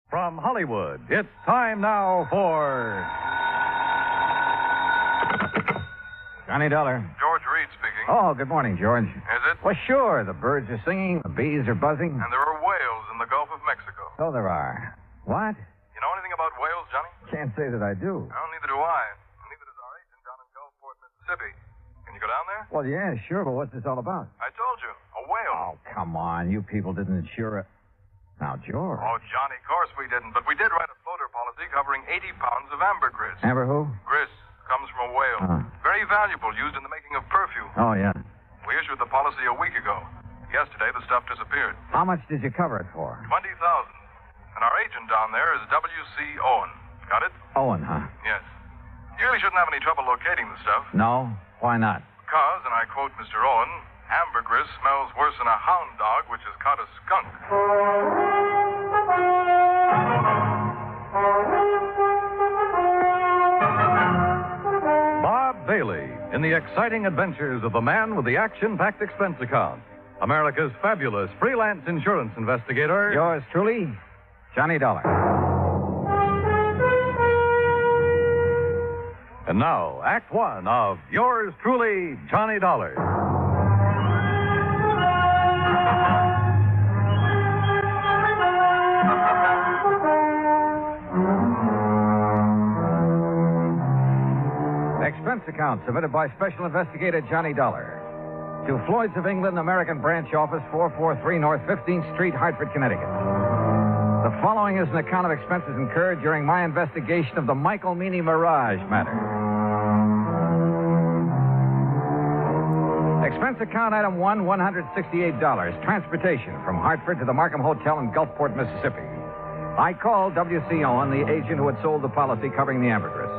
From Hollywood, it's time now for... Johnny Dollar. George Reed speaking. Oh, good morning, George. Is it? Well, sure. The birds are singing, the bees are buzzing. And there are whales in the Gulf of Mexico. So there are. What? You know anything about whales, Johnny? Can't say that I do. Well, neither do I. And neither does our agent down in Gulfport, Mississippi. Can you go down there? Well, yeah, sure, but what's this all about? I told you. A whale. Oh, come on. You people didn't insure it. Now, George. Oh, Johnny, of course we didn't. But we did write a floater policy covering 80 pounds of ambergris. Amber who? Gris comes from a whale. Very valuable, used in the making of perfume. Oh, yeah. We issued the policy a week ago. Yesterday, the stuff disappeared. How much did you cover it for? $20,000. And our agent down there is W.C. Owen. Got it? Owen, huh? Yes. You really shouldn't have any trouble locating the stuff. No? Why not? Because, and I quote Mr. Owen, ambergris smells worse than a hound dog which has caught a skunk. Bob Bailey in the exciting adventures of the man with the action-packed expense account. America's fabulous freelance insurance investigator. Yours truly, Johnny Dollar. And now, Act One of yours truly, Johnny Dollar. Expense account submitted by Special Investigator Johnny Dollar to Floyd's of England, American Branch Office, 443 North 15th Street, Hartford, Connecticut. The following is an account of expenses incurred during my investigation of the Michael Meany Mirage matter. Expense account item 1, $168. Transportation from Hartford to the Markham Hotel in Gulfport, Mississippi. I called W.C. Owen, the agent who had sold the policy covering the ambergris.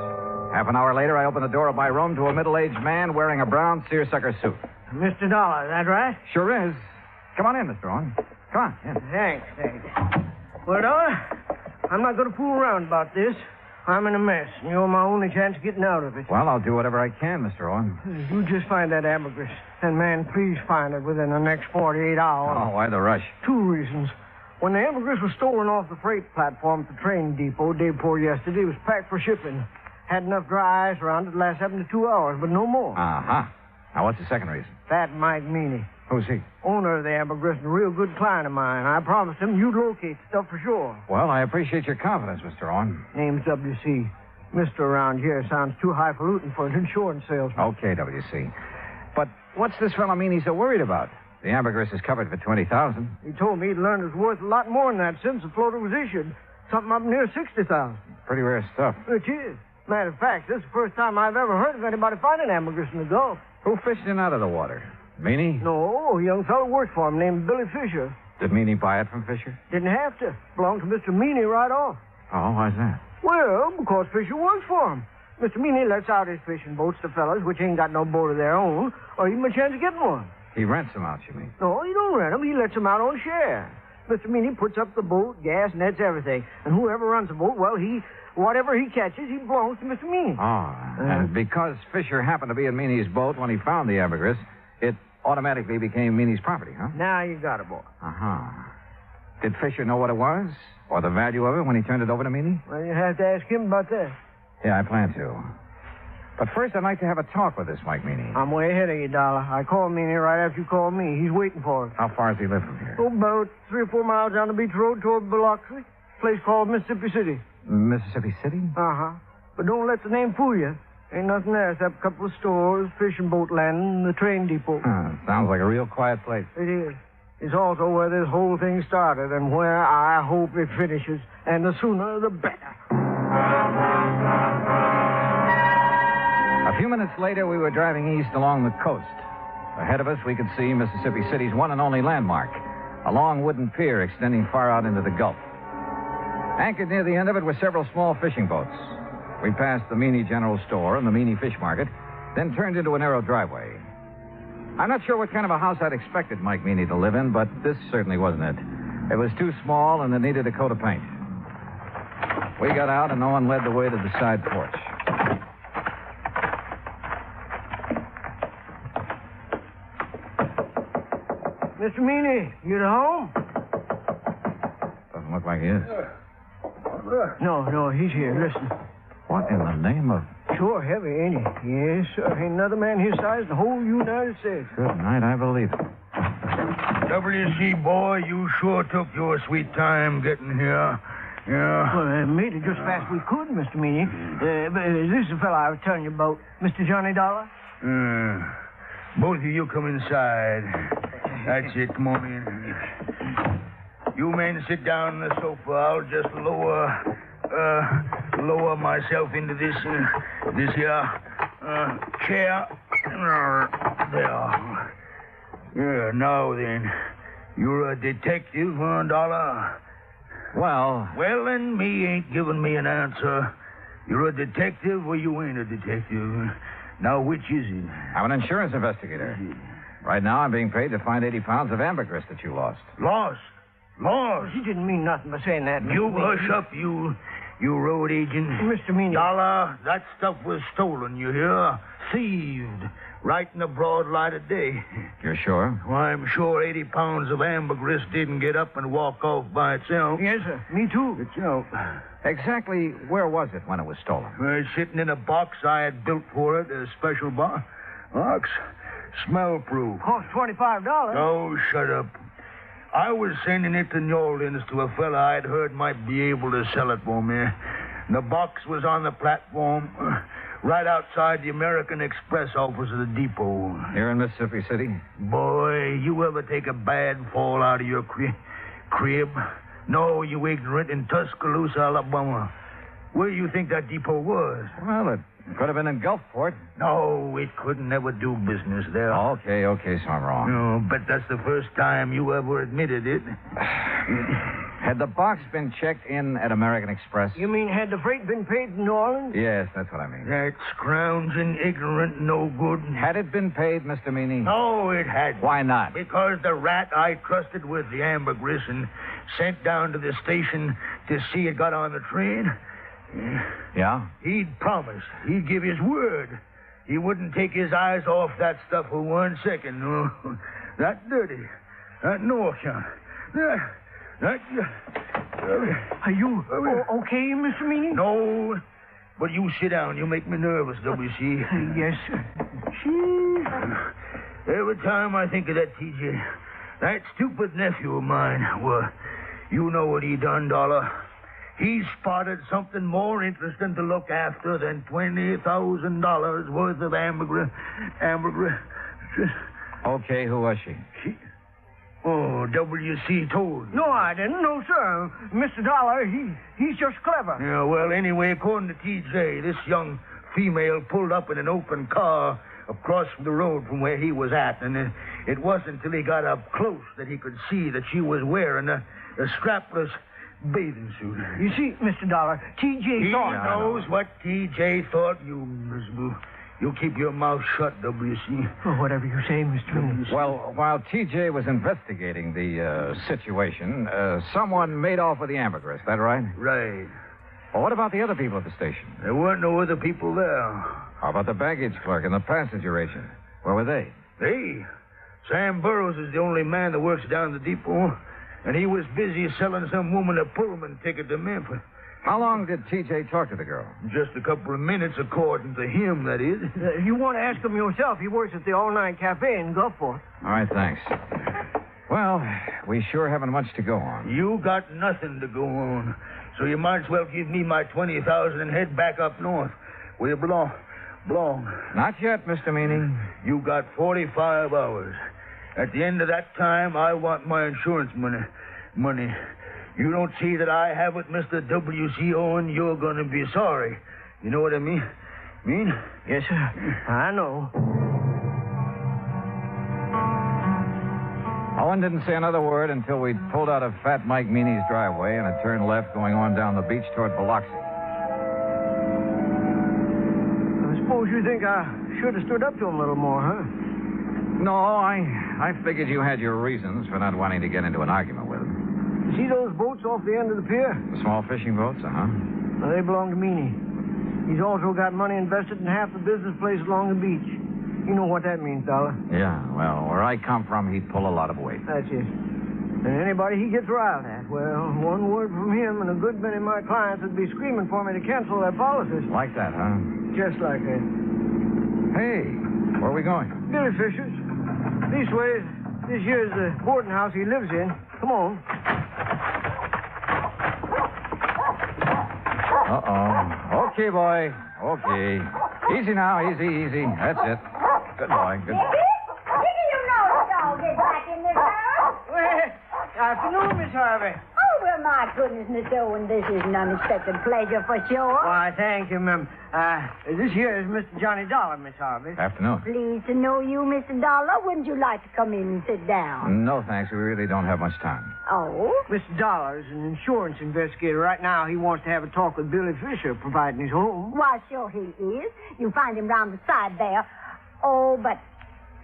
Half an hour later, I opened the door of my room to a middle-aged man wearing a brown seersucker suit. Mr. Dollar, is that right? Sure is. Come on in, Mr. Owen. Come on. In. Thanks. Well, Dollar, I'm not going to fool around about this. I'm in a mess, and you're my only chance of getting out of it. Well, I'll do whatever I can, Mr. Owen. You just find that ambergris. And, man, please find it within the next 48 hours. Oh, why the rush? 2 reasons. When the ambergris was stolen off the freight platform at the train depot day before yesterday, it was packed for shipping. Had enough dry ice around it to last 72 hours, but no more. Uh-huh. Now, what's the second reason? That Mike Meany. Who's he? Owner of the ambergris and a real good client of mine. I promised him you'd locate the stuff for sure. Well, I appreciate your confidence, Mr. Owen. Name's W.C. Mr. around here sounds too highfalutin for an insurance salesman. Okay, W.C. But what's this fellow Meany so worried about? The ambergris is covered for $20,000. He told me he'd learned it was worth a lot more than that since the floater was issued. Something up near $60,000. Pretty rare stuff. It is. Matter of fact, this is the first time I've ever heard of anybody finding ambergris in the Gulf. Who fished in out of the water? Meany? No, a young fellow worked for him named Billy Fisher. Did Meany buy it from Fisher? Didn't have to. Belonged to Mr. Meany right off. Oh, why's that? Well, because Fisher works for him. Mr. Meany lets out his fishing boats to fellas which ain't got no boat of their own, or even a chance of getting one. He rents them out, you mean? No, he don't rent them. He lets them out on share. Mr. Meany puts up the boat, gas, nets, everything. And whoever runs the boat, well, whatever he catches, he belongs to Mr. Meany. Oh, and because Fisher happened to be in Meany's boat when he found the ambergris, it automatically became Meany's property, huh? Now you got it, boy. Uh-huh. Did Fisher know what it was? Or the value of it when he turned it over to Meany? Well, you have to ask him about that. Yeah, I plan to. But first, I'd like to have a talk with this Mike Meany. I'm way ahead of you, Dollar. I called Meany right after you called me. He's waiting for us. How far does he live from here? Oh, about 3 or 4 miles down the beach road toward Biloxi. Place called Mississippi City. Mississippi City? Uh-huh. But don't let the name fool you. Ain't nothing there except a couple of stores, fishing boat landing, and the train depot. Sounds like a real quiet place. It is. It's also where this whole thing started and where I hope it finishes. And the sooner, the better. A few minutes later, we were driving east along the coast. Ahead of us, we could see Mississippi City's one and only landmark, a long wooden pier extending far out into the Gulf. Anchored near the end of it were several small fishing boats. We passed the Meany General Store and the Meany Fish Market, then turned into a narrow driveway. I'm not sure what kind of a house I'd expected Mike Meany to live in, but this certainly wasn't it. It was too small, and it needed a coat of paint. We got out, and Owen led the way to the side porch. Mr. Meany, you at home? Doesn't look like he is. No, he's here. Listen. What in the name of... Sure heavy, ain't he? Yes, sir. Ain't another man his size in the whole United States. Good night, I believe it. WC boy, you sure took your sweet time getting here. Yeah. Well, made it just fast we could, Mr. Meany. This is the fellow I was telling you about, Mr. Johnny Dollar. Both of you come inside. That's it. Come on in. You men sit down on the sofa. I'll just lower myself into this here chair. There. Yeah, now then. You're a detective, huh, Dollar? Well, then me ain't giving me an answer. You're a detective or you ain't a detective. Now, which is it? I'm an insurance investigator. Right now, I'm being paid to find 80 pounds of ambergris that you lost. Lost? He didn't mean nothing by saying that, Mr. You Meany. hush up, you road agent. Mr. Meany. Dollar, that stuff was stolen, you hear? Thieved. Right in the broad light of day. You're sure? Well, I'm sure 80 pounds of ambergris didn't get up and walk off by itself. Yes, sir. Me too. Itself. Exactly where was it when it was stolen? Sitting in a box I had built for it, a special box. Smell-proof. Cost $25. Oh, shut up. I was sending it to New Orleans to a fella I'd heard might be able to sell it for me. The box was on the platform right outside the American Express office of the depot. Here in Mississippi City? Boy, you ever take a bad fall out of your crib? No, you ignorant, in Tuscaloosa, Alabama. Where do you think that depot was? Well, it could have been in Gulfport. No, it couldn't never do business there. Okay, so I'm wrong. No, but that's the first time you ever admitted it. Had the box been checked in at American Express? You mean had the freight been paid in New Orleans? Yes, that's what I mean. That scrounging, ignorant, no good. Had it been paid, Mr. Meany? No, it hadn't. Why not? Because the rat I trusted with the ambergris and sent down to the station to see it got on the train. Yeah? He'd promised. He'd give his word. He wouldn't take his eyes off that stuff for 1 second. No. That dirty. That no account. Are you okay, Mr. Meany? No. But you sit down. You make me nervous, W.C. Yes, sir. Every time I think of that T.J., that stupid nephew of mine, well, you know what he done, Dollar. He spotted something more interesting to look after than $20,000 worth of ambergris. Okay, who was she? Oh, W.C. told. No, I didn't. No, sir. Mr. Dollar, he's just clever. Yeah, well, anyway, according to T.J., this young female pulled up in an open car across the road from where he was at, and it wasn't until he got up close that he could see that she was wearing a strapless bathing suit. You see, Mr. Dollar, T.J. thought... He knows what T.J. thought, you miserable. You keep your mouth shut, W.C. Oh, whatever you say, Mr. Meany. Well, while T.J. was investigating the situation, someone made off with the ambergris, that right? Right. Well, what about the other people at the station? There weren't no other people there. How about the baggage clerk and the passenger agent? Where were they? Sam Burroughs is the only man that works down the depot, and he was busy selling some woman a Pullman ticket to Memphis. How long did T.J. talk to the girl? Just a couple of minutes, according to him, that is. You want to ask him yourself. He works at the all-night cafe in Gulfport. All right, thanks. Well, we sure haven't much to go on. You got nothing to go on. So you might as well give me my $20,000 and head back up north, where you belong. Not yet, Mr. Meany. You got 45 hours. At the end of that time, I want my insurance money. You don't see that I have it, Mr. W.C. Owen, you're going to be sorry. You know what I mean? Yes, sir. I know. Owen didn't say another word until we pulled out of Fat Mike Meany's driveway and it turned left going on down the beach toward Biloxi. I suppose you think I should have stood up to him a little more, huh? No, I figured you had your reasons for not wanting to get into an argument with him. You see those boats off the end of the pier? The small fishing boats, uh-huh. Well, they belong to Meany. He's also got money invested in half the business place along the beach. You know what that means, Dollar. Yeah, well, where I come from, he'd pull a lot of weight. That's it. And anybody he gets riled at, well, one word from him and a good many of my clients would be screaming for me to cancel their policies. Like that, huh? Just like that. Hey, where are we going? Billy Fisher's. Leastways, this here's the boarding house he lives in. Come on. Uh-oh. Okay, boy. Okay. Easy now, easy. That's it. Good boy, good boy. Did you know the dog get back in this house? Well, afternoon, Miss Harvey. Oh, well, my goodness, Mr. Owen, this is an unexpected pleasure for sure. Why, thank you, ma'am. This here is Mr. Johnny Dollar, Miss Harvey. Afternoon. Pleased to know you, Mr. Dollar. Wouldn't you like to come in and sit down? No, thanks. We really don't have much time. Oh? Mr. Dollar is an insurance investigator. Right now, he wants to have a talk with Billy Fisher, providing his home. Why, sure he is. You find him round the side there. Oh, but,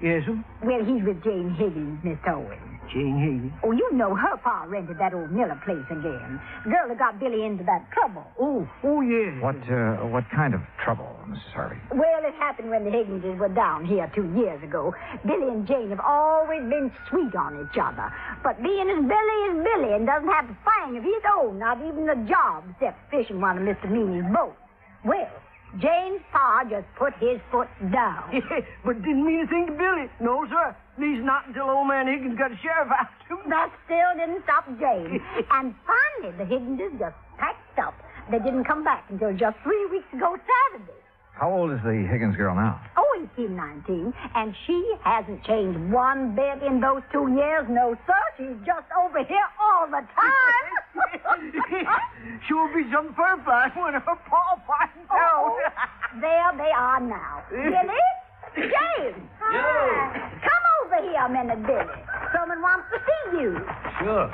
Yes, sir? well, he's with Jane Higgins, Mr. Owen. Jane Higgins. Oh, you know her pa rented that old Miller place again. Girl that got Billy into that trouble. Oh, yes. What kind of trouble, Mrs. Harvey? Well, it happened when the Higginses were down here 2 years ago. Billy and Jane have always been sweet on each other. But being as Billy is Billy and doesn't have a thing of his own, not even a job, except fishing one of Mr. Meany's boats. Well, Jane's pa just put his foot down. But didn't mean a thing to Billy. No, sir. At least not until old man Higgins got a sheriff after him. That still didn't stop Jane. And finally, the Higginses just packed up. They didn't come back until just 3 weeks ago Saturday. How old is the Higgins girl now? Oh, 18, 19. And she hasn't changed one bit in those 2 years. No, sir. She's just over here all the time. Sure be some fur fly when her paw finds out. There they are now. Billy? Jane! Hi. Come over here a minute, Billy. Someone wants to see you. Sure.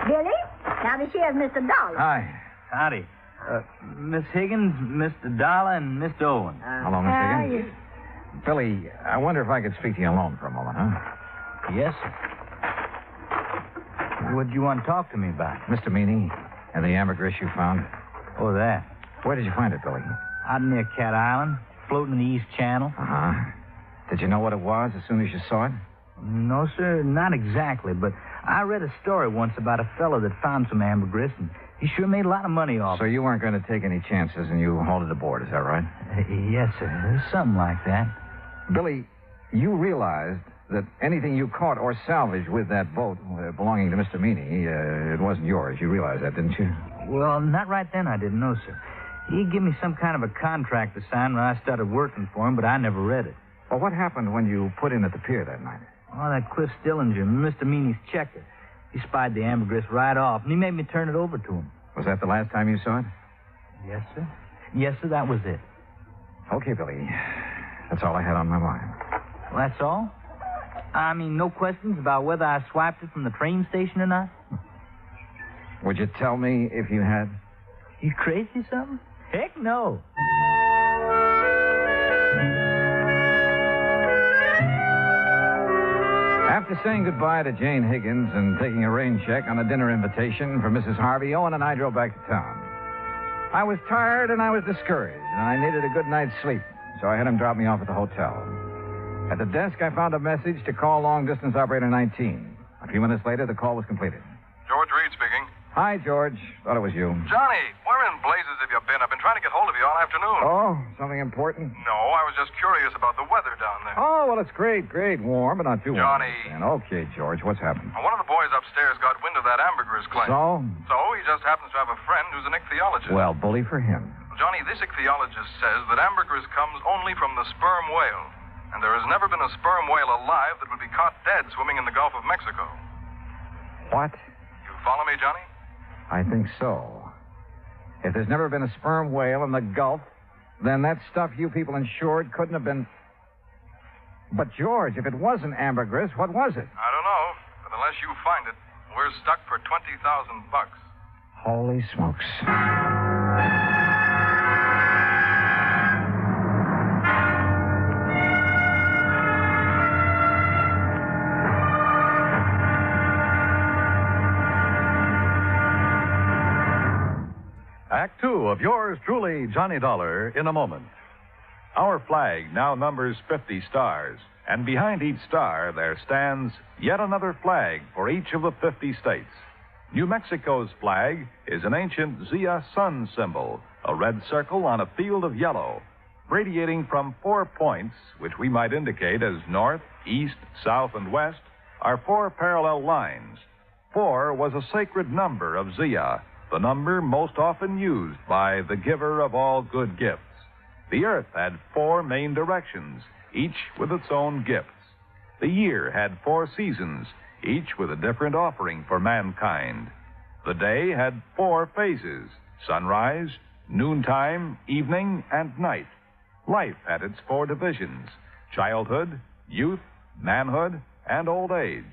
Billy? Now, this here's Mr. Dollar. Hi. Howdy. Miss Higgins, Mr. Dollar, and Mr. Owen. Hello, Miss Higgins. Billy, I wonder if I could speak to you alone for a moment, huh? Yes, sir. What'd you want to talk to me about? Mr. Meany and the ambergris you found. Oh, that. Where did you find it, Billy? Out near Cat Island, floating in the East Channel. Uh-huh. Did you know what it was as soon as you saw it? No, sir, not exactly, but I read a story once about a fellow that found some ambergris, and he sure made a lot of money off So you weren't going to take any chances and you hauled it aboard, is that right? Yes, sir. Something like that. Billy, you realized that anything you caught or salvaged with that boat belonging to Mr. Meany, it wasn't yours. You realized that, didn't you? Well, not right then, I didn't know, sir. He gave me some kind of a contract to sign when I started working for him, but I never read it. Well, what happened when you put in at the pier that night? Oh, that Cliff Stillinger, Mr. Meany's checker. He spied the ambergris right off, and he made me turn it over to him. Was that the last time you saw it? Yes, sir. Yes, sir, that was it. Okay, Billy. That's all I had on my mind. Well, that's all? I mean, no questions about whether I swiped it from the train station or not? Would you tell me if you had? You crazy or something? Heck no. After saying goodbye to Jane Higgins and taking a rain check on a dinner invitation for Mrs. Harvey, Owen and I drove back to town. I was tired and I was discouraged, and I needed a good night's sleep, so I had him drop me off at the hotel. At the desk, I found a message to call long-distance operator 19. A few minutes later, the call was completed. George Reed speaking. Hi, George. Thought it was you. Johnny, where in blazes have you been? I've been trying to get hold of you all afternoon. Oh, something important? No, I was just curious about the weather down there. Oh, well, it's great. Warm, but not too warm. Johnny. Okay, George, what's happened? One of the boys upstairs got wind of that ambergris claim. So? So he just happens to have a friend who's an ichthyologist. Well, bully for him. Johnny, this ichthyologist says that ambergris comes only from the sperm whale. And there has never been a sperm whale alive that would be caught dead swimming in the Gulf of Mexico. What? You follow me, Johnny? I think so. If there's never been a sperm whale in the Gulf, then that stuff you people insured couldn't have been... But, George, if it wasn't ambergris, what was it? I don't know. But unless you find it, we're stuck for $20,000. Holy smokes. Act two of yours truly, Johnny Dollar, in a moment. Our flag now numbers 50 stars, And behind each star, there stands yet another flag for each of the 50 states. New Mexico's flag is an ancient Zia sun symbol, a red circle on a field of yellow. Radiating from 4 points, which we might indicate as north, east, south, and west, are 4 parallel lines. 4 was a sacred number of Zia, the number most often used by the giver of all good gifts. The earth had 4 main directions, each with its own gifts. The year had 4 seasons, each with a different offering for mankind. The day had 4 phases: sunrise, noontime, evening, and night. Life had its 4 divisions: childhood, youth, manhood, and old age.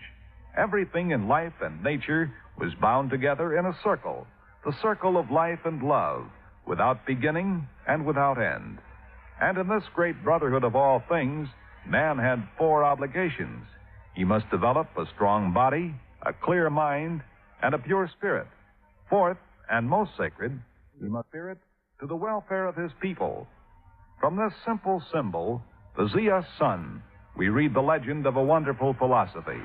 Everything in life and nature was bound together in a circle, the circle of life and love, without beginning and without end. And in this great brotherhood of all things, man had 4 obligations. He must develop a strong body, a clear mind, and a pure spirit. 4th, and most sacred, he must spirit to the welfare of his people. From this simple symbol, the Zia sun, we read the legend of a wonderful philosophy.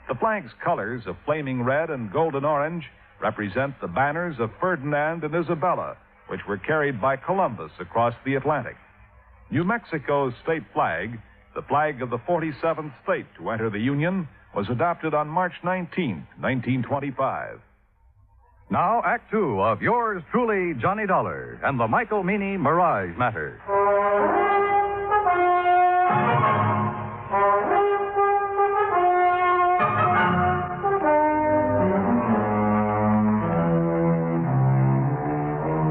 The flag's colors of flaming red and golden orange represent the banners of Ferdinand and Isabella, which were carried by Columbus across the Atlantic. New Mexico's state flag, the flag of the 47th state to enter the Union, was adopted on March 19, 1925. Now, Act Two of yours truly, Johnny Dollar, and the Michael Meany Mirage Matter.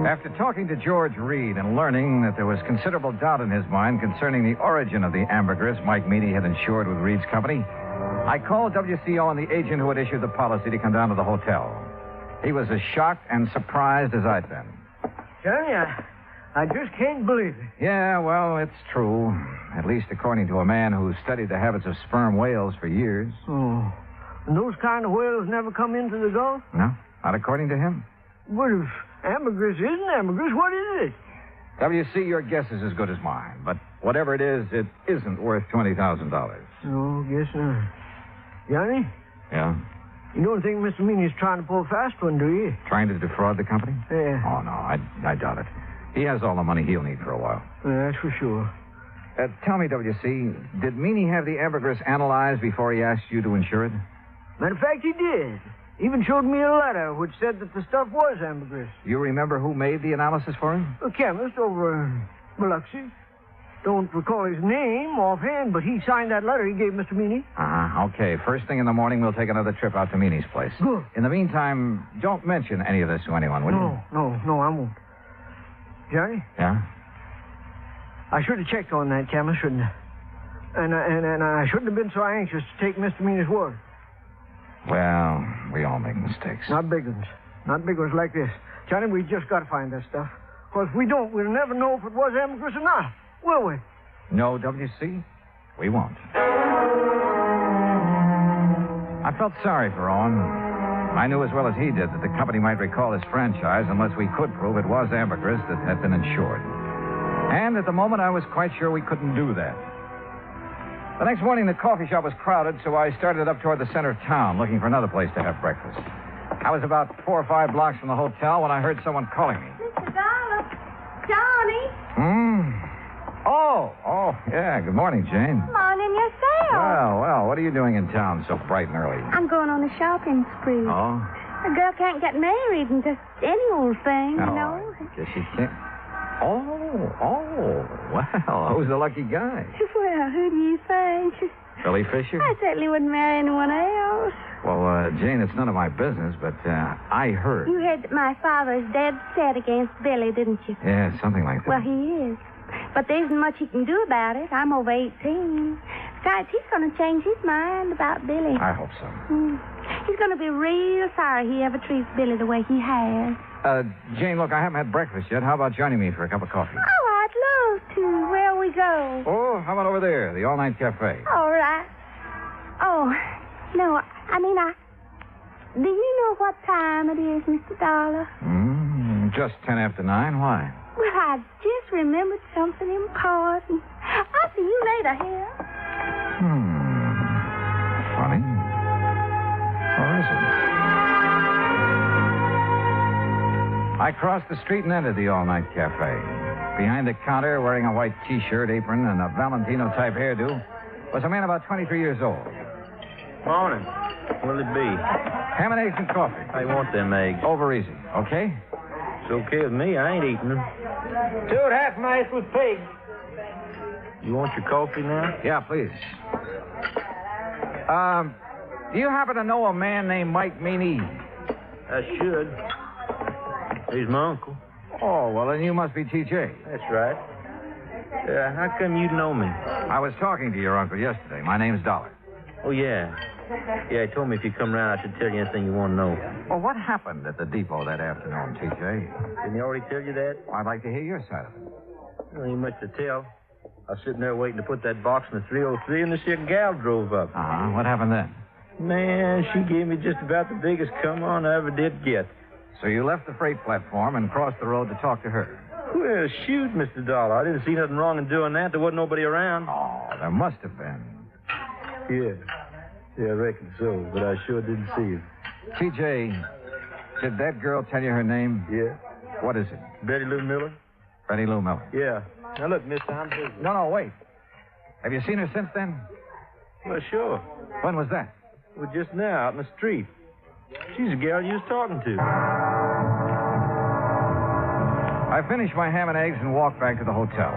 After talking to George Reed and learning that there was considerable doubt in his mind concerning the origin of the ambergris Mike Meany had insured with Reed's company, I called WCO and the agent who had issued the policy to come down to the hotel. He was as shocked and surprised as I'd been. Johnny, I just can't believe it. Yeah, well, it's true. At least according to a man who studied the habits of sperm whales for years. Oh. And those kind of whales never come into the Gulf? No, not according to him. What if ambergris isn't ambergris? What is it? WC, your guess is as good as mine. But whatever it isn't worth $20,000. No, guess not. Johnny? Yeah? You don't think Mr. Meany's trying to pull a fast one, do you? Trying to defraud the company? Yeah. Oh, no, I doubt it. He has all the money he'll need for a while. Yeah, that's for sure. Tell me, WC, did Meany have the ambergris analyzed before he asked you to insure it? Matter of fact, he did. Even showed me a letter which said that the stuff was ambergris. You remember who made the analysis for him? A chemist over in Biloxi. Don't recall his name offhand, but he signed that letter he gave Mr. Meany. Okay. First thing in the morning, we'll take another trip out to Meany's place. Good. In the meantime, don't mention any of this to anyone, will you? No, I won't. Johnny? Yeah? I should have checked on that chemist, shouldn't I? And I shouldn't have been so anxious to take Mr. Meany's word. Well, we all make mistakes. Not big ones. Not big ones like this. Johnny, we just got to find that stuff. Because if we don't, we'll never know if it was ambergris or not. Will we? No, WC, we won't. I felt sorry for Owen. I knew as well as he did that the company might recall his franchise unless we could prove it was ambergris that had been insured. And at the moment, I was quite sure we couldn't do that. The next morning, the coffee shop was crowded, so I started up toward the center of town, looking for another place to have breakfast. I was about 4 or 5 blocks from the hotel when I heard someone calling me. Mr. Dollar. Johnny. Oh, yeah. Good morning, Jane. Morning yourself. Well, what are you doing in town so bright and early? I'm going on a shopping spree. Oh? A girl can't get married and just any old thing, you know. I guess she can't. Oh, well, who's the lucky guy? Well, who do you think? Billy Fisher? I certainly wouldn't marry anyone else. Well, Jane, it's none of my business, but I heard. You heard that my father is dead set against Billy, didn't you? Yeah, something like that. Well, he is. But there isn't much he can do about it. I'm over 18. Besides, he's going to change his mind about Billy. I hope so. He's going to be real sorry he ever treats Billy the way he has. Jane, look, I haven't had breakfast yet. How about joining me for a cup of coffee? Oh, I'd love to. Where we go? Oh, how about over there, the all-night cafe? All right. Oh, no, do you know what time it is, Mr. Dollar? Just 10 after 9. Why? Well, I just remembered something important. I'll see you later here. Funny. Or is it? I crossed the street and entered the all-night cafe. Behind the counter, wearing a white T-shirt, apron, and a Valentino-type hairdo, was a man about 23 years old. Morning. What'll it be? Ham and eggs and coffee. I want them eggs. Over easy, okay? It's okay with me. I ain't eating them. 2 half-mice with pigs. You want your coffee now? Yeah, please. Do you happen to know a man named Mike Meany? I should. He's my uncle. Oh, well, then you must be T.J. That's right. How come you know me? I was talking to your uncle yesterday. My name's Dollar. Oh, yeah. Yeah, he told me if you come around, I should tell you anything you want to know. Well, what happened at the depot that afternoon, T.J.? Didn't he already tell you that? Well, I'd like to hear your side of it. Well, ain't much to tell. I was sitting there waiting to put that box in the 303, and this here gal drove up. Uh-huh. What happened then? Man, she gave me just about the biggest come-on I ever did get. So you left the freight platform and crossed the road to talk to her? Well, shoot, Mr. Dollar. I didn't see nothing wrong in doing that. There wasn't nobody around. Oh, there must have been. Yeah, I reckon so, but I sure didn't see it. T.J., did that girl tell you her name? Yeah. What is it? Betty Lou Miller? Betty Lou Miller. Yeah. Now, look, mister, I'm busy. No, wait. Have you seen her since then? Well, sure. When was that? Well, just now, out in the street. She's the gal you was talking to. I finished my ham and eggs and walked back to the hotel.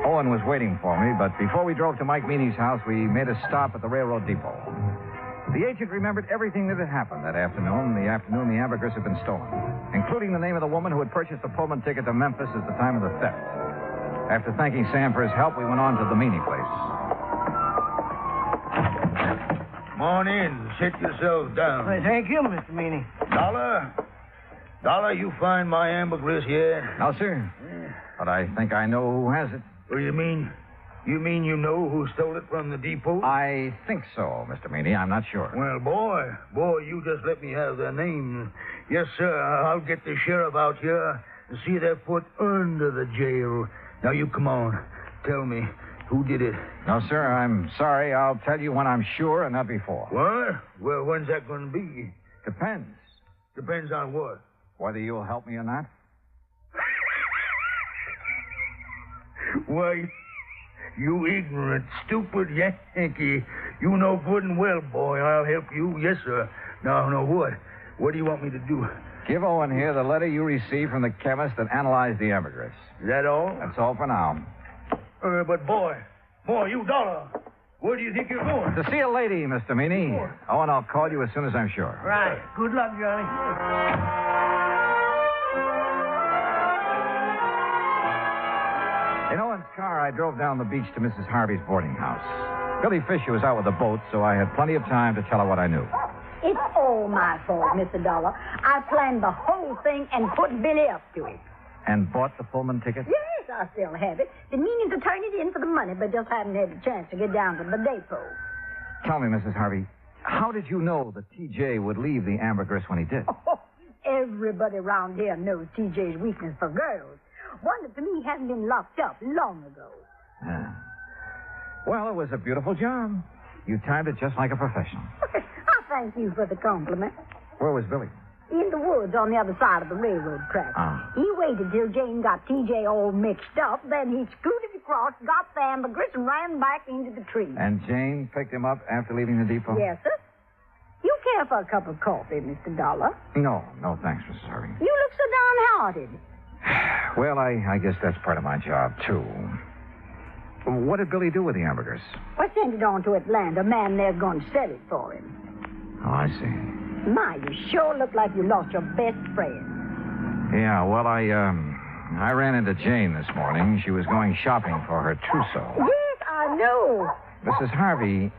Owen was waiting for me, but before we drove to Mike Meany's house, we made a stop at the railroad depot. The agent remembered everything that had happened that afternoon, the ambergris had been stolen, including the name of the woman who had purchased the Pullman ticket to Memphis at the time of the theft. After thanking Sam for his help, we went on to the Meany place. Come on in. Sit yourselves down. Hey, thank you, Mr. Meany. Dollar, you find my ambergris here? No, sir. But I think I know who has it. What do you mean? You mean you know who stole it from the depot? I think so, Mr. Meany. I'm not sure. Well, boy, you just let me have their name. Yes, sir, I'll get the sheriff out here and see their foot under the jail. Now, you come on. Tell me, who did it? No, sir, I'm sorry. I'll tell you when I'm sure and not before. What? Well, when's that going to be? Depends. Depends on what? Whether you'll help me or not. Why, you ignorant, stupid Yankee. You know good and well, boy, I'll help you. Yes, sir. Now, what? What do you want me to do? Give Owen here the letter you received from the chemist that analyzed the ambergris. Is that all? That's all for now. But, boy, you Dollar. Where do you think you're going? To see a lady, Mr. Meany. Owen, I'll call you as soon as I'm sure. Right. Good luck, Johnny. In Owen's car, I drove down the beach to Mrs. Harvey's boarding house. Billy Fisher was out with the boat, so I had plenty of time to tell her what I knew. It's all my fault, Mr. Dollar. I planned the whole thing and put Billy up to it. And bought the Pullman ticket? Yes, I still have it. Been meaning to turn it in for the money, but just haven't had a chance to get down to the depot. Tell me, Mrs. Harvey, how did you know that T.J. would leave the ambergris when he did? Oh, everybody around here knows T.J.'s weakness for girls. Wonder to me he hasn't been locked up long ago. Yeah. Well, it was a beautiful job. You timed it just like a professional. I thank you for the compliment. Where was Billy? In the woods on the other side of the railroad track. He waited till Jane got T.J. all mixed up, then he scooted across, got the ambergris, and ran back into the tree. And Jane picked him up after leaving the depot? Yes, sir. You care for a cup of coffee, Mr. Dollar? No, thanks, Mrs. Harvey. You look so downhearted. Well, I guess that's part of my job, too. What did Billy do with the ambergris? I sent it on to Atlanta. A man there's going to sell it for him. Oh, I see. My, you sure look like you lost your best friend. Yeah, well, I ran into Jane this morning. She was going shopping for her trousseau. Yes, I know. Mrs. Harvey,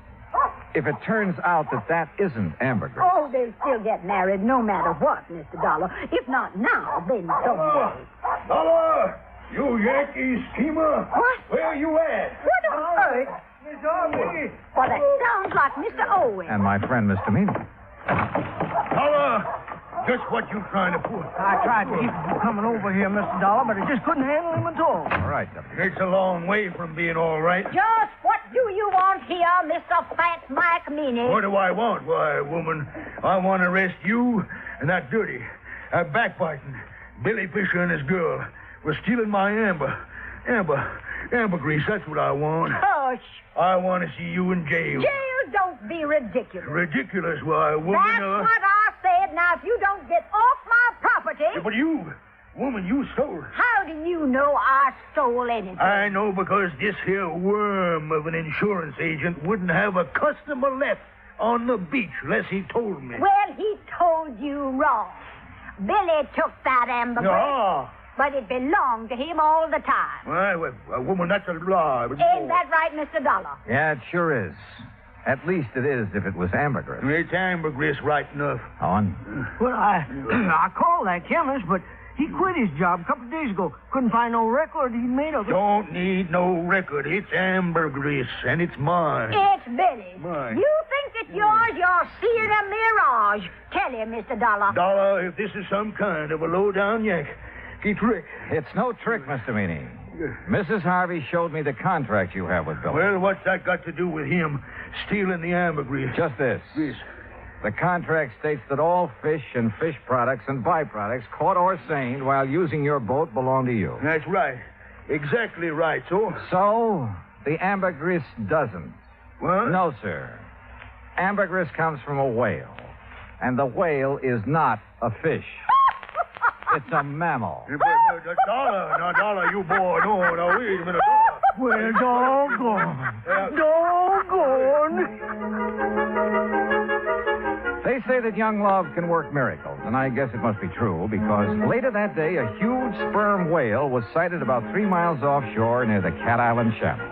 if it turns out that isn't ambergris... Oh, they'll still get married no matter what, Mr. Dollar. If not now, then someday. Dollar! You Yankee schemer! What? Where you at? What on earth? Miss Harvey! Well, that sounds like Mr. Owen. And my friend, Mr. Meany. Dollar! Just what you trying to pull? I tried to keep him from coming over here, Mr. Dollar, but I just couldn't handle him at all. All right, Deputy. It's a long way from being all right. Just what do you want here, Mr. Fat Mike Meany? What do I want? Why, woman, I want to arrest you and that dirty, backbiting Billy Fisher and his girl was stealing my ambergris. That's what I want. Hush. I want to see you in jail. Jail, don't be ridiculous. Ridiculous, why, woman? That's what I said. Now, if you don't get off my property... Yeah, but you, woman, you stole. How do you know I stole anything? I know because this here worm of an insurance agent wouldn't have a customer left on the beach unless he told me. Well, he told you wrong. Billy took that ambergris. Ah. But it belonged to him all the time. Well, woman, that's a lie. Ain't that right, Mr. Dollar? Yeah, it sure is. At least it is if it was ambergris. It's ambergris right enough. On. Well, I called that chemist, but he quit his job a couple of days ago. Couldn't find no record he'd made of it. Don't need no record. It's ambergris, and it's mine. It's Billy's. Mine. You think it's yours? You're seeing a mirage. Tell him, Mr. Dollar. Dollar, if this is some kind of a low-down yank, he trick. It's no trick, Mr. Meany. Mrs. Harvey showed me the contract you have with Billy. Well, what's that got to do with him stealing the ambergris? Just this. This. The contract states that all fish and fish products and byproducts caught or seined while using your boat belong to you. That's right. Exactly right, So, the ambergris doesn't. What? No, sir. Ambergris comes from a whale. And the whale is not a fish. It's a mammal. Dollar, you boy. No, wait a minute. Well, doggone. They say that young love can work miracles, and I guess it must be true, because later that day, a huge sperm whale was sighted about 3 miles offshore near the Cat Island Channel.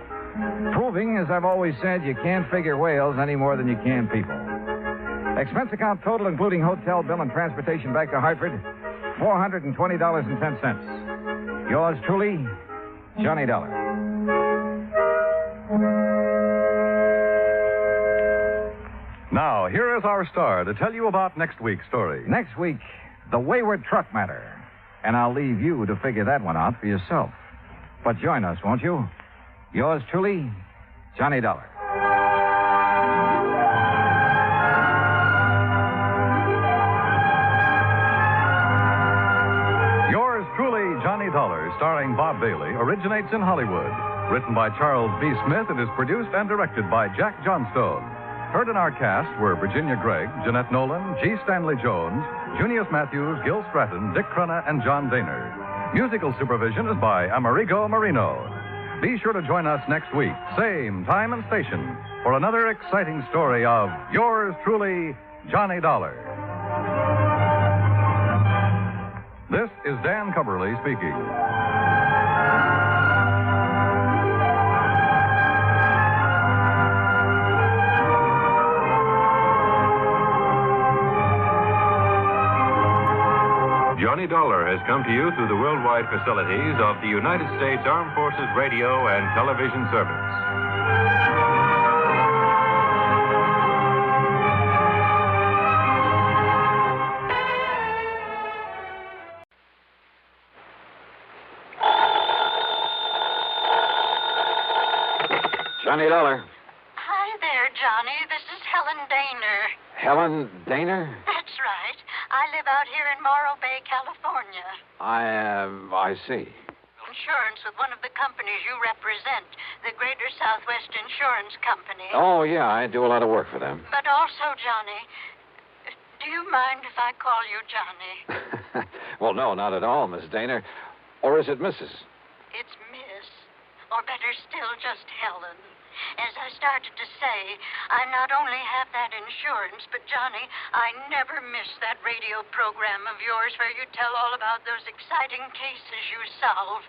Proving, as I've always said, you can't figure whales any more than you can people. Expense account total, including hotel bill and transportation back to Hartford, $420.10. Yours truly, Johnny Dollar. Now, here is our star to tell you about next week's story. Next week, the Wayward Truck Matter. And I'll leave you to figure that one out for yourself. But join us, won't you? Yours truly, Johnny Dollar. Yours truly, Johnny Dollar, starring Bob Bailey, originates in Hollywood. Written by Charles B. Smith, it is produced and directed by Jack Johnstone. Heard in our cast were Virginia Gregg, Jeanette Nolan, G. Stanley Jones, Junius Matthews, Gil Stratton, Dick Crenna, and John Daner. Musical supervision is by Amerigo Marino. Be sure to join us next week, same time and station, for another exciting story of yours truly, Johnny Dollar. This is Dan Cumberly speaking. Johnny Dollar has come to you through the worldwide facilities of the United States Armed Forces Radio and Television Service. Johnny Dollar. Hi there, Johnny. This is Helen Daner. Helen Daner? That's right. I live out here in Morro Bay, California. I see. Insurance with one of the companies you represent, the Greater Southwest Insurance Company. Oh, yeah, I do a lot of work for them. But also, Johnny, do you mind if I call you Johnny? Well, no, not at all, Miss Daner. Or is it Mrs.? It's Miss, or better still, just Helen. As I started to say, I not only have that insurance, but, Johnny, I never miss that radio program of yours where you tell all about those exciting cases you solve.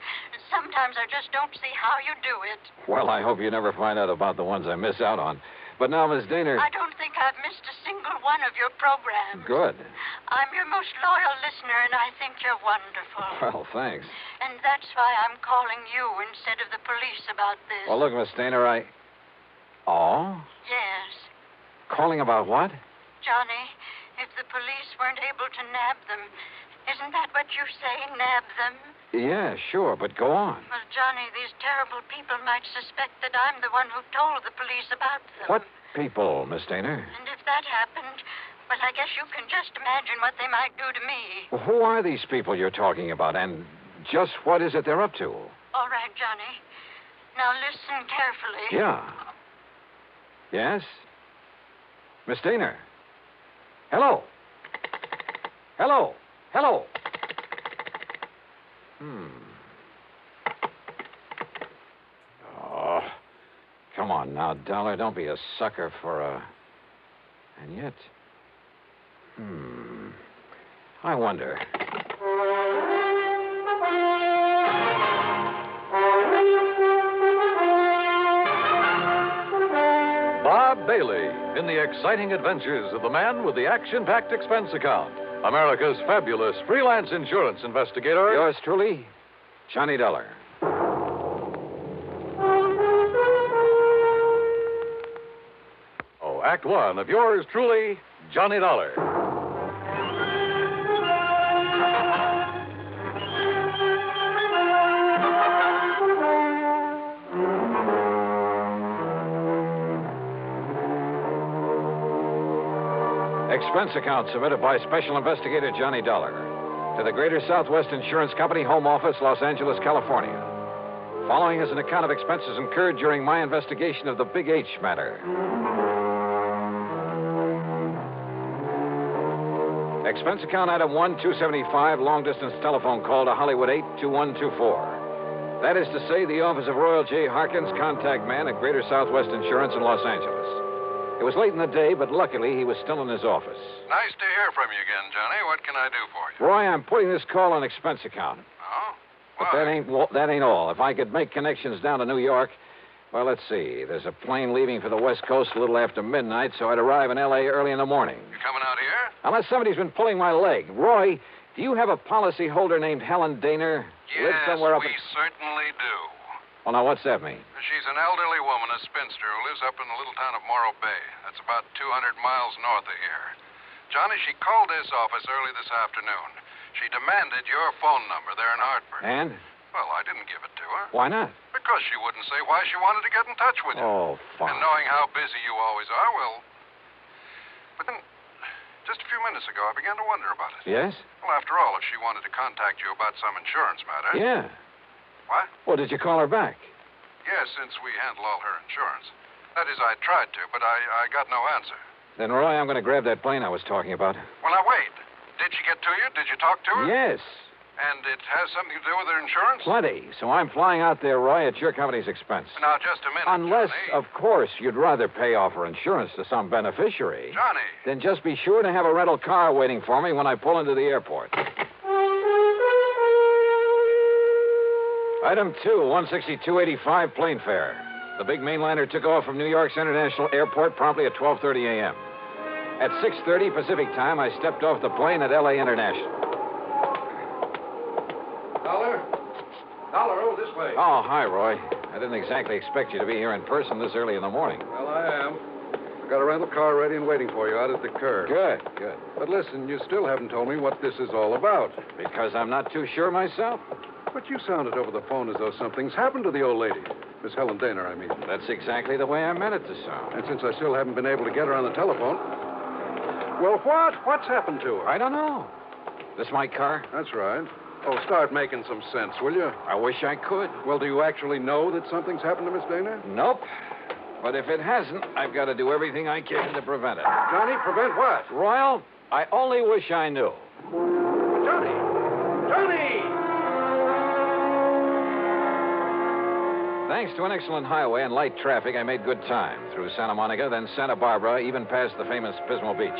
Sometimes I just don't see how you do it. Well, I hope you never find out about the ones I miss out on. But now, Miss Daner... I don't think I've missed a single one of your programs. Good. I'm your most loyal listener, and I think you're wonderful. Well, thanks. And that's why I'm calling you instead of the police about this. Well, look, Miss Daner, Oh? Yes. Calling about what? Johnny, if the police weren't able to nab them. Isn't that what you say, nab them? Yeah, sure, but go on. Well, Johnny, these terrible people might suspect that I'm the one who told the police about them. What people, Miss Daner? And if that happened, well, I guess you can just imagine what they might do to me. Well, who are these people you're talking about, and just what is it they're up to? All right, Johnny. Now listen carefully. Yeah. Yes? Miss Daner? Hello? Hello? Hello? Oh, come on now, Dollar. Don't be a sucker for a... And yet... I wonder... Bob Bailey in the exciting adventures of the man with the action-packed expense account. America's fabulous freelance insurance investigator. Yours truly, Johnny Dollar. Oh, Act One of yours truly, Johnny Dollar. Expense account submitted by Special Investigator Johnny Dollar to the Greater Southwest Insurance Company, Home Office, Los Angeles, California. Following is an account of expenses incurred during my investigation of the Big H matter. Expense account item 1275, long-distance telephone call to Hollywood 82124. That is to say, the office of Royal J. Harkins, contact man at Greater Southwest Insurance in Los Angeles. It was late in the day, but luckily he was still in his office. Nice to hear from you again, Johnny. What can I do for you? Roy, I'm putting this call on expense account. Oh? But that ain't all. If I could make connections down to New York, well, let's see. There's a plane leaving for the West Coast a little after midnight, so I'd arrive in L.A. early in the morning. You coming out here? Unless somebody's been pulling my leg. Roy, do you have a policy holder named Helen Daner? Yes, somewhere up we certainly do. Well, now, what's that mean? She's an elderly woman, a spinster, who lives up in the little town of Morro Bay. That's about 200 miles north of here. Johnny, she called this office early this afternoon. She demanded your phone number there in Hartford. And? Well, I didn't give it to her. Why not? Because she wouldn't say why she wanted to get in touch with you. Oh, fine. And knowing how busy you always are, well... But then, just a few minutes ago, I began to wonder about it. Yes? Well, after all, if she wanted to contact you about some insurance matter... Yeah. What? Well, did you call her back? Yes, since we handle all her insurance. That is, I tried to, but I got no answer. Then, Roy, I'm going to grab that plane I was talking about. Well, now, wait. Did she get to you? Did you talk to her? Yes. And it has something to do with her insurance? Plenty. So I'm flying out there, Roy, at your company's expense. Now, just a minute, Unless, Johnny. of course, you'd rather pay off her insurance to some beneficiary. Johnny. Then just be sure to have a rental car waiting for me when I pull into the airport. Item 2, 162.85 plane fare. The big mainliner took off from New York's International Airport promptly at 12:30 a.m. At 6:30 Pacific time, I stepped off the plane at L.A. International. Dollar, this way. Oh, hi, Roy. I didn't exactly expect you to be here in person this early in the morning. Well, I am. I've got a rental car ready and waiting for you out at the curb. Good. But listen, you still haven't told me what this is all about. Because I'm not too sure myself. But you sounded over the phone as though something's happened to the old lady. Miss Helen Daner, I mean. That's exactly the way I meant it to sound. And since I still haven't been able to get her on the telephone... Well, what? What's happened to her? I don't know. This my car? That's right. Oh, start making some sense, will you? I wish I could. Well, do you actually know that something's happened to Miss Daner? Nope. But if it hasn't, I've got to do everything I can to prevent it. Johnny, prevent what? Royal, I only wish I knew. Johnny! Thanks to an excellent highway and light traffic, I made good time through Santa Monica, then Santa Barbara, even past the famous Pismo Beach.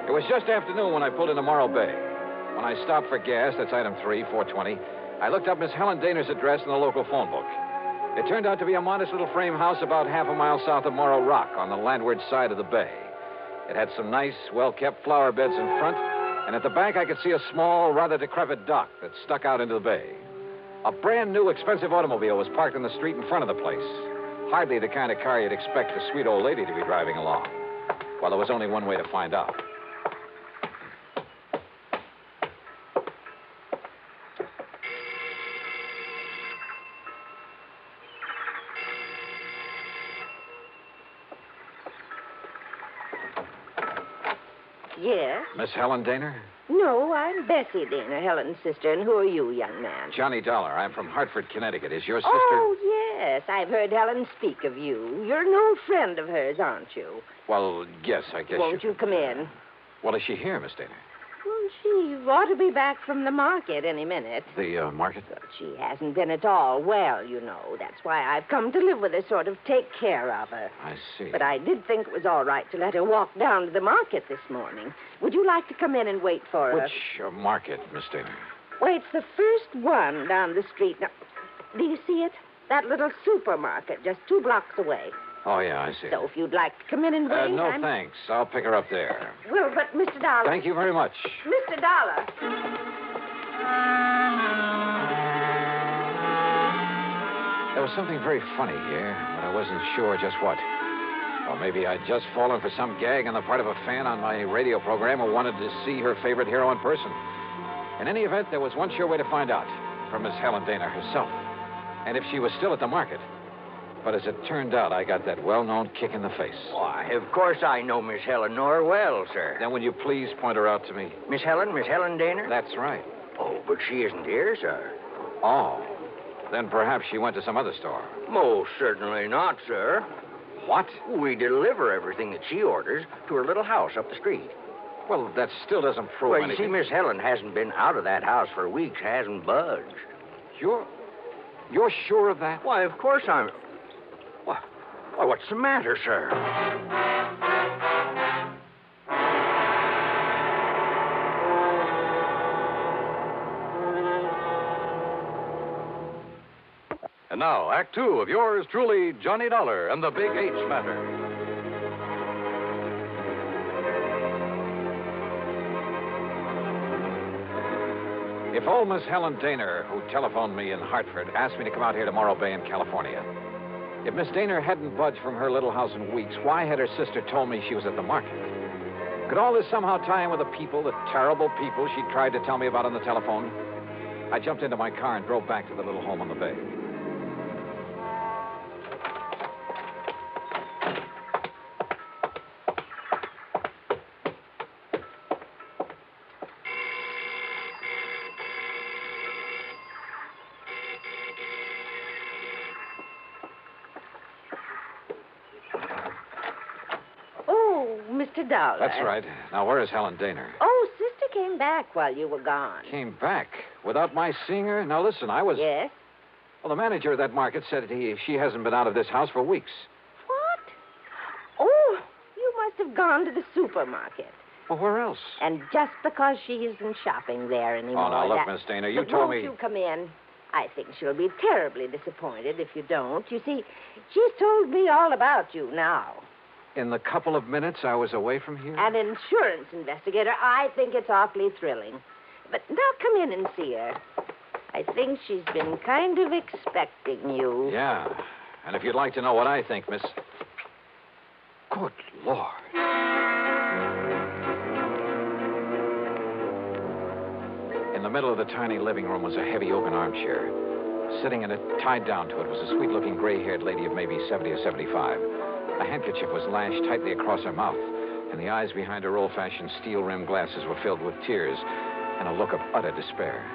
It was just afternoon when I pulled into Morro Bay. When I stopped for gas, that's item 3, 420, I looked up Miss Helen Daner's address in the local phone book. It turned out to be a modest little frame house about half a mile south of Morro Rock on the landward side of the bay. It had some nice, well-kept flower beds in front, and at the back I could see a small, rather decrepit dock that stuck out into the bay. A brand-new, expensive automobile was parked in the street in front of the place. Hardly the kind of car you'd expect a sweet old lady to be driving along. Well, there was only one way to find out. Yes? Miss Helen Daner? No, I'm Bessie Daner, Helen's sister. And who are you, young man? Johnny Dollar. I'm from Hartford, Connecticut. Is your sister... Oh, yes. I've heard Helen speak of you. You're an old friend of hers, aren't you? Well, yes, I guess Won't you come in? Well, is she here, Miss Daner? Well, she ought to be back from the market any minute. The market? But she hasn't been at all well, you know. That's why I've come to live with her, sort of take care of her. I see. But I did think it was all right to let her walk down to the market this morning. Would you like to come in and wait for her? Which market, Miss Daner? Well, it's the first one down the street. Now, do you see it? That little supermarket just 2 blocks away. Oh, yeah, I see. So if you'd like to come in and wait... No, thanks. I'll pick her up there. Well, but Mr. Dollar... Thank you very much. Mr. Dollar... There was something very funny here, but I wasn't sure just what. Or maybe I'd just fallen for some gag on the part of a fan on my radio program who wanted to see her favorite hero in person. In any event, there was one sure way to find out, from Miss Helen Daner herself. And if she was still at the market. But as it turned out, I got that well-known kick in the face. Why, of course I know Miss Eleanor well, sir. Then will you please point her out to me? Miss Helen Daner? That's right. Oh, but she isn't here, sir. Oh. Then perhaps she went to some other store. Most certainly not, sir. What? We deliver everything that she orders to her little house up the street. Well, that still doesn't prove well, anything. You see, Miss Helen hasn't been out of that house for weeks, hasn't budged. You're sure of that? Why, of course I'm... Why, what's the matter, sir? And now, Act 2 of yours truly, Johnny Dollar and the Big H Matter. If old Miss Helen Daner, who telephoned me in Hartford, asked me to come out here to Morro Bay in California, if Miss Daner hadn't budged from her little house in weeks, why had her sister told me she was at the market? Could all this somehow tie in with the terrible people she tried to tell me about on the telephone? I jumped into my car and drove back to the little home on the bay. Mr. Dollar. That's right. Now, where is Helen Daner? Oh, Sister came back while you were gone. Came back? Without my seeing her? Now, listen, I was... Yes? Well, the manager of that market said she hasn't been out of this house for weeks. What? Oh, you must have gone to the supermarket. Well, where else? And just because she isn't shopping there anymore... Oh, now, look, Miss Daner, you told me... Won't you come in? I think she'll be terribly disappointed if you don't. You see, she's told me all about you now. In the couple of minutes I was away from here? An insurance investigator. I think it's awfully thrilling. But now come in and see her. I think she's been kind of expecting you. Yeah. And if you'd like to know what I think, Miss... Good Lord. In the middle of the tiny living room was a heavy oaken armchair. Sitting in it, tied down to it, was a sweet-looking gray-haired lady of maybe 70 or 75. A handkerchief was lashed tightly across her mouth, and the eyes behind her old-fashioned steel-rimmed glasses were filled with tears and a look of utter despair.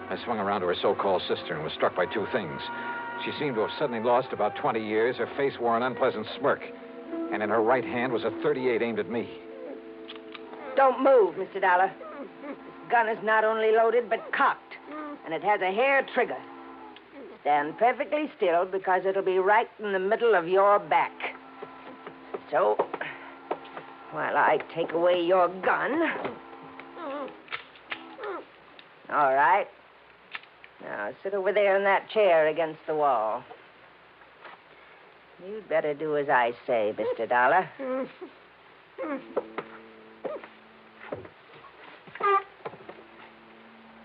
I swung around to her so-called sister and was struck by two things. She seemed to have suddenly lost about 20 years. Her face wore an unpleasant smirk, and in her right hand was a .38 aimed at me. Don't move, Mr. Dollar. This gun is not only loaded, but cocked, and it has a hair trigger. Stand perfectly still, because it'll be right in the middle of your back. So, while I take away your gun... All right. Now, sit over there in that chair against the wall. You'd better do as I say, Mr. Dollar.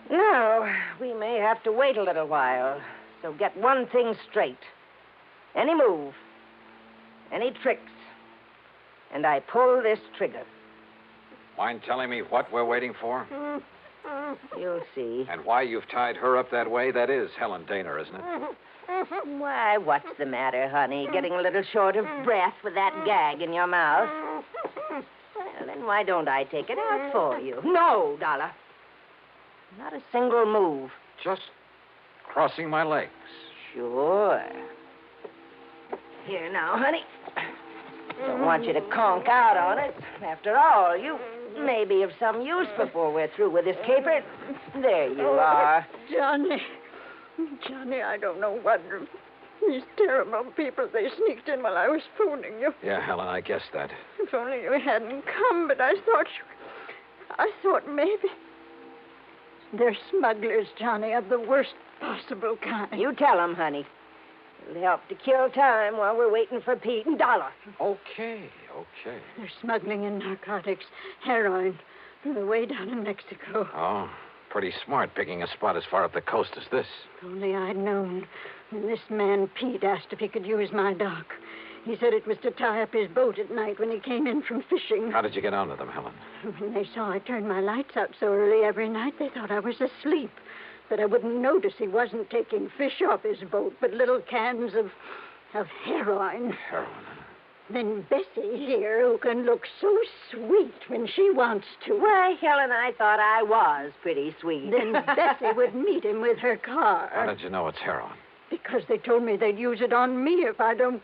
Now, we may have to wait a little while, so get one thing straight. Any move, any tricks, and I pull this trigger. Mind telling me what we're waiting for? You'll see. And why you've tied her up that way? That is Helen Daner, isn't it? Why, what's the matter, honey? Getting a little short of breath with that gag in your mouth? Well, then why don't I take it out for you? No, Dollar. Not a single move. Just crossing my legs. Sure. Here now, honey. Don't want you to conk out on it. After all, you may be of some use before we're through with this caper. There you are. Johnny, I don't know what. These terrible people, they sneaked in while I was phoning you. Yeah, Helen, I guessed that. If only you hadn't come, but I thought maybe. They're smugglers, Johnny, of the worst possible kind. You tell them, honey. It'll help to kill time while we're waiting for Pete and Dollar. Okay. They're smuggling in narcotics, heroin, from the way down in Mexico. Oh, pretty smart picking a spot as far up the coast as this. If only I'd known. When this man, Pete, asked if he could use my dock. He said it was to tie up his boat at night when he came in from fishing. How did you get onto them, Helen? When they saw I turned my lights out so early every night, they thought I was asleep. That I wouldn't notice he wasn't taking fish off his boat, but little cans of heroin. Heroin? Then Bessie here, who can look so sweet when she wants to. Why, Helen, I thought I was pretty sweet. Then Bessie would meet him with her car. How did you know it's heroin? Because they told me they'd use it on me if I don't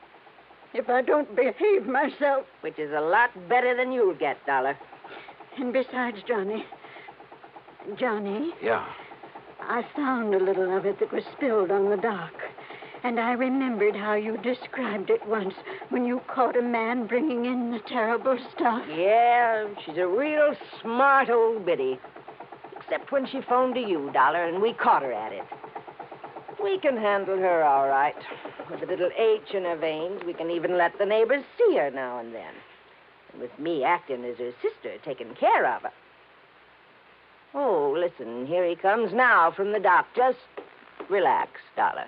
behave myself. Which is a lot better than you'll get, Dollar. And besides, Johnny. Yeah? I found a little of it that was spilled on the dock. And I remembered how you described it once when you caught a man bringing in the terrible stuff. Yeah, she's a real smart old biddy. Except when she phoned to you, Dollar, and we caught her at it. We can handle her all right. With a little H in her veins, we can even let the neighbors see her now and then. And with me acting as her sister, taking care of her. Oh, listen, here he comes now from the dock. Just relax, Dollar.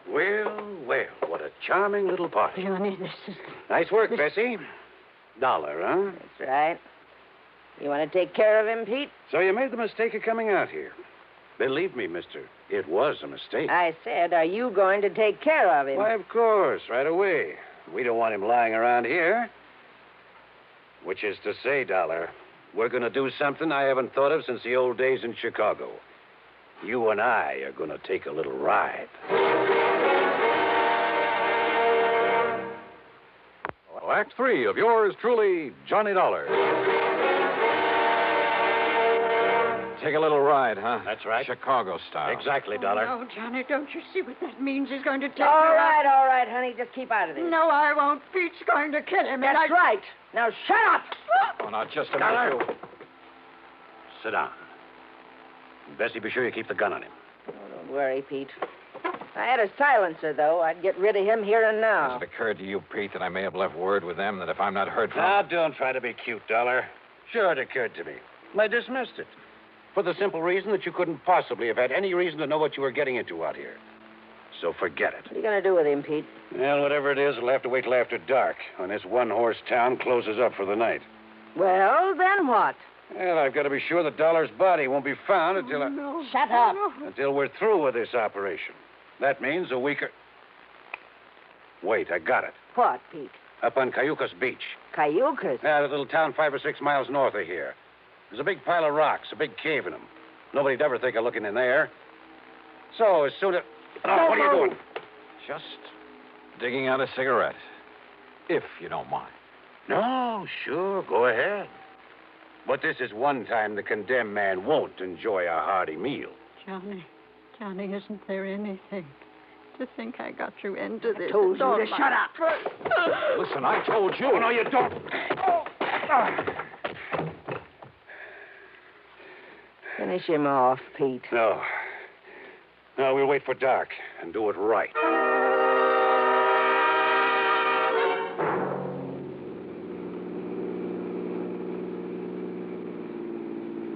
Well, what a charming little party. Johnny, this is... Nice work, Bessie. Dollar, huh? That's right. You want to take care of him, Pete? So you made the mistake of coming out here. Believe me, mister, it was a mistake. I said, are you going to take care of him? Why, of course, right away. We don't want him lying around here. Which is to say, Dollar, we're going to do something I haven't thought of since the old days in Chicago. You and I are going to take a little ride. Well, Act 3 of yours truly, Johnny Dollar. Take a little ride, huh? That's right. Chicago style. Exactly, Dollar. Oh, no, Johnny, don't you see what that means? He's going to take All right, honey. Just keep out of this. No, I won't. Pete's going to kill him. That's right. Now, shut up. Oh, now, just a Dollar. minute. Sit down. Bessie, be sure you keep the gun on him. Oh, don't worry, Pete. If I had a silencer, though, I'd get rid of him here and now. Has it occurred to you, Pete, that I may have left word with them that if I'm not heard from... Now, don't try to be cute, Dollar. Sure, it occurred to me. I dismissed it. For the simple reason that you couldn't possibly have had any reason to know what you were getting into out here. So forget it. What are you going to do with him, Pete? Well, whatever it is, we'll have to wait till after dark, when this one-horse town closes up for the night. Well, then what? Well, I've got to be sure that Dollar's body won't be found until Shut up. until we're through with this operation. That means a week or... Wait, I got it. What, Pete? Up on Cayucas Beach. Cayucas? Yeah, that little town 5 or 6 miles north of here. There's a big pile of rocks, a big cave in them. Nobody'd ever think of looking in there. So, as soon as... Oh, what are you doing? Just digging out a cigarette, if you don't mind. No, sure, go ahead. But this is one time the condemned man won't enjoy a hearty meal. Johnny, isn't there anything? To think I got you into this. I told you to shut up. Listen, I told you. Oh, no, you don't. Finish him off, Pete. No. No, we'll wait for dark and do it right.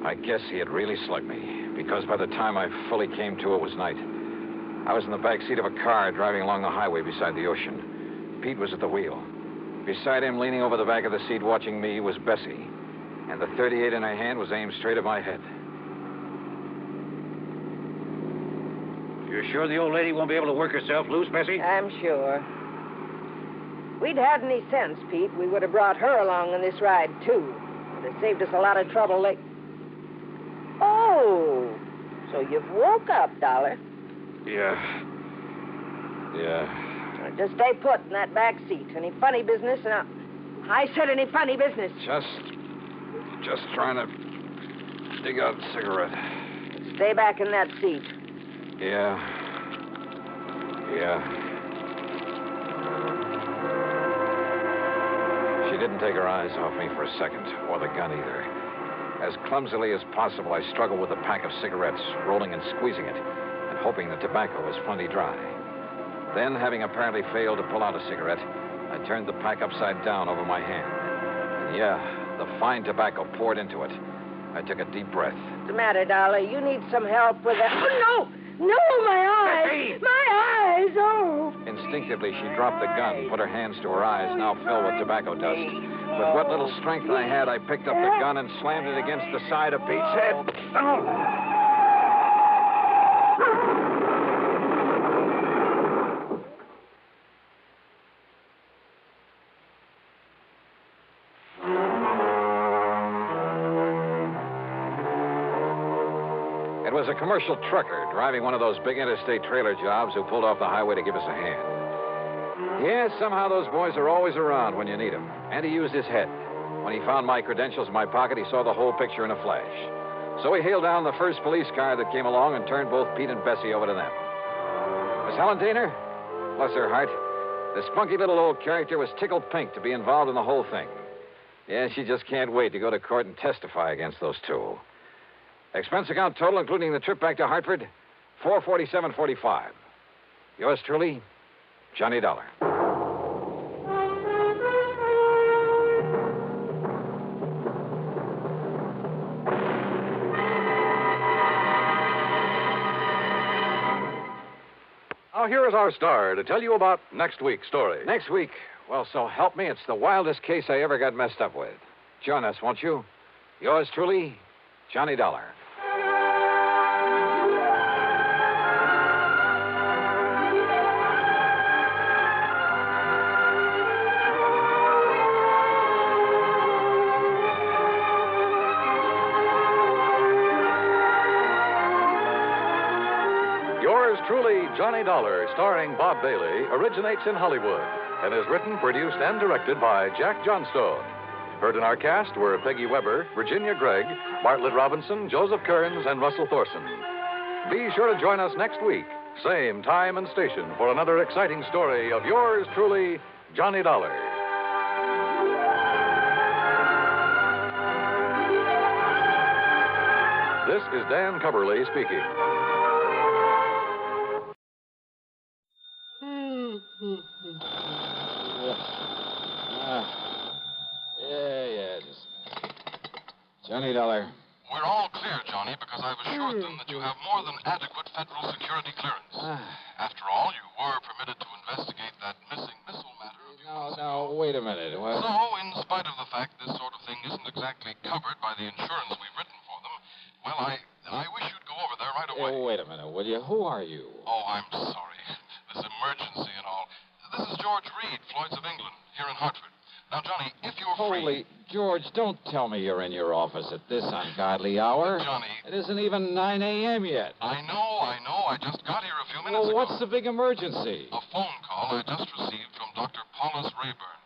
I guess he had really slugged me, because by the time I fully came to, it was night. I was in the back seat of a car driving along the highway beside the ocean. Pete was at the wheel. Beside him, leaning over the back of the seat watching me, was Bessie. And the .38 in her hand was aimed straight at my head. You're sure the old lady won't be able to work herself loose, Bessie? I'm sure. If we'd had any sense, Pete, we would have brought her along on this ride, too. It would have saved us a lot of trouble. Oh, so you've woke up, Dollar. Yeah. Well, just stay put in that back seat. Any funny business? I said any funny business. Just trying to dig out a cigarette. Stay back in that seat. Yeah. She didn't take her eyes off me for a second, or the gun either. As clumsily as possible, I struggled with a pack of cigarettes, rolling and squeezing it, and hoping the tobacco was plenty dry. Then, having apparently failed to pull out a cigarette, I turned the pack upside down over my hand. And the fine tobacco poured into it. I took a deep breath. What's the matter, Dollar? You need some help with that. Oh, no, my eyes! Hey! My eyes! Oh! Instinctively, she dropped the gun, put her hands to her eyes, now filled with tobacco dust. With what little strength I had, I picked up the gun and slammed it against the side of Pete's head. It was a commercial trucker driving one of those big interstate trailer jobs who pulled off the highway to give us a hand. Yeah, somehow those boys are always around when you need them. And he used his head. When he found my credentials in my pocket, he saw the whole picture in a flash. So he hailed down the first police car that came along and turned both Pete and Bessie over to them. Miss Helen Daner, bless her heart, this spunky little old character was tickled pink to be involved in the whole thing. Yeah, she just can't wait to go to court and testify against those two. Expense account total, including the trip back to Hartford, $447.45. Yours truly, Johnny Dollar. Now, here is our star to tell you about next week's story. Next week? Well, so help me, it's the wildest case I ever got messed up with. Join us, won't you? Yours truly, Johnny Dollar. Yours truly, Johnny Dollar, starring Bob Bailey, originates in Hollywood and is written, produced, and directed by Jack Johnstone. Heard in our cast were Peggy Weber, Virginia Gregg, Bartlett Robinson, Joseph Kearns, and Russell Thorson. Be sure to join us next week, same time and station, for another exciting story of yours truly, Johnny Dollar. This is Dan Cubberly speaking. Johnny Dollar. We're all clear, Johnny, because I've assured them that you have more than adequate federal security clearance. After all, you were permitted to investigate that missing missile matter. No, wait a minute. What? So, in spite of the fact this sort of thing isn't exactly covered by the insurance we've written for them, well, I wish you'd go over there right away. Oh, wait a minute, will you? Who are you? Oh, I'm sorry. This emergency and all. This is George Reed, Floyd's of England, here in Hartford. Now, Johnny, if you're free... Holy George, don't tell me you're in your office at this ungodly hour. Johnny... It isn't even 9 a.m. yet. I know. I just got here a few minutes ago. Well, what's the big emergency? A phone call I just received from Dr. Paulus Rayburn.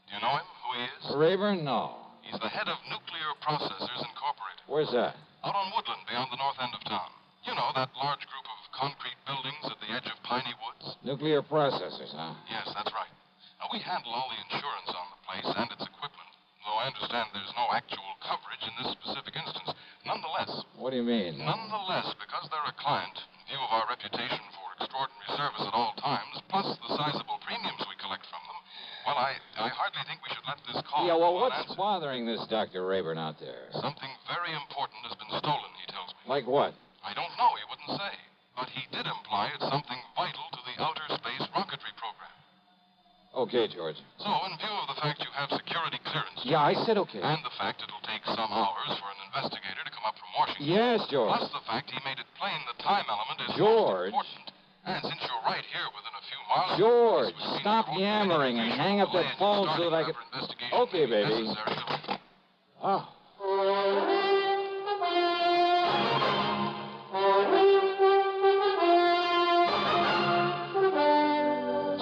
Do you know him, who he is? Rayburn? No. He's the head of Nuclear Processors Incorporated. Where's that? Out on Woodland, beyond the north end of town. You know, that large group of concrete buildings at the edge of Piney Woods? Nuclear processors, huh? Yes, that's right. Now, we handle all the insurance on the place and its equipment, though I understand there's no actual coverage in this specific instance. Nonetheless... What do you mean? Nonetheless, because they're a client, in view of our reputation for extraordinary service at all times, plus the sizable premiums we collect from them, well, I hardly think we should let this call... Yeah, well, what's bothering this Dr. Rayburn out there? Something very important has been stolen, he tells me. Like what? I don't know, he wouldn't say. But he did imply it's something vital to the outer space rocketry program. Okay, George. So, in view of the fact you have security clearance... Yeah, I said okay. And the fact it'll take some hours for an investigator to come up from Washington... Yes, George. Plus the fact he made it plain the time element is George. most important. George, stop yammering and hang up that phone so that I can... Okay, baby. Oh.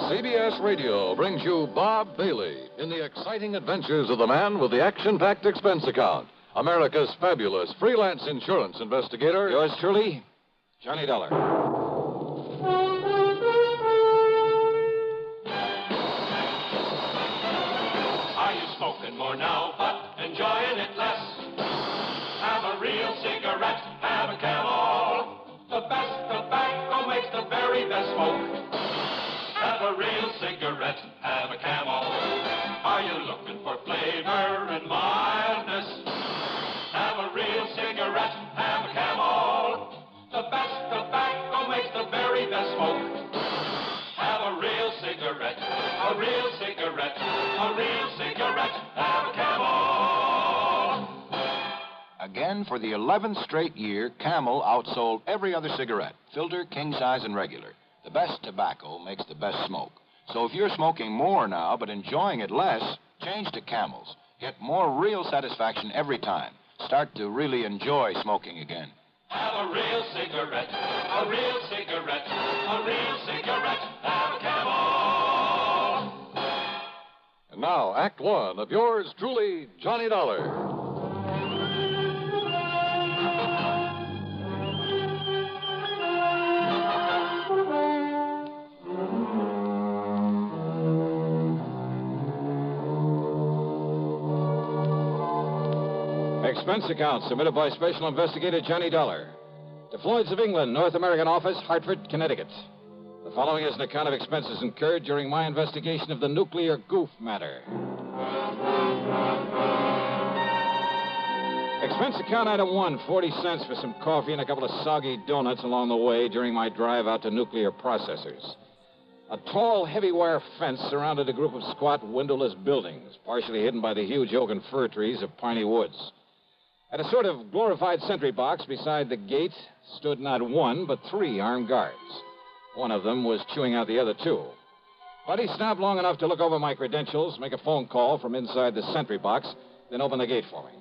CBS Radio brings you Bob Bailey in the exciting adventures of the man with the action-packed expense account, America's fabulous freelance insurance investigator. Yours truly, Johnny Dollar. Are you smoking more now, but enjoying it less? Have a real cigarette, have a Camel. The best tobacco makes the very best smoke. Have a real cigarette, have a Camel. Are you looking for flavor and mildness? Have a real cigarette, have a Camel. The best tobacco makes the very best smoke. Have a real cigarette, a real cigarette, a real cigarette, have a Camel. Again, for the 11th straight year, Camel outsold every other cigarette, filter, king size, and regular. The best tobacco makes the best smoke. So if you're smoking more now but enjoying it less, change to Camels. Get more real satisfaction every time. Start to really enjoy smoking again. Have a real cigarette, a real cigarette, a real cigarette, have a Camel. And now, Act One of yours truly, Johnny Dollar. Expense account submitted by Special Investigator Johnny Dollar. To Floyd's of England, North American Office, Hartford, Connecticut. The following is an account of expenses incurred during my investigation of the nuclear Goof matter. Expense account item 1, 40 cents for some coffee and a couple of soggy donuts along the way during my drive out to nuclear processors. A tall, heavy wire fence surrounded a group of squat, windowless buildings, partially hidden by the huge oak and fir trees of piney woods. At a sort of glorified sentry box beside the gate stood not one, but 3 armed guards. One of them was chewing out the other 2. But he stopped long enough to look over my credentials, make a phone call from inside the sentry box, then open the gate for me.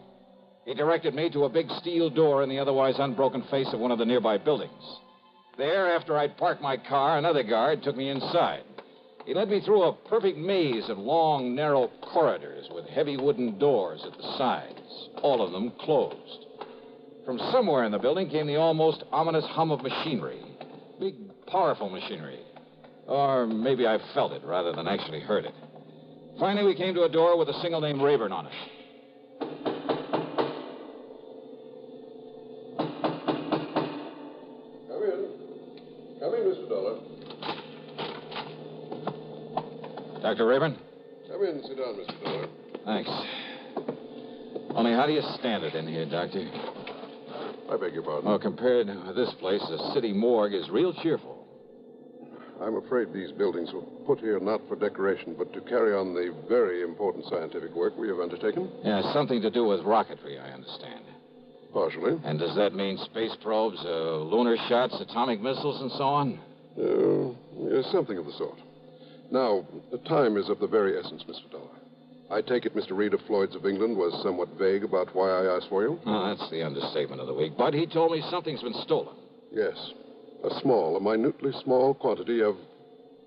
He directed me to a big steel door in the otherwise unbroken face of one of the nearby buildings. There, after I'd parked my car, another guard took me inside. He led me through a perfect maze of long, narrow corridors with heavy wooden doors at the sides, all of them closed. From somewhere in the building came the almost ominous hum of machinery. Big, powerful machinery. Or maybe I felt it rather than actually heard it. Finally, we came to a door with a single name Rayburn on it. Come in, Mr. Dollar. Dr. Rayburn? Come in and sit down, Mr. Dollar. Thanks. Only how do you stand it in here, Doctor? I beg your pardon? Oh, compared to this place, the city morgue is real cheerful. I'm afraid these buildings were put here not for decoration, but to carry on the very important scientific work we have undertaken. Yeah, something to do with rocketry, I understand. Partially. And does that mean space probes, lunar shots, atomic missiles, and so on? Yes, something of the sort. Now, the time is of the very essence, Mr. Dollar. I take it Mr. Reed of Floyd's of England was somewhat vague about why I asked for you? Oh, that's the understatement of the week. But he told me something's been stolen. Yes. A minutely small quantity of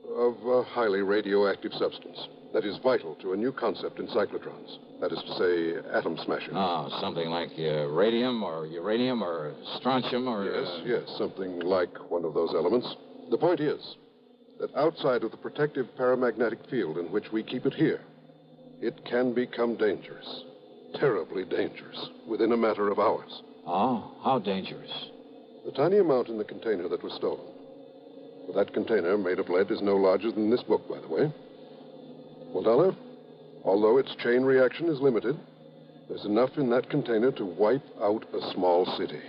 a highly radioactive substance that is vital to a new concept in cyclotrons. That is to say, atom smashing. Oh, something like radium or uranium or strontium or... Yes, something like one of those elements. The point is that outside of the protective paramagnetic field in which we keep it here, it can become dangerous, terribly dangerous, within a matter of hours. Oh, how dangerous? The tiny amount in the container that was stolen. Well, that container made of lead is no larger than this book, by the way. Well, Dollar, although its chain reaction is limited, there's enough in that container to wipe out a small city.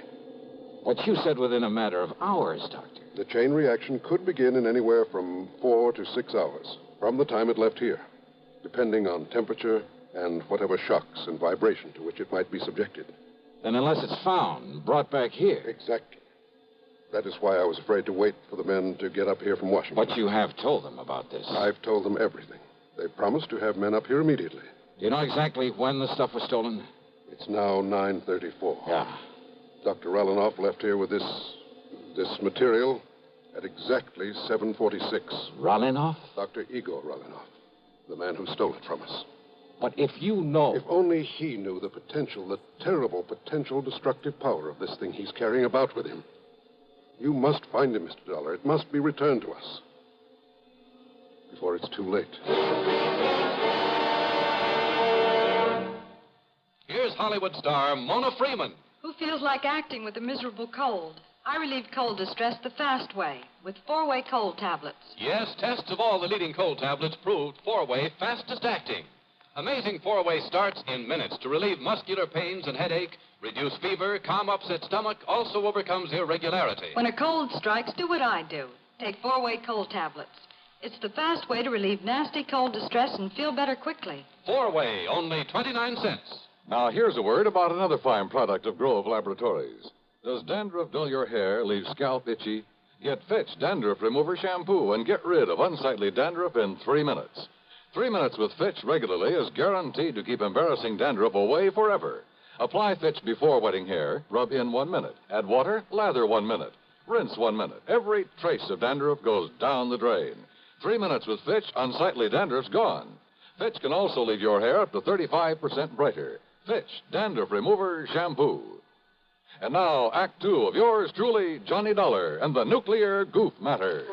What you said within a matter of hours, Doctor. The chain reaction could begin in anywhere from 4 to 6 hours from the time it left here, depending on temperature and whatever shocks and vibration to which it might be subjected. Then unless it's found and brought back here... Exactly. That is why I was afraid to wait for the men to get up here from Washington. But you have told them about this. I've told them everything. They promised to have men up here immediately. Do you know exactly when the stuff was stolen? It's now 9:34. Yeah. Dr. Ralanoff left here with this material at exactly 7:46. Ralanoff? Dr. Igor Ralanoff, the man who stole it from us. But if you know... If only he knew the potential, the terrible potential destructive power of this thing he's carrying about with him. You must find him, Mr. Dollar. It must be returned to us before it's too late. Here's Hollywood star Mona Freeman. Who feels like acting with a miserable cold? I relieve cold distress the fast way with 4-way cold tablets. Yes, tests of all the leading cold tablets proved 4-way fastest acting. Amazing 4-way starts in minutes to relieve muscular pains and headache, reduce fever, calm upset stomach, also overcomes irregularity. When a cold strikes, do what I do. Take 4-way cold tablets. It's the fast way to relieve nasty cold distress and feel better quickly. 4-way, only 29 cents. Now, here's a word about another fine product of Grove Laboratories. Does dandruff dull your hair, leave scalp itchy? Get Fitch Dandruff Remover Shampoo and get rid of unsightly dandruff in 3 minutes. 3 minutes with Fitch regularly is guaranteed to keep embarrassing dandruff away forever. Apply Fitch before wetting hair, rub in 1 minute. Add water, lather 1 minute. Rinse 1 minute. Every trace of dandruff goes down the drain. 3 minutes with Fitch, unsightly dandruff's gone. Fitch can also leave your hair up to 35% brighter. Fitch Dandruff Remover Shampoo. And now, Act 2 of yours truly, Johnny Dollar and the Nuclear Goof Matter.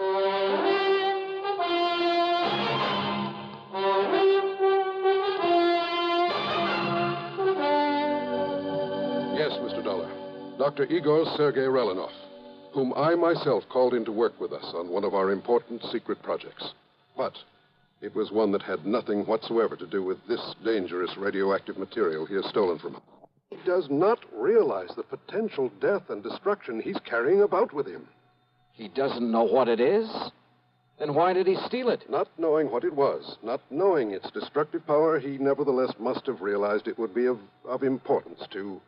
Yes, Mr. Dollar. Dr. Igor Sergei Ralanoff, whom I myself called in to work with us on one of our important secret projects. But it was one that had nothing whatsoever to do with this dangerous radioactive material he has stolen from us. He does not realize the potential death and destruction he's carrying about with him. He doesn't know what it is? Then why did he steal it? Not knowing what it was, not knowing its destructive power, he nevertheless must have realized it would be of importance to,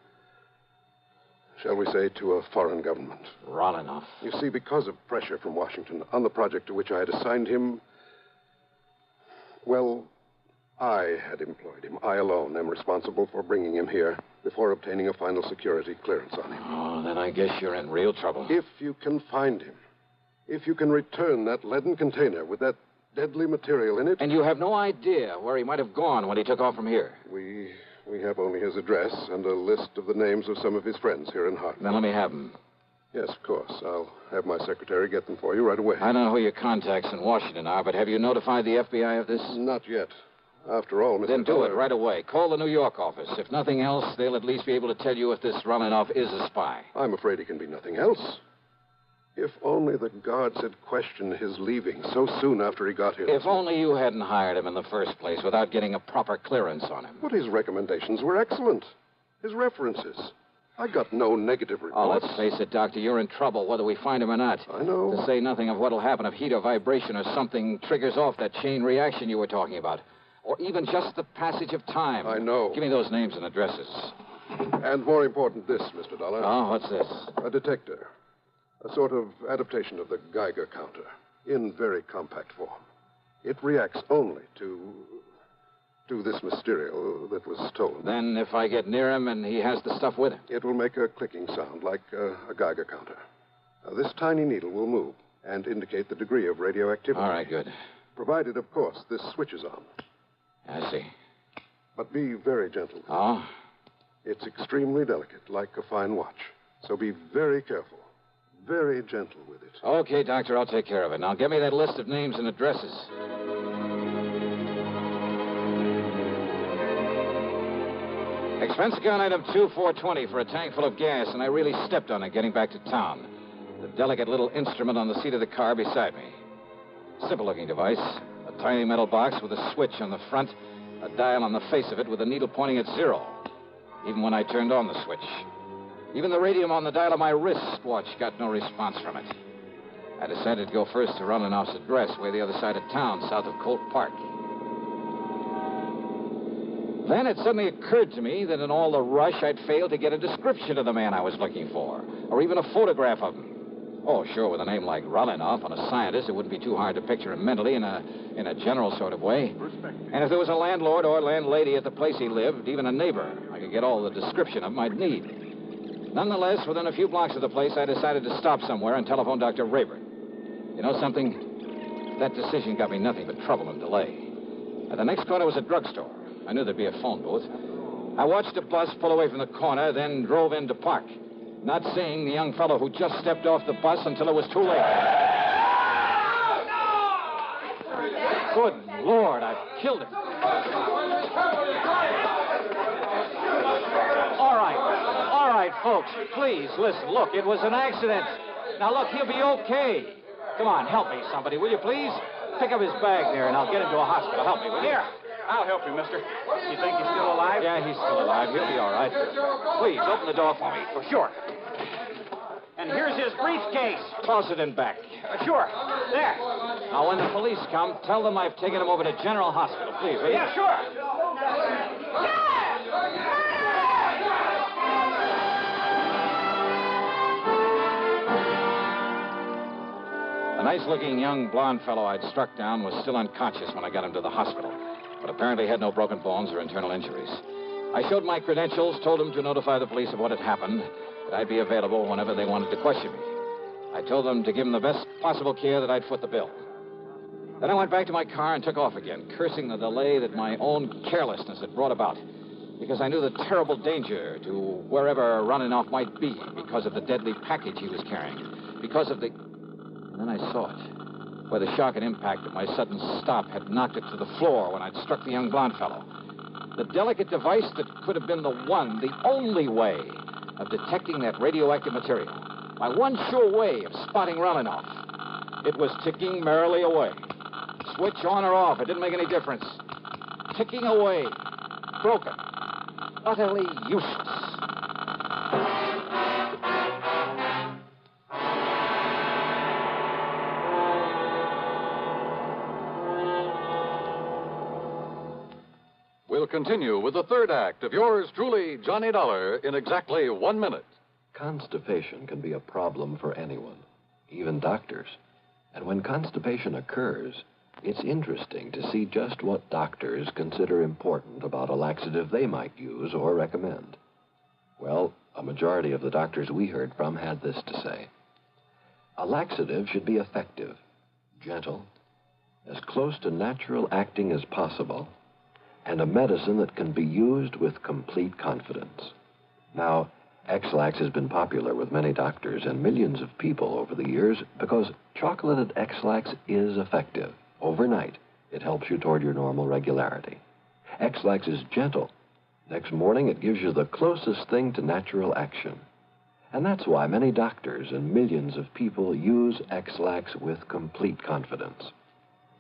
shall we say, to a foreign government. Ralanoff. You see, because of pressure from Washington on the project to which I had assigned him, well, I had employed him. I alone am responsible for bringing him here before obtaining a final security clearance on him. Oh, then I guess you're in real trouble. If you can find him, if you can return that leaden container with that deadly material in it... And you have no idea where he might have gone when he took off from here? We have only his address and a list of the names of some of his friends here in Hartford. Then let me have them. Yes, of course. I'll have my secretary get them for you right away. I don't know who your contacts in Washington are, but have you notified the FBI of this? Not yet. After all, Mr. Then do Dollar... it right away. Call the New York office. If nothing else, they'll at least be able to tell you if this Ralanoff is a spy. I'm afraid he can be nothing else. If only the guards had questioned his leaving so soon after he got here. If only you hadn't hired him in the first place without getting a proper clearance on him. But his recommendations were excellent. His references. I got no negative reports. Oh, let's face it, Doctor. You're in trouble whether we find him or not. I know. To say nothing of what'll happen if heat or vibration or something triggers off that chain reaction you were talking about. Or even just the passage of time. I know. Give me those names and addresses. And more important, this, Mr. Dollar. Oh, what's this? A detector. A sort of adaptation of the Geiger counter, in very compact form. It reacts only to this material that was stolen. Then if I get near him and he has the stuff with him? It will make a clicking sound like a Geiger counter. This tiny needle will move and indicate the degree of radioactivity. All right, good. Provided, of course, this switch is on. I see. But be very gentle. Oh? It's extremely delicate, like a fine watch. So be very careful. Very gentle with it. Okay, Doctor, I'll take care of it. Now, give me that list of names and addresses. Expense account item 2420 for a tank full of gas, and I really stepped on it getting back to town. The delicate little instrument on the seat of the car beside me. Simple-looking device. A tiny metal box with a switch on the front, a dial on the face of it with a needle pointing at 0, even when I turned on the switch. Even the radium on the dial of my wristwatch got no response from it. I decided to go first to Ralanoff's address, way the other side of town, south of Colt Park. Then it suddenly occurred to me that in all the rush, I'd failed to get a description of the man I was looking for, or even a photograph of him. Oh, sure, with a name like Rolinoff and a scientist, it wouldn't be too hard to picture him mentally in a general sort of way. And if there was a landlord or landlady at the place he lived, even a neighbor, I could get all the description of him I'd need. Nonetheless, within a few blocks of the place, I decided to stop somewhere and telephone Dr. Raybert. You know something? That decision got me nothing but trouble and delay. At the next corner was a drugstore. I knew there'd be a phone booth. I watched a bus pull away from the corner, then drove in to park, not seeing the young fellow who just stepped off the bus until it was too late. Good Lord, I've killed him. All right, folks, please, listen. Look, it was an accident. Now, look, he'll be okay. Come on, help me, somebody, will you please? Pick up his bag there, and I'll get him to a hospital. Help me, will you? Here, I'll help you, mister. You think he's still alive? Yeah, he's still alive. He'll be all right. Please, open the door for me. For sure. And here's his briefcase. Toss it in back. Sure. There. Now, when the police come, tell them I've taken him over to General Hospital, please, will you? Yeah, sure. The nice-looking young blonde fellow I'd struck down was still unconscious when I got him to the hospital, but apparently had no broken bones or internal injuries. I showed my credentials, told them to notify the police of what had happened, that I'd be available whenever they wanted to question me. I told them to give him the best possible care, that I'd foot the bill. Then I went back to my car and took off again, cursing the delay that my own carelessness had brought about, because I knew the terrible danger to wherever Running-Off might be because of the deadly package he was carrying, because of the... And then I saw it, where the shock and impact of my sudden stop had knocked it to the floor when I'd struck the young blonde fellow. The delicate device that could have been the one, the only way of detecting that radioactive material. My one sure way of spotting Rolinoff. It was ticking merrily away. Switch on or off, it didn't make any difference. Ticking away. Broken. Utterly useless. We'll continue with the third act of yours truly, Johnny Dollar, in exactly 1 minute. Constipation can be a problem for anyone, even doctors. And when constipation occurs, it's interesting to see just what doctors consider important about a laxative they might use or recommend. Well, a majority of the doctors we heard from had this to say. A laxative should be effective, gentle, as close to natural acting as possible, and a medicine that can be used with complete confidence. Now, X-Lax has been popular with many doctors and millions of people over the years because chocolated X-Lax is effective. Overnight, it helps you toward your normal regularity. X-Lax is gentle. Next morning, it gives you the closest thing to natural action. And that's why many doctors and millions of people use X-Lax with complete confidence.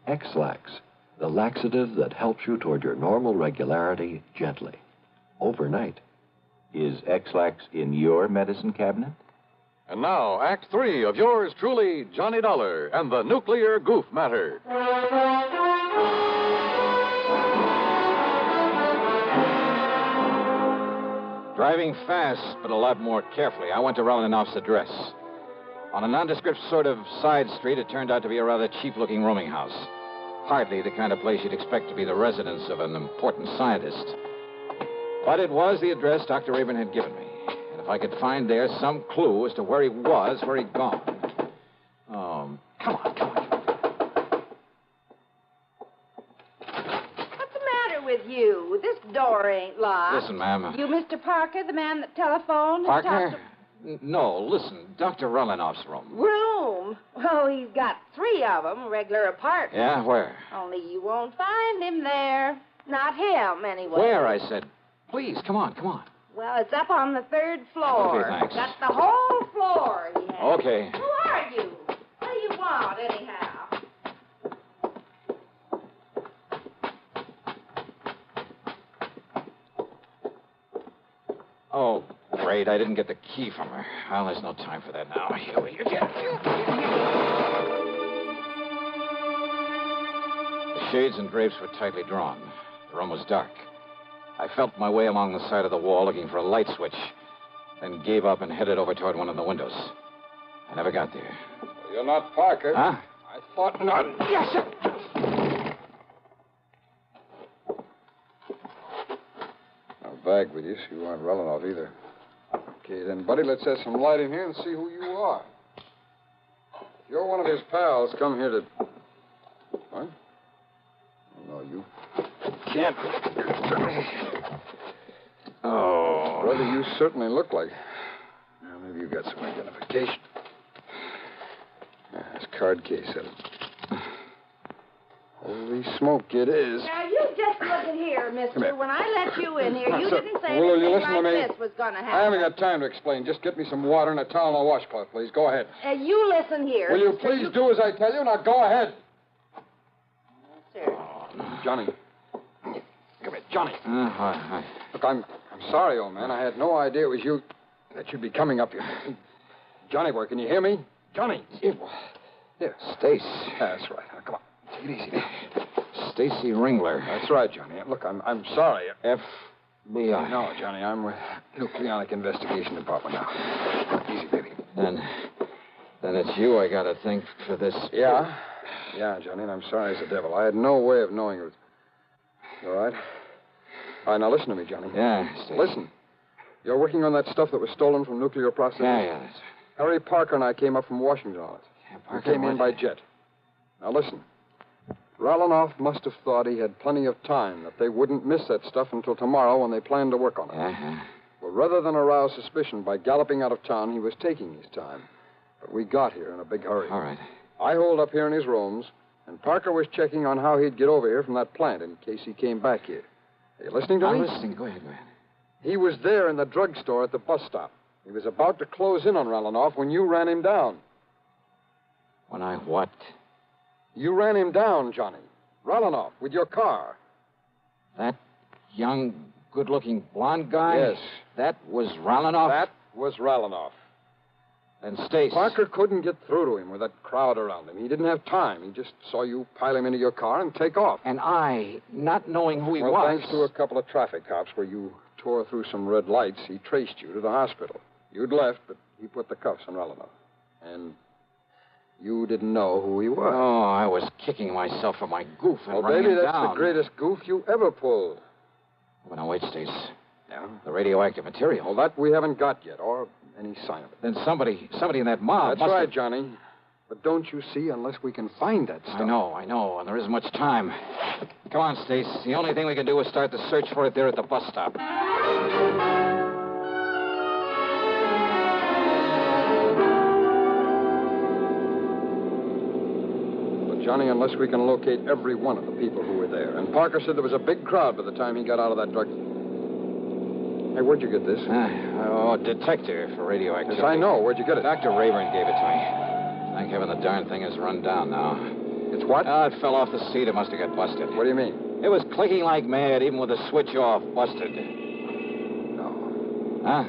X-Lax, the laxative that helps you toward your normal regularity gently, overnight. Is X-Lax in your medicine cabinet? And now, Act 3 of yours truly, Johnny Dollar, and the Nuclear Goof Matter. Driving fast, but a lot more carefully, I went to Rolinoff's address. On a nondescript sort of side street, it turned out to be a rather cheap-looking rooming house. Hardly the kind of place you'd expect to be the residence of an important scientist. But it was the address Dr. Raybert had given me. And if I could find there some clue as to where he was, where he'd gone. Come on. What's the matter with you? This door ain't locked. Listen, ma'am. You Mr. Parker, the man that telephoned? Parker? No, listen. Dr. Rolinoff's room. Room? Oh, he's got 3 of them, regular apartments. Yeah, where? Only you won't find him there. Not him, anyway. Where, I said. Please, come on. Well, it's up on the 3rd floor. Okay, thanks. That's the whole floor he has. Okay. Who are you? What do you want, anyhow? Oh, great. I didn't get the key from her. Well, there's no time for that now. Here we go. The shades and drapes were tightly drawn. The room was dark. I felt my way along the side of the wall looking for a light switch, then gave up and headed over toward one of the windows. I never got there. You're not Parker. Huh? I thought not. Yes, sir. No bag with you, so you aren't rolling off either. Okay, then, buddy, let's have some light in here and see who you are. If you're one of his pals, come here to... What? No, you can't. Oh. Brother, you certainly look like... Well, maybe you got some identification. This card case of it. Holy smoke, it is. Now, you just look at here, mister. Come here. When I let you in here, you Sir, didn't say will you anything listen to like me? this was going to happen. I haven't got time to explain. Just get me some water and a towel and a washcloth, please. Go ahead. You listen here. Will you mister. please do as I tell you? Now, go ahead. Sir. Johnny. Come here, Johnny. Hi. Look, I'm sorry, old man. I had no idea it was you that you'd be coming up here. Johnny boy, can you hear me? Johnny. Here. Stace. That's right. Now, come on. Take it easy now. Stacy Ringler. That's right, Johnny. Look, I'm sorry. FBI. No, Johnny, I'm with Nucleonic Investigation Department now. Easy, baby. Then it's you I gotta thank for this. Yeah, Johnny, and I'm sorry as the devil. I had no way of knowing it was... You all right? All right, now listen to me, Johnny. Yeah, Stacy. Listen. You're working on that stuff that was stolen from nuclear processing? Yeah, that's... Harry Parker and I came up from Washington on it. Yeah, We Parker, came in by jet. Now listen. Ralanoff must have thought he had plenty of time, that they wouldn't miss that stuff until tomorrow when they planned to work on it. Uh-huh. Well, rather than arouse suspicion by galloping out of town, he was taking his time. But we got here in a big hurry. All right. I holed up here in his rooms, and Parker was checking on how he'd get over here from that plant in case he came back here. Are you listening to me? I'm listening. Go ahead. He was there in the drugstore at the bus stop. He was about to close in on Ralanoff when you ran him down. When I what? You ran him down, Johnny. Ralanoff, with your car. That young, good-looking blonde guy? Yes. That was Ralanoff? That was Ralanoff. And Stace. Parker couldn't get through to him with that crowd around him. He didn't have time. He just saw you pile him into your car and take off. And I, not knowing who he well, was... thanks to a couple of traffic cops where you tore through some red lights, he traced you to the hospital. You'd left, but he put the cuffs on Ralanoff. And you didn't know who he was. Oh, I was kicking myself for my goof and well, running baby, him that's down. the greatest goof you ever pulled. Well, now, wait, Stace. Yeah? The radioactive material. Well, that we haven't got yet, or any sign of it. Then somebody in that mob That's must right, have... Johnny. But don't you see, unless we can find that stuff. I know, and there isn't much time. Come on, Stace. The only thing we can do is start the search for it there at the bus stop. Johnny, unless we can locate every one of the people who were there. And Parker said there was a big crowd by the time he got out of that drug... Hey, where'd you get this? Detector for radioactivity. Yes, I know. Where'd you get it? Dr. Rayburn gave it to me. Thank heaven the darn thing is run down now. It's what? It fell off the seat. It must have got busted. What do you mean? It was clicking like mad, even with the switch off. Busted. No. Huh?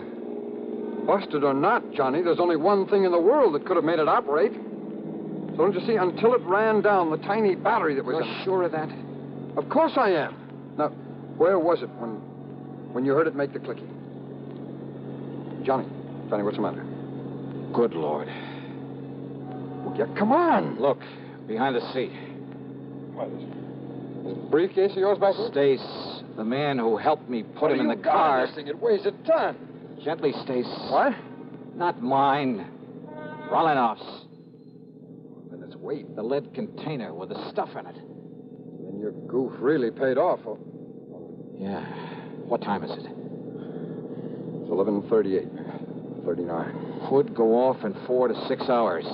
Busted or not, Johnny, there's only one thing in the world that could have made it operate. So don't you see, until it ran down the tiny battery that was... You're sure of that? Of course I am. Now, where was it when you heard it make the clicking? Johnny, what's the matter? Good Lord. Well, yeah, come on. Look, behind the seat. What is it? This briefcase of yours back here? Stace, the man who helped me put him in the car. This thing? It weighs a ton. Gently, Stace. What? Not mine. Ralanoff's. Then it's weight. The lead container with the stuff in it. Then your goof really paid off. Oh. Yeah. What time is it? It's 11:38. 39. Would go off in 4 to 6 hours.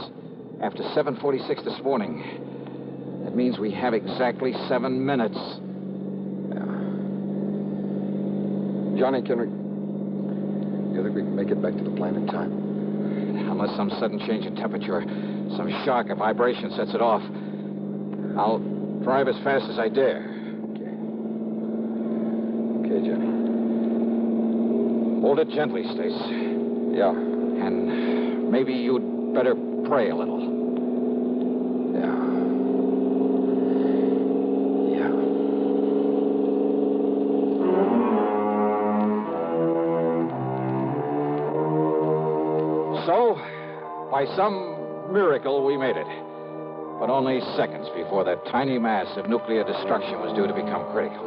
After 7:46 this morning. That means we have exactly 7 minutes. Yeah. Johnny, you think we can make it back to the plant in time? Unless some sudden change in temperature, some shock or vibration sets it off. I'll drive as fast as I dare. Okay, Johnny. Hold it gently, Stace. Yeah. And maybe you'd better pray a little. Yeah. So, by By some miracle, we made it. But only seconds before that tiny mass of nuclear destruction was due to become critical.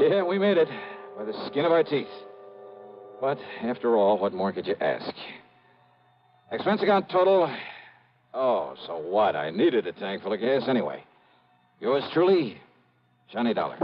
Yeah, we made it by the skin of our teeth. But after all, what more could you ask? Expense account total. Oh, so what? I needed a tank full of gas anyway. Yours truly, Johnny Dollar.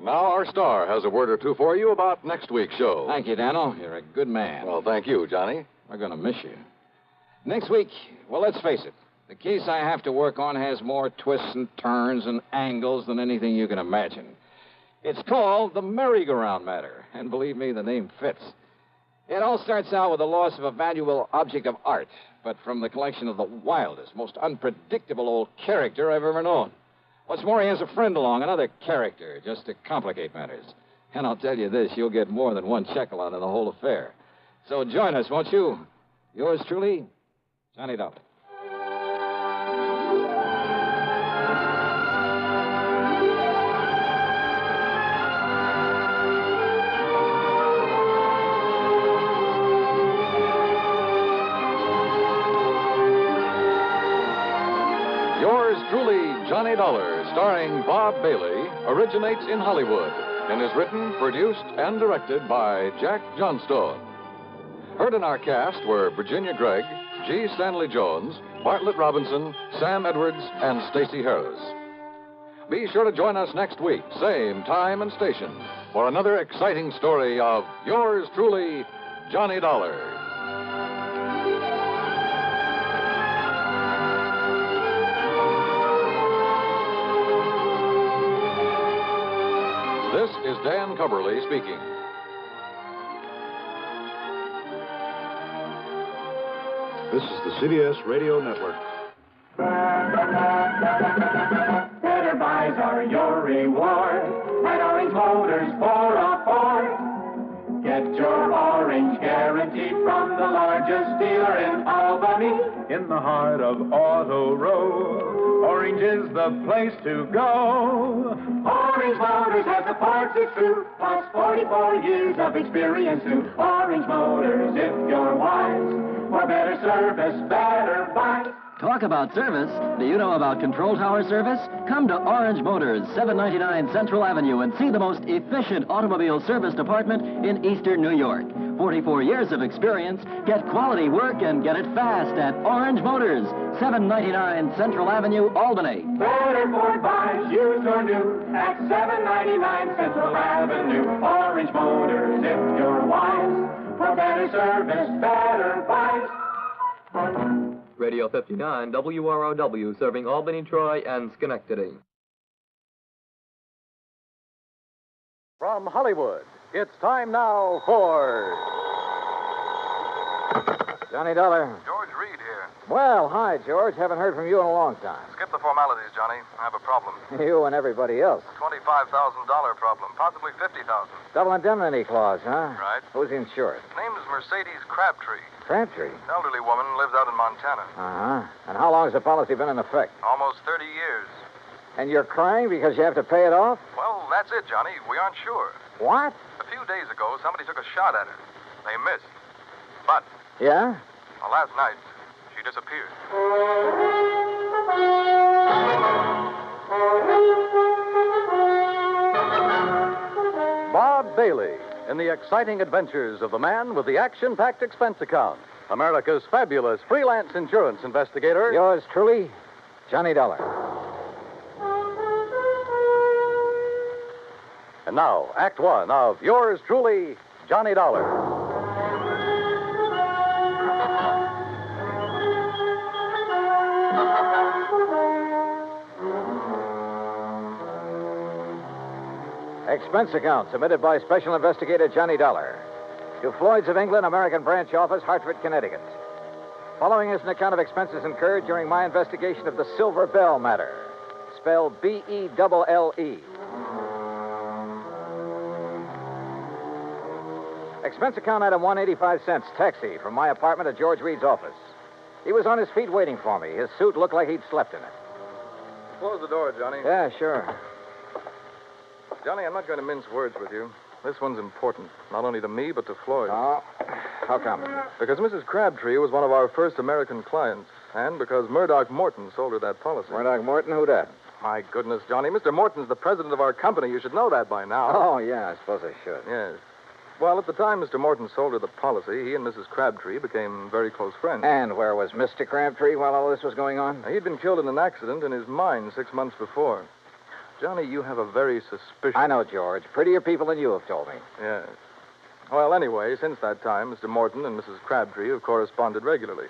Now our star has a word or two for you about next week's show. Thank you, Daniel. You're a good man. Well, thank you, Johnny. We're going to miss you. Next week, well, let's face it. The case I have to work on has more twists and turns and angles than anything you can imagine. It's called the Merry-Go-Round Matter, and believe me, the name fits. It all starts out with the loss of a valuable object of art, but from the collection of the wildest, most unpredictable old character I've ever known. What's more, he has a friend along, another character, just to complicate matters. And I'll tell you this, you'll get more than one shekel out of the whole affair. So join us, won't you? Yours truly, Johnny Dollar. Yours truly, Johnny Dollar, starring Bob Bailey, originates in Hollywood and is written, produced, and directed by Jack Johnstone. Heard in our cast were Virginia Gregg, G. Stanley Jones, Bartlett Robinson, Sam Edwards, and Stacey Harris. Be sure to join us next week, same time and station, for another exciting story of yours truly, Johnny Dollar. This is Dan Cubberly speaking. This is the CBS Radio Network. Better buys are your reward at Orange Motors for a Ford. Get your orange guarantee from the largest dealer in Albany. In the heart of Auto Row, Orange is the place to go. Orange Motors has the parts it's true, plus 44 years of experience too. Orange Motors, if you're wise, for better service, better buy. Talk about service. Do you know about Control Tower service? Come to Orange Motors, 799 Central Avenue, and see the most efficient automobile service department in eastern New York. 44 years of experience. Get quality work and get it fast at Orange Motors, 799 Central Avenue, Albany. Better Ford buys, used or new, at 799 Central Avenue. Orange Motors, if you're wise, for better service, better price. Radio 59, WROW, serving Albany, Troy, and Schenectady. From Hollywood, it's time now for... Johnny Dollar. George Reed here. Well, hi, George. Haven't heard from you in a long time. Skip the formalities, Johnny. I have a problem. You and everybody else. $25,000 problem, possibly $50,000. Double indemnity clause, huh? Right. Who's insured? Name is Mercedes Crabtree. Crabtree? Elderly woman, lives out in Montana. Uh-huh. And how long has the policy been in effect? Almost 30 years. And you're crying because you have to pay it off? Well, that's it, Johnny. We aren't sure. What? A few days ago, somebody took a shot at her. They missed. But, Yeah? well, last night, she disappeared. Bob Bailey in the exciting adventures of the man with the action-packed expense account. America's fabulous freelance insurance investigator. Yours truly, Johnny Dollar. And now, Act One of yours truly, Johnny Dollar. Expense account submitted by Special Investigator Johnny Dollar to Floyd's of England, American Branch Office, Hartford, Connecticut. Following is an account of expenses incurred during my investigation of the Silver Belle matter, spelled B-E-L-L-E. Expense account item 185 cents, taxi from my apartment to George Reed's office. He was on his feet waiting for me. His suit looked like he'd slept in it. Close the door, Johnny. Yeah, sure. Johnny, I'm not going to mince words with you. This one's important, not only to me, but to Floyd. Oh, how come? Because Mrs. Crabtree was one of our first American clients, and because Murdoch Morton sold her that policy. Murdoch Morton? Who that? My goodness, Johnny. Mr. Morton's the president of our company. You should know that by now. Oh, yeah, I suppose I should. Yes. Well, at the time Mr. Morton sold her the policy, he and Mrs. Crabtree became very close friends. And where was Mr. Crabtree while all this was going on? He'd been killed in an accident in his mine 6 months before. Johnny, you have a very suspicious... I know, George. Prettier people than you have told me. Yes. Well, anyway, since that time, Mr. Morton and Mrs. Crabtree have corresponded regularly.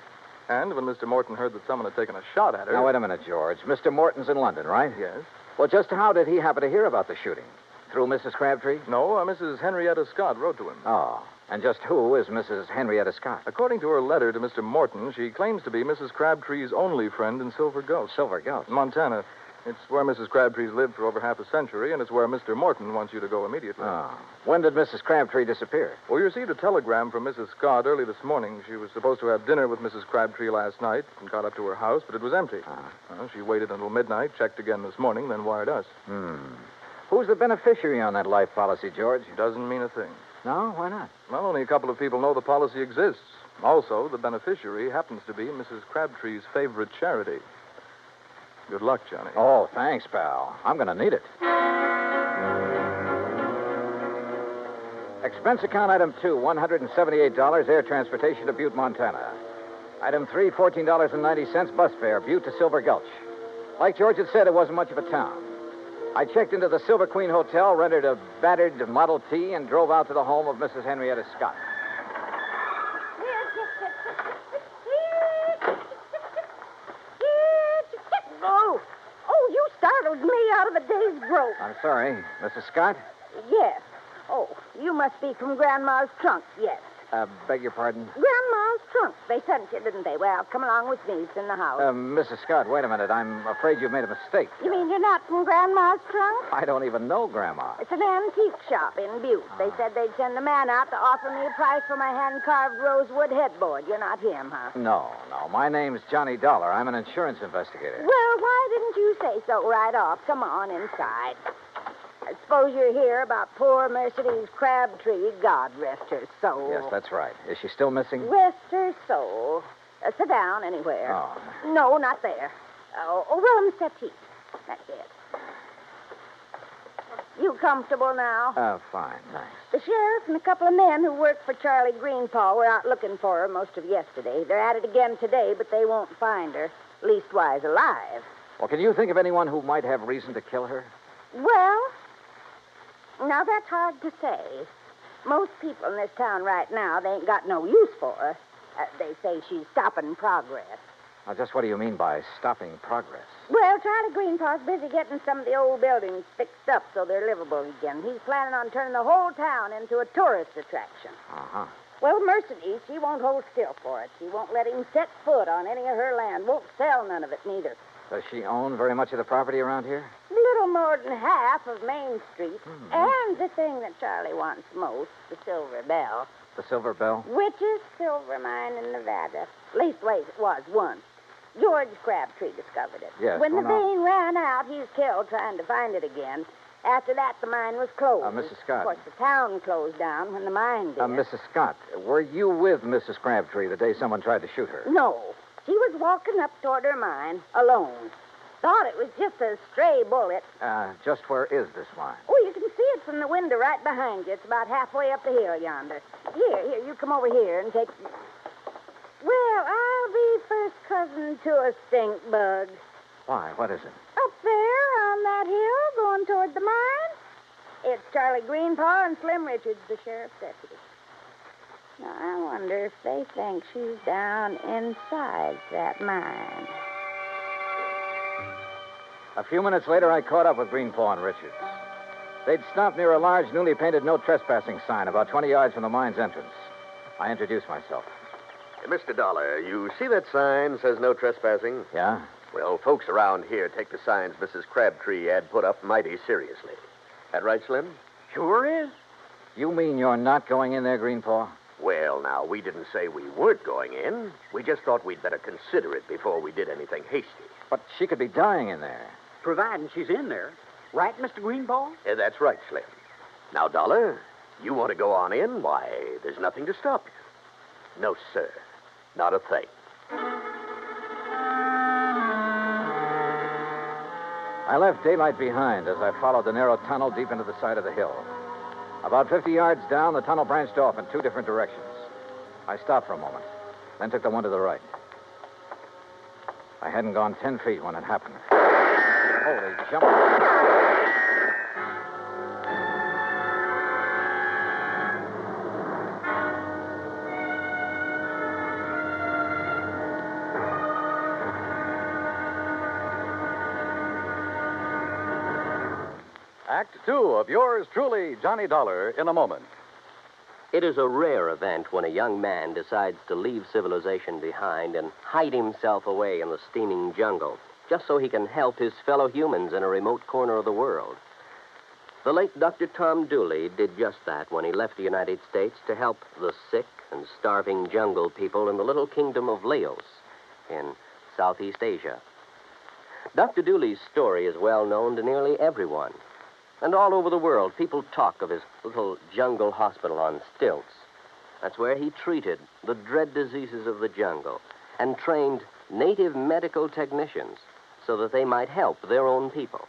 And when Mr. Morton heard that someone had taken a shot at her... Now, wait a minute, George. Mr. Morton's in London, right? Yes. Well, just how did he happen to hear about the shooting? Through Mrs. Crabtree? No, Mrs. Henrietta Scott wrote to him. Oh. And just who is Mrs. Henrietta Scott? According to her letter to Mr. Morton, she claims to be Mrs. Crabtree's only friend in Silver Gulch. Silver Gulch? Montana. It's where Mrs. Crabtree's lived for over half a century, and it's where Mr. Morton wants you to go immediately. Oh. When did Mrs. Crabtree disappear? Well, we received a telegram from Mrs. Scott early this morning. She was supposed to have dinner with Mrs. Crabtree last night and got up to her house, but it was empty. She waited until midnight, checked again this morning, then wired us. Who's the beneficiary on that life policy, George? Doesn't mean a thing. No? Why not? Well, only a couple of people know the policy exists. Also, the beneficiary happens to be Mrs. Crabtree's favorite charity. Good luck, Johnny. Oh, thanks, pal. I'm going to need it. Expense account item 2, $178, air transportation to Butte, Montana. Item 3, $14.90, bus fare, Butte to Silver Gulch. Like George had said, it wasn't much of a town. I checked into the Silver Queen Hotel, rented a battered Model T, and drove out to the home of Mrs. Henrietta Scott. Oh, you startled me out of a day's growth. I'm sorry. Mrs. Scott? Yes. Oh, you must be from Grandma's trunk, yes. Beg your pardon? Grandma's trunk. They sent you, didn't they? Well, come along with me. It's in the house. Mrs. Scott, wait a minute. I'm afraid you've made a mistake. You mean you're not from Grandma's trunk? I don't even know Grandma. It's an antique shop in Butte. They said they'd send a man out to offer me a price for my hand-carved rosewood headboard. You're not him, huh? No. My name's Johnny Dollar. I'm an insurance investigator. Well, why didn't you say so right off? Come on inside. I suppose you're here about poor Mercedes Crabtree. God rest her soul. Yes, that's right. Is she still missing? Rest her soul. Sit down anywhere. Oh. No, not there. Room settee. That's it. You comfortable now? Fine, thanks. The sheriff and a couple of men who work for Charlie Greenpaw were out looking for her most of yesterday. They're at it again today, but they won't find her. Leastwise, alive. Well, can you think of anyone who might have reason to kill her? Well, now that's hard to say. Most people in this town right now, they ain't got no use for her. They say she's stopping progress. Now, just what do you mean by stopping progress? Well, Charlie Greenpaw's busy getting some of the old buildings fixed up so they're livable again. He's planning on turning the whole town into a tourist attraction. Uh-huh. Well, Mercedes, she won't hold still for it. She won't let him set foot on any of her land. Won't sell none of it, neither. Does she own very much of the property around here? Little more than half of Main Street. And the thing that Charlie wants most, the Silver Belle. The Silver Belle? Richest silver mine in Nevada. Leastways, it was once. George Crabtree discovered it. Yes. When the vein ran out, he's killed trying to find it again. After that, the mine was closed. Mrs. Scott. Of course, the town closed down when the mine did. Mrs. Scott, were you with Mrs. Crabtree the day someone tried to shoot her? No. She was walking up toward her mine, alone. Thought it was just a stray bullet. Just where is this mine? Oh, you can see it from the window right behind you. It's about halfway up the hill yonder. Here, you come over here and take... Well, I'll be first cousin to a stink bug. Why? What is it? Up there on that hill going toward the mine. It's Charlie Greenpaw and Slim Richards, the sheriff's deputy. Now, I wonder if they think she's down inside that mine. A few minutes later, I caught up with Greenpaw and Richards. They'd stopped near a large, newly painted no trespassing sign about 20 yards from the mine's entrance. I introduced myself. Mr. Dollar, you see that sign says no trespassing? Yeah? Well, folks around here take the signs Mrs. Crabtree had put up mighty seriously. That right, Slim? Sure is. You mean you're not going in there, Greenpaw? Well, now, we didn't say we weren't going in. We just thought we'd better consider it before we did anything hasty. But she could be dying in there. providing she's in there. Right, Mr. Greenball? That's right, Slim. Now, Dollar, you want to go on in? Why, there's nothing to stop you. No, sir. Not a thing. I left daylight behind as I followed the narrow tunnel deep into the side of the hill. About 50 yards down, the tunnel branched off in two different directions. I stopped for a moment, then took the one to the right. I hadn't gone 10 feet when it happened. Holy jump. Act two of yours truly, Johnny Dollar, in a moment. It is a rare event when a young man decides to leave civilization behind and hide himself away in the steaming jungle, just so he can help his fellow humans in a remote corner of the world. The late Dr. Tom Dooley did just that when he left the United States to help the sick and starving jungle people in the little kingdom of Laos in Southeast Asia. Dr. Dooley's story is well known to nearly everyone. And all over the world, people talk of his little jungle hospital on stilts. That's where he treated the dread diseases of the jungle and trained native medical technicians so that they might help their own people.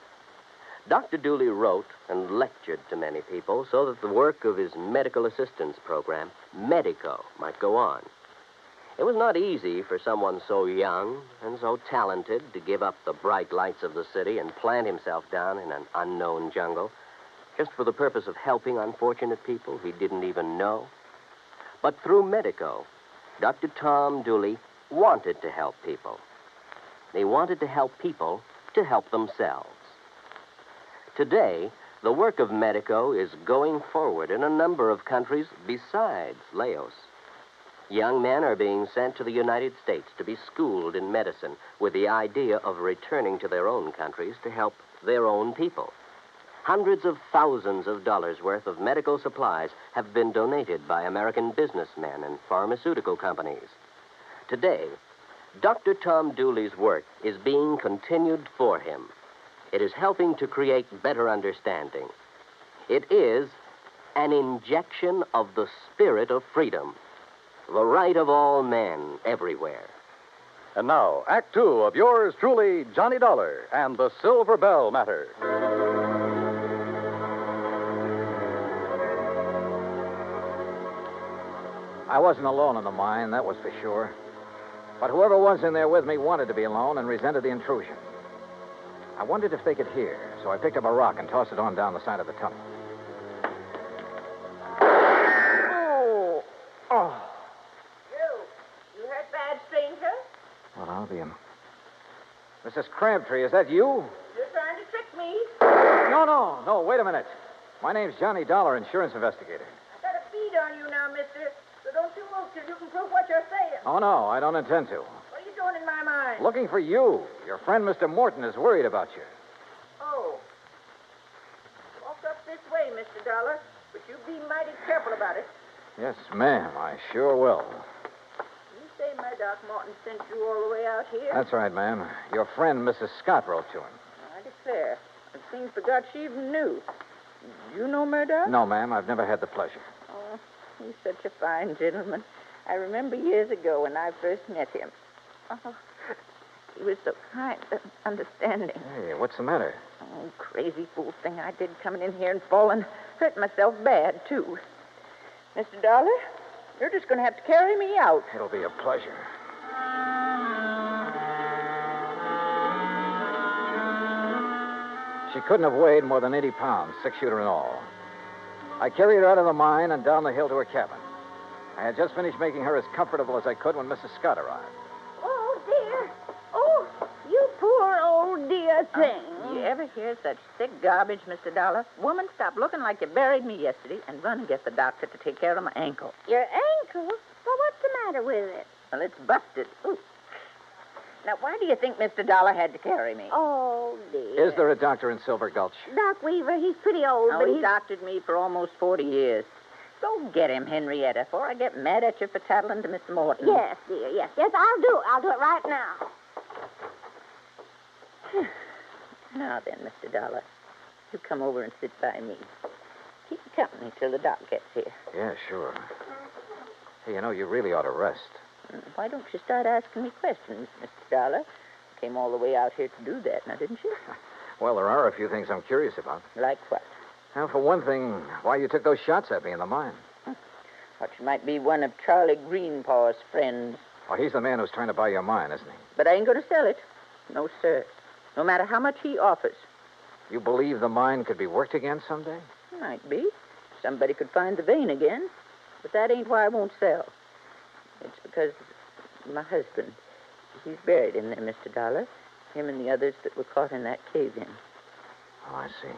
Dr. Dooley wrote and lectured to many people so that the work of his medical assistance program, Medico, might go on. It was not easy for someone so young and so talented to give up the bright lights of the city and plant himself down in an unknown jungle just for the purpose of helping unfortunate people he didn't even know. But through Medico, Dr. Tom Dooley wanted to help people. He wanted to help people to help themselves. Today, the work of Medico is going forward in a number of countries besides Laos. Young men are being sent to the United States to be schooled in medicine with the idea of returning to their own countries to help their own people. Hundreds of thousands of dollars worth of medical supplies have been donated by American businessmen and pharmaceutical companies. Today, Dr. Tom Dooley's work is being continued for him. It is helping to create better understanding. It is an injection of the spirit of freedom. The right of all men everywhere. And now, Act two of yours truly, Johnny Dollar and the Silver Bell Matter. I wasn't alone in the mine, that was for sure. But whoever was in there with me wanted to be alone and resented the intrusion. I wondered if they could hear, so I picked up a rock and tossed it on down the side of the tunnel. Oh. You hurt bad, stranger? Well, I'll be him. Mrs. Crabtree, is that you? You're trying to trick me. No, wait a minute. My name's Johnny Dollar, insurance investigator. I got a bead on you now, mister. So don't you move till you can prove what you're saying. Oh, no, I don't intend to. What are you doing in my mind? Looking for you. Your friend, Mr. Morton, is worried about you. Oh. Walk up this way, Mr. Dollar, but you be mighty careful about it. Yes, ma'am, I sure will. You say my Doc Morton sent you all the way out here? That's right, ma'am. Your friend, Mrs. Scott, wrote to him. I declare. It seems forgot she even knew. You know Murdoch? No, ma'am, I've never had the pleasure. Oh, he's such a fine gentleman. I remember years ago when I first met him. Oh, he was so kind and understanding. Hey, what's the matter? Oh, crazy fool thing I did coming in here and falling. Hurt myself bad, too. Mr. Dollar, you're just going to have to carry me out. It'll be a pleasure. She couldn't have weighed more than 80 pounds, 6-shooter and all. I carried her out of the mine and down the hill to her cabin. I had just finished making her as comfortable as I could when Mrs. Scott arrived. Oh, dear. Oh, you poor old dear thing. You ever hear such sick garbage, Mr. Dollar? Woman, stop looking like you buried me yesterday and run and get the doctor to take care of my ankle. Your ankle? Well, what's the matter with it? Well, it's busted. Ooh. Now, why do you think Mr. Dollar had to carry me? Oh, dear. Is there a doctor in Silver Gulch? Doc Weaver, he's pretty old, Oh, but he doctored me for almost 40 years. Go get him, Henrietta, before I get mad at you for tattling to Mr. Morton. Yes, dear, yes. Yes, I'll do it. I'll do it right now. Now then, Mr. Dollar, you come over and sit by me. Keep me company till the doc gets here. Yeah, sure. Hey, you know, you really ought to rest. Why don't you start asking me questions, Mr. Dollar? Came all the way out here to do that, now didn't you? Well, there are a few things I'm curious about. Like what? Now, for one thing, why you took those shots at me in the mine. Thought you might be one of Charlie Greenpaw's friends. Oh, he's the man who's trying to buy your mine, isn't he? But I ain't going to sell it. No, sir. No matter how much he offers. You believe the mine could be worked again someday? Might be. Somebody could find the vein again. But that ain't why I won't sell. It's because my husband, he's buried in there, Mr. Dollar. Him and the others that were caught in that cave-in. Oh, I see.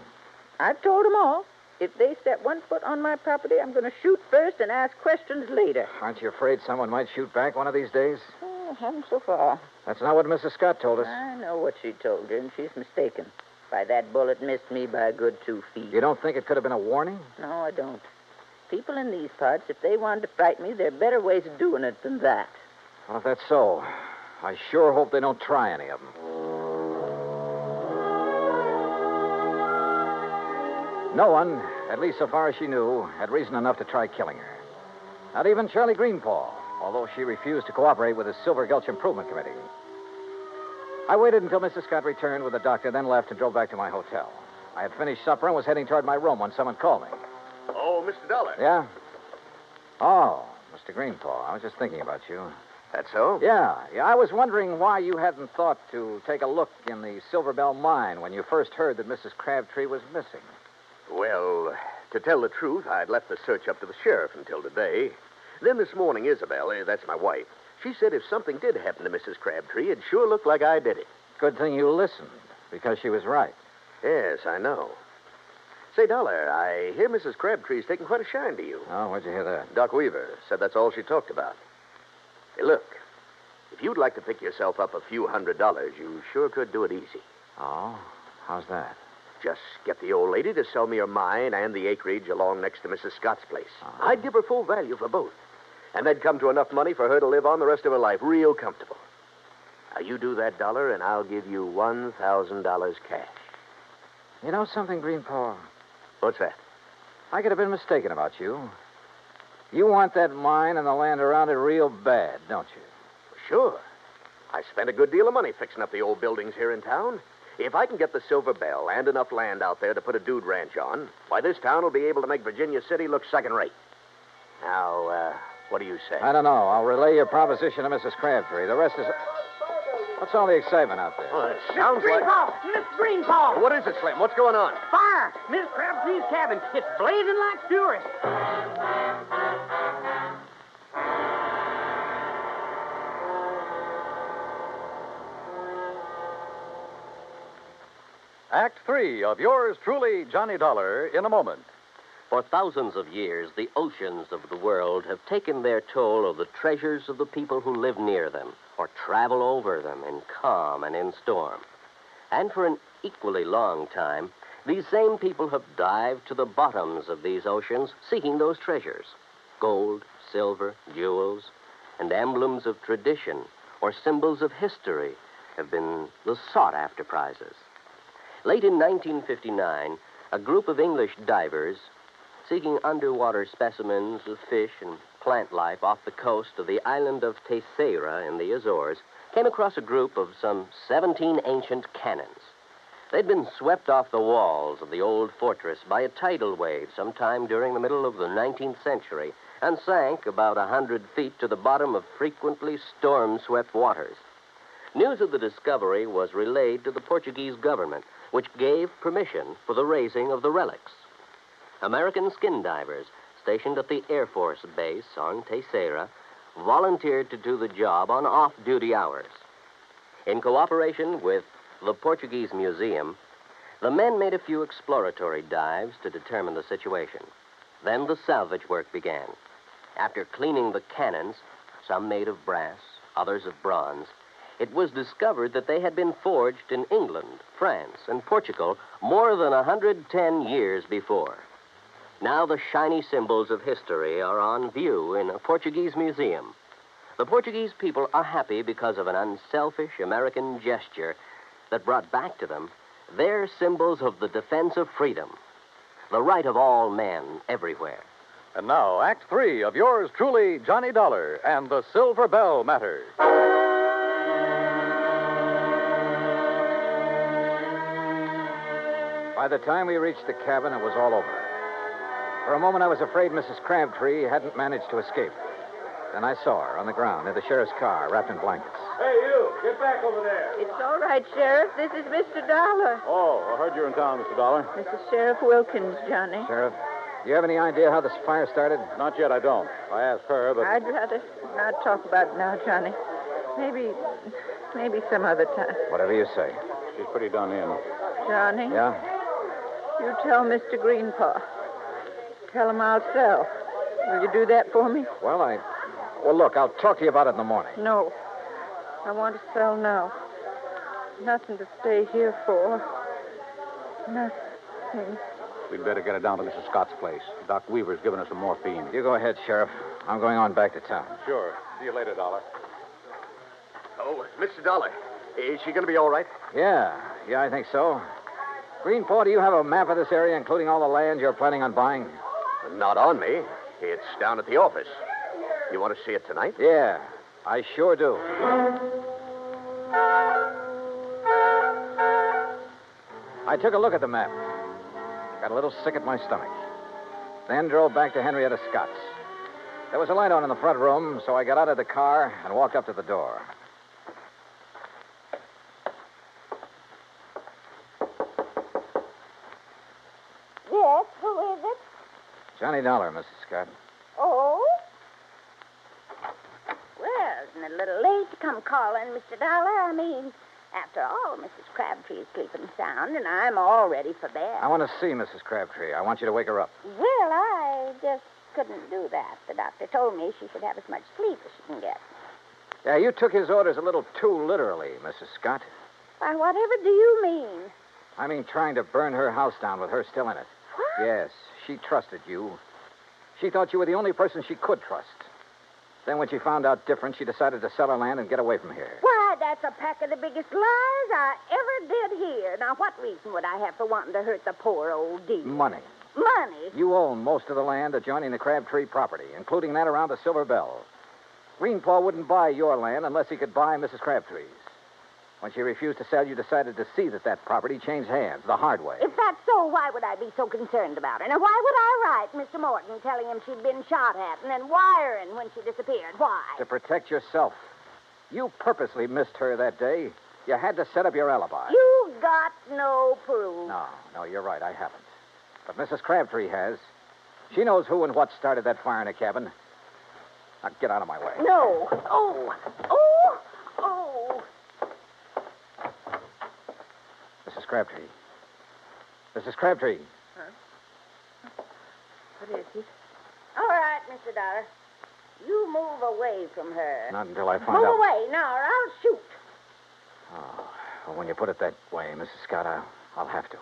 I've told them all. If they set one foot on my property, I'm going to shoot first and ask questions later. Aren't you afraid someone might shoot back one of these days? Oh, haven't so far. That's not what Mrs. Scott told us. I know what she told her, and she's mistaken. Why, that bullet missed me by a good 2 feet. You don't think it could have been a warning? No, I don't. People in these parts, if they wanted to frighten me, there are better ways of doing it than that. Well, if that's so, I sure hope they don't try any of them. No one, at least so far as she knew, had reason enough to try killing her. Not even Charlie Greenpaw, although she refused to cooperate with the Silver Gulch Improvement Committee. I waited until Mrs. Scott returned with the doctor, then left and drove back to my hotel. I had finished supper and was heading toward my room when someone called me. Oh, Mr. Dollar. Yeah? Oh, Mr. Greenpaw, I was just thinking about you. That's so? Yeah. I was wondering why you hadn't thought to take a look in the Silver Bell mine when you first heard that Mrs. Crabtree was missing. Well, to tell the truth, I'd left the search up to the sheriff until today. Then this morning, Isabel, that's my wife, she said if something did happen to Mrs. Crabtree, it'd sure look like I did it. Good thing you listened, because she was right. Yes, I know. Say, Dollar, I hear Mrs. Crabtree's taking quite a shine to you. Oh, where'd you hear that? Doc Weaver said that's all she talked about. Hey, look, if you'd like to pick yourself up a few $100s, you sure could do it easy. Oh? How's that? Just get the old lady to sell me her mine and the acreage along next to Mrs. Scott's place. I'd give her full value for both. And that'd come to enough money for her to live on the rest of her life real comfortable. Now, you do that, Dollar, and I'll give you $1,000 cash. You know something, Greenpaw? What's that? I could have been mistaken about you. You want that mine and the land around it real bad, don't you? Sure. I spent a good deal of money fixing up the old buildings here in town. If I can get the Silver Bell and enough land out there to put a dude ranch on, why, this town will be able to make Virginia City look second-rate. Now, what do you say? I don't know. I'll relay your proposition to Mrs. Crabtree. The rest is... What's all the excitement out there? Oh, it sounds like... Miss Greenpaw! What is it, Slim? What's going on? Fire! Miss Crabtree's cabin. It's blazing like fury. Act 3 of yours truly, Johnny Dollar, in a moment. For thousands of years, the oceans of the world have taken their toll of the treasures of the people who live near them or travel over them in calm and in storm. And for an equally long time, these same people have dived to the bottoms of these oceans seeking those treasures. Gold, silver, jewels, and emblems of tradition or symbols of history have been the sought-after prizes. Late in 1959, a group of English divers seeking underwater specimens of fish and plant life off the coast of the island of Terceira in the Azores came across a group of some 17 ancient cannons. They'd been swept off the walls of the old fortress by a tidal wave sometime during the middle of the 19th century and sank about 100 feet to the bottom of frequently storm-swept waters. News of the discovery was relayed to the Portuguese government, which gave permission for the raising of the relics. American skin divers stationed at the Air Force Base on Terceira volunteered to do the job on off-duty hours. In cooperation with the Portuguese Museum, the men made a few exploratory dives to determine the situation. Then the salvage work began. After cleaning the cannons, some made of brass, others of bronze, it was discovered that they had been forged in England, France, and Portugal more than 110 years before. Now the shiny symbols of history are on view in a Portuguese museum. The Portuguese people are happy because of an unselfish American gesture that brought back to them They're symbols of the defense of freedom, the right of all men everywhere. And now, Act 3 of yours truly, Johnny Dollar and the Silver Belle Matter. By the time we reached the cabin, it was all over. For a moment, I was afraid Mrs. Crabtree hadn't managed to escape. Then I saw her on the ground near the sheriff's car, wrapped in blankets. Hey, you! Get back over there! It's all right, Sheriff. This is Mr. Dollar. Oh, I heard you were in town, Mr. Dollar. This is Sheriff Wilkins, Johnny. Sheriff, do you have any idea how this fire started? Not yet, I don't. I asked her, but... I'd rather not talk about it now, Johnny. Maybe some other time. Whatever you say. She's pretty done in. Johnny? Yeah? You tell Mr. Greenpaw. Tell him I'll sell. Will you do that for me? Well, look, I'll talk to you about it in the morning. No. I want to sell now. Nothing to stay here for. Nothing. We'd better get her down to Mrs. Scott's place. Doc Weaver's given us some morphine. You go ahead, Sheriff. I'm going on back to town. Sure. See you later, Dollar. Oh, Mr. Dollar, is she going to be all right? Yeah, I think so. Greenpaw, do you have a map of this area, including all the land you're planning on buying? Not on me. It's down at the office. You want to see it tonight? Yeah, I sure do. I took a look at the map. Got a little sick at my stomach. Then drove back to Henrietta Scott's. There was a light on in the front room, so I got out of the car and walked up to the door. Yes, who is it? Johnny Dollar, Mrs. Scott. Oh? Well, isn't it a little late to come calling, Mr. Dollar? I mean, after all, Mrs. Crabtree is sleeping sound, and I'm all ready for bed. I want to see Mrs. Crabtree. I want you to wake her up. Well, I just couldn't do that. The doctor told me she should have as much sleep as she can get. Yeah, you took his orders a little too literally, Mrs. Scott. Why, whatever do you mean? I mean trying to burn her house down with her still in it. What? Yes, she trusted you. She thought you were the only person she could trust. Then when she found out different, she decided to sell her land and get away from here. Why, that's a pack of the biggest lies I ever did hear. Now, what reason would I have for wanting to hurt the poor old dear? Money. Money? You own most of the land adjoining the Crabtree property, including that around the Silver Belle. Greenpaw wouldn't buy your land unless he could buy Mrs. Crabtree's. When she refused to sell, you decided to see that property changed hands the hard way. If that's so, why would I be so concerned about her? Now, why would I write Mr. Morton telling him she'd been shot at and then wiring when she disappeared? Why? To protect yourself. You purposely missed her that day. You had to set up your alibi. You got no proof. No, you're right. I haven't. But Mrs. Crabtree has. She knows who and what started that fire in the cabin. Now, get out of my way. No. Oh. Mrs. Crabtree. Mrs. Crabtree. Huh? What is it? All right, Mr. Dollar. You move away from her. Not until I find Move out. away now, or I'll shoot. Oh, well, when you put it that way, Mrs. Scott, I'll have to.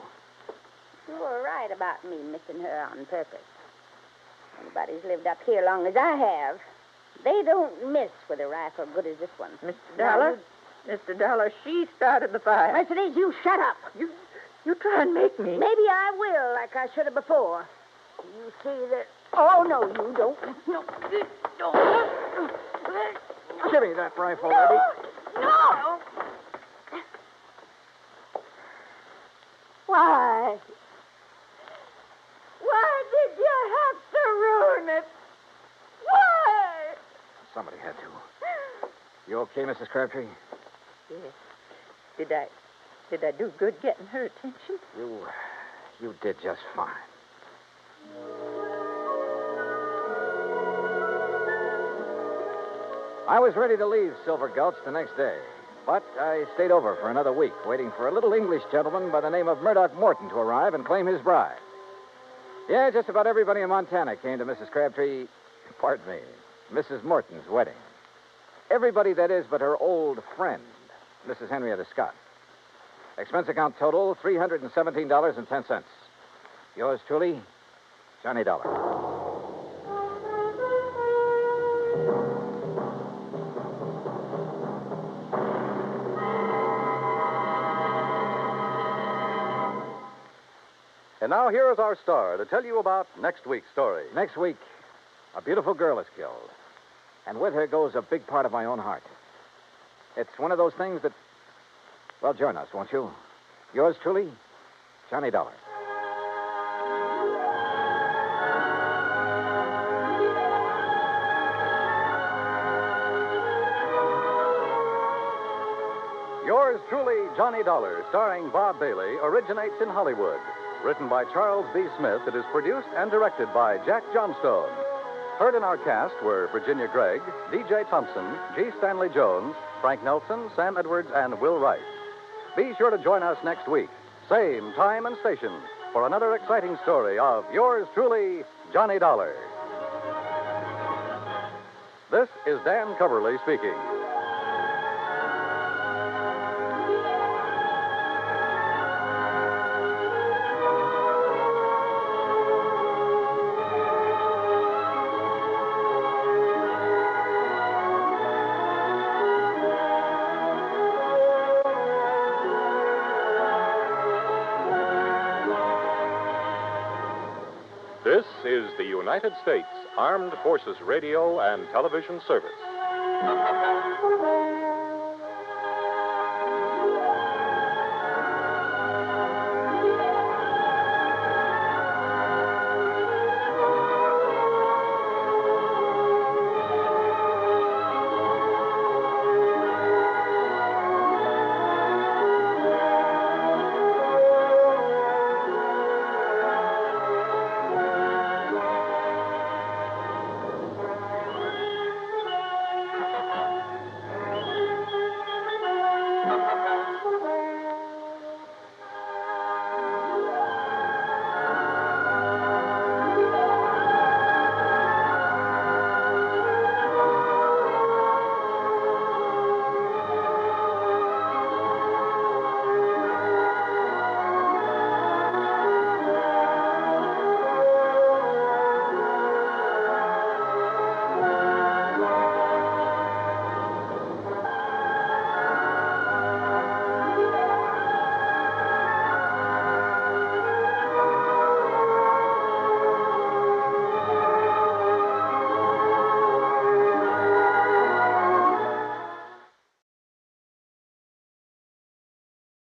You were right about me missing her on purpose. Anybody's lived up here long as I have, they don't miss with a rifle good as this one. Mr. Dollar? Mr. Dollar, she started the fire. Yes, it is. You shut up. You try and make me. Maybe I will, like I should have before. You see that... Oh, no, you don't. No. Give me that rifle, Eddie. No. Why? Why did you have to ruin it? Why? Somebody had to. You okay, Mrs. Crabtree? Yes. Did I do good getting her attention? You did just fine. I was ready to leave Silver Gulch the next day, but I stayed over for another week, waiting for a little English gentleman by the name of Murdoch Morton to arrive and claim his bride. Yeah, just about everybody in Montana came to Mrs. Crabtree, pardon me, Mrs. Morton's wedding. Everybody, that is, but her old friend, Mrs. Henrietta Scott. Expense account total, $317.10. Yours truly, Johnny Dollar. And now here is our star to tell you about next week's story. Next week, a beautiful girl is killed. And with her goes a big part of my own heart. It's one of those things that... Well, join us, won't you? Yours truly, Johnny Dollar. Yours truly, Johnny Dollar, starring Bob Bailey, originates in Hollywood. Written by Charles B. Smith, it is produced and directed by Jack Johnstone. Heard in our cast were Virginia Gregg, D.J. Thompson, G. Stanley Jones, Frank Nelson, Sam Edwards, and Will Wright. Be sure to join us next week, same time and station, for another exciting story of yours truly, Johnny Dollar. This is Dan Coverly speaking. This is the United States Armed Forces Radio and Television Service.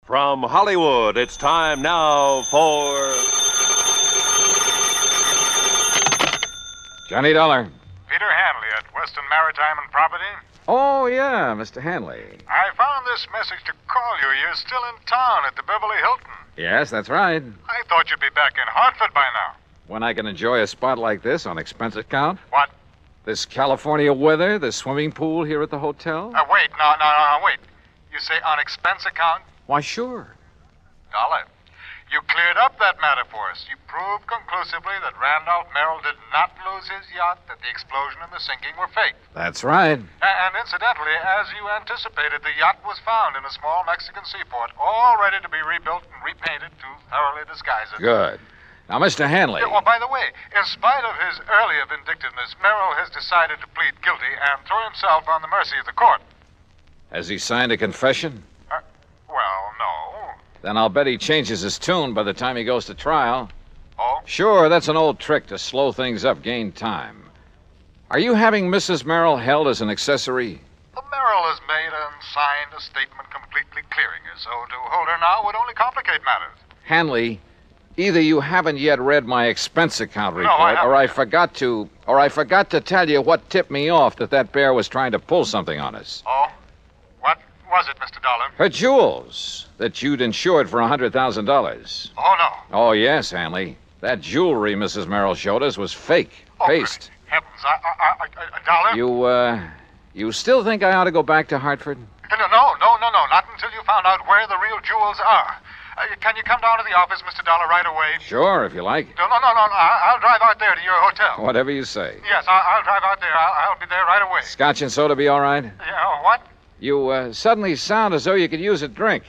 From Hollywood, it's time now for... Johnny Dollar. Peter Hanley at Western Maritime and Property. Oh, yeah, Mr. Hanley. I found this message to call you. You're still in town at the Beverly Hilton. Yes, that's right. I thought you'd be back in Hartford by now. When I can enjoy a spot like this on expense account? What? This California weather, the swimming pool here at the hotel? Wait, no, wait. You say on expense account? Why, sure. Dollar, you cleared up that matter for us. You proved conclusively that Randolph Merrill did not lose his yacht, that the explosion and the sinking were fake. That's right. And incidentally, as you anticipated, the yacht was found in a small Mexican seaport, all ready to be rebuilt and repainted to thoroughly disguise it. Good. Now, Mr. Hanley. Oh, by the way, in spite of his earlier vindictiveness, Merrill has decided to plead guilty and throw himself on the mercy of the court. Has he signed a confession? Well, no. Then I'll bet he changes his tune by the time he goes to trial. Oh? Sure, that's an old trick to slow things up, gain time. Are you having Mrs. Merrill held as an accessory? The Merrill has made and signed a statement completely clearing her, so to hold her now would only complicate matters. Hanley, either you haven't yet read my expense account report, or I forgot to tell you what tipped me off that bear was trying to pull something on us. Oh? What was it, Mr. Dollar? Her jewels that you'd insured for $100,000. Oh, no. Oh, yes, Hanley. That jewelry Mrs. Merrill showed us was fake. Paste. Heavens, Dollar? You still think I ought to go back to Hartford? No, not until you found out where the real jewels are. Can you come down to the office, Mr. Dollar, right away? Sure, if you like. No. I'll drive out there to your hotel. Whatever you say. Yes, I'll drive out there. I'll be there right away. Scotch and soda be all right? Yeah, what? You suddenly sound as though you could use a drink.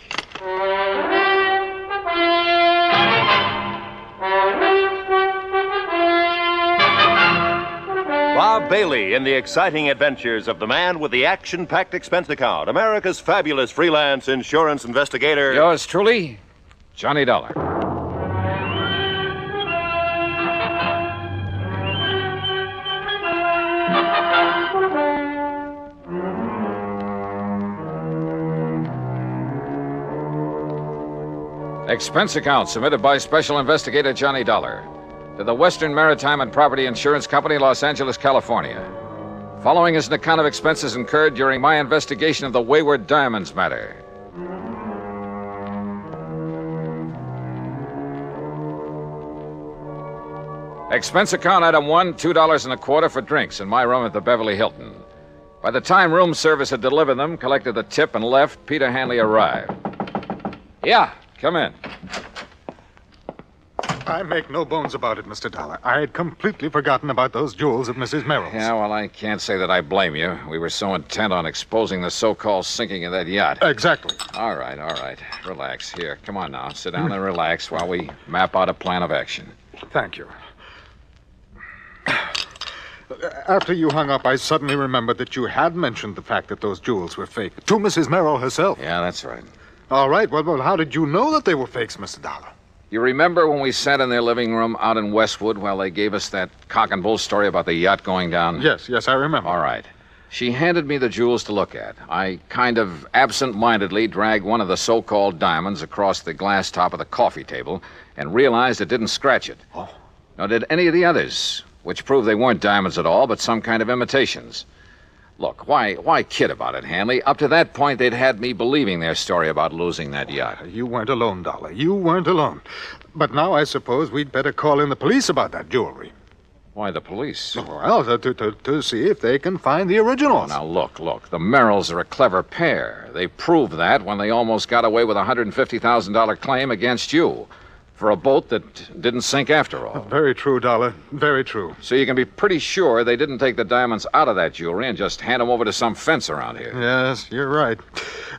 Bob Bailey in the exciting adventures of the man with the action-packed expense account, America's fabulous freelance insurance investigator. Yours truly, Johnny Dollar. Expense account submitted by Special Investigator Johnny Dollar to the Western Maritime and Property Insurance Company, Los Angeles, California. Following is an account of expenses incurred during my investigation of the Wayward Diamonds matter. Expense account item 1, $2.25 for drinks in my room at the Beverly Hilton. By the time room service had delivered them, collected the tip, and left, Peter Hanley arrived. Yeah, come in. I make no bones about it, Mr. Dollar. I had completely forgotten about those jewels of Mrs. Merrill's. Yeah, well, I can't say that I blame you. We were so intent on exposing the so-called sinking of that yacht. Exactly. All right. Relax. Here, come on now. Sit down and relax while we map out a plan of action. Thank you. After you hung up, I suddenly remembered that you had mentioned the fact that those jewels were fake to Mrs. Merrill herself. Yeah, that's right. All right. Well, how did you know that they were fakes, Mr. Dollar? You remember when we sat in their living room out in Westwood while they gave us that cock and bull story about the yacht going down? Yes, I remember. All right. She handed me the jewels to look at. I kind of absent-mindedly dragged one of the so-called diamonds across the glass top of the coffee table and realized it didn't scratch it. Oh. Nor did any of the others, which proved they weren't diamonds at all, but some kind of imitations. Look, why kid about it, Hanley? Up to that point, they'd had me believing their story about losing that yacht. You weren't alone, Dollar. You weren't alone. But now I suppose we'd better call in the police about that jewelry. Why the police? Well, to see if they can find the originals. Oh, now, look. The Merrills are a clever pair. They proved that when they almost got away with a $150,000 claim against you for a boat that didn't sink after all. Very true, Dollar. Very true. So you can be pretty sure they didn't take the diamonds out of that jewelry and just hand them over to some fence around here. Yes, you're right.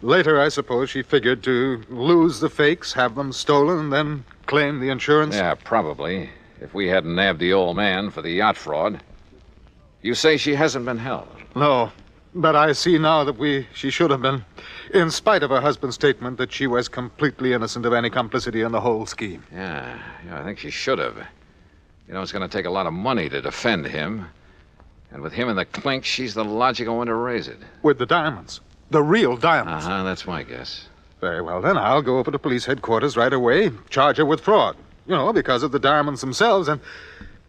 Later, I suppose she figured to lose the fakes, have them stolen, and then claim the insurance. Yeah, probably. If we hadn't nabbed the old man for the yacht fraud. You say she hasn't been held? No, but I see now that she should have been, in spite of her husband's statement that she was completely innocent of any complicity in the whole scheme. Yeah, I think she should have. You know, it's going to take a lot of money to defend him. And with him in the clink, she's the logical one to raise it. With the diamonds. The real diamonds. Uh-huh, that's my guess. Very well, then I'll go over to police headquarters right away, charge her with fraud. You know, because of the diamonds themselves, and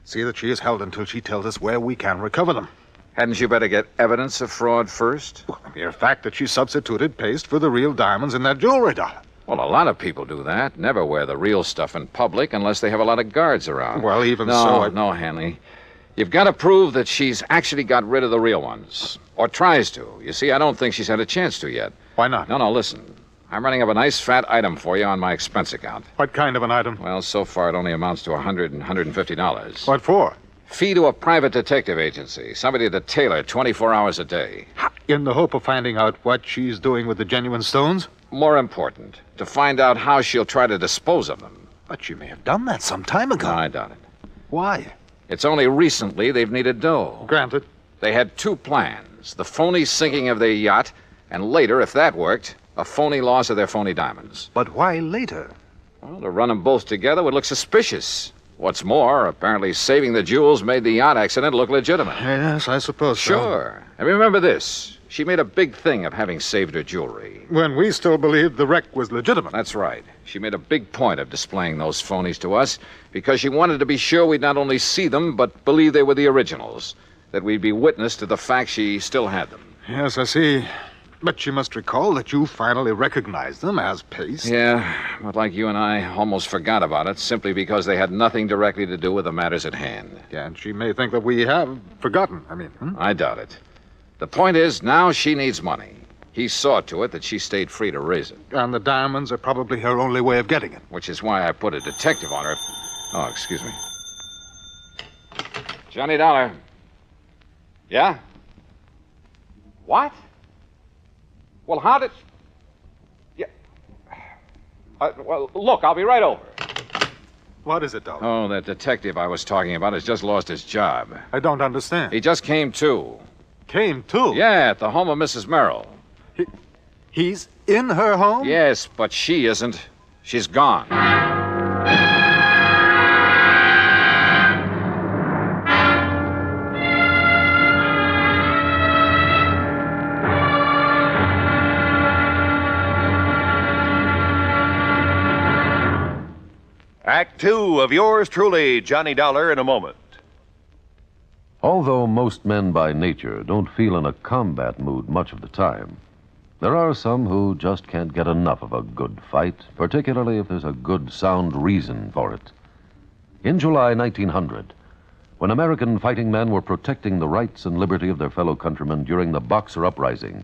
see that she is held until she tells us where we can recover them. Hadn't you better get evidence of fraud first? Well, the mere fact that she substituted paste for the real diamonds in that jewelry, Dollar. Well, a lot of people do that. Never wear the real stuff in public unless they have a lot of guards around. Well, even so... No, Hanley. You've got to prove that she's actually got rid of the real ones. Or tries to. You see, I don't think she's had a chance to yet. Why not? No, listen. I'm running up a nice fat item for you on my expense account. What kind of an item? Well, so far it only amounts to $100 and $150. What for? Fee to a private detective agency. Somebody to tailor 24 hours a day. In the hope of finding out what she's doing with the genuine stones? More important, to find out how she'll try to dispose of them. But she may have done that some time ago. No, I doubt it. Why? It's only recently they've needed dough. Granted. They had two plans. The phony sinking of their yacht, and later, if that worked, a phony loss of their phony diamonds. But why later? Well, to run them both together would look suspicious. What's more, apparently saving the jewels made the yacht accident look legitimate. Yes, I suppose so. Sure. And remember this. She made a big thing of having saved her jewelry. When we still believed the wreck was legitimate. That's right. She made a big point of displaying those phonies to us because she wanted to be sure we'd not only see them, but believe they were the originals. That we'd be witness to the fact she still had them. Yes, I see. But you must recall that you finally recognized them as paste. Yeah, but like you and I almost forgot about it simply because they had nothing directly to do with the matters at hand. Yeah, and she may think that we have forgotten. I doubt it. The point is, now she needs money. He saw to it that she stayed free to raise it. And the diamonds are probably her only way of getting it. Which is why I put a detective on her. Oh, excuse me. Johnny Dollar. Yeah? What? Well, how did... Yeah. Well, look, I'll be right over. What is it, Dollar? Oh, that detective I was talking about has just lost his job. I don't understand. He just came to. Came to? Yeah, at the home of Mrs. Merrill. He's in her home? Yes, but she isn't. She's gone. Act Two of yours truly, Johnny Dollar, in a moment. Although most men by nature don't feel in a combat mood much of the time, there are some who just can't get enough of a good fight, particularly if there's a good, sound reason for it. In July 1900, when American fighting men were protecting the rights and liberty of their fellow countrymen during the Boxer Uprising,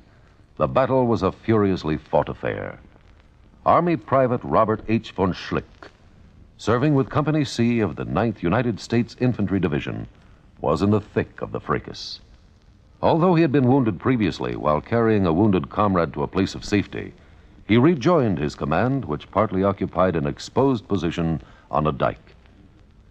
the battle was a furiously fought affair. Army Private Robert H. von Schlick, serving with Company C of the 9th United States Infantry Division, was in the thick of the fracas. Although he had been wounded previously while carrying a wounded comrade to a place of safety, he rejoined his command, which partly occupied an exposed position on a dike.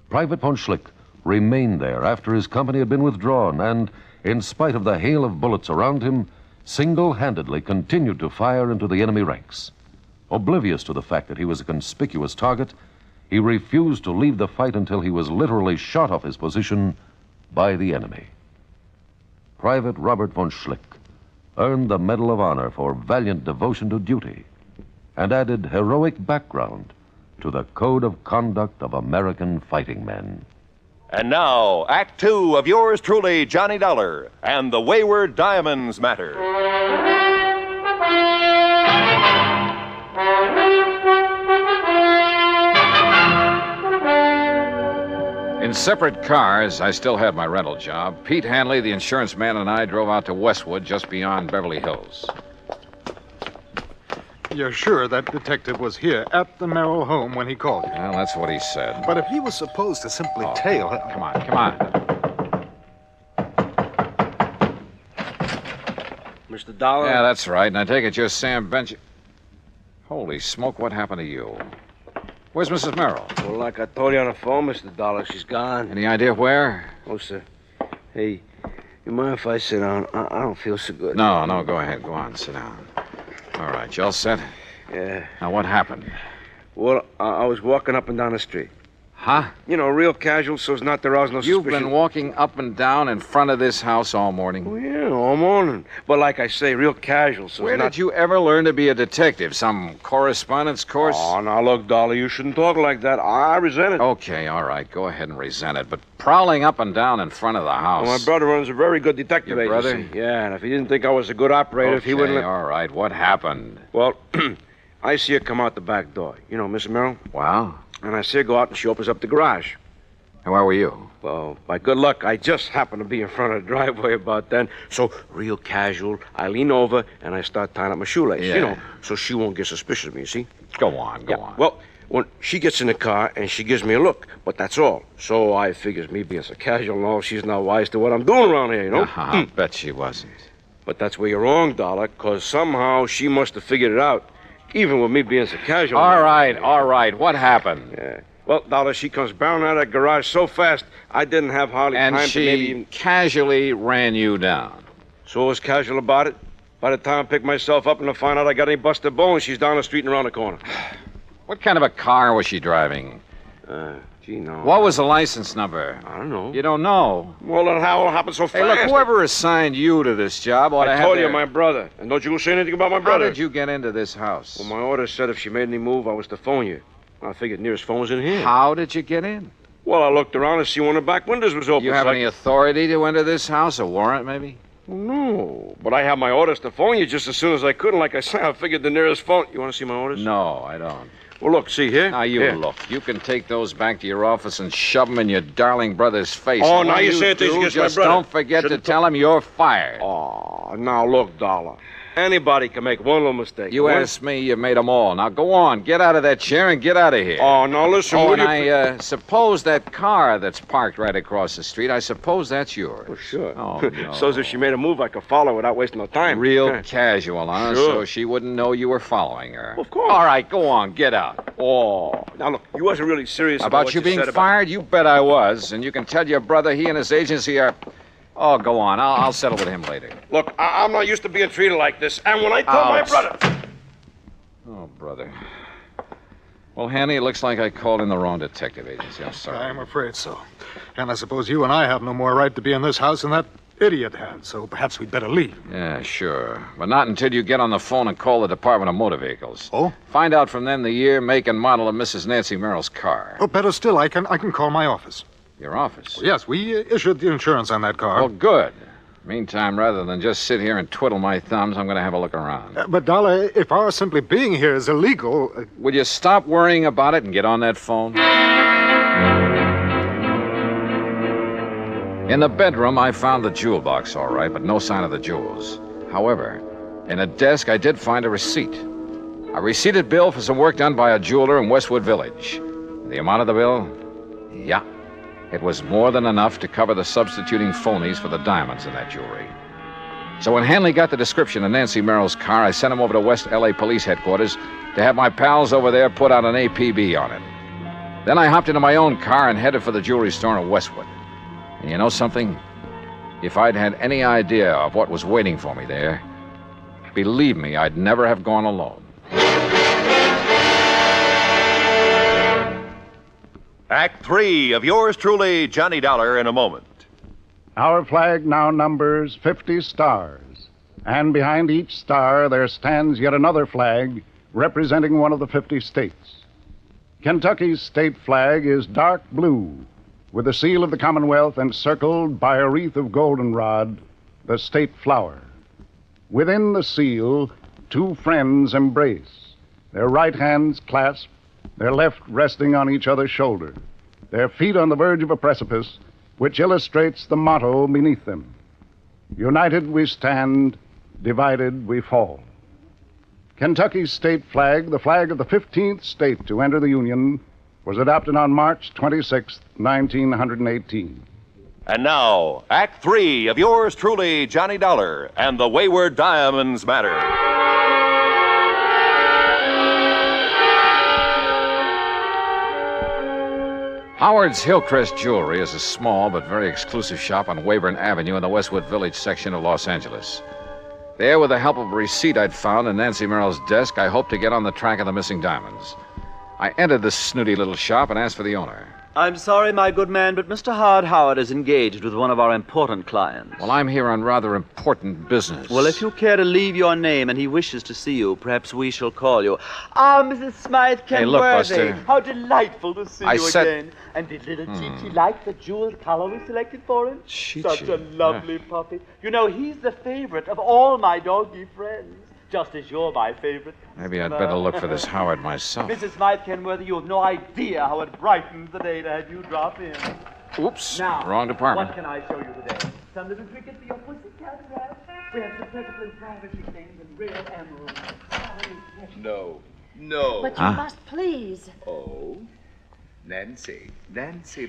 Private von Schlick remained there after his company had been withdrawn and, in spite of the hail of bullets around him, single-handedly continued to fire into the enemy ranks. Oblivious to the fact that he was a conspicuous target, he refused to leave the fight until he was literally shot off his position by the enemy. Private Robert von Schlick earned the Medal of Honor for valiant devotion to duty and added heroic background to the code of conduct of American fighting men. And now, Act Two of yours truly, Johnny Dollar, and the Wayward Diamonds Matter. In separate cars, I still had my rental job. Pete Hanley, the insurance man, and I drove out to Westwood, just beyond Beverly Hills. You're sure that detective was here at the Merrill home when he called you? Well, that's what he said. But if he was supposed to simply tail... Come on. Mr. Dollar? Yeah, that's right. And I take it you're Sam Bench... Holy smoke, what happened to you? Where's Mrs. Merrill? Well, like I told you on the phone, Mr. Dollar, she's gone. Any idea where? Oh, sir. Hey, you mind if I sit down? I don't feel so good. No, go ahead. Go on, sit down. All right, you all set? Yeah. Now, what happened? Well, I was walking up and down the street. Huh? You know, real casual, so as not to arouse no suspicion. You've been walking up and down in front of this house all morning? Oh, yeah, all morning. But like I say, real casual, so Where as not... did you ever learn to be a detective? Some correspondence course? Oh, now, look, Dollar, you shouldn't talk like that. I resent it. Okay, all right, go ahead and resent it. But prowling up and down in front of the house... Well, my brother runs a very good detective Your agency. brother? Yeah, and if he didn't think I was a good operator, if he wouldn't... let... all right, what happened? Well, I see her come out the back door. You know, Miss Merrill? Wow. And I see her go out and she opens up the garage. And where were you? Well, by good luck, I just happened to be in front of the driveway about then. So, real casual, I lean over and I start tying up my shoelace, Yeah. you know, so she won't get suspicious of me, you see? Go on. Well, when she gets in the car and she gives me a look, but that's all. So I figures me being so casual and all, she's not wise to what I'm doing around here, you know? I bet she wasn't. But that's where you're wrong, Dollar, because somehow she must have figured it out, even with me being so casual. All right, what happened? Yeah. Well, Dollar, she comes barreling out of that garage so fast, I didn't have hardly And time she to maybe even... casually ran you down. So I was casual about it. By the time I pick myself up and I find out I got any busted bones, she's down the street and around the corner. What kind of a car was she driving? Gee, no. What was the license number? I don't know. You don't know? Well, then how it happened so fast? Hey, look, whoever assigned you to this job ought to have I told you, their... my brother. And don't you say anything about my brother. How did you get into this house? Well, my order said if she made any move, I was to phone you. I figured nearest phone was in here. How did you get in? Well, I looked around to see one of the back windows was open. You have any authority to enter this house? A warrant, maybe? Well, no, but I have my orders to phone you just as soon as I could. And like I say, I figured the nearest phone... You want to see my orders? No, I don't. Well, look, see here. Now, you look. You can take those back to your office and shove them in your darling brother's face. Oh, And now when you say things against my just brother. don't forget to tell him you're fired. Oh, now look, Dollar. Anybody can make one little mistake. You asked me, you made them all. Now, go on. Get out of that chair and get out of here. Oh, now listen. Oh, will and you... I suppose that car that's parked right across the street, I suppose that's yours. Well, sure. Oh, no. So as if she made a move, I could follow without wasting no time. Real casual, huh? Sure. So she wouldn't know you were following her. Of course. All right, go on. Get out. Oh. Now, look, you wasn't really serious about what you being said fired? You bet I was. And you can tell your brother he and his agency are... Oh, go on. I'll settle with him later. Look, I'm not used to being treated like this. And when I told my brother... Oh, brother. Well, Hanny, it looks like I called in the wrong detective agency. I'm sorry. I'm afraid so. And I suppose you and I have no more right to be in this house than that idiot has, so perhaps we'd better leave. Yeah, sure. But not until you get on the phone and call the Department of Motor Vehicles. Oh? Find out from them the year, make, and model of Mrs. Nancy Merrill's car. Oh, better still, I can call my office. Your office? Yes, we issued the insurance on that car. Well, good. Meantime, rather than just sit here and twiddle my thumbs, I'm going to have a look around. But, Dollar, if our simply being here is illegal... Will you stop worrying about it and get on that phone? In the bedroom, I found the jewel box, all right, but no sign of the jewels. However, in a desk, I did find a receipt. A receipted bill for some work done by a jeweler in Westwood Village. The amount of the bill? Yeah. It was more than enough to cover the substituting phonies for the diamonds in that jewelry. So when Hanley got the description of Nancy Merrill's car, I sent him over to West L.A. Police Headquarters to have my pals over there put out an APB on it. Then I hopped into my own car and headed for the jewelry store in Westwood. And you know something? If I'd had any idea of what was waiting for me there, believe me, I'd never have gone alone. Act 3 of yours truly, Johnny Dollar, in a moment. Our flag now numbers 50 stars, and behind each star there stands yet another flag representing one of the 50 states. Kentucky's state flag is dark blue, with the seal of the Commonwealth encircled by a wreath of goldenrod, the state flower. Within the seal, two friends embrace, their right hands clasped, their left resting on each other's shoulder, their feet on the verge of a precipice, which illustrates the motto beneath them. United we stand, divided we fall. Kentucky's state flag, the flag of the 15th state to enter the Union, was adopted on March 26, 1918. And now, Act 3 of yours truly, Johnny Dollar, and the Wayward Diamonds Matter. Howard's Hillcrest Jewelry is a small but very exclusive shop on Weyburn Avenue in the Westwood Village section of Los Angeles. There, with the help of a receipt I'd found in Nancy Merrill's desk, I hoped to get on the track of the missing diamonds. I entered this snooty little shop and asked for the owner. I'm sorry, my good man, but Mr. Howard is engaged with one of our important clients. Well, I'm here on rather important business. Well, if you care to leave your name and he wishes to see you, perhaps we shall call you. Ah, Mrs. Smythe Kenworthy. Hey, look, Buster. How delightful to see you said... again. And did little Chi-Chi like the jeweled collar we selected for him? Chi-Chi. Such a lovely puppy. You know, he's the favorite of all my doggy friends. Just as you're my favorite. Maybe I'd better look for this Howard myself. Mrs. Smythe Kenworthy, you have no idea how it brightens the day to have you drop in. Oops, now, wrong department. What can I show you today? Some little trinkets for your pussycat, perhaps? We have some perfectly ravishing things in real emeralds. No. But you must please. Oh, Nancy,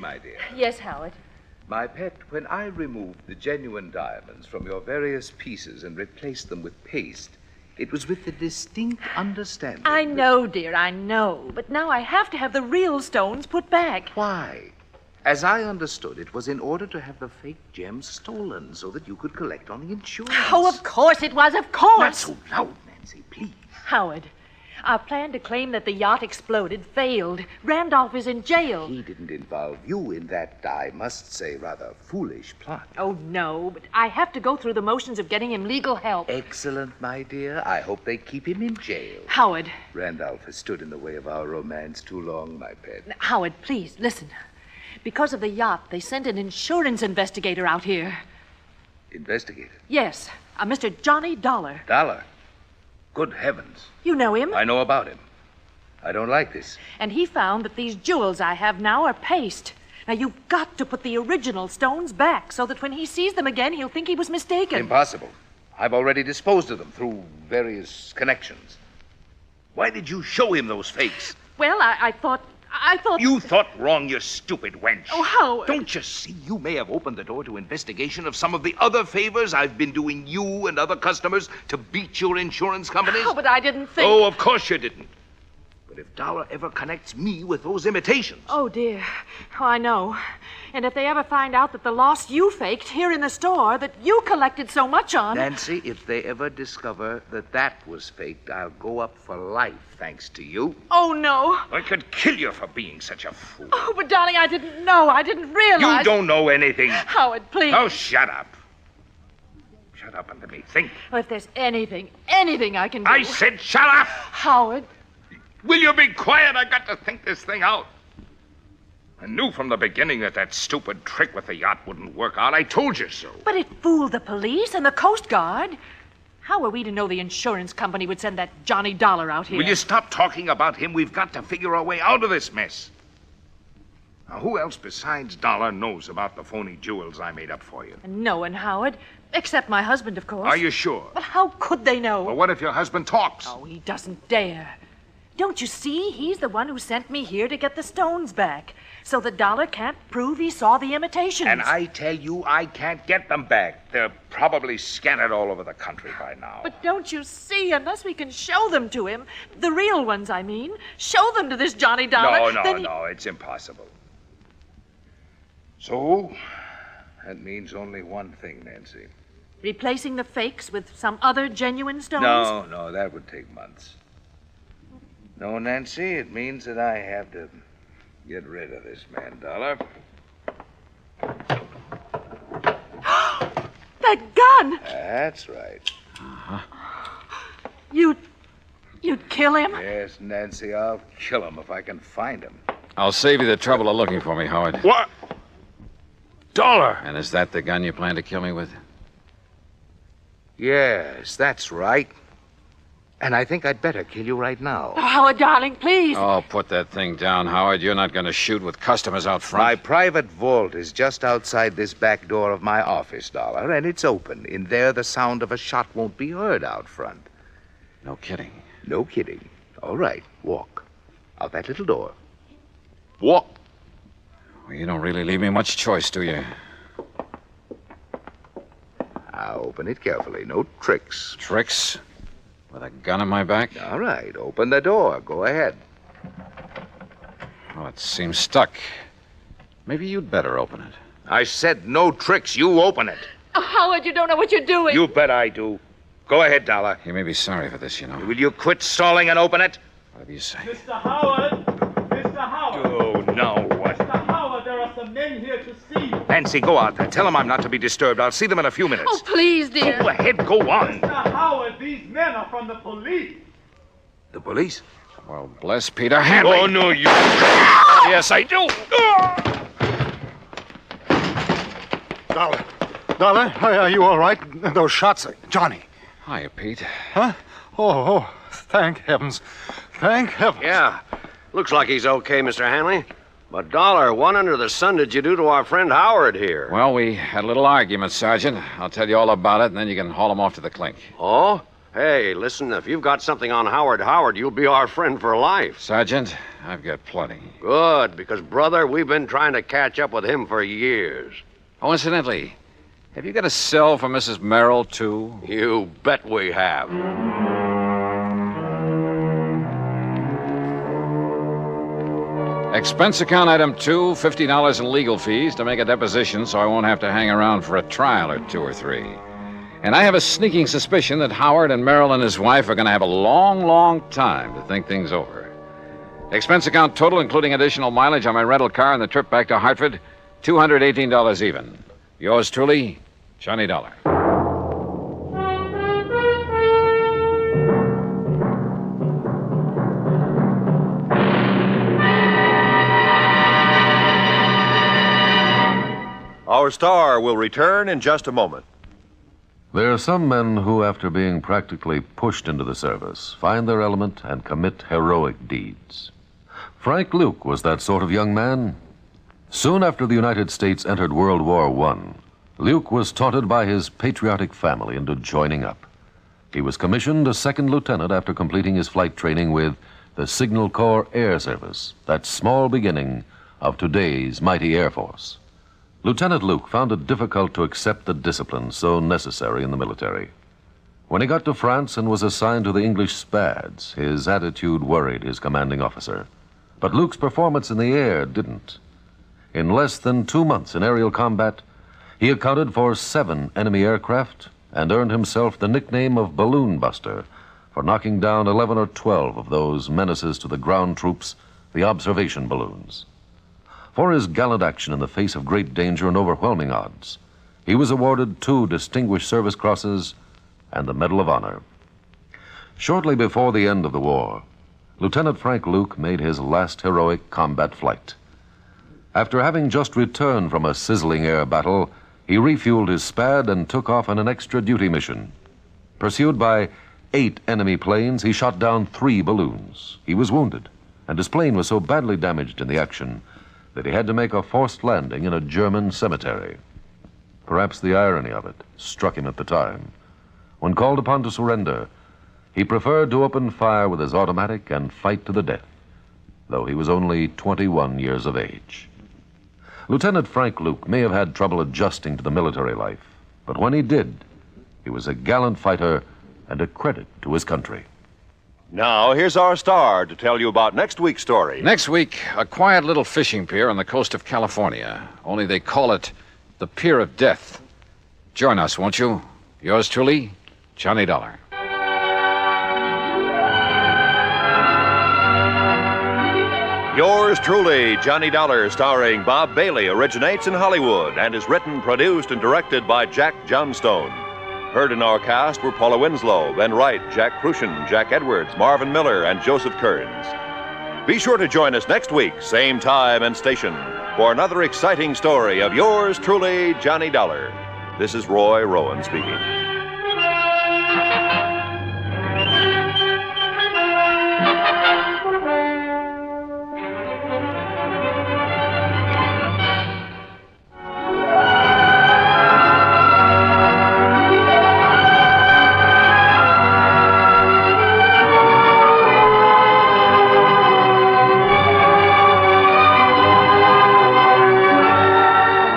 my dear. Yes, Howard. My pet, when I removed the genuine diamonds from your various pieces and replaced them with paste, it was with the distinct understanding. I know, dear, I know. But now I have to have the real stones put back. Why? As I understood, it was in order to have the fake gems stolen so that you could collect on the insurance. Oh, of course it was, of course. Not so loud, Nancy, please. Howard, our plan to claim that the yacht exploded failed. Randolph is in jail. He didn't involve you in that, I must say, rather foolish plot. Oh, no, but I have to go through the motions of getting him legal help. Excellent, my dear. I hope they keep him in jail. Howard. Randolph has stood in the way of our romance too long, my pet. Howard, please, listen. Because of the yacht, they sent an insurance investigator out here. Investigator? Yes, a Mr. Johnny Dollar. Dollar? Good heavens. You know him? I know about him. I don't like this. And he found that these jewels I have now are paste. Now, you've got to put the original stones back so that when he sees them again, he'll think he was mistaken. Impossible. I've already disposed of them through various connections. Why did you show him those fakes? Well, I thought... You thought wrong, you stupid wench. Oh, Howard. Don't you see? You may have opened the door to investigation of some of the other favors I've been doing you and other customers to beat your insurance companies. Oh, but I didn't think... Oh, of course you didn't. But if Dollar ever connects me with those imitations... Oh, dear. Oh, I know. And if they ever find out that the loss you faked here in the store that you collected so much on... Nancy, if they ever discover that that was faked, I'll go up for life, thanks to you. Oh, no. I could kill you for being such a fool. Oh, but darling, I didn't know. I didn't realize... You don't know anything. Howard, please. Oh, shut up. shut up and let me think. Well, if there's anything I can do. I said shut up! Howard. Will you be quiet? I got to think this thing out. I knew from the beginning that stupid trick with the yacht wouldn't work out. I told you so. But it fooled the police and the Coast Guard. How were we to know the insurance company would send that Johnny Dollar out here? Will you stop talking about him? We've got to figure our way out of this mess. Now, who else besides Dollar knows about the phony jewels I made up for you? No one, Howard. Except my husband, of course. Are you sure? But how could they know? Well, what if your husband talks? Oh, he doesn't dare. Don't you see? He's the one who sent me here to get the stones back. So the Dollar can't prove he saw the imitations. And I tell you, I can't get them back. They're probably scattered all over the country by now. But don't you see? Unless we can show them to him, the real ones, I mean, show them to this Johnny Dollar. No, it's impossible. So, that means only one thing, Nancy. Replacing the fakes with some other genuine stones? No, that would take months. No, Nancy, it means that I have to get rid of this man, Dollar. That gun! That's right. You'd kill him? Yes, Nancy, I'll kill him if I can find him. I'll save you the trouble of looking for me, Howard. What? Dollar! And is that the gun you plan to kill me with? Yes, that's right. And I think I'd better kill you right now. Oh, Howard, darling, please. Oh, put that thing down, Howard. You're not going to shoot with customers out front. My private vault is just outside this back door of my office, Dollar, and it's open. In there, the sound of a shot won't be heard out front. No kidding. No kidding. All right, walk. Out that little door. Walk. Well, you don't really leave me much choice, do you? Now, open it carefully. No tricks. Tricks? With a gun on my back? All right, open the door. Go ahead. Oh, it seems stuck. Maybe you'd better open it. I said no tricks. You open it. Oh, Howard, you don't know what you're doing. You bet I do. Go ahead, Dollar. You may be sorry for this, you know. Will you quit stalling and open it? Whatever you say. Mr. Howard! Mr. Howard! Oh, no. What? Mr. Howard, there are some men here to see you. Nancy, go out there. Tell them I'm not to be disturbed. I'll see them in a few minutes. Oh, please, dear. Go ahead. Go on. Mr. Howard, these men are from the police. The police? Well, bless Peter Hanley. Oh, no, you... Yes, I do. Dollar, are you all right? Those shots... Johnny. Hiya, Pete. Huh? Oh, thank heavens. Thank heavens. Yeah. Looks like he's okay, Mr. Hanley. But, Dollar, what under the sun did you do to our friend Howard here? Well, we had a little argument, Sergeant. I'll tell you all about it, and then you can haul him off to the clink. Oh? Hey, listen, if you've got something on Howard, you'll be our friend for life. Sergeant, I've got plenty. Good, because, brother, we've been trying to catch up with him for years. Oh, incidentally, have you got a cell for Mrs. Merrill, too? You bet we have. Expense account item 2, $50 in legal fees to make a deposition so I won't have to hang around for a trial or 2 or 3. And I have a sneaking suspicion that Howard and Merrill and his wife are going to have a long, long time to think things over. Expense account total, including additional mileage on my rental car and the trip back to Hartford, $218 even. Yours truly, Johnny Dollar. Our star will return in just a moment. There are some men who, after being practically pushed into the service, find their element and commit heroic deeds. Frank Luke was that sort of young man. Soon after the United States entered World War I, Luke was taunted by his patriotic family into joining up. He was commissioned a second lieutenant after completing his flight training with the Signal Corps Air Service, that small beginning of today's mighty Air Force. Lieutenant Luke found it difficult to accept the discipline so necessary in the military. When he got to France and was assigned to the English Spads, his attitude worried his commanding officer. But Luke's performance in the air didn't. In less than 2 months in aerial combat, he accounted for 7 enemy aircraft and earned himself the nickname of Balloon Buster for knocking down 11 or 12 of those menaces to the ground troops, the observation balloons. For his gallant action in the face of great danger and overwhelming odds, He was awarded 2 Distinguished Service Crosses and the Medal of Honor. Shortly before the end of the war, Lieutenant Frank Luke made his last heroic combat flight. After having just returned from a sizzling air battle, he refueled his Spad and took off on an extra duty mission. Pursued by 8 enemy planes, he shot down 3 balloons. He was wounded, and his plane was so badly damaged in the action that he had to make a forced landing in a German cemetery. Perhaps the irony of it struck him at the time. When called upon to surrender, he preferred to open fire with his automatic and fight to the death, though he was only 21 years of age. Lieutenant Frank Luke may have had trouble adjusting to the military life, but when he did, he was a gallant fighter and a credit to his country. Now, here's our star to tell you about next week's story. Next week, a quiet little fishing pier on the coast of California. Only they call it the Pier of Death. Join us, won't you? Yours truly, Johnny Dollar. Yours truly, Johnny Dollar, starring Bob Bailey, originates in Hollywood and is written, produced, and directed by Jack Johnstone. Heard in our cast were Paula Winslow, Ben Wright, Jack Crucian, Jack Edwards, Marvin Miller, and Joseph Kearns. Be sure to join us next week, same time and station, for another exciting story of yours truly, Johnny Dollar. This is Roy Rowan speaking.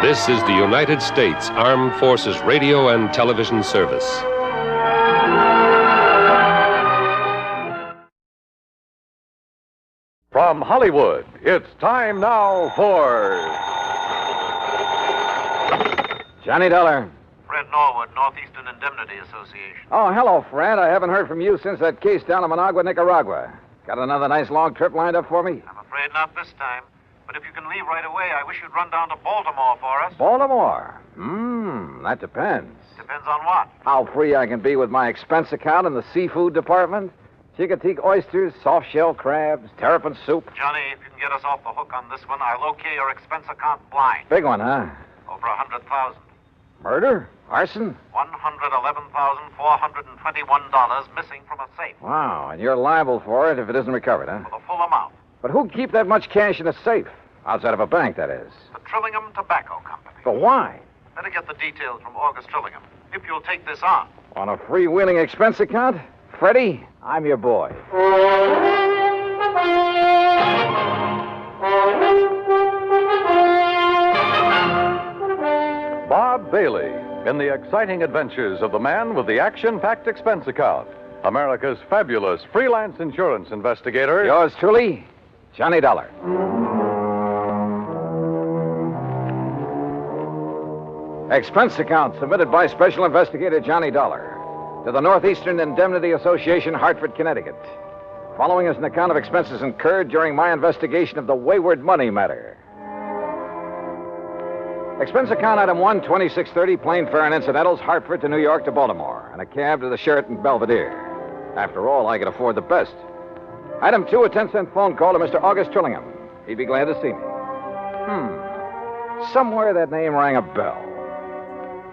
This is the United States Armed Forces Radio and Television Service. From Hollywood, it's time now for Johnny Dollar. Fred Norwood, Northeastern Indemnity Association. Oh, hello, Fred. I haven't heard from you since that case down in Managua, Nicaragua. Got another nice long trip lined up for me? I'm afraid not this time. But if you can leave right away, I wish you'd run down to Baltimore for us. Baltimore? That depends. Depends on what? How free I can be with my expense account in the seafood department. Chicoteague oysters, soft-shell crabs, terrapin soup. Johnny, if you can get us off the hook on this one, I'll okay your expense account blind. Big one, huh? Over 100,000. Murder? Arson? $111,421 missing from a safe. Wow, and you're liable for it if it isn't recovered, huh? For the full amount. But who'd keep that much cash in a safe? Outside of a bank, that is. The Trillingham Tobacco Company. But why? Better get the details from August Trillingham, if you'll take this on. On a freewheeling expense account? Freddie, I'm your boy. Bob Bailey in the exciting adventures of the man with the action-packed expense account, America's fabulous freelance insurance investigator. Yours truly, Johnny Dollar. Expense account submitted by Special Investigator Johnny Dollar to the Northeastern Indemnity Association, Hartford, Connecticut. Following is an account of expenses incurred during my investigation of the Wayward money matter. Expense account item 1, 2630, plane fare and incidentals, Hartford to New York to Baltimore, and a cab to the Sheraton Belvedere. After all, I could afford the best. Item 2, a 10-cent phone call to Mr. August Trillingham. He'd be glad to see me. Somewhere that name rang a bell.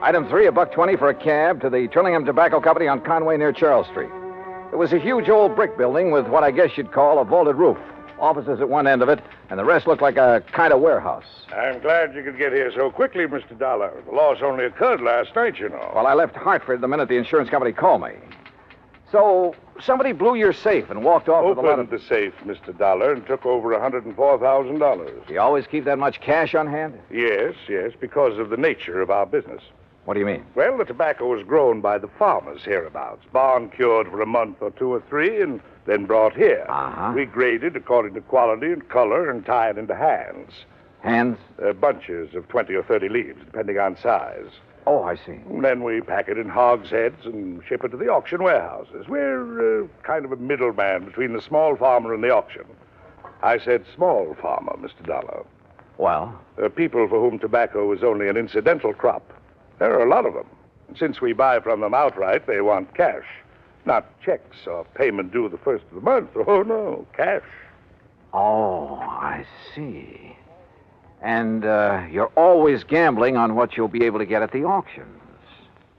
Item 3, $1.20 for a cab to the Trillingham Tobacco Company on Conway near Charles Street. It was a huge old brick building with what I guess you'd call a vaulted roof. Offices at one end of it, and the rest looked like a kind of warehouse. I'm glad you could get here so quickly, Mr. Dollar. The loss only occurred last night, you know. Well, I left Hartford the minute the insurance company called me. So, somebody blew your safe and walked off with a lot of... Opened the safe, Mr. Dollar, and took over $104,000. Do you always keep that much cash on hand? Yes, because of the nature of our business. What do you mean? Well, the tobacco was grown by the farmers hereabouts, barn cured for a month or 2 or 3, and then brought here. We graded according to quality and color and tied into hands. Hands? Bunches of 20 or 30 leaves, depending on size. Oh, I see. And then we pack it in hogsheads and ship it to the auction warehouses. We're kind of a middleman between the small farmer and the auction. I said small farmer, Mr. Dollar. Well? People for whom tobacco is only an incidental crop. There are a lot of them. Since we buy from them outright, they want cash. Not checks or payment due the first of the month. Oh, no, cash. Oh, I see. And you're always gambling on what you'll be able to get at the auctions.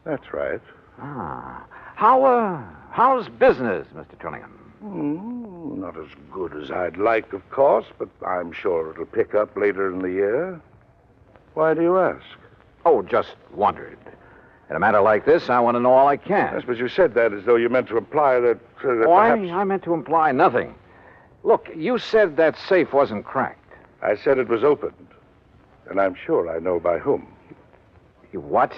That's right. Ah. How's business, Mr. Trillingham? Not as good as I'd like, of course, but I'm sure it'll pick up later in the year. Why do you ask? Oh, just wondered. In a matter like this, I want to know all I can. Yes, but you said that as though you meant to imply that perhaps... I meant to imply nothing. Look, you said that safe wasn't cracked. I said it was opened. And I'm sure I know by whom. You what?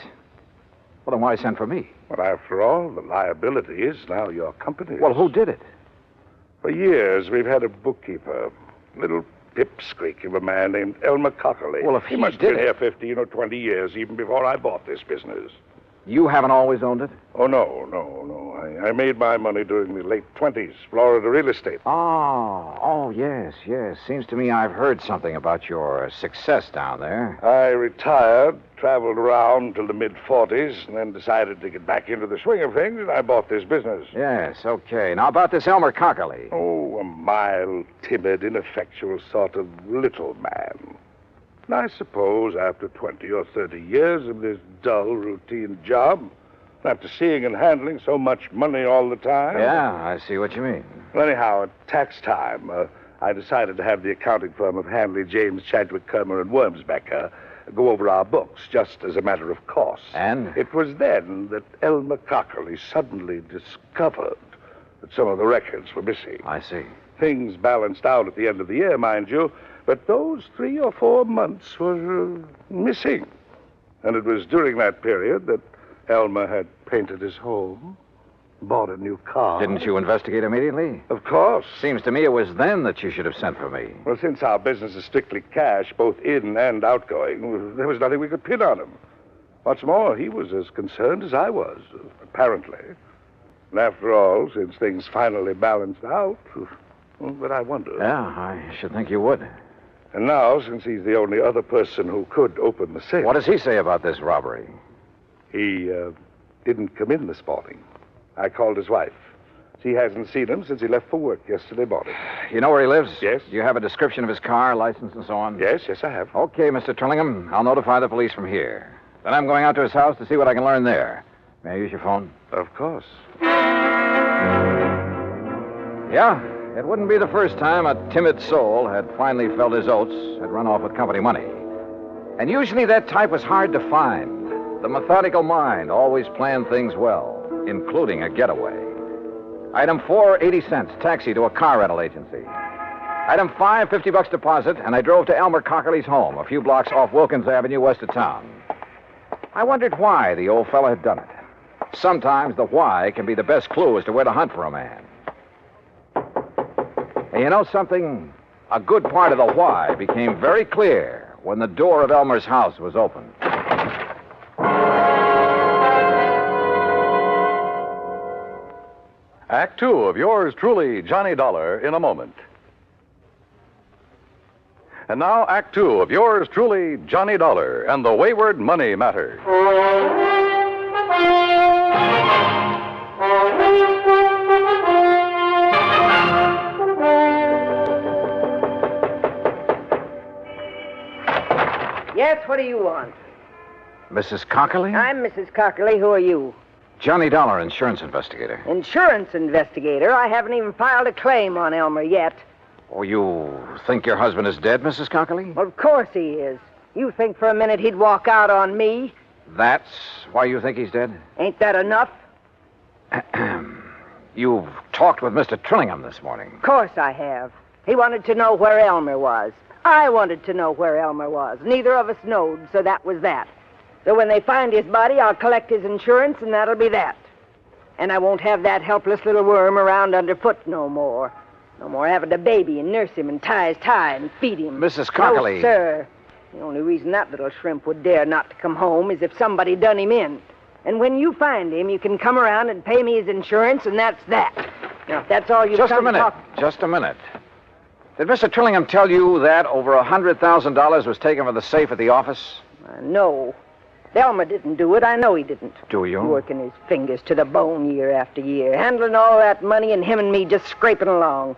Well, then why send for me? Well, after all, the liability is now your company's. Well, who did it? For years, we've had a bookkeeper, little pipsqueak of a man named Elmer Cockerly. Well, if he must did have been here 15 or 20 years, even before I bought this business. You haven't always owned it? Oh, no. I made my money during the late 20s, Florida real estate. Oh, yes. Seems to me I've heard something about your success down there. I retired, traveled around till the mid-40s, and then decided to get back into the swing of things, and I bought this business. Yes, okay. Now, about this Elmer Cockerly. Oh, a mild, timid, ineffectual sort of little man. And I suppose after 20 or 30 years of this dull, routine job, after seeing and handling so much money all the time... Yeah, I see what you mean. Well, anyhow, at tax time, I decided to have the accounting firm of Hanley, James, Chadwick, Kermer, and Wormsbecker go over our books, just as a matter of course. And? It was then that Elmer Cockerly suddenly discovered that some of the records were missing. I see. Things balanced out at the end of the year, mind you, but those 3 or 4 months were missing. And it was during that period that Elmer had painted his home, bought a new car. Didn't you investigate immediately? Of course. Seems to me it was then that you should have sent for me. Well, since our business is strictly cash, both in and outgoing, there was nothing we could pin on him. What's more, he was as concerned as I was, apparently. And after all, since things finally balanced out, but I wonder. Yeah, I should think you would. And now, since he's the only other person who could open the safe... What does he say about this robbery? He didn't come in this morning. I called his wife. She hasn't seen him since he left for work yesterday morning. You know where he lives? Yes. Do you have a description of his car, license, and so on? Yes, I have. Okay, Mr. Trillingham. I'll notify the police from here. Then I'm going out to his house to see what I can learn there. May I use your phone? Of course. Yeah, it wouldn't be the first time a timid soul had finally felt his oats, had run off with company money. And usually that type was hard to find. The methodical mind always planned things well, including a getaway. Item 4, 80 cents, taxi to a car rental agency. Item 5, $50 deposit, and I drove to Elmer Cockerly's home, a few blocks off Wilkins Avenue, west of town. I wondered why the old fella had done it. Sometimes the why can be the best clue as to where to hunt for a man. And you know something? A good part of the why became very clear when the door of Elmer's house was opened. Act 2 of yours truly, Johnny Dollar, in a moment. And now, Act 2 of yours truly, Johnny Dollar, and the Wayward Money Matter. Yes, what do you want? Mrs. Cockerly? I'm Mrs. Cockerly. Who are you? Johnny Dollar, insurance investigator. Insurance investigator? I haven't even filed a claim on Elmer yet. Oh, you think your husband is dead, Mrs. Cockerly? Of course he is. You think for a minute he'd walk out on me? That's why you think he's dead? Ain't that enough? You've talked with Mr. Trillingham this morning. Of course I have. He wanted to know where Elmer was. I wanted to know where Elmer was. Neither of us knowed, so that was that. So when they find his body, I'll collect his insurance, and that'll be that. And I won't have that helpless little worm around underfoot no more. No more having to baby and nurse him and tie his tie and feed him. Mrs. Cockerly. No, sir. The only reason that little shrimp would dare not to come home is if somebody done him in. And when you find him, you can come around and pay me his insurance, and that's that. Now, if that's all you've Just a come to minute. talk... Just a minute. Did Mr. Trillingham tell you that over $100,000 was taken from the safe at the office? No. Elmer didn't do it. I know he didn't. Do you? Working his fingers to the bone year after year, handling all that money and him and me just scraping along.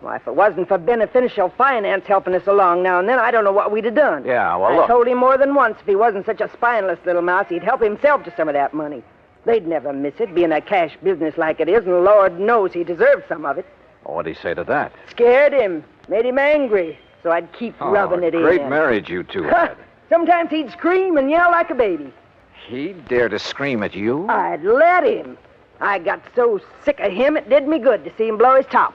Why, if it wasn't for beneficial finance helping us along now and then, I don't know what we'd have done. Yeah, well, I look. told him more than once if he wasn't such a spineless little mouse, he'd help himself to some of that money. They'd never miss it, being a cash business like it is, and Lord knows he deserved some of it. What'd he say to that? Scared him, made him angry, so I'd keep rubbing it in. Great marriage you two had. Sometimes he'd scream and yell like a baby. He dared to scream at you? I'd let him. I got so sick of him, it did me good to see him blow his top.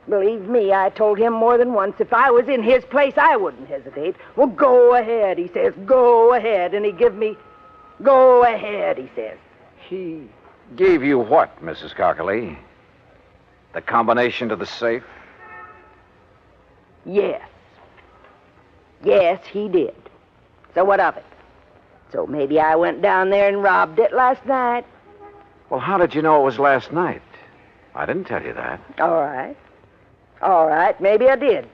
Believe me, I told him more than once, if I was in his place, I wouldn't hesitate. Well, go ahead, he says, go ahead. And he give me, go ahead, he says. He gave you what, Mrs. Cockley? The combination to the safe? Yes. Yes, he did. So what of it? So maybe I went down there and robbed it last night. Well, how did you know it was last night? I didn't tell you that. All right. All right, maybe I did.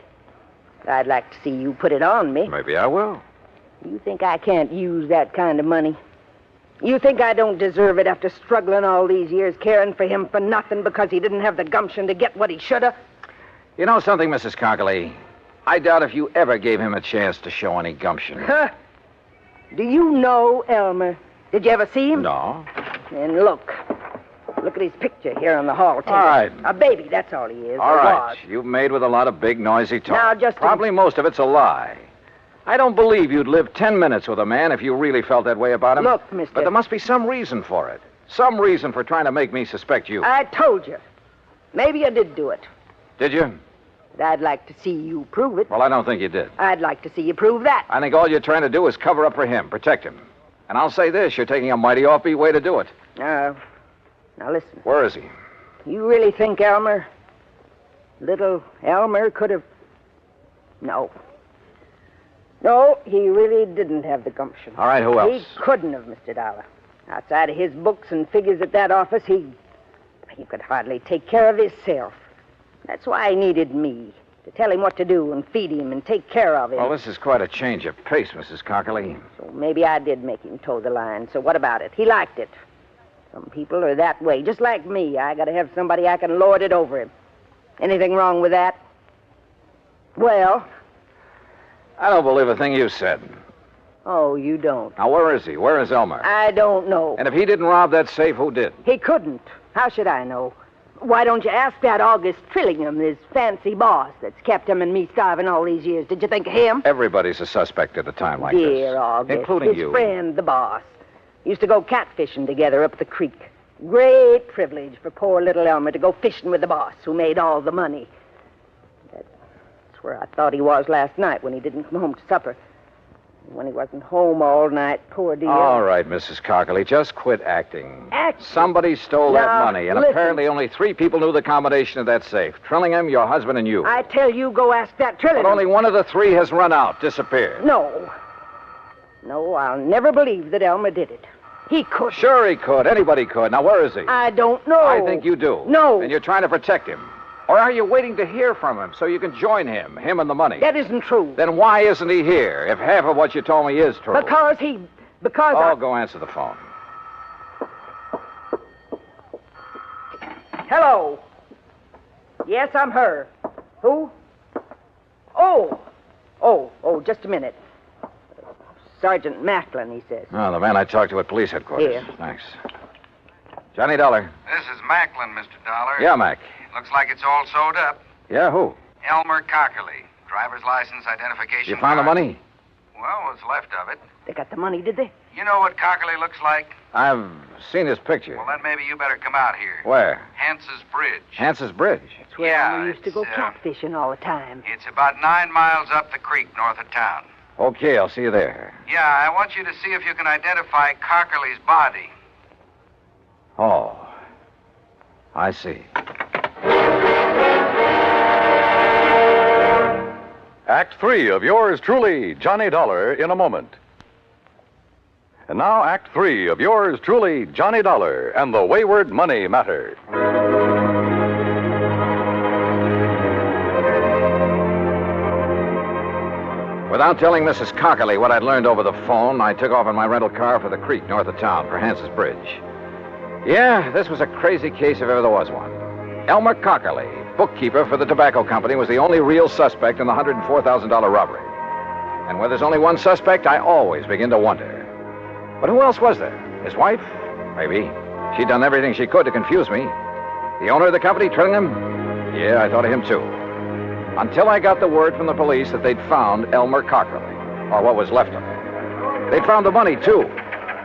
I'd like to see you put it on me. Maybe I will. You think I can't use that kind of money? You think I don't deserve it after struggling all these years, caring for him for nothing because he didn't have the gumption to get what he should have? You know something, Mrs. Cockley? I doubt if you ever gave him a chance to show any gumption. Huh? Do you know Elmer? Did you ever see him? No. Then look. Look at his picture here on the hall table. All right. A baby, that's all he is. All or right. was. You've made with a lot of big, noisy talk. Now, just Probably most of it's a lie. I don't believe you'd live 10 minutes with a man if you really felt that way about him. Look, mister. But there must be some reason for it. Some reason for trying to make me suspect you. I told you. Maybe I did do it. Did you? But I'd like to see you prove it. Well, I don't think you did. I'd like to see you prove that. I think all you're trying to do is cover up for him, protect him. And I'll say this, you're taking a mighty offbeat way to do it. Now listen. Where is he? You really think little Elmer could have... No. No, he really didn't have the gumption. All right, who else? He couldn't have, Mr. Dollar. Outside of his books and figures at that office, he could hardly take care of himself. That's why he needed me, to tell him what to do and feed him and take care of him. Well, this is quite a change of pace, Mrs. Cockley. So maybe I did make him toe the line. So what about it? He liked it. Some people are that way, just like me. I gotta have somebody I can lord it over him. Anything wrong with that? Well... I don't believe a thing you said. Oh, you don't? Now, where is he? Where is Elmer? I don't know. And if he didn't rob that safe, who did? He couldn't. How should I know? Why don't you ask that August Trillingham, his fancy boss that's kept him and me starving all these years? Did you think of him? Everybody's a suspect at a time like this. Dear August. Including his you. Friend, the boss. Used to go catfishing together up the creek. Great privilege for poor little Elmer to go fishing with the boss who made all the money. That's where I thought he was last night when he didn't come home to supper. When he wasn't home all night, poor dear. All right, Mrs. Cockley, just quit acting. Acting? Somebody stole that Now, money, and listen. apparently only 3 people knew the combination of that safe. Trillingham, your husband, and you. I tell you, go ask that Trillingham. But only one of the 3 has run out, disappeared. No. No, I'll never believe that Elmer did it. He could. Sure he could. Anybody could. Now, where is he? I don't know. I think you do. No. And you're trying to protect him. Or are you waiting to hear from him so you can join him and the money? That isn't true. Then why isn't he here if half of what you told me is true? Because Oh, go answer the phone. Hello. Yes, I'm her. Who? Oh, just a minute. Sergeant Macklin, he says. Oh, the man I talked to at police headquarters. Here. Thanks. Johnny Dollar. This is Macklin, Mr. Dollar. Yeah, Mac. Looks like it's all sewed up. Yeah, who? Elmer Cockerly. Driver's license, identification You found the card. money? Well, what's left of it. They got the money, did they? You know what Cockerly looks like? I've seen his picture. Well, then maybe you better come out here. Where? Hance's Bridge. Hance's Bridge. It's where Yeah, Elmer used to go catfishing all the time. It's about 9 miles up the creek north of town. Okay, I'll see you there. Yeah, I want you to see if you can identify Cockerly's body. Oh, I see. Act 3 of yours truly, Johnny Dollar, in a moment. And now, Act 3 of yours truly, Johnny Dollar, and the Wayward Money Matter. Without telling Mrs. Cockerly what I'd learned over the phone, I took off in my rental car for the creek north of town for Hans's Bridge. Yeah, this was a crazy case if ever there was one. Elmer Cockerly, bookkeeper for the tobacco company, was the only real suspect in the $104,000 robbery. And where there's only one suspect, I always begin to wonder. But who else was there? His wife? Maybe. She'd done everything she could to confuse me. The owner of the company, Trillingham? Yeah, I thought of him too. Until I got the word from the police that they'd found Elmer Cockerly, or what was left of him. They'd found the money, too,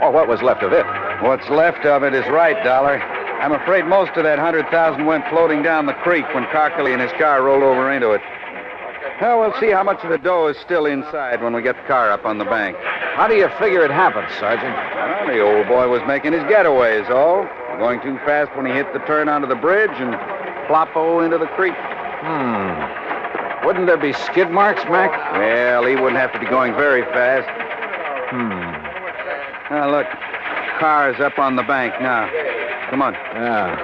or what was left of it. What's left of it is right, Dollar. I'm afraid most of that 100,000 went floating down the creek when Cockerly and his car rolled over into it. Well, we'll see how much of the dough is still inside when we get the car up on the bank. How do you figure it happened, Sergeant? Well, the old boy was making his getaway is all. Going too fast when he hit the turn onto the bridge and plop-o into the creek. Wouldn't there be skid marks, Mac? Well, he wouldn't have to be going very fast. Now, look. Car's up on the bank now. Come on. Yeah.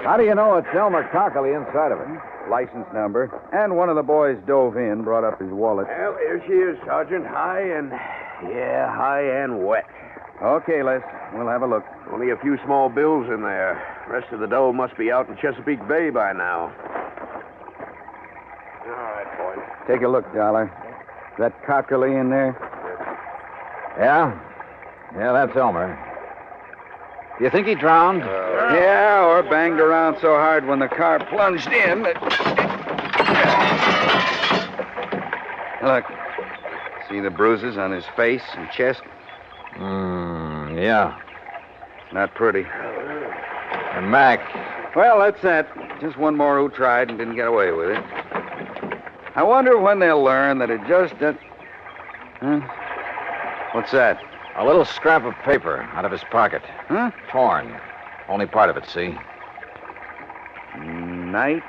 How do you know it's Elmer Cockerly inside of it? License number. And one of the boys dove in, brought up his wallet. Well, here she is, Sergeant. High and wet. Okay, Les. We'll have a look. Only a few small bills in there. Rest of the dough must be out in Chesapeake Bay by now. All right, boys. Take a look, Dollar. Is that Cockerly in there? Yeah? Yeah, that's Elmer. Do you think he drowned? Yeah, or banged around so hard when the car plunged in that... Look. See the bruises on his face and chest? Yeah. Not pretty. And Mac. Well, that's that. Just one more who tried and didn't get away with it. I wonder when they'll learn that it just... Huh? What's that? A little scrap of paper out of his pocket. Huh? Torn. Only part of it, see? Night.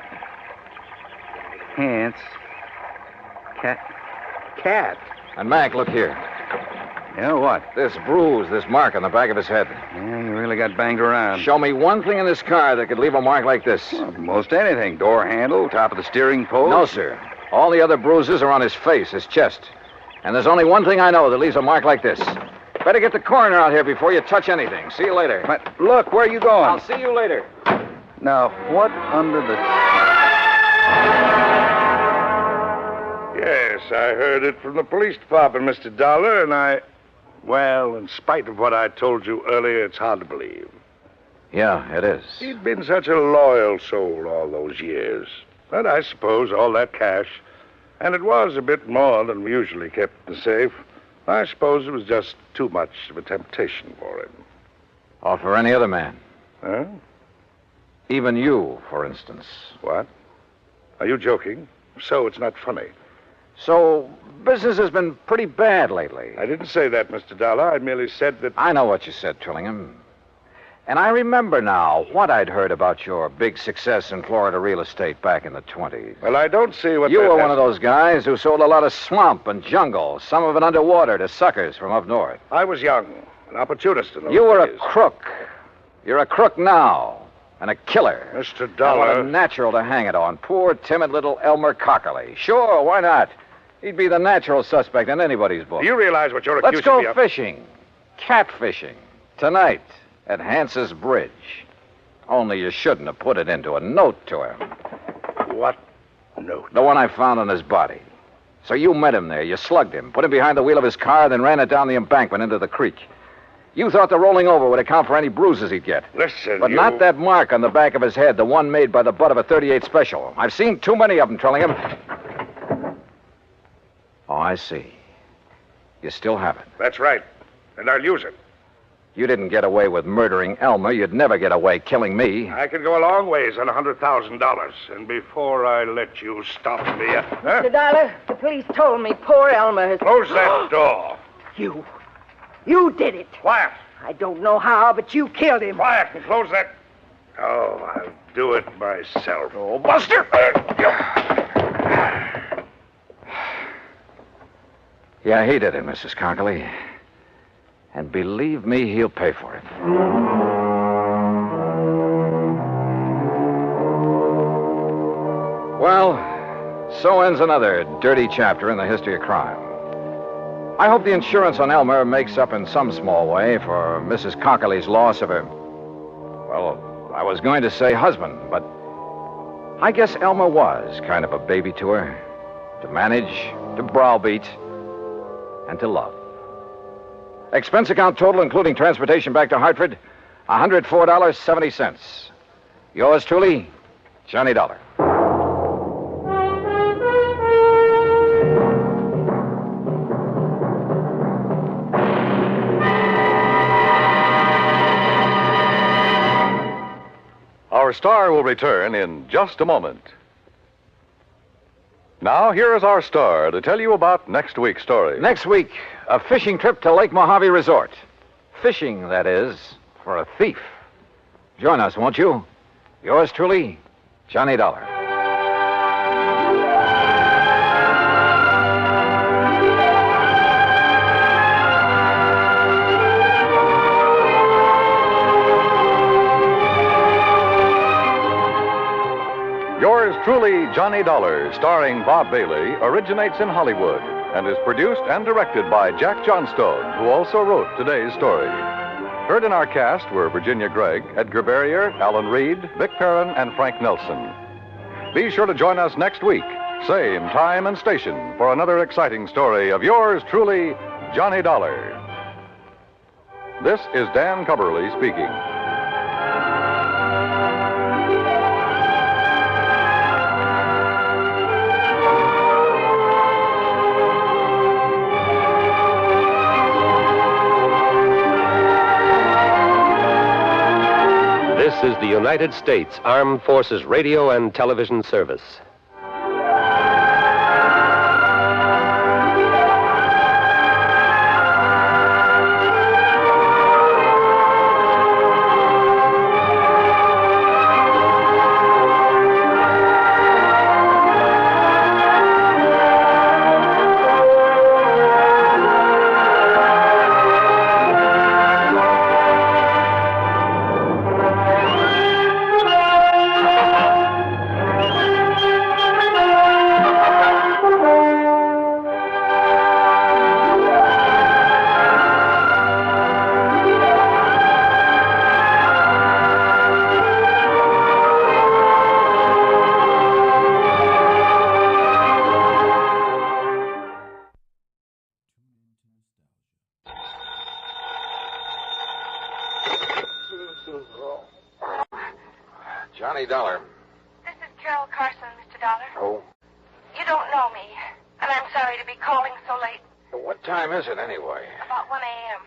Pants. Cat. And Mac, look here. Yeah, what? This bruise, this mark on the back of his head. Yeah, you really got banged around. Show me one thing in this car that could leave a mark like this. Well, most anything. Door handle, top of the steering post. No, sir. All the other bruises are on his face, his chest. And there's only one thing I know that leaves a mark like this. Better get the coroner out here before you touch anything. See you later. But look, where are you going? I'll see you later. Now, what under the... Yes, I heard it from the police department, Mr. Dollar, and well, in spite of what I told you earlier, it's hard to believe. Yeah, it is. He'd been such a loyal soul all those years. But I suppose all that cash, and it was a bit more than we usually kept in the safe, I suppose it was just too much of a temptation for him. Or for any other man. Huh? Even you, for instance. What? Are you joking? So it's not funny. So, business has been pretty bad lately. I didn't say that, Mr. Dollar. I merely said that... I know what you said, Trillingham. And I remember now what I'd heard about your big success in Florida real estate back in the 20s. Well, I don't see what You that were has... one of those guys who sold a lot of swamp and jungle, some of it underwater, to suckers from up north. I was young, an opportunist in those You were days. a crook. You're a crook now, and a killer. Mr. And Dollar... what a natural to hang it on. Poor, timid little Elmer Cockerly. Sure, why not? He'd be the natural suspect in anybody's book. Do you realize what you're Let's accusing me go of? fishing. Catfishing. Tonight. At Hans's Bridge. Only you shouldn't have put it into a note to him. What note? The one I found on his body. So you met him there. You slugged him, put him behind the wheel of his car, then ran it down the embankment into the creek. You thought the rolling over would account for any bruises he'd get. Listen, But not that mark on the back of his head, the one made by the butt of a .38 special. I've seen too many of them, Trillingham. Oh, I see. You still have it. That's right. And I'll use it. You didn't get away with murdering Elmer. You'd never get away killing me. I could go a long ways on $100,000. And before I let you stop me... Huh? Mr. Dollar, the police told me poor Elmer has... Close that door. You did it. Quiet. I don't know how, but you killed him. Quiet and close that... Oh, I'll do it myself. Oh, Buster! Yeah, he did it, Mrs. Cockerly. And believe me, he'll pay for it. Well, So ends another dirty chapter in the history of crime. I hope the insurance on Elmer makes up in some small way for Mrs. Cockerly's loss of her, well, I was going to say husband, but I guess Elmer was kind of a baby to her, to manage, to browbeat, and to love. Expense account total, including transportation back to Hartford, $104.70. Yours truly, Johnny Dollar. Our star will return in just a moment. Now, here is our star to tell you about next week's story. Next week, a fishing trip to Lake Mojave Resort. Fishing, that is, for a thief. Join us, won't you? Yours truly, Johnny Dollar. Yours truly, Johnny Dollar, starring Bob Bailey, originates in Hollywood and is produced and directed by Jack Johnstone, who also wrote today's story. Heard in our cast were Virginia Gregg, Edgar Barrier, Alan Reed, Vic Perrin, and Frank Nelson. Be sure to join us next week, same time and station, for another exciting story of yours truly, Johnny Dollar. This is Dan Cubberly speaking. This is the United States Armed Forces Radio and Television Service. Johnny Dollar. This is Carol Carson, Mr. Dollar. Oh? You don't know me, and I'm sorry to be calling so late. What time is it, anyway? About 1 a.m.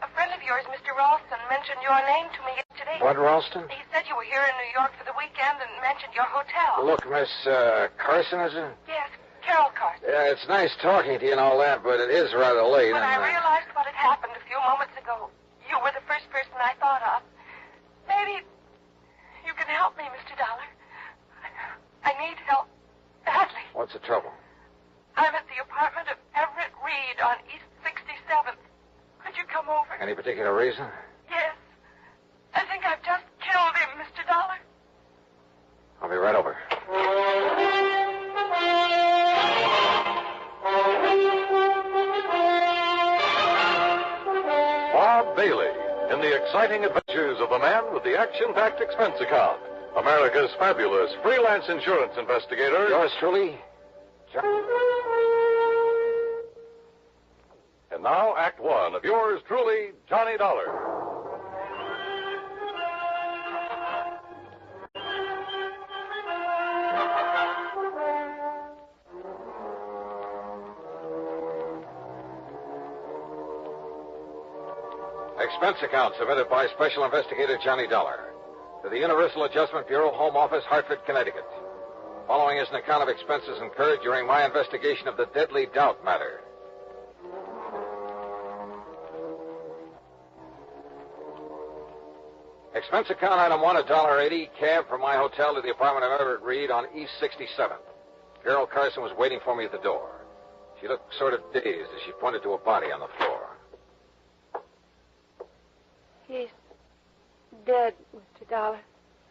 A friend of yours, Mr. Ralston, mentioned your name to me yesterday. What, Ralston? He said you were here in New York for the weekend and mentioned your hotel. Look, Miss Carson, is it? Yes, Carol Carson. Yeah, it's nice talking to you and all that, but it is rather late. When I realized what had happened a few moments ago, you were the first person I thought of. Maybe you can help me, Mr. Dollar. I need help badly. What's the trouble? I'm at the apartment of Everett Reed on East 67th. Could you come over? Any particular reason? Yes. I think I've just killed him, Mr. Dollar. I'll be right over. Bob Bailey, in the exciting adventures of a man with the action-packed expense account. America's fabulous freelance insurance investigator. Yours truly, And now, Act One of yours truly, Johnny Dollar. Expense account submitted by Special Investigator Johnny Dollar to the Universal Adjustment Bureau, Home Office, Hartford, Connecticut. Following is an account of expenses incurred during my investigation of the deadly Doubt matter. Expense account item 1, $1.80, cab from my hotel to the apartment of Everett Reed on East 67th. Carol Carson was waiting for me at the door. She looked sort of dazed as she pointed to a body on the floor. He's dead, Mr. Dollar.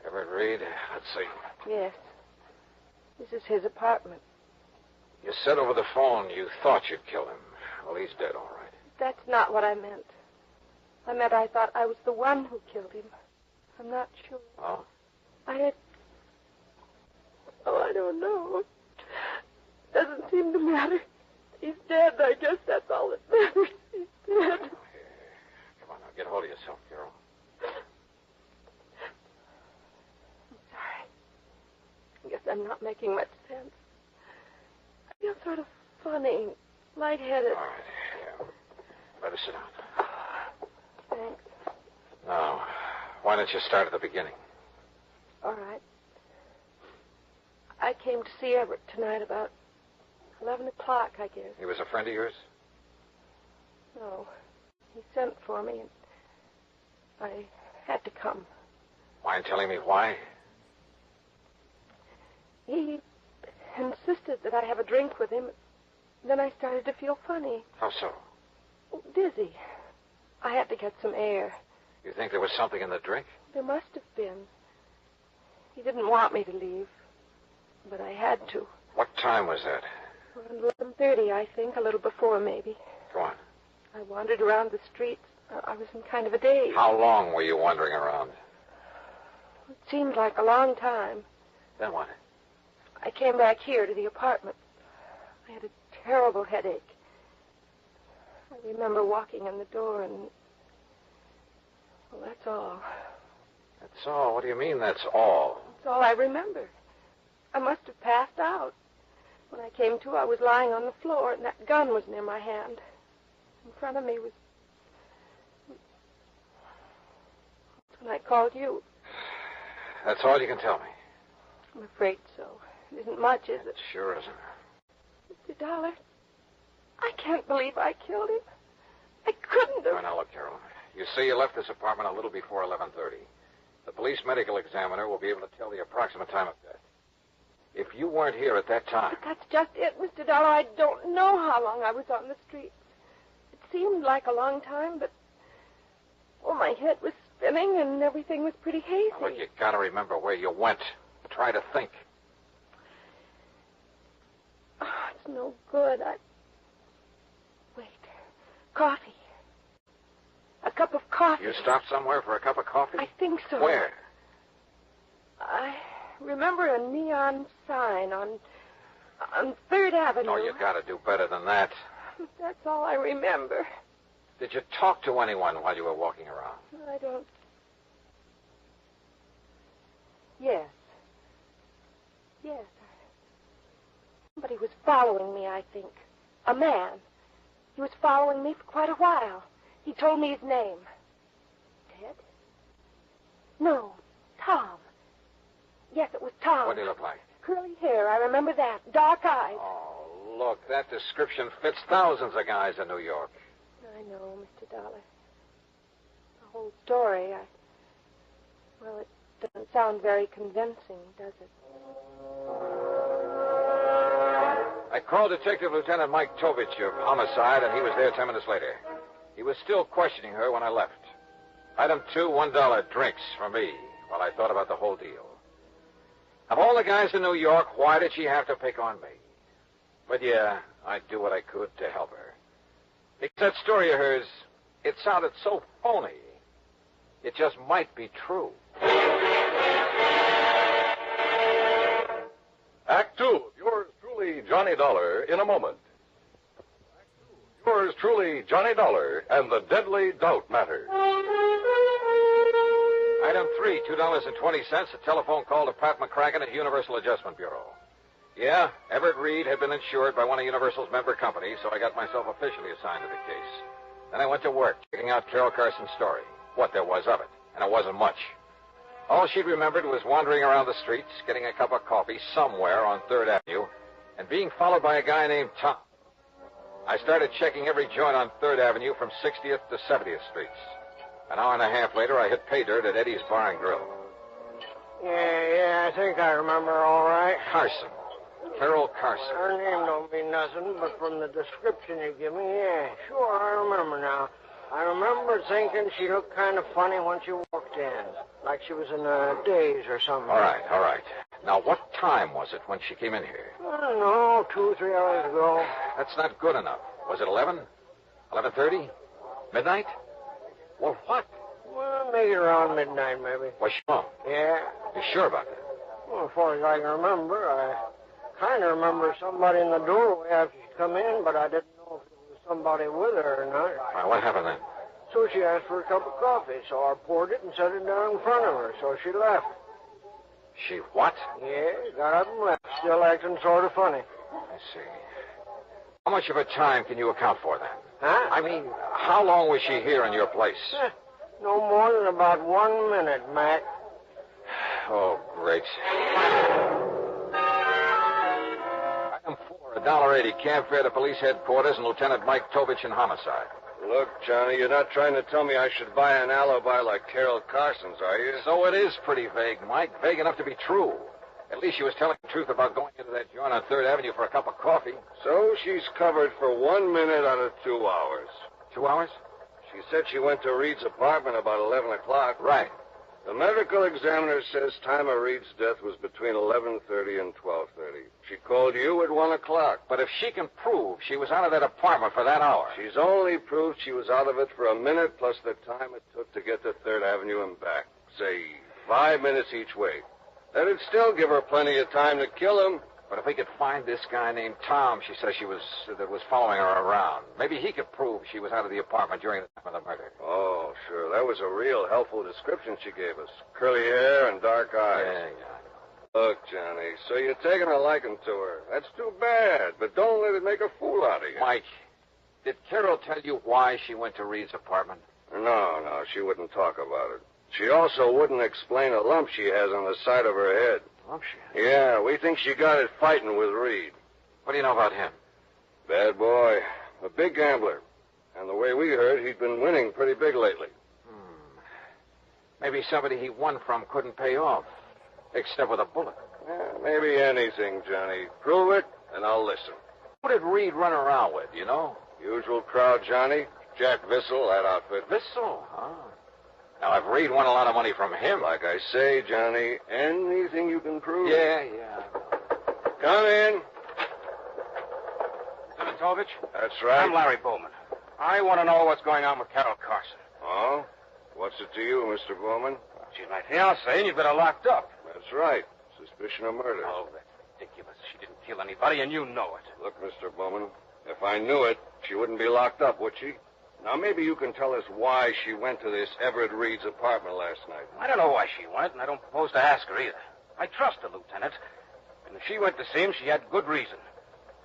Everett Reed, let's see. Yes. This is his apartment. You said over the phone you thought you'd kill him. Well, he's dead, all right. That's not what I meant. I meant I thought I was the one who killed him. I'm not sure. Oh? I don't know. Doesn't seem to matter. He's dead. I guess that's all that matters. He's dead. Come on, now, get hold of yourself, Carol. I'm sorry. I guess I'm not making much sense. I feel sort of funny, lightheaded. All right, yeah. Better sit down. Thanks. Now, why don't you start at the beginning? All right. I came to see Everett tonight about 11 o'clock, I guess. He was a friend of yours? No. He sent for me, and I had to come. Mind telling me why? He insisted that I have a drink with him. Then I started to feel funny. How so? Dizzy. I had to get some air. You think there was something in the drink? There must have been. He didn't want me to leave, but I had to. What time was that? Around 11:30, I think, a little before, maybe. Go on. I wandered around the streets. I was in kind of a daze. How long were you wandering around? It seemed like a long time. Then what? I came back here to the apartment. I had a terrible headache. I remember walking in the door and... Well, that's all. That's all? What do you mean, that's all? That's all I remember. I must have passed out. When I came to, I was lying on the floor, and that gun was near my hand. In front of me was... That's when I called you. That's all you can tell me? I'm afraid so. It isn't much, is it? Sure isn't. Mr. Dollar, I can't believe I killed him. I couldn't have... Now, look, Carol. You say you left this apartment a little before 11:30. The police medical examiner will be able to tell the approximate time of death. If you weren't here at that time... But that's just it, Mr. Dollar. I don't know how long I was on the streets. It seemed like a long time, but... Oh, my head was spinning and everything was pretty hazy. Now, look, you gotta remember where you went. Try to think. Oh, it's no good. Wait. Coffee. A cup of coffee. You stopped somewhere for a cup of coffee? I think so. Where? I remember a neon sign on 3rd Avenue. Oh, you gotta do better than that. That's all I remember. Did you talk to anyone while you were walking around? I don't... Yes. Yes. Somebody was following me, I think. A man. He was following me for quite a while. He told me his name. Ted? No, Tom. Yes, it was Tom. What did he look like? Curly hair, I remember that. Dark eyes. Oh, look, that description fits thousands of guys in New York. I know, Mr. Dollar. The whole story, well, it doesn't sound very convincing, does it? I called Detective Lieutenant Mike Tovich of Homicide, and he was there 10 minutes later. He was still questioning her when I left. Item 2, $1 drinks for me while I thought about the whole deal. Of all the guys in New York, why did she have to pick on me? But yeah, I'd do what I could to help her. Because that story of hers, it sounded so phony. It just might be true. Act 2 of yours truly, Johnny Dollar, in a moment. Act 2 of yours truly, Johnny Dollar, and the Deadly Doubt Matter. Item 3, $2.20, a telephone call to Pat McCracken at Universal Adjustment Bureau. Yeah, Everett Reed had been insured by one of Universal's member companies, so I got myself officially assigned to the case. Then I went to work, checking out Carol Carson's story, what there was of it, and it wasn't much. All she'd remembered was wandering around the streets, getting a cup of coffee somewhere on 3rd Avenue, and being followed by a guy named Tom. I started checking every joint on 3rd Avenue from 60th to 70th Streets. An hour and a half later, I hit pay dirt at Eddie's Bar and Grill. Yeah, I think I remember all right. Carson. Carol Carson. Her name don't mean nothing, but from the description you give me, yeah, sure, I remember now. I remember thinking she looked kind of funny when she walked in, like she was in a daze or something. All right. Now, what time was it when she came in here? I don't know, 2, 3 hours ago. That's not good enough. Was it 11? 11:30? Midnight? Well, what? Well, maybe around midnight, maybe. Was she home? Yeah. You sure about that? Well, as far as I can remember, I kind of remember somebody in the doorway after she come in, but I didn't know if it was somebody with her or not. All right, what happened then? So she asked for a cup of coffee, so I poured it and set it down in front of her, so she left. She what? Yeah, got up and left, still acting sort of funny. I see. How much of her time can you account for then? Huh? I mean, how long was she here in your place? No more than about 1 minute, Mac. Oh, great. Item 4, $1.80, camp fare to police headquarters and Lieutenant Mike Tovich in homicide. Look, Johnny, you're not trying to tell me I should buy an alibi like Carol Carson's, are you? So it is pretty vague, Mike. Vague enough to be true. At least she was telling the truth about going into that joint on 3rd Avenue for a cup of coffee. So she's covered for 1 minute out of 2 hours. 2 hours? She said she went to Reed's apartment about 11 o'clock. Right. The medical examiner says time of Reed's death was between 11:30 and 12:30. She called you at 1 o'clock. But if she can prove she was out of that apartment for that hour... She's only proved she was out of it for a minute plus the time it took to get to 3rd Avenue and back. Say, 5 minutes each way. That'd still give her plenty of time to kill him. But if we could find this guy named Tom, she says that was following her around, maybe he could prove she was out of the apartment during the time of the murder. Oh, sure. That was a real helpful description she gave us. Curly hair and dark eyes. Yeah. Look, Johnny, so you're taking a liking to her. That's too bad, but don't let it make a fool out of you. Mike, did Carol tell you why she went to Reed's apartment? No, she wouldn't talk about it. She also wouldn't explain a lump she has on the side of her head. Lump she has? Yeah, we think she got it fighting with Reed. What do you know about him? Bad boy. A big gambler. And the way we heard, he'd been winning pretty big lately. Maybe somebody he won from couldn't pay off, except with a bullet. Yeah, maybe anything, Johnny. Prove it, and I'll listen. Who did Reed run around with, you know? Usual crowd, Johnny. Jack Vissel, that outfit. Vissel? Huh? Now, if Reed won a lot of money from him... Like I say, Johnny, anything you can prove. Yeah. Come in. Lieutenant Tovich? That's right. I'm Larry Bowman. I want to know what's going on with Carol Carson. Oh? What's it to you, Mr. Bowman? She's my fiancée, and you've got her locked up. That's right. Suspicion of murder. Oh, that's ridiculous. She didn't kill anybody, and you know it. Look, Mr. Bowman, if I knew it, she wouldn't be locked up, would she? Now, maybe you can tell us why she went to this Everett Reed's apartment last night. I don't know why she went, and I don't propose to ask her either. I trust the lieutenant, and if she went to see him, she had good reason.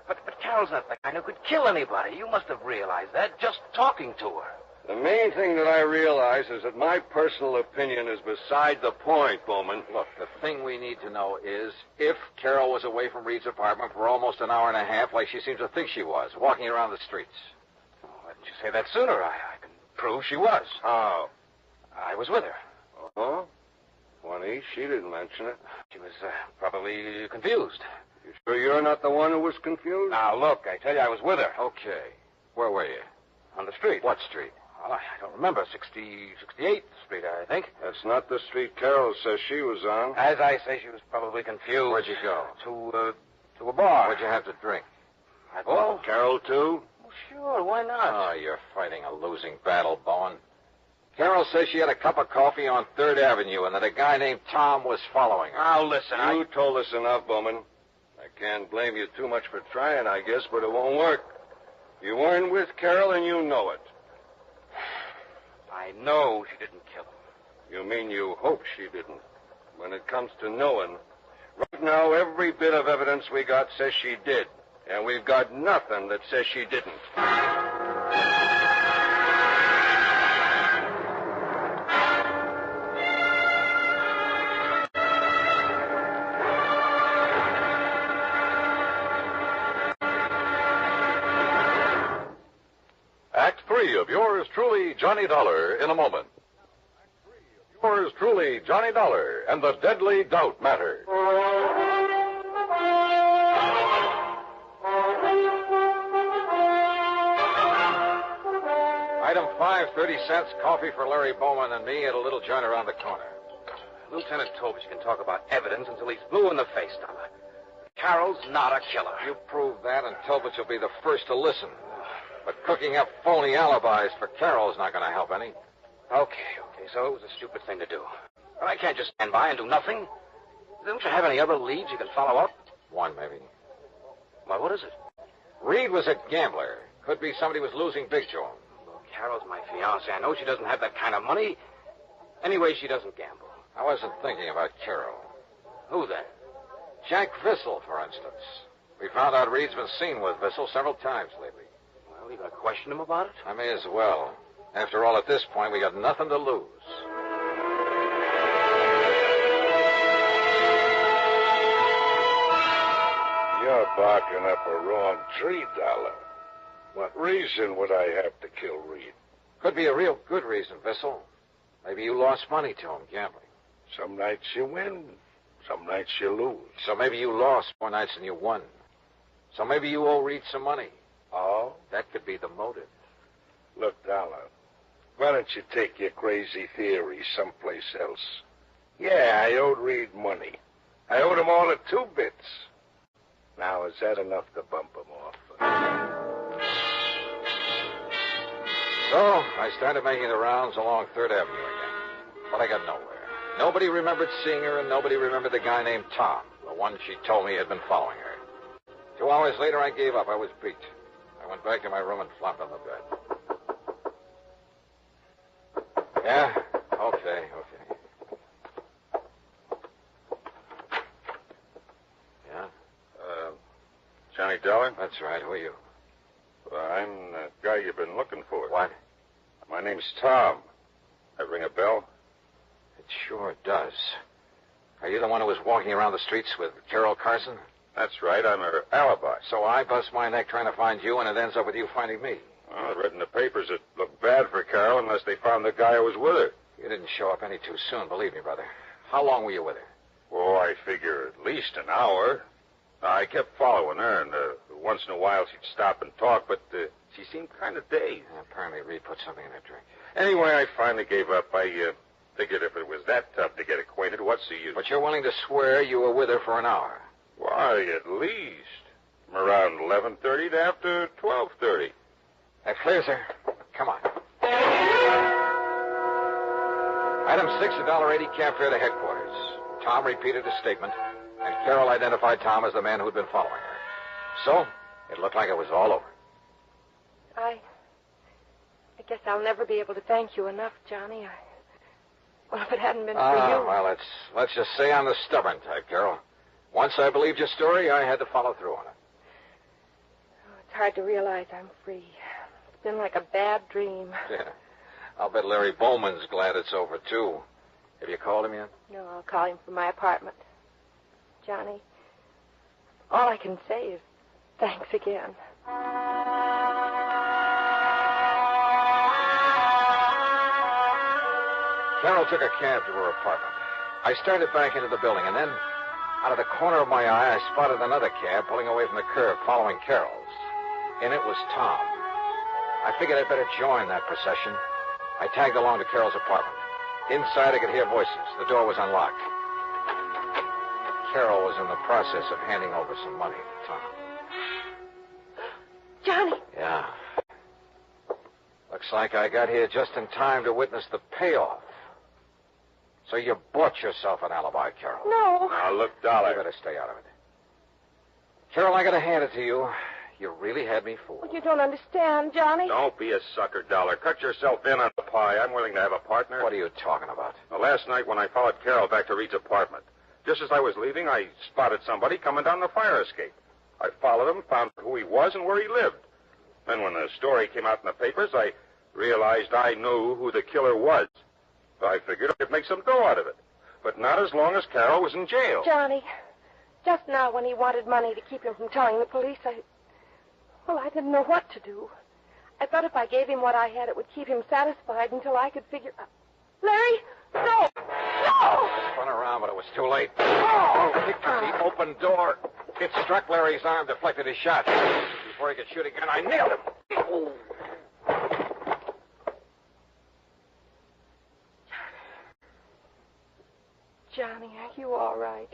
But Carol's not the kind who could kill anybody. You must have realized that just talking to her. The main thing that I realize is that my personal opinion is beside the point, Bowman. Look, the thing we need to know is if Carol was away from Reed's apartment for almost an hour and a half, like she seems to think she was, walking around the streets. Why didn't you say that sooner? I can prove she was. How? I was with her. Oh? Funny, she didn't mention it. She was probably confused. You sure you're not the one who was confused? Now, look, I tell you, I was with her. Okay. Where were you? On the street. What street? Well, I don't remember. 68th Street, I think. That's not the street Carol says she was on. As I say, she was probably confused. Where'd you go? To a bar. What'd you have to drink? Oh, Carol, too? Well, sure, why not? Oh, you're fighting a losing battle, Bowen. Carol says she had a cup of coffee on 3rd Avenue and that a guy named Tom was following her. Now, listen, You told us enough, Bowman. I can't blame you too much for trying, I guess, but it won't work. You weren't with Carol, and you know it. I know she didn't kill him. You mean you hope she didn't? When it comes to knowing, right now, every bit of evidence we got says she did. And we've got nothing that says she didn't. Act 3 of yours truly, Johnny Dollar, in a moment. Yours truly, Johnny Dollar, and the Deadly Doubt Matter. Item 5, 30 cents, coffee for Larry Bowman and me at a little joint around the corner. Lieutenant Tovich can talk about evidence until he's blue in the face, Dollar. Carroll's not a killer. You prove that, and Tovich will be the first to listen. But cooking up phony alibis for Carroll's not going to help any. Okay, so it was a stupid thing to do. But I can't just stand by and do nothing. Don't you have any other leads you can follow up? One, maybe. Well, what is it? Reed was a gambler. Could be somebody was losing big to him. Well, Carol's my fiancée. I know she doesn't have that kind of money. Anyway, she doesn't gamble. I wasn't thinking about Carol. Who then? Jack Vissel, for instance. We found out Reed's been seen with Vissel several times lately. Well, you gonna question him about it? I may as well. After all, at this point, we got nothing to lose. You're barking up a wrong tree, Dollar. What reason would I have to kill Reed? Could be a real good reason, Vissel. Maybe you lost money to him gambling. Some nights you win, some nights you lose. So maybe you lost more nights than you won. So maybe you owe Reed some money. Oh? That could be the motive. Look, Dollar, why don't you take your crazy theory someplace else? Yeah, I owed Reed money. I owed him all of 2 bits. Now, is that enough to bump him off? So, I started making the rounds along 3rd Avenue again. But I got nowhere. Nobody remembered seeing her, and nobody remembered the guy named Tom, the one she told me had been following her. 2 hours later, I gave up. I was beat. I went back to my room and flopped on the bed. Yeah? Okay. Yeah? Johnny Dollar? That's right. Who are you? Well, I'm the guy you've been looking for. What? My name's Tom. That ring a bell? It sure does. Are you the one who was walking around the streets with Carol Carson? That's right. I'm her alibi. So I bust my neck trying to find you, and it ends up with you finding me. Well, I read in the papers it looked bad for Carol unless they found the guy who was with her. You didn't show up any too soon, believe me, brother. How long were you with her? Oh, I figure at least an hour. I kept following her, and once in a while she'd stop and talk, but she seemed kind of dazed. Yeah, apparently Reed put something in her drink. Anyway, I finally gave up. I figured if it was that tough to get acquainted, what's the use? But you're willing to swear you were with her for an hour? Why, at least. From around 11:30 to after 12:30. That clears her. Come on. Item 6, $1.80 cab fare to headquarters. Tom repeated his statement, and Carol identified Tom as the man who'd been following her. So, it looked like it was all over. I guess I'll never be able to thank you enough, Johnny. Well, if it hadn't been for you... Well, let's just say I'm the stubborn type, Carol. Once I believed your story, I had to follow through on it. Oh, it's hard to realize I'm free. It's been like a bad dream. Yeah. I'll bet Larry Bowman's glad it's over, too. Have you called him yet? No, I'll call him from my apartment. Johnny, all I can say is thanks again. Carol took a cab to her apartment. I started back into the building, and then, out of the corner of my eye, I spotted another cab pulling away from the curb, following Carol's. And it was Tom. I figured I'd better join that procession. I tagged along to Carol's apartment. Inside, I could hear voices. The door was unlocked. Carol was in the process of handing over some money to Tom. Johnny! Yeah. Looks like I got here just in time to witness the payoff. So you bought yourself an alibi, Carol. No. Now, look, Dollar. You better stay out of it. Carol, I gotta hand it to you. You really had me fooled. Well, you don't understand, Johnny. Don't be a sucker, Dollar. Cut yourself in on the pie. I'm willing to have a partner. What are you talking about? Well, last night when I followed Carol back to Reed's apartment, just as I was leaving, I spotted somebody coming down the fire escape. I followed him, found who he was and where he lived. Then when the story came out in the papers, I realized I knew who the killer was. So I figured I could make some dough out of it. But not as long as Carol was in jail. Johnny, just now when he wanted money to keep him from telling the police, I didn't know what to do. I thought if I gave him what I had, it would keep him satisfied until I could figure... Larry, no! I spun around, but it was too late. Oh! Kicked the open door. It struck Larry's arm, deflected his shot. Before he could shoot again, I nailed him. Oh. Johnny, are you all right?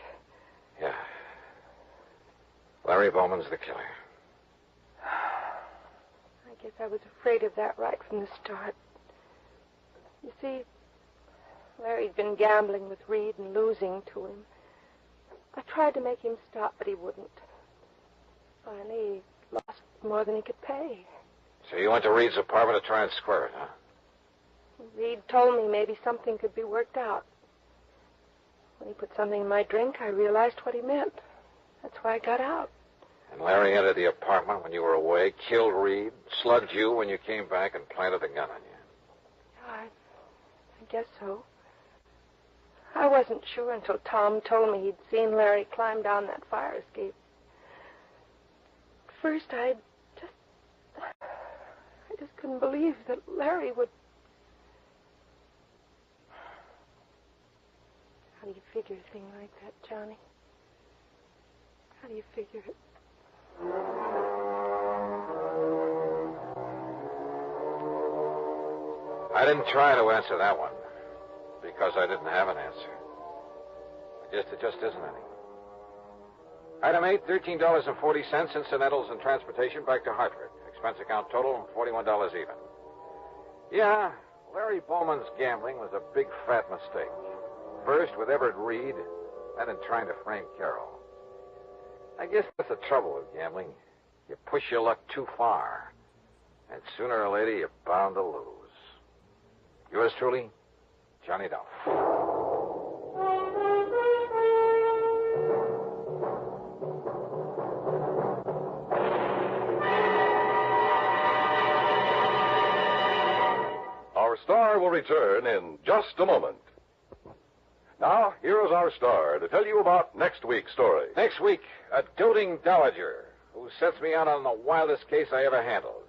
Yeah. Larry Bowman's the killer. I guess I was afraid of that right from the start. You see, Larry'd been gambling with Reed and losing to him. I tried to make him stop, but he wouldn't. Finally, he lost more than he could pay. So you went to Reed's apartment to try and square it, huh? Reed told me maybe something could be worked out. When he put something in my drink, I realized what he meant. That's why I got out. And Larry entered the apartment when you were away, killed Reed, slugged you when you came back, and planted the gun on you. I guess so. I wasn't sure until Tom told me he'd seen Larry climb down that fire escape. At first, I just couldn't believe that Larry would... How do you figure a thing like that, Johnny? How do you figure it? I didn't try to answer that one because I didn't have an answer. It just isn't any. Item 8, $13.40, incidentals and transportation back to Hartford. Expense account total, $41 even. Yeah, Larry Bowman's gambling was a big fat mistake. First with Everett Reed, then in trying to frame Carroll. I guess that's the trouble with gambling. You push your luck too far, and sooner or later you're bound to lose. Yours truly, Johnny Doubtful. Our star will return in just a moment. Now, here is our star to tell you about next week's story. Next week, a doting dowager who sets me out on the wildest case I ever handled.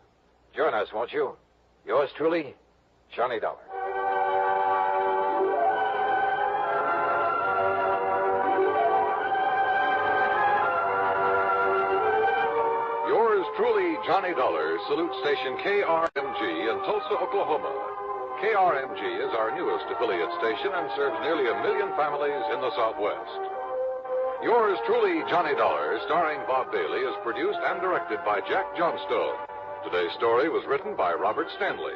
Join us, won't you? Yours truly, Johnny Dollar. Yours truly, Johnny Dollar, salutes station KRMG in Tulsa, Oklahoma. KRMG is our newest affiliate station and serves nearly 1 million families in the Southwest. Yours truly, Johnny Dollar, starring Bob Bailey, is produced and directed by Jack Johnstone. Today's story was written by Robert Stanley.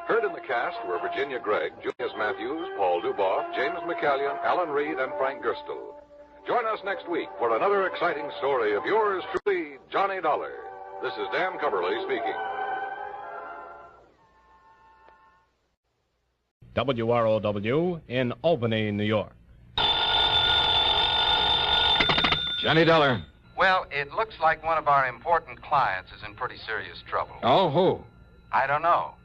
Heard in the cast were Virginia Gregg, Junius Matthews, Paul Duboff, James McCallion, Alan Reed, and Frank Gerstle. Join us next week for another exciting story of yours truly, Johnny Dollar. This is Dan Coverly speaking. WROW in Albany, New York. Johnny Dollar. Well, it looks like one of our important clients is in pretty serious trouble. Oh, who? I don't know.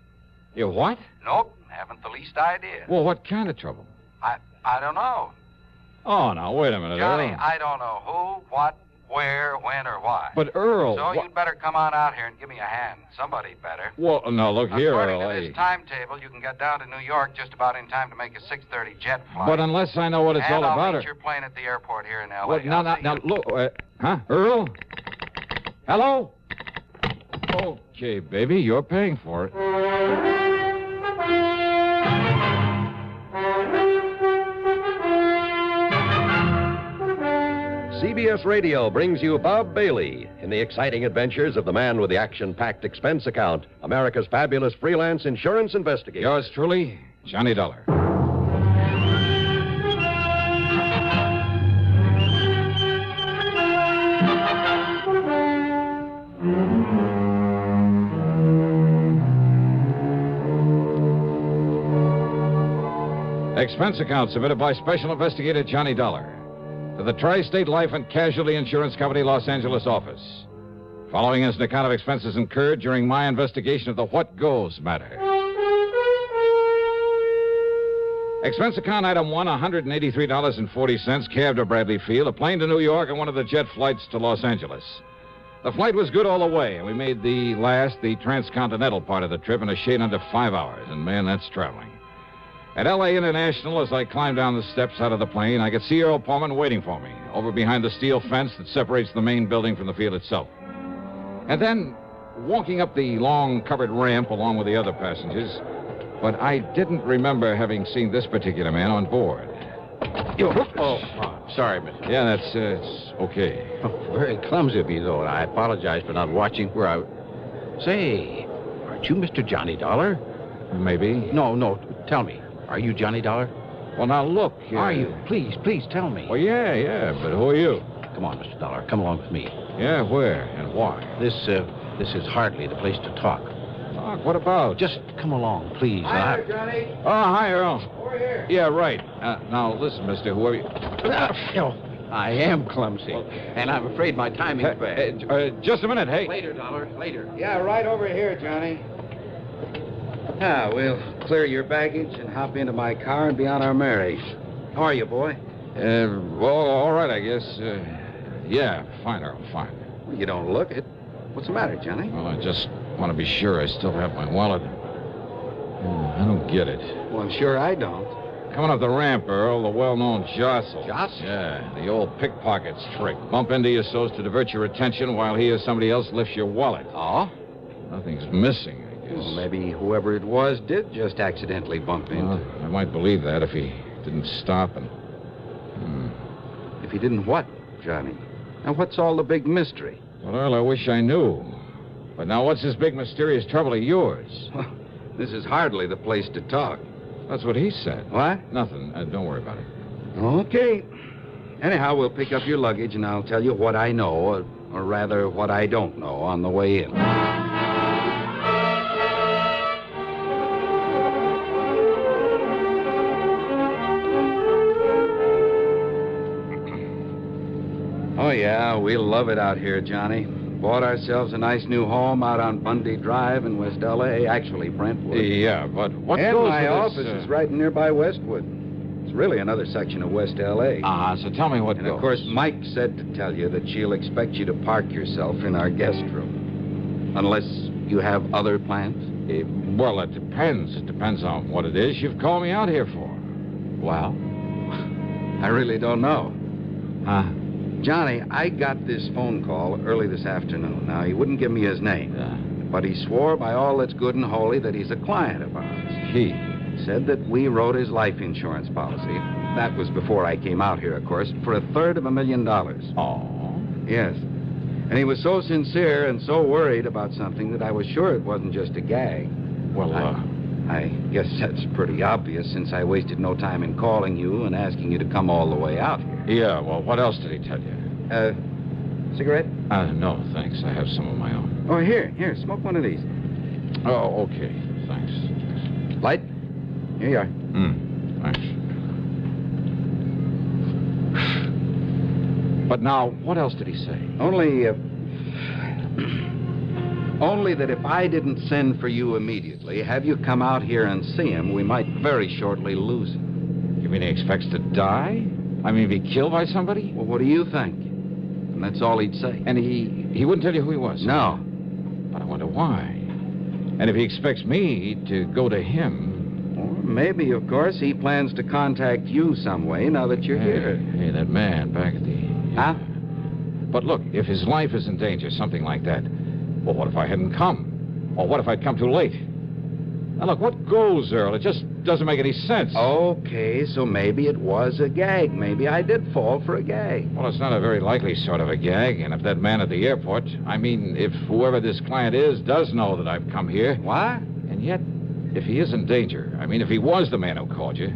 You what? Nope, haven't the least idea. Well, what kind of trouble? I don't know. Oh, now, wait a minute, Johnny, Earl. I don't know who, what, where, when, or why. But, Earl... So you'd better come on out here and give me a hand. Somebody better. Well, no, look here, According Earl. to this timetable, you can get down to New York just about in time to make a 6:30 jet flight. But unless I know what it's all I'll about... meet your plane at the airport here in L.A. What? Now, look... huh? Earl? Hello? Okay, baby, you're paying for it. CBS Radio brings you Bob Bailey in the exciting adventures of the man with the action-packed expense account, America's fabulous freelance insurance investigator. Yours truly, Johnny Dollar. Expense account submitted by Special Investigator Johnny Dollar to the Tri-State Life and Casualty Insurance Company, Los Angeles office. Following is an account of expenses incurred during my investigation of the What Goes matter. Expense account item 1, $183.40, cab to Bradley Field, a plane to New York, and one of the jet flights to Los Angeles. The flight was good all the way, and we made the transcontinental part of the trip in a shade under 5 hours, and man, that's traveling. At L.A. International, as I climbed down the steps out of the plane, I could see Earl Pullman waiting for me, over behind the steel fence that separates the main building from the field itself. And then, walking up the long covered ramp along with the other passengers, but I didn't remember having seen this particular man on board. Sorry, mister. Yeah, that's okay. Very clumsy of me, though. I apologize for not watching where I... Say, aren't you Mr. Johnny Dollar? Maybe. No. Tell me. Are you Johnny Dollar? Well, now, look. Are you? Please tell me. Well, yeah, but who are you? Come on, Mr. Dollar. Come along with me. Yeah, where and why? This is hardly the place to talk. Talk? What about? Just come along, please. Hi there, Johnny. Oh, hi, Earl. Over here. Yeah, right. Now, listen, mister, whoever you... I am clumsy, and I'm afraid my timing's bad. Just a minute, hey. Later, Dollar, later. Yeah, right over here, Johnny. We'll clear your baggage and hop into my car and be on our merry. How are you, boy? Well, all right, I guess. Yeah, fine, Earl, fine. Well, you don't look it. What's the matter, Johnny? Well, I just want to be sure I still have my wallet. I don't get it. Well, I'm sure I don't. Coming up the ramp, Earl, the well-known jostle. Jostle? Yeah, the old pickpocket's trick. Bump into you so as to divert your attention while he or somebody else lifts your wallet. Oh? Nothing's missing, I guess. Well, maybe whoever it was did just accidentally bump into. Well, I might believe that if he didn't stop and... If he didn't what, Johnny? Now, what's all the big mystery? Well, Earl, I wish I knew. But now what's this big mysterious trouble of yours? Well, this is hardly the place to talk. That's what he said. What? Nothing. Don't worry about it. Okay. Anyhow, we'll pick up your luggage, and I'll tell you what I know, or rather, what I don't know, on the way in. Oh, yeah, we'll love it out here, Johnny. Bought ourselves a nice new home out on Bundy Drive in West L.A., actually Brentwood. Yeah, but what and goes my with office this, is right nearby Westwood. It's really another section of West L.A. So tell me what and goes. of course, Mike said to tell you that she'll expect you to park yourself in our guest room. Unless you have other plans? Well, it depends. It depends on what it is you've called me out here for. Well, I really don't know. Huh? Johnny, I got this phone call early this afternoon. Now, he wouldn't give me his name. But he swore by all that's good and holy that he's a client of ours. He said that we wrote his life insurance policy. That was before I came out here, of course, for $333,000. Oh? Yes. And he was so sincere and so worried about something that I was sure it wasn't just a gag. Well, I guess that's pretty obvious since I wasted no time in calling you and asking you to come all the way out here. Yeah, well, what else did he tell you? Cigarette? No, thanks. I have some of my own. Oh, here, smoke one of these. Oh, okay. Thanks. Light? Here you are. Thanks. But now, what else did he say? Only that if I didn't send for you immediately, have you come out here and see him, we might very shortly lose him. You mean he expects to die? I mean, be killed by somebody? Well, what do you think? And that's all he'd say. And he wouldn't tell you who he was? No. But I wonder why. And if he expects me to go to him... Or maybe, of course, he plans to contact you some way now that you're here. Hey, that man back at the... Huh? But look, if his life is in danger, something like that, well, what if I hadn't come? Or what if I'd come too late? Now, look, what goes, Earl? It just doesn't make any sense. Okay, so maybe it was a gag. Maybe I did fall for a gag. Well, it's not a very likely sort of a gag. And if that man at the airport, I mean, if whoever this client is does know that I've come here... What? And yet, if he is in danger, I mean, if he was the man who called you...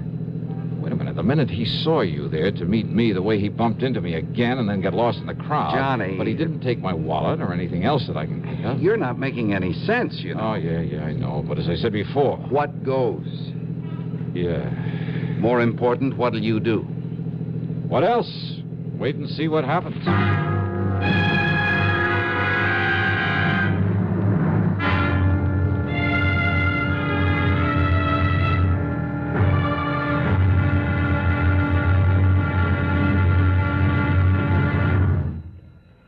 Wait a minute. The minute he saw you there to meet me, the way he bumped into me again and then got lost in the crowd... Johnny... But he didn't take my wallet or anything else that I can pick up. You're not making any sense, you know. Oh, yeah, I know. But as I said before... What goes? Yeah. More important, what'll you do? What else? Wait and see what happens.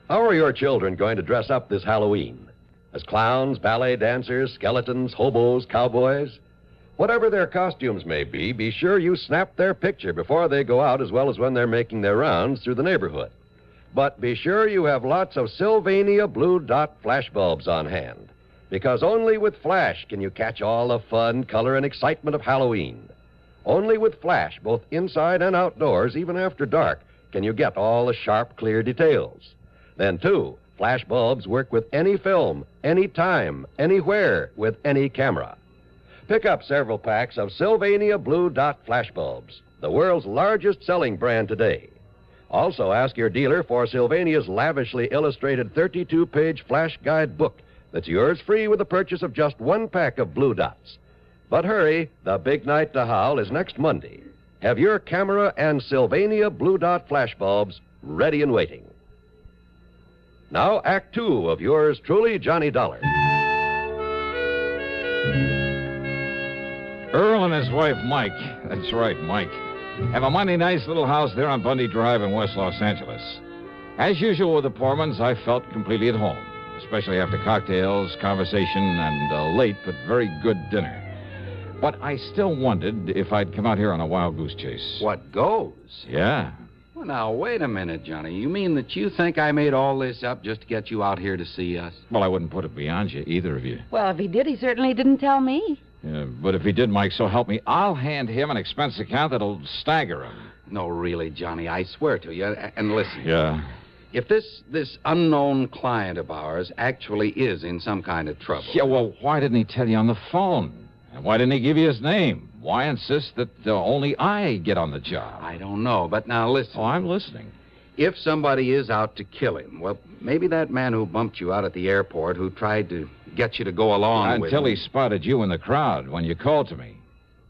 How are your children going to dress up this Halloween? As clowns, ballet dancers, skeletons, hobos, cowboys? Whatever their costumes may be sure you snap their picture before they go out as well as when they're making their rounds through the neighborhood. But be sure you have lots of Sylvania Blue Dot flash bulbs on hand, because only with flash can you catch all the fun, color, and excitement of Halloween. Only with flash, both inside and outdoors, even after dark, can you get all the sharp, clear details. Then, too, flash bulbs work with any film, any time, anywhere, with any camera. Pick up several packs of Sylvania Blue Dot flash bulbs, the world's largest selling brand today. Also, ask your dealer for Sylvania's lavishly illustrated 32-page flash guide book that's yours free with the purchase of just one pack of Blue Dots. But hurry, the big night to howl is next Monday. Have your camera and Sylvania Blue Dot flash bulbs ready and waiting. Now, Act Two of yours truly, Johnny Dollar. Earl and his wife, Mike, that's right, Mike, have a mighty nice little house there on Bundy Drive in West Los Angeles. As usual with the Pormans, I felt completely at home, especially after cocktails, conversation, and a late but very good dinner. But I still wondered if I'd come out here on a wild goose chase. What goes? Yeah. Well, now, wait a minute, Johnny. You mean that you think I made all this up just to get you out here to see us? Well, I wouldn't put it beyond you, either of you. Well, if he did, he certainly didn't tell me. Yeah, but if he did, Mike, so help me, I'll hand him an expense account that'll stagger him. No, really, Johnny, I swear to you. And listen. Yeah. If this unknown client of ours actually is in some kind of trouble... Yeah, well, why didn't he tell you on the phone? And why didn't he give you his name? Why insist that only I get on the job? I don't know, but now listen. Oh, I'm listening. If somebody is out to kill him, well, maybe that man who bumped you out at the airport, who tried to get you to go along with him... Until he spotted you in the crowd when you called to me.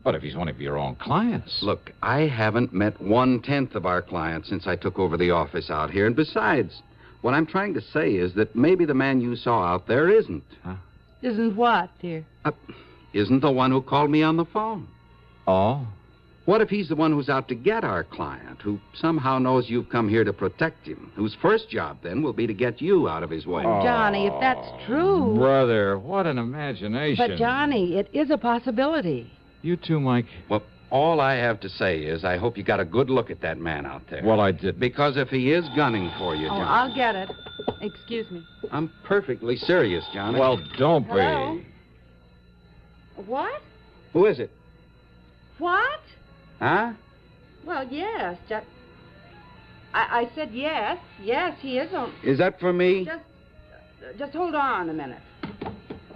But if he's one of your own clients... Look, I haven't met 1/10 of our clients since I took over the office out here. And besides, what I'm trying to say is that maybe the man you saw out there isn't. Huh? Isn't what, dear? Isn't the one who called me on the phone. Oh? What if he's the one who's out to get our client, who somehow knows you've come here to protect him, whose first job, then, will be to get you out of his way? Oh, Johnny, if that's true... Brother, what an imagination. But, Johnny, it is a possibility. You too, Mike? Well, all I have to say is I hope you got a good look at that man out there. Well, I did. Because if he is gunning for you, Johnny... Oh, I'll get it. Excuse me. I'm perfectly serious, Johnny. Well, don't Hello? be. What? Who is it? What? Huh? Well, yes. I said yes. Yes, he is on... Is that for me? Just hold on a minute.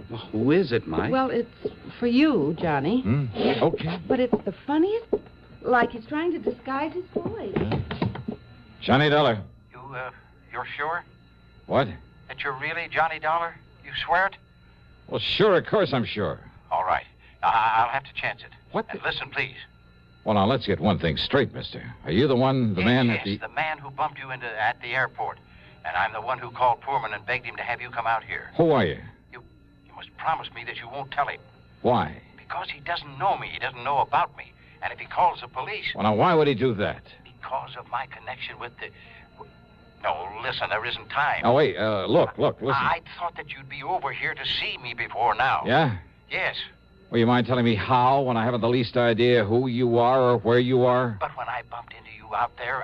Well, who is it, Mike? Well, it's for you, Johnny. Okay. But it's the funniest... Like he's trying to disguise his voice. Johnny Dollar. You're sure? What? That you're really Johnny Dollar? You swear it? Well, sure, of course I'm sure. All right. I'll have to chance it. What? And listen, please. Well, now, let's get one thing straight, mister. Are you the man yes, at the... the man who bumped you at the airport. And I'm the one who called Poorman and begged him to have you come out here. Who are you? You must promise me that you won't tell him. Why? Because he doesn't know me. He doesn't know about me. And if he calls the police... Well, now, why would he do that? Because of my connection with the... No, listen, there isn't time. Oh, wait, look, listen. I thought that you'd be over here to see me before now. Yeah? Yes. Well, you mind telling me how when I haven't the least idea who you are or where you are? But when I bumped into you out there,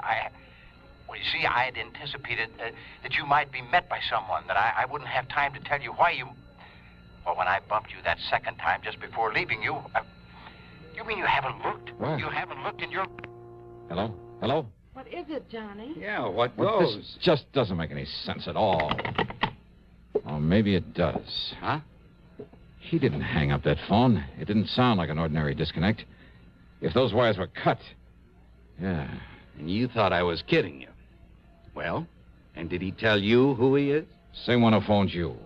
Well, you see, I had anticipated that you might be met by someone, that I wouldn't have time to tell you why you... Well, when I bumped you that second time just before leaving you... You mean you haven't looked? What? You haven't looked in your... Hello? Hello? What is it, Johnny? Yeah, what Well, goes? this just doesn't make any sense at all. Or maybe it does. Huh? He didn't hang up that phone. It didn't sound like an ordinary disconnect. If those wires were cut... Yeah. And you thought I was kidding you. Well, and did he tell you who he is? Same one who phoned you.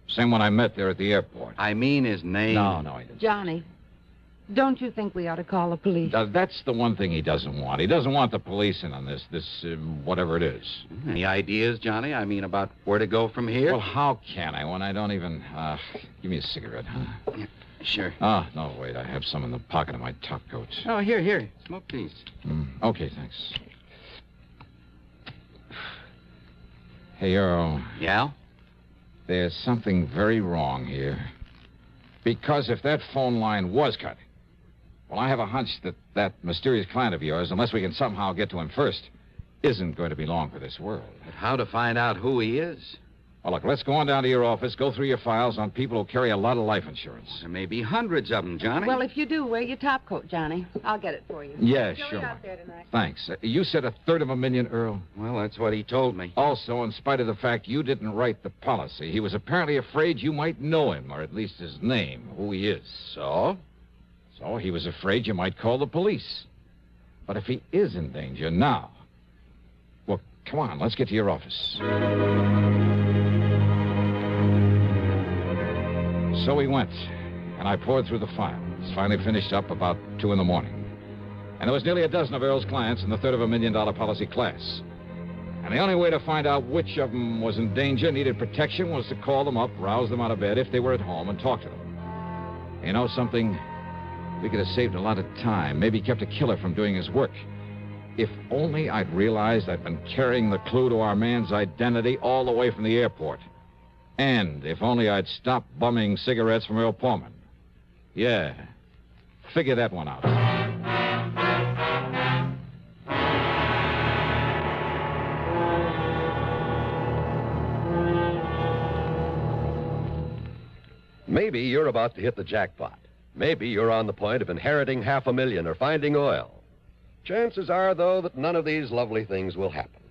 Same one I met there at the airport. I mean his name. No, he didn't. Johnny, don't you think we ought to call the police? That's the one thing he doesn't want. He doesn't want the police in on this whatever it is. Any ideas, Johnny? I mean, about where to go from here? Well, how can I when I don't even... give me a cigarette, huh? Yeah, sure. No, wait. I have some in the pocket of my top coat. Oh, here. Smoke these. Okay, thanks. Hey, Earl. Yeah? There's something very wrong here. Because if that phone line was cut... Well, I have a hunch that mysterious client of yours, unless we can somehow get to him first, isn't going to be long for this world. But how to find out who he is? Well, look, let's go on down to your office, go through your files on people who carry a lot of life insurance. There may be hundreds of them, Johnny. Well, if you do, wear your top coat, Johnny. I'll get it for you. Yeah, Enjoy sure. out there tonight. Thanks. You said $1/300,000, Earl? Well, that's what he told me. Also, in spite of the fact you didn't write the policy, he was apparently afraid you might know him, or at least his name, who he is. So? So he was afraid you might call the police. But if he is in danger now... Well, come on, let's get to your office. So we went, and I poured through the files. Finally finished up about 2 in the morning. And there was nearly a dozen of Earl's clients in the $1/300,000 policy class. And the only way to find out which of them was in danger, needed protection, was to call them up, rouse them out of bed if they were at home, and talk to them. You know something? We could have saved a lot of time, maybe kept a killer from doing his work. If only I'd realized I'd been carrying the clue to our man's identity all the way from the airport. And if only I'd stopped bumming cigarettes from Earl Pullman. Yeah, figure that one out. Maybe you're about to hit the jackpot. Maybe you're on the point of inheriting $500,000 or finding oil. Chances are, though, that none of these lovely things will happen.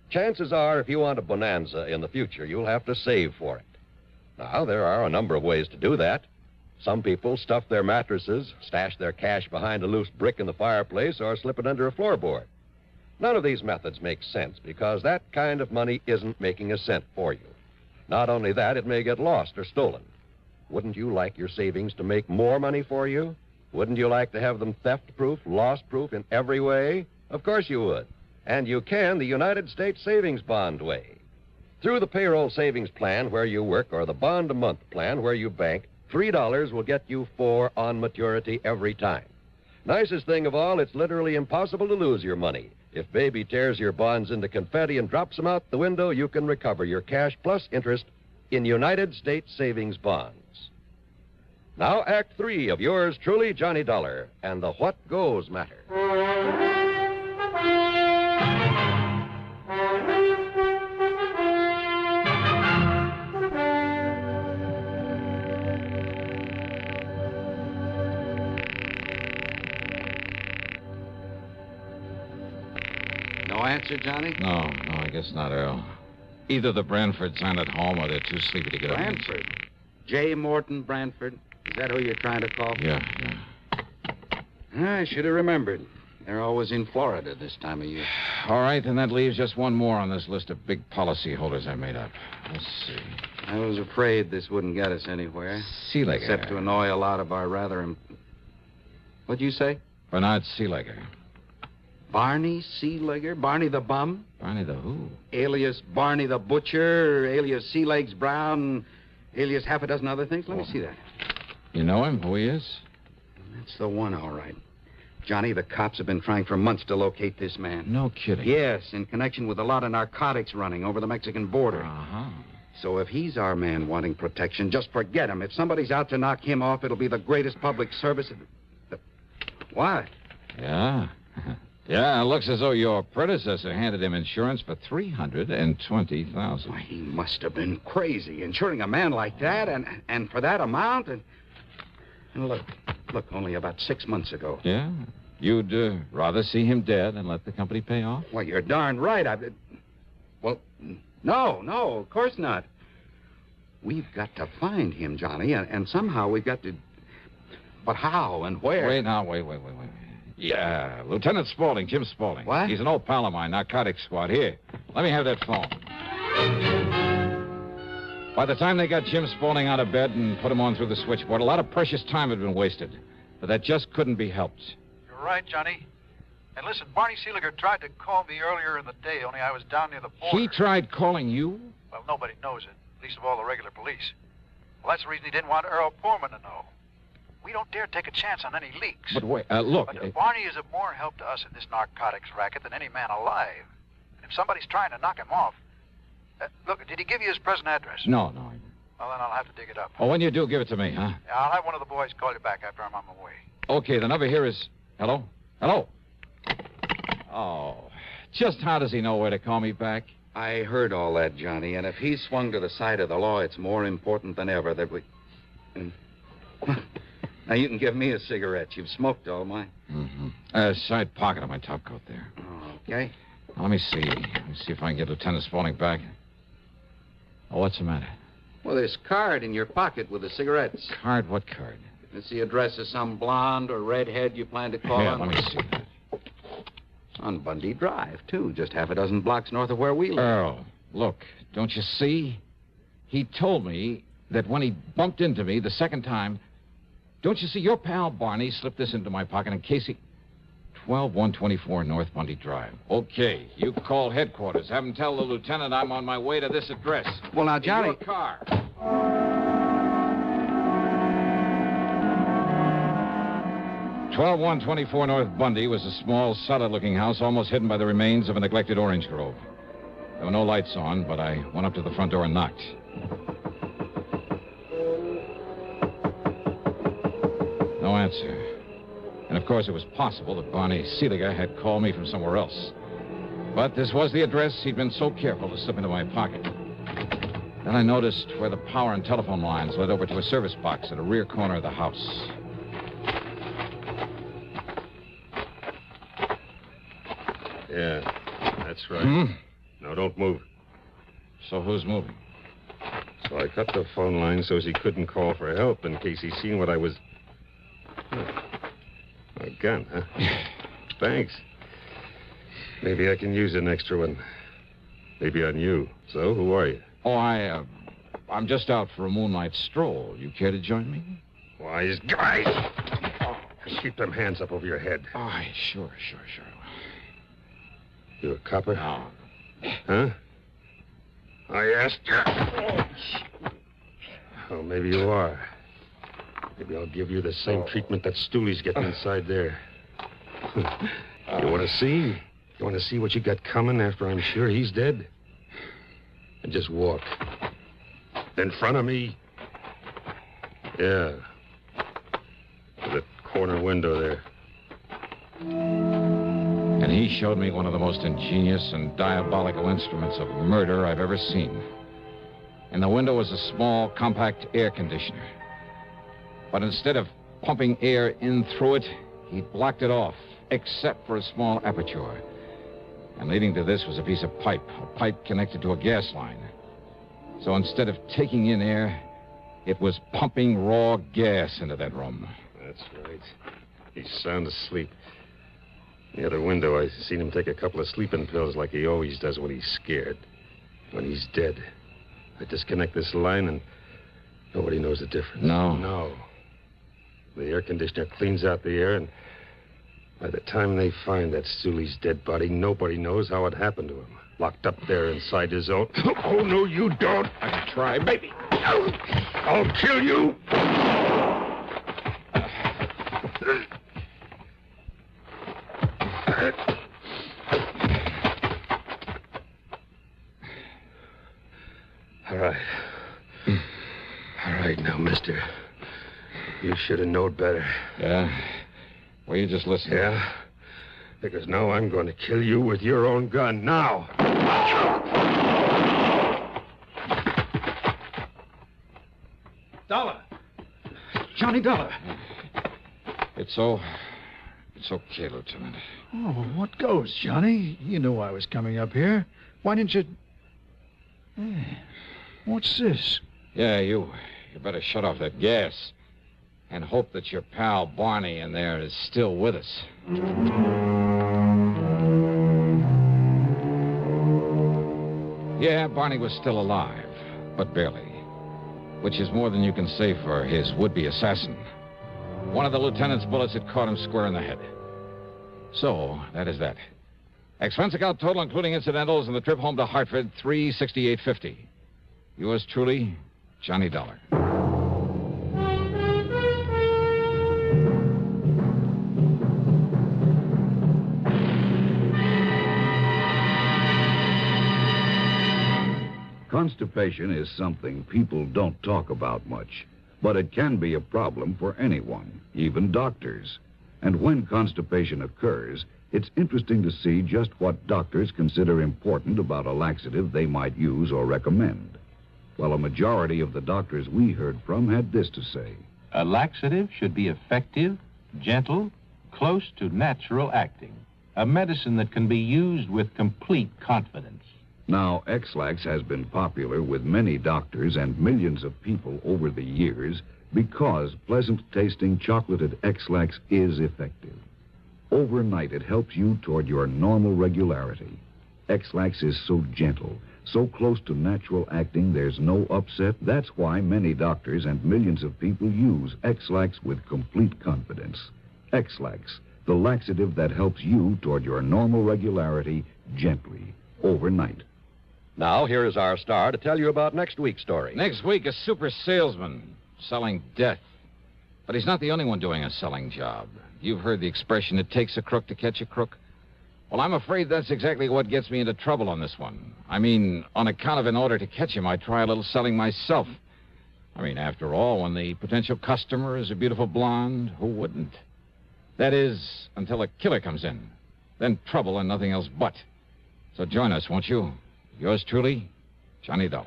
Chances are, if you want a bonanza in the future, you'll have to save for it. Now, there are a number of ways to do that. Some people stuff their mattresses, stash their cash behind a loose brick in the fireplace, or slip it under a floorboard. None of these methods make sense because that kind of money isn't making a cent for you. Not only that, it may get lost or stolen. Wouldn't you like your savings to make more money for you? Wouldn't you like to have them theft-proof, loss-proof in every way? Of course you would. And you can the United States Savings Bond way. Through the payroll savings plan where you work or the bond-a-month plan where you bank, $3 will get you 4 on maturity every time. Nicest thing of all, it's literally impossible to lose your money. If Baby tears your bonds into confetti and drops them out the window, you can recover your cash plus interest in United States Savings Bonds. Now, Act 3 of yours truly, Johnny Dollar, and the What Goes Matter. No answer, Johnny? No, I guess not, Earl. Either the Branfords aren't at home or they're too sleepy to get up. Branford? J. Morton Branford? Is that who you're trying to call? Yeah. I should have remembered. They're always in Florida this time of year. All right, then that leaves just one more on this list of big policy holders I made up. Let's see. I was afraid this wouldn't get us anywhere. Seelegger. Except to annoy a lot of our rather... What'd you say? Bernard Seelegger. Barney Seelegger? Barney the Bum? Barney the who? Alias Barney the Butcher, alias Sea Legs Brown, alias half a dozen other things. Let me see that. You know him? Who he is? That's the one, all right. Johnny, the cops have been trying for months to locate this man. No kidding. Yes, in connection with a lot of narcotics running over the Mexican border. Uh-huh. So if he's our man wanting protection, just forget him. If somebody's out to knock him off, it'll be the greatest public service. What? Yeah. Yeah, it looks as though your predecessor handed him insurance for $320,000. Why, he must have been crazy, insuring a man like that, and for that amount. And look, only about 6 months ago. Yeah? You'd rather see him dead and let the company pay off? Well, you're darn right. Well, no, of course not. We've got to find him, Johnny, and somehow we've got to... But how and where? Wait. Yeah, Lieutenant Spaulding, Jim Spaulding. What? He's an old pal of mine, narcotics squad. Here, let me have that phone. By the time they got Jim Spaulding out of bed and put him on through the switchboard, a lot of precious time had been wasted. But that just couldn't be helped. You're right, Johnny. And listen, Barney Seelegger tried to call me earlier in the day, only I was down near the border. He tried calling you? Well, nobody knows it, least of all the regular police. Well, that's the reason he didn't want Earl Pullman to know. We don't dare take a chance on any leaks. But wait, look... But Barney is of more help to us in this narcotics racket than any man alive. And if somebody's trying to knock him off... look, did he give you his present address? No. Well, then I'll have to dig it up. Oh, when you do, give it to me, huh? Yeah, I'll have one of the boys call you back after I'm on my way. Okay, the number here is... Hello? Oh, just how does he know where to call me back? I heard all that, Johnny, and if he's swung to the side of the law, it's more important than ever that we... Now, you can give me a cigarette. You've smoked all mine. Mm-hmm. Side pocket of my top coat there. Okay. Now, let me see. Let me see if I can get Lieutenant Spaulding back. Oh, what's the matter? Well, this card in your pocket with the cigarettes. Card? What card? It's the address of some blonde or redhead you plan to call on. Let me see that. On Bundy Drive, too. Just half a dozen blocks north of where we live. Earl, look, don't you see? He told me that when he bumped into me the second time... Don't you see, your pal Barney slipped this into my pocket in case he... 12124 North Bundy Drive. Okay, you call headquarters. Have him tell the lieutenant I'm on my way to this address. Well, now, Johnny... In your car. 12124 North Bundy was a small, solid-looking house almost hidden by the remains of a neglected orange grove. There were no lights on, but I went up to the front door and knocked. No answer. And, of course, it was possible that Barney Seeliger had called me from somewhere else. But this was the address he'd been so careful to slip into my pocket. Then I noticed where the power and telephone lines led over to a service box at a rear corner of the house. Yeah, that's right. No, don't move. So who's moving? So I cut the phone line so he couldn't call for help in case he seen what I was... A gun, huh? Thanks. Maybe I can use an extra one. Maybe on you. So, who are you? Oh, I'm just out for a moonlight stroll. You care to join me? Wise guys! Oh, keep them hands up over your head. Oh, sure. You a copper? No. Huh? I asked you. Oh, maybe you are. Maybe I'll give you the same treatment that Stooley's getting inside there. You want to see? You want to see what you got coming after I'm sure he's dead? And just walk. In front of me. Yeah. To the corner window there. And he showed me one of the most ingenious and diabolical instruments of murder I've ever seen. In the window was a small, compact air conditioner. But instead of pumping air in through it, he blocked it off, except for a small aperture. And leading to this was a piece of pipe, a pipe connected to a gas line. So instead of taking in air, it was pumping raw gas into that room. That's right. He's sound asleep. In the other window, I seen him take a couple of sleeping pills like he always does when he's scared. When he's dead. I disconnect this line and nobody knows the difference. No. The air conditioner cleans out the air, and by the time they find that Stooley's dead body, nobody knows how it happened to him. Locked up there inside his own... Oh, no, you don't. I can try, baby. I'll kill you. All right. All right now, mister. You should have known better. Yeah? Well, you just listen. Yeah? Because now I'm going to kill you with your own gun. Now! Dollar! Johnny Dollar! It's okay, Lieutenant. Oh, what goes, Johnny? You knew I was coming up here. Why didn't you... Hey, what's this? Yeah, you better shut off that gas. And hope that your pal Barney in there is still with us. Yeah, Barney was still alive, but barely. Which is more than you can say for his would-be assassin. One of the lieutenant's bullets had caught him square in the head. So, that is that. Expense account total, including incidentals, and the trip home to Hartford, $368.50. Yours truly, Johnny Dollar. Constipation is something people don't talk about much, but it can be a problem for anyone, even doctors. And when constipation occurs, it's interesting to see just what doctors consider important about a laxative they might use or recommend. Well, a majority of the doctors we heard from had this to say. A laxative should be effective, gentle, close to natural acting. A medicine that can be used with complete confidence. Now, X-Lax has been popular with many doctors and millions of people over the years because pleasant-tasting chocolated X-Lax is effective. Overnight, it helps you toward your normal regularity. X-Lax is so gentle, so close to natural acting, there's no upset. That's why many doctors and millions of people use X-Lax with complete confidence. X-Lax, the laxative that helps you toward your normal regularity gently, overnight. Now, here is our star to tell you about next week's story. Next week, a super salesman selling death. But he's not the only one doing a selling job. You've heard the expression, it takes a crook to catch a crook. Well, I'm afraid that's exactly what gets me into trouble on this one. I mean, on account of in order to catch him, I try a little selling myself. I mean, after all, when the potential customer is a beautiful blonde, who wouldn't? That is, until a killer comes in. Then trouble and nothing else but. So join us, won't you? Yours truly, Johnny Dollar.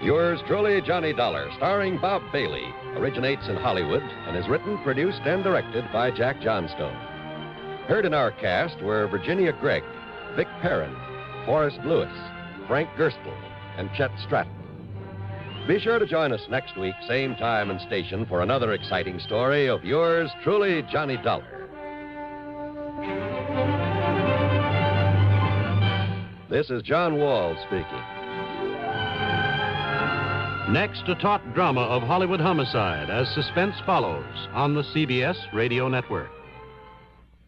Yours truly, Johnny Dollar, starring Bob Bailey, originates in Hollywood and is written, produced, and directed by Jack Johnstone. Heard in our cast were Virginia Gregg, Vic Perrin, Forrest Lewis, Frank Gerstle, and Chet Stratton. Be sure to join us next week, same time and station, for another exciting story of yours truly, Johnny Dollar. This is John Wall speaking. Next, a taut drama of Hollywood homicide as suspense follows on the CBS Radio Network.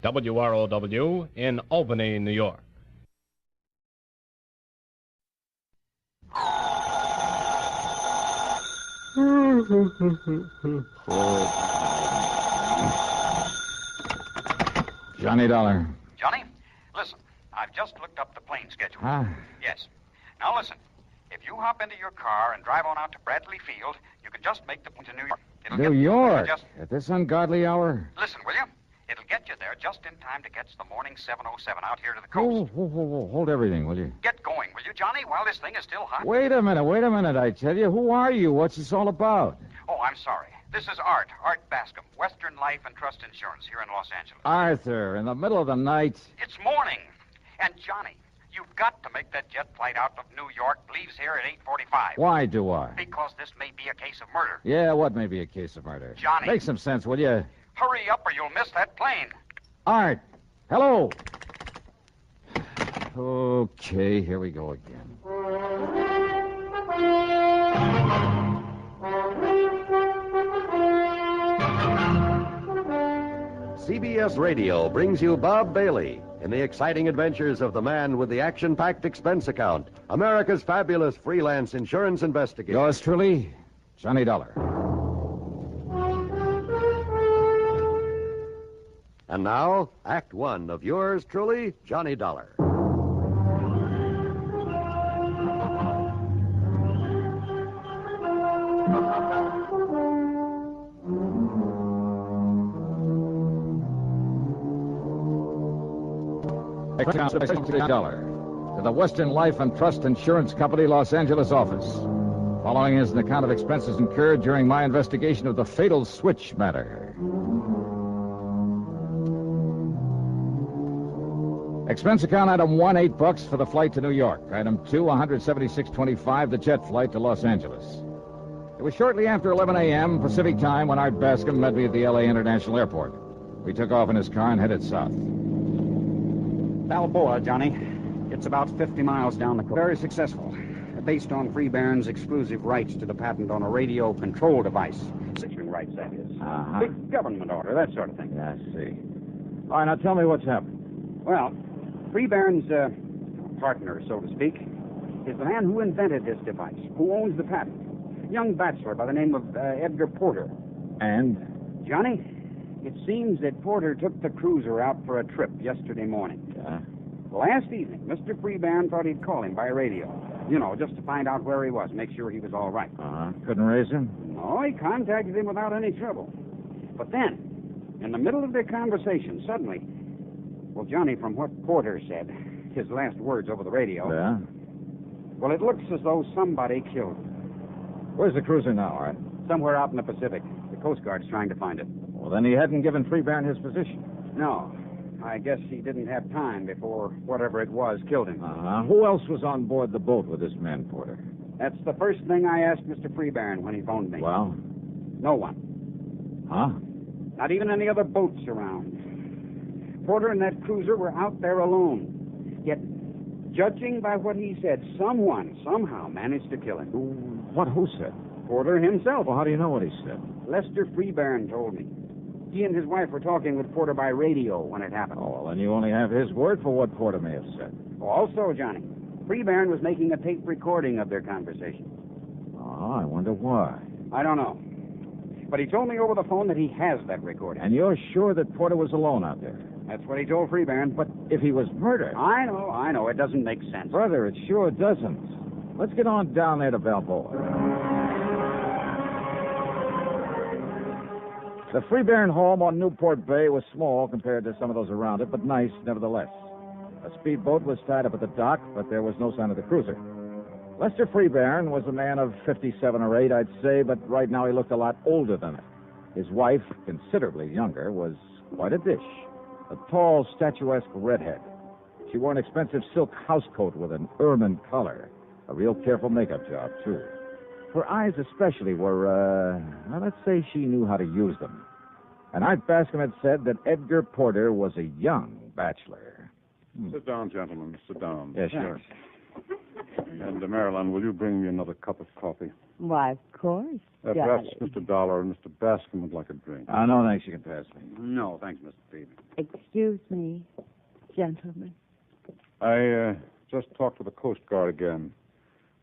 WROW in Albany, New York. Johnny Dollar. Johnny, listen, I've just looked up the plane schedule. Huh? Yes. Now listen, if you hop into your car and drive on out to Bradley Field, you can just make the point to New York. New York? At this ungodly hour? Listen, will you? It'll get you there just in time to catch the morning 707 out here to the coast. Whoa. Hold everything, will you? Get going, will you, Johnny, while this thing is still hot? Wait a minute, I tell you. Who are you? What's this all about? Oh, I'm sorry. This is Art Bascom, Western Life and Trust Insurance here in Los Angeles. Arthur, in the middle of the night. It's morning. And, Johnny, you've got to make that jet flight out of New York. Leaves here at 8:45. Why do I? Because this may be a case of murder. Yeah, what may be a case of murder? Johnny. Make some sense, will you? Hurry up or you'll miss that plane. Art, hello. Okay, here we go again. CBS Radio brings you Bob Bailey in the exciting adventures of the man with the action-packed expense account, America's fabulous freelance insurance investigator. Yours truly, Johnny Dollar. And now, Act One of yours truly, Johnny Dollar. Dollar to the Western Life and Trust Insurance Company, Los Angeles office. Following is an account of expenses incurred during my investigation of the fatal switch matter. Expense account item 1, $8 for the flight to New York. Item 2, $176.25, the jet flight to Los Angeles. It was shortly after 11 a.m. Pacific time when Art Bascom met me at the L.A. International Airport. We took off in his car and headed south. Balboa, Johnny. It's about 50 miles down the coast. Very successful. Based on Freebairn's exclusive rights to the patent on a radio control device. Signaling rights, that is. Uh-huh. Big government order, that sort of thing. I see. All right, now tell me what's happened. Well, Freebairn's partner, so to speak, is the man who invented this device, who owns the patent. Young bachelor by the name of Edgar Porter. And? Johnny, it seems that Porter took the cruiser out for a trip yesterday morning. Yeah? Last evening, Mr. Freebairn thought he'd call him by radio. You know, just to find out where he was, make sure he was all right. Couldn't raise him? No, he contacted him without any trouble. But then, in the middle of their conversation, suddenly, well, Johnny, from what Porter said, his last words over the radio. Yeah? Well, it looks as though somebody killed him. Where's the cruiser now, Art? Somewhere out in the Pacific. The Coast Guard's trying to find it. Well, then he hadn't given Freebairn his position. No. I guess he didn't have time before whatever it was killed him. Who else was on board the boat with this man, Porter? That's the first thing I asked Mr. Freebairn when he phoned me. Well? No one. Huh? Not even any other boats around. Porter and that cruiser were out there alone. Yet, judging by what he said, someone somehow managed to kill him. Who said? Porter himself. Well, how do you know what he said? Lester Freebairn told me. He and his wife were talking with Porter by radio when it happened. Oh, well, then you only have his word for what Porter may have said. Also, Johnny, Freebairn was making a tape recording of their conversation. Oh, I wonder why. I don't know. But he told me over the phone that he has that recording. And you're sure that Porter was alone out there? That's what he told Freebairn. But if he was murdered... I know. It doesn't make sense. Brother, it sure doesn't. Let's get on down there to Balboa. The Freebairn home on Newport Bay was small compared to some of those around it, but nice nevertheless. A speedboat was tied up at the dock, but there was no sign of the cruiser. Lester Freebairn was a man of 57 or 8, I'd say, but right now he looked a lot older than it. His wife, considerably younger, was quite a dish. A tall, statuesque redhead. She wore an expensive silk housecoat with an ermine collar. A real careful makeup job, too. Her eyes especially were, let's say she knew how to use them. And Art Bascom had said that Edgar Porter was a young bachelor. Sit down, gentlemen. Sit down. Yeah, sure. And, Marilyn, will you bring me another cup of coffee? Why, of course. Perhaps Mr. Dollar and Mr. Bascom would like a drink. No, thanks. You can pass me. No, thanks, Mr. Freebairn. Excuse me, gentlemen. I just talked to the Coast Guard again.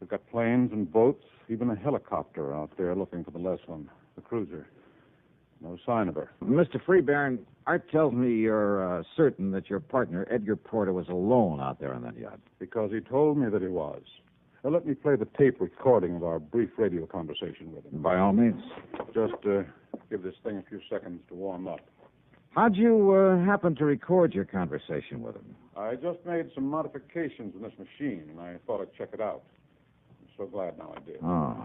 We've got planes and boats, even a helicopter out there looking for the less one, the cruiser. No sign of her. Mr. Freebairn, Art tells me you're certain that your partner, Edgar Porter, was alone out there on that yacht. Because he told me that he was. Now, let me play the tape recording of our brief radio conversation with him. By all means. Just give this thing a few seconds to warm up. How'd you happen to record your conversation with him? I just made some modifications in this machine, and I thought I'd check it out. I'm so glad now I did. Oh.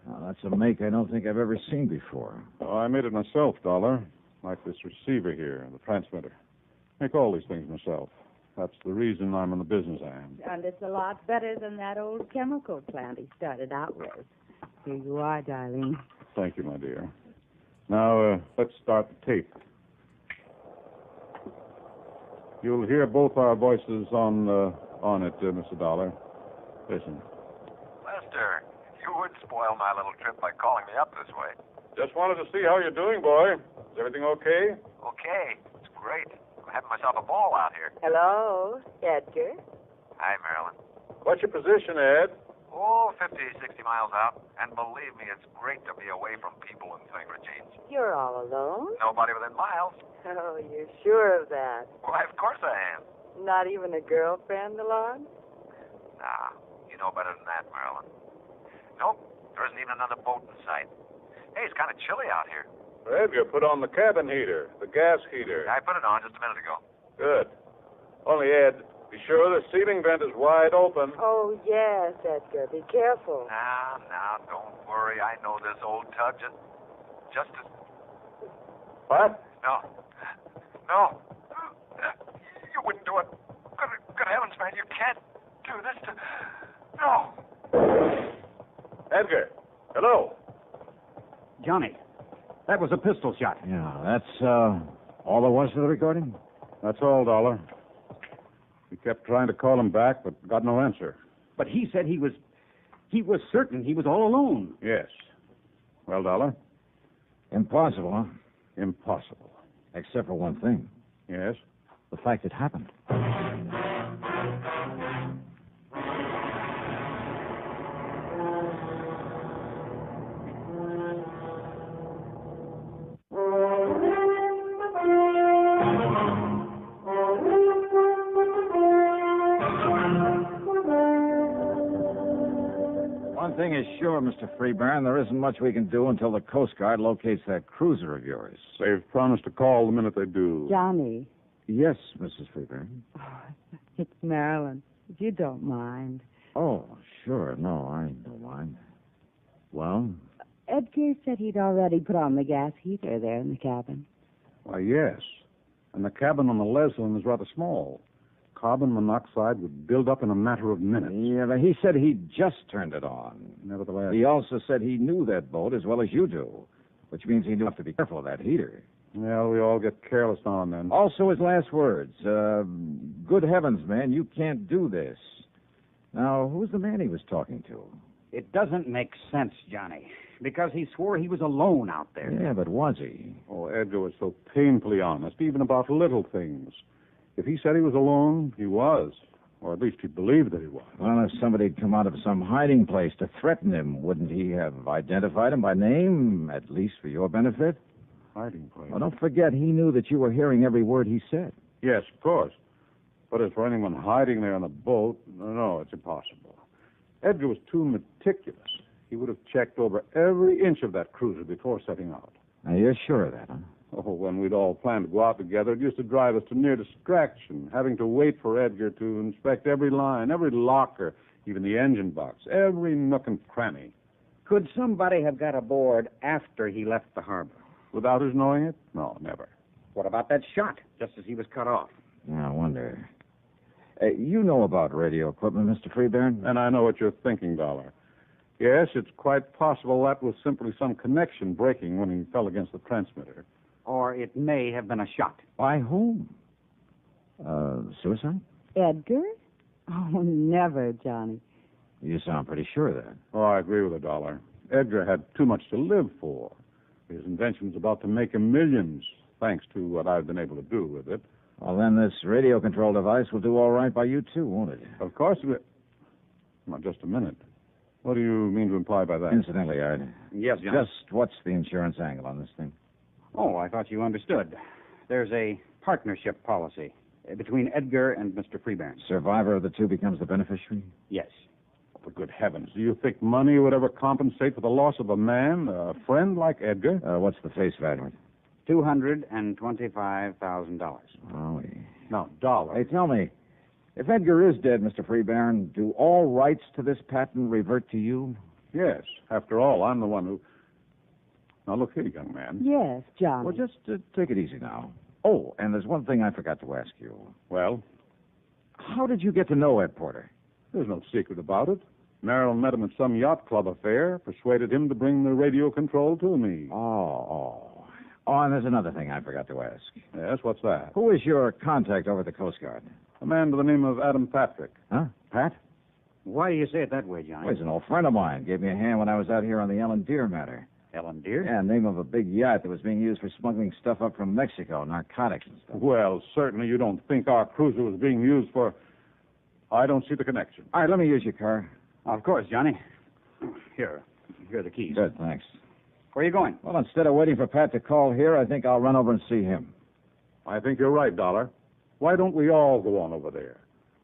Now, that's a make I don't think I've ever seen before. Oh, I made it myself, Dollar. Like this receiver here, the transmitter. Make all these things myself. That's the reason I'm in the business I am. And it's a lot better than that old chemical plant he started out with. Here you are, darling. Thank you, my dear. Now, let's start the tape. You'll hear both our voices on it, Mr. Dollar. Listen. Lester, you would spoil my little trip by calling me up this way. Just wanted to see how you're doing, boy. Is everything okay? Okay, it's great. I'm having myself a ball out here. Hello, Edgar. Hi, Marilyn. What's your position, Ed? Oh, 50, 60 miles out. And believe me, it's great to be away from people and thing for a change. You're all alone? Nobody within miles. Oh, you're sure of that? Why, of course I am. Not even a girlfriend along? Nah, you know better than that, Marilyn. Nope, there isn't even another boat in sight. Hey, it's kind of chilly out here. Edgar, put on the cabin heater, the gas heater. I put it on just a minute ago. Good. Only, Ed, be sure the ceiling vent is wide open. Oh, yes, Edgar. Be careful. Now, don't worry. I know this old tub just as... What? No. You wouldn't do it. Good heavens, man, you can't do this to... No. Edgar, hello. Johnny, that was a pistol shot. Yeah, that's all there was to the recording? That's all, Dollar. We kept trying to call him back, but got no answer. But he said he was certain he was all alone. Yes. Well, Dollar? Impossible, huh? Impossible. Except for one thing. Yes? The fact it happened. sure, Mr. Freeburn. There isn't much we can do until the Coast Guard locates that cruiser of yours. They've promised to call the minute they do. Johnny. Yes, Mrs. Freeburn. Oh, it's Marilyn. If you don't mind. Oh, sure. No, I don't mind. Well? Edgar said he'd already put on the gas heater there in the cabin. Why, yes. And the cabin on the Leslin is rather small. Carbon monoxide would build up in a matter of minutes. Yeah, but he said he just turned it on. Nevertheless. He also said he knew that boat as well as you do, which means he knew have to be careful of that heater. Well, we all get careless now and then. Also, his last words. Good heavens, man, you can't do this. Now, who's the man he was talking to? It doesn't make sense, Johnny, because he swore he was alone out there. Yeah, but was he? Oh, Edgar was so painfully honest, even about little things. If he said he was alone, he was. Or at least he believed that he was. Well, if somebody had come out of some hiding place to threaten him, wouldn't he have identified him by name, at least for your benefit? Hiding place? Well, don't forget, he knew that you were hearing every word he said. Yes, of course. But as for anyone hiding there on the boat, no, it's impossible. Edgar was too meticulous. He would have checked over every inch of that cruiser before setting out. Now, you're sure of that, huh? Oh, when we'd all planned to go out together, it used to drive us to near distraction, having to wait for Edgar to inspect every line, every locker, even the engine box, every nook and cranny. Could somebody have got aboard after he left the harbor? Without his knowing it? No, never. What about that shot, just as he was cut off? Yeah, I wonder. You know about radio equipment, Mr. Freeburn? And I know what you're thinking, Dollar. Yes, it's quite possible that was simply some connection breaking when he fell against the transmitter. Or it may have been a shot. By whom? Suicide? Edgar? Oh, never, Johnny. You sound pretty sure of that. Oh, I agree with the Dollar. Edgar had too much to live for. His invention's about to make him millions, thanks to what I've been able to do with it. Well, then this radio control device will do all right by you, too, won't it? Of course it will. Now, just a minute. What do you mean to imply by that? Incidentally, Art. Yes, Johnny. Just what's the insurance angle on this thing? Oh, I thought you understood. There's a partnership policy between Edgar and Mr. Freeburn. Survivor of the two becomes the beneficiary? Yes. Oh, for good heavens, do you think money would ever compensate for the loss of a man, a friend like Edgar? What's the face value? $225,000. Oh, Now, Dollar. Hey, tell me, if Edgar is dead, Mr. Freeburn, do all rights to this patent revert to you? Yes. After all, I'm the one who... Now, look here, young man. Yes, Johnny. Well, just take it easy now. Oh, and there's one thing I forgot to ask you. Well? How did you get to know Ed Porter? There's no secret about it. Marilyn met him at some yacht club affair, persuaded him to bring the radio control to me. Oh, and there's another thing I forgot to ask. Yes, what's that? Who is your contact over at the Coast Guard? A man by the name of Adam Patrick. Huh? Pat? Why do you say it that way, Johnny? Well, he's an old friend of mine. Gave me a hand when I was out here on the Ellen Deer matter. Ellen Deer? Yeah, name of a big yacht that was being used for smuggling stuff up from Mexico, narcotics and stuff. Well, certainly you don't think our cruiser was being used for... I don't see the connection. All right, let me use your car. Of course, Johnny. Here are the keys. Good, thanks. Where are you going? Well, instead of waiting for Pat to call here, I think I'll run over and see him. I think you're right, Dollar. Why don't we all go on over there?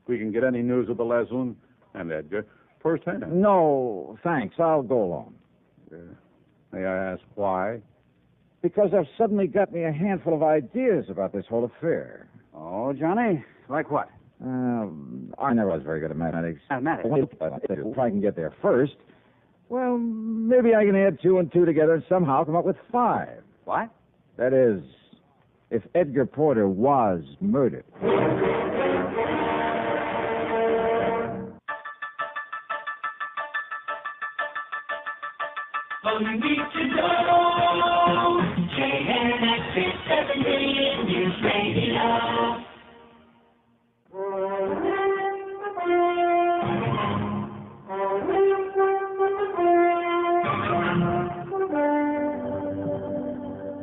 We can get any news of the Leslin and Edgar firsthand. No, thanks. I'll go alone. May I ask why? Because I've suddenly got me a handful of ideas about this whole affair. Oh, Johnny? Like what? I never was very good at mathematics. Mathematics? If I can get there first, well, maybe I can add 2 and 2 together and somehow come up with 5. What? That is, if Edgar Porter was murdered. All you need to know, KNX is 7 million years radio.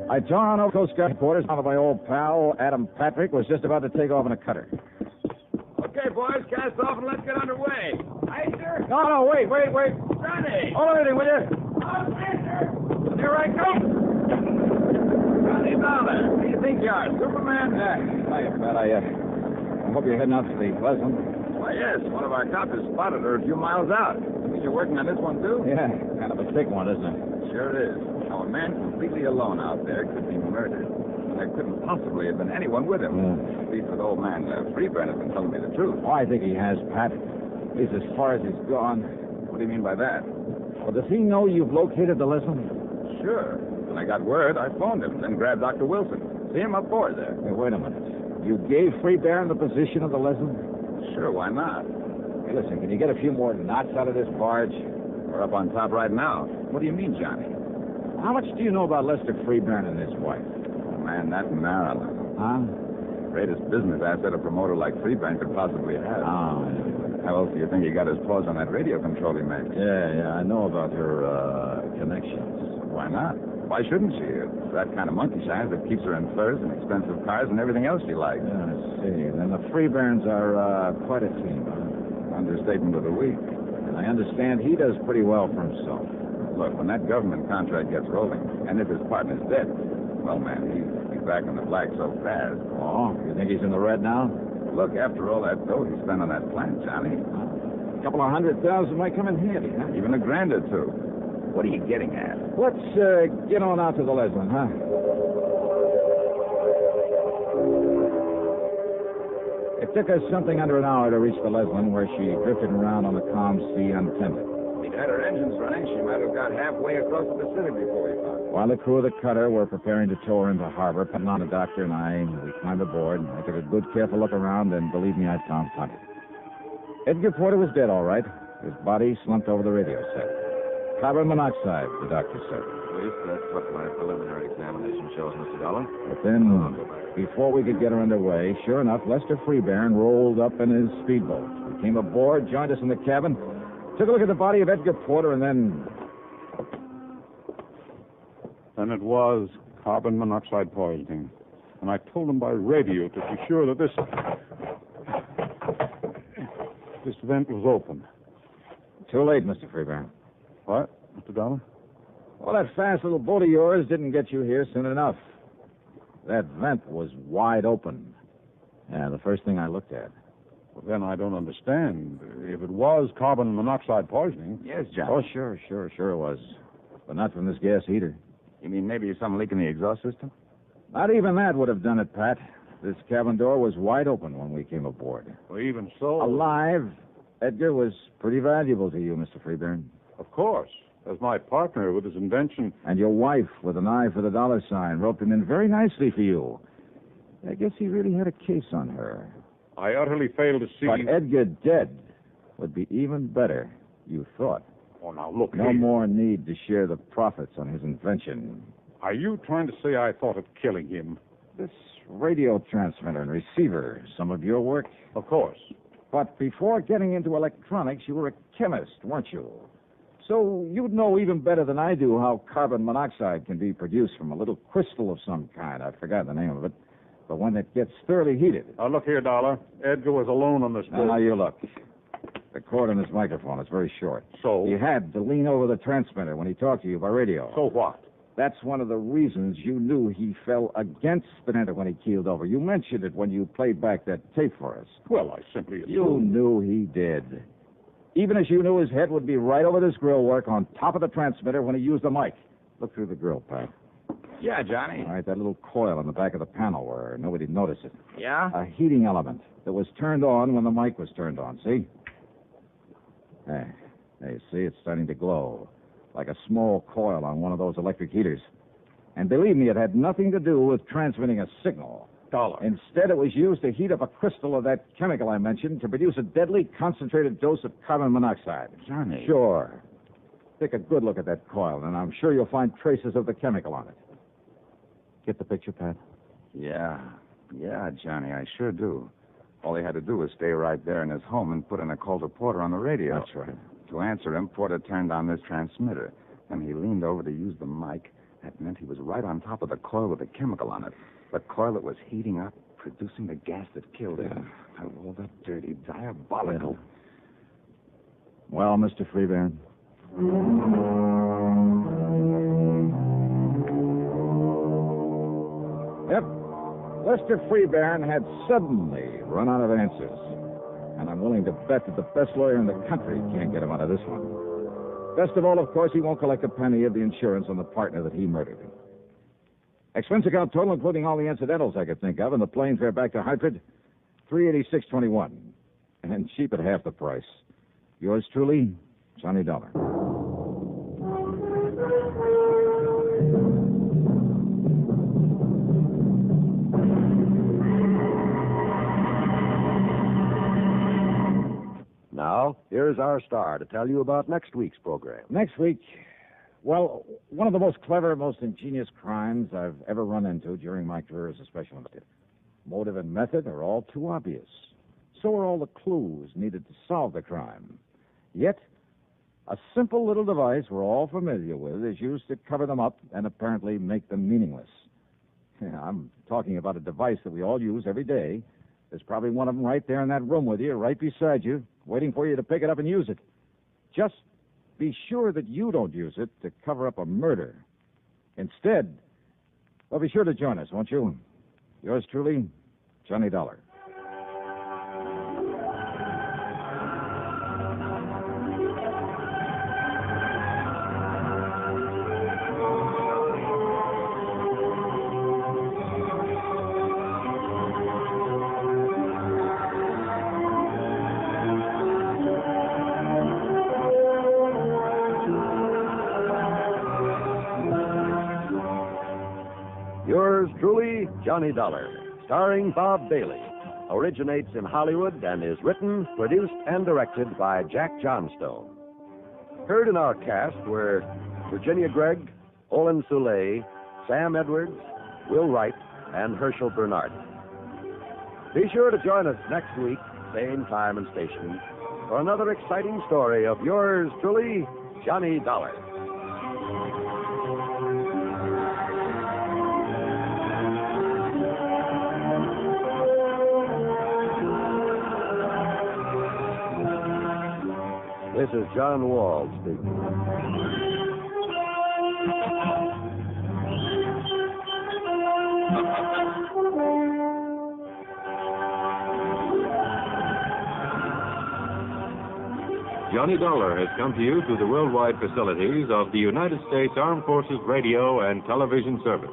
I tore on over Coast Guard quarters. Now that my old pal, Adam Patrick, was just about to take off in a cutter. Okay, boys, cast off and let's get underway. Aye, sir. No, wait. Johnny! Hold everything, will you? Here I come. Johnny Dollar, who do you think you are, Superman? Hiya, Pat. I hope you're heading out to the Leslin. Why, yes. One of our cops has spotted her a few miles out. you're working on this one, too? Yeah, kind of a thick one, isn't it? Sure is. Now, a man completely alone out there could be murdered. And there couldn't possibly have been anyone with him. At least with old man Freeburn has been telling me the truth. Oh, I think he has, Pat. At least as far as he's gone. What do you mean by that? Well, does he know you've located the lesson? Sure. When I got word, I phoned him, then grabbed Dr. Wilson. See him up aboard there. Hey, wait a minute. You gave Freeburn the position of the lesson? Sure, why not? Hey, listen, can you get a few more knots out of this barge? We're up on top right now. What do you mean, Johnny? How much do you know about Lester Freeburn and his wife? Oh, man, that Maryland. Huh? Greatest business asset a promoter like Freeburn could possibly have. Oh, How else do you think he got his paws on that radio control he makes? Yeah, I know about her connections. Why not? Why shouldn't she? It's that kind of monkey shines that keeps her in furs and expensive cars and everything else she likes. Yeah, I see. Then the Freeburns are quite a team, huh? Understatement of the week. And I understand he does pretty well for himself. Look, when that government contract gets rolling, and if his partner's dead, well, man, he's back in the black so fast. Oh, you think he's in the red now? Look, after all that dough he spent on that plant, Johnny. A couple of $100,000 might come in handy, huh? Even $1,000 or two. What are you getting at? Let's get on out to the Leslin, huh? It took us something under an hour to reach the Leslin, where she drifted around on the calm sea untended. She'd had her engines running. She might have got halfway across the Pacific before we found her. While the crew of the cutter were preparing to tow her into harbor, Penelon, the doctor, and we climbed aboard. I took a good, careful look around, and believe me, I found plenty. Edgar Porter was dead, all right. His body slumped over the radio set. Carbon monoxide, the doctor said. At least that's what my preliminary examination shows, Mr. Dollar. But then, before we could get her underway, sure enough, Lester Freeburn rolled up in his speedboat. He came aboard, joined us in the cabin, took a look at the body of Edgar Porter, and then... Then it was carbon monoxide poisoning. And I told him by radio to be sure that this vent was open. Too late, Mr. Freeburn. What, Mr. Dollar? Well, that fast little boat of yours didn't get you here soon enough. That vent was wide open. Yeah, the first thing I looked at. Well, then I don't understand. If it was carbon monoxide poisoning... Yes, John. Oh, sure it was. But not from this gas heater. You mean maybe some leak in the exhaust system? Not even that would have done it, Pat. This cabin door was wide open when we came aboard. Well, even so... Alive, Edgar was pretty valuable to you, Mr. Freeburn. Of course. As my partner with his invention... And your wife, with an eye for the dollar sign, roped him in very nicely for you. I guess he really had a case on her. I utterly failed to see... But Edgar dead would be even better, you thought. Oh, now, look No here. more need to share the profits on his invention. Are you trying to say I thought of killing him? This radio transmitter and receiver, some of your work? Of course. But before getting into electronics, you were a chemist, weren't you? So you'd know even better than I do how carbon monoxide can be produced from a little crystal of some kind. I forgot the name of it. But when it gets thoroughly heated... Now, look here, Dollar. Edgar was alone on this boat. Now, you look. The cord on his microphone is very short. So? He had to lean over the transmitter when he talked to you by radio. So what? That's one of the reasons you knew he fell against Spinetta when he keeled over. You mentioned it when you played back that tape for us. Well, I simply assumed... You knew he did. Even as you knew his head would be right over this grill work on top of the transmitter when he used the mic. Look through the grill, Pat. Yeah, Johnny. All right, that little coil on the back of the panel where nobody'd notice it. Yeah? A heating element that was turned on when the mic was turned on, see? There, you see, it's starting to glow, like a small coil on one of those electric heaters. And believe me, it had nothing to do with transmitting a signal. Dollar. Instead, it was used to heat up a crystal of that chemical I mentioned to produce a deadly concentrated dose of carbon monoxide. Johnny. Sure. Take a good look at that coil, and I'm sure you'll find traces of the chemical on it. Get the picture, Pat? Yeah, Johnny, I sure do. All he had to do was stay right there in his home and put in a call to Porter on the radio. That's right. To answer him, Porter turned on this transmitter. Then he leaned over to use the mic. That meant he was right on top of the coil with the chemical on it. The coil that was heating up, producing the gas that killed him. All that dirty, diabolical. Well, Mr. Freeburn. Yep. Lester Freeburn had suddenly run out of answers. And I'm willing to bet that the best lawyer in the country can't get him out of this one. Best of all, of course, he won't collect a penny of the insurance on the partner that he murdered. Expense account total, including all the incidentals I could think of, and the plane fare back to Hartford, $386.21. And cheap at half the price. Yours truly, Johnny Dollar. Now, here's our star to tell you about next week's program. Next week, well, one of the most clever, most ingenious crimes I've ever run into during my career as a special investigator. Motive and method are all too obvious. So are all the clues needed to solve the crime. Yet, a simple little device we're all familiar with is used to cover them up and apparently make them meaningless. Yeah, I'm talking about a device that we all use every day. There's probably one of them right there in that room with you, right beside you, waiting for you to pick it up and use it. Just be sure that you don't use it to cover up a murder. Instead, well, be sure to join us, won't you? Yours truly, Johnny Dollar. Yours truly, Johnny Dollar, starring Bob Bailey, originates in Hollywood and is written, produced, and directed by Jack Johnstone. Heard in our cast were Virginia Gregg, Olin Soule, Sam Edwards, Will Wright, and Herschel Bernard. Be sure to join us next week, same time and station, for another exciting story of yours truly, Johnny Dollar. This is John Wall speaking. Johnny Dollar has come to you through the worldwide facilities of the United States Armed Forces Radio and Television Service.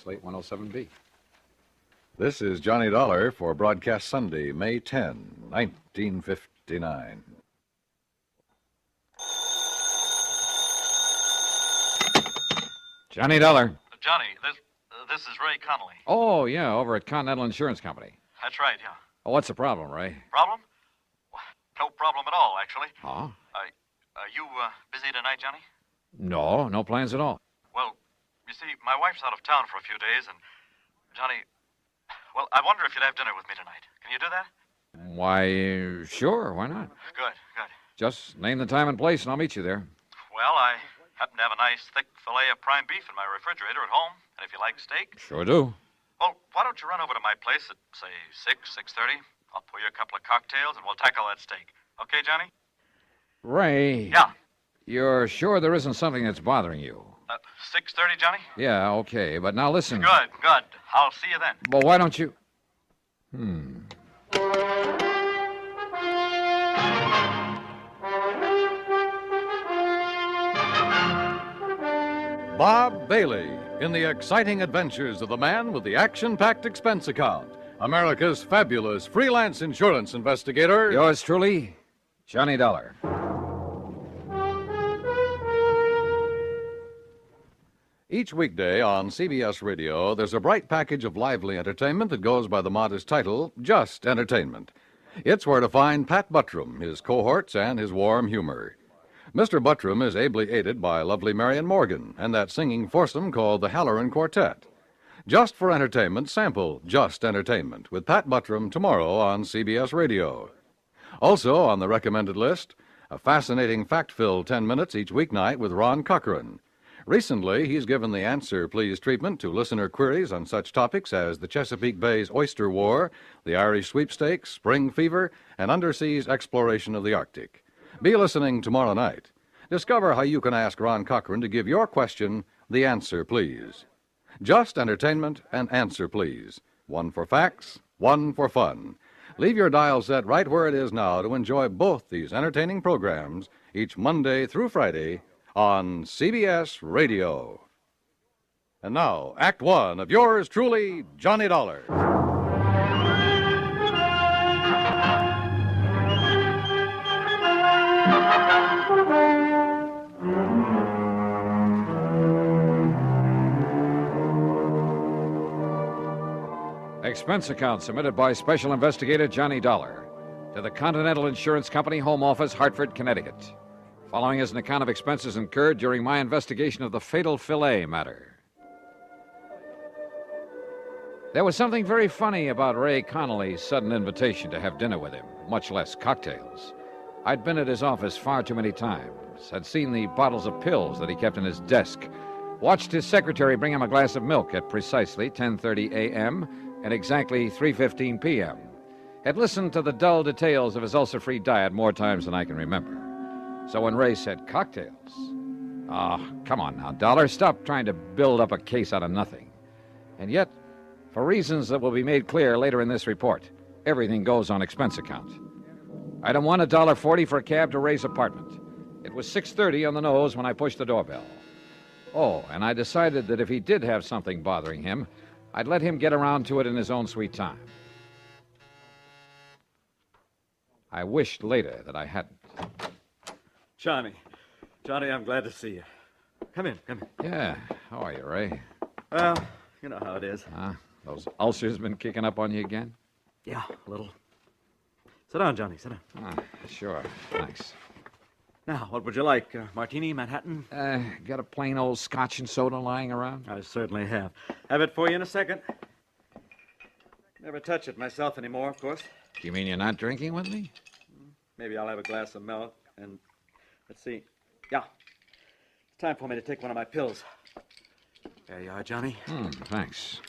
Slate 107B. This is Johnny Dollar for broadcast Sunday, May 10, 1959. Johnny Dollar. Johnny, this is Ray Connolly. Oh, yeah, over at Continental Insurance Company. That's right, yeah. Oh, what's the problem, Ray? Problem? No problem at all, actually. Huh? Are you busy tonight, Johnny? No plans at all. Well, you see, my wife's out of town for a few days, and Johnny, well, I wonder if you'd have dinner with me tonight. Can you do that? Why, sure, why not? Good. Just name the time and place, and I'll meet you there. Well, I happen to have a nice, thick fillet of prime beef in my refrigerator at home, and if you like steak... Sure do. Well, why don't you run over to my place at, say, 6:30? I'll pour you a couple of cocktails, and we'll tackle that steak. Okay, Johnny? Ray. Yeah? You're sure there isn't something that's bothering you? 6:30, Johnny? Yeah, okay, but now listen. Good. I'll see you then. Well, why don't you... Bob Bailey in the exciting adventures of the man with the action-packed expense account, America's fabulous freelance insurance investigator. Yours truly, Johnny Dollar. Each weekday on CBS Radio, there's a bright package of lively entertainment that goes by the modest title, Just Entertainment. It's where to find Pat Buttram, his cohorts, and his warm humor. Mr. Buttram is ably aided by lovely Marion Morgan and that singing foursome called the Halloran Quartet. Just for entertainment, sample Just Entertainment with Pat Buttram tomorrow on CBS Radio. Also on the recommended list, a fascinating fact-filled 10 minutes each weeknight with Ron Cochran. Recently, he's given the Answer Please treatment to listener queries on such topics as the Chesapeake Bay's Oyster War, the Irish sweepstakes, spring fever, and underseas exploration of the Arctic. Be listening tomorrow night. Discover how you can ask Ron Cochran to give your question the answer, please. Just Entertainment and Answer Please. One for facts, one for fun. Leave your dial set right where it is now to enjoy both these entertaining programs each Monday through Friday on CBS Radio. And now, Act One of yours truly, Johnny Dollar. Expense account submitted by Special Investigator Johnny Dollar to the Continental Insurance Company, Home Office, Hartford, Connecticut. Following is an account of expenses incurred during my investigation of the fatal Filet matter. There was something very funny about Ray Connolly's sudden invitation to have dinner with him, much less cocktails. I'd been at his office far too many times, had seen the bottles of pills that he kept in his desk, watched his secretary bring him a glass of milk at precisely 10:30 a.m. and exactly 3:15 p.m., had listened to the dull details of his ulcer-free diet more times than I can remember. So when Ray said cocktails, come on now, Dollar, stop trying to build up a case out of nothing. And yet, for reasons that will be made clear later in this report, everything goes on expense account. Item 1, $1.40 for a cab to Ray's apartment. It was 6:30 on the nose when I pushed the doorbell. Oh, and I decided that if he did have something bothering him, I'd let him get around to it in his own sweet time. I wished later that I hadn't. Johnny, I'm glad to see you. Come in. Yeah, how are you, Ray? Well, you know how it is. Those ulcers been kicking up on you again? Yeah, a little. Sit down, Johnny, sit down. Sure, thanks. Now, what would you like? Martini, Manhattan? Got a plain old scotch and soda lying around? I certainly have. Have it for you in a second. Never touch it myself anymore, of course. You mean you're not drinking with me? Maybe I'll have a glass of milk and... Let's see. Yeah. It's time for me to take one of my pills. There you are, Johnny. Thanks.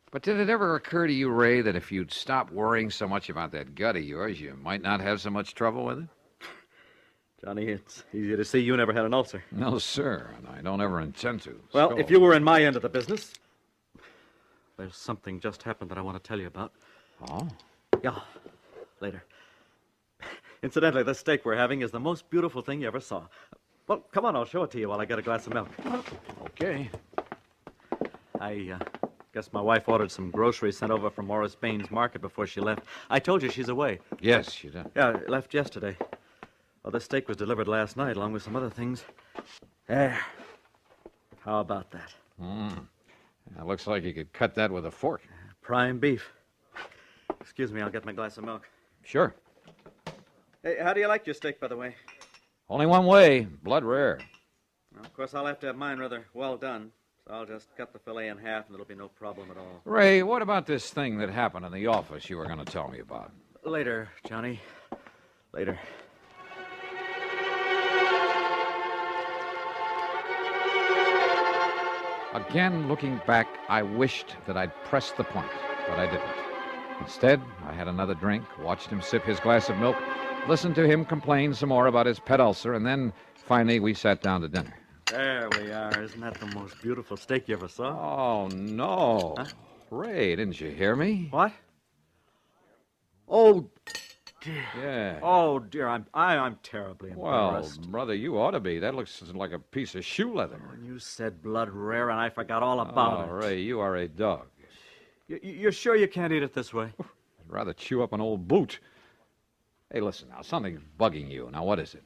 But did it ever occur to you, Ray, that if you'd stop worrying so much about that gut of yours, you might not have so much trouble with it? Johnny, it's easy to see you never had an ulcer. No, sir, and I don't ever intend to. Well, So- if you were in my end of the business, there's something just happened that I want to tell you about. Oh? Yeah, later. Incidentally, this steak we're having is the most beautiful thing you ever saw. Well, come on, I'll show it to you while I get a glass of milk. Okay. I guess my wife ordered some groceries sent over from Morris Baines Market before she left. I told you she's away. Yes, she did. Yeah, left yesterday. Well, this steak was delivered last night, along with some other things. There. How about that? It looks like you could cut that with a fork. Prime beef. Excuse me, I'll get my glass of milk. Sure. Hey, how do you like your steak, by the way? Only one way, blood rare. Well, of course, I'll have to have mine rather well done. So I'll just cut the fillet in half, and it'll be no problem at all. Ray, what about this thing that happened in the office you were going to tell me about? Later, Johnny. Later. Again, looking back, I wished that I'd pressed the point, but I didn't. Instead, I had another drink, watched him sip his glass of milk, listened to him complain some more about his pet ulcer, and then, finally, we sat down to dinner. There we are. Isn't that the most beautiful steak you ever saw? Oh, no. Huh? Ray, didn't you hear me? What? Oh, dear. Yeah. Oh, dear, I'm terribly embarrassed. Well, brother, you ought to be. That looks like a piece of shoe leather. When you said blood rare, and I forgot all about it. Ray, you are a dog. You're sure you can't eat it this way? I'd rather chew up an old boot. Hey, listen now, something's bugging you. Now, what is it?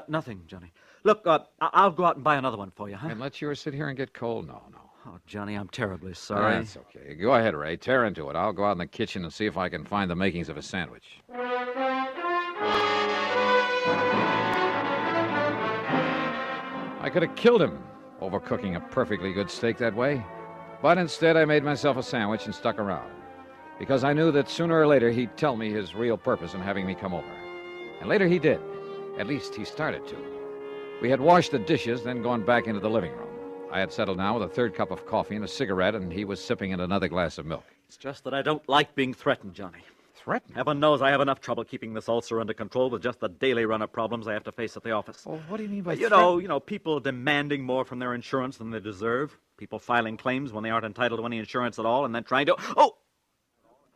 Nothing, Johnny. Look, I'll go out and buy another one for you, huh? And let yours sit here and get cold? No. Oh, Johnny, I'm terribly sorry. That's okay. Go ahead, Ray. Tear into it. I'll go out in the kitchen and see if I can find the makings of a sandwich. I could have killed him overcooking a perfectly good steak that way. But instead, I made myself a sandwich and stuck around. Because I knew that sooner or later he'd tell me his real purpose in having me come over. And later he did. At least he started to. We had washed the dishes, then gone back into the living room. I had settled down with a third cup of coffee and a cigarette, and he was sipping at another glass of milk. It's just that I don't like being threatened, Johnny. Threatened? Heaven knows I have enough trouble keeping this ulcer under control with just the daily run of problems I have to face at the office. Oh, what do you mean by You know, people demanding more from their insurance than they deserve. People filing claims when they aren't entitled to any insurance at all, and then trying to... Oh!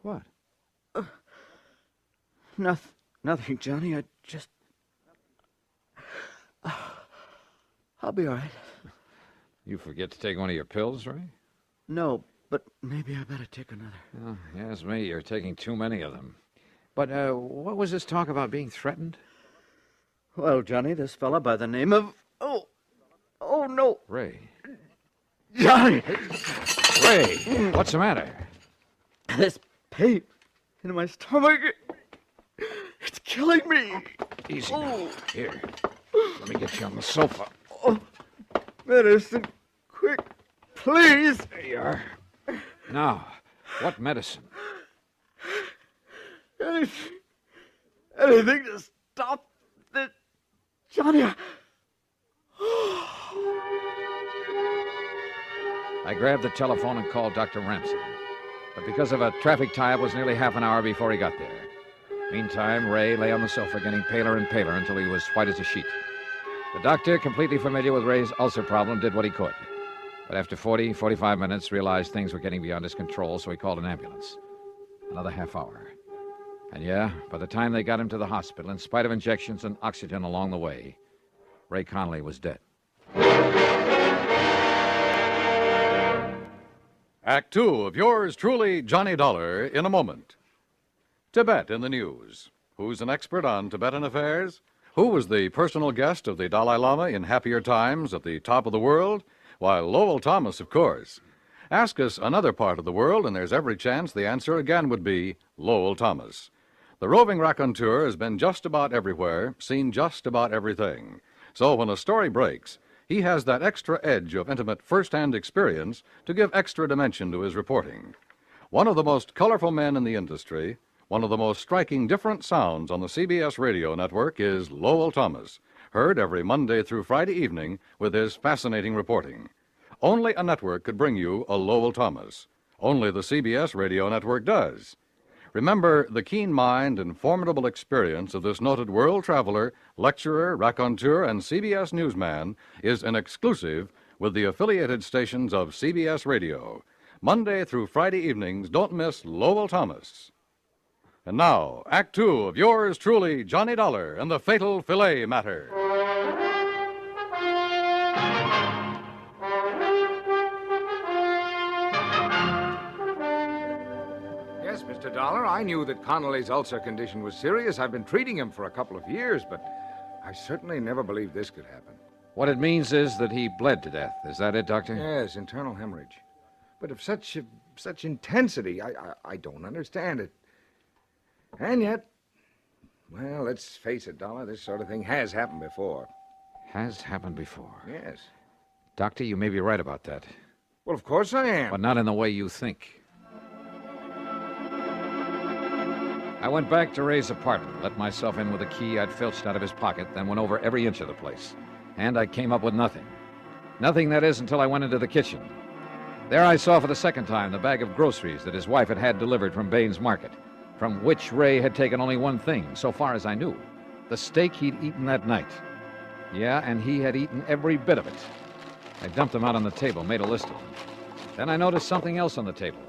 What? Nothing, Johnny. I just... I'll be all right. You forget to take one of your pills, Ray? No, but maybe I better take another. Oh, yes, me. You're taking too many of them. But what was this talk about being threatened? Well, Johnny, this fella by the name of... Oh, no. Ray. Johnny! Ray, what's the matter? This pain in my stomach, it's killing me. Easy now. Here, let me get you on the sofa. Oh, medicine, quick, please. There you are. Now, what medicine? Anything to stop this, Johnny. I grabbed the telephone and called Dr. Ramsey. But because of a traffic tie-up, it was nearly half an hour before he got there. Meantime, Ray lay on the sofa getting paler and paler until he was white as a sheet. The doctor, completely familiar with Ray's ulcer problem, did what he could. But after 45 minutes, realized things were getting beyond his control, so he called an ambulance. Another half hour. And yeah, by the time they got him to the hospital, in spite of injections and oxygen along the way, Ray Connolly was dead. Act Two of yours truly, Johnny Dollar, in a moment. Tibet in the news. Who's an expert on Tibetan affairs? Who was the personal guest of the Dalai Lama in happier times at the top of the world? Why, Lowell Thomas, of course. Ask us another part of the world, and there's every chance the answer again would be Lowell Thomas. The roving raconteur has been just about everywhere, seen just about everything. So when a story breaks, he has that extra edge of intimate first-hand experience to give extra dimension to his reporting. One of the most colorful men in the industry, one of the most striking different sounds on the CBS radio network is Lowell Thomas, heard every Monday through Friday evening with his fascinating reporting. Only a network could bring you a Lowell Thomas. Only the CBS radio network does. Remember, the keen mind and formidable experience of this noted world traveler, lecturer, raconteur, and CBS newsman is an exclusive with the affiliated stations of CBS Radio. Monday through Friday evenings, don't miss Lowell Thomas. And now, Act Two of yours truly, Johnny Dollar and the fatal Filet Matter. Yes, Mr. Dollar, I knew that Connolly's ulcer condition was serious. I've been treating him for a couple of years, but I certainly never believed this could happen. What it means is that he bled to death. Is that it, Doctor? Yes, internal hemorrhage. But of such intensity, I don't understand it. And yet, well, let's face it, Dollar, this sort of thing has happened before. Has happened before? Yes. Doctor, you may be right about that. Well, of course I am. But not in the way you think. I went back to Ray's apartment, let myself in with a key I'd filched out of his pocket, then went over every inch of the place. And I came up with nothing. Nothing, that is, until I went into the kitchen. There I saw for the second time the bag of groceries that his wife had had delivered from Baines Market, from which Ray had taken only one thing, so far as I knew: the steak he'd eaten that night. Yeah, and he had eaten every bit of it. I dumped them out on the table, made a list of them. Then I noticed something else on the table.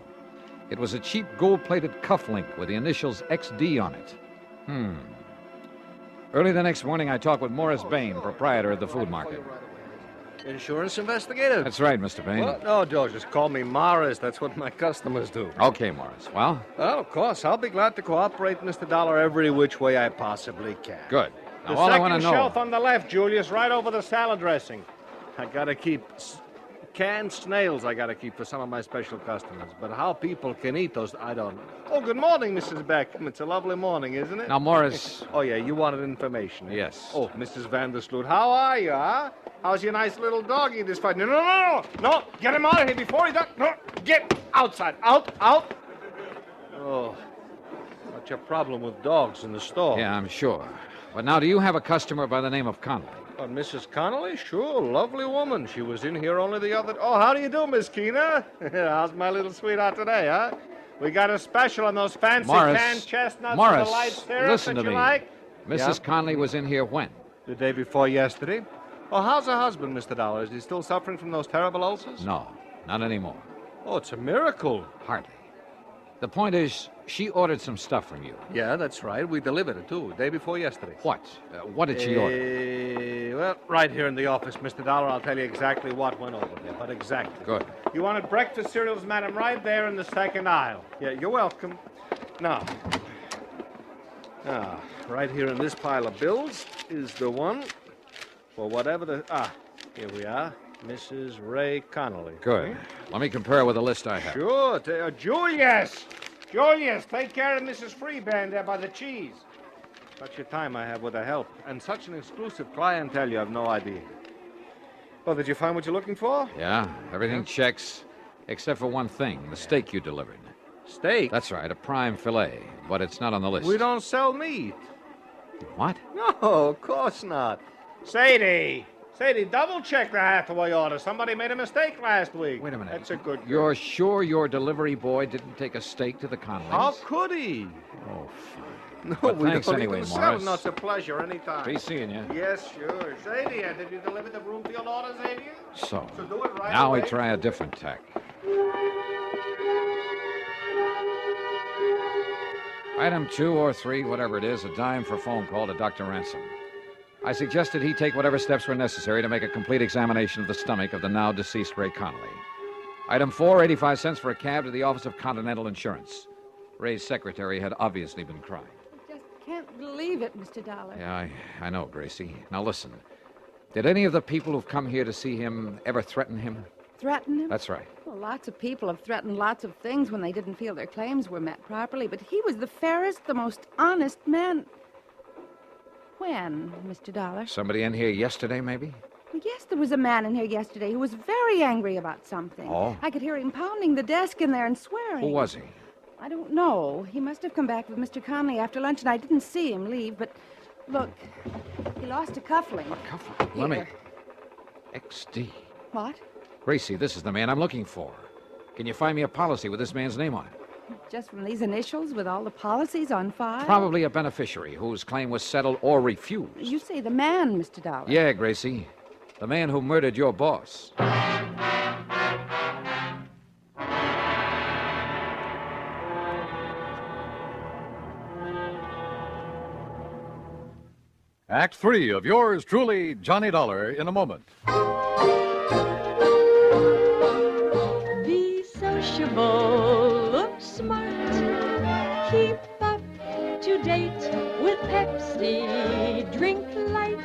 It was a cheap gold-plated cufflink with the initials XD on it. Early the next morning, I talked with Morris Bain, proprietor of the food market. Insurance investigator? That's right, Mr. Bain. Well, no, George, just call me Morris. That's what my customers do. Okay, Morris. Well? Well, of course. I'll be glad to cooperate, Mr. Dollar, every which way I possibly can. Good. Now, The all I second want to know... shelf on the left, Julius, right over the salad dressing. I gotta keep canned snails. I gotta keep for some of my special customers. But how people can eat those, I don't know. Oh, good morning, Mrs. Beckham. It's a lovely morning, isn't it? Now, Morris... Oh, yeah, you wanted information. Yes. Oh, Mrs. Vandersloot, how are you, huh? How's your nice little doggy this fight? No, get him out of here before he does. No, get outside. Out. Oh, what's your problem with dogs in the store? Yeah, I'm sure. But now, do you have a customer by the name of Connolly? Mrs. Connolly? Sure, lovely woman. She was in here only the other... Oh, how do you do, Miss Keena? How's my little sweetheart today, huh? We got a special on those fancy canned chestnuts with the light syrup listen that to you me. like. Mrs. Connolly was in here when? The day before yesterday. Oh, how's her husband, Mr. Dollar? Is he still suffering from those terrible ulcers? No, not anymore. Oh, it's a miracle. Hardly. The point is, she ordered some stuff from you. Yeah, that's right. We delivered it, too, day before yesterday. What? What did she order? Well, right here in the office, Mr. Dollar. I'll tell you exactly what went over there, but exactly. Good. You wanted breakfast cereals, madam, right there in the second aisle. Yeah, you're welcome. Now, right here in this pile of bills is the one for whatever the... here we are. Mrs. Ray Connolly. Good. Let me compare with the list I have. Sure. Julius! Julius, take care of Mrs. Freeband there by the cheese. Such a time I have with her help. And such an exclusive clientele, you have no idea. Well, did you find what you're looking for? Yeah, everything checks, except for one thing, the steak you delivered. Steak? That's right, a prime filet, but it's not on the list. We don't sell meat. What? No, of course not. Sadie, double-check the Hathaway order. Somebody made a mistake last week. Wait a minute. That's a good girl. You're sure your delivery boy didn't take a steak to the Connollys? How could he? Oh, fine. No, But we thanks don't anyway, even sell. Morris. No, it's a pleasure anytime. Be seeing you. Yes, sure. Sadie, did you deliver the Broomfield order, Sadie? So, do it right now away. we try a different tack. Item 2 or 3, whatever it is, a dime for phone call to Dr. Ransom. I suggested he take whatever steps were necessary to make a complete examination of the stomach of the now deceased Ray Connolly. Item 4, 85 cents for a cab to the office of Continental Insurance. Ray's secretary had obviously been crying. Just can't believe it, Mr. Dollar. Yeah, I know, Gracie. Now listen. Did any of the people who've come here to see him ever threaten him? Threaten him? That's right. Well, lots of people have threatened lots of things when they didn't feel their claims were met properly, but he was the fairest, the most honest man. When, Mr. Dollar? Somebody in here yesterday, maybe? Yes, there was a man in here yesterday who was very angry about something. Oh? I could hear him pounding the desk in there and swearing. Who was he? I don't know. He must have come back with Mr. Conley after lunch, and I didn't see him leave, but look, he lost a cuffling. A cuffling? Let me... XD. What? Gracie, this is the man I'm looking for. Can you find me a policy with this man's name on it? Just from these initials with all the policies on file? Probably a beneficiary whose claim was settled or refused. You say the man, Mr. Dollar. Yeah, Gracie. The man who murdered your boss. Act 3 of yours truly, Johnny Dollar, in a moment. Be sociable, look smart, keep up to date with Pepsi. Drink light,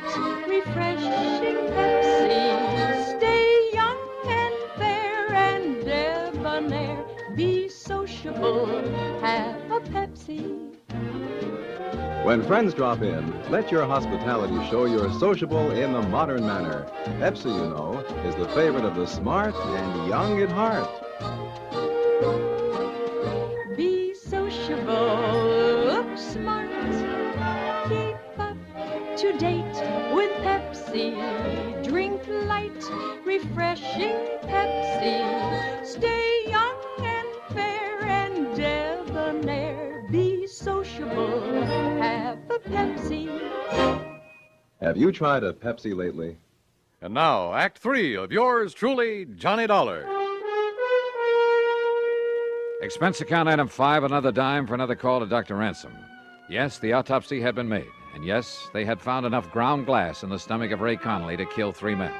refreshing Pepsi. Stay young and fair and debonair. Be sociable, have a Pepsi. When friends drop in, let your hospitality show you're sociable in the modern manner. Pepsi, you know, is the favorite of the smart and young at heart. Be sociable, look smart, keep up to date with Pepsi. Drink light, refreshing Pepsi. Stay young and fair and debonair. Be sociable, have a Pepsi. Have you tried a Pepsi lately? And now, Act 3 of yours truly, Johnny Dollar. Expense account item 5, another dime for another call to Dr. Ransom. Yes, the autopsy had been made. And yes, they had found enough ground glass in the stomach of Ray Connolly to kill 3 men.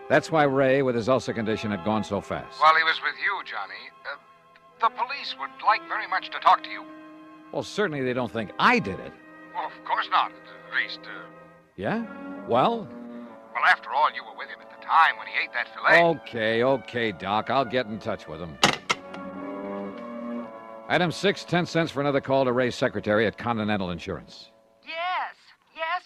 That's why Ray, with his ulcer condition, had gone so fast. While he was with you, Johnny, the police would like very much to talk to you. Well, certainly they don't think I did it. Well, of course not. At least, Yeah? Well? well, after all, you were with him at the time when he ate that filet. Okay, Doc. I'll get in touch with him. Item 6, 10 cents for another call to Ray's secretary at Continental Insurance. Yes,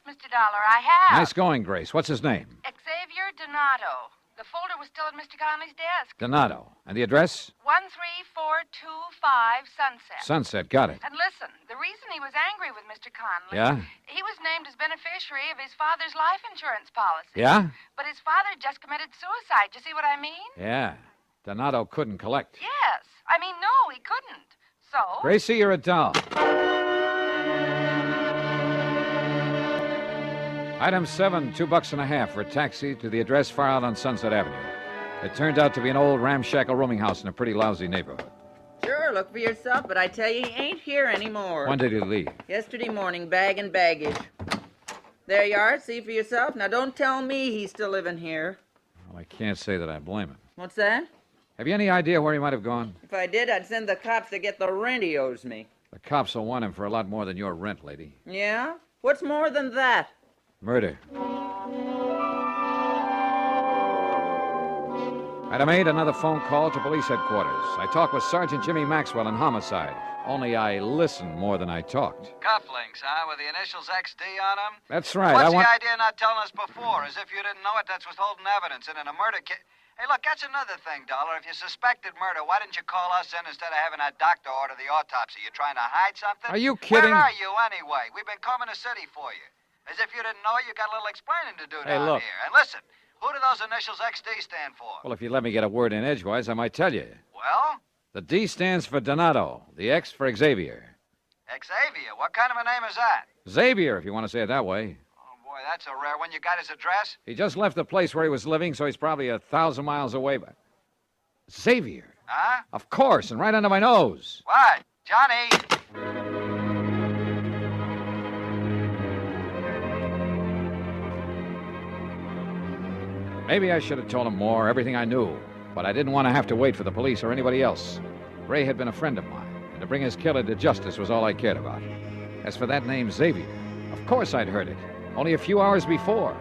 Mr. Dollar, I have. Nice going, Grace. What's his name? Xavier Donato. The folder was still at Mr. Conley's desk. Donato. And the address? 13425 Sunset. Sunset. Got it. And listen, the reason he was angry with Mr. Conley... Yeah? He was named as beneficiary of his father's life insurance policy. Yeah? But his father just committed suicide. You see what I mean? Yeah. Donato couldn't collect. Yes. I mean, no, he couldn't. So... Gracie, you're a doll. Item 7, $2.50 for a taxi to the address far out on Sunset Avenue. It turned out to be an old ramshackle rooming house in a pretty lousy neighborhood. Sure, look for yourself, but I tell you, he ain't here anymore. When did he leave? Yesterday morning, bag and baggage. There you are, see for yourself. Now, don't tell me he's still living here. Well, I can't say that I blame him. What's that? Have you any idea where he might have gone? If I did, I'd send the cops to get the rent he owes me. The cops will want him for a lot more than your rent, lady. Yeah? What's more than that? Murder. Item 8, another phone call to police headquarters. I talked with Sergeant Jimmy Maxwell in homicide. Only I listened more than I talked. Cufflinks, huh? With the initials XD on them? That's right. What's the idea of not telling us before? As if you didn't know it, that's withholding evidence. And in a murder case... Hey, look, that's another thing, Dollar. If you suspected murder, why didn't you call us in instead of having that doctor order the autopsy? You trying to hide something? Are you kidding? Where are you, anyway? We've been combing the city for you. As if you didn't know it, you got a little explaining to do Hey, down look. here. And listen, who do those initials XD stand for? Well, if you let me get a word in edgewise, I might tell you. Well? The D stands for Donato, the X for Xavier. Xavier. What kind of a name is that? Xavier, if you want to say it that way. Oh, boy, that's a rare one. You got his address? He just left the place where he was living, so he's probably 1,000 miles away. But Xavier? Huh? Of course, and right under my nose. What? Johnny! Maybe I should have told him more, everything I knew. But I didn't want to have to wait for the police or anybody else. Ray had been a friend of mine, and to bring his killer to justice was all I cared about. As for that name, Xavier, of course I'd heard it, only a few hours before.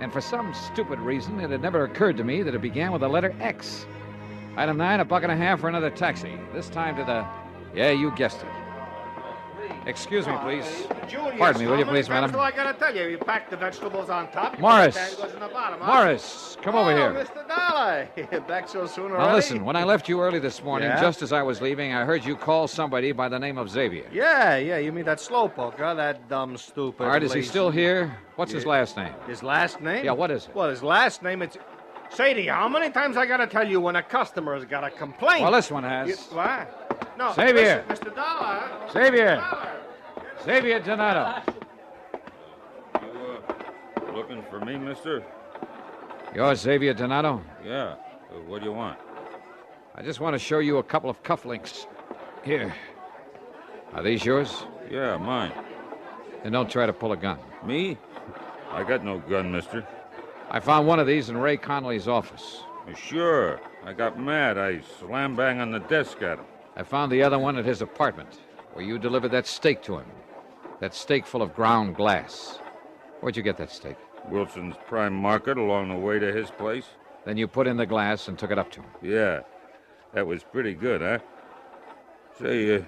And for some stupid reason, it had never occurred to me that it began with the letter X. Item 9, $1.50 for another taxi. This time to the... Yeah, you guessed it. Excuse me, please. Julius, Pardon me, will you how many please, times madam? do I gotta tell you? You pack the vegetables on top. Morris. The goes in the bottom, huh? Morris, come over here. Mr. Dollar. Back so soon already? Now listen, when I left you early this morning, Yeah? just as I was leaving, I heard you call somebody by the name of Xavier. Yeah, you mean that slowpoke, huh? That dumb, stupid... All right, is he lazy- still here? What's his last name? His last name? Yeah, what is it? Well, his last name, it's... Sadie, how many times I gotta tell you when a customer's got a complaint? Well, this one has. What? No, Xavier. listen, Mr. Dollar. Xavier. Xavier Donato. Looking for me, mister? You're Xavier Donato? Yeah. What do you want? I just want to show you a couple of cufflinks. Here. Are these yours? Yeah, mine. Then don't try to pull a gun. Me? I got no gun, mister. I found one of these in Ray Connolly's office. Sure. I got mad. I slam bang on the desk at him. I found the other one at his apartment, where you delivered that steak to him. That steak full of ground glass. Where'd you get that steak? Wilson's Prime Market along the way to his place. Then you put in the glass and took it up to him. Yeah. That was pretty good, huh? Say,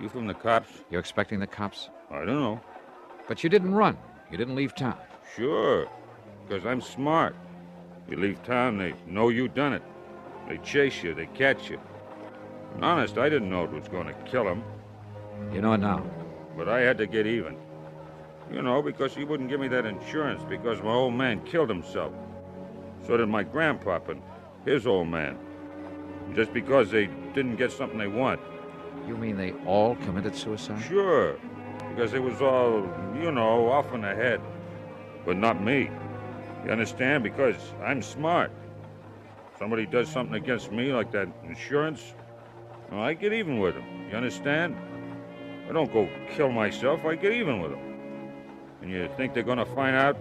you from the cops? You expecting the cops? I don't know. But you didn't run. You didn't leave town. Sure. Because I'm smart. You leave town, they know you done it. They chase you, they catch you. And honest, I didn't know it was going to kill him. You know it now. But I had to get even. You know, because he wouldn't give me that insurance because my old man killed himself. So did my grandpop and his old man. Just because they didn't get something they want. You mean they all committed suicide? Sure. Because they was all, you know, off in the head. But not me. You understand? Because I'm smart. Somebody does something against me like that insurance, well, I get even with them. You understand? I don't go kill myself. I get even with them. And you think they're going to find out?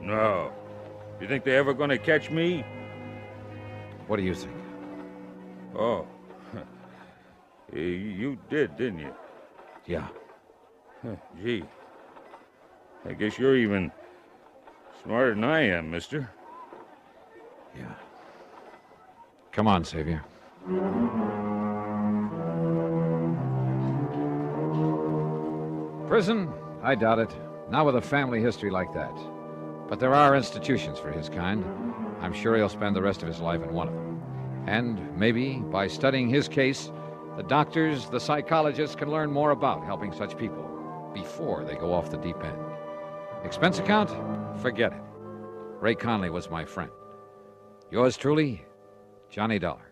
No. You think they're ever going to catch me? What do you think? Oh. You did, didn't you? Yeah. Gee. I guess you're even smarter than I am, mister. Yeah. Come on, Xavier. Prison? I doubt it. Not with a family history like that. But there are institutions for his kind. I'm sure he'll spend the rest of his life in one of them. And maybe, by studying his case, the doctors, the psychologists can learn more about helping such people before they go off the deep end. Expense account? Forget it. Ray Conley was my friend. Yours truly, Johnny Dollar.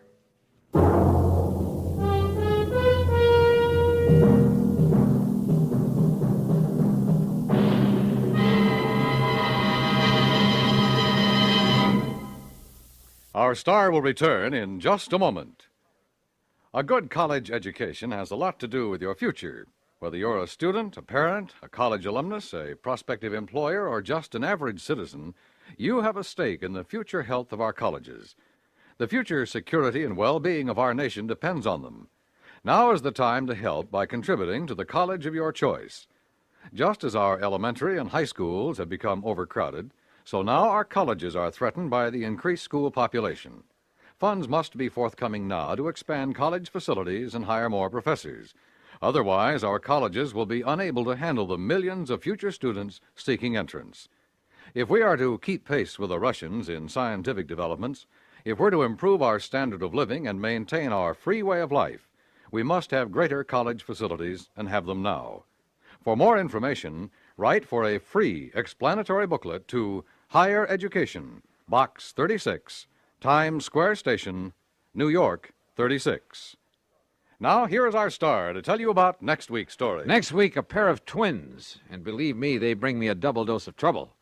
Our star will return in just a moment. A good college education has a lot to do with your future. Whether you're a student, a parent, a college alumnus, a prospective employer, or just an average citizen, you have a stake in the future health of our colleges. The future security and well-being of our nation depends on them. Now is the time to help by contributing to the college of your choice. Just as our elementary and high schools have become overcrowded, so now our colleges are threatened by the increased school population. Funds must be forthcoming now to expand college facilities and hire more professors. Otherwise, our colleges will be unable to handle the millions of future students seeking entrance. If we are to keep pace with the Russians in scientific developments, if we're to improve our standard of living and maintain our free way of life, we must have greater college facilities and have them now. For more information, write for a free explanatory booklet to Higher Education, Box 36, Times Square Station, New York, 36. Now, here is our star to tell you about next week's story. Next week, a pair of twins. And believe me, they bring me a double dose of trouble.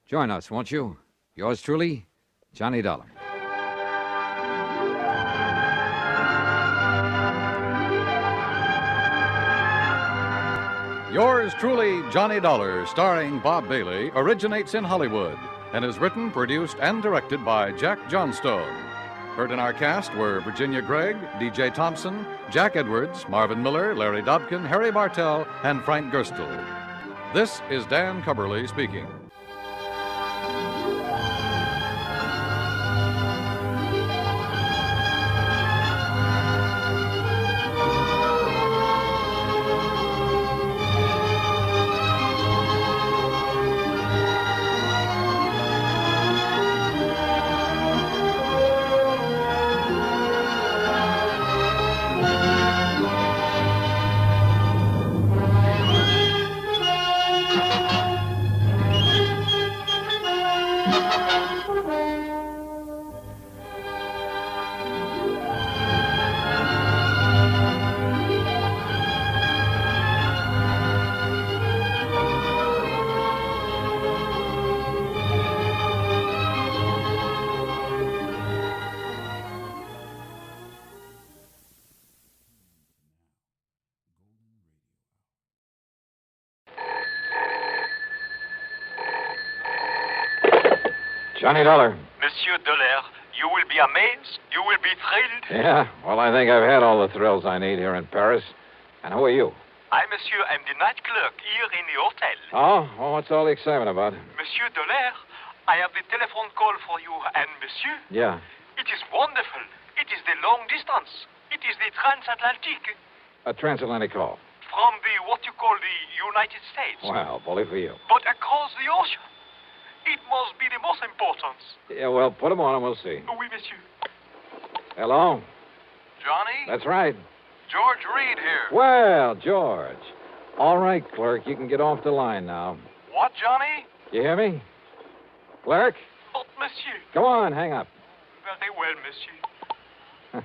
Join us, won't you? Yours truly, Johnny Dollar. Yours truly, Johnny Dollar, starring Bob Bailey, originates in Hollywood and is written, produced, and directed by Jack Johnstone. Heard in our cast were Virginia Gregg, D.J. Thompson, Jack Edwards, Marvin Miller, Larry Dobkin, Harry Bartell, and Frank Gerstle. This is Dan Cubberly speaking. Johnny Dollar. Monsieur Dollar, you will be amazed. You will be thrilled. Yeah, well, I think I've had all the thrills I need here in Paris. And who are you? I, monsieur, am the night clerk here in the hotel. Oh, well, what's all the excitement about? Monsieur Dollar, I have the telephone call for you. And, monsieur, Yeah. it is wonderful. It is the long distance. It is the transatlantic. A transatlantic call. From the, what you call the United States. Well, bully for you. But across the ocean. It must be the most important. Yeah, well, put them on and we'll see. Oui, monsieur. Hello? Johnny? That's right. George Reed here. Well, George. All right, clerk, you can get off the line now. What, Johnny? You hear me? Clerk? But, monsieur. Come on, hang up. Very well, monsieur.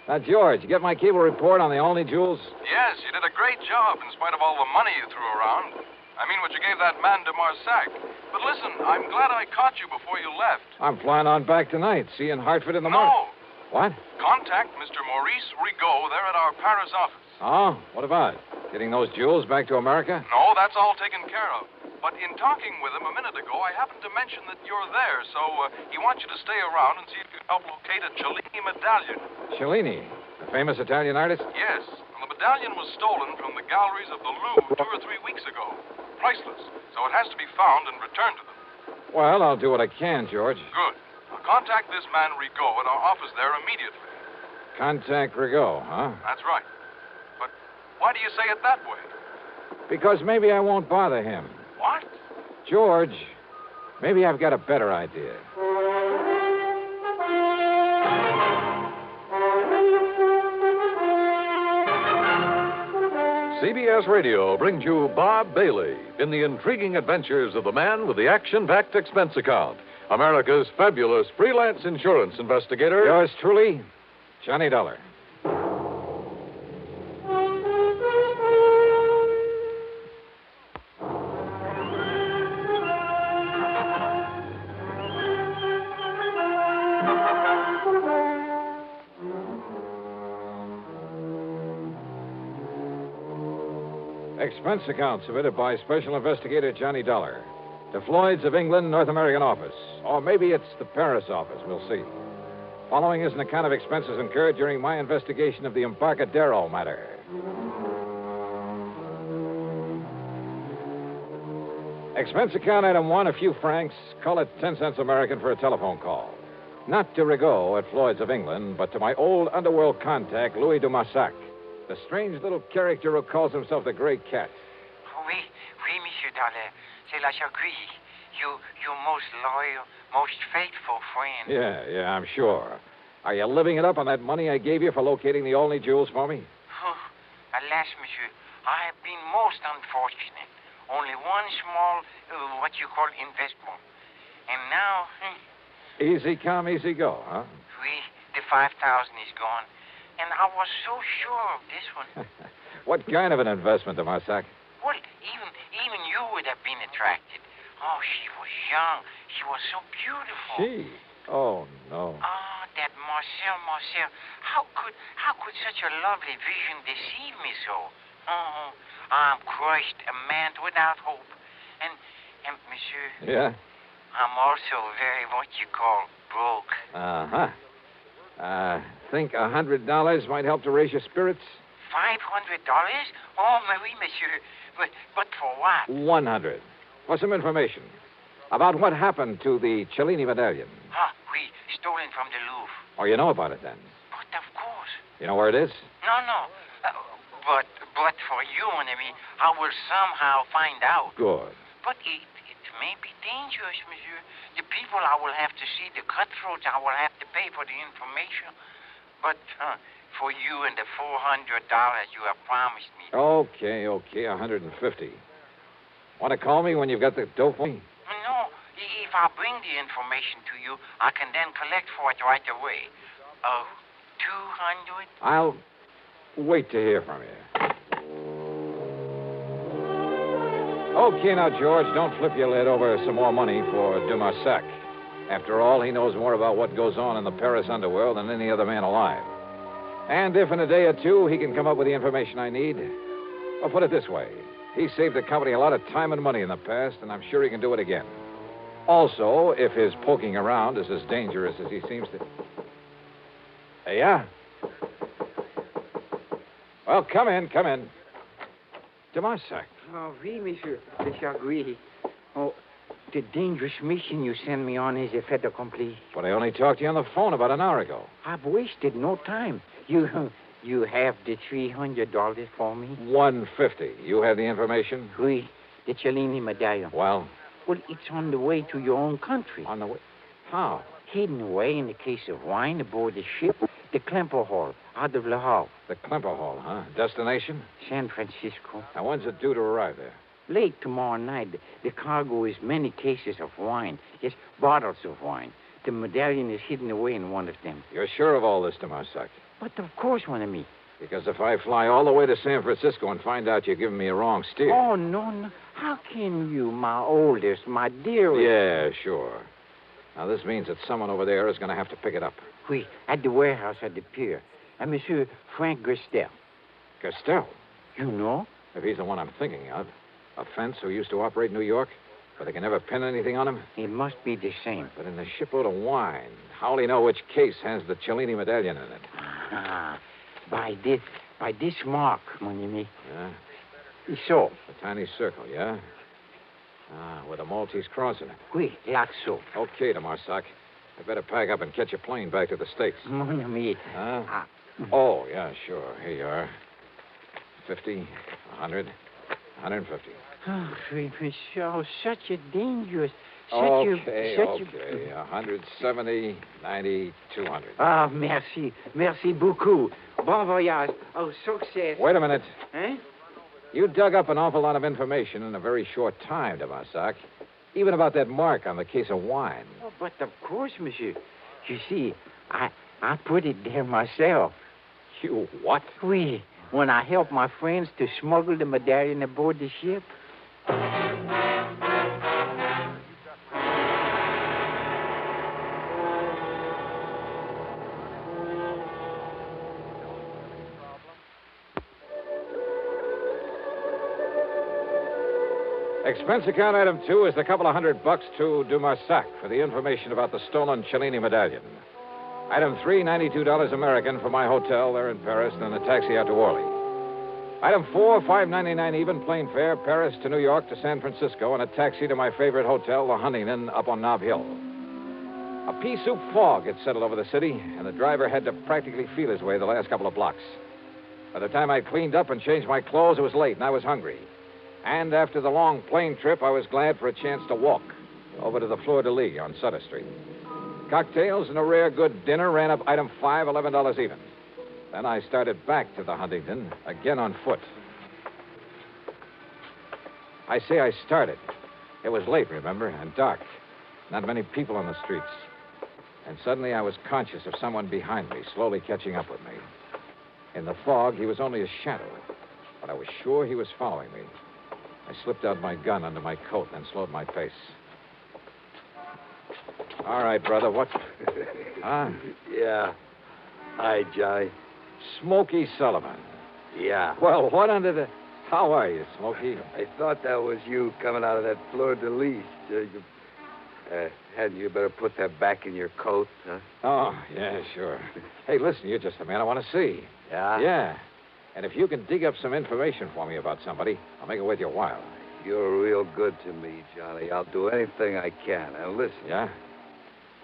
Now, George, you get my cable report on the Only Jewels? Yes, you did a great job in spite of all the money you threw around. I mean, what you gave that man de Marsac. But listen, I'm glad I caught you before you left. I'm flying on back tonight. See you in Hartford in the morning. No. What? Contact Mr. Maurice Rigaud there at our Paris office. Oh, what about it? Getting those jewels back to America? No, that's all taken care of. But in talking with him a minute ago, I happened to mention that you're there, so he wants you to stay around and see if you can help locate a Cellini medallion. Cellini, the famous Italian artist? Yes, and the medallion was stolen from the galleries of the Louvre 2 or 3 weeks ago. Priceless, so it has to be found and returned to them. Well, I'll do what I can, George. Good. Now contact this man Rigaud at our office there immediately. Contact Rigaud, huh? That's right. But why do you say it that way? Because maybe I won't bother him. What? George, maybe I've got a better idea. CBS Radio brings you Bob Bailey in the intriguing adventures of the man with the action-packed expense account, America's fabulous freelance insurance investigator. Yours truly, Johnny Dollar. Expense account submitted by Special Investigator Johnny Dollar to Floyd's of England, North American office. Or maybe it's the Paris office. We'll see. Following is an account of expenses incurred during my investigation of the Embarcadero Matter. Expense account item 1, a few francs. Call it 10 cents American for a telephone call. Not to Rigaud at Floyd's of England, but to my old underworld contact, Louis de Massac. The strange little character who calls himself the Gray Cat. Oui, Monsieur Dollar. C'est la Jacques. Your most loyal, most faithful friend. Yeah, I'm sure. Are you living it up on that money I gave you for locating the only jewels for me? Alas, Monsieur, I have been most unfortunate. Only one small, what you call investment. And now... Easy come, easy go, huh? Oui, the 5,000 is gone. And I was so sure of this one. What kind of an investment, de Massac? Well, even you would have been attracted. Oh, she was young. She was so beautiful. She? Oh, no. Ah, that Marcel. How could such a lovely vision deceive me so? Oh, I'm crushed, a man without hope. And Monsieur... Yeah? I'm also very, what you call, broke. Uh-huh. Think $100 might help to raise your spirits? $500? Oh, oui, Monsieur. But for what? 100. For some information about what happened to the Cellini medallion. Oui, stolen from the Louvre. Oh, you know about it then? But of course. You know where it is? No. But for you and me, I will somehow find out. Good. But it may be dangerous, Monsieur. The people I will have to see, the cutthroats, I will have to pay for the information. But for you and the $400 you have promised me. Okay, 150. Want to call me when you've got the dough for me? No, if I bring the information to you, I can then collect for it right away. 200? I'll wait to hear from you. Okay, now, George, don't flip your lid over some more money for de Massac. After all, he knows more about what goes on in the Paris underworld than any other man alive. And if in a day or two he can come up with the information I need, I'll put it this way. He saved the company a lot of time and money in the past, and I'm sure he can do it again. Also, if his poking around is as dangerous as he seems to... Yeah? Well, come in. De Massac. Oh, oui, Monsieur. I agree. Oh, the dangerous mission you sent me on is a fait accompli. But I only talked to you on the phone about an hour ago. I've wasted no time. You have the $300 for me? 150. You have the information? Oui, the Cellini medallion. Well? Well, it's on the way to your own country. On the way? How? Hidden away in a case of wine aboard the ship, the Klemper Hall, out of Le Havre. The Klemper Hall, huh? Destination? San Francisco. Now, when's it due to arrive there? Late tomorrow night. The cargo is many cases of wine. Yes, bottles of wine. The medallion is hidden away in one of them. You're sure of all this, de Massac? But of course, mon ami. Because if I fly all the way to San Francisco and find out you're giving me a wrong steer... Oh, no. How can you, my oldest, my dearest... Yeah, sure. Now, this means that someone over there is going to have to pick it up. Oui, at the warehouse at the pier. And Monsieur Frank Gestel. Gestel? You know? If he's the one I'm thinking of. A fence who used to operate in New York, but they can never pin anything on him. It must be the same. But in the shipload of wine, how'll he know which case has the Cellini medallion in it? Ah, by this mark, mon ami. Yeah? So. A tiny circle, yeah? With a Maltese cross in it. Oui, like so. Okay, de Marsac. I better pack up and catch a plane back to the States. Mon ami. Huh? Oh, yeah, sure. Here you are. 50, 100, 150. Oh, Michel, such a dangerous... Okay. 170, 90, 200. Ah, merci. Merci beaucoup. Bon voyage. Oh, success. Wait a minute. Hein? You dug up an awful lot of information in a very short time, de Marsac. Even about that mark on the case of wine. Oh, but of course, monsieur. You see, I put it there myself. You what? Oui, when I helped my friends to smuggle the medallion aboard the ship. Expense account item 2 is the couple of $100 to de Marsac for the information about the stolen Cellini medallion. Item 3, $92 American for my hotel there in Paris, and a taxi out to Orly. Item 4, $5.99 even plane fare, Paris to New York to San Francisco, and a taxi to my favorite hotel, the Huntington, up on Nob Hill. A pea soup fog had settled over the city, and the driver had to practically feel his way the last couple of blocks. By the time I'd cleaned up and changed my clothes, it was late, and I was hungry. And after the long plane trip, I was glad for a chance to walk over to the Fleur de Lis on Sutter Street. Cocktails and a rare good dinner ran up item 5, $11 even. Then I started back to the Huntington, again on foot. I say I started. It was late, remember, and dark. Not many people on the streets. And suddenly I was conscious of someone behind me, slowly catching up with me. In the fog, he was only a shadow, but I was sure he was following me. I slipped out my gun under my coat and slowed my pace. All right, brother, what? Huh? Yeah. Hi, Johnny. Smokey Sullivan. Yeah. Well, what under the... How are you, Smokey? I thought that was you coming out of that Fleur de Lis. Hadn't you better put that back in your coat, huh? Oh, yeah, sure. Hey, listen, you're just the man I want to see. Yeah? Yeah. And if you can dig up some information for me about somebody, I'll make it worth your while. You're real good to me, Johnny. I'll do anything I can. And listen. Yeah?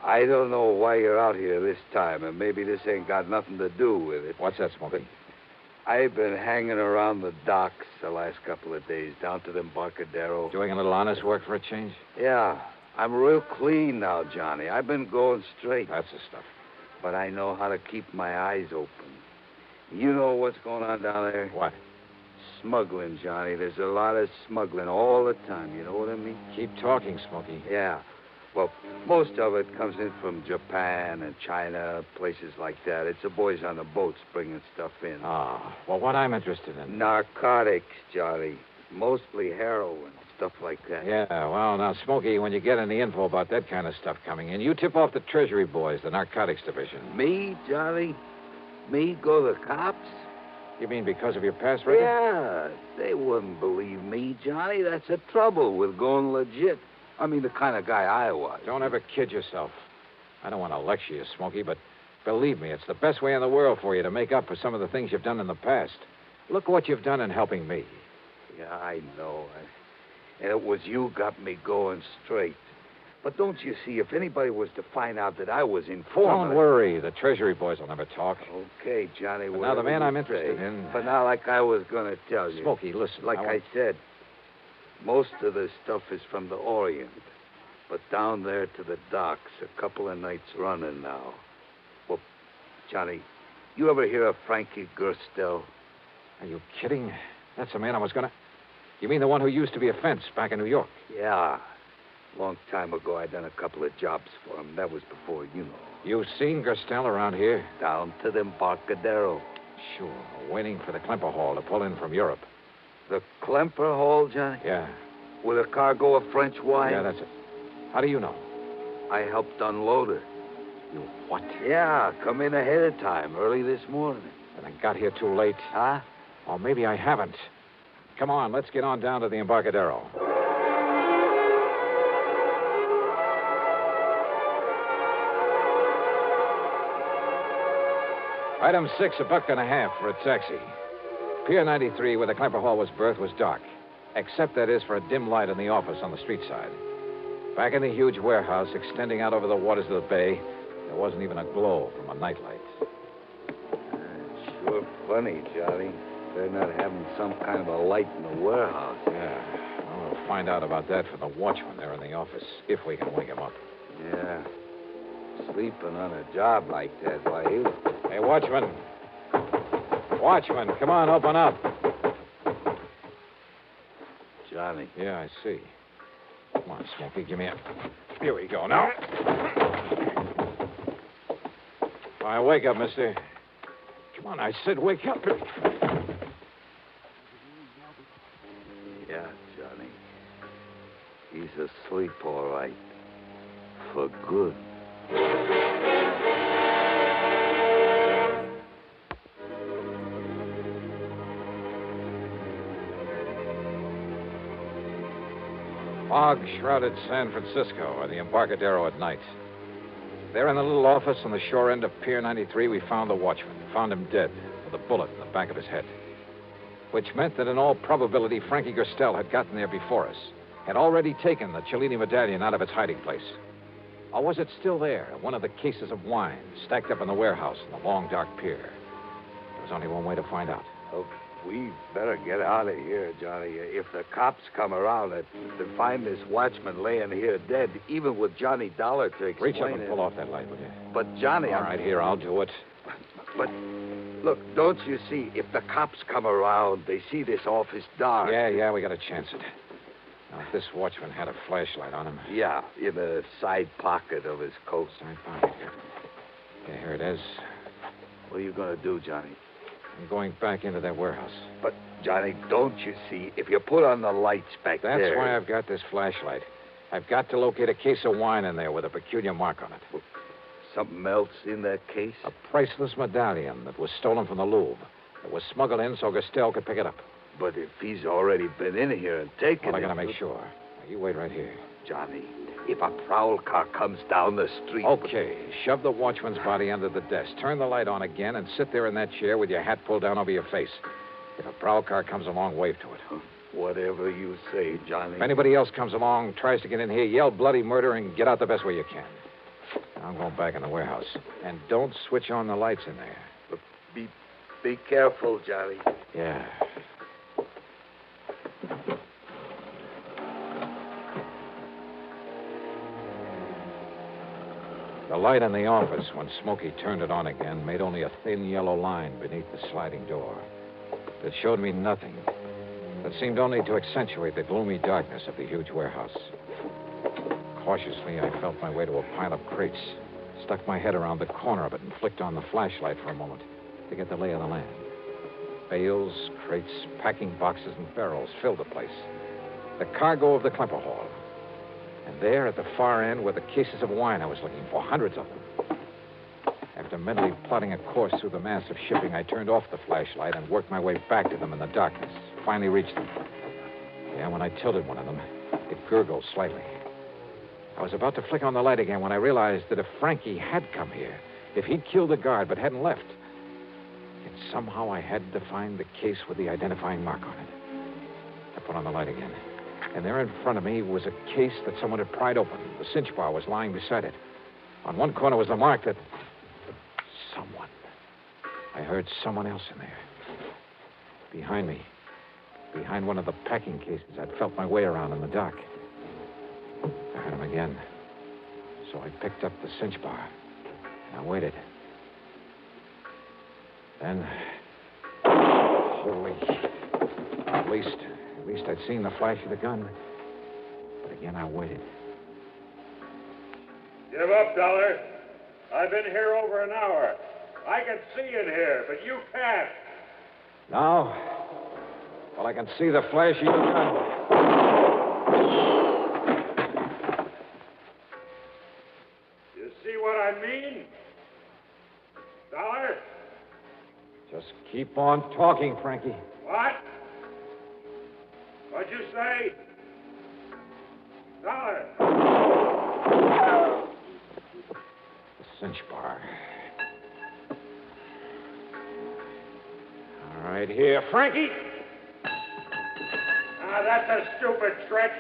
I don't know why you're out here this time, and maybe this ain't got nothing to do with it. What's that, Smokey? I've been hanging around the docks the last couple of days, down to the Embarcadero. Doing a little honest work for a change? Yeah. I'm real clean now, Johnny. I've been going straight. That's the stuff. But I know how to keep my eyes open. You know what's going on down there? What? Smuggling, Johnny. There's a lot of smuggling all the time. You know what I mean? Keep talking, Smokey. Yeah. Well, most of it comes in from Japan and China, places like that. It's the boys on the boats bringing stuff in. Ah, well, what I'm interested in... Narcotics, Johnny. Mostly heroin, stuff like that. Yeah, well, now, Smokey, when you get any info about that kind of stuff coming in, you tip off the Treasury boys, the narcotics division. Me, Johnny? Me go to the cops? You mean because of your past record? Yeah, they wouldn't believe me, Johnny. That's the trouble with going legit. I mean, the kind of guy I was. Don't ever kid yourself. I don't want to lecture you, Smokey, but believe me, it's the best way in the world for you to make up for some of the things you've done in the past. Look what you've done in helping me. Yeah, I know. And it was you got me going straight. But don't you see, if anybody was to find out that I was informed... Don't worry. The Treasury boys will never talk. Okay, Johnny. But now the man I'm interested in... But now, like I was going to tell you... Smokey, listen. Like I said, most of the stuff is from the Orient. But down there to the docks, a couple of nights running now. Well, Johnny, you ever hear of Frankie Gerstel? Are you kidding? That's the man I was going to... You mean the one who used to be a fence back in New York? Yeah. Long time ago, I done a couple of jobs for him. That was before, you know. You've seen Gerstel around here? Down to the Embarcadero. Sure. Waiting for the Klemper Hall to pull in from Europe. The Klemper Hall, Johnny? Yeah. With a cargo of French wine? Yeah, that's it. How do you know? I helped unload her. You what? Yeah, come in ahead of time, early this morning. And I got here too late. Huh? Or maybe I haven't. Come on, let's get on down to the Embarcadero. Item 6, $1.50 for a taxi. Pier 93, where the Klemper Hall was berthed, was dark, except, that is, for a dim light in the office on the street side. Back in the huge warehouse, extending out over the waters of the bay, there wasn't even a glow from a nightlight. Sure funny, Johnny. They're not having some kind of a light in the warehouse. Yeah. Well, we'll find out about that from the watchman there in the office, if we can wake him up. Yeah. Sleeping on a job like that, why, he'll... Hey, watchman. Watchman, come on, open up. Johnny. Yeah, I see. Come on, Smokey, give me a... Here we go now. All right, wake up, mister. Come on, I said wake up. Yeah, Johnny. He's asleep, all right. For good. Fog-shrouded San Francisco, or the Embarcadero at night. There in the little office on the shore end of Pier 93, we found the watchman. Found him dead, with a bullet in the back of his head. Which meant that in all probability, Frankie Gerstel had gotten there before us, had already taken the Cellini medallion out of its hiding place. Or was it still there, in one of the cases of wine, stacked up in the warehouse in the long, dark pier? There was only one way to find out. Oh, we better get out of here, Johnny. If the cops come around and find this watchman laying here dead, even with Johnny Dollar to explain Reach up and pull off that light, will you? But, Johnny... All right, here, I'll do it. But, look, don't you see, if the cops come around, they see this office dark. Yeah, we got to chance it. Now, if this watchman had a flashlight on him... Yeah, in the side pocket of his coat. Side pocket here. Yeah, here it is. What are you going to do, Johnny? I'm going back into that warehouse. But, Johnny, don't you see, if you put on the lights back there... That's why I've got this flashlight. I've got to locate a case of wine in there with a peculiar mark on it. Something else in that case? A priceless medallion that was stolen from the Louvre. It was smuggled in so Gerstel could pick it up. But if he's already been in here and taken it... Well, I gotta make sure. Now, you wait right here. Johnny, if a prowl car comes down the street... Okay, shove the watchman's body under the desk. Turn the light on again and sit there in that chair with your hat pulled down over your face. If a prowl car comes along, wave to it. Whatever you say, Johnny. If anybody else comes along, tries to get in here, yell bloody murder and get out the best way you can. I'm going back in the warehouse. And don't switch on the lights in there. But be careful, Johnny. Yeah. The light in the office, when Smokey turned it on again, made only a thin yellow line beneath the sliding door. It showed me nothing. It seemed only to accentuate the gloomy darkness of the huge warehouse. Cautiously, I felt my way to a pile of crates, stuck my head around the corner of it, and flicked on the flashlight for a moment to get the lay of the land. Bales, crates, packing boxes, and barrels filled the place. The cargo of the Klemper Hall. And there, at the far end, were the cases of wine I was looking for, hundreds of them. After mentally plotting a course through the mass of shipping, I turned off the flashlight and worked my way back to them in the darkness. Finally reached them. Yeah, when I tilted one of them, it gurgled slightly. I was about to flick on the light again when I realized that if Frankie had come here, if he'd killed the guard but hadn't left, yet somehow I had to find the case with the identifying mark on it. I put on the light again, and there in front of me was a case that someone had pried open. The cinch bar was lying beside it. On one corner was the mark that... Someone. I heard someone else in there. Behind me. Behind one of the packing cases I'd felt my way around in the dark. I heard him again. So I picked up the cinch bar. And I waited. Then... Holy... At least I'd seen the flash of the gun. But again, I waited. Give up, Dollar. I've been here over an hour. I can see in here, but you can't. Now? Well, I can see the flash of your gun. You see what I mean? Dollar? Just keep on talking, Frankie. What? What'd you say? Dollar. Cinch bar. All right, here, Frankie. Ah, that's a stupid trick.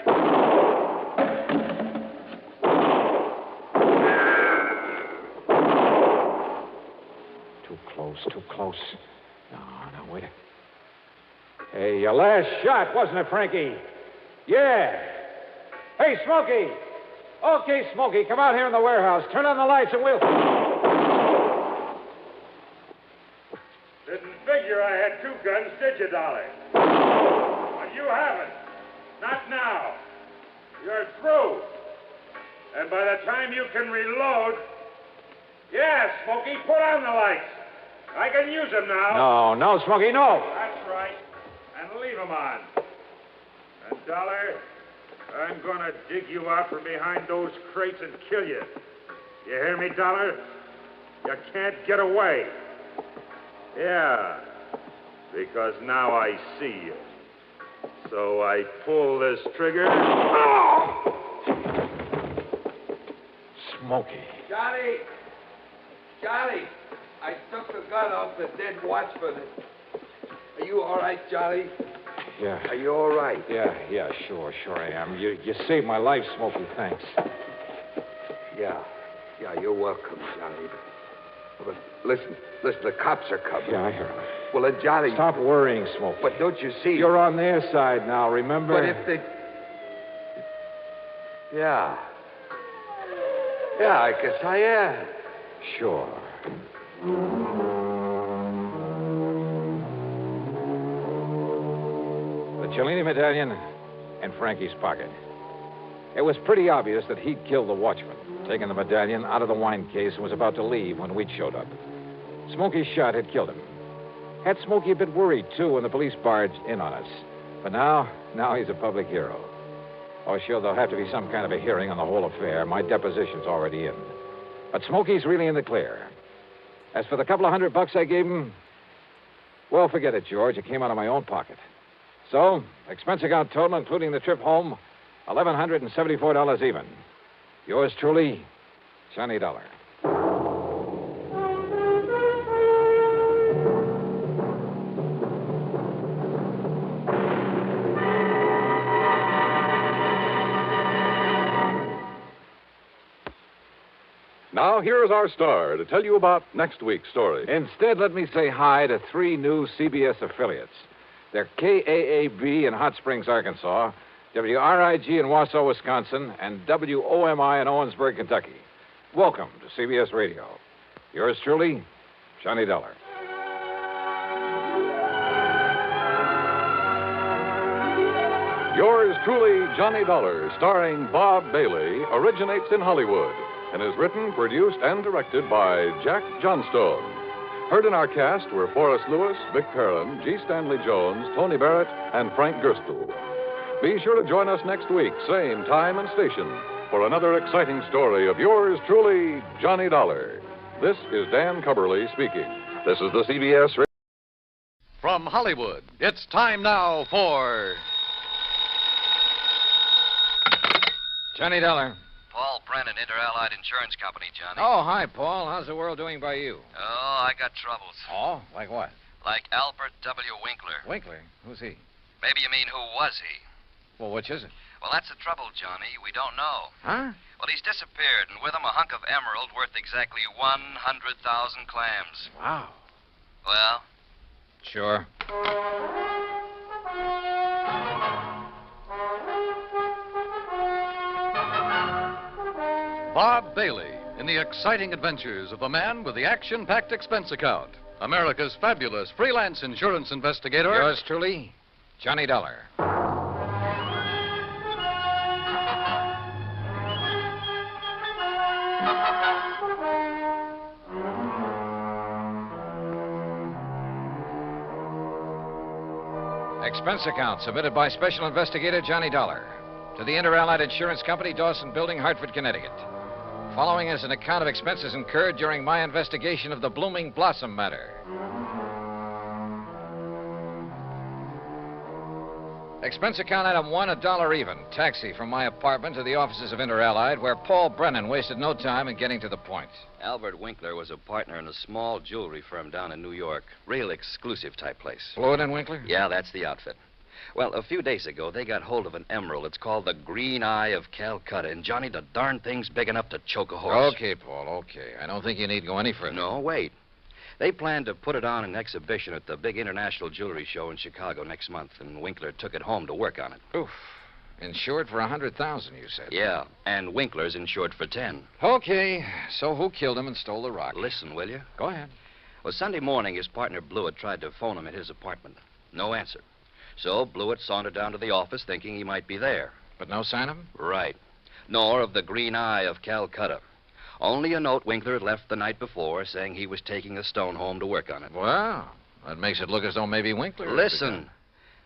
Too close, too close. No, wait. Hey, your last shot, wasn't it, Frankie? Yeah. Hey, Smokey. Okay, Smokey, come out here in the warehouse. Turn on the lights and we'll... Didn't figure I had two guns, did you, Dolly? Well, you haven't. Not now. You're through. And by the time you can reload... Yeah, Smokey, put on the lights. I can use them now. No, Smokey, no. That's right. And leave them on. And, Dollar, I'm going to dig you out from behind those crates and kill you. You hear me, Dollar? You can't get away. Yeah, because now I see you. So I pull this trigger. Oh! Smokey. Johnny, I took the gun off the dead watchman. Are you all right, Johnny? Yeah. Are you all right? Yeah, sure I am. You saved my life, Smokey, thanks. Yeah, you're welcome, Johnny. But listen, the cops are coming. Yeah, I heard them. Well, then, Johnny... Stop worrying, Smokey. But don't you see... You're on their side now, remember? But if they... Yeah, I guess I am. Sure. The Cellini medallion in Frankie's pocket. It was pretty obvious that he'd killed the watchman, taken the medallion out of the wine case and was about to leave when we showed up. Smokey's shot had killed him. Had Smokey a bit worried, too, when the police barged in on us. But now he's a public hero. Oh, sure, there'll have to be some kind of a hearing on the whole affair. My deposition's already in. But Smokey's really in the clear. As for the couple of $100 I gave him, well, forget it, George. It came out of my own pocket. So, expense account total, including the trip home, $1,174 even. Yours truly, Johnny Dollar. Now, here's our star to tell you about next week's story. Instead, let me say hi to 3 new CBS affiliates. They're KAAB in Hot Springs, Arkansas, WRIG in Wausau, Wisconsin, and WOMI in Owensburg, Kentucky. Welcome to CBS Radio. Yours truly, Johnny Dollar. Yours truly, Johnny Dollar, starring Bob Bailey, originates in Hollywood and is written, produced, and directed by Jack Johnstone. Heard in our cast were Forrest Lewis, Vic Perrin, G. Stanley Jones, Tony Barrett, and Frank Gerstle. Be sure to join us next week, same time and station, for another exciting story of yours truly, Johnny Dollar. This is Dan Cubberly speaking. This is the CBS... From Hollywood, it's time now for... Johnny Dollar. Paul Brennan, Inter-Allied Insurance Company, Johnny. Oh, hi, Paul. How's the world doing by you? Oh, I got troubles. Oh, like what? Like Albert W. Winkler. Winkler? Who's he? Maybe you mean who was he? Well, which is it? Well, that's the trouble, Johnny. We don't know. Huh? Well, he's disappeared, and with him a hunk of emerald worth exactly 100,000 clams. Wow. Well? Sure. Bob Bailey in the exciting adventures of the man with the action-packed expense account. America's fabulous freelance insurance investigator. Yours truly, Johnny Dollar. Expense account submitted by Special Investigator Johnny Dollar to the Inter-Allied Insurance Company, Dawson Building, Hartford, Connecticut. Following is an account of expenses incurred during my investigation of the Blooming Blossom matter. Expense account item 1, $1 even. Taxi from my apartment to the offices of Inter-Allied, where Paul Brennan wasted no time in getting to the point. Albert Winkler was a partner in a small jewelry firm down in New York. Real exclusive type place. Fluid and Winkler? Yeah, that's the outfit. Well, a few days ago, they got hold of an emerald. It's called the Green Eye of Calcutta. And, Johnny, the darn thing's big enough to choke a horse. Okay, Paul, okay. I don't think you need go any further. No, wait. They planned to put it on an exhibition at the big international jewelry show in Chicago next month, and Winkler took it home to work on it. Oof. Insured for $100,000, you said. Yeah, and Winkler's insured for 10. Okay, so who killed him and stole the rock? Listen, will you? Go ahead. Well, Sunday morning, his partner Blewett tried to phone him at his apartment. No answer. So Blewett sauntered down to the office thinking he might be there. But no sign of him? Right. Nor of the Green Eye of Calcutta. Only a note Winkler had left the night before saying he was taking the stone home to work on it. Well, that makes it look as though maybe Winkler... Listen.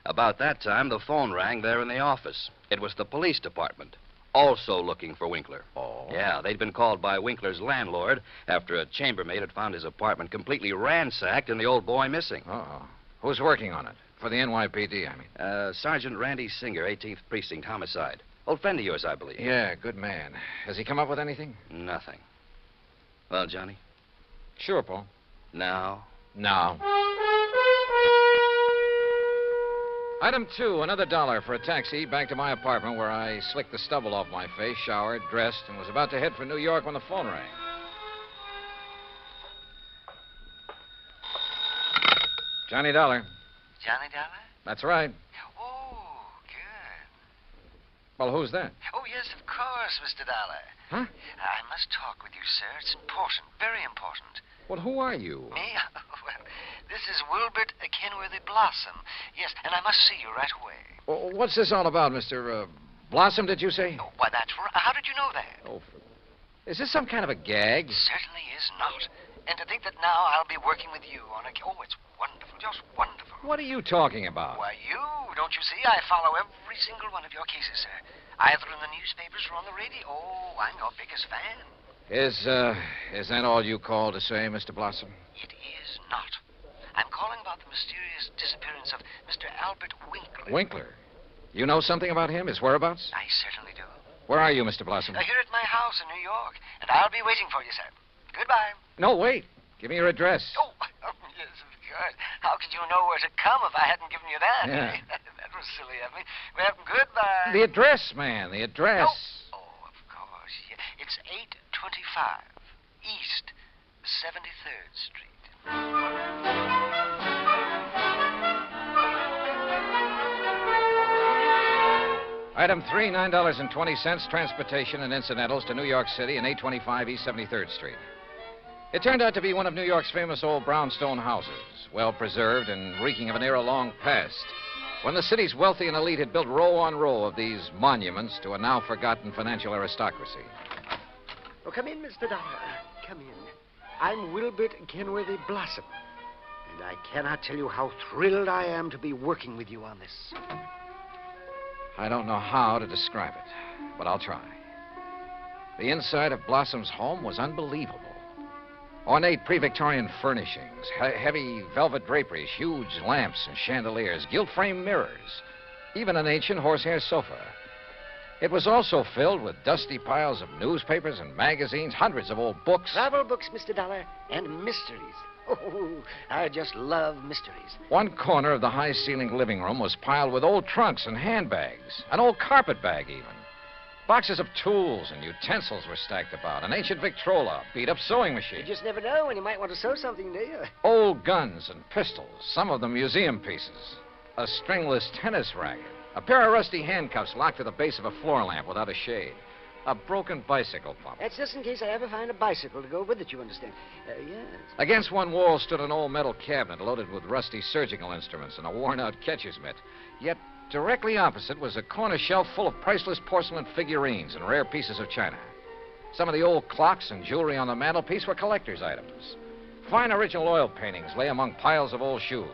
About that time, the phone rang there in the office. It was the police department, also looking for Winkler. Oh? Yeah, they'd been called by Winkler's landlord after a chambermaid had found his apartment completely ransacked and the old boy missing. Uh-oh. Who's working on it? For the NYPD, I mean. Sergeant Randy Singer, 18th Precinct, homicide. Old friend of yours, I believe. Yeah, good man. Has he come up with anything? Nothing. Well, Johnny? Sure, Paul. Now? Now. Item 2, another $1 for a taxi back to my apartment where I slicked the stubble off my face, showered, dressed, and was about to head for New York when the phone rang. Johnny Dollar. Johnny Dollar? That's right. Oh, good. Well, who's that? Oh, yes, of course, Mr. Dollar. Huh? I must talk with you, sir. It's important, very important. Well, who are you? Me? Well, this is Wilbert Kenworthy Blossom. Yes, and I must see you right away. Well, what's this all about, Mr. Blossom, did you say? Oh, why, that's right. How did you know that? Oh, is this some kind of a gag? Certainly is not. And to think that now I'll be working with you on a... Oh, it's wonderful, just wonderful. What are you talking about? Why, you, don't you see? I follow every single one of your cases, sir. Either in the newspapers or on the radio. Oh, I'm your biggest fan. Is that all you called to say, Mr. Blossom? It is not. I'm calling about the mysterious disappearance of Mr. Albert Winkler. Winkler? You know something about him, his whereabouts? I certainly do. Where are you, Mr. Blossom? Here at my house in New York, and I'll be waiting for you, sir. Goodbye. No, wait. Give me your address. Oh, yes, of course. How could you know where to come if I hadn't given you that? Yeah. That was silly of me. Well, goodbye. The address, man, the address. Oh, of course. Yeah. It's 825 East 73rd Street. Item 3, $9.20, transportation and incidentals to New York City and 825 East 73rd Street. It turned out to be one of New York's famous old brownstone houses, well preserved and reeking of an era long past, when the city's wealthy and elite had built row on row of these monuments to a now forgotten financial aristocracy. Oh, come in, Mr. Dollar. Come in. I'm Wilbert Kenworthy Blossom, and I cannot tell you how thrilled I am to be working with you on this. I don't know how to describe it, but I'll try. The inside of Blossom's home was unbelievable. Ornate pre-Victorian furnishings, heavy velvet draperies, huge lamps and chandeliers, gilt-framed mirrors, even an ancient horsehair sofa. It was also filled with dusty piles of newspapers and magazines, hundreds of old books. Travel books, Mr. Dollar, and mysteries. Oh, I just love mysteries. One corner of the high-ceilinged living room was piled with old trunks and handbags, an old carpet bag even. Boxes of tools and utensils were stacked about, an ancient Victrola, beat-up sewing machine. You just never know when you might want to sew something, do you? Old guns and pistols, some of them museum pieces. A stringless tennis racket, a pair of rusty handcuffs locked to the base of a floor lamp without a shade, a broken bicycle pump. That's just in case I ever find a bicycle to go with it, you understand. Yes. Against one wall stood an old metal cabinet loaded with rusty surgical instruments and a worn-out catcher's mitt. Yet directly opposite was a corner shelf full of priceless porcelain figurines and rare pieces of china. Some of the old clocks and jewelry on the mantelpiece were collector's items. Fine original oil paintings lay among piles of old shoes.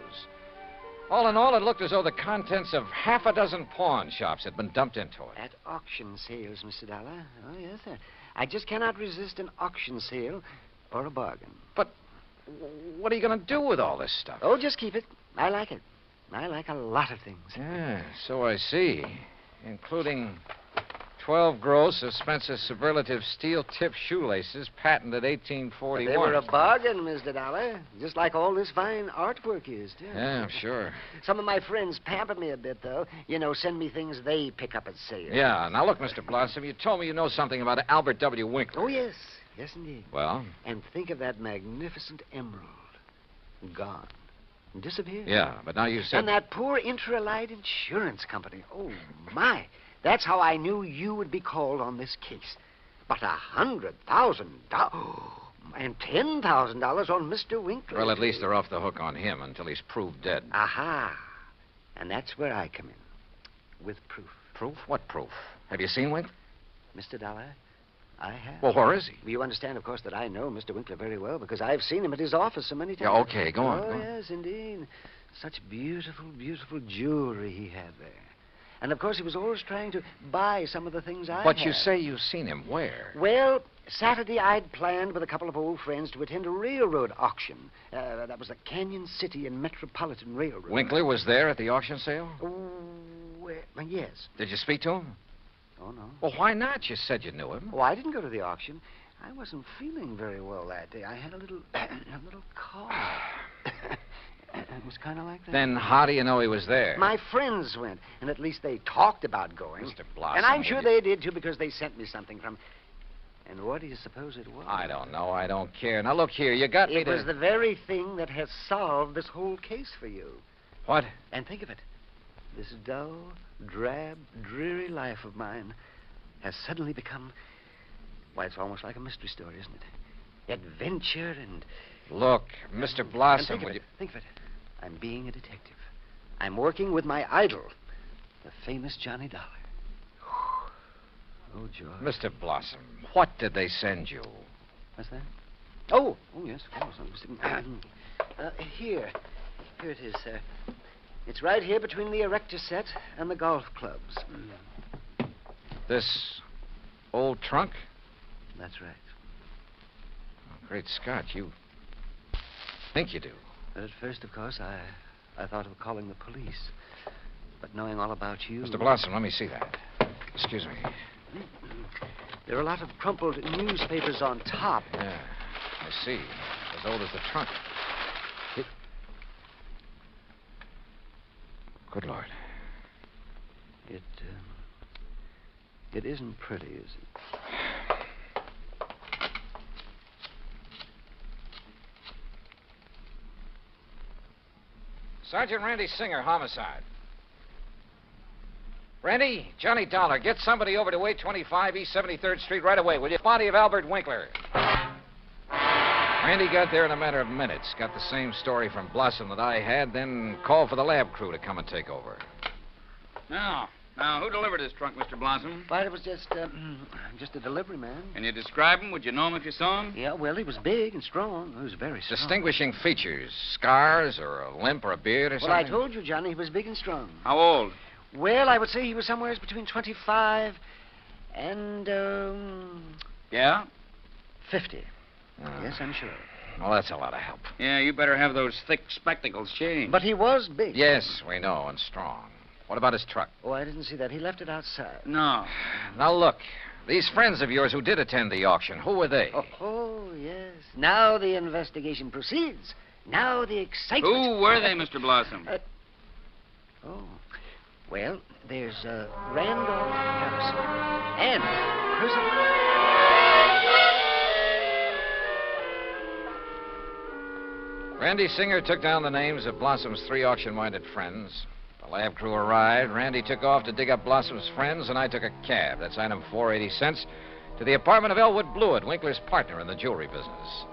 All in all, it looked as though the contents of half a dozen pawn shops had been dumped into it. At auction sales, Mr. Dollar. Oh, yes, sir. I just cannot resist an auction sale or a bargain. But what are you going to do with all this stuff? Oh, just keep it. I like it. I like a lot of things. Yeah, so I see. Including 12 gross of Spencer's superlative steel-tipped shoelaces, patented 1841. They were a bargain, Mr. Dollar. Just like all this fine artwork is, too. Yeah, sure. Some of my friends pamper me a bit, though. You know, send me things they pick up at sale. Yeah, now look, Mr. Blossom, you told me you know something about Albert W. Winkler. Oh, yes. Yes, indeed. Well? And think of that magnificent emerald. Gone. Disappeared. Yeah, but now you said... And that poor Intralite Insurance Company. Oh, my. That's how I knew you would be called on this case. But $100,000... and $10,000 on Mr. Winkler. Well, at least they're off the hook on him until he's proved dead. Aha. And that's where I come in. With proof. Proof? What proof? Have you seen Winkler? Mr. Dollar, I have. Well, where is he? You understand, of course, that I know Mr. Winkler very well because I've seen him at his office so many times. Yeah, okay, go on. Oh, go on. yes, indeed. Such beautiful, beautiful jewelry he had there. And, of course, he was always trying to buy some of the things I But had. you say you've seen him. Where? Well, Saturday I'd planned with a couple of old friends to attend a railroad auction. That was the Canyon City and Metropolitan Railroad. Winkler was there at the auction sale? Yes. Did you speak to him? Oh, no. Well, why not? You said you knew him. Oh, I didn't go to the auction. I wasn't feeling very well that day. I had a little cough. It was kind of like that. Then how do you know he was there? My friends went, and at least they talked about going. Mr. Blossom. And I'm sure they did, too, because they sent me something from... And what do you suppose it was? I don't know. I don't care. Now, look here. You got me It was the very thing that has solved this whole case for you. What? And think of it. This dull, drab, dreary life of mine has suddenly become... Why, it's almost like a mystery story, isn't it? Adventure and... Look, Mr. Blossom, And think of it. I'm being a detective. I'm working with my idol, the famous Johnny Dollar. Oh, George. Mr. Blossom, what did they send you? What's that? Oh, yes, of course. Here it is, sir. It's right here between the erector set and the golf clubs. This old trunk? That's right. Oh, great Scott, you think you do. But at first, of course, I thought of calling the police. But knowing all about you... Mr. Blossom, let me see that. Excuse me. There are a lot of crumpled newspapers on top. Yeah, I see. As old as the trunk. Good Lord. It isn't pretty, is it? Sergeant Randy Singer, homicide. Randy, Johnny Dollar, get somebody over to 825 East 73rd Street right away, will you? Body of Albert Winkler. Randy got there in a matter of minutes. Got the same story from Blossom that I had, then called for the lab crew to come and take over. Now, who delivered this trunk, Mr. Blossom? Why, it was just a delivery man. Can you describe him? Would you know him if you saw him? Yeah, well, he was big and strong. He was very strong. Distinguishing features, scars or a limp or a beard or something? Well, I told you, Johnny, he was big and strong. How old? Well, I would say he was somewhere between 25 and, Yeah? 50. Yes, I'm sure. Well, that's a lot of help. Yeah, you better have those thick spectacles changed. But he was big. Yes, we know, and strong. What about his truck? Oh, I didn't see that. He left it outside. No. Now, look. These friends of yours who did attend the auction, who were they? Oh, yes. Now the investigation proceeds. Now the excitement. Who were they, Mr. Blossom? Well, there's Randolph Harrison and President... Randy Singer took down the names of Blossom's 3 auction-minded friends. The lab crew arrived. Randy took off to dig up Blossom's friends, and I took a cab. That's item 480 cents to the apartment of Elwood Blewett, Winkler's partner in the jewelry business.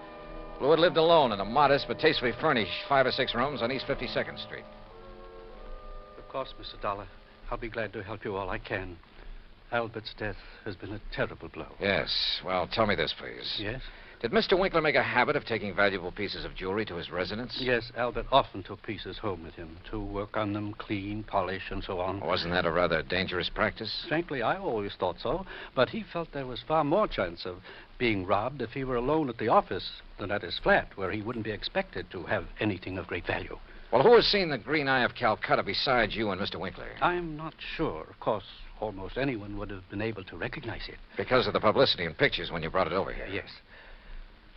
Blewett lived alone in a modest but tastefully furnished 5 or 6 rooms on East 52nd Street. Of course, Mr. Dollar. I'll be glad to help you all I can. Albert's death has been a terrible blow. Yes. Well, tell me this, please. Yes? Did Mr. Winkler make a habit of taking valuable pieces of jewelry to his residence? Yes, Albert often took pieces home with him to work on them, clean, polish, and so on. Wasn't that a rather dangerous practice? Frankly, I always thought so, but he felt there was far more chance of being robbed if he were alone at the office than at his flat, where he wouldn't be expected to have anything of great value. Well, who has seen the Green Eye of Calcutta besides you and Mr. Winkler? I'm not sure. Of course, almost anyone would have been able to recognize it. Because of the publicity and pictures when you brought it over here. Yes.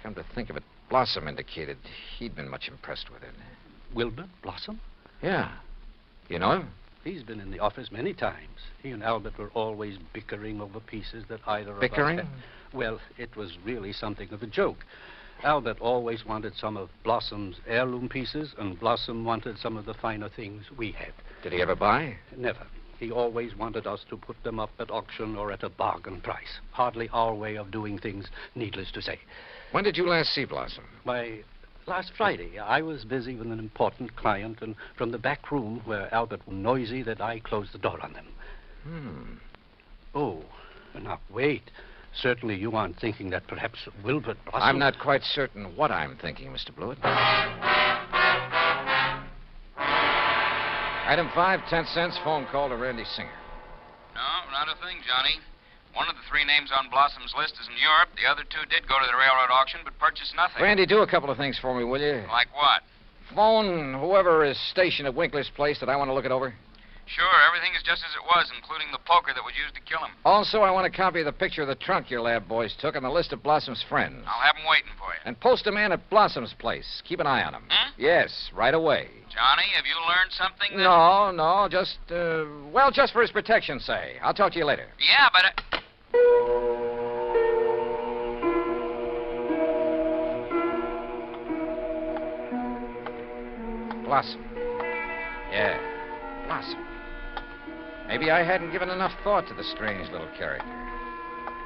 Come to think of it, Blossom indicated he'd been much impressed with it. Wilbur Blossom? Yeah. You know him? He's been in the office many times. He and Albert were always bickering over pieces that either Bickering? of us had. Well, it was really something of a joke. Albert always wanted some of Blossom's heirloom pieces, and Blossom wanted some of the finer things we had. Did he ever buy? Never. He always wanted us to put them up at auction or at a bargain price. Hardly our way of doing things, needless to say. When did you last see Blossom? Why, last Friday. I was busy with an important client, and from the back room where Albert was noisy that I closed the door on them. Oh, now wait. Certainly you aren't thinking that perhaps Wilbur Blossom... I'm not quite certain what I'm thinking, Mr. Blewett. Item 5, 10 cents, phone call to Randy Singer. No, not a thing, Johnny. One of the three names on Blossom's list is in Europe. The other two did go to the railroad auction, but purchased nothing. Randy, do a couple of things for me, will you? Like what? Phone whoever is stationed at Winkler's place that I want to look it over. Sure, everything is just as it was, including the poker that was used to kill him. Also, I want a copy of the picture of the trunk your lab boys took and the list of Blossom's friends. I'll have them waiting for you. And post a man at Blossom's place. Keep an eye on him. Yes, right away. Johnny, have you learned something? No, just, just for his protection, say. I'll talk to you later. Yeah, but... Blossom. Yeah, Blossom. Maybe I hadn't given enough thought to the strange little character.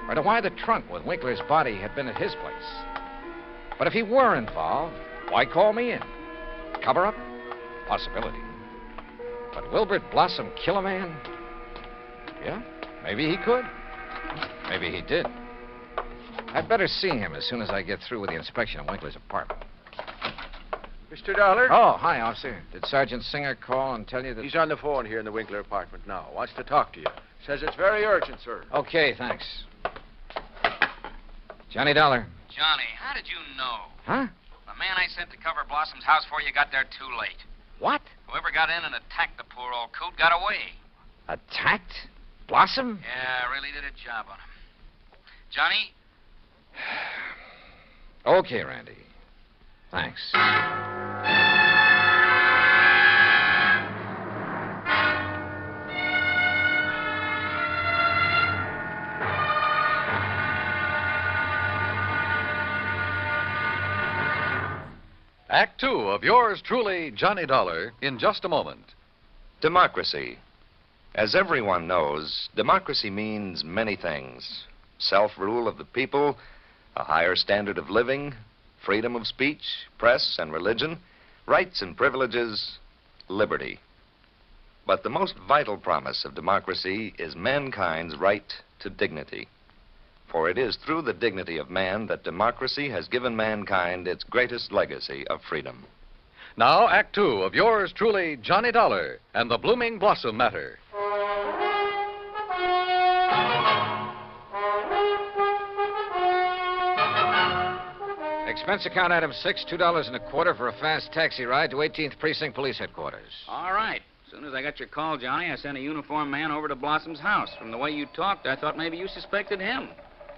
Or to why the trunk with Winkler's body had been at his place. But if he were involved, why call me in? Cover up? Possibility. But Wilbert Blossom kill a man? Yeah, maybe he could. Maybe he did. I'd better see him as soon as I get through with the inspection of Winkler's apartment. Mr. Dollar? Oh, hi, officer. Did Sergeant Singer call and tell you that... He's on the phone here in the Winkler apartment now. Wants to talk to you. Says it's very urgent, sir. Okay, thanks. Johnny Dollar. Johnny, how did you know? Huh? The man I sent to cover Blossom's house for you got there too late. What? Whoever got in and attacked the poor old coot got away. Attacked? Blossom? Yeah, really did a job on him. Johnny? Okay, Randy. Thanks. Act 2 of yours truly, Johnny Dollar, in just a moment. Democracy. As everyone knows, democracy means many things. Self-rule of the people, a higher standard of living, freedom of speech, press and religion, rights and privileges, liberty. But the most vital promise of democracy is mankind's right to dignity. For it is through the dignity of man that democracy has given mankind its greatest legacy of freedom. Now, Act 2 of yours truly, Johnny Dollar, and the Blooming Blossom Matter. Expense account item 6, $2.25 for a fast taxi ride to 18th Precinct Police Headquarters. All right. As soon as I got your call, Johnny, I sent a uniformed man over to Blossom's house. From the way you talked, I thought maybe you suspected him.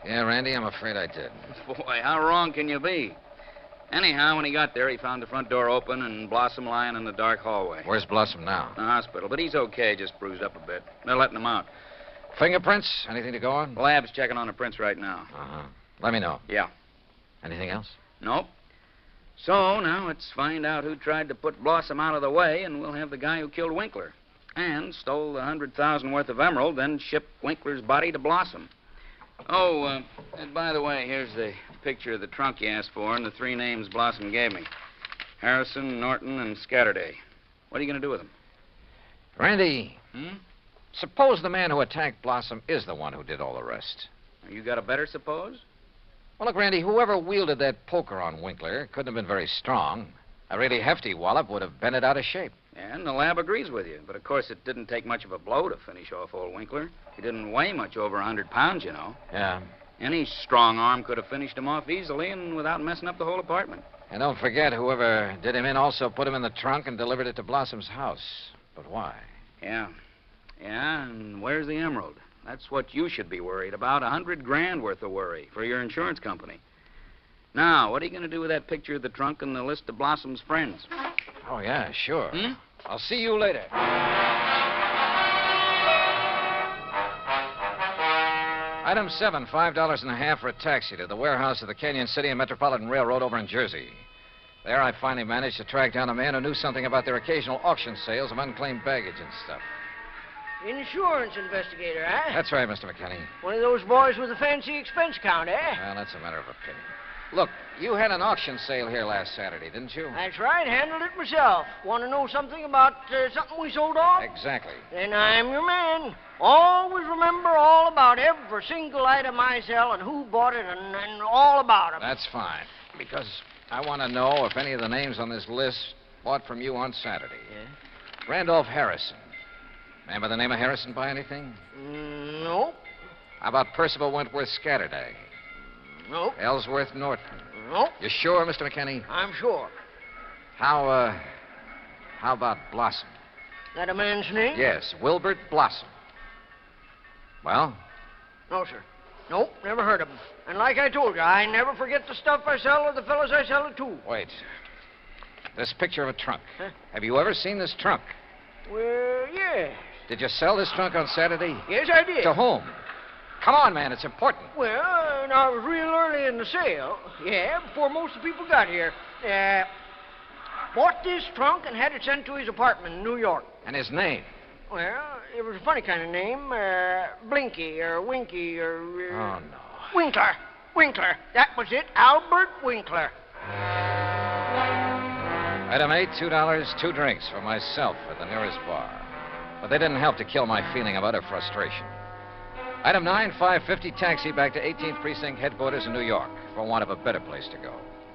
Yeah, Randy, I'm afraid I did. Boy, how wrong can you be? Anyhow, when he got there, he found the front door open and Blossom lying in the dark hallway. Where's Blossom now? The hospital, but he's okay, just bruised up a bit. They're letting him out. Fingerprints? Anything to go on? The lab's checking on the prints right now. Uh-huh. Let me know. Yeah. Anything else? Nope. So, now let's find out who tried to put Blossom out of the way, and we'll have the guy who killed Winkler. And stole the $100,000 worth of emerald, then shipped Winkler's body to Blossom. Oh, and by the way, here's the picture of the trunk you asked for and the three names Blossom gave me. Harrison, Norton, and Scatterday. What are you going to do with them? Randy, suppose the man who attacked Blossom is the one who did all the rest. You got a better suppose? Well, look, Randy, whoever wielded that poker on Winkler couldn't have been very strong. A really hefty wallop would have bent it out of shape. And the lab agrees with you. But, of course, it didn't take much of a blow to finish off old Winkler. He didn't weigh much over 100 pounds, you know. Yeah. Any strong arm could have finished him off easily and without messing up the whole apartment. And don't forget, whoever did him in also put him in the trunk and delivered it to Blossom's house. But why? Yeah. Yeah, and where's the emerald? That's what you should be worried about. $100,000 worth of worry for your insurance company. Now, what are you going to do with that picture of the trunk and the list of Blossom's friends? Oh, yeah, sure. I'll see you later. Item 7, $5.50 for a taxi to the warehouse of the Canyon City and Metropolitan Railroad over in Jersey. There I finally managed to track down a man who knew something about their occasional auction sales of unclaimed baggage and stuff. Insurance investigator, eh? That's right, Mr. McKinney. One of those boys with a fancy expense account, eh? Well, that's a matter of opinion. Look, you had an auction sale here last Saturday, didn't you? That's right, handled it myself. Want to know something about something we sold off? Exactly. Then I'm your man. Always remember all about every single item I sell and who bought it and all about it. That's fine, because I want to know if any of the names on this list bought from you on Saturday. Yeah? Randolph Harrison. Man by the name of Harrison buy anything? No. How about Percival Wentworth Scatterday? No. Ellsworth Norton? No. You sure, Mr. McKinney? I'm sure. How about Blossom? That a man's name? Yes, Wilbert Blossom. Well? No, sir. Nope, never heard of him. And like I told you, I never forget the stuff I sell or the fellas I sell it to. Wait. This picture of a trunk. Huh? Have you ever seen this trunk? Well, yes. Did you sell this trunk on Saturday? Yes, I did. To whom? Come on, man, it's important. Well, I was real early in the sale. Yeah, before most of the people got here. Bought this trunk and had it sent to his apartment in New York. And his name? Well, it was a funny kind of name. Blinky or Winky or... Oh, no. Winkler. Winkler. That was it. Albert Winkler. Item 8, $2, 2 drinks for myself at the nearest bar. But they didn't help to kill my feeling of utter frustration. Item 9, $5.50 taxi back to 18th Precinct headquarters in New York for want of a better place to go.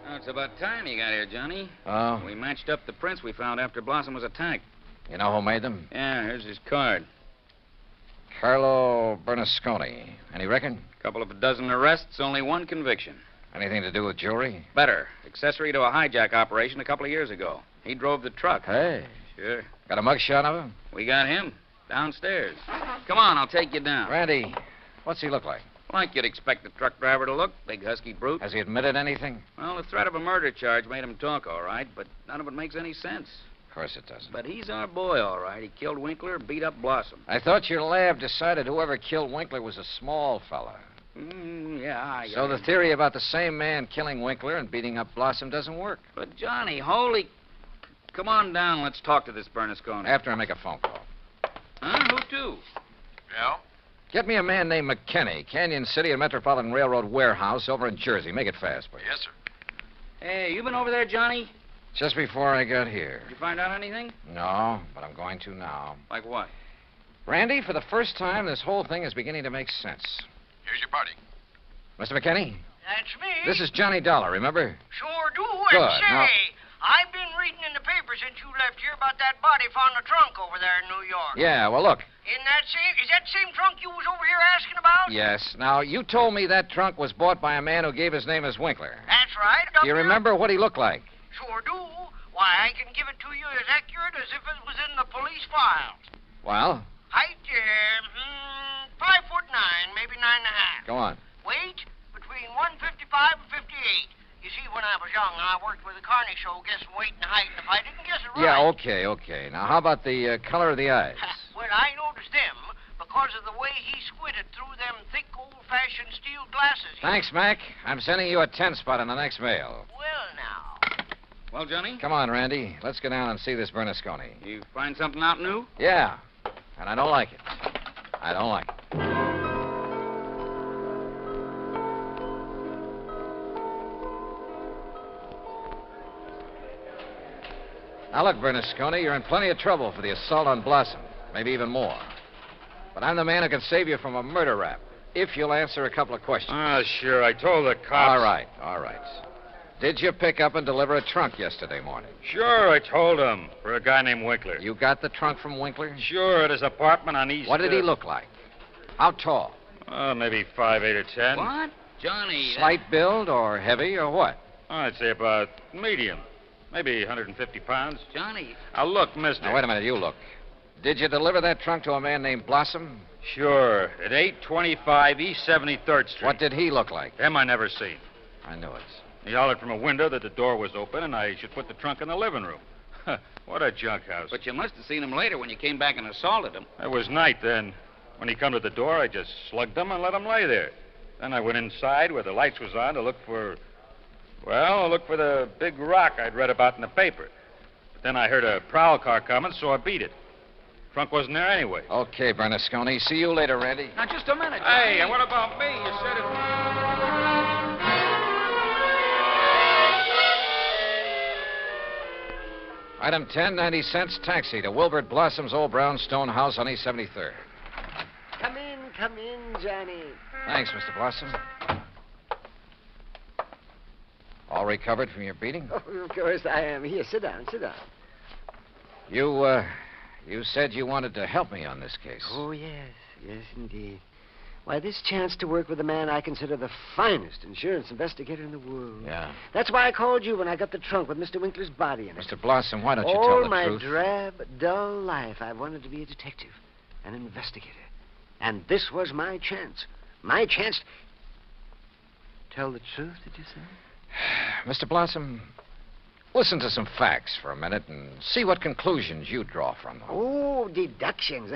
Oh, it's about time you got here, Johnny. Oh? We matched up the prints we found after Blossom was attacked. You know who made them? Yeah, here's his card. Carlo Bernasconi. Any reckon? Couple of a dozen arrests, only one conviction. Anything to do with jewelry? Better. Accessory to a hijack operation a couple of years ago. He drove the truck. Hey. Sure. Got a mugshot of him? We got him. Downstairs. Come on, I'll take you down. Randy, what's he look like? Like you'd expect a truck driver to look. Big, husky brute. Has he admitted anything? Well, the threat of a murder charge made him talk, all right, but none of it makes any sense. Of course it doesn't. But he's our boy, all right. He killed Winkler and beat up Blossom. I thought your lab decided whoever killed Winkler was a small fella. Yeah, So the theory about the same man killing Winkler and beating up Blossom doesn't work. But, Johnny, holy... Come on down. Let's talk to this Bernasconi. After I make a phone call. Huh? Who to? Yeah? Get me a man named McKinney, Canyon City and Metropolitan Railroad warehouse over in Jersey. Make it fast, please. Yes, sir. Hey, you been over there, Johnny? Just before I got here. Did you find out anything? No, but I'm going to now. Like what? Randy, for the first time, this whole thing is beginning to make sense. Here's your party. Mr. McKinney? That's me. This is Johnny Dollar, remember? Sure do. Good. And say, Now- I've been reading in the paper since you left here about that body found in the trunk over there in New York. Yeah, well, look. Is that same trunk you was over here asking about? Yes. Now, you told me that trunk was bought by a man who gave his name as Winkler. That's right. Do you remember what he looked like? Sure do. Why, I can give it to you as accurate as if it was in the police files. Well, Height, 5'9", maybe 9.5. go on. Weight, between 155 and 58. You see, when I was young, I worked with a carny show guessing weight and height, and if I didn't guess it right... Yeah, okay. Now, how about the color of the eyes? Well, I noticed them because of the way he squinted through them thick, old-fashioned steel glasses. Thanks, Mac. I'm sending you a 10 spot in the next mail. Well, now. Well, Johnny? Come on, Randy. Let's go down and see this Bernasconi. You find something out new? Yeah, and I don't like it. I don't like it. Now, look, Bernasconi, you're in plenty of trouble for the assault on Blossom. Maybe even more. But I'm the man who can save you from a murder rap, if you'll answer a couple of questions. Sure. I told the cops. All right. Did you pick up and deliver a trunk yesterday morning? Sure, I told him. For a guy named Winkler. You got the trunk from Winkler? Sure, at his apartment on East... What did he look like? How tall? Maybe 5'8" or 10. What? Johnny... Slight build or heavy or what? I'd say about medium. Maybe 150 pounds. Johnny. Now, look, mister. Now, wait a minute, you look. Did you deliver that trunk to a man named Blossom? Sure. At 825 East 73rd Street. What did he look like? Him I never seen. I knew it. He hollered from a window that the door was open and I should put the trunk in the living room. What a junk house. But you must have seen him later when you came back and assaulted him. It was night then. When he come to the door, I just slugged him and let him lay there. Then I went inside where the lights was on to look for... Well, look for the big rock I'd read about in the paper. But then I heard a prowl car coming, so I beat it. Trunk wasn't there anyway. Okay, Bernasconi. See you later, Randy. Now, just a minute, Johnny. Hey, and what about me? You said it... Item 10, 90 cents, taxi to Wilbert Blossom's old brownstone house on East 73rd. Come in, Johnny. Thanks, Mr. Blossom. All recovered from your beating? Oh, of course I am. Here, sit down. You said you wanted to help me on this case. Oh, yes, indeed. Why, this chance to work with a man I consider the finest insurance investigator in the world. Yeah. That's why I called you when I got the trunk with Mr. Winkler's body in it. Mr. Blossom, why don't you All tell the my truth? drab, dull life, I wanted to be a detective, an investigator. And this was my chance. My chance... Tell the truth, did you say? Mr. Blossom, listen to some facts for a minute and see what conclusions you draw from them. Oh, deductions.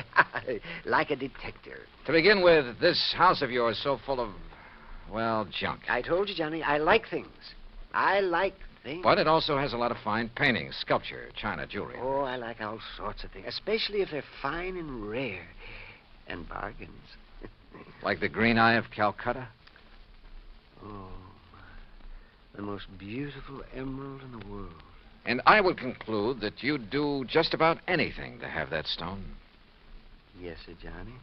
Like a detective. To begin with, this house of yours so full of, well, junk. I told you, Johnny, I like things. I like things. But it also has a lot of fine paintings, sculpture, china, jewelry. Oh, I like all sorts of things, especially if they're fine and rare. And bargains. Like the Green Eye of Calcutta? Oh, the most beautiful emerald in the world. And I would conclude that you'd do just about anything to have that stone. Yes, sir, Johnny.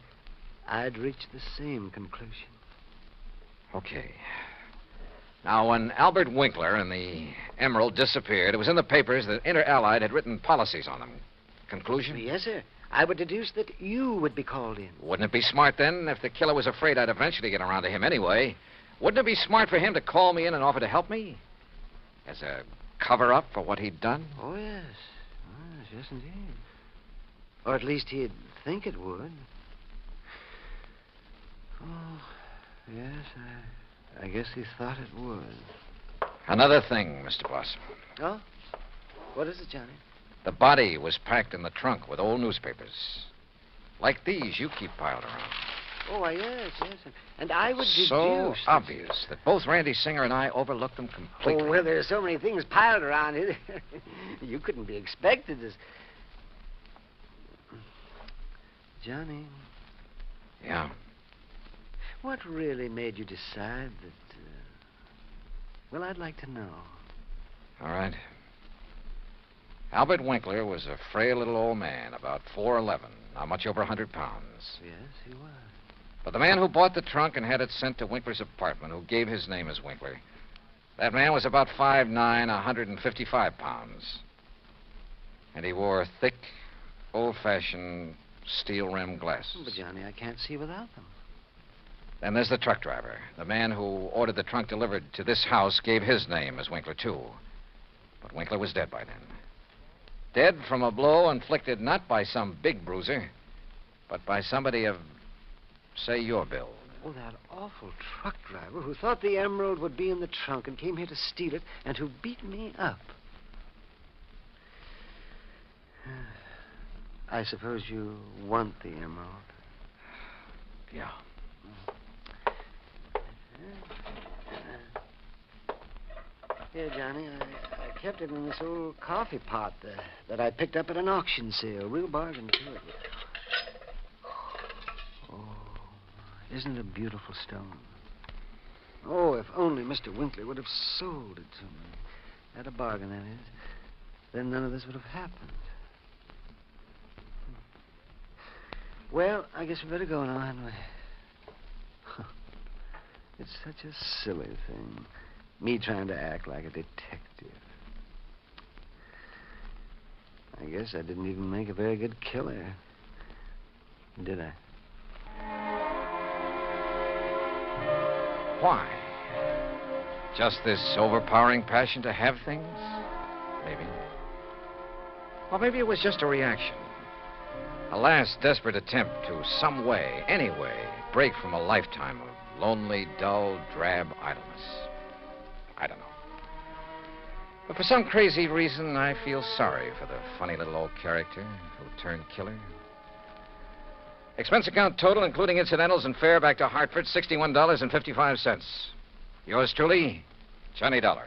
I'd reach the same conclusion. Okay. Now, when Albert Winkler and the emerald disappeared, it was in the papers that Inter Allied had written policies on them. Conclusion? Yes, sir. I would deduce that you would be called in. Wouldn't it be smart, then, if the killer was afraid I'd eventually get around to him anyway? Wouldn't it be smart for him to call me in and offer to help me? As a cover-up for what he'd done? Oh, yes. Yes, indeed. Or at least he'd think it would. Oh, yes, I guess he thought it would. Another thing, Mr. Blossom. Oh? What is it, Johnny? The body was packed in the trunk with old newspapers. Like these you keep piled around. Oh, why, yes. And I would deduce... So obvious that both Randy Singer and I overlooked them completely. Oh, well, there's so many things piled around here. You couldn't be expected to... Johnny. Yeah? What really made you decide that... Well, I'd like to know. All right. Albert Winkler was a frail little old man, about 4'11", not much over 100 pounds. Yes, he was. But the man who bought the trunk and had it sent to Winkler's apartment, who gave his name as Winkler, that man was about 5'9", 155 pounds. And he wore thick, old-fashioned steel-rimmed glasses. But, Johnny, I can't see without them. Then there's the truck driver. The man who ordered the trunk delivered to this house gave his name as Winkler, too. But Winkler was dead by then. Dead from a blow inflicted not by some big bruiser, but by somebody of, say, your build. Oh, that awful truck driver who thought the emerald would be in the trunk and came here to steal it and who beat me up. I suppose you want the emerald. Yeah. Here, Johnny, I kept it in this old coffee pot that I picked up at an auction sale. Real bargain, too. Oh, isn't it a beautiful stone? Oh, if only Mr. Winkler would have sold it to me. At a bargain, that is. Then none of this would have happened. Well, I guess we better go now, hadn't we? It's such a silly thing. Me trying to act like a detective. I guess I didn't even make a very good killer. Did I? Why? Just this overpowering passion to have things? Maybe. Or maybe it was just a reaction. A last desperate attempt to some way, any way, break from a lifetime of lonely, dull, drab idleness. I don't know. But for some crazy reason, I feel sorry for the funny little old character who turned killer. Expense account total, including incidentals and fare back to Hartford, $61.55. Yours truly, Johnny Dollar.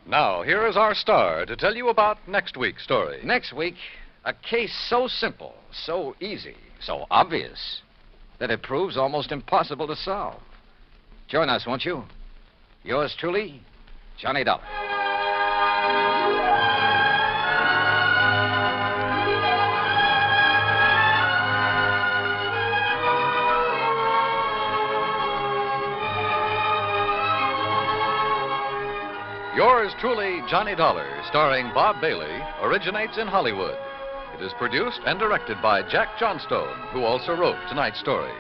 Now, here is our star to tell you about next week's story. Next week, a case so simple, so easy, so obvious, that it proves almost impossible to solve. Join us, won't you? Yours truly, Johnny Dollar. Yours truly, Johnny Dollar, starring Bob Bailey, originates in Hollywood. It is produced and directed by Jack Johnstone, who also wrote tonight's story.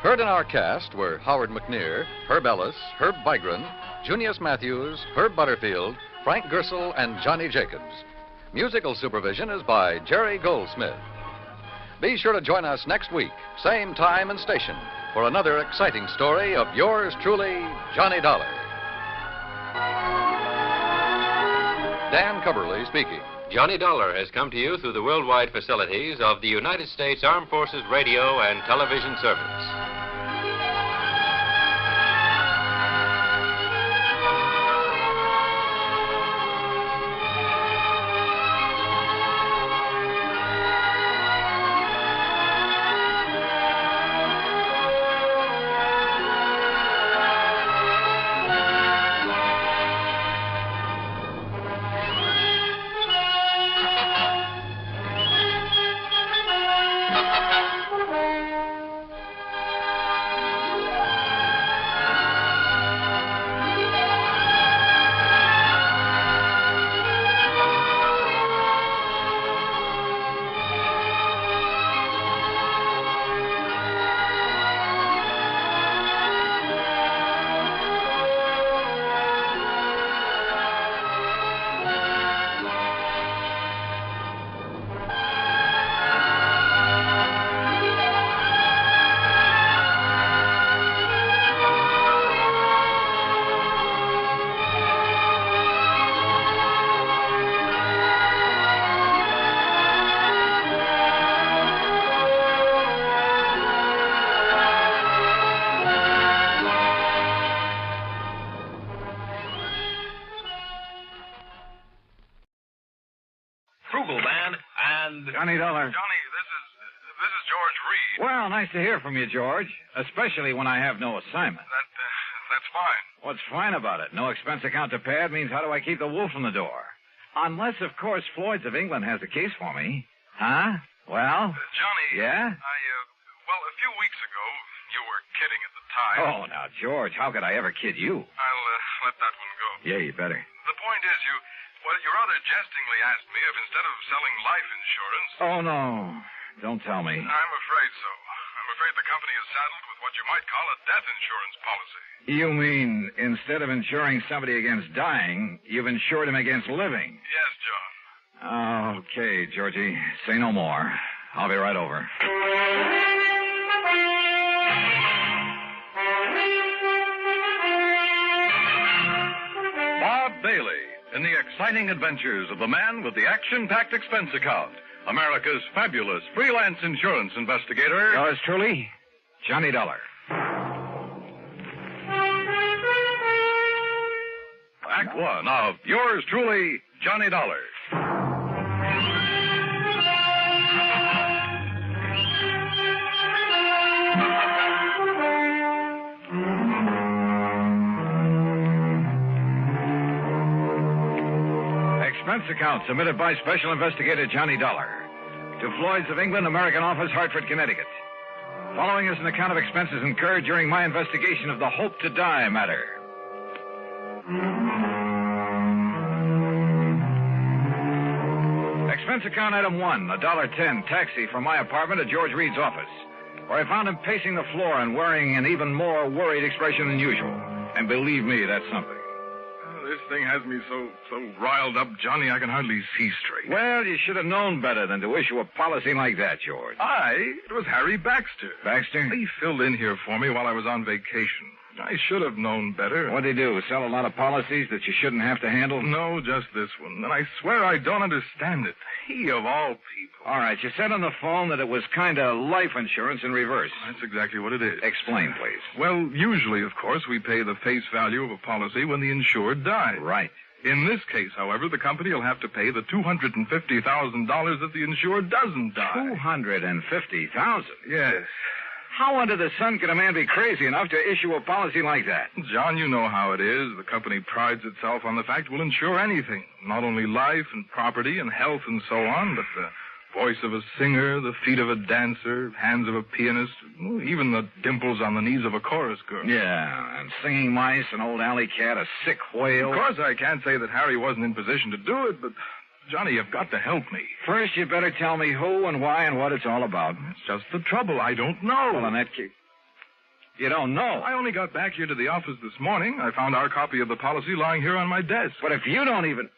Heard in our cast were Howard McNear, Herb Ellis, Herb Bygren, Junius Matthews, Herb Butterfield, Frank Gersel, and Johnny Jacobs. Musical supervision is by Jerry Goldsmith. Be sure to join us next week, same time and station, for another exciting story of yours truly, Johnny Dollar. Dan Cubberly speaking. Johnny Dollar has come to you through the worldwide facilities of the United States Armed Forces Radio and Television Service. Johnny Dollar. Johnny, this is George Reed. Well, nice to hear from you, George. Especially when I have no assignment. That's fine. What's fine about it? No expense account to pad means how do I keep the wolf from the door? Unless, of course, Floyd's of England has a case for me. Huh? Well? Johnny. Yeah? Well, a few weeks ago, you were kidding at the time. Oh, now, George, how could I ever kid you? I'll let that one go. Yeah, you better. The point is, you rather jestingly asked me if instead of selling life insurance... Oh, no. Don't tell me. I'm afraid so. I'm afraid the company is saddled with what you might call a death insurance policy. You mean instead of insuring somebody against dying, you've insured him against living? Yes, John. Okay, Georgie. Say no more. I'll be right over. Bob Bailey in the exciting adventures of the man with the action-packed expense account, America's fabulous freelance insurance investigator. Yours truly, Johnny Dollar. Act one of yours truly, Johnny Dollar. Expense account submitted by Special Investigator Johnny Dollar to Floyd's of England, American Office, Hartford, Connecticut. Following is an account of expenses incurred during my investigation of the Hope to Die matter. Expense account item 1, $1.10 taxi from my apartment to George Reed's office, where I found him pacing the floor and wearing an even more worried expression than usual. And believe me, that's something. This thing has me so riled up, Johnny, I can hardly see straight. Well, you should have known better than to issue a policy like that, George. It was Harry Baxter. Baxter? He filled in here for me while I was on vacation. I should have known better. What'd he do, sell a lot of policies that you shouldn't have to handle? No, just this one. And I swear I don't understand it. He, of all people. All right, you said on the phone that it was kind of life insurance in reverse. That's exactly what it is. Explain, please. Well, usually, of course, we pay the face value of a policy when the insured dies. Right. In this case, however, the company will have to pay the $250,000 if the insured doesn't die. $250,000? Yes. How under the sun could a man be crazy enough to issue a policy like that? John, you know how it is. The company prides itself on the fact we'll insure anything. Not only life and property and health and so on, but the voice of a singer, the feet of a dancer, hands of a pianist, even the dimples on the knees of a chorus girl. Yeah, and singing mice, an old alley cat, a sick whale. Of course, I can't say that Harry wasn't in position to do it, but... Johnny, you've got to help me. First, you better tell me who and why and what it's all about. That's just the trouble. I don't know. Well, in that case... You don't know? I only got back here to the office this morning. I found our copy of the policy lying here on my desk. But if you don't even...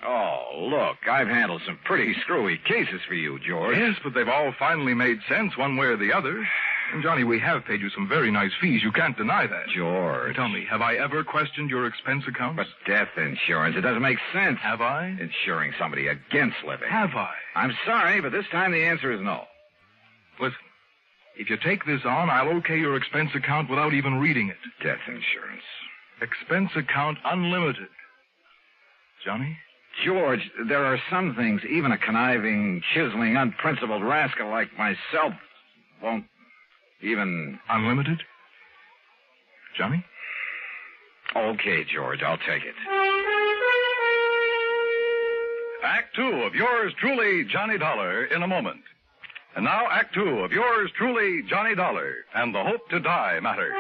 Oh, look, I've handled some pretty screwy cases for you, George. Yes, but they've all finally made sense one way or the other. And, Johnny, we have paid you some very nice fees. You can't deny that. George. Tell me, have I ever questioned your expense accounts? But death insurance, it doesn't make sense. Have I? Insuring somebody against living. Have I? I'm sorry, but this time the answer is no. Listen, if you take this on, I'll okay your expense account without even reading it. Death insurance. Expense account unlimited. Johnny? George, there are some things even a conniving, chiseling, unprincipled rascal like myself won't even... Unlimited? Johnny? Okay, George, I'll take it. Act 2 of yours truly, Johnny Dollar, in a moment. And now Act 2 of yours truly, Johnny Dollar, and the Hope to Die Matter.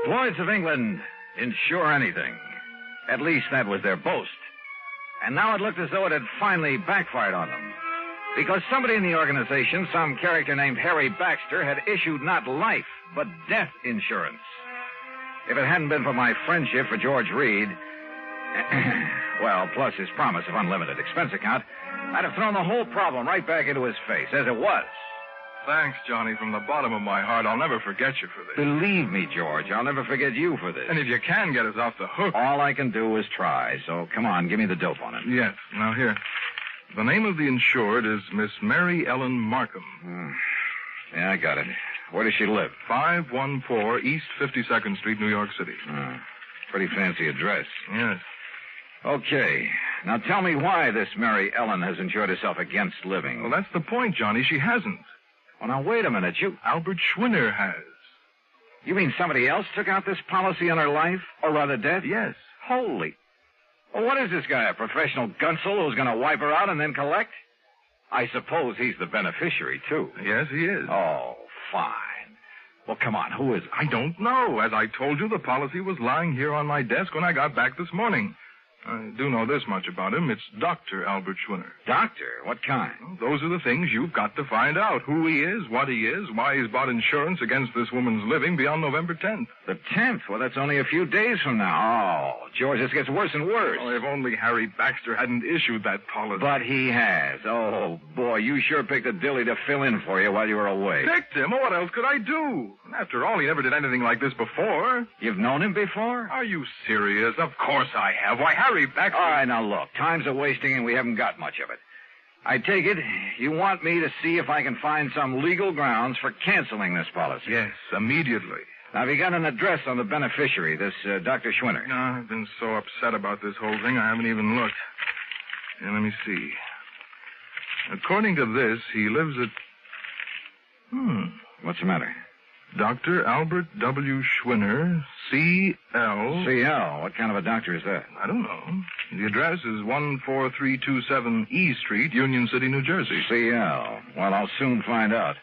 Lloyd's of England, insure anything. At least that was their boast. And now it looked as though it had finally backfired on them. Because somebody in the organization, some character named Harry Baxter, had issued not life, but death insurance. If it hadn't been for my friendship for George Reed, well, plus his promise of unlimited expense account, I'd have thrown the whole problem right back into his face, as it was. Thanks, Johnny, from the bottom of my heart. I'll never forget you for this. Believe me, George, I'll never forget you for this. And if you can get us off the hook... All I can do is try, so come on, give me the dope on it. Yes. Now, here. The name of the insured is Miss Mary Ellen Markham. Yeah, I got it. Where does she live? 514 East 52nd Street, New York City. Pretty fancy address. Yes. Okay. Now tell me why this Mary Ellen has insured herself against living. Well, that's the point, Johnny. She hasn't. Well, now, wait a minute. Albert Schwinner has. You mean somebody else took out this policy on her life? Or rather death? Yes. Holy. Well, what is this guy, a professional gunsel who's going to wipe her out and then collect? I suppose he's the beneficiary, too. Yes, he is. Oh, fine. Well, come on, who is it? I don't know. As I told you, the policy was lying here on my desk when I got back this morning. I do know this much about him. It's Dr. Albert Schwinner. Doctor? What kind? Well, those are the things you've got to find out. Who he is, what he is, why he's bought insurance against this woman's living beyond November 10th. The 10th? Well, that's only a few days from now. Oh, George, this gets worse and worse. Oh, if only Harry Baxter hadn't issued that policy. But he has. Oh, boy, you sure picked a dilly to fill in for you while you were away. Picked him? Oh, what else could I do? After all, he never did anything like this before. You've known him before? Are you serious? Of course I have. Why, Harry Baxter... All right, now look, time's a-wasting and we haven't got much of it. I take it you want me to see if I can find some legal grounds for canceling this policy. Yes, immediately. Now, have you got an address on the beneficiary, this Dr. Schwinner? No, I've been so upset about this whole thing, I haven't even looked. Here, let me see. According to this, he lives at... What's the matter? Dr. Albert W. Schwinner, C.L. C.L.? What kind of a doctor is that? I don't know. The address is 14327 E Street, Union City, New Jersey. C.L. Well, I'll soon find out.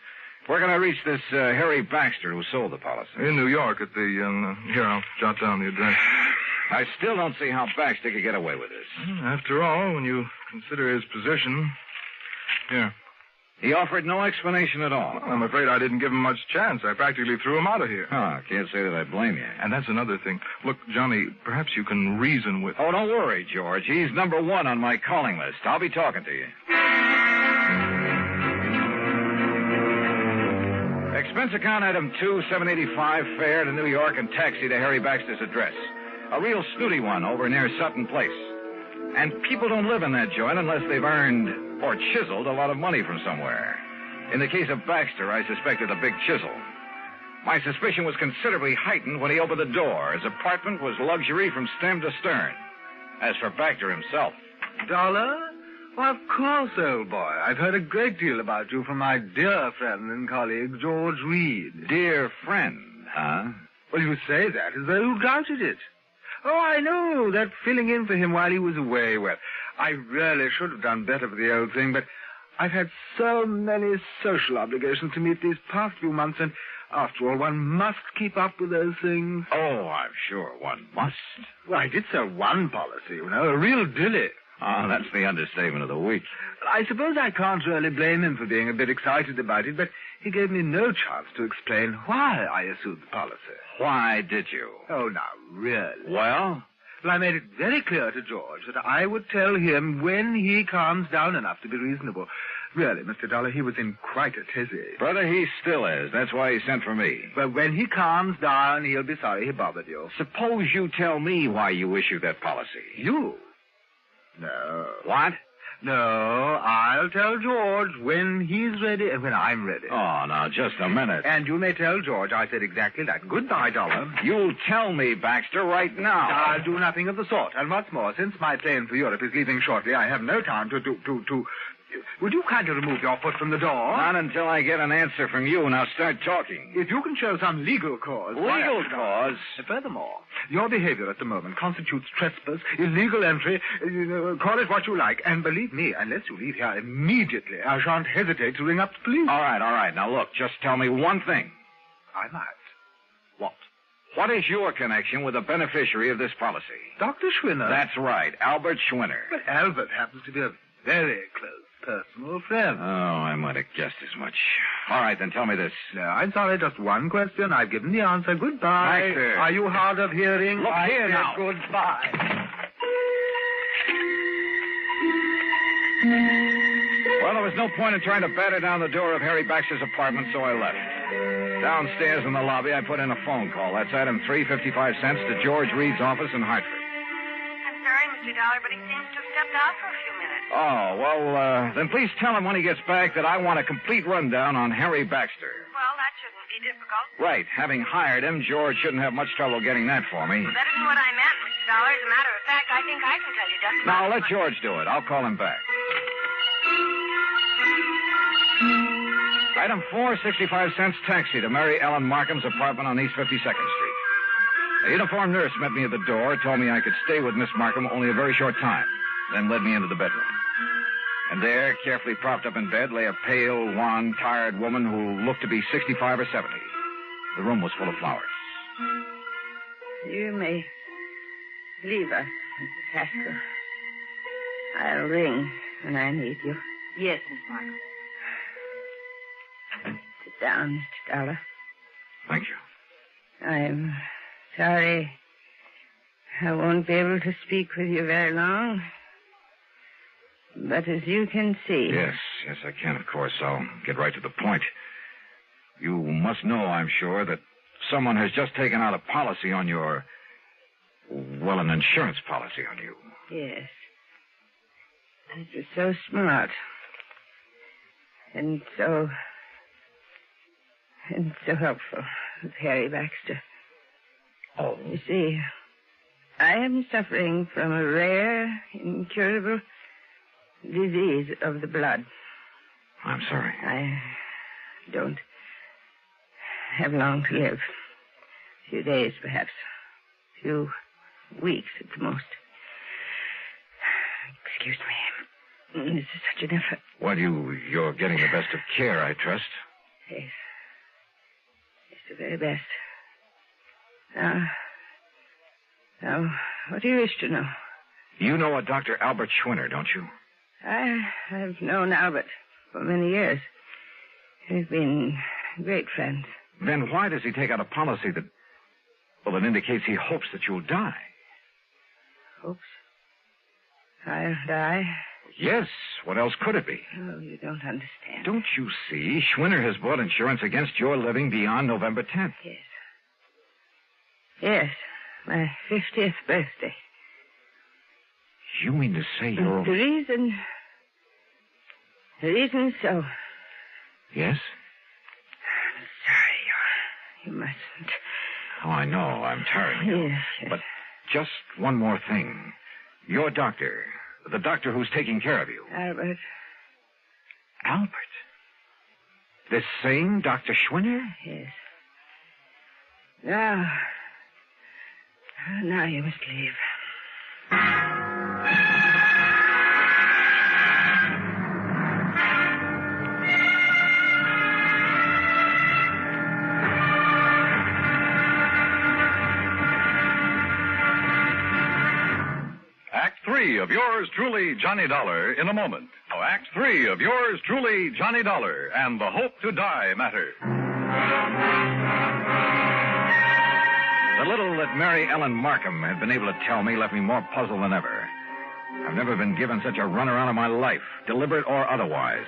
Where can I reach this Harry Baxter who sold the policy? In New York at the... here, I'll jot down the address. I still don't see how Baxter could get away with this. After all, when you consider his position... Here. He offered no explanation at all. Well, I'm afraid I didn't give him much chance. I practically threw him out of here. Oh, can't say that I blame you. And that's another thing. Look, Johnny, perhaps you can reason with... Oh, don't worry, George. He's number one on my calling list. I'll be talking to you. Expense account item 2, $785, fare to New York and taxi to Harry Baxter's address. A real snooty one over near Sutton Place. And people don't live in that joint unless they've earned or chiseled a lot of money from somewhere. In the case of Baxter, I suspected a big chisel. My suspicion was considerably heightened when he opened the door. His apartment was luxury from stem to stern. As for Baxter himself... Dollar? Why, of course, old boy. I've heard a great deal about you from my dear friend and colleague, George Reed. Dear friend, huh? Well, you say that as though you doubted it. Oh, I know, that filling in for him while he was away. Well, I really should have done better for the old thing, but I've had so many social obligations to meet these past few months, and after all, one must keep up with those things. Oh, I'm sure one must. Well, I did sell one policy, you know, a real dilly. Oh, that's the understatement of the week. I suppose I can't really blame him for being a bit excited about it, but he gave me no chance to explain why I issued the policy. Why did you? Oh, now, really. Well? Well, I made it very clear to George that I would tell him when he calms down enough to be reasonable. Really, Mr. Dollar, he was in quite a tizzy. Brother, he still is. That's why he sent for me. But when he calms down, he'll be sorry he bothered you. Suppose you tell me why you issued that policy. You? No. What? No, I'll tell George when he's ready and when I'm ready. Oh, now, just a minute. And you may tell George I said exactly that. Goodbye, Dollar. You'll tell me, Baxter, right now. I'll do nothing of the sort. And what's more, since my plane for Europe is leaving shortly, I have no time to... Would you kindly remove your foot from the door? Not until I get an answer from you. Now start talking. If you can show some legal cause... Legal cause? Furthermore, your behavior at the moment constitutes trespass, illegal entry, call it what you like. And believe me, unless you leave here immediately, I shan't hesitate to ring up the police. All right. Now look, just tell me one thing. I might. What? What is your connection with the beneficiary of this policy? Dr. Schwinner. That's right, Albert Schwinner. But Albert happens to be a very close personal friend. Oh, I might have guessed as much. All right, then tell me this. No, I'm sorry, just one question. I've given the answer. Goodbye. Baxter. Are you hard of hearing? Look here now. Goodbye. Well, there was no point in trying to batter down the door of Harry Baxter's apartment, so I left. Downstairs in the lobby, I put in a phone call. That's item 3, 55 cents to George Reed's office in Hartford. I'm sorry, Mr. Dollar, but he seems to have stepped out for a few minutes. Oh, well, then please tell him when he gets back that I want a complete rundown on Harry Baxter. Well, that shouldn't be difficult. Right. Having hired him, George shouldn't have much trouble getting that for me. Well, that isn't what I meant, Mr. Dollar. As a matter of fact, I think I can tell you just Now, about let George do it. I'll call him back. Item 4, 65 cents taxi to Mary Ellen Markham's apartment on East 52nd Street. A uniformed nurse met me at the door, told me I could stay with Miss Markham only a very short time, then led me into the bedroom. And there, carefully propped up in bed, lay a pale, wan, tired woman who looked to be 65 or 70. The room was full of flowers. You may leave us, Mrs. Haskell. I'll ring when I need you. Yes, Miss Markham. Sit down, Mr. Dollar. Thank you. I'm sorry I won't be able to speak with you very long. But as you can see... Yes, I can, of course. I'll get right to the point. You must know, I'm sure, that someone has just taken out a policy on your... Well, an insurance policy on you. Yes. This is so smart. And so helpful with Harry Baxter. Oh. You see, I am suffering from a rare, incurable disease of the blood. I'm sorry. I don't have long to live. A few days, perhaps. A few weeks at the most. Excuse me. This is such an effort. Well, you're getting the best of care, I trust. Yes. It's the very best. Now, What do you wish to know? You know a Dr. Albert Schwinner, don't you? I've known Albert for many years. We've been great friends. Then why does he take out a policy that, well, it indicates he hopes that you'll die? Hopes? I'll die? Yes. What else could it be? Oh, you don't understand. Don't you see? Schwinner has bought insurance against your living beyond November 10th. Yes. Yes. My 50th birthday. You mean to say you're... The reason is so. Yes? You mustn't. Oh, I know. I'm tiring you. Yes. But just one more thing. Your doctor, the doctor who's taking care of you. Albert. Albert? This same Dr. Schwinner? Yes. Now you must leave. Act 3 of yours truly, Johnny Dollar, in a moment. Now, Act 3 of yours truly, Johnny Dollar, and the Hope to Die Matter. The little that Mary Ellen Markham had been able to tell me left me more puzzled than ever. I've never been given such a runaround in my life, deliberate or otherwise.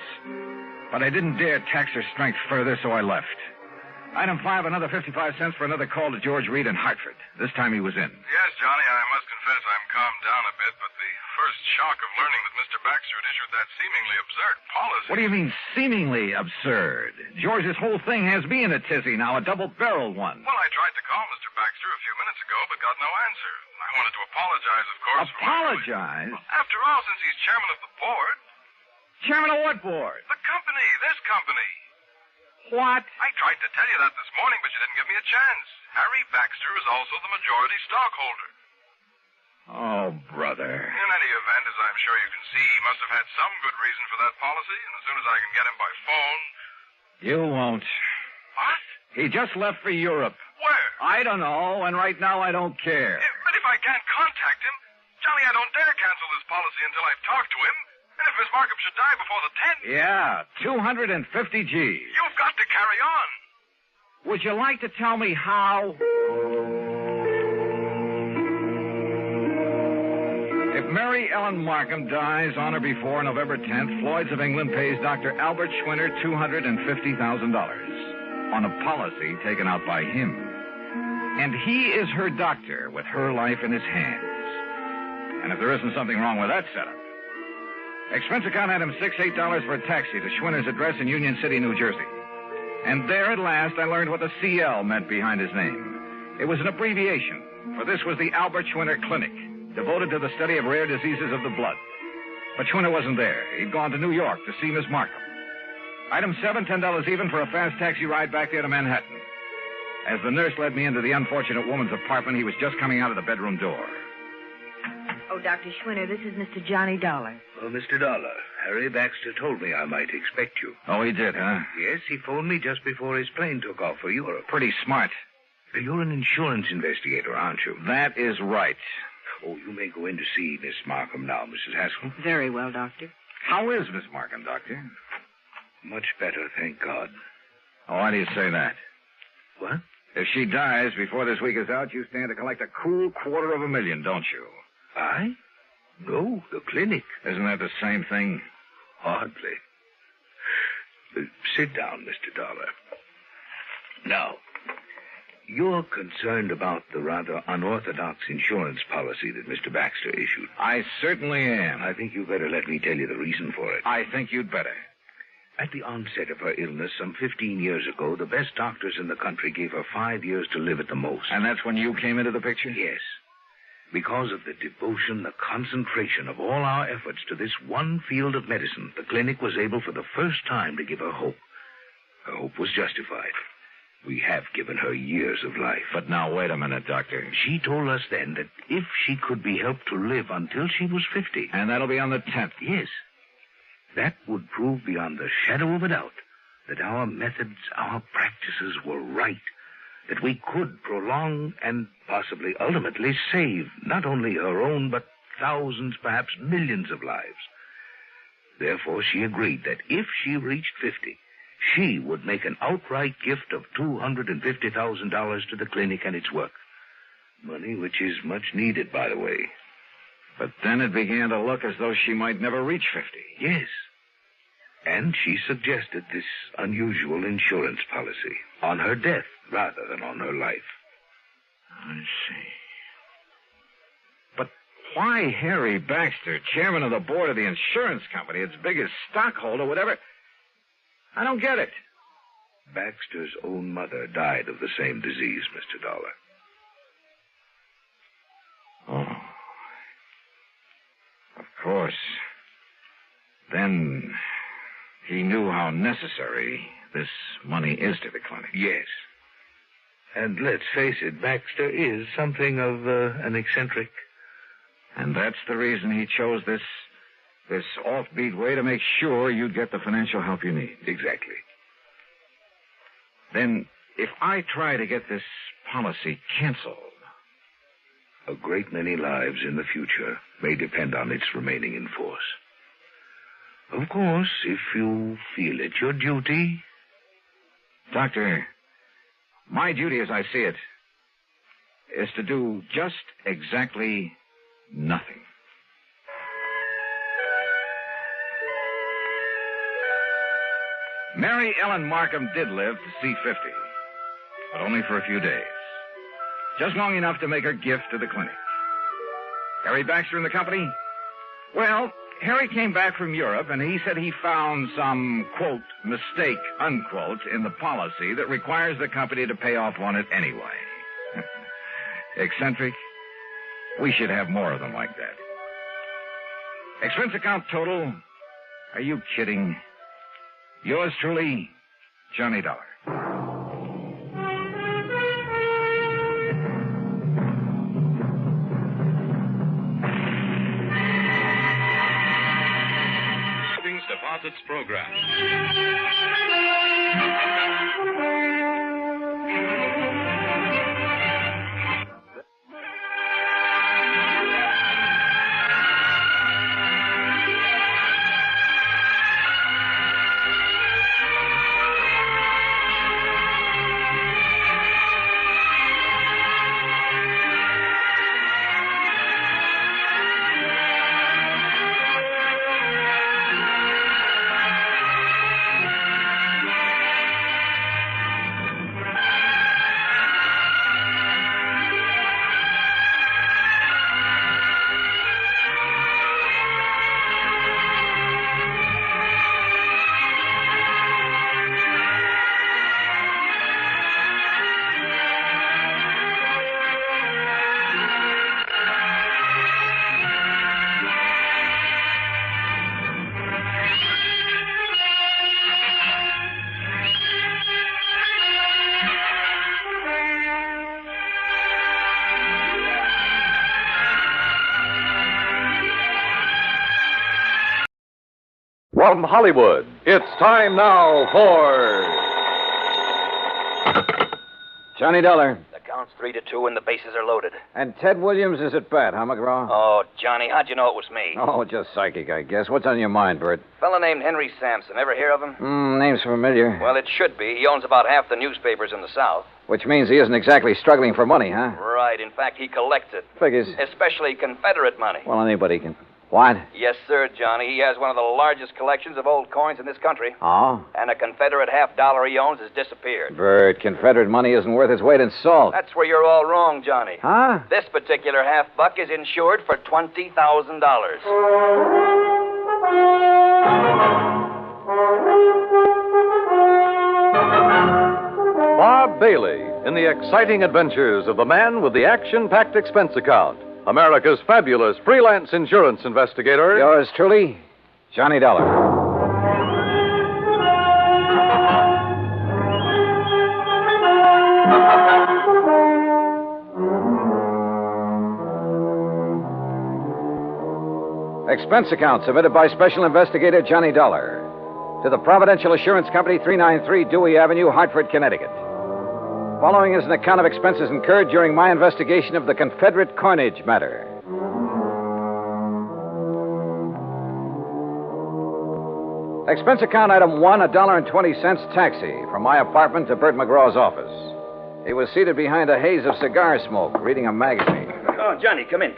But I didn't dare tax her strength further, so I left. Item 5, another 55 cents for another call to George Reed in Hartford. This time he was in. Yes, Johnny, I must confess I'm calmed down a bit, but the first shock of learning that Mr. Baxter had issued that seemingly absurd policy... What do you mean, seemingly absurd? George's whole thing has me in a tizzy now, a double-barreled one. Well, I tried to call Mr. Baxter a few minutes ago, but got no answer. I wanted to apologize, of course. Apologize? After all, since he's chairman of the board... Chairman of what board? The company, this company. What? I tried to tell you that this morning, but you didn't give me a chance. Harry Baxter is also the majority stockholder. Oh, brother. In any event, as I'm sure you can see, he must have had some good reason for that policy, and as soon as I can get him by phone... You won't. What? He just left for Europe. Where? I don't know, and right now I don't care. But if I can't contact him, Johnny, I don't dare cancel this policy until I've talked to him. And if Miss Markham should die before the 10th... Yeah, 250 G's. You've got to carry on. Would you like to tell me how? If Mary Ellen Markham dies on or before November 10th, Floyd's of England pays Dr. Albert Schwinner $250,000 on a policy taken out by him. And he is her doctor with her life in his hands. And if there isn't something wrong with that setup, expense account item $8 for a taxi to Schwinner's address in Union City, New Jersey. And there at last I learned what the CL meant behind his name. It was an abbreviation, for this was the Albert Schwinner Clinic, devoted to the study of rare diseases of the blood. But Schwinner wasn't there. He'd gone to New York to see Miss Markham. Item 7, $10 even for a fast taxi ride back there to Manhattan. As the nurse led me into the unfortunate woman's apartment, he was just coming out of the bedroom door. Oh, Dr. Schwinner, this is Mr. Johnny Dollar. Oh, Mr. Dollar, Harry Baxter told me I might expect you. Oh, he did, huh? Yes, he phoned me just before his plane took off for Europe. Pretty smart. You're an insurance investigator, aren't you? That is right. Oh, you may go in to see Miss Markham now, Mrs. Haskell. Very well, Doctor. How is Miss Markham, Doctor? Much better, thank God. Oh, why do you say that? What? If she dies before this week is out, you stand to collect a cool $250,000, don't you? I? No, the clinic. Isn't that the same thing? Hardly. Sit down, Mr. Dollar. Now, you're concerned about the rather unorthodox insurance policy that Mr. Baxter issued. I certainly am. I think you better let me tell you the reason for it. I think you'd better. At the onset of her illness some 15 years ago, the best doctors in the country gave her 5 years to live at the most. And that's when you came into the picture? Yes. Because of the devotion, the concentration of all our efforts to this one field of medicine, the clinic was able for the first time to give her hope. Her hope was justified. We have given her years of life. But now, wait a minute, Doctor. She told us then that if she could be helped to live until she was 50... And that'll be on the 10th? Yes. That would prove beyond the shadow of a doubt that our methods, our practices were right, that we could prolong and possibly ultimately save not only her own, but thousands, perhaps millions of lives. Therefore, she agreed that if she reached 50, she would make an outright gift of $250,000 to the clinic and its work. Money which is much needed, by the way. But then it began to look as though she might never reach 50. Yes. And she suggested this unusual insurance policy on her death rather than on her life. I see. But why Harry Baxter, chairman of the board of the insurance company, its biggest stockholder, whatever? I don't get it. Baxter's own mother died of the same disease, Mr. Dollar. Oh. Of course. Then he knew how necessary this money is to the clinic. Yes. And let's face it, Baxter is something of an eccentric. And that's the reason he chose this offbeat way to make sure you'd get the financial help you need. Exactly. Then, if I try to get this policy canceled... A great many lives in the future may depend on its remaining in force. Of course, if you feel it your duty... Doctor, my duty as I see it is to do just exactly nothing. Mary Ellen Markham did live to see 50, but only for a few days. Just long enough to make her gift to the clinic. Harry Baxter in the company? Well, Harry came back from Europe, and he said he found some, quote, mistake, unquote, in the policy that requires the company to pay off on it anyway. Eccentric? We should have more of them like that. Expense account total? Are you kidding? Yours truly, Johnny Dollar. Deposits program. From Hollywood, it's time now for... Johnny Dollar. The count's 3-2 and the bases are loaded. And Ted Williams is at bat, huh, McGraw? Oh, Johnny, how'd you know it was me? Oh, just psychic, I guess. What's on your mind, Bert? Fella named Henry Sampson. Ever hear of him? Name's familiar. Well, it should be. He owns about half the newspapers in the South. Which means he isn't exactly struggling for money, huh? Right. In fact, he collects it. Figures. Especially Confederate money. Well, anybody can... What? Yes, sir, Johnny. He has one of the largest collections of old coins in this country. Oh? And a Confederate $50 he owns has disappeared. Bert, Confederate money isn't worth its weight in salt. That's where you're all wrong, Johnny. Huh? This particular $50 is insured for $20,000. Bob Bailey in the exciting adventures of the man with the action-packed expense account. America's fabulous freelance insurance investigator. Yours truly, Johnny Dollar. Expense account submitted by Special Investigator Johnny Dollar to the Providential Assurance Company, 393 Dewey Avenue, Hartford, Connecticut. Following is an account of expenses incurred during my investigation of the Confederate Coinage matter. Expense account item 1, $1.20 taxi from my apartment to Bert McGraw's office. He was seated behind a haze of cigar smoke, reading a magazine. Oh, Johnny, come in.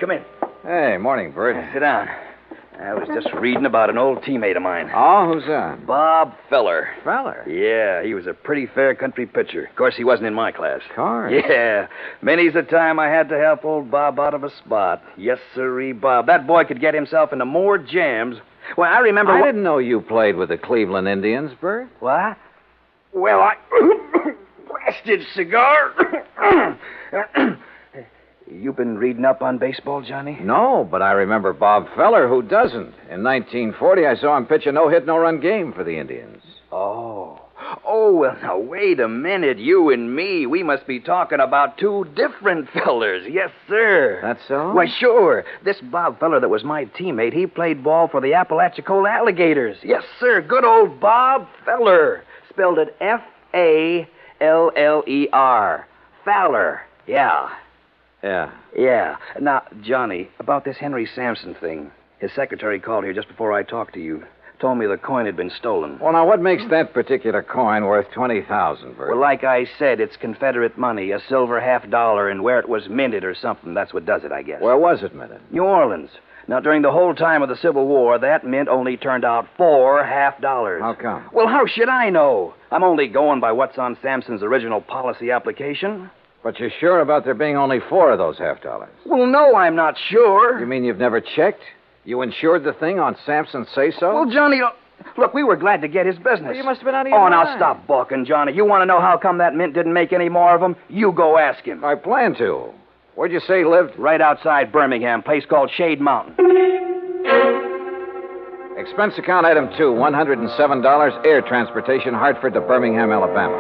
Hey, morning, Bert. Sit down. I was just reading about an old teammate of mine. Oh, who's that? Bob Feller. Feller? Yeah, he was a pretty fair country pitcher. Of course, he wasn't in my class. Of course. Yeah. Many's the time I had to help old Bob out of a spot. Yes, sirree, Bob. That boy could get himself into more jams. Well, I remember... I didn't know you played with the Cleveland Indians, Bert. What? Well, I... Blasted cigar. You been reading up on baseball, Johnny? No, but I remember Bob Feller. Who doesn't? In 1940, I saw him pitch a no-hit, no-run game for the Indians. Oh, well, now, wait a minute. You and me, we must be talking about two different fellers. Yes, sir. That's so? Why, sure. This Bob Feller that was my teammate, he played ball for the Apalachicola Alligators. Yes, sir. Good old Bob Feller. Spelled it F-A-L-L-E-R. Feller. Yeah. Yeah. Now, Johnny, about this Henry Sampson thing. His secretary called here just before I talked to you. Told me the coin had been stolen. Well, now, what makes that particular coin worth $20,000, Bert? Well, like I said, it's Confederate money, a silver $half, and where it was minted or something. That's what does it, I guess. Where was it minted? New Orleans. Now, during the whole time of the Civil War, that mint only turned out $4 half-dollars. How come? Well, how should I know? I'm only going by what's on Sampson's original policy application. But you're sure about there being only 4 of those $half? Well, no, I'm not sure. You mean you've never checked? You insured the thing on Sampson's say-so? Well, Johnny, look, we were glad to get his business. Well, you must have been out of your Oh, mind. now stop balking, Johnny. You want to know how come that mint didn't make any more of them? You go ask him. I plan to. Where'd you say he lived? Right outside Birmingham, place called Shade Mountain. Expense account item 2, $107, air transportation, Hartford to Birmingham, Alabama.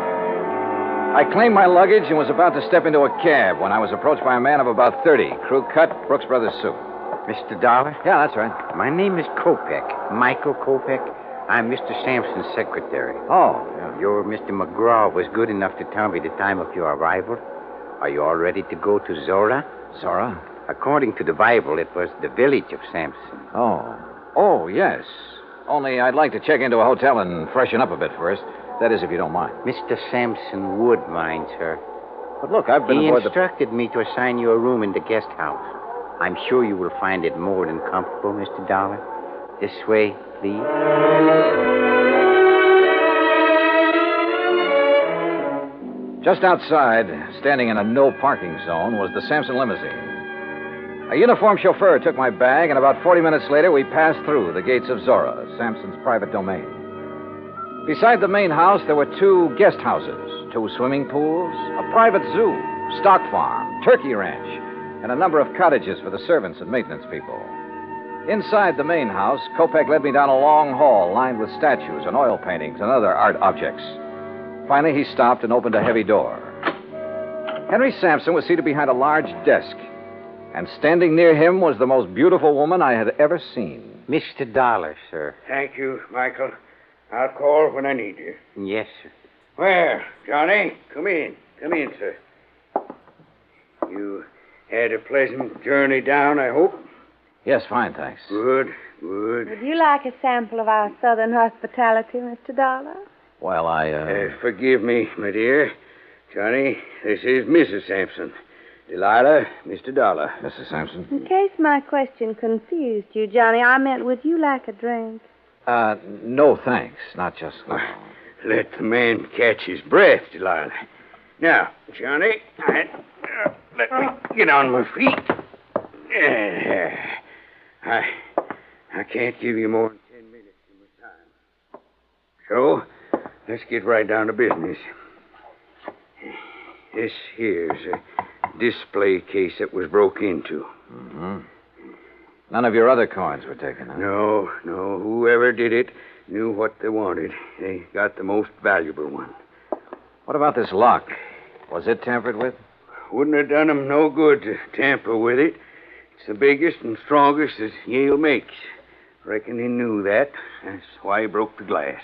I claimed my luggage and was about to step into a cab when I was approached by a man of about 30, crew cut, Brooks Brothers suit. Mr. Dollar? Yeah, that's right. My name is Kopek, Michael Kopek. I'm Mr. Sampson's secretary. Oh, yeah. Your Mr. McGraw was good enough to tell me the time of your arrival. Are you all ready to go to Zorah? Zorah? According to the Bible, it was the village of Sampson. Oh, yes. Only I'd like to check into a hotel and freshen up a bit first. That is, if you don't mind. Mr. Sampson would mind, sir. But look, I've been He aboard instructed me to assign you a room in the guest house. I'm sure you will find it more than comfortable, Mr. Dollar. This way, please. Just outside, standing in a no-parking zone, was the Sampson limousine. A uniformed chauffeur took my bag, and about 40 minutes later, we passed through the gates of Zorah, Sampson's private domain. Beside the main house, there were 2 guest houses, 2 swimming pools, a private zoo, stock farm, turkey ranch, and a number of cottages for the servants and maintenance people. Inside the main house, Kopek led me down a long hall lined with statues and oil paintings and other art objects. Finally, he stopped and opened a heavy door. Henry Sampson was seated behind a large desk, and standing near him was the most beautiful woman I had ever seen. Mr. Dollar, sir. Thank you, Michael. I'll call when I need you. Yes, sir. Well, Johnny, come in. Come in, sir. You had a pleasant journey down, I hope? Yes, fine, thanks. Good. Would you like a sample of our southern hospitality, Mr. Dollar? Well, Forgive me, my dear. Johnny, this is Mrs. Sampson. Delilah, Mr. Dollar. Mrs. Sampson? In case my question confused you, Johnny, I meant, would you like a drink? No, thanks. Not just now. Let the man catch his breath, Delilah. Now, Johnny, let me get on my feet. I can't give you more than 10 minutes of my time. So, let's get right down to business. This here's a display case that was broke into. Mm-hmm. None of your other coins were taken, huh? No. Whoever did it knew what they wanted. They got the most valuable one. What about this lock? Was it tampered with? Wouldn't have done him no good to tamper with it. It's the biggest and strongest that Yale makes. Reckon he knew that. That's why he broke the glass.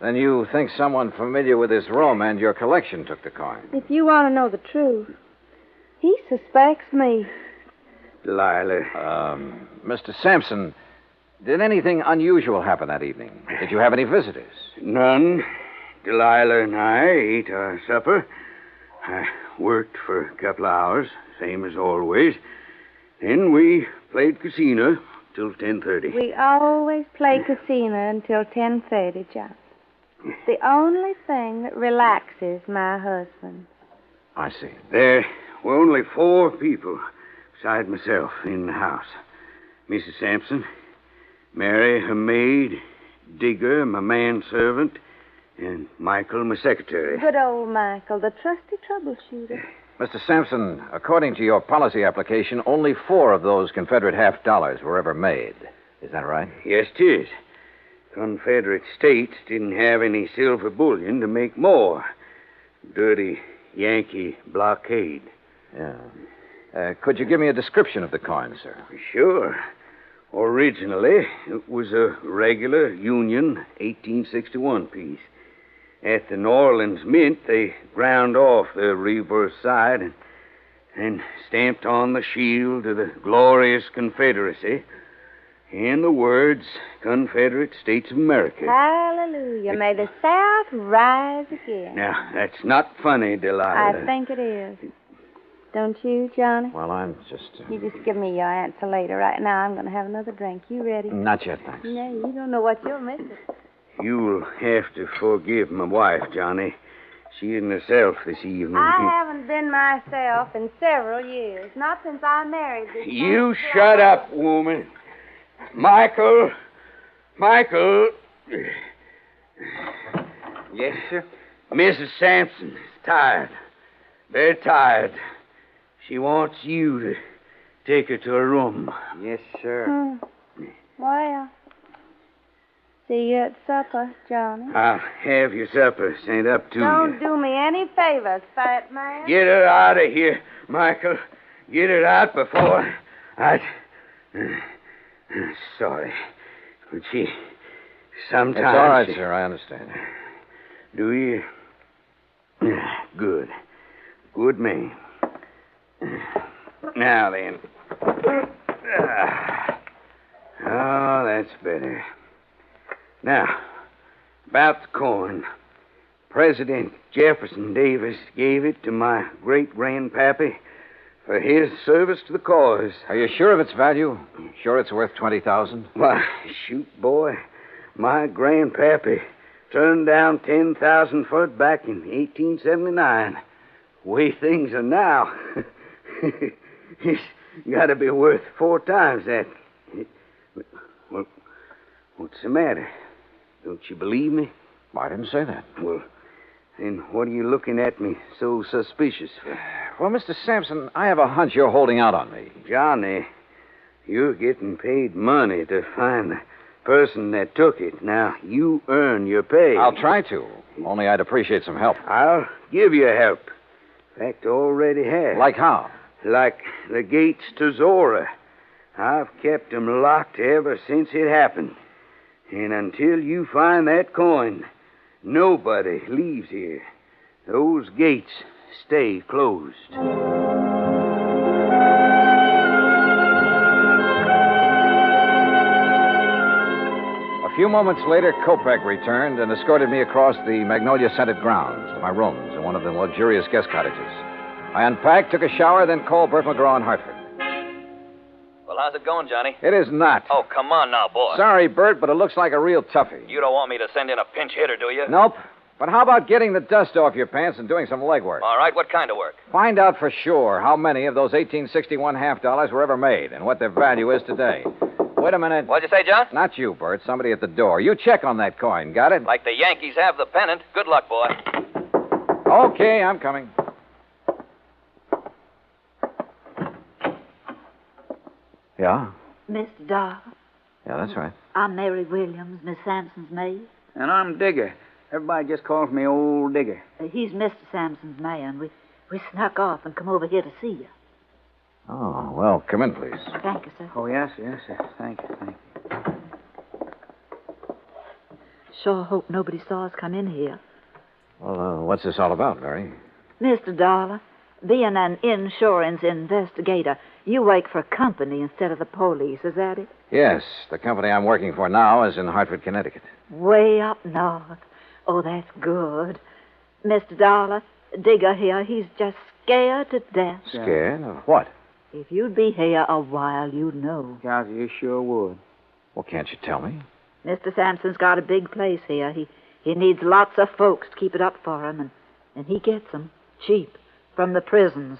Then you think someone familiar with this room and your collection took the coin? If you want to know the truth, he suspects me. Delilah. Mr. Sampson, did anything unusual happen that evening? Did you have any visitors? None. Delilah and I ate our supper. I worked for a couple of hours, same as always. Then we played casino till 10:30. We always play casino until 10:30, John. It's the only thing that relaxes my husband. I see. There were only 4 people besides myself in the house. Mrs. Sampson, Mary, her maid, Digger, my manservant, and Michael, my secretary. Good old Michael, the trusty troubleshooter. Mr. Sampson, according to your policy application, only 4 of those Confederate $half were ever made. Is that right? Yes, 'tis. Confederate states didn't have any silver bullion to make more. Dirty Yankee blockade. Yeah. Could you give me a description of the coin, sir? Sure. Originally, it was a regular Union 1861 piece. At the New Orleans Mint, they ground off the reverse side and stamped on the shield of the glorious Confederacy and the words Confederate States of America. Hallelujah. May the South rise again. Now, that's not funny, Delilah. I think it is. Don't you, Johnny? Well, I'm just... You just give me your answer later. Right now, I'm going to have another drink. You ready? Not yet, thanks. No, you don't know what you'll miss it. You'll have to forgive my wife, Johnny. She isn't herself this evening. I haven't been myself in several years. Not since I married this You shut up, woman. Michael. Michael. Yes, sir? Mrs. Sampson is tired. Very tired. She wants you to take her to her room. Yes, sir. Well, see you at supper, Johnny. I'll have your supper sent up to Don't you. do me any favors, fat man. Get her out of here, Michael. Get her out before I... Sorry. But she... Sometimes... It's all right, sir. I understand. Do you? Good. Good man. Now then. Oh, that's better. Now, about the coin. President Jefferson Davis gave it to my great-grandpappy for his service to the cause. Are you sure of its value? Sure it's worth $20,000? Why, shoot, boy. My grandpappy turned down 10,000 for it back in 1879. The way things are now, it's got to be worth 4 times that. Well, what's the matter? Don't you believe me? I didn't say that. Well, then what are you looking at me so suspicious for? Well, Mr. Sampson, I have a hunch you're holding out on me. Johnny, you're getting paid money to find the person that took it. Now, you earn your pay. I'll try to. Only I'd appreciate some help. I'll give you help. In fact, already have. Like how? Like the gates to Zora. I've kept them locked ever since it happened. And until you find that coin, nobody leaves here. Those gates stay closed. A few moments later, Kopek returned and escorted me across the magnolia-scented grounds to my rooms in one of the luxurious guest cottages. I unpacked, took a shower, then called Bert McGraw in Hartford. Well, how's it going, Johnny? It is not. Oh, come on now, boy. Sorry, Bert, but it looks like a real toughie. You don't want me to send in a pinch hitter, do you? Nope. But how about getting the dust off your pants and doing some legwork? All right, what kind of work? Find out for sure how many of those 1861 $half were ever made and what their value is today. Wait a minute. What'd you say, John? Not you, Bert. Somebody at the door. You check on that coin. Got it? Like the Yankees have the pennant. Good luck, boy. Okay, I'm coming. Yeah? Mr. Dollar, Yeah, that's right. I'm Mary Williams, Miss Sampson's maid. And I'm Digger. Everybody just calls me Old Digger. He's Mr. Sampson's man. We snuck off and come over here to see you. Oh, well, come in, please. Thank you, sir. Oh, yes. Thank you. Sure hope nobody saw us come in here. Well, what's this all about, Mary? Mr. Dollar, being an insurance investigator, you work for a company instead of the police, is that it? Yes, the company I'm working for now is in Hartford, Connecticut. Way up north. Oh, that's good. Mr. Dollar, Digger here, he's just scared to death. Scared? Of what? If you'd be here a while, you'd know. Yes, you sure would. Well, can't you tell me? Mr. Sampson's got a big place here. He needs lots of folks to keep it up for him, and he gets them cheap from the prisons.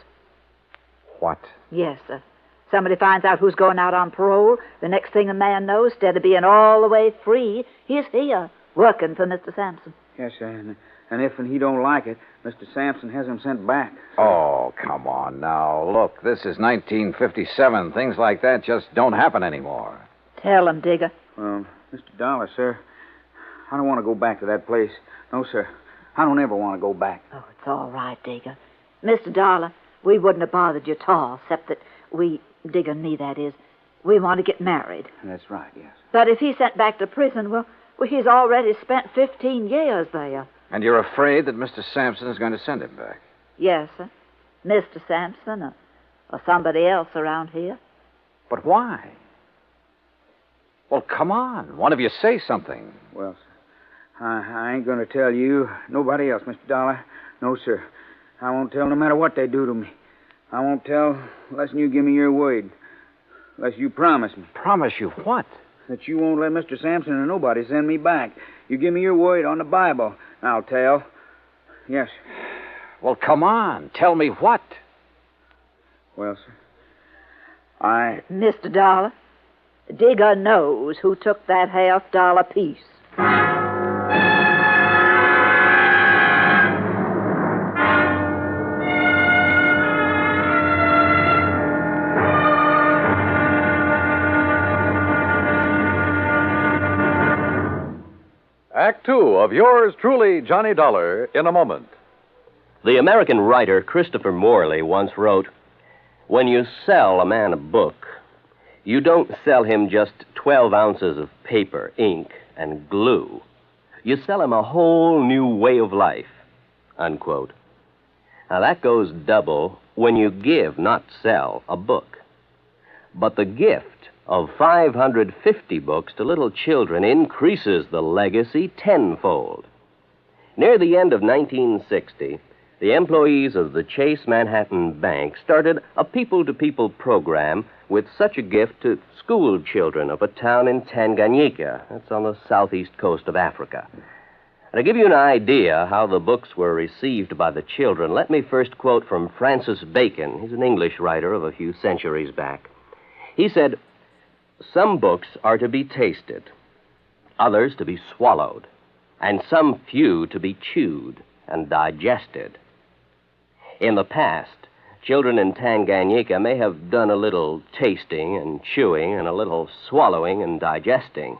What? Yes, sir. Somebody finds out who's going out on parole. The next thing a man knows, instead of being all the way free, he's here, working for Mr. Sampson. Yes, sir. And if he don't like it, Mr. Sampson has him sent back. Oh, come on now. Look, this is 1957. Things like that just don't happen anymore. Tell him, Digger. Well, Mr. Dollar, sir, I don't want to go back to that place. No, sir. I don't ever want to go back. Oh, it's all right, Digger. Mr. Dollar, we wouldn't have bothered you at all, except that Digger and me, that is, we want to get married. That's right, yes. But if he's sent back to prison, well, he's already spent 15 years there. And you're afraid that Mr. Sampson is going to send him back? Yes, sir. Mr. Sampson or somebody else around here. But why? Well, come on. One of you say something. Well, sir, I ain't going to tell you. Nobody else, Mr. Dollar. No, sir. I won't tell no matter what they do to me. I won't tell unless you give me your word. Unless you promise me. Promise you what? That you won't let Mr. Sampson or nobody send me back. You give me your word on the Bible. I'll tell. Yes. Well, come on. Tell me what? Well, sir, Mr. Dollar, Digger knows who took that $50 piece. Act Two of yours truly, Johnny Dollar, in a moment. The American writer Christopher Morley once wrote, "When you sell a man a book, you don't sell him just 12 ounces of paper, ink, and glue. You sell him a whole new way of life," unquote. Now, that goes double when you give, not sell, a book. But the gift of 550 books to little children increases the legacy tenfold. Near the end of 1960, the employees of the Chase Manhattan Bank started a people-to-people program with such a gift to school children of a town in Tanganyika. That's on the southeast coast of Africa. And to give you an idea how the books were received by the children, let me first quote from Francis Bacon. He's an English writer of a few centuries back. He said, "Some books are to be tasted, others to be swallowed, and some few to be chewed and digested." In the past, children in Tanganyika may have done a little tasting and chewing and a little swallowing and digesting.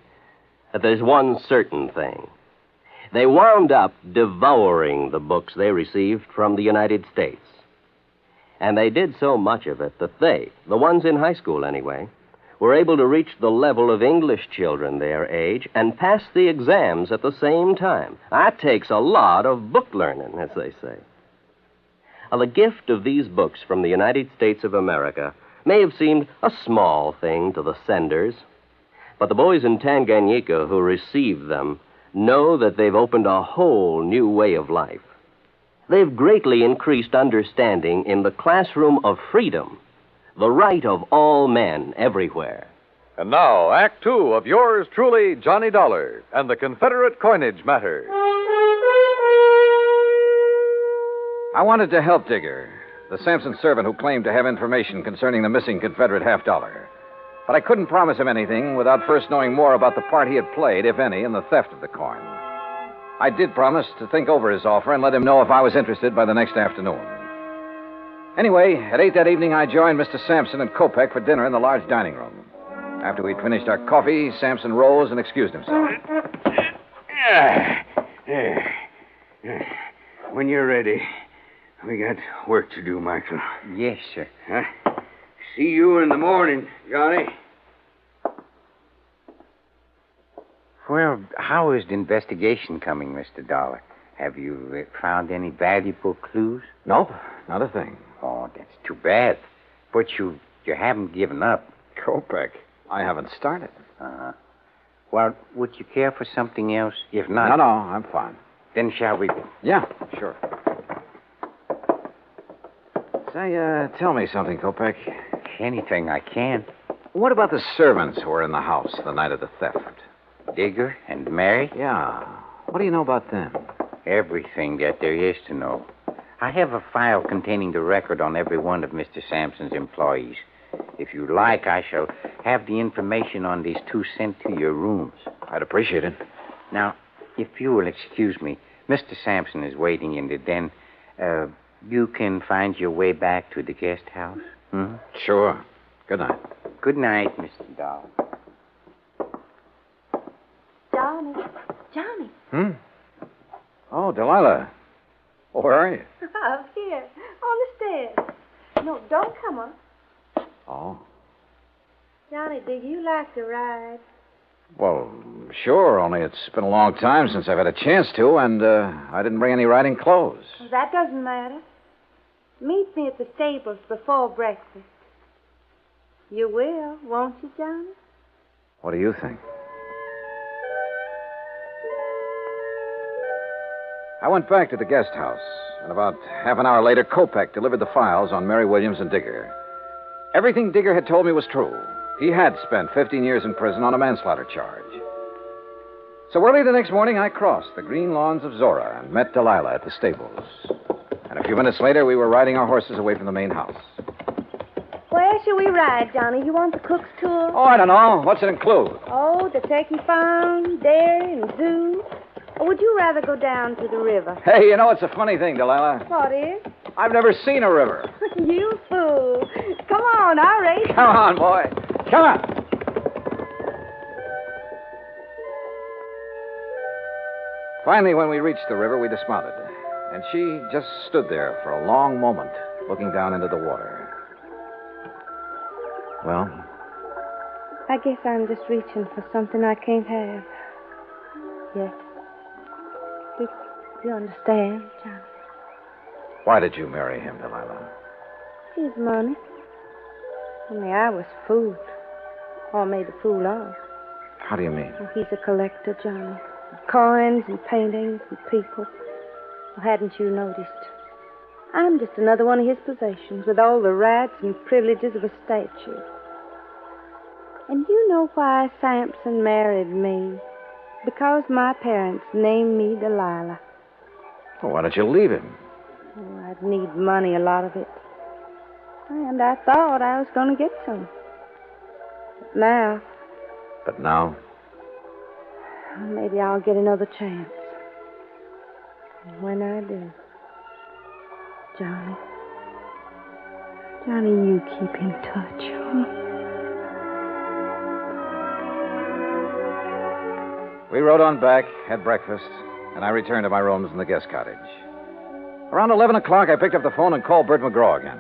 But there's one certain thing. They wound up devouring the books they received from the United States. And they did so much of it that they, the ones in high school anyway, were able to reach the level of English children their age and pass the exams at the same time. That takes a lot of book learning, as they say. Now, the gift of these books from the United States of America may have seemed a small thing to the senders, but the boys in Tanganyika who received them know that they've opened a whole new way of life. They've greatly increased understanding in the classroom of freedom, the right of all men everywhere. And now, Act Two of yours truly, Johnny Dollar, and the Confederate Coinage Matter. I wanted to help Digger, the Sampson servant who claimed to have information concerning the missing Confederate $50. But I couldn't promise him anything without first knowing more about the part he had played, if any, in the theft of the coin. I did promise to think over his offer and let him know if I was interested by the next afternoon. Anyway, at 8 that evening, I joined Mr. Sampson and Kopek for dinner in the large dining room. After we'd finished our coffee, Sampson rose and excused himself. When you're ready, we got work to do, Michael. Yes, sir. Huh? See you in the morning, Johnny. Well, how is the investigation coming, Mr. Dollar? Have you found any valuable clues? Nope, not a thing. Oh, that's too bad. But you haven't given up. Kopek, I haven't started. Uh-huh. Well, would you care for something else? If not... No, I'm fine. Then shall we... Yeah, sure. Say, tell me something, Kopek. Anything I can. What about the servants who were in the house the night of the theft? Digger and Mary? Yeah. What do you know about them? Everything that there is to know. I have a file containing the record on every one of Mr. Sampson's employees. If you like, I shall have the information on these two sent to your rooms. I'd appreciate it. Now, if you will excuse me, Mr. Sampson is waiting in the den. You can find your way back to the guest house? Hmm? Sure. Good night. Good night, Mr. Dollar. Johnny. Oh, Delilah. Oh, where are you? Up here, on the stairs. No, don't come up. Oh. Johnny, do you like to ride? Well, sure, only it's been a long time since I've had a chance to, and I didn't bring any riding clothes. Well, that doesn't matter. Meet me at the stables before breakfast. You will, won't you, Johnny? What do you think? I went back to the guest house, and about half an hour later, Kopek delivered the files on Mary Williams and Digger. Everything Digger had told me was true. He had spent 15 years in prison on a manslaughter charge. So early the next morning, I crossed the green lawns of Zora and met Delilah at the stables. And a few minutes later, we were riding our horses away from the main house. Where shall we ride, Johnny? You want the cook's tour? Oh, I don't know. What's it include? Oh, the turkey farm, dairy, and zoo. Or would you rather go down to the river? Hey, you know, it's a funny thing, Delilah. What is? I've never seen a river. You fool. Come on, I'll race. Come on, boy. Come on. Finally, when we reached the river, we dismounted. And she just stood there for a long moment, looking down into the water. Well? I guess I'm just reaching for something I can't have. Yet. You understand, John? Why did you marry him, Delilah? His money. Only I was fooled. Or made a fool of. How do you mean? Well, he's a collector, Johnny. Of coins and paintings and people. Well, hadn't you noticed? I'm just another one of his possessions with all the rights and privileges of a statue. And you know why Sampson married me? Because my parents named me Delilah. Well, why don't you leave him? Oh, I'd need money, a lot of it. And I thought I was going to get some. But now, maybe I'll get another chance. And when I do, Johnny, you keep in touch, huh? We rode on back, had breakfast, and I returned to my rooms in the guest cottage. Around 11 o'clock, I picked up the phone and called Bert McGraw again.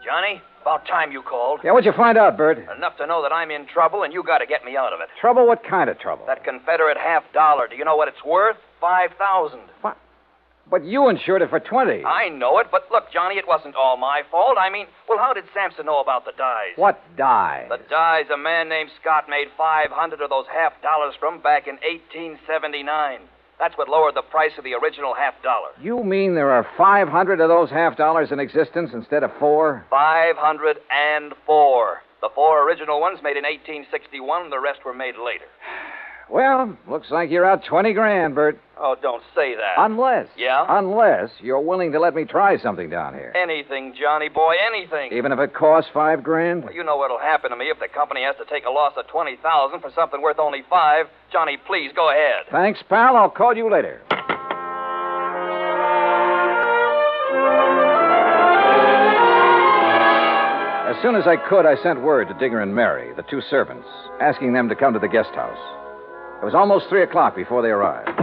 Johnny, about time you called. Yeah, what'd you find out, Bert? Enough to know that I'm in trouble, and you got to get me out of it. Trouble? What kind of trouble? That Confederate $50. Do you know what it's worth? $5,000. What? But you insured it for 20. I know it, but look, Johnny, it wasn't all my fault. I mean, well, how did Sampson know about the dies? What dies? The dies a man named Scott made 500 of those $50 from back in 1879. That's what lowered the price of the original $50. You mean there are 500 of those $50 in existence instead of 4? 504. The 4 original ones made in 1861, the rest were made later. Well, looks like you're out 20 grand, Bert. Oh, don't say that. Unless. Yeah? Unless you're willing to let me try something down here. Anything, Johnny boy, anything. Even if it costs $5 grand? Well, you know what'll happen to me if the company has to take a loss of $20,000 for something worth only $5. Johnny, please, go ahead. Thanks, pal. I'll call you later. As soon as I could, I sent word to Digger and Mary, the 2 servants, asking them to come to the guest house. It was almost 3 o'clock before they arrived.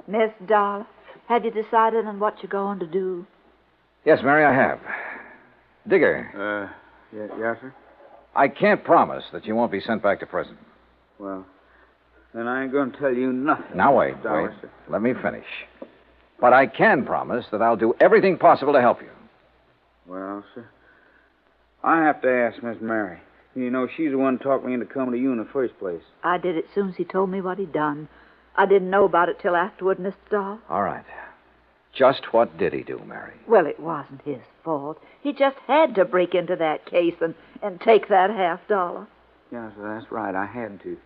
Miss Dollar, have you decided on what you're going to do? Yes, Mary, I have. Digger. Yes, sir? I can't promise that you won't be sent back to prison. Well, then I ain't going to tell you nothing. Now, wait. Let me finish. But I can promise that I'll do everything possible to help you. Well, sir, I have to ask Miss Mary. You know, she's the one who talked me into coming to you in the first place. I did it soon as he told me what he'd done. I didn't know about it till afterward, Mr. Dahl. All right. Just what did he do, Mary? Well, it wasn't his fault. He just had to break into that case and take that $50. Yes, that's right. I had to.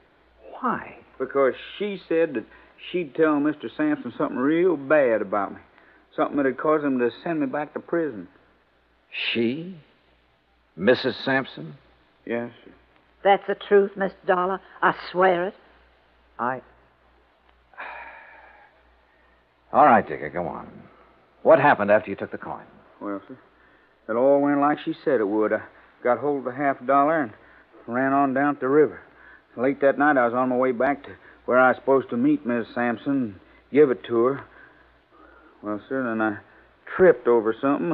Why? Because she said that she'd tell Mr. Sampson something real bad about me. Something that'd cause him to send me back to prison. She? Mrs. Sampson? Yes, sir. That's the truth, Mr. Dollar. I swear it. All right, Digger, go on. What happened after you took the coin? Well, sir, it all went like she said it would. I got hold of the $50 and ran on down to the river. Late that night, I was on my way back to where I was supposed to meet Miss Sampson and give it to her. Well, sir, then I tripped over something,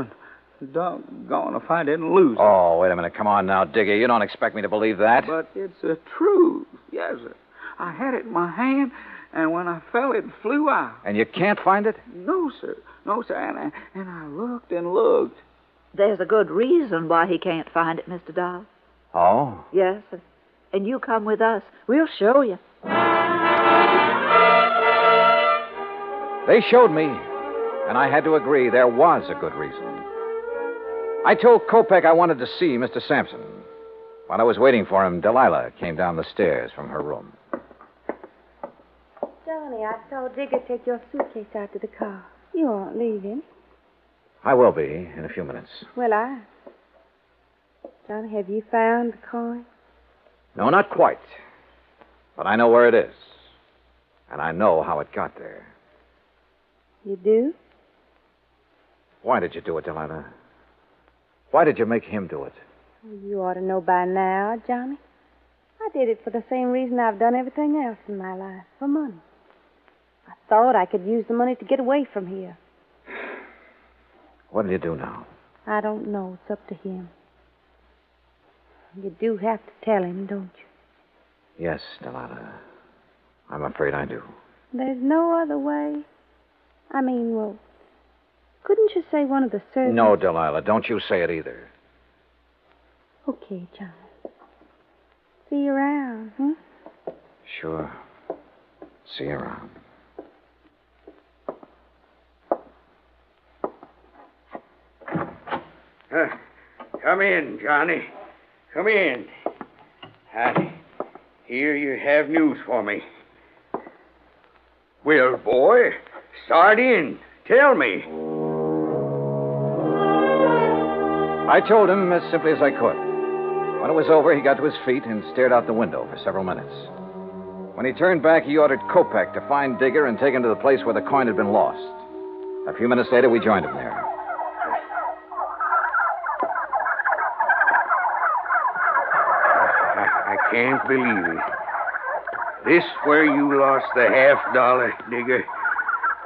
and doggone if I didn't lose it. Oh, wait a minute. Come on now, Digger. You don't expect me to believe that. But it's the truth. Yes, sir. I had it in my hand, and when I fell, it flew out. And you can't find it? No, sir. No, sir. And I looked and looked. There's a good reason why he can't find it, Mr. Dahl. Oh? Yes, and you come with us. We'll show you. They showed me, and I had to agree there was a good reason. I told Kopek I wanted to see Mr. Sampson. While I was waiting for him, Delilah came down the stairs from her room. Johnny, I saw Digger take your suitcase out to the car. You aren't leaving. I will be in a few minutes. Well, Johnny, have you found the coin? No, not quite. But I know where it is. And I know how it got there. You do? Why did you do it, Delilah? Why did you make him do it? You ought to know by now, Johnny. I did it for the same reason I've done everything else in my life, for money. I thought I could use the money to get away from here. What'll you do now? I don't know. It's up to him. You do have to tell him, don't you? Yes, Delilah. I'm afraid I do. There's no other way. I mean, well, couldn't you say one of the servants... No, Delilah, don't you say it either. Okay, Johnny. See you around, huh? Sure. See you around. Come in, Johnny. Come in. I hear you have news for me. Well, boy, start in. Tell me. I told him as simply as I could. When it was over, he got to his feet and stared out the window for several minutes. When he turned back, he ordered Kopek to find Digger and take him to the place where the coin had been lost. A few minutes later, we joined him there. I can't believe it. This where you lost the $50, Digger?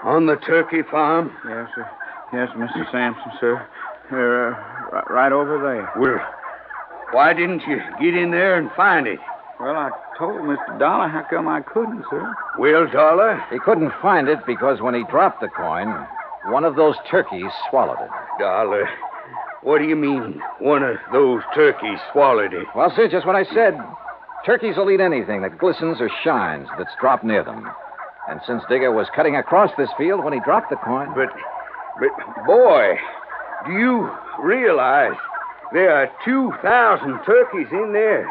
On the turkey farm? Yes, sir. Yes, Mr. Sampson, sir. Right over there. Well, why didn't you get in there and find it? Well, I told Mr. Dollar how come I couldn't, sir. Well, Dollar? He couldn't find it because when he dropped the coin, one of those turkeys swallowed it. Dollar, what do you mean, one of those turkeys swallowed it? Well, sir, just what I said. Turkeys will eat anything that glistens or shines that's dropped near them. And since Digger was cutting across this field when he dropped the coin... But, boy, do you realize there are 2,000 turkeys in there,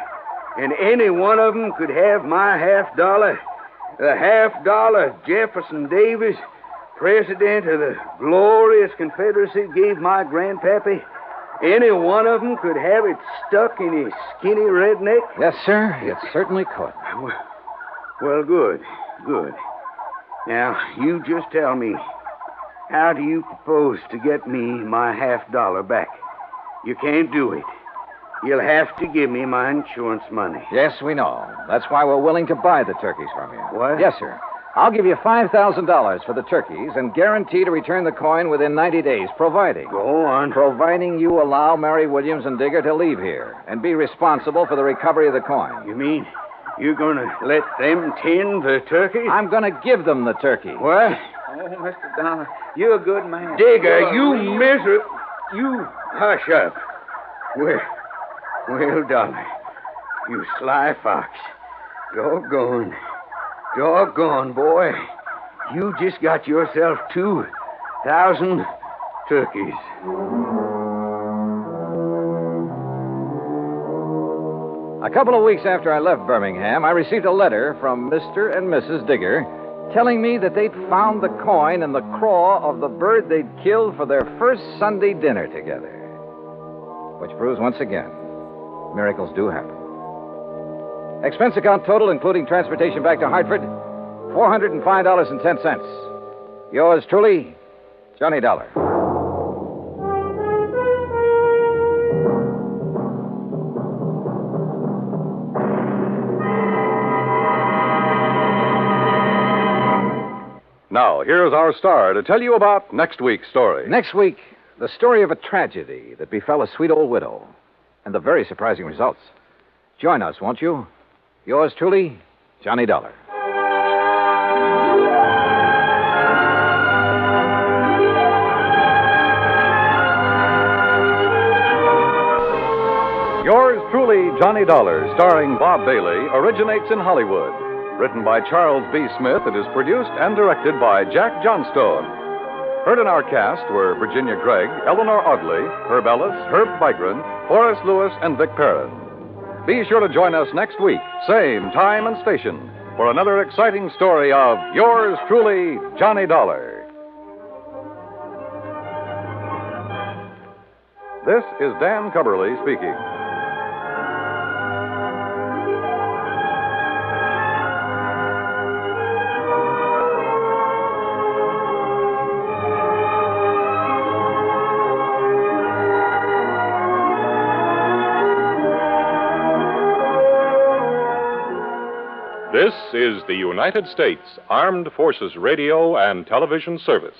and any one of them could have my $50? The $50 Jefferson Davis, president of the glorious Confederacy, gave my grandpappy. Any one of them could have it stuck in his skinny redneck? Yes, sir, it certainly could. Well, good. Now, you just tell me, how do you propose to get me my $50 back? You can't do it. You'll have to give me my insurance money. Yes, we know. That's why we're willing to buy the turkeys from you. What? Yes, sir. I'll give you $5,000 for the turkeys and guarantee to return the coin within 90 days, providing... Go on. Providing you allow Mary Williams and Digger to leave here and be responsible for the recovery of the coin. You mean You gonna let them tend the turkeys? I'm gonna give them the turkey. What? Oh, Mr. Dollar, you're a good man. Digger, you miserable... You hush up. Well, Dollar, you sly fox. Doggone, boy. You just got yourself 2,000 turkeys. A couple of weeks after I left Birmingham, I received a letter from Mr. and Mrs. Digger telling me that they'd found the coin in the craw of the bird they'd killed for their first Sunday dinner together. Which proves once again, miracles do happen. Expense account total, including transportation back to Hartford, $405.10. Yours truly, Johnny Dollar. Now, here's our star to tell you about next week's story. Next week, the story of a tragedy that befell a sweet old widow and the very surprising results. Join us, won't you? Yours truly, Johnny Dollar. Yours truly, Johnny Dollar, starring Bob Bailey, originates in Hollywood. Written by Charles B. Smith, it is produced and directed by Jack Johnstone. Heard in our cast were Virginia Gregg, Eleanor Audley, Herb Ellis, Herb Vigran, Horace Lewis, and Vic Perrin. Be sure to join us next week, same time and station, for another exciting story of Yours truly, Johnny Dollar. This is Dan Cubberly speaking. This is the United States Armed Forces Radio and Television Service.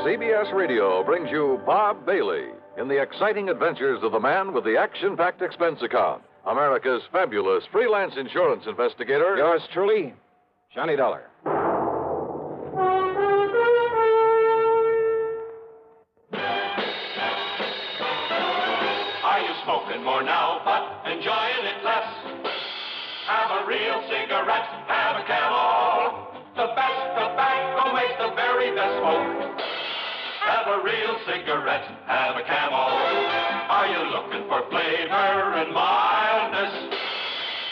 CBS Radio brings you Bob Bailey in the exciting adventures of the man with the action-packed expense account, America's fabulous freelance insurance investigator. Yours truly, Johnny Dollar. Are you smoking more now, but enjoying it less? Have a real cigarette, have a Camel. The best tobacco makes the very best smoke. Have a real cigarette, have a Camel. Are you looking for flavor and mildness?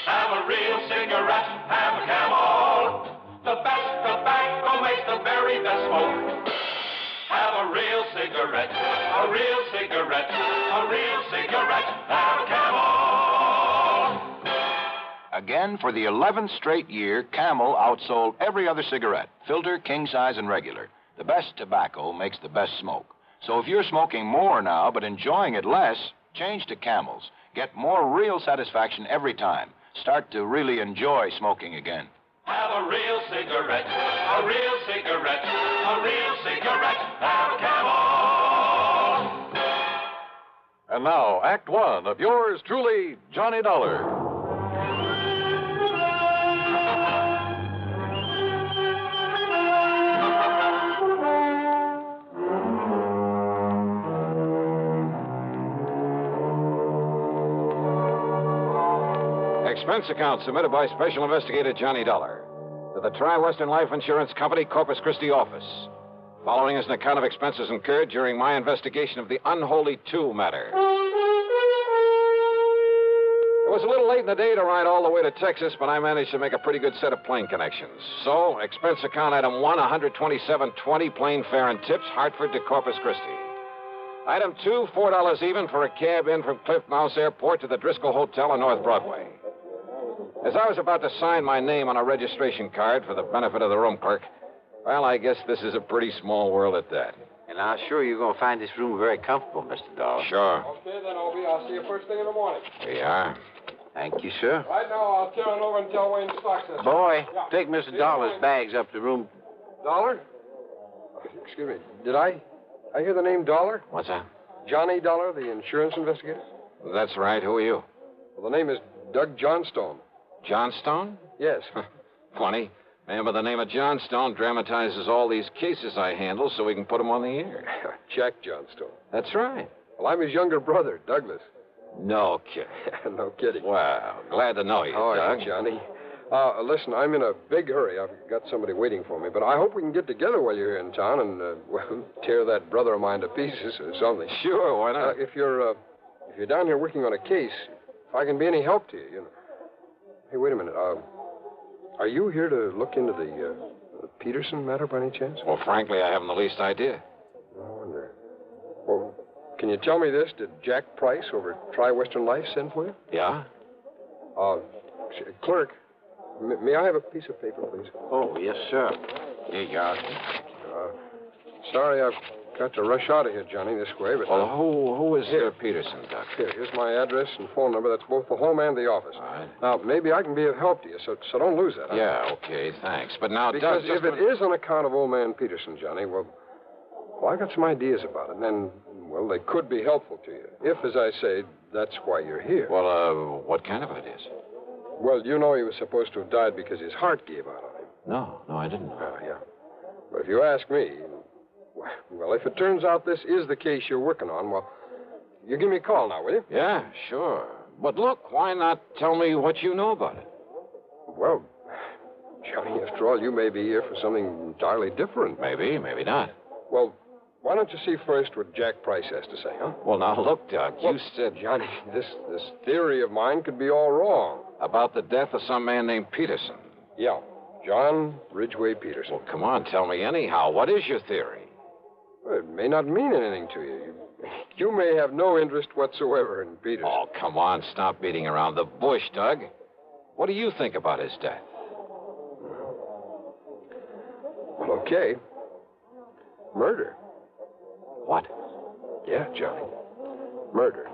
Have a real cigarette, have a Camel. The best tobacco makes the very best smoke. Have a real cigarette, a real cigarette, a real cigarette, have a Camel. Again, for the 11th straight year, Camel outsold every other cigarette, filter, king size, and regular. The best tobacco makes the best smoke. So if you're smoking more now but enjoying it less, change to Camels. Get more real satisfaction every time. Start to really enjoy smoking again. Have a real cigarette, a real cigarette, a real cigarette, have a Camel. And now, Act One of yours truly, Johnny Dollar. Expense account submitted by Special Investigator Johnny Dollar to the Tri-Western Life Insurance Company, Corpus Christi office. Following is an account of expenses incurred during my investigation of the Unholy Two Matter. It was a little late in the day to ride all the way to Texas, but I managed to make a pretty good set of plane connections. So, expense account item 1, $127.20, plane fare and tips, Hartford to Corpus Christi. Item 2, $4 even for a cab in from Cliff Mouse Airport to the Driscoll Hotel on North Broadway. As I was about to sign my name on a registration card for the benefit of the room clerk, well, I guess this is a pretty small world at that. And I'm sure you're going to find this room very comfortable, Mr. Dollar. Sure. Okay, then, Obie. I'll see you first thing in the morning. Here you are. Thank you, sir. Right now, I'll turn over and tell Wayne Stocks this. Boy, Yeah. take Mr. Dollar's bags up to the room. Dollar? Excuse me. Did I hear the name Dollar? What's that? Johnny Dollar, the insurance investigator? That's right. Who are you? Well, the name is Doug Johnstone. Johnstone? Yes. Funny. Man by the name of Johnstone dramatizes all these cases I handle so we can put them on the air. Jack Johnstone. That's right. Well, I'm his younger brother, Douglas. No kidding. No kidding. Well, glad to know you, How are Doug. you, Johnny? Listen, I'm in a big hurry. I've got somebody waiting for me, but I hope we can get together while you're here in town and, well, tear that brother of mine to pieces or something. Sure, why not? If you're down here working on a case, if I can be any help to you, you know. Hey, wait a minute. Are you here to look into the Peterson matter by any chance? Well, frankly, I haven't the least idea. I wonder. Well, can you tell me this? Did Jack Price over at Tri-Western Life send for you? Yeah? Clerk, may I have a piece of paper, please? Oh, yes, sir. Here you are. Sorry, I've got to rush out of here, Johnny, this way, but... Well, who is Peterson, Doc? Here's my address and phone number. That's both the home and the office. All right. Now, maybe I can be of help to you, so don't lose that. Huh? Yeah, okay, thanks. But now, because Doug, if it is on account of old man Peterson, Johnny, well, I got some ideas about it, and then, well, they could be helpful to you. If, as I say, that's why you're here. Well, what kind of ideas? Well, you know he was supposed to have died because his heart gave out on him. No, I didn't know. Yeah. But if you ask me, well, if it turns out this is the case you're working on, well, you give me a call now, will you? Yeah, sure. But look, why not tell me what you know about it? Well, Johnny, after all, you may be here for something entirely different. Maybe not. Well, why don't you see first what Jack Price has to say, huh? Well, now, look, Doc, you said... Johnny, this theory of mine could be all wrong. About the death of some man named Peterson. Yeah, John Ridgway Peterson. Well, come on, tell me anyhow. What is your theory? Well, it may not mean anything to you. You may have no interest whatsoever in Peterson. Oh, come on, stop beating around the bush, Doug. What do you think about his death? Well, okay. Murder. What? Yeah, Johnny. Murder.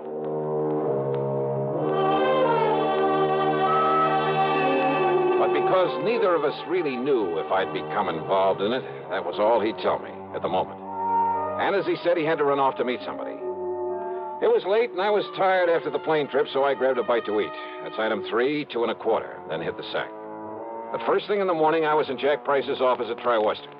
But because neither of us really knew if I'd become involved in it, that was all he'd tell me at the moment. And as he said, he had to run off to meet somebody. It was late, and I was tired after the plane trip, so I grabbed a bite to eat. That's item 3, 2 1/4, then hit the sack. But first thing in the morning, I was in Jack Price's office at Tri-Western.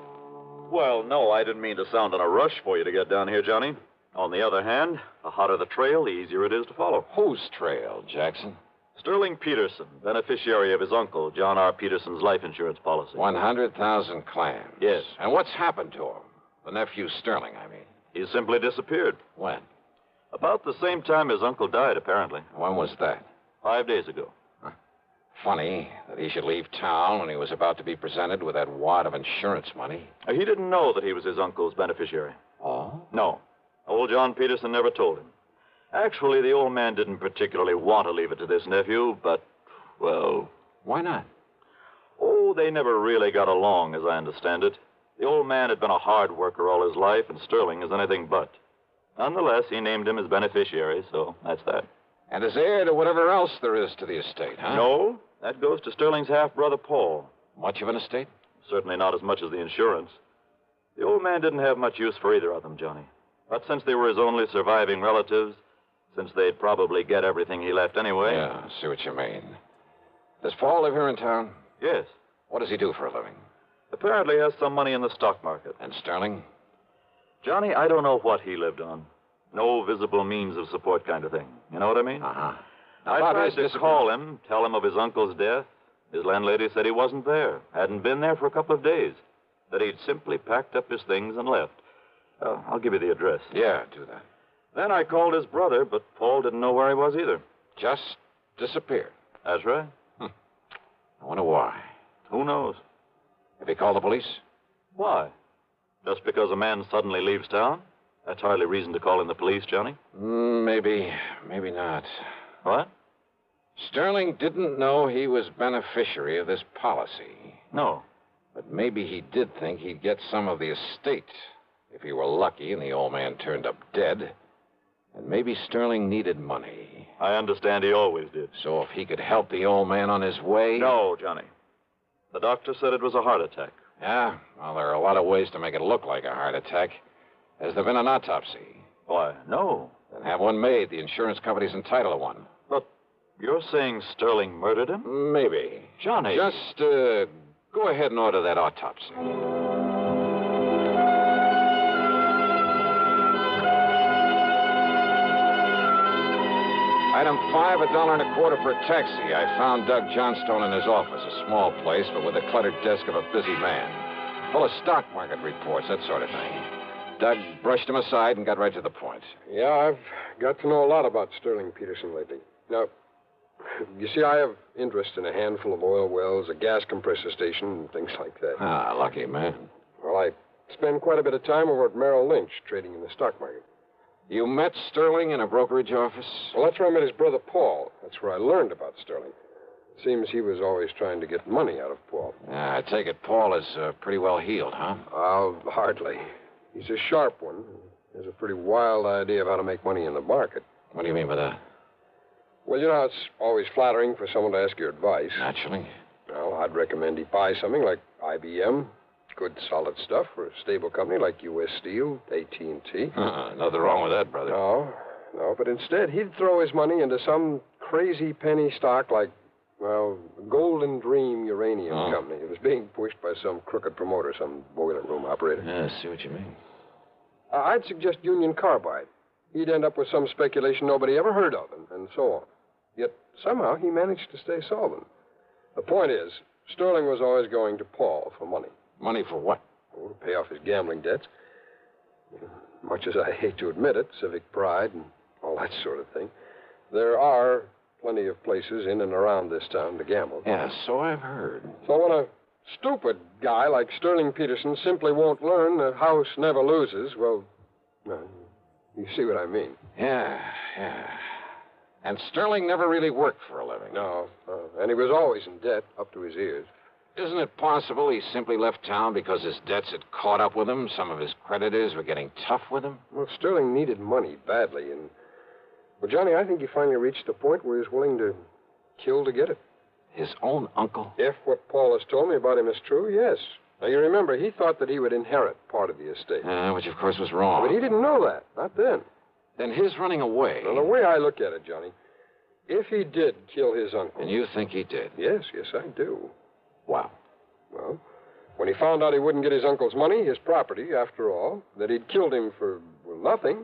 Well, no, I didn't mean to sound on a rush for you to get down here, Johnny. On the other hand, the hotter the trail, the easier it is to follow. Whose trail, Jackson? Sterling Peterson, beneficiary of his uncle, John R. Peterson's life insurance policy. 100,000 clams. Yes. And what's happened to him? The nephew Sterling, I mean. He simply disappeared. When? About the same time his uncle died, apparently. When was that? 5 days ago. Funny that he should leave town when he was about to be presented with that wad of insurance money. He didn't know that he was his uncle's beneficiary. Oh? No. Old John Peterson never told him. Actually, the old man didn't particularly want to leave it to this nephew, but, well... Why not? Oh, they never really got along, as I understand it. The old man had been a hard worker all his life, and Sterling is anything but. Nonetheless, he named him his beneficiary, so that's that. And as heir to whatever else there is to the estate, huh? No, that goes to Sterling's half-brother, Paul. Much of an estate? Certainly not as much as the insurance. The old man didn't have much use for either of them, Johnny. But since they were his only surviving relatives, since they'd probably get everything he left anyway. Yeah, I see what you mean. Does Paul live here in town? Yes. What does he do for a living? Apparently has some money in the stock market. And Sterling? Johnny, I don't know what he lived on. No visible means of support kind of thing. You know what I mean? Uh-huh. I tried to call him, tell him of his uncle's death. His landlady said he wasn't there, hadn't been there for a couple of days, that he'd simply packed up his things and left. I'll give you the address. Yeah, do that. Then I called his brother, but Paul didn't know where he was either. Just disappeared. That's right. I wonder why. Who knows? Have he called the police? Why? Just because a man suddenly leaves town? That's hardly reason to call in the police, Johnny. Maybe not. What? Sterling didn't know he was beneficiary of this policy. No. But maybe he did think he'd get some of the estate if he were lucky and the old man turned up dead. And maybe Sterling needed money. I understand he always did. So if he could help the old man on his way... No, Johnny. The doctor said it was a heart attack. Yeah? Well, there are a lot of ways to make it look like a heart attack. Has there been an autopsy? Why, no. Then have one made. The insurance company's entitled to one. But you're saying Sterling murdered him? Maybe. Johnny. Just go ahead and order that autopsy. Item 5, $1.25 for a taxi. I found Doug Johnstone in his office, a small place, but with the cluttered desk of a busy man. Full of stock market reports, that sort of thing. Doug brushed him aside and got right to the point. Yeah, I've got to know a lot about Sterling Peterson lately. Now, you see, I have interest in a handful of oil wells, a gas compressor station, and things like that. Ah, lucky man. Well, I spend quite a bit of time over at Merrill Lynch, trading in the stock market. You met Sterling in a brokerage office? Well, that's where I met his brother, Paul. That's where I learned about Sterling. It seems he was always trying to get money out of Paul. I take it Paul is pretty well healed, huh? Hardly. He's a sharp one. He has a pretty wild idea of how to make money in the market. What do you mean by that? Well, you know, it's always flattering for someone to ask your advice. Naturally. Well, I'd recommend he buy something like IBM. Good, solid stuff for a stable company like U.S. Steel, AT&T. Nothing wrong with that, brother. No, but instead he'd throw his money into some crazy penny stock like, well, Golden Dream Uranium Company. It was being pushed by some crooked promoter, some boiler room operator. Yeah, I see what you mean. I'd suggest Union Carbide. He'd end up with some speculation nobody ever heard of, and so on. Yet somehow he managed to stay solvent. The point is, Sterling was always going to Paul for money. Money for what? Oh, to pay off his gambling debts. Much as I hate to admit it, civic pride and all that sort of thing, there are plenty of places in and around this town to gamble. Yeah, so I've heard. So when a stupid guy like Sterling Peterson simply won't learn the house never loses, well, you see what I mean. Yeah. And Sterling never really worked for a living. No, and he was always in debt up to his ears. Isn't it possible he simply left town because his debts had caught up with him? Some of his creditors were getting tough with him? Well, Sterling needed money badly, and... Well, Johnny, I think he finally reached the point where he was willing to kill to get it. His own uncle? If what Paul has told me about him is true, yes. Now, you remember, he thought that he would inherit part of the estate. Which, of course, was wrong. But he didn't know that. Not then. Then his running away... Well, the way I look at it, Johnny, if he did kill his uncle... And you think he did? Yes, I do. Wow. Well, when he found out he wouldn't get his uncle's money, his property, after all, that he'd killed him for, nothing,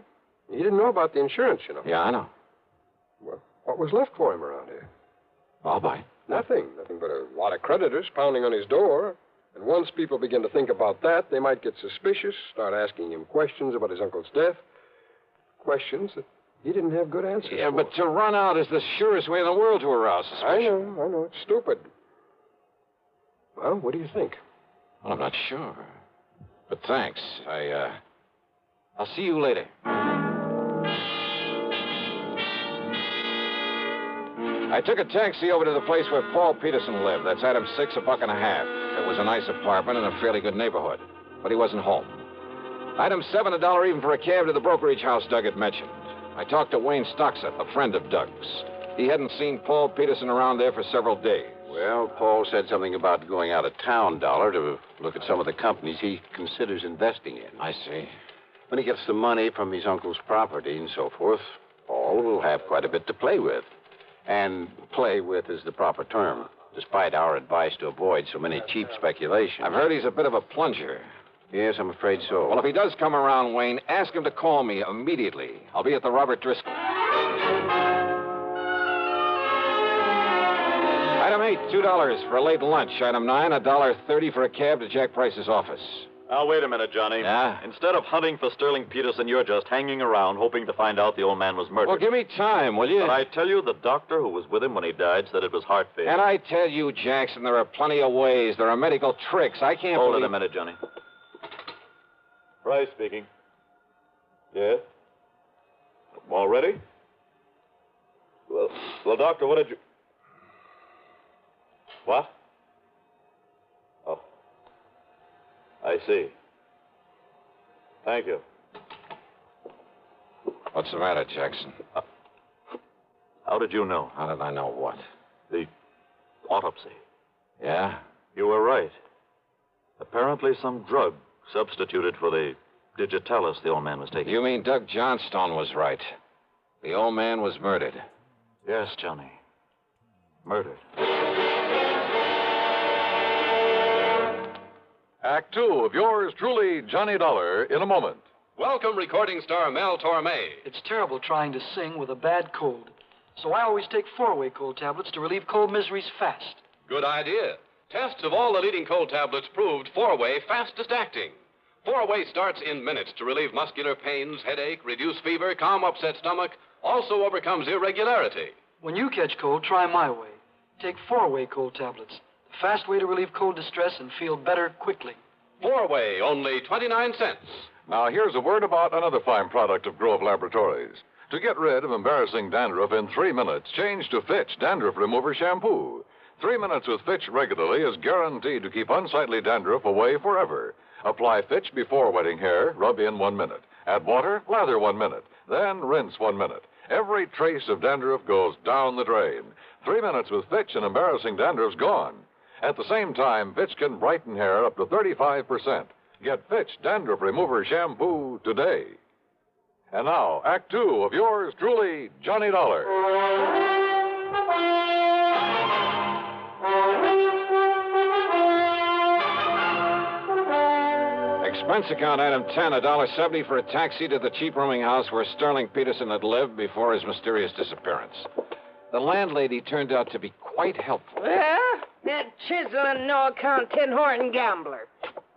he didn't know about the insurance, you know. Yeah, I know. Well, what was left for him around here? I'll buy. Nothing but a lot of creditors pounding on his door. And once people begin to think about that, they might get suspicious, start asking him questions about his uncle's death. Questions that he didn't have good answers for. But to run out is the surest way in the world to arouse suspicion. I know. It's stupid. Well, what do you think? Well, I'm not sure. But thanks. I'll see you later. I took a taxi over to the place where Paul Peterson lived. That's item 6, $1.50. It was a nice apartment in a fairly good neighborhood. But he wasn't home. Item 7, $1 even for a cab to the brokerage house Doug had mentioned. I talked to Wayne Stockseth, a friend of Doug's. He hadn't seen Paul Peterson around there for several days. Well, Paul said something about going out of town, Dollar, to look at some of the companies he considers investing in. I see. When he gets the money from his uncle's property and so forth, Paul all, we'll have quite a bit to play with. And play with is the proper term, despite our advice to avoid so many cheap speculations. I've heard he's a bit of a plunger. Yes, I'm afraid so. Well, if he does come around, Wayne, ask him to call me immediately. I'll be at the Robert Driscoll. Item 8, $2 for a late lunch. Item 9, $1.30 for a cab to Jack Price's office. Now, wait a minute, Johnny. Yeah? Instead of hunting for Sterling Peterson, you're just hanging around hoping to find out the old man was murdered. Well, give me time, will you? But I tell you, the doctor who was with him when he died said it was heart failure. And I tell you, Jackson, there are plenty of ways. There are medical tricks. I can't Hold believe... it a minute, Johnny. Price speaking. Yes? All ready? Well, Doctor, what did you... What? Oh. I see. Thank you. What's the matter, Jackson? How did you know? How did I know what? The autopsy. Yeah? You were right. Apparently some drug substituted for the digitalis the old man was taking. You mean Doug Johnstone was right. The old man was murdered. Yes, Johnny. Murdered. Act 2 of yours truly, Johnny Dollar, in a moment. Welcome, recording star Mel Torme. It's terrible trying to sing with a bad cold. So I always take 4-way cold tablets to relieve cold miseries fast. Good idea. Tests of all the leading cold tablets proved 4-way fastest acting. 4-way starts in minutes to relieve muscular pains, headache, reduce fever, calm upset stomach, also overcomes irregularity. When you catch cold, try my way. Take 4-way cold tablets. The fast way to relieve cold distress and feel better quickly. 4-way, only 29 cents. Now, here's a word about another fine product of Grove Laboratories. To get rid of embarrassing dandruff in 3 minutes, change to Fitch Dandruff Remover Shampoo. 3 minutes with Fitch regularly is guaranteed to keep unsightly dandruff away forever. Apply Fitch before wetting hair, rub in 1 minute. Add water, lather 1 minute. Then rinse 1 minute. Every trace of dandruff goes down the drain. 3 minutes with Fitch and embarrassing dandruff's gone. At the same time, Fitch can brighten hair up to 35%. Get Fitch Dandruff Remover Shampoo today. And now, Act 2 of yours truly, Johnny Dollar. Expense account item 10, $1.70 for a taxi to the cheap rooming house where Sterling Peterson had lived before his mysterious disappearance. The landlady turned out to be quite helpful. Well, that chiseling, no-account, tin-horn gambler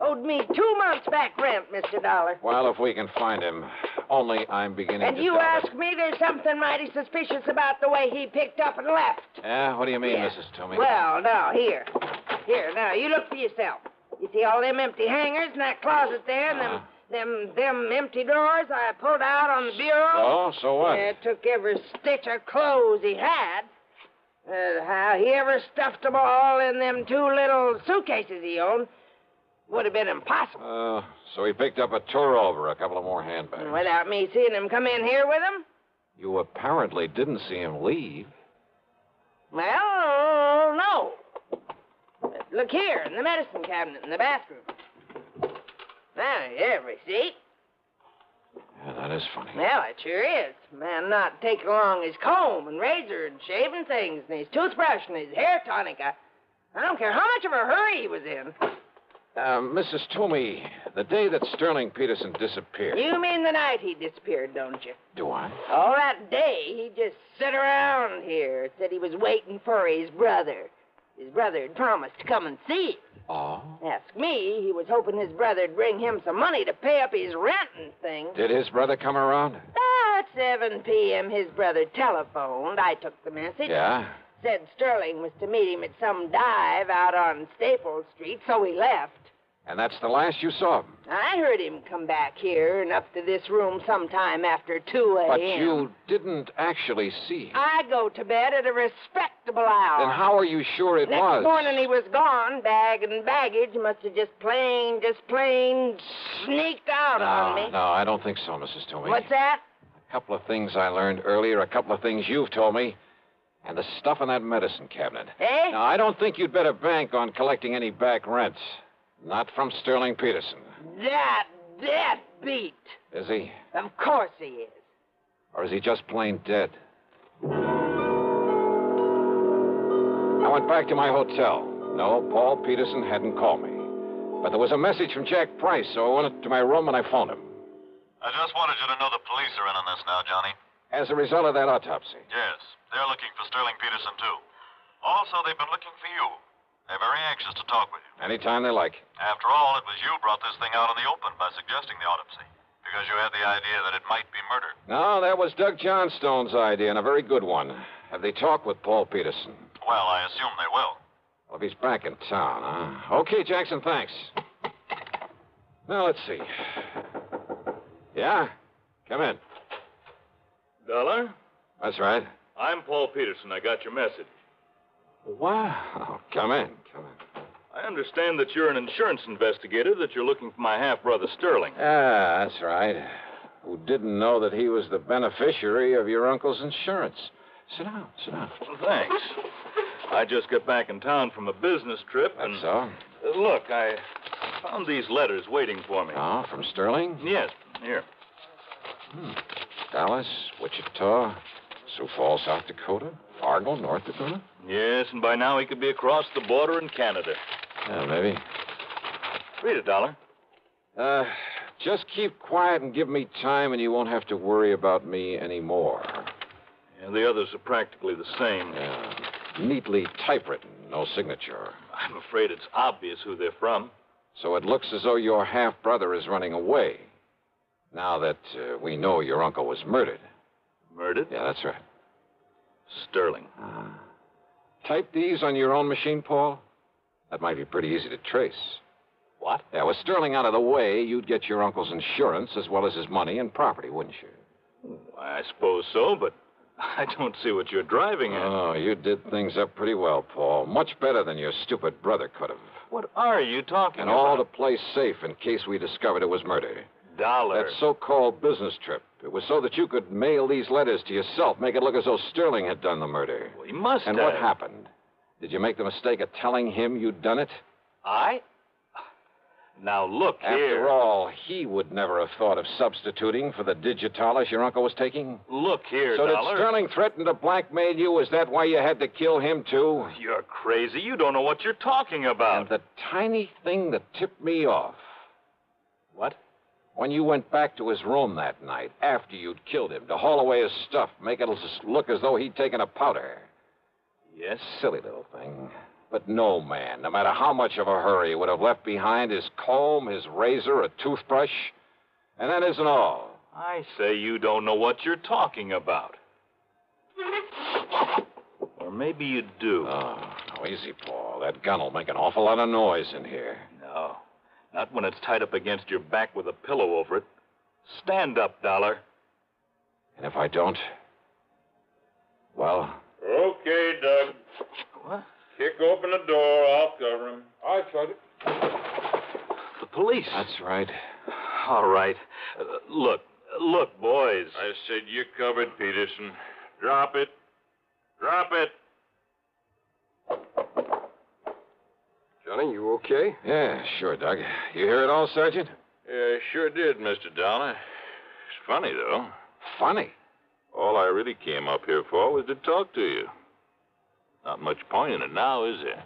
owed me 2 months back rent, Mr. Dollar. Well, if we can find him. Only I'm beginning And to you doubt it. ask me, there's something mighty suspicious about the way he picked up and left. Yeah, what do you mean, Yeah. Mrs. Toomey? Well, now, here, now, you look for yourself. You see all them empty hangers in that closet there, and them empty drawers I pulled out on the bureau? Oh, so what? Yeah, took every stitch of clothes he had. How he ever stuffed them all in them 2 little suitcases he owned would have been impossible. So he picked up a tour over, a couple of more handbags. Without me seeing him come in here with him? You apparently didn't see him leave. Well, no. Look here, in the medicine cabinet in the bathroom. Now, every receipt. Yeah, that is funny. Well, it sure is. Man not taking along his comb and razor and shaving things and his toothbrush and his hair tonic. I don't care how much of a hurry he was in. Mrs. Toomey, the day that Sterling Peterson disappeared. You mean the night he disappeared, don't you? Do I? All that day, he just sat around here, said he was waiting for his brother. His brother had promised to come and see him. Oh? Ask me, he was hoping his brother'd bring him some money to pay up his rent and things. Did his brother come around? At 7 p.m., his brother telephoned. I took the message. Yeah? Said Sterling was to meet him at some dive out on Staple Street, so he left. And that's the last you saw of him? I heard him come back here and up to this room sometime after 2 a.m. But you didn't actually see him. I go to bed at a respectable hour. Then how are you sure it Next was? morning he was gone. Bag and baggage must have just plain sneaked out on me. No, I don't think so, Mrs. Toomey. What's that? A couple of things I learned earlier, a couple of things you've told me, and the stuff in that medicine cabinet. Eh? Now, I don't think you'd better bank on collecting any back rents. Not from Sterling Peterson. That beat. Is he? Of course he is. Or is he just plain dead? I went back to my hotel. No, Paul Peterson hadn't called me. But there was a message from Jack Price, so I went to my room and I phoned him. I just wanted you to know the police are in on this now, Johnny. As a result of that autopsy. Yes, they're looking for Sterling Peterson, too. Also, they've been looking for you. They're very anxious to talk with you. Anytime they like. After all, it was you brought this thing out in the open by suggesting the autopsy. Because you had the idea that it might be murder. No, that was Doug Johnstone's idea, and a very good one. Have they talked with Paul Peterson? Well, I assume they will. Well, if he's back in town, huh? Okay, Jackson, thanks. Now, let's see. Yeah? Come in. Dollar? That's right. I'm Paul Peterson. I got your message. Wow. Come in. I understand that you're an insurance investigator, that you're looking for my half-brother Sterling. Ah, that's right. Who didn't know that he was the beneficiary of your uncle's insurance. Sit down. Thanks. I just got back in town from a business trip, and... That's so? Look, I found these letters waiting for me. Oh, from Sterling? Yes, here. Dallas, Wichita, Sioux Falls, South Dakota, Fargo, North Dakota? Yes, and by now he could be across the border in Canada. Yeah, maybe. Read it, Dollar. Just keep quiet and give me time, and you won't have to worry about me anymore. Yeah, the others are practically the same. Yeah. Neatly typewritten, no signature. I'm afraid it's obvious who they're from. So it looks as though your half-brother is running away. Now that we know your uncle was murdered. Murdered? Yeah, that's right. Sterling. Type these on your own machine, Paul? That might be pretty easy to trace. What? Yeah, with Sterling out of the way, you'd get your uncle's insurance as well as his money and property, wouldn't you? I suppose so, but I don't see what you're driving at. Oh, you did things up pretty well, Paul. Much better than your stupid brother could have. What are you talking and about? And all to play safe in case we discovered it was murder. Dollar. That so-called business trip. It was so that you could mail these letters to yourself, make it look as though Sterling had done the murder. Well, he must have. And what happened? Did you make the mistake of telling him you'd done it? I? Now, look here. After all, he would never have thought of substituting for the digitalis your uncle was taking. Look here, So Dollar. did Sterling threaten to blackmail you? Is that why you had to kill him, too? You're crazy. You don't know what you're talking about. And the tiny thing that tipped me off. What? When you went back to his room that night, after you'd killed him, to haul away his stuff, make it look as though he'd taken a powder. Yes? Silly little thing. But no man, no matter how much of a hurry, would have left behind his comb, his razor, a toothbrush. And that isn't all. I say you don't know what you're talking about. Or maybe you do. Oh, no, easy, Paul. That gun will make an awful lot of noise in here. No. Not when it's tied up against your back with a pillow over it. Stand up, Dollar. And if I don't? Well... Okay, Doug. What? Kick open the door. I'll cover him. I tried it. The police. That's right. All right. Look, boys. I said you covered, Peterson. Drop it. Drop it. Johnny, you okay? Yeah, sure, Doug. You hear it all, Sergeant? Yeah, I sure did, Mr. Dollar. It's funny, though. Funny? All I really came up here for was to talk to you. Not much point in it now, is there?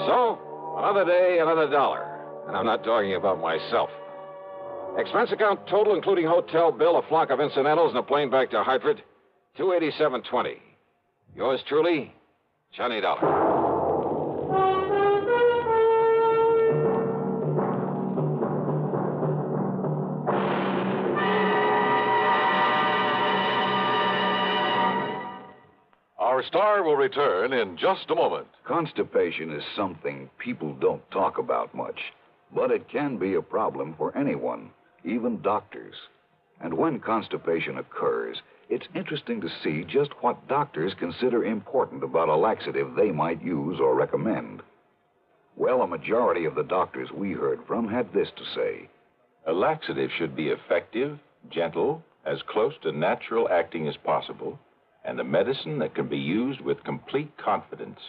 So, another day, another dollar. And I'm not talking about myself. Expense account total, including hotel bill, a flock of incidentals, and a plane back to Hartford, $287.20. Yours truly, Johnny Dollar. Our star will return in just a moment. Constipation is something people don't talk about much, but it can be a problem for anyone, even doctors. And when constipation occurs, it's interesting to see just what doctors consider important about a laxative they might use or recommend. Well, a majority of the doctors we heard from had this to say. A laxative should be effective, gentle, as close to natural acting as possible, and a medicine that can be used with complete confidence.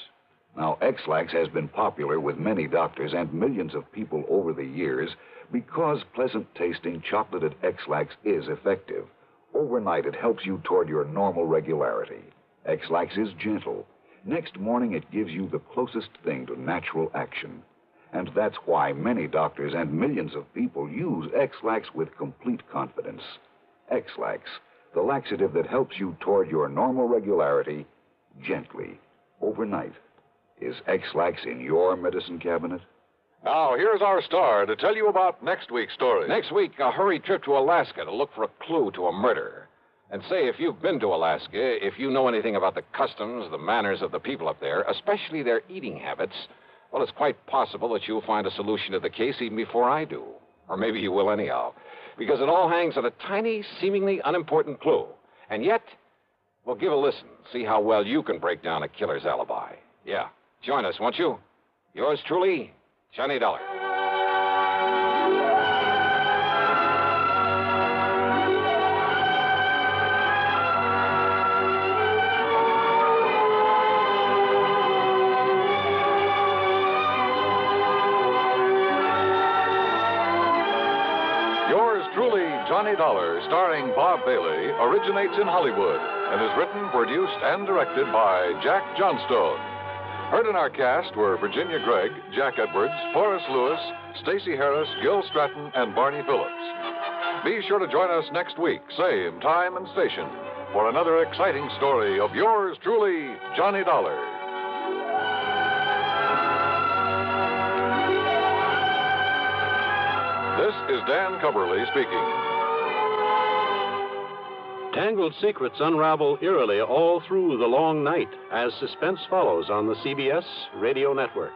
Now, X-Lax has been popular with many doctors and millions of people over the years because pleasant-tasting chocolated X-Lax is effective. Overnight, it helps you toward your normal regularity. X-Lax is gentle. Next morning, it gives you the closest thing to natural action. And that's why many doctors and millions of people use X-Lax with complete confidence. X-Lax, the laxative that helps you toward your normal regularity gently, overnight. Is X-Lax in your medicine cabinet? Now, here's our star to tell you about next week's story. Next week, a hurried trip to Alaska to look for a clue to a murder. And say, if you've been to Alaska, if you know anything about the customs, the manners of the people up there, especially their eating habits, well, it's quite possible that you'll find a solution to the case even before I do. Or maybe you will anyhow. Because it all hangs on a tiny, seemingly unimportant clue. And yet, well, give a listen. See how well you can break down a killer's alibi. Yeah. Join us, won't you? Yours truly, Johnny Dollar. Yours truly, Johnny Dollar, starring Bob Bailey, originates in Hollywood and is written, produced, and directed by Jack Johnstone. Heard in our cast were Virginia Gregg, Jack Edwards, Forrest Lewis, Stacey Harris, Gil Stratton, and Barney Phillips. Be sure to join us next week, same time and station, for another exciting story of yours truly, Johnny Dollar. This is Dan Coverly speaking. Tangled secrets unravel eerily all through the long night as suspense follows on the CBS Radio Network.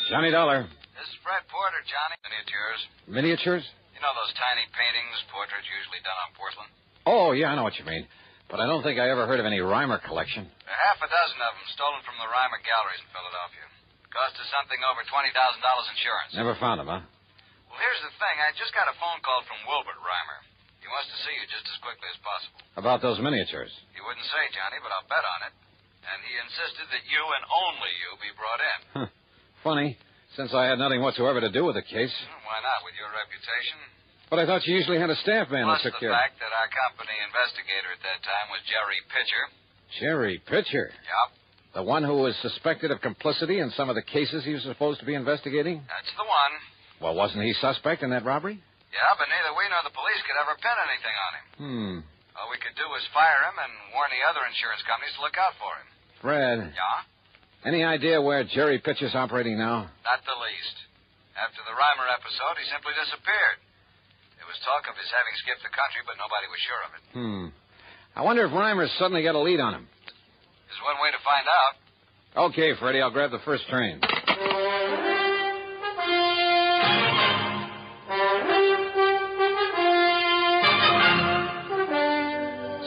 Johnny Dollar. This is Fred Porter, Johnny. Miniatures. Miniatures? You know those tiny paintings, portraits usually done on porcelain? Oh, yeah, I know what you mean. But I don't think I ever heard of any Reimer collection. There are half a dozen of them stolen from the Reimer galleries in Philadelphia. Cost us something over $20,000 insurance. Never found them, huh? Well, here's the thing. I just got a phone call from Wilbert Reimer. He wants to see you just as quickly as possible. About those miniatures. He wouldn't say, Johnny, but I'll bet on it. And he insisted that you and only you be brought in. Huh. Funny, since I had nothing whatsoever to do with the case. Why not, with your reputation? But I thought you usually had a staff man Plus that took the care. fact that our company investigator at that time was Jerry Pitcher. Jerry Pitcher? Yep. The one who was suspected of complicity in some of the cases he was supposed to be investigating? That's the one. Well, wasn't he suspect in that robbery? Yeah, but neither we nor the police could ever pin anything on him. All we could do was fire him and warn the other insurance companies to look out for him. Fred. Yeah? Any idea where Jerry Pitcher's operating now? Not the least. After the Reimer episode, he simply disappeared. There was talk of his having skipped the country, but nobody was sure of it. I wonder if Reimer's suddenly got a lead on him. There's one way to find out. Okay, Freddie, I'll grab the first train.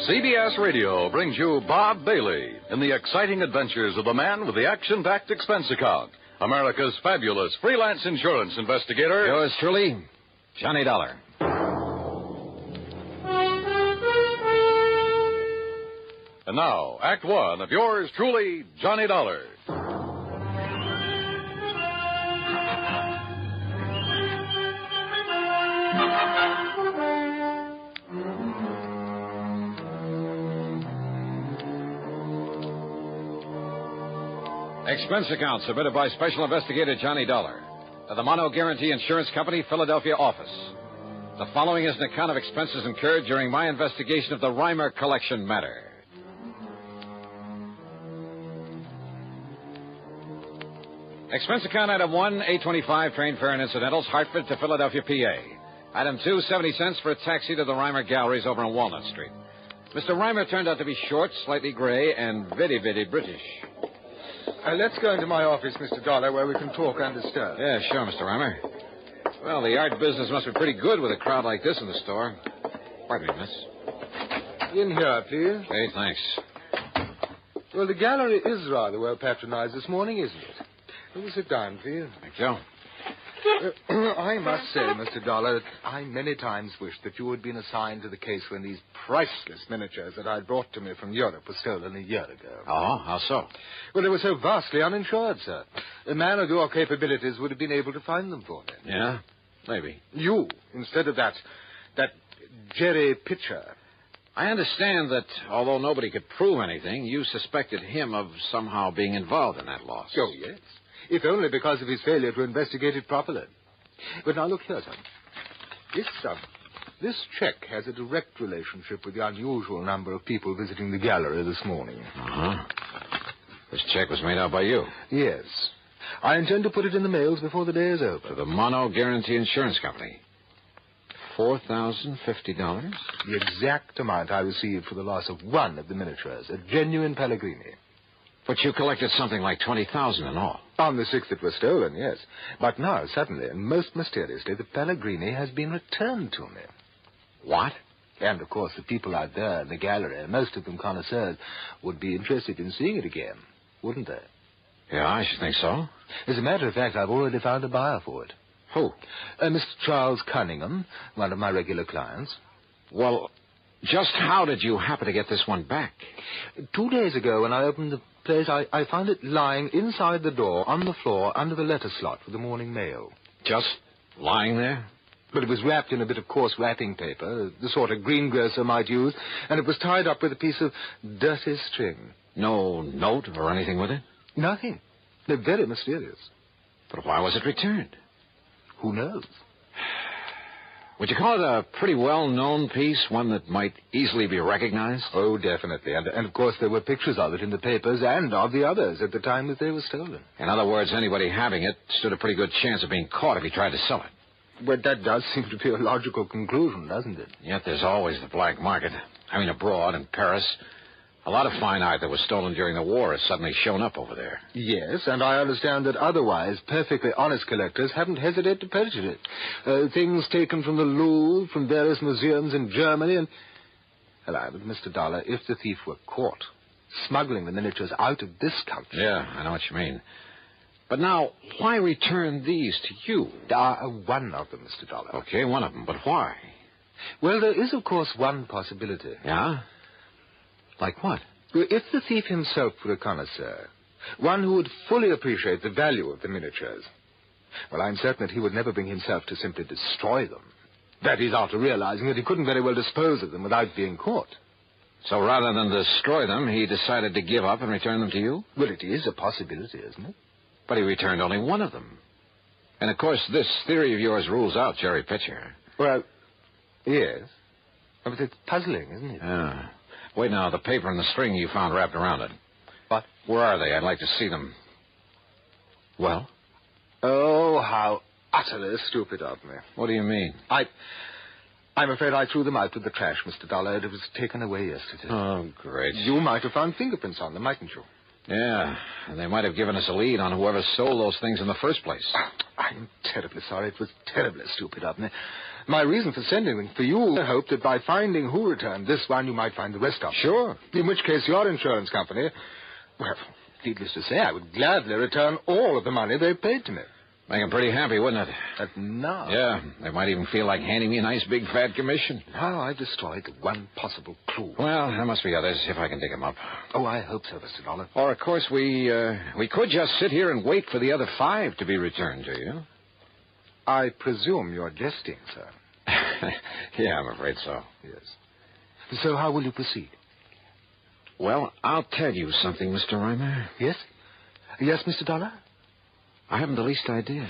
CBS Radio brings you Bob Bailey in the exciting adventures of the man with the action-packed expense account, America's fabulous freelance insurance investigator. Yours truly, Johnny Dollar. And now, Act One of yours truly, Johnny Dollar. Expense account submitted by Special Investigator Johnny Dollar to the Mono Guarantee Insurance Company, Philadelphia office. The following is an account of expenses incurred during my investigation of the Reimer collection matter. Expense account item 1, 825, train fare and incidentals, Hartford to Philadelphia, PA. Item 2, 70 cents for a taxi to the Reimer Galleries over on Walnut Street. Mr. Reimer turned out to be short, slightly gray, and very, very British. Let's go into my office, Mr. Dollar, where we can talk undisturbed. Yeah, sure, Mr. Reimer. Well, the art business must be pretty good with a crowd like this in the store. Pardon me, miss. In here, please. Hey, thanks. Well, the gallery is rather well patronized this morning, isn't it? Will you sit down, please? Thank you. I must say, Mr. Dollar, that I many times wished that you had been assigned to the case when these priceless miniatures that I brought to me from Europe were stolen a year ago. Oh, how so? Well, they were so vastly uninsured, sir. A man of your capabilities would have been able to find them for me. Yeah, maybe. You, instead of that Jerry Pitcher. I understand that although nobody could prove anything, you suspected him of somehow being involved in that loss. Oh, yes. If only because of his failure to investigate it properly. But now look here, son. This check has a direct relationship with the unusual number of people visiting the gallery this morning. Uh-huh. This check was made out by you? Yes. I intend to put it in the mails before the day is over. To the Mono Guarantee Insurance Company. $4,050? The exact amount I received for the loss of one of the miniatures, a genuine Pellegrini. But you collected something like $20,000 in all. On the 6th it was stolen, yes. But now, suddenly, and most mysteriously, the Pellegrini has been returned to me. What? And, of course, the people out there in the gallery, most of them connoisseurs, would be interested in seeing it again, wouldn't they? Yeah, I should think so. As a matter of fact, I've already found a buyer for it. Who? Mr. Charles Cunningham, one of my regular clients. Well, just how did you happen to get this one back? 2 days ago, when I opened the place, I found it lying inside the door, on the floor, under the letter slot for the morning mail. Just lying there? But it was wrapped in a bit of coarse wrapping paper, the sort a greengrocer might use, and it was tied up with a piece of dirty string. No note or anything with it? Nothing. They're very mysterious. But why was it returned? Who knows? Would you call it a pretty well-known piece, one that might easily be recognized? Oh, definitely. And of course, there were pictures of it in the papers and of the others at the time that they were stolen. In other words, anybody having it stood a pretty good chance of being caught if he tried to sell it. But that does seem to be a logical conclusion, doesn't it? Yet there's always the black market. I mean, abroad, in Paris. A lot of fine art that was stolen during the war has suddenly shown up over there. Yes, and I understand that otherwise perfectly honest collectors haven't hesitated to purchase it. Things taken from the Louvre, from various museums in Germany, and... Hello, but Mr. Dollar, if the thief were caught smuggling the miniatures out of this country... Yeah, I know what you mean. But now, why return these to you? One of them, Mr. Dollar. Okay, one of them, but why? Well, there is, of course, one possibility. Yeah? Like what? If the thief himself were a connoisseur, one who would fully appreciate the value of the miniatures, well, I'm certain that he would never bring himself to simply destroy them. That is, after realizing that he couldn't very well dispose of them without being caught. So rather than destroy them, he decided to give up and return them to you? Well, it is a possibility, isn't it? But he returned only one of them. And, of course, this theory of yours rules out Jerry Pitcher. Well, yes. But it's puzzling, isn't it? Yeah. Wait now, the paper and the string you found wrapped around it. What? Where are they? I'd like to see them. Well? Oh, how utterly stupid of me. What do you mean? I'm afraid I threw them out with the trash, Mr. Dollar. It was taken away yesterday. Oh, great. You might have found fingerprints on them, mightn't you? Yeah, and they might have given us a lead on whoever stole those things in the first place. I'm terribly sorry. It was terribly stupid of me. My reason for sending them for you, I hoped that by finding who returned this one, you might find the rest of them. Sure. In which case, your insurance company, well, needless to say, I would gladly return all of the money they paid to me. Make them pretty happy, wouldn't it? But now... Yeah, they might even feel like handing me a nice big fat commission. Now I've destroyed the one possible clue. Well, there must be others, if I can dig them up. Oh, I hope so, Mr. Dollar. Or, of course, we could just sit here and wait for the other 5 to be returned to you. I presume you're jesting, sir. Yeah, I'm afraid so. Yes. So how will you proceed? Well, I'll tell you something, Mr. Reimer. Yes? Yes, Mr. Dollar? I haven't the least idea.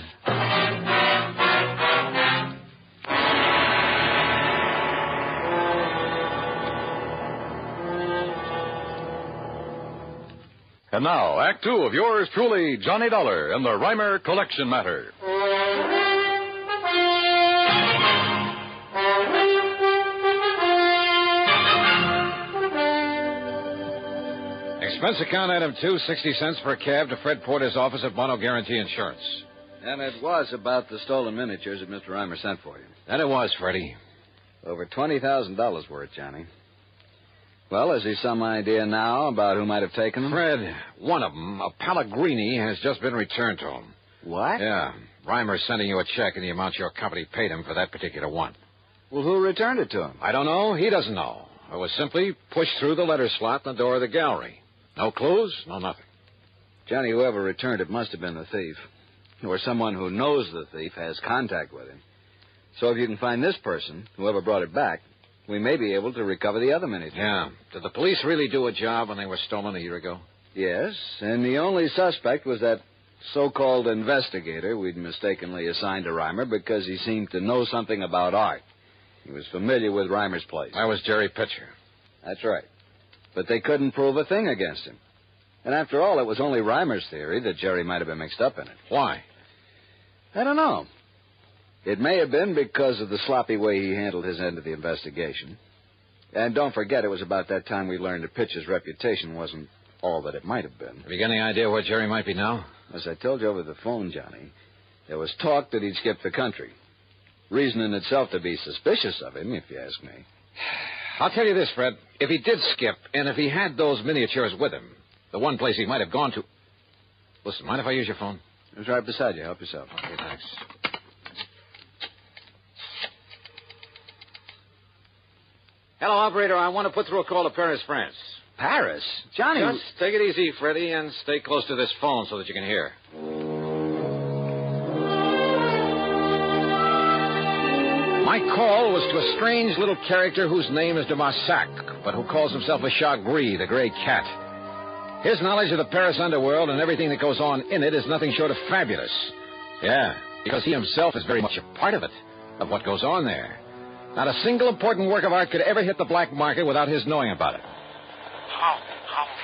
And now, Act Two of yours truly, Johnny Dollar, in the Reimer Collection Matter. Expense account item 2, 60 cents for a cab to Fred Porter's office at Mono Guarantee Insurance. And it was about the stolen miniatures that Mr. Reimer sent for you. And it was, Freddie. Over $20,000 worth, Johnny. Well, has he some idea now about who might have taken them? Fred, one of them, a Pellegrini, has just been returned to him. What? Yeah. Reimer's sending you a check in the amount your company paid him for that particular one. Well, who returned it to him? I don't know. He doesn't know. It was simply pushed through the letter slot in the door of the gallery. No clues, no nothing. Johnny, whoever returned it must have been the thief. Or someone who knows the thief has contact with him. So if you can find this person, whoever brought it back, we may be able to recover the other miniature. Yeah. Did the police really do a job when they were stolen a year ago? Yes, and the only suspect was that so-called investigator we'd mistakenly assigned to Reimer because he seemed to know something about art. He was familiar with Reimer's place. That was Jerry Pitcher. That's right. But they couldn't prove a thing against him. And after all, it was only Reimer's theory that Jerry might have been mixed up in it. Why? I don't know. It may have been because of the sloppy way he handled his end of the investigation. And don't forget, it was about that time we learned that Pitcher's reputation wasn't all that it might have been. Have you got any idea where Jerry might be now? As I told you over the phone, Johnny, there was talk that he'd skipped the country. Reason in itself to be suspicious of him, if you ask me. I'll tell you this, Fred. If he did skip, and if he had those miniatures with him, the one place he might have gone to... Listen, mind if I use your phone? It's right beside you. Help yourself. Okay, thanks. Hello, operator. I want to put through a call to Paris, France. Paris? Johnny... Just take it easy, Freddie, and stay close to this phone so that you can hear. My call was to a strange little character whose name is de Marsac, but who calls himself a Chagris, the gray cat. His knowledge of the Paris underworld and everything that goes on in it is nothing short of fabulous. Yeah, because he himself is very much a part of it, of what goes on there. Not a single important work of art could ever hit the black market without his knowing about it. How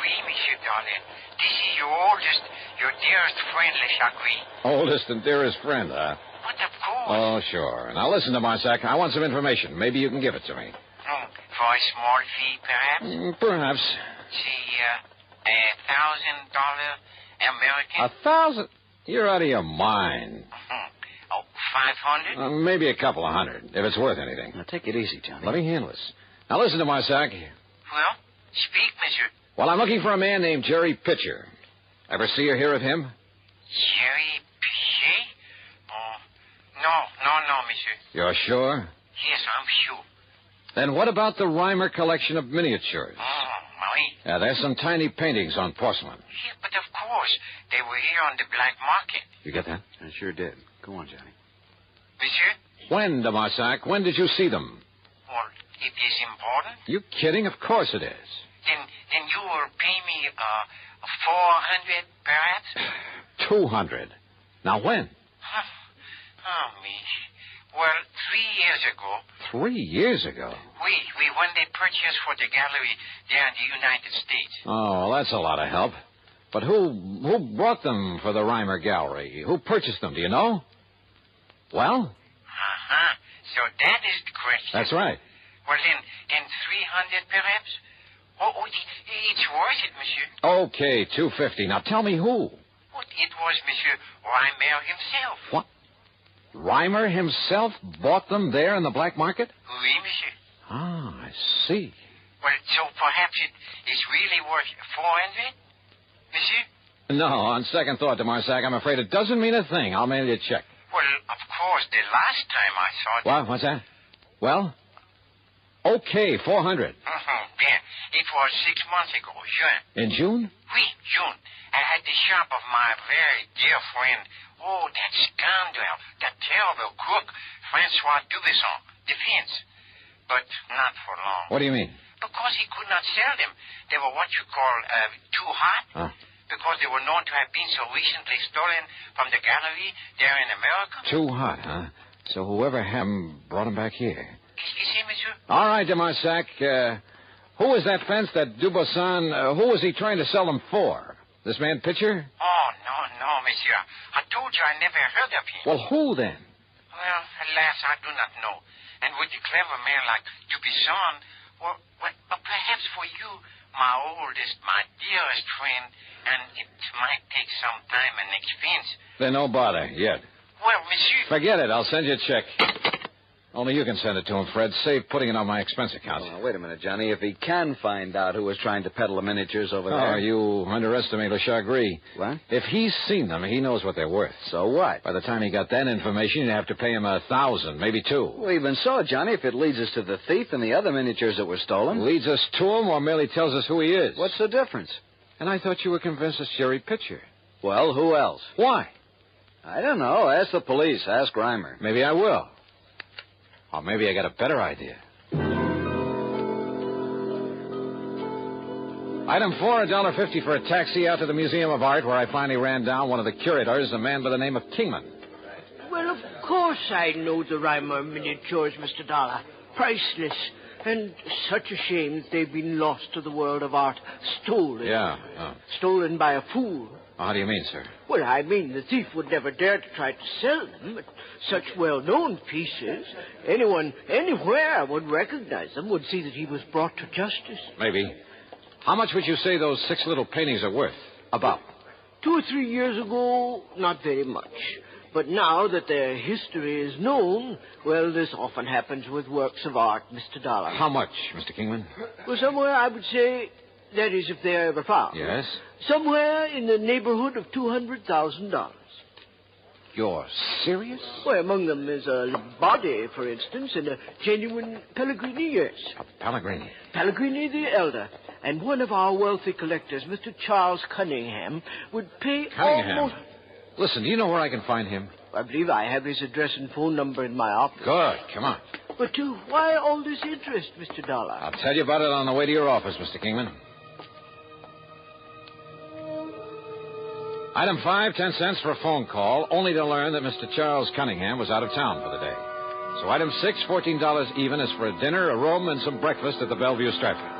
oui, Monsieur Darling. This is your oldest, your dearest friend, Le Chagris. Oldest and dearest friend, huh? But of course. Oh, sure. Now listen to Marsac. I want some information. Maybe you can give it to me. For a small fee, perhaps? Perhaps. Say, $1,000 American? $1,000? You're out of your mind. Oh, 500? Maybe a couple of hundred, if it's worth anything. Now, take it easy, Johnny. Let me handle this. Now, listen to Marsac. Well, speak, monsieur. Well, I'm looking for a man named Jerry Pitcher. Ever see or hear of him? Jerry Pitcher? Oh, no, monsieur. You're sure? Yes, I'm sure. Then what about the Reimer collection of miniatures? Oui. Yeah, there's some tiny paintings on porcelain. Yeah, but of course, they were here on the black market. You get that? I sure did. Go on, Johnny. Monsieur? When, de Marsac? When did you see them? Well, it is important. You kidding? Of course it is. Then you will pay me, 400, perhaps? 200. Now, when? Oh, me. Well, 3 years ago. 3 years ago? We when they purchased for the gallery there in the United States. Oh, well, that's a lot of help. But who brought them for the Reimer gallery? Who purchased them? Do you know? Well? Uh-huh. So that is the question. That's right. Well, then 300, perhaps? Oh, it's worth it, monsieur. Okay, 250. Now, tell me who. Well, it was Monsieur Reimer himself. What? Reimer himself bought them there in the black market? Oui, monsieur. Ah, I see. Well, so perhaps it is really worth 400, monsieur? No, on second thought, de Marsac, I'm afraid it doesn't mean a thing. I'll mail you a check. Well, of course, the last time I saw it... What? What's that? Well? Okay, 400. Bien. It was 6 months ago, June. In June? Oui, June. At the shop of my very dear friend... Oh, that scoundrel, that terrible crook, Francois Dubesson, defense. But not for long. What do you mean? Because he could not sell them. They were what you call too hot. Huh? Because they were known to have been so recently stolen from the gallery there in America. Too hot, huh? So whoever had them brought them back here. Qu'est-ce que monsieur? All right, de Marsac. Who was that fence that Dubesson... who was he trying to sell them for? This man Pitcher? Oh, no, monsieur. I told you I never heard of him. Well, who then? Well, alas, I do not know. And with a clever man like Dubesson, well, perhaps for you, my oldest, my dearest friend, and it might take some time and expense. Then no bother, yet. Well, monsieur... Forget it. I'll send you a check. Only you can send it to him, Fred. Save putting it on my expense account. Oh, wait a minute, Johnny. If he can find out who was trying to peddle the miniatures over there... Oh, you underestimate Le Chagris. What? If he's seen them, he knows what they're worth. So what? By the time he got that information, you'd have to pay him $1,000, maybe $2,000. Well, even so, Johnny, if it leads us to the thief and the other miniatures that were stolen... Leads us to him or merely tells us who he is? What's the difference? And I thought you were convinced it's Jerry Pitcher. Well, who else? Why? I don't know. Ask the police. Ask Reimer. Maybe I will. Or maybe I got a better idea. Item 4, $1.50 for a taxi out to the Museum of Art, where I finally ran down one of the curators, a man by the name of Kingman. Well, of course I know the Reimer miniatures, Mr. Dollar. Priceless. And such a shame that they've been lost to the world of art. Stolen. Yeah. Stolen by a fool. How do you mean, sir? Well, I mean the thief would never dare to try to sell them, but such well-known pieces, anyone, anywhere would recognize them, would see that he was brought to justice. Maybe. How much would you say those 6 little paintings are worth? About? 2 or 3 years ago, not very much. But now that their history is known, well, this often happens with works of art, Mr. Dollar. How much, Mr. Kingman? Well, somewhere, I would say, that is, if they're ever found. Yes? Somewhere in the neighborhood of $200,000. You're serious? Well, among them is a body, for instance, and a genuine Pellegrini, yes. A Pellegrini? Pellegrini the Elder. And one of our wealthy collectors, Mr. Charles Cunningham, would pay almost... Listen, do you know where I can find him? I believe I have his address and phone number in my office. Good. Come on. But why all this interest, Mr. Dollar? I'll tell you about it on the way to your office, Mr. Kingman. Item 5, 10 cents for a phone call, only to learn that Mr. Charles Cunningham was out of town for the day. So item 6, $14 even, is for a dinner, a room, and some breakfast at the Bellevue Stratford.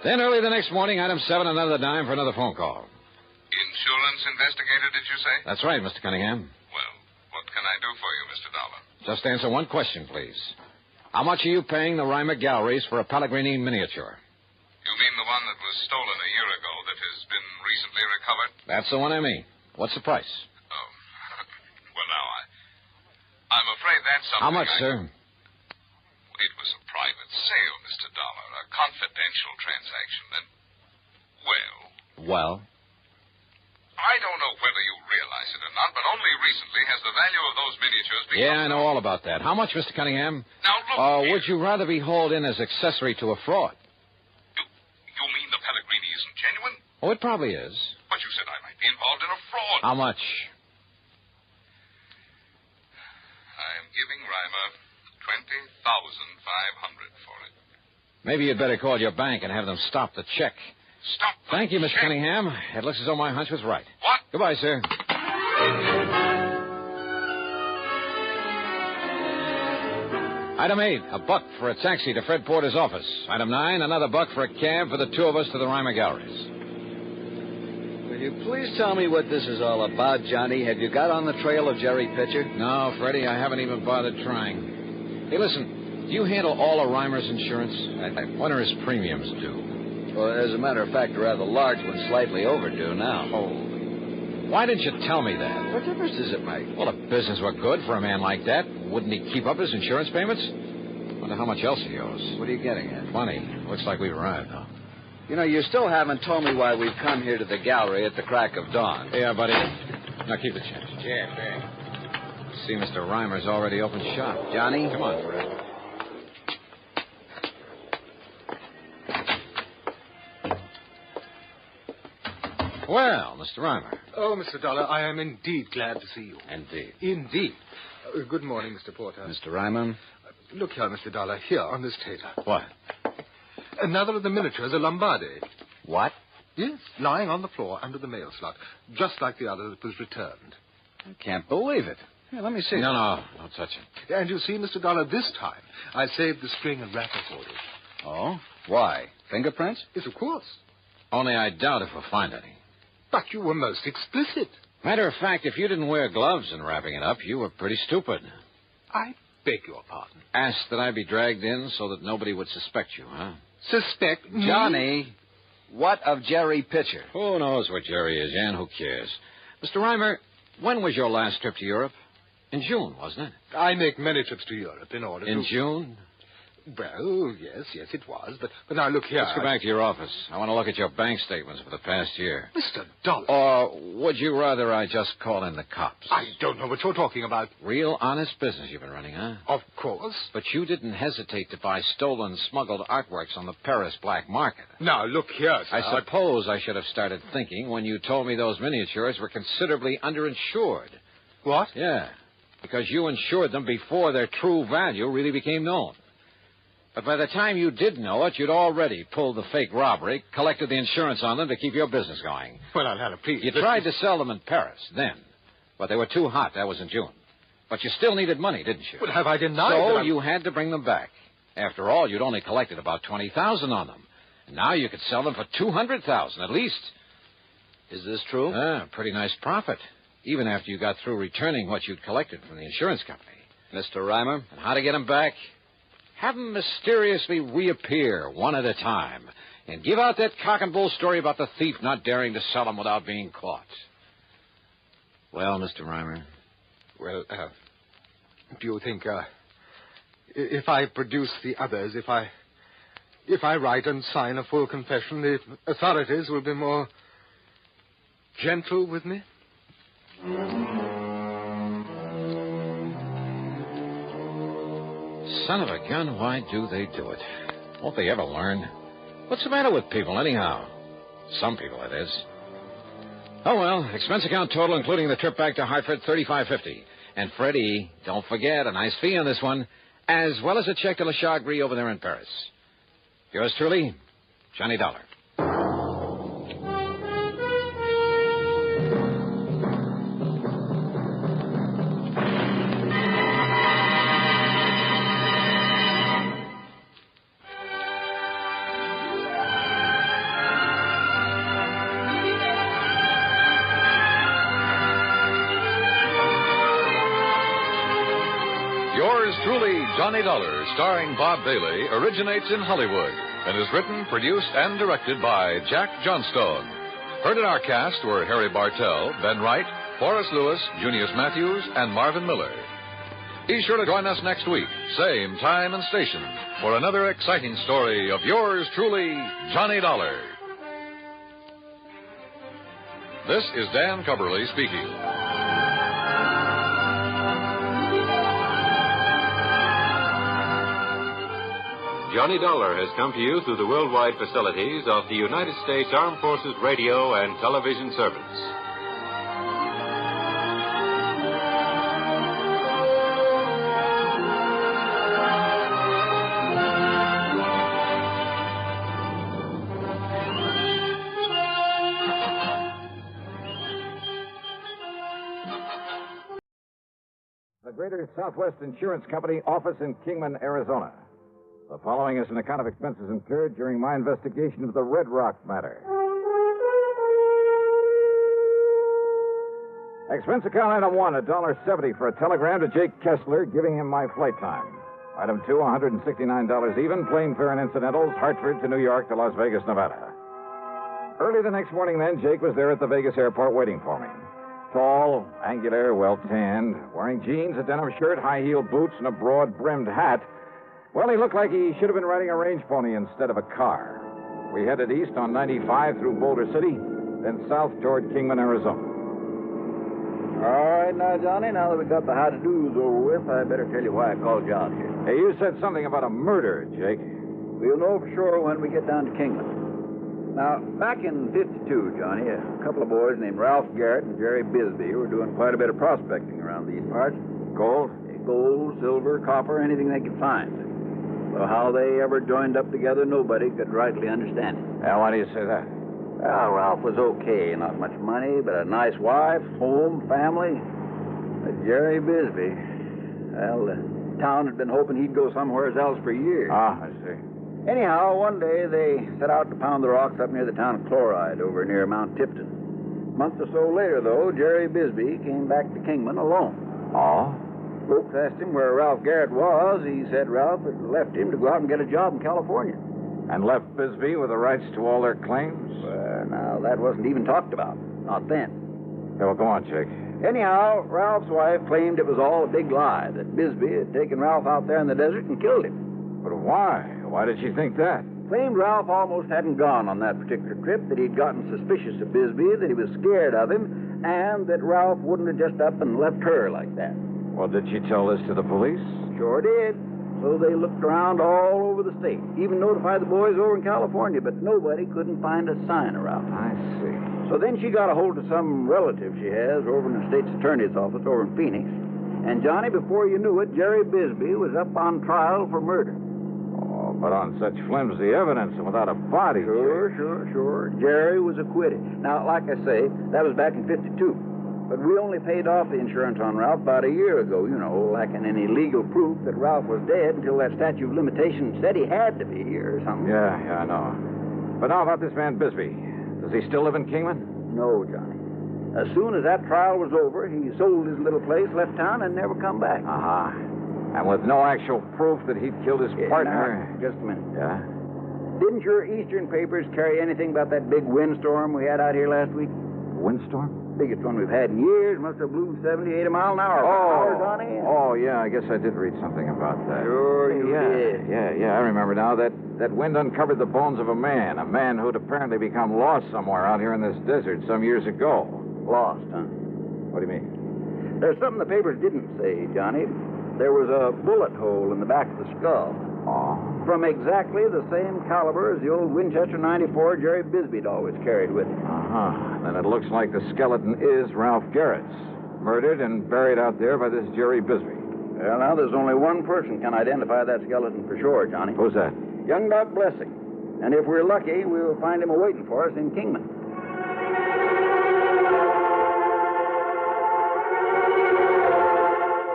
Then early the next morning, item 7, another dime for another phone call. Insurance investigator, did you say? That's right, Mr. Cunningham. Well, what can I do for you, Mr. Dollar? Just answer one question, please. How much are you paying the Reimer galleries for a Pellegrini miniature? You mean the one that was stolen a year ago that has been recently recovered? That's the one I mean. What's the price? Oh. Well, now, I'm afraid that's something... How much, sir? It was a private sale, Mr. Dollar, a confidential transaction, and... Well? I don't know whether you realize it or not, but only recently has the value of those miniatures become... Yeah, I know all about that. How much, Mr. Cunningham? Now, look here. Would you rather be hauled in as accessory to a fraud? You mean the Pellegrini isn't genuine? Oh, it probably is. But you said I might be involved in a fraud. How much? I'm giving Reimer $20,500 for it. Maybe you'd better call your bank and have them stop the check. Stop the Thank you, Mr. check? Cunningham. It looks as though my hunch was right. What? Goodbye, sir. Item 8, $1 for a taxi to Fred Porter's office. Item 9, another $1 for a cab for the 2 of us to the Reimer galleries. Will you please tell me what this is all about, Johnny? Have you got on the trail of Jerry Pitcher? No, Freddie, I haven't even bothered trying. Hey, listen, do you handle all of Reimer's insurance? When are his premiums due? Well, as a matter of fact, a rather large one, slightly overdue now. Oh. Why didn't you tell me that? What difference does it make? Well, if business were good for a man like that, wouldn't he keep up his insurance payments? Wonder how much else he owes. What are you getting at? Plenty. Looks like we've arrived, though. You know, you still haven't told me why we've come here to the gallery at the crack of dawn. Yeah, buddy. Now keep the change. Yeah, thanks. See, Mr. Reimer's already opened shop. Johnny? Come on, Fred. Well, Mr. Reimer. Oh, Mr. Dollar, I am indeed glad to see you. Indeed. Indeed. Good morning, Mr. Porter. Mr. Reimer? Look here, Mr. Dollar, here on this table. What? Another of the miniatures, a Lombardi. What? Yes, lying on the floor under the mail slot, just like the other that was returned. I can't believe it. Here, let me see. No, don't touch it. And you see, Mr. Dollar, this time I saved the string and wrapper for you. Oh? Why? Fingerprints? Yes, of course. Only I doubt if we'll find any. But you were most explicit. Matter of fact, if you didn't wear gloves in wrapping it up, you were pretty stupid. I beg your pardon. Asked that I be dragged in so that nobody would suspect you, huh? Suspect me? Johnny, what of Jerry Pitcher? Who knows what Jerry is, Jan? Who cares? Mr. Reimer, when was your last trip to Europe? In June, wasn't it? I make many trips to Europe in order to... In June? Well, yes, it was. But now look here. Let's go back to your office. I want to look at your bank statements for the past year. Mr. Dollar. Or would you rather I just call in the cops? I don't know what you're talking about. Real honest business you've been running, huh? Of course. But you didn't hesitate to buy stolen, smuggled artworks on the Paris black market. Now, look here, sir. I suppose I should have started thinking when you told me those miniatures were considerably underinsured. What? Yeah, because you insured them before their true value really became known. But by the time you did know it, you'd already pulled the fake robbery, collected the insurance on them to keep your business going. Well, now, Hannah, please. You tried to sell them in Paris then, but they were too hot. That was in June. But you still needed money, didn't you? But have I denied So that you had to bring them back. After all, you'd only collected about $20,000 on them. And now you could sell them for $200,000 at least. Is this true? Pretty nice profit, even after you got through returning what you'd collected from the insurance company. Mr. Reimer? And how to get them back? Have them mysteriously reappear one at a time and give out that cock and bull story about the thief not daring to sell them without being caught. Well, Mr. Reimer? Well, do you think, if I produce the others, if I write and sign a full confession, the authorities will be more gentle with me? Son of a gun, why do they do it? Won't they ever learn? What's the matter with people, anyhow? Some people, that is. Oh, well, expense account total, including the trip back to Hartford, $35.50. And Freddie, don't forget, a nice fee on this one, as well as a check to La Chagrie over there in Paris. Yours truly, Johnny Dollar. Yours truly, Johnny Dollar, starring Bob Bailey, originates in Hollywood and is written, produced, and directed by Jack Johnstone. Heard in our cast were Harry Bartell, Ben Wright, Forrest Lewis, Junius Matthews, and Marvin Miller. Be sure to join us next week, same time and station, for another exciting story of yours truly, Johnny Dollar. This is Dan Cubberly speaking. Johnny Dollar has come to you through the worldwide facilities of the United States Armed Forces Radio and Television Service. The Greater Southwest Insurance Company office in Kingman, Arizona. The following is an account of expenses incurred during my investigation of the Red Rock matter. Expense account item 1, $1.70 for a telegram to Jake Kessler giving him my flight time. Item 2, $169 even, plane fare and incidentals, Hartford to New York to Las Vegas, Nevada. Early the next morning then, Jake was there at the Vegas airport waiting for me. Tall, angular, well-tanned, wearing jeans, a denim shirt, high-heeled boots, and a broad-brimmed hat. Well, he looked like he should have been riding a range pony instead of a car. We headed east on 95 through Boulder City, then south toward Kingman, Arizona. All right, now, Johnny, now that we got the how-to-dos over with, I better tell you why I called you out here. Hey, you said something about a murder, Jake. We'll know for sure when we get down to Kingman. Now, back in 52, Johnny, a couple of boys named Ralph Garrett and Jerry Bisbee were doing quite a bit of prospecting around these parts. Gold? Gold, silver, copper, anything they could find. Well, how they ever joined up together, nobody could rightly understand it. Now, why do you say that? Well, Ralph was okay. Not much money, but a nice wife, home, family. But Jerry Bisbee, well, the town had been hoping he'd go somewhere else for years. Ah, I see. Anyhow, one day they set out to pound the rocks up near the town of Chloride over near Mount Tipton. A month or so later, though, Jerry Bisbee came back to Kingman alone. Oh? Folks asked him where Ralph Garrett was. He said Ralph had left him to go out and get a job in California. And left Bisbee with the rights to all their claims? Well, now, that wasn't even talked about. Not then. Yeah, well, go on, Jake. Anyhow, Ralph's wife claimed it was all a big lie, that Bisbee had taken Ralph out there in the desert and killed him. But why? Why did she think that? Claimed Ralph almost hadn't gone on that particular trip, that he'd gotten suspicious of Bisbee, that he was scared of him, and that Ralph wouldn't have just up and left her like that. Well, did she tell this to the police? Sure did. So they looked around all over the state, even notified the boys over in California, but nobody couldn't find a sign of Ralph. I see. So then she got a hold of some relative she has over in the state's attorney's office over in Phoenix. And, Johnny, before you knew it, Jerry Bisbee was up on trial for murder. Oh, but on such flimsy evidence and without a body. Sure. Jerry was acquitted. Now, like I say, that was back in '52. But we only paid off the insurance on Ralph about a year ago, lacking any legal proof that Ralph was dead until that statute of limitations said he had to be here or something. Yeah, I know. But now about this man Bisbee. Does he still live in Kingman? No, Johnny. As soon as that trial was over, he sold his little place, left town, and never come back. Uh-huh. And with no actual proof that he'd killed his partner? Now, just a minute. Yeah? Didn't your Eastern papers carry anything about that big windstorm we had out here last week? Windstorm? Biggest one we've had in years. Must have blew 70, 80 mile an hour. Johnny. Oh, yeah, I guess I did read something about that. Sure you did. Yeah, I remember now. That wind uncovered the bones of a man who'd apparently become lost somewhere out here in this desert some years ago. Lost, huh? What do you mean? There's something the papers didn't say, Johnny. There was a bullet hole in the back of the skull. Oh. From exactly the same caliber as the old Winchester 94 Jerry Bisbee'd always carried with him. Uh-huh. Then it looks like the skeleton is Ralph Garrett's. Murdered and buried out there by this Jerry Bisbee. Well, now, there's only one person can identify that skeleton for sure, Johnny. Who's that? Young Doc Blessing. And if we're lucky, we'll find him awaiting for us in Kingman.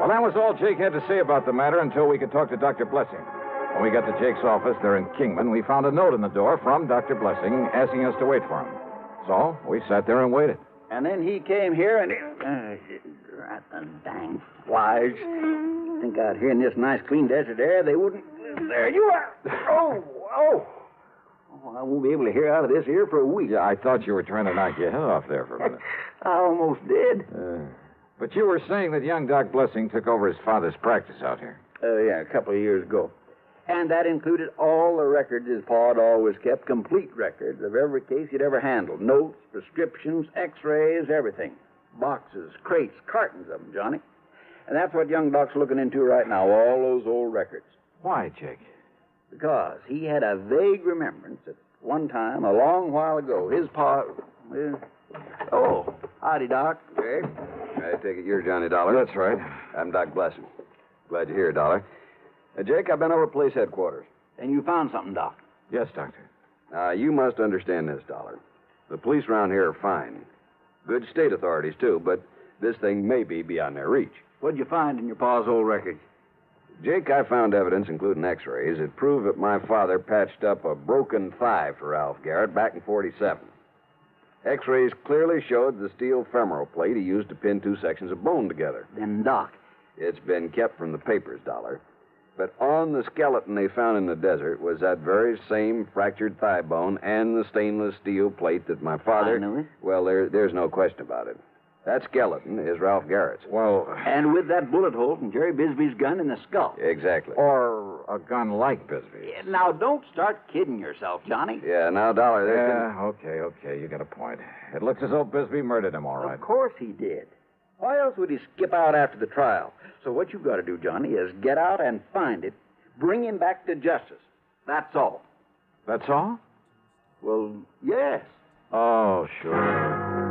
Well, that was all Jake had to say about the matter until we could talk to Dr. Blessing. When we got to Jake's office there in Kingman, we found a note in the door from Dr. Blessing asking us to wait for him. So we sat there and waited. And then he came here and... the dang flies. Think out here in this nice, clean desert air, they wouldn't... There you are. Oh, I won't be able to hear out of this here for a week. Yeah, I thought you were trying to knock your head off there for a minute. I almost did. But you were saying that young Doc Blessing took over his father's practice out here. Yeah, a couple of years ago. And that included all the records his pa had always kept, complete records of every case he'd ever handled. Notes, prescriptions, x-rays, everything. Boxes, crates, cartons of them, Johnny. And that's what young Doc's looking into right now, all those old records. Why, Jake? Because he had a vague remembrance that one time, a long while ago, his pa... Oh, howdy, Doc. Jake, I take it you're Johnny Dollar. That's right. I'm Doc Blessing. Glad you're here, Dollar. Jake, I've been over to police headquarters. And you found something, Doc? Yes, Doctor. Now, you must understand this, Dollar. The police around here are fine. Good state authorities, too, but this thing may be beyond their reach. What'd you find in your pa's old records? Jake, I found evidence, including x-rays, that proved that my father patched up a broken thigh for Ralph Garrett back in '47. X-rays clearly showed the steel femoral plate he used to pin two sections of bone together. Then, Doc... It's been kept from the papers, Dollar. But on the skeleton they found in the desert was that very same fractured thigh bone and the stainless steel plate that my father... I knew it. Well, there's no question about it. That skeleton is Ralph Garrett's. Well... And with that bullet hole from Jerry Bisbee's gun in the skull. Exactly. Or a gun like Bisbee's. Yeah, now, don't start kidding yourself, Johnny. Yeah, now, Dollar, Okay, you got a point. It looks as though Bisbee murdered him, all right. Of course he did. Why else would he skip out after the trial? So what you've got to do, Johnny, is get out and find it. Bring him back to justice. That's all. That's all? Well, yes. Oh, sure.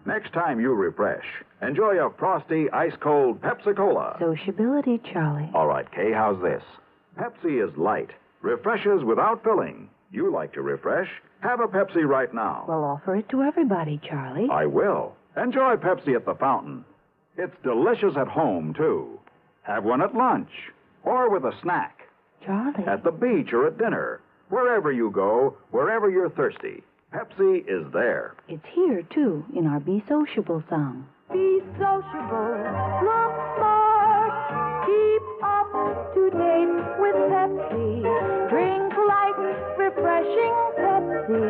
Next time you refresh, enjoy a frosty, ice-cold Pepsi-Cola. Sociability, Charlie. All right, Kay, how's this? Pepsi is light, refreshes without filling. You like to refresh? Have a Pepsi right now. Well, offer it to everybody, Charlie. I will. Enjoy Pepsi at the fountain. It's delicious at home, too. Have one at lunch or with a snack. Charlie. At the beach or at dinner. Wherever you go, wherever you're thirsty, Pepsi is there. It's here, too, in our Be Sociable song. Be sociable, look smart, keep up to date with Pepsi. Drink light, refreshing Pepsi.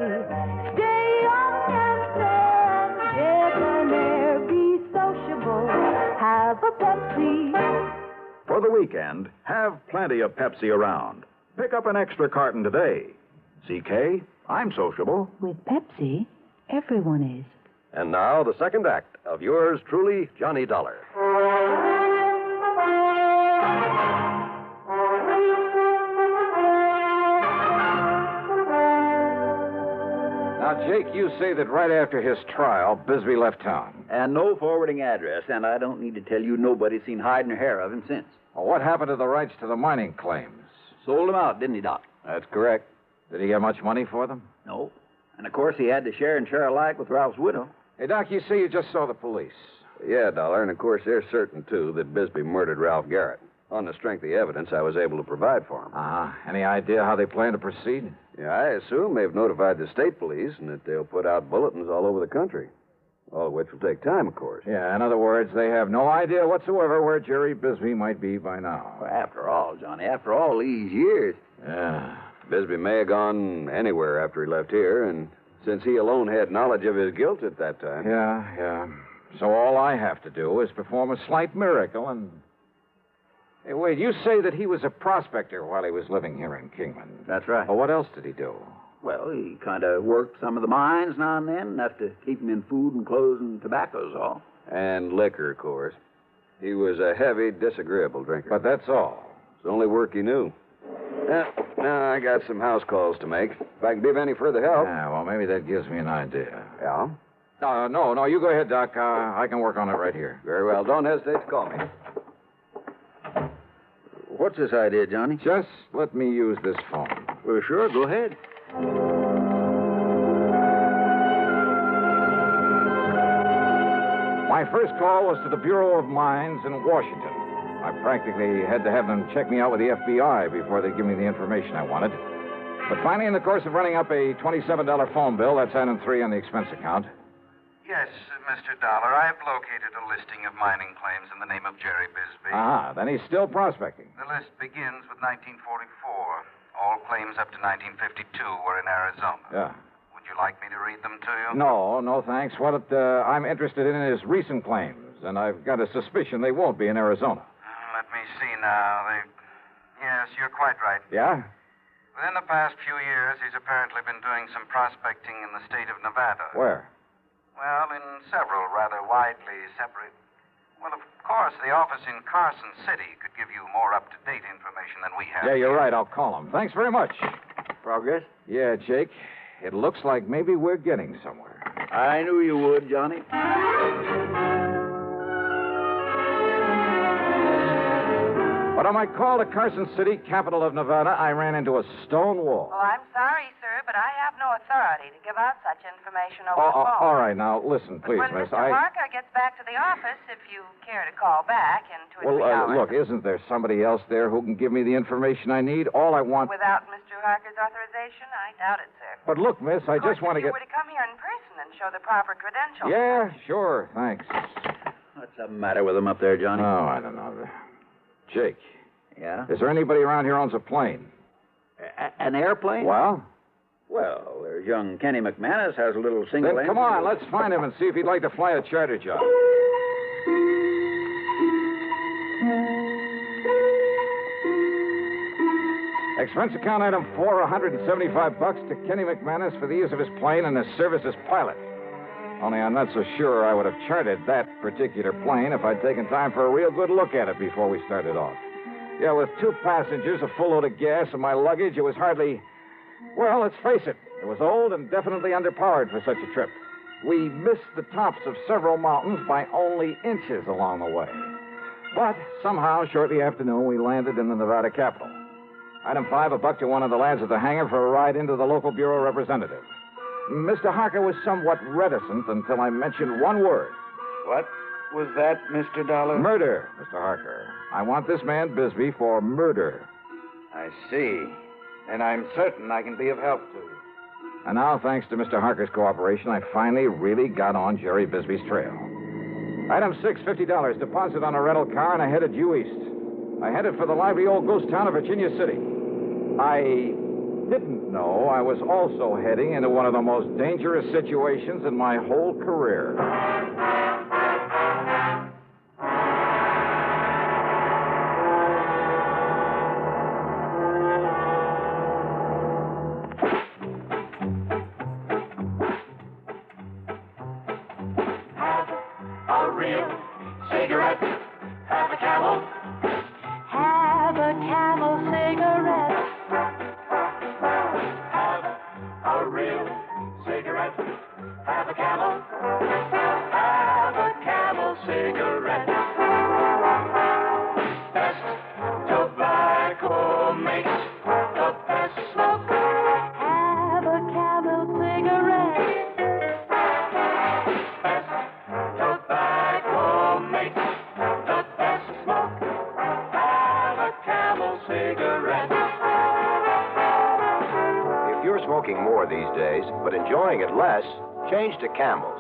Stay young and fair, debonair. Be sociable, have a Pepsi. For the weekend, have plenty of Pepsi around. Pick up an extra carton today. CK, I'm sociable. With Pepsi, everyone is. And now, the second act of yours truly, Johnny Dollar. Now, Jake, you say that right after his trial, Bisbee left town. And no forwarding address, and I don't need to tell you nobody's seen hide nor hair of him since. Well, what happened to the rights to the mining claims? Sold them out, didn't he, Doc? That's correct. Did he get much money for them? No. And, of course, he had to share and share alike with Ralph's widow. Hey, Doc, you say you just saw the police. Yeah, Dollar, and of course they're certain, too, that Bisbee murdered Ralph Garrett. On the strength of the evidence I was able to provide for him. Uh-huh. Any idea how they plan to proceed? Yeah, I assume they've notified the state police and that they'll put out bulletins all over the country. All of which will take time, of course. Yeah, in other words, they have no idea whatsoever where Jerry Bisbee might be by now. Well, after all, Johnny, after all these years. Yeah. Bisbee may have gone anywhere after he left here, and since he alone had knowledge of his guilt at that time. Yeah. So all I have to do is perform a slight miracle and... Hey, wait, you say that he was a prospector while he was living here in Kingman. That's right. Well, what else did he do? Well, he kind of worked some of the mines now and then, enough to keep him in food and clothes and tobacco's all. And liquor, of course. He was a heavy, disagreeable drinker. But that's all. It's the only work he knew. Now I got some house calls to make. If I can be of any further help. Yeah, well, maybe that gives me an idea. Yeah? No, you go ahead, Doc. I can work on it right here. Very well. Don't hesitate to call me. What's this idea, Johnny? Just let me use this phone. Well, sure, go ahead. My first call was to the Bureau of Mines in Washington. I practically had to have them check me out with the FBI before they'd give me the information I wanted. But finally, in the course of running up a $27 phone bill, that's item 3 on the expense account. Yes, Mr. Dollar, I've located a listing of mining claims in the name of Jerry Bisbee. Then he's still prospecting. The list begins with 1944. All claims up to 1952 were in Arizona. Yeah. Would you like me to read them to you? No, thanks. What I'm interested in is recent claims, and I've got a suspicion they won't be in Arizona. Let me see now. Yes, you're quite right. Yeah? Within the past few years, he's apparently been doing some prospecting in the state of Nevada. Where? Well, in several rather widely separate... Well, of course, the office in Carson City could give you more up-to-date information than we have. Yeah, you're right. I'll call him. Thanks very much. Progress? Yeah, Jake. It looks like maybe we're getting somewhere. I knew you would, Johnny. But on my call to Carson City, capital of Nevada, I ran into a stone wall. Oh, I'm sorry, sir, but I have no authority to give out such information over the phone. All right, now, listen, please, when miss. Mr. Harker gets back to the office, if you care to call back in 2 or 3 hours. Look, isn't there somebody else there who can give me the information I need? All I want... Without Mr. Harker's authorization? I doubt it, sir. But look, miss, I just want to get... If you were to come here in person and show the proper credentials. Yeah, sure, thanks. What's the matter with him up there, Johnny? Oh, I don't know. Jake. Yeah? Is there anybody around here who owns a plane? An airplane? Well? Well, there's young Kenny McManus has a little single... Then come on, let's find him and see if he'd like to fly a charter job. Expense account item 4, $175 to Kenny McManus for the use of his plane and his service as pilot. Only I'm not so sure I would have chartered that particular plane if I'd taken time for a real good look at it before we started off. Yeah, with 2 passengers, a full load of gas, and my luggage, it was hardly... Well, let's face it. It was old and definitely underpowered for such a trip. We missed the tops of several mountains by only inches along the way. But somehow, shortly after noon, we landed in the Nevada capital. Item 5, $1 to one of the lads at the hangar for a ride into the local bureau representative. Mr. Harker was somewhat reticent until I mentioned one word. What was that, Mr. Dollar? Murder, Mr. Harker. I want this man Bisbee for murder. I see. And I'm certain I can be of help to you. And now, thanks to Mr. Harker's cooperation, I finally really got on Jerry Bisbee's trail. Item 6, $50. Deposit on a rental car, and I headed due east. I headed for the lively old ghost town of Virginia City. I didn't know I was also heading into one of the most dangerous situations in my whole career. A real cigarette. Have a Camel. Have a Camel cigarette. Have a real cigarette. Have a Camel. Have a Camel cigarette. Best tobacco makes the best smoke. Have a Camel cigarette. Best tobacco makes the best smoke. Have a Camel cigarette. If you're smoking more these days, but enjoying it less, change to Camels.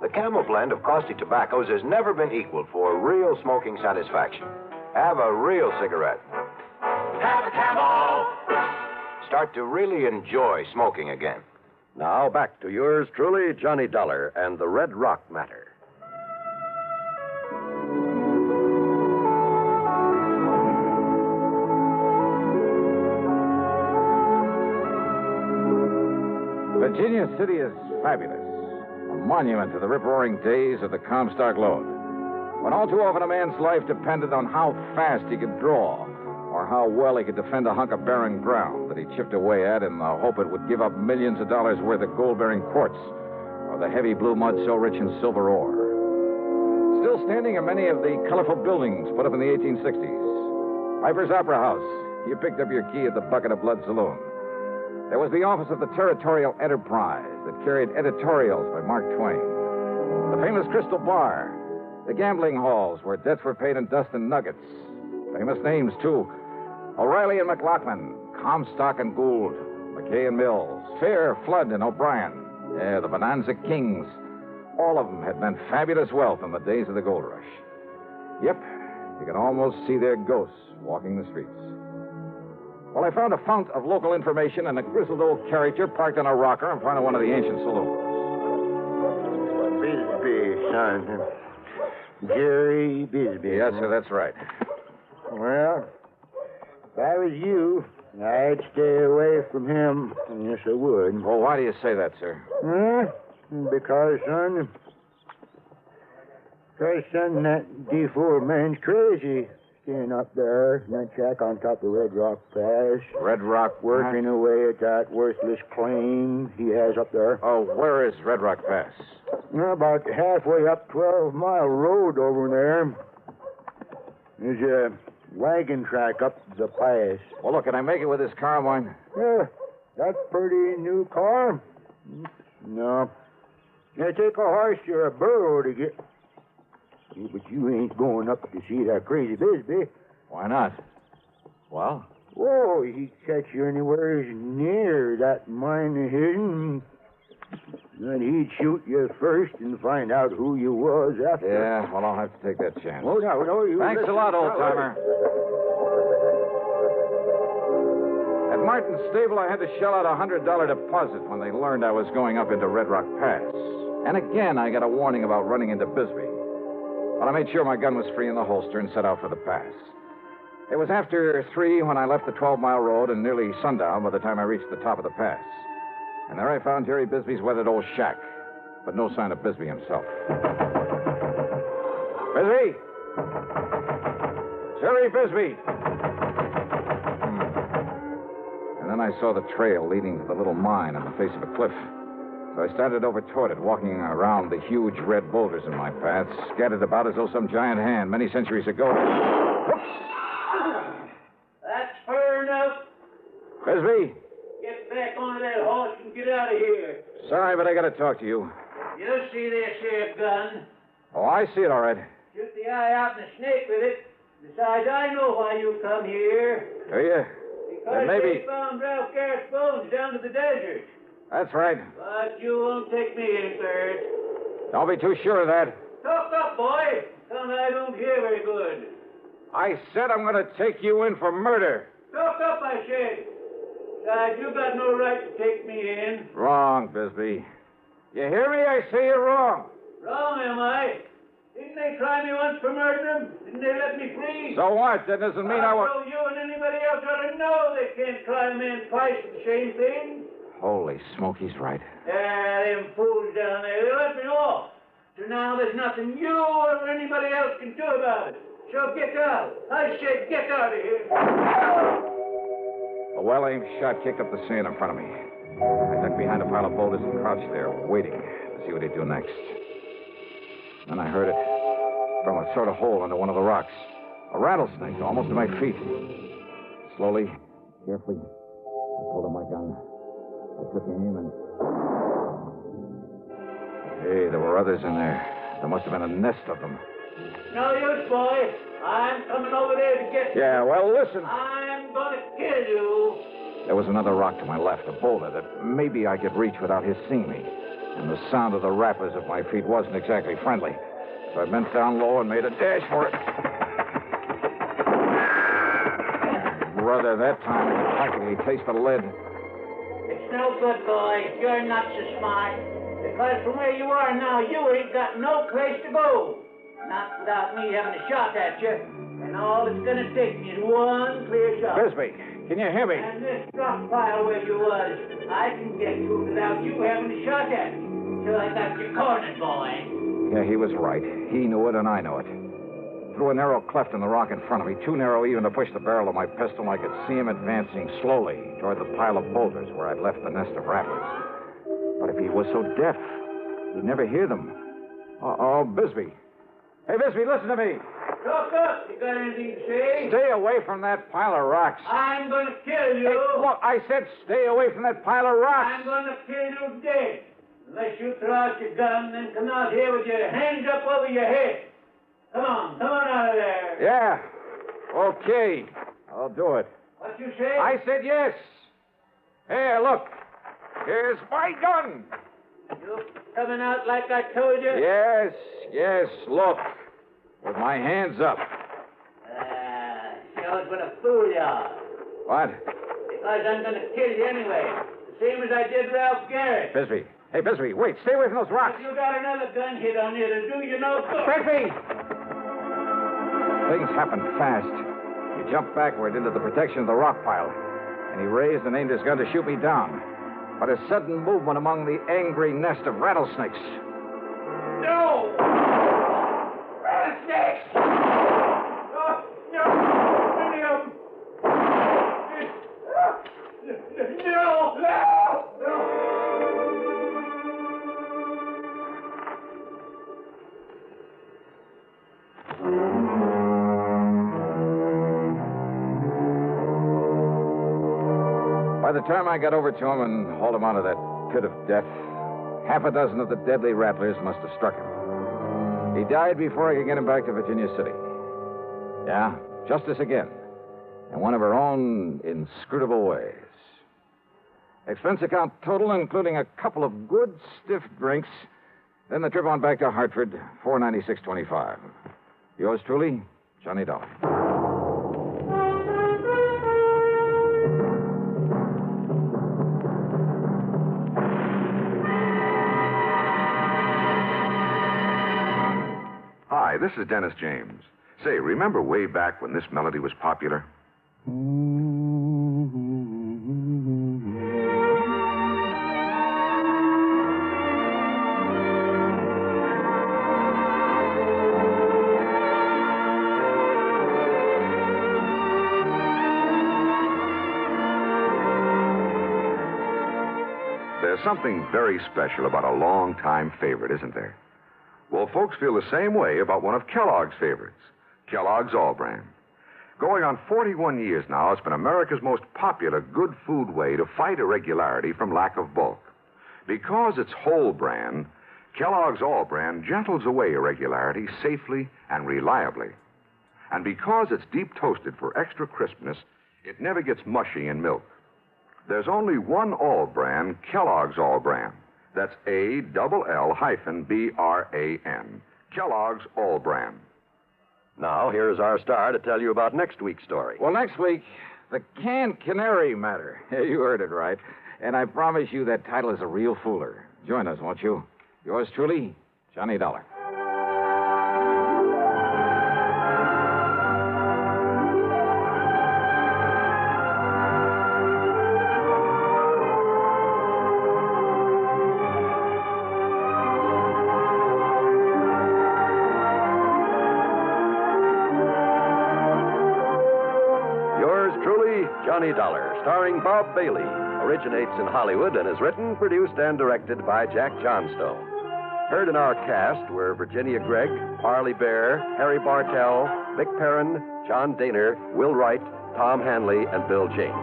The Camel blend of costly tobaccos has never been equaled for real smoking satisfaction. Have a real cigarette. Have a Camel. Start to really enjoy smoking again. Now back to yours truly, Johnny Dollar and the Red Rock Matter. Virginia City is fabulous. A monument to the rip-roaring days of the Comstock load. When all too often a man's life depended on how fast he could draw, or how well he could defend a hunk of barren ground that he chipped away at in the hope it would give up millions of dollars worth of gold-bearing quartz, or the heavy blue mud so rich in silver ore. Still standing are many of the colorful buildings put up in the 1860s. Piper's Opera House. You picked up your key at the Bucket of Blood Saloon. There was the office of the Territorial Enterprise that carried editorials by Mark Twain. The famous Crystal Bar. The gambling halls where debts were paid in dust and nuggets. Famous names, too. O'Reilly and McLaughlin, Comstock and Gould, McKay and Mills, Fair, Flood, and O'Brien. Yeah, the Bonanza Kings. All of them had meant fabulous wealth in the days of the gold rush. Yep, you could almost see their ghosts walking the streets. Well, I found a fount of local information and a grizzled old character parked on a rocker in front of one of the ancient saloons. Bisbee, son. Jerry Bisbee. Yes, sir, that's right. Well, if I was you, I'd stay away from him. Yes, I would. Well, why do you say that, sir? Because, son, that D4 man's crazy. Staying up there in that shack on top of Red Rock Pass. Red Rock? Working away at that worthless claim he has up there. Oh, where is Red Rock Pass? About halfway up 12-mile road over there. There's a wagon track up the pass. Well, look, can I make it with this car of mine? Yeah, that's pretty new car. No. It take a horse or a burro to get... Yeah, but you ain't going up to see that crazy Bisbee. Why not? Well? Whoa, he'd catch you anywhere near that mine of his. Then he'd shoot you first and find out who you was after. Yeah, well, I'll have to take that chance. Oh, no, you... Thanks a lot, old-timer. At Martin's stable, I had to shell out a $100 deposit when they learned I was going up into Red Rock Pass. And again, I got a warning about running into Bisbee. But I made sure my gun was free in the holster and set out for the pass. It was after 3 when I left the 12-mile road and nearly sundown by the time I reached the top of the pass. And there I found Jerry Bisbee's weathered old shack, but no sign of Bisbee himself. Bisbee! Jerry Bisbee! And then I saw the trail leading to the little mine on the face of a cliff. So I started over toward it, walking around the huge red boulders in my path, scattered about as though some giant hand many centuries ago. Whoops! That's fair enough. Bisbee! Get back on that horse and get out of here. Sorry, but I gotta talk to you. You see this here gun? Oh, I see it all right. Shoot the eye out and the snake with it. Besides, I know why you come here. Do you? Because maybe... they found Ralph Garrett's bones down to the desert. That's right. But you won't take me in, Bert. Don't be too sure of that. Talk up boy. Son, I don't hear very good. I said I'm going to take you in for murder. Talk up, I said. Besides, you got no right to take me in. Wrong, Bisbee. You hear me? I say you're wrong. Wrong, am I? Didn't they try me once for murdering? Didn't they let me free? So what? That doesn't mean I want... So you and anybody else ought to know they can't try a man twice for the same thing. Holy Smokey's right. Them fools down there, they let me off. So now there's nothing you or anybody else can do about it. So get out. I said get out of here. A well-aimed shot kicked up the sand in front of me. I ducked behind a pile of boulders and crouched there, waiting to see what he'd do next. Then I heard it from a sort of hole under one of the rocks. A rattlesnake, almost at my feet. Slowly, carefully, I pulled out my gun. I took aim and... Hey, there were others in there. There must have been a nest of them. No use, boy. I'm coming over there to get you. Yeah, well, listen. I'm going to kill you. There was another rock to my left, a boulder that maybe I could reach without his seeing me. And the sound of the rappers at my feet wasn't exactly friendly. So I bent down low and made a dash for it. Brother, that time I could practically taste the lead. It's no good, boy. You're not so smart. Because from where you are now, you ain't got no place to go. Not without me having a shot at you. And all it's going to take me is one clear shot. Bisbee, can you hear me? And this drop pile where you was, I can get to it without you having a shot at me. So I got you cornered, boy. Yeah, he was right. He knew it and I know it. Through a narrow cleft in the rock in front of me, too narrow even to push the barrel of my pistol, I could see him advancing slowly toward the pile of boulders where I'd left the nest of rattlers. But if he was so deaf, he'd never hear them. Oh, Bisbee. Hey, Bisbee, listen to me. Talk up. You got anything to say? Stay away from that pile of rocks. I'm going to kill you. Hey, look, I said stay away from that pile of rocks. I'm going to kill you dead. Unless you throw out your gun, then come out here with your hands up over your head. Come on out of there. Yeah. Okay. I'll do it. What you say? I said yes. Here, look. Here's my gun. You coming out like I told you? Yes, look. With my hands up. I was going to fool you. What? Because I'm going to kill you anyway. The same as I did Ralph Garrett. Bisbee. Hey, Bisbee, wait. Stay away from those rocks. If you got another gun hit on you, it'll do you no good. Bisbee! Things happened fast. He jumped backward into the protection of the rock pile, and he raised and aimed his gun to shoot me down. But a sudden movement among the angry nest of rattlesnakes. No! Rattlesnakes! No! Many of them! No! By the time I got over to him and hauled him out of that pit of death, half a dozen of the deadly rattlers must have struck him. He died before I could get him back to Virginia City. Yeah, justice again. In one of her own inscrutable ways. Expense account total, including a couple of good stiff drinks. Then the trip on back to Hartford, $496.25. Yours truly, Johnny Dollar. Hi, this is Dennis James. Say, remember way back when this melody was popular? There's something very special about a long-time favorite, isn't there? Well, folks feel the same way about one of Kellogg's favorites, Kellogg's All Brand. Going on 41 years now, it's been America's most popular good food way to fight irregularity from lack of bulk. Because it's whole brand, Kellogg's All Brand gentles away irregularity safely and reliably. And because it's deep toasted for extra crispness, it never gets mushy in milk. There's only one All Brand, Kellogg's All Brand. That's ALL-BRAN, Kellogg's All Bran. Now, here's our star to tell you about next week's story. Well, next week, the Canned Canary Matter. You heard it right. And I promise you that title is a real fooler. Join us, won't you? Yours truly, Johnny Dollar. Johnny Dollar, starring Bob Bailey, originates in Hollywood and is written, produced, and directed by Jack Johnstone. Heard in our cast were Virginia Gregg, Arlie Bear, Harry Bartell, Vic Perrin, John Daner, Will Wright, Tom Hanley, and Bill James.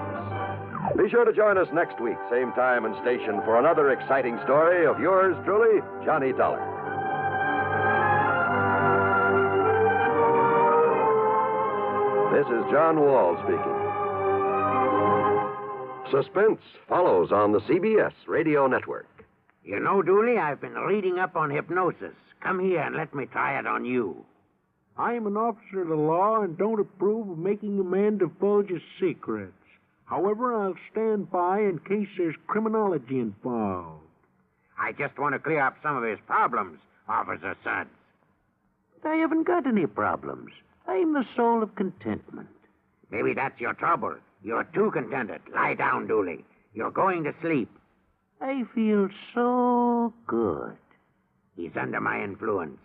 Be sure to join us next week, same time and station, for another exciting story of yours truly, Johnny Dollar. This is John Wall speaking. Suspense follows on the CBS Radio Network. You know, Dooley, I've been reading up on hypnosis. Come here and let me try it on you. I am an officer of the law and don't approve of making a man divulge his secrets. However, I'll stand by in case there's criminology involved. I just want to clear up some of his problems, Officer Suggs. But I haven't got any problems. I'm the soul of contentment. Maybe that's your trouble. You're too contented. Lie down, Dooley. You're going to sleep. I feel so good. He's under my influence.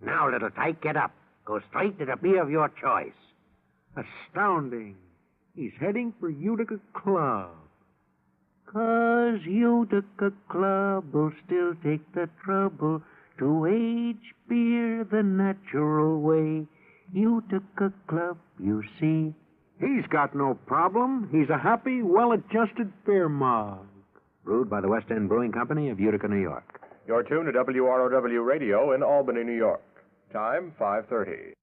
Now, little tyke, get up. Go straight to the beer of your choice. Astounding. He's heading for Utica Club. 'Cause Utica Club will still take the trouble to age beer the natural way. Utica Club, you see. He's got no problem. He's a happy, well-adjusted beer mug. Brewed by the West End Brewing Company of Utica, New York. You're tuned to WROW Radio in Albany, New York. Time, 5:30.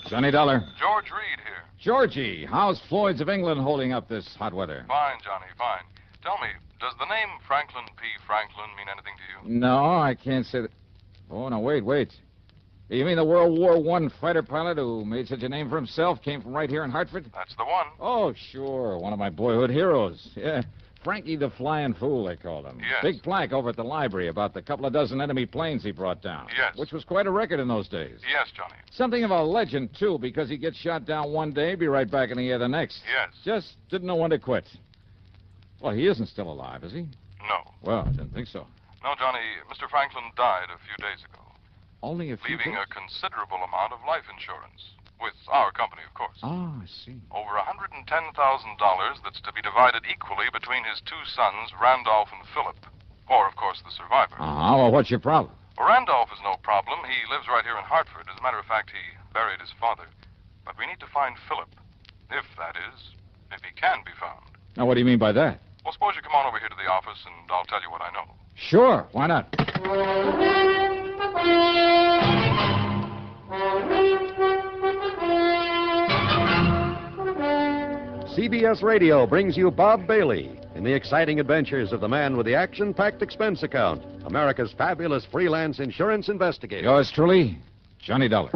Johnny Dollar. George Reed here. Georgie, how's Floyd's of England holding up this hot weather? Fine, Johnny, fine. Tell me, does the name Franklin P. Franklin mean anything to you? No, I can't say that. Oh, no, wait. You mean the World War I fighter pilot who made such a name for himself came from right here in Hartford? That's the one. Oh, sure. One of my boyhood heroes. Yeah. Frankie the Flying Fool, they called him. Yes. Big plaque over at the library about the couple of dozen enemy planes he brought down. Yes. Which was quite a record in those days. Yes, Johnny. Something of a legend, too, because he gets shot down one day, be right back in the air the next. Yes. Just didn't know when to quit. Well, he isn't still alive, is he? No. Well, I didn't think so. No, Johnny, Mr. Franklin died a few days ago. Only a few leaving days? a considerable amount of life insurance. With our company, of course. Oh, I see. Over $110,000 that's to be divided equally between his two sons, Randolph and Philip. Or, of course, the survivor. Well, what's your problem? Well, Randolph is no problem. He lives right here in Hartford. As a matter of fact, he buried his father. But we need to find Philip. If that is, if he can be found. Now, what do you mean by that? Well, suppose you come on over here to the office and I'll tell you what I know. Sure, why not? CBS Radio brings you Bob Bailey in the exciting adventures of the man with the action-packed expense account, America's fabulous freelance insurance investigator. Yours truly, Johnny Dollar.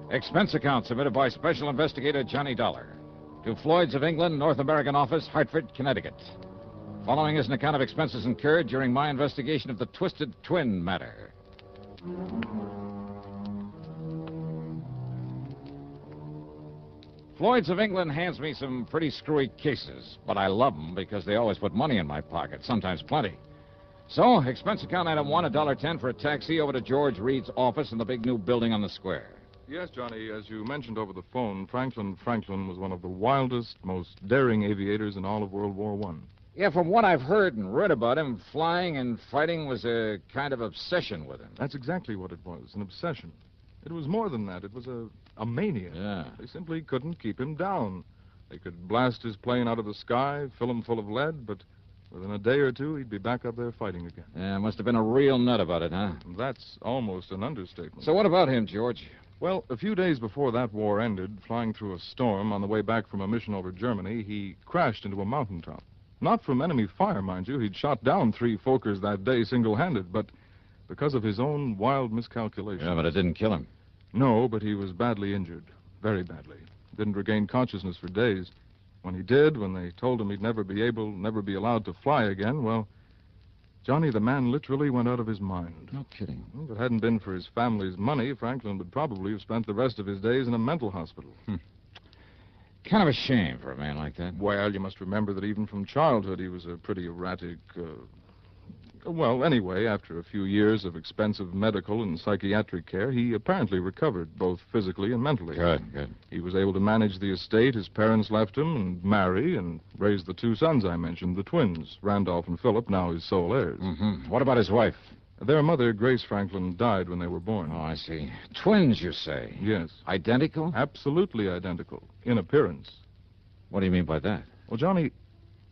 Expense account submitted by Special Investigator Johnny Dollar to Floyd's of England, North American Office, Hartford, Connecticut. Following is an account of expenses incurred during my investigation of the Twisted Twin matter. Floyd's of England hands me some pretty screwy cases, but I love them because they always put money in my pocket, sometimes plenty. So, expense account item 1, $1.10 for a taxi over to George Reed's office in the big new building on the square. Yes, Johnny, as you mentioned over the phone, Franklin was one of the wildest, most daring aviators in all of World War I. Yeah, from what I've heard and read about him, flying and fighting was a kind of obsession with him. That's exactly what it was, an obsession. It was more than that. It was a mania. Yeah. They simply couldn't keep him down. They could blast his plane out of the sky, fill him full of lead, but Within a day or two, he'd be back up there fighting again. Yeah, must have been a real nut about it, huh? That's almost an understatement. So what about him, George? Well, a few days before that war ended, flying through a storm on the way back from a mission over Germany, he crashed into a mountaintop. Not from enemy fire, mind you. He'd shot down 3 Fokkers that day single-handed, but because of his own wild miscalculation. Yeah, but it didn't kill him. No, but he was badly injured. Very badly. Didn't regain consciousness for days. When he did, when they told him he'd never be allowed to fly again, well, Johnny the man literally went out of his mind. No kidding. Well, if it hadn't been for his family's money, Franklin would probably have spent the rest of his days in a mental hospital. Kind of a shame for a man like that. Well, you must remember that even from childhood he was a pretty erratic, Well, anyway, after a few years of expensive medical and psychiatric care, he apparently recovered, both physically and mentally. Good. He was able to manage the estate his parents left him and marry and raise the 2 sons I mentioned, the twins, Randolph and Philip, now his sole heirs. Mm-hmm. What about his wife? Their mother, Grace Franklin, died when they were born. Oh, I see. Twins, you say? Yes. Identical? Absolutely identical, in appearance. What do you mean by that? Well, Johnny,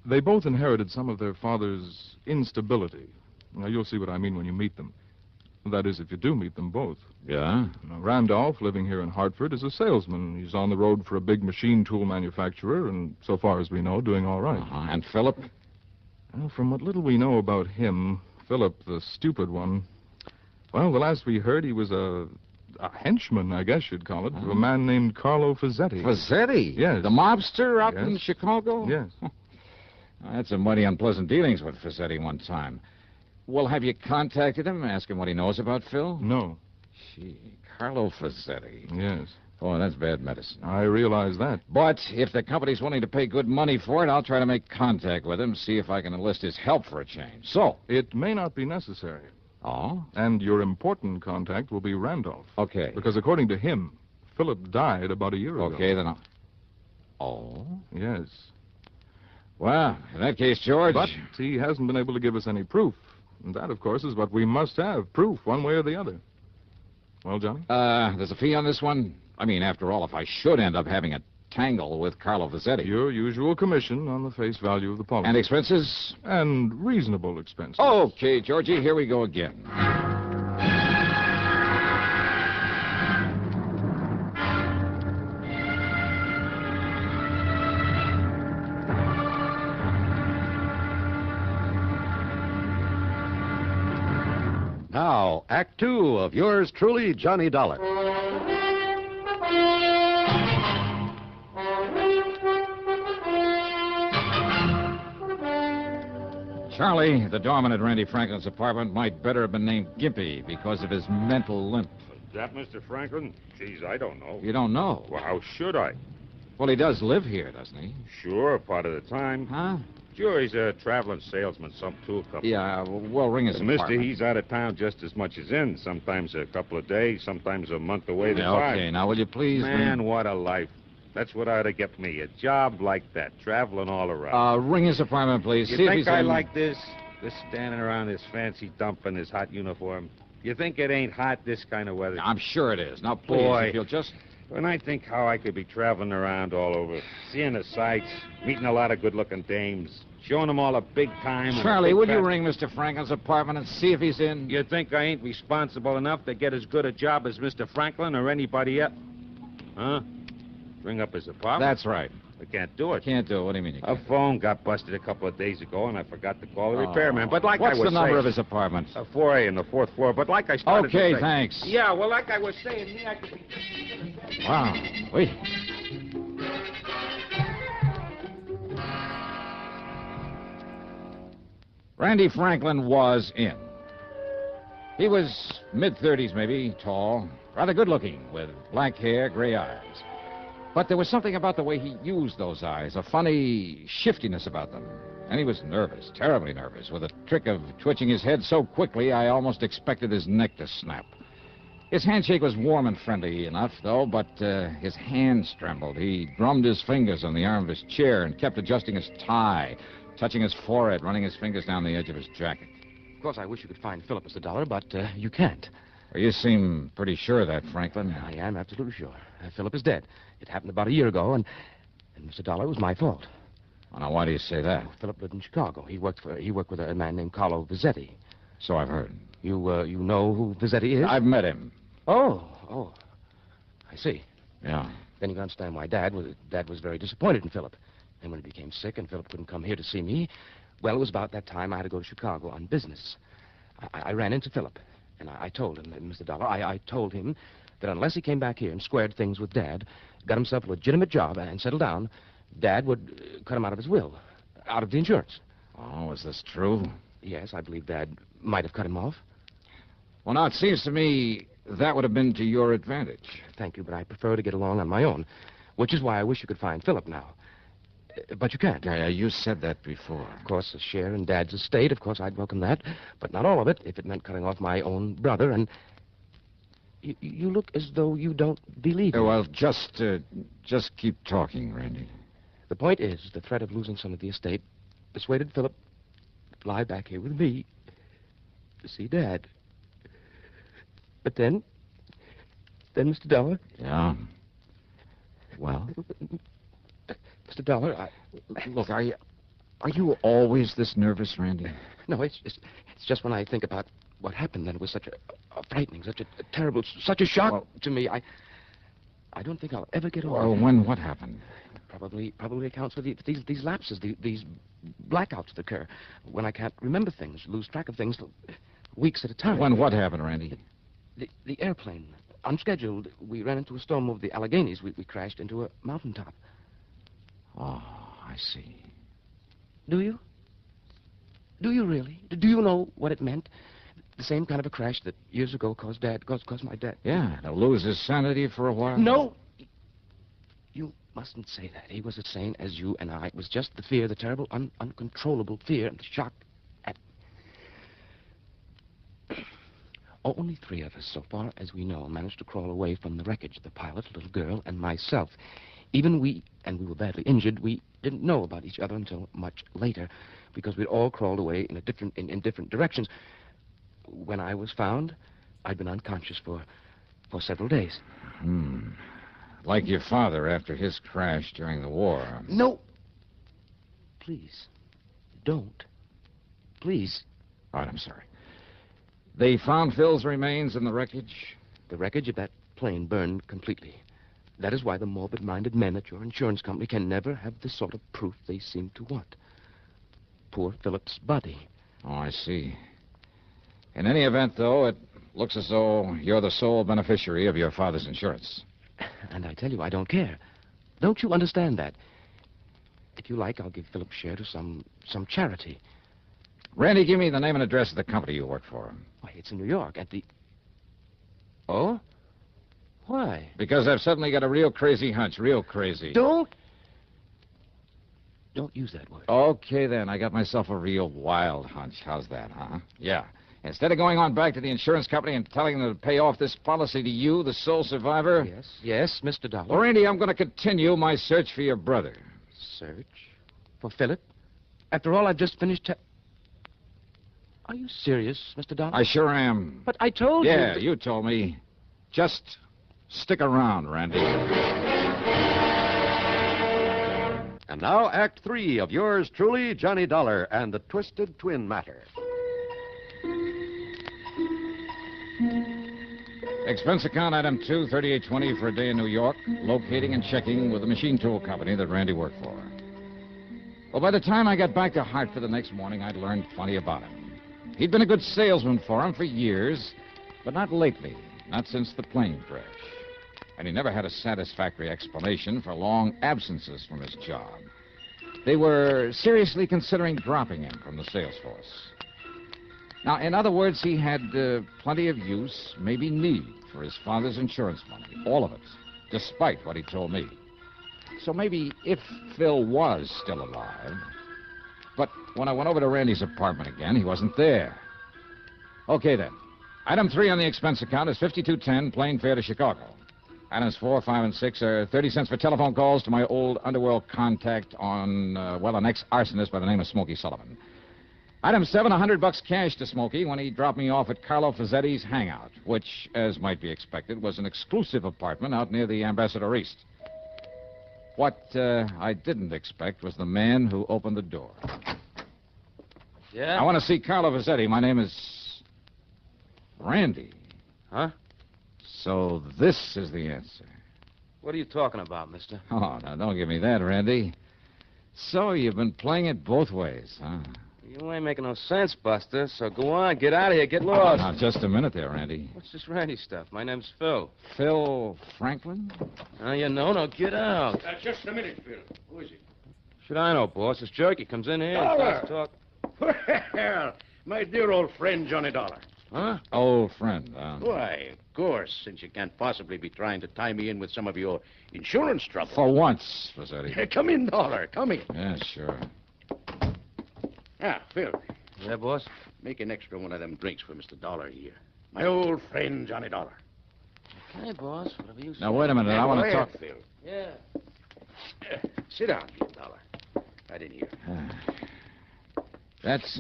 they both inherited some of their father's instability. Now, you'll see what I mean when you meet them. That is, if you do meet them both. Yeah? Now, Randolph, living here in Hartford, is a salesman. He's on the road for a big machine tool manufacturer, and so far as we know, doing all right. Uh-huh. And Philip? Well, from what little we know about him, Philip, the stupid one, well, the last we heard, he was a henchman, I guess you'd call it, of a man named Carlo Fazzetti. Fazzetti? Yes. The mobster out in Chicago? Yes. I had some mighty unpleasant dealings with Fazzetti one time. Well, have you contacted him, ask him what he knows about Phil? No. Gee, Carlo Fazzetti. Yes. Oh, that's bad medicine. I realize that. But if the company's willing to pay good money for it, I'll try to make contact with him, see if I can enlist his help for a change. So? It may not be necessary. Oh? And your important contact will be Randolph. Okay. Because according to him, Philip died about a year ago. Okay, then I'll... Oh? Yes. Well, in that case, George... But he hasn't been able to give us any proof. And that, of course, is what we must have, proof, one way or the other. Well, Johnny? There's a fee on this one? I mean, after all, if I should end up having a tangle with Carlo Fazzetti. Your usual commission on the face value of the policy. And expenses? And reasonable expenses. Okay, Georgie, here we go again. Now, Act Two of yours truly, Johnny Dollar. Charlie, the doorman at Randy Franklin's apartment, might better have been named Gimpy because of his mental limp. Is that Mr. Franklin? Geez, I don't know. You don't know? Well, how should I? Well, he does live here, doesn't he? Sure, part of the time. Huh? Sure, he's a traveling salesman, some tool company. Yeah, well, ring his apartment. Mister, he's out of town just as much as in. Sometimes a couple of days, sometimes a month away. Yeah, okay, now will you please... Man, what a life. That's what ought to get me, a job like that, traveling all around. Ring his apartment, please. You See if think he's I in... like this? This standing around this fancy dump in his hot uniform? You think it ain't hot this kind of weather? I'm sure it is. Now, please, Boy, if you'll just... When I think how I could be traveling around all over, seeing the sights, meeting a lot of good-looking dames, showing them all a big time... Charlie, will you ring Mr. Franklin's apartment and see if he's in? You think I ain't responsible enough to get as good a job as Mr. Franklin or anybody else? Huh? Ring up his apartment? That's right. I can't do it. Can't do it? What do you mean you can't? A phone got busted a couple of days ago, and I forgot to call the repairman. But like What's I was the number saying, of his apartment? 4A on the 4th floor. But like I started Okay, to say... thanks. Yeah, well, like I was saying, me, I could be... Wow. Wait. Randy Franklin was in. He was mid-30s, maybe, tall, rather good-looking, with black hair, gray eyes. But there was something about the way he used those eyes, a funny shiftiness about them. And he was nervous, terribly nervous, with a trick of twitching his head so quickly I almost expected his neck to snap. His handshake was warm and friendly enough, though, but his hands trembled. He drummed his fingers on the arm of his chair and kept adjusting his tie, touching his forehead, running his fingers down the edge of his jacket. Of course, I wish you could find Philip, Mr. Dollar, but you can't. Well, you seem pretty sure of that, Franklin. I am absolutely sure. Philip is dead. It happened about a year ago, and Mr. Dollar, it was my fault. Oh, now, why do you say that? Philip lived in Chicago. He worked with a man named Carlo Vizetti. So I've heard. You know who Vizetti is? I've met him. Oh. I see. Yeah. Then you can understand why Dad was very disappointed in Philip. And when he became sick and Philip couldn't come here to see me, well, it was about that time I had to go to Chicago on business. I ran into Philip, and I told him, Mr. Dollar, I told him that unless he came back here and squared things with Dad, got himself a legitimate job and settled down, Dad would cut him out of his will, out of the insurance. Oh, is this true? Yes, I believe Dad might have cut him off. Well, now, it seems to me that would have been to your advantage. Thank you, but I prefer to get along on my own, which is why I wish you could find Philip now. But you can't. Yeah, you said that before. Of course, a share in Dad's estate, of course, I'd welcome that. But not all of it, if it meant cutting off my own brother. And you look as though you don't believe me. Well, just keep talking, Randy. The point is, the threat of losing some of the estate persuaded Philip to fly back here with me to see Dad. But then, Mr. Dollar... Yeah? Well? Mr. Dollar, Look, are you always this nervous, Randy? No, it's just when I think about what happened then. It was such a frightening, such a terrible, such a shock to me. I don't think I'll ever get over it. Well, what happened? Probably accounts for these lapses, these blackouts that occur when I can't remember things, lose track of things weeks at a time. When what happened, Randy? The airplane, unscheduled. We ran into a storm over the Alleghenies. We crashed into a mountaintop. Oh, I see. Do you? Do you really? Do you know what it meant? The same kind of a crash that years ago caused my dad. Yeah, to lose his sanity for a while. No! You mustn't say that. He was as sane as you and I. It was just the fear, the terrible, uncontrollable fear and the shock at... Only 3 of us, so far as we know, managed to crawl away from the wreckage. The pilot, a little girl, and myself. Even we were badly injured, we didn't know about each other until much later, because we'd all crawled away in different directions. When I was found, I'd been unconscious for several days. Like your father after his crash during the war. No. Please, don't. Please. All right, I'm sorry. They found Phil's remains in the wreckage? The wreckage of that plane burned completely. That is why the morbid-minded men at your insurance company can never have the sort of proof they seem to want. Poor Philip's body. Oh, I see. In any event, though, it looks as though you're the sole beneficiary of your father's insurance. And I tell you, I don't care. Don't you understand that? If you like, I'll give Philip's share to some charity. Randy, give me the name and address of the company you work for. Why, it's in New York at the... Oh? Why? Because I've suddenly got a real crazy hunch, real crazy. Don't use that word. Okay, then. I got myself a real wild hunch. How's that, huh? Yeah. Instead of going on back to the insurance company and telling them to pay off this policy to you, the sole survivor... Yes, Mr. Dollar. Well, Randy, I'm going to continue my search for your brother. Search? For Philip? After all, I've just finished... Are you serious, Mr. Dollar? I sure am. But I told you... Yeah, you told me. Just stick around, Randy. And now, Act 3 of yours truly, Johnny Dollar and the Twisted Twin Matter. Expense account item 2, 3820 for a day in New York, locating and checking with the machine tool company that Randy worked for. Well, by the time I got back to Hartford the next morning, I'd learned plenty about him. He'd been a good salesman for him for years, but not lately, not since the plane crash. And he never had a satisfactory explanation for long absences from his job. They were seriously considering dropping him from the sales force. Now, in other words, he had plenty of use, maybe need, for his father's insurance money. All of it, despite what he told me. So maybe if Phil was still alive... But when I went over to Randy's apartment again, he wasn't there. Okay, then. Item 3 on the expense account is $52.10, plane fare to Chicago. Items 4, 5, and 6 are 30 cents for telephone calls to my old underworld contact on, an ex-arsonist by the name of Smokey Sullivan. Item 7, $100 cash to Smokey when he dropped me off at Carlo Fazzetti's hangout, which, as might be expected, was an exclusive apartment out near the Ambassador East. What I didn't expect was the man who opened the door. Yeah? I want to see Carlo Vassetti. My name is Randy. Huh? So this is the answer. What are you talking about, mister? Oh, now don't give me that, Randy. So you've been playing it both ways, huh? You ain't making no sense, Buster, so go on, get out of here, get lost. Now, just a minute there, Randy. What's this Randy stuff? My name's Phil. Phil Franklin? Oh, you know, no, get out. Just a minute, Phil. Who is it? Should I know, boss? This jerky comes in here and starts talk. Well, my dear old friend, Johnny Dollar. Huh? Old friend, huh? Why, of course, since you can't possibly be trying to tie me in with some of your insurance trouble. For once, Vassetti. Come in, Dollar. Come in. Yeah, sure. Ah, Phil. Yeah, boss? Make an extra one of them drinks for Mr. Dollar here. My old friend, Johnny Dollar. Okay, boss. Whatever you say. Now, wait a minute. I want to talk. Phil. Yeah. Sit down here, Dollar. Right in here. That's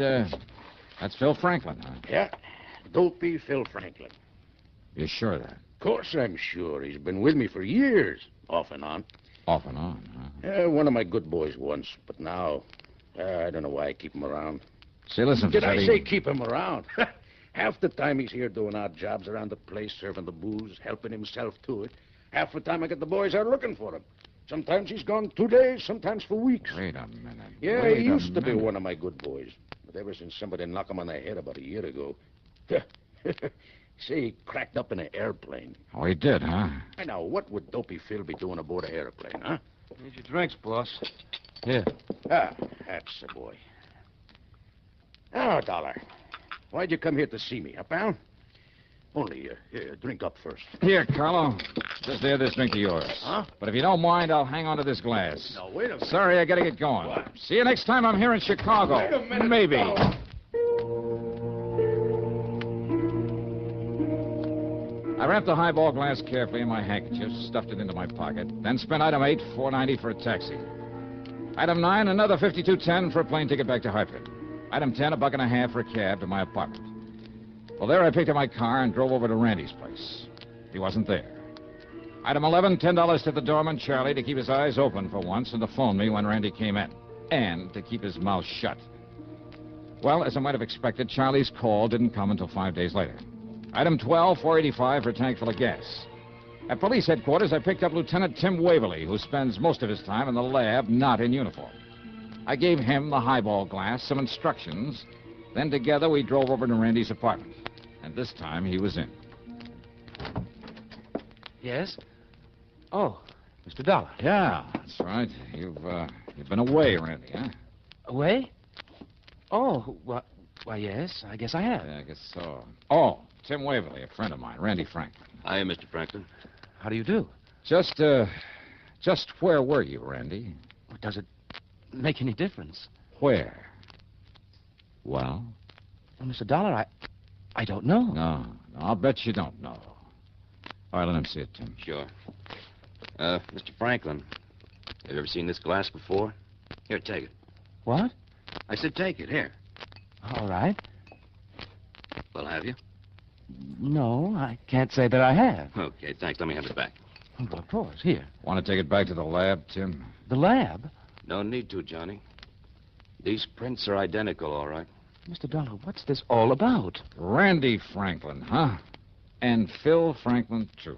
Phil Franklin, huh? Yeah. Dopey Phil Franklin. You're sure of that? Of course I'm sure. He's been with me for years, off and on. Off and on, huh? One of my good boys once, but now, I don't know why I keep him around. Say, listen, Did I Vassetti. say keep him around? Half the time he's here doing odd jobs around the place, serving the booze, helping himself to it. Half the time I get the boys out looking for him. Sometimes he's gone 2 days, sometimes for weeks. Wait a minute. Yeah, Wait he a used to be minute. one of my good boys. But ever since somebody knocked him on the head about a year ago, say he cracked up in an airplane. Oh, he did, huh? I know, what would Dopey Phil be doing aboard an airplane, huh? Here's your drinks, boss. Here. Ah, that's the boy. Now, Dollar, why'd you come here to see me, huh, pal? Only, here, drink up first. Here, Carlo. Just add this drink to yours. Huh? But if you don't mind, I'll hang on to this glass. Now, wait a minute. Sorry, I gotta get going. What? See you next time I'm here in Chicago. Wait a minute, Maybe. Dollar. I wrapped the highball glass carefully in my handkerchief, stuffed it into my pocket, then spent item 8, $4.90 for a taxi. Item 9, another $52.10 for a plane ticket back to Hartford. Item 10, $1.50 for a cab to my apartment. Well, there I picked up my car and drove over to Randy's place. He wasn't there. Item 11, $10 to the doorman, Charlie, to keep his eyes open for once and to phone me when Randy came in. And to keep his mouth shut. Well, as I might have expected, Charlie's call didn't come until 5 days later. Item 12, $4.85 for a tank full of gas. At police headquarters, I picked up Lieutenant Tim Waverly, who spends most of his time in the lab, not in uniform. I gave him the highball glass, some instructions. Then together we drove over to Randy's apartment. And this time he was in. Yes? Oh, Mr. Dollar. Yeah, that's right. You've been away, Randy, huh? Away? Oh, why, yes, I guess I have. Yeah, I guess so. Oh, Tim Waverly, a friend of mine, Randy Franklin. Hi, Mr. Franklin. How do you do? Just where were you, Randy? Does it make any difference? Where? Well, Mr. Dollar, I don't know. No, I'll bet you don't know. All right, let him see it, Tim. Sure. Mr. Franklin, have you ever seen this glass before? Here, take it. What? I said take it. Here. All right. Well, have you? No, I can't say that I have. Okay, thanks. Let me have it back. Well, of course. Here. Want to take it back to the lab, Tim? The lab? No need to, Johnny. These prints are identical, all right. Mr. Dollar, what's this all about? Randy Franklin, huh? And Phil Franklin, too.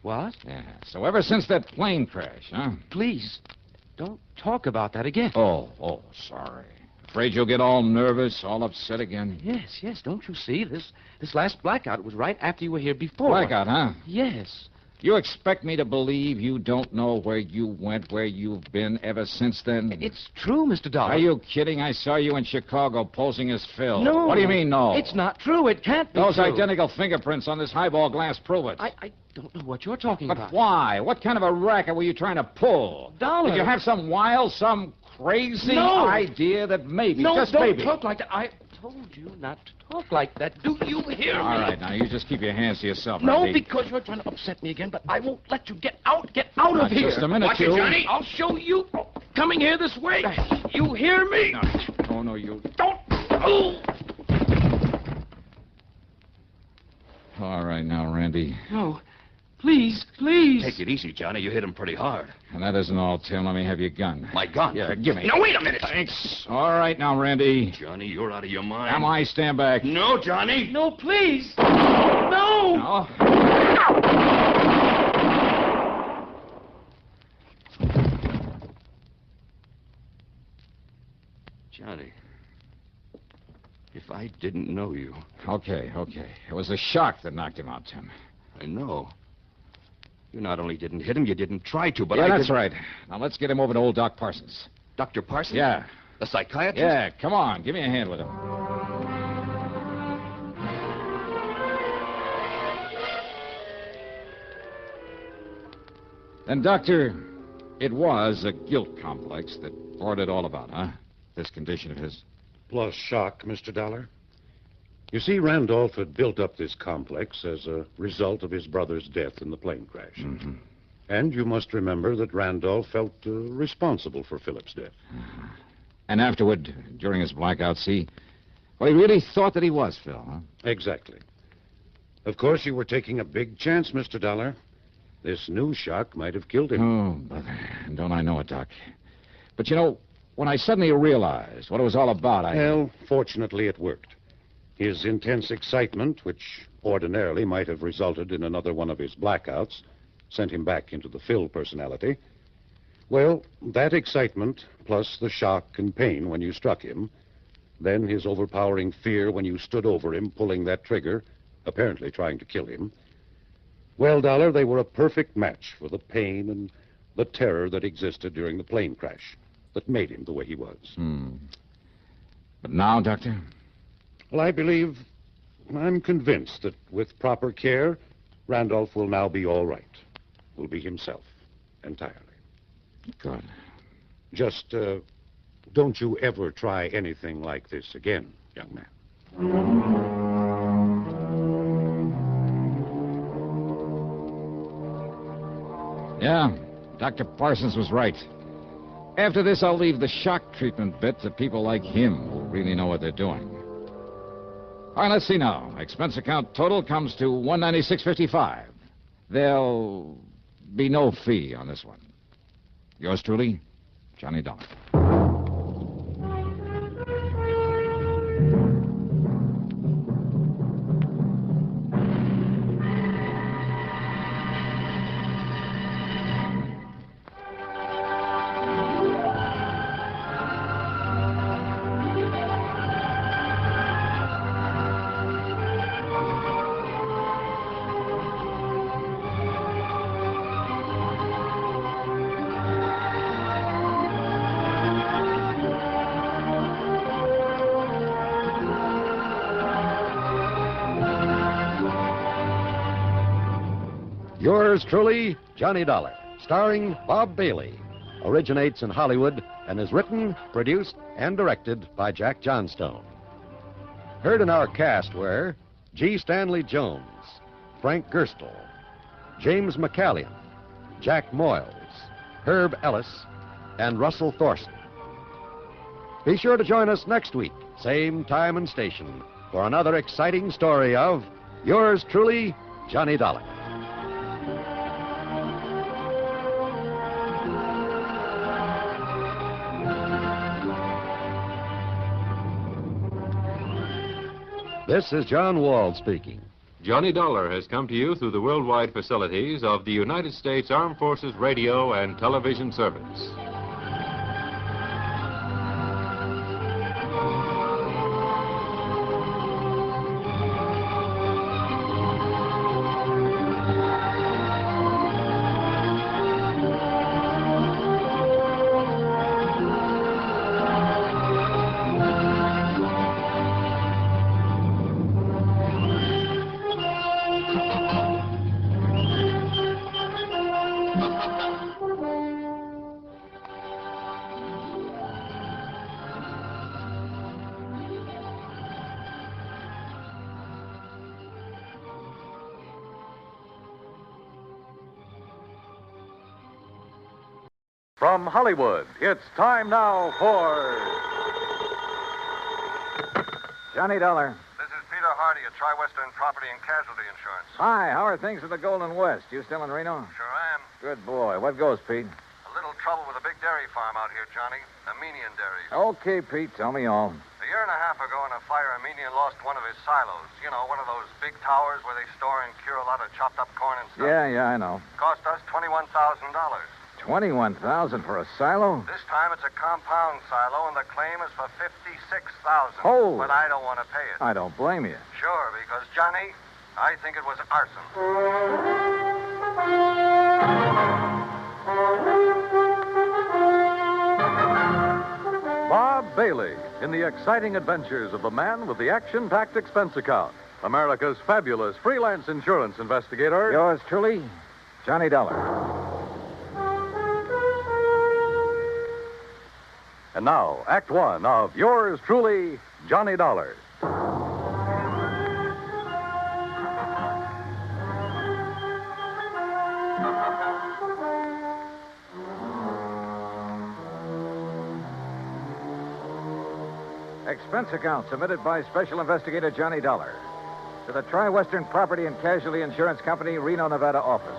What? Yeah, so ever since that plane crash, huh? Please, don't talk about that again. Oh, sorry. Afraid you'll get all nervous, all upset again? Yes, don't you see? This last blackout was right after you were here before. Blackout, huh? Yes. You expect me to believe you don't know where you went, where you've been ever since then? It's true, Mr. Dollar. Are you kidding? I saw you in Chicago posing as Phil. No. What do you mean, no? It's not true. It can't be Those true. identical fingerprints on this highball glass prove it. I don't know what you're talking But about. why? What kind of a racket were you trying to pull? Dollar. Did you have some crazy No. idea that maybe, No, just don't maybe... talk like that. I told you not to talk like that. Do you hear me? All right, now, you just keep your hands to yourself, No, Randy. because you're trying to upset me again, but I won't let you get out. Get out Now, of here. just a minute, Watch you. it, Johnny. I'll show you. Coming here this way. You hear me? No, you... Don't. Oh. All right, now, Randy. No. Please, please. Take it easy, Johnny. You hit him pretty hard. And that isn't all, Tim. Let me have your gun. My gun? Yeah, give me. No, wait a minute. Thanks. All right now, Randy. Johnny, you're out of your mind. Am I? Stand back. No, Johnny. No, please. No. No. Johnny, if I didn't know you... Okay. It was the shock that knocked him out, Tim. I know. You not only didn't hit him, you didn't try to, but yeah, I that's didn't... right. Now let's get him over to old Doc Parsons. Dr. Parsons? Yeah. The psychiatrist? Yeah, come on. Give me a hand with him. Then, Doctor, it was a guilt complex that brought it all about, huh? This condition of his. Plus shock, Mr. Dollar. You see, Randolph had built up this complex as a result of his brother's death in the plane crash. Mm-hmm. And you must remember that Randolph felt responsible for Philip's death. Uh-huh. And afterward, during his blackout, he really thought that he was, Phil, huh? Exactly. Of course, you were taking a big chance, Mr. Dollar. This new shock might have killed him. Oh, brother, don't I know it, Doc. But, you know, when I suddenly realized what it was all about, Well, fortunately, it worked. His intense excitement, which ordinarily might have resulted in another one of his blackouts, sent him back into the Phil personality. Well, that excitement, plus the shock and pain when you struck him, then his overpowering fear when you stood over him, pulling that trigger, apparently trying to kill him. Well, Dollar, they were a perfect match for the pain and the terror that existed during the plane crash that made him the way he was. But now, Doctor? Well, I'm convinced that with proper care, Randolph will now be all right. Will be himself, entirely. Good. Just, don't you ever try anything like this again, young man. Yeah, Dr. Parsons was right. After this, I'll leave the shock treatment bit to people like him who really know what they're doing. All right, let's see now. Expense account total comes to $196.55. There'll be no fee on this one. Yours truly, Johnny Dollar. Yours truly, Johnny Dollar, starring Bob Bailey, originates in Hollywood and is written, produced, and directed by Jack Johnstone. Heard in our cast were G. Stanley Jones, Frank Gerstle, James McCallion, Jack Moyles, Herb Ellis, and Russell Thorson. Be sure to join us next week, same time and station, for another exciting story of yours truly, Johnny Dollar. This is John Wald speaking. Johnny Dollar has come to you through the worldwide facilities of the United States Armed Forces Radio and Television Service. From Hollywood, it's time now for... Johnny Dollar. This is Peter Hardy at Tri-Western Property and Casualty Insurance. Hi, how are things at the Golden West? You still in Reno? Sure am. Good boy. What goes, Pete? A little trouble with a big dairy farm out here, Johnny. The Meany Dairy. Okay, Pete, tell me all. A year and a half ago in a fire, a Meany lost one of his silos. You know, one of those big towers where they store and cure a lot of chopped up corn and stuff. Yeah, I know. Cost us $21,000. $21,000 for a silo? This time it's a compound silo, and the claim is for $56,000. Oh. But I don't want to pay it. I don't blame you. Sure, because, Johnny, I think it was arson. Bob Bailey in the exciting adventures of the man with the action-packed expense account. America's fabulous freelance insurance investigator. Yours truly, Johnny Dollar. And now, Act One of yours truly, Johnny Dollar. Expense account submitted by Special Investigator Johnny Dollar to the Tri-Western Property and Casualty Insurance Company, Reno, Nevada office.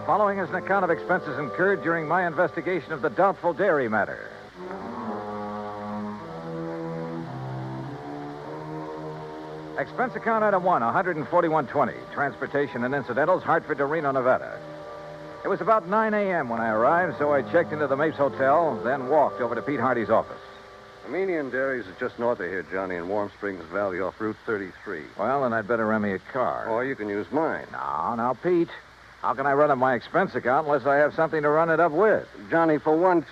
Following is an account of expenses incurred during my investigation of the Doubtful Dairy Matter. Expense account item 1, $141.20. Transportation and incidentals, Hartford to Reno, Nevada. It was about 9 a.m. when I arrived, so I checked into the Mapes Hotel, then walked over to Pete Hardy's office. The Meany Dairies is just north of here, Johnny, in Warm Springs Valley off Route 33. Well, then I'd better rent me a car. Or you can use mine. Now, Pete. How can I run up my expense account unless I have something to run it up with? Johnny, for once...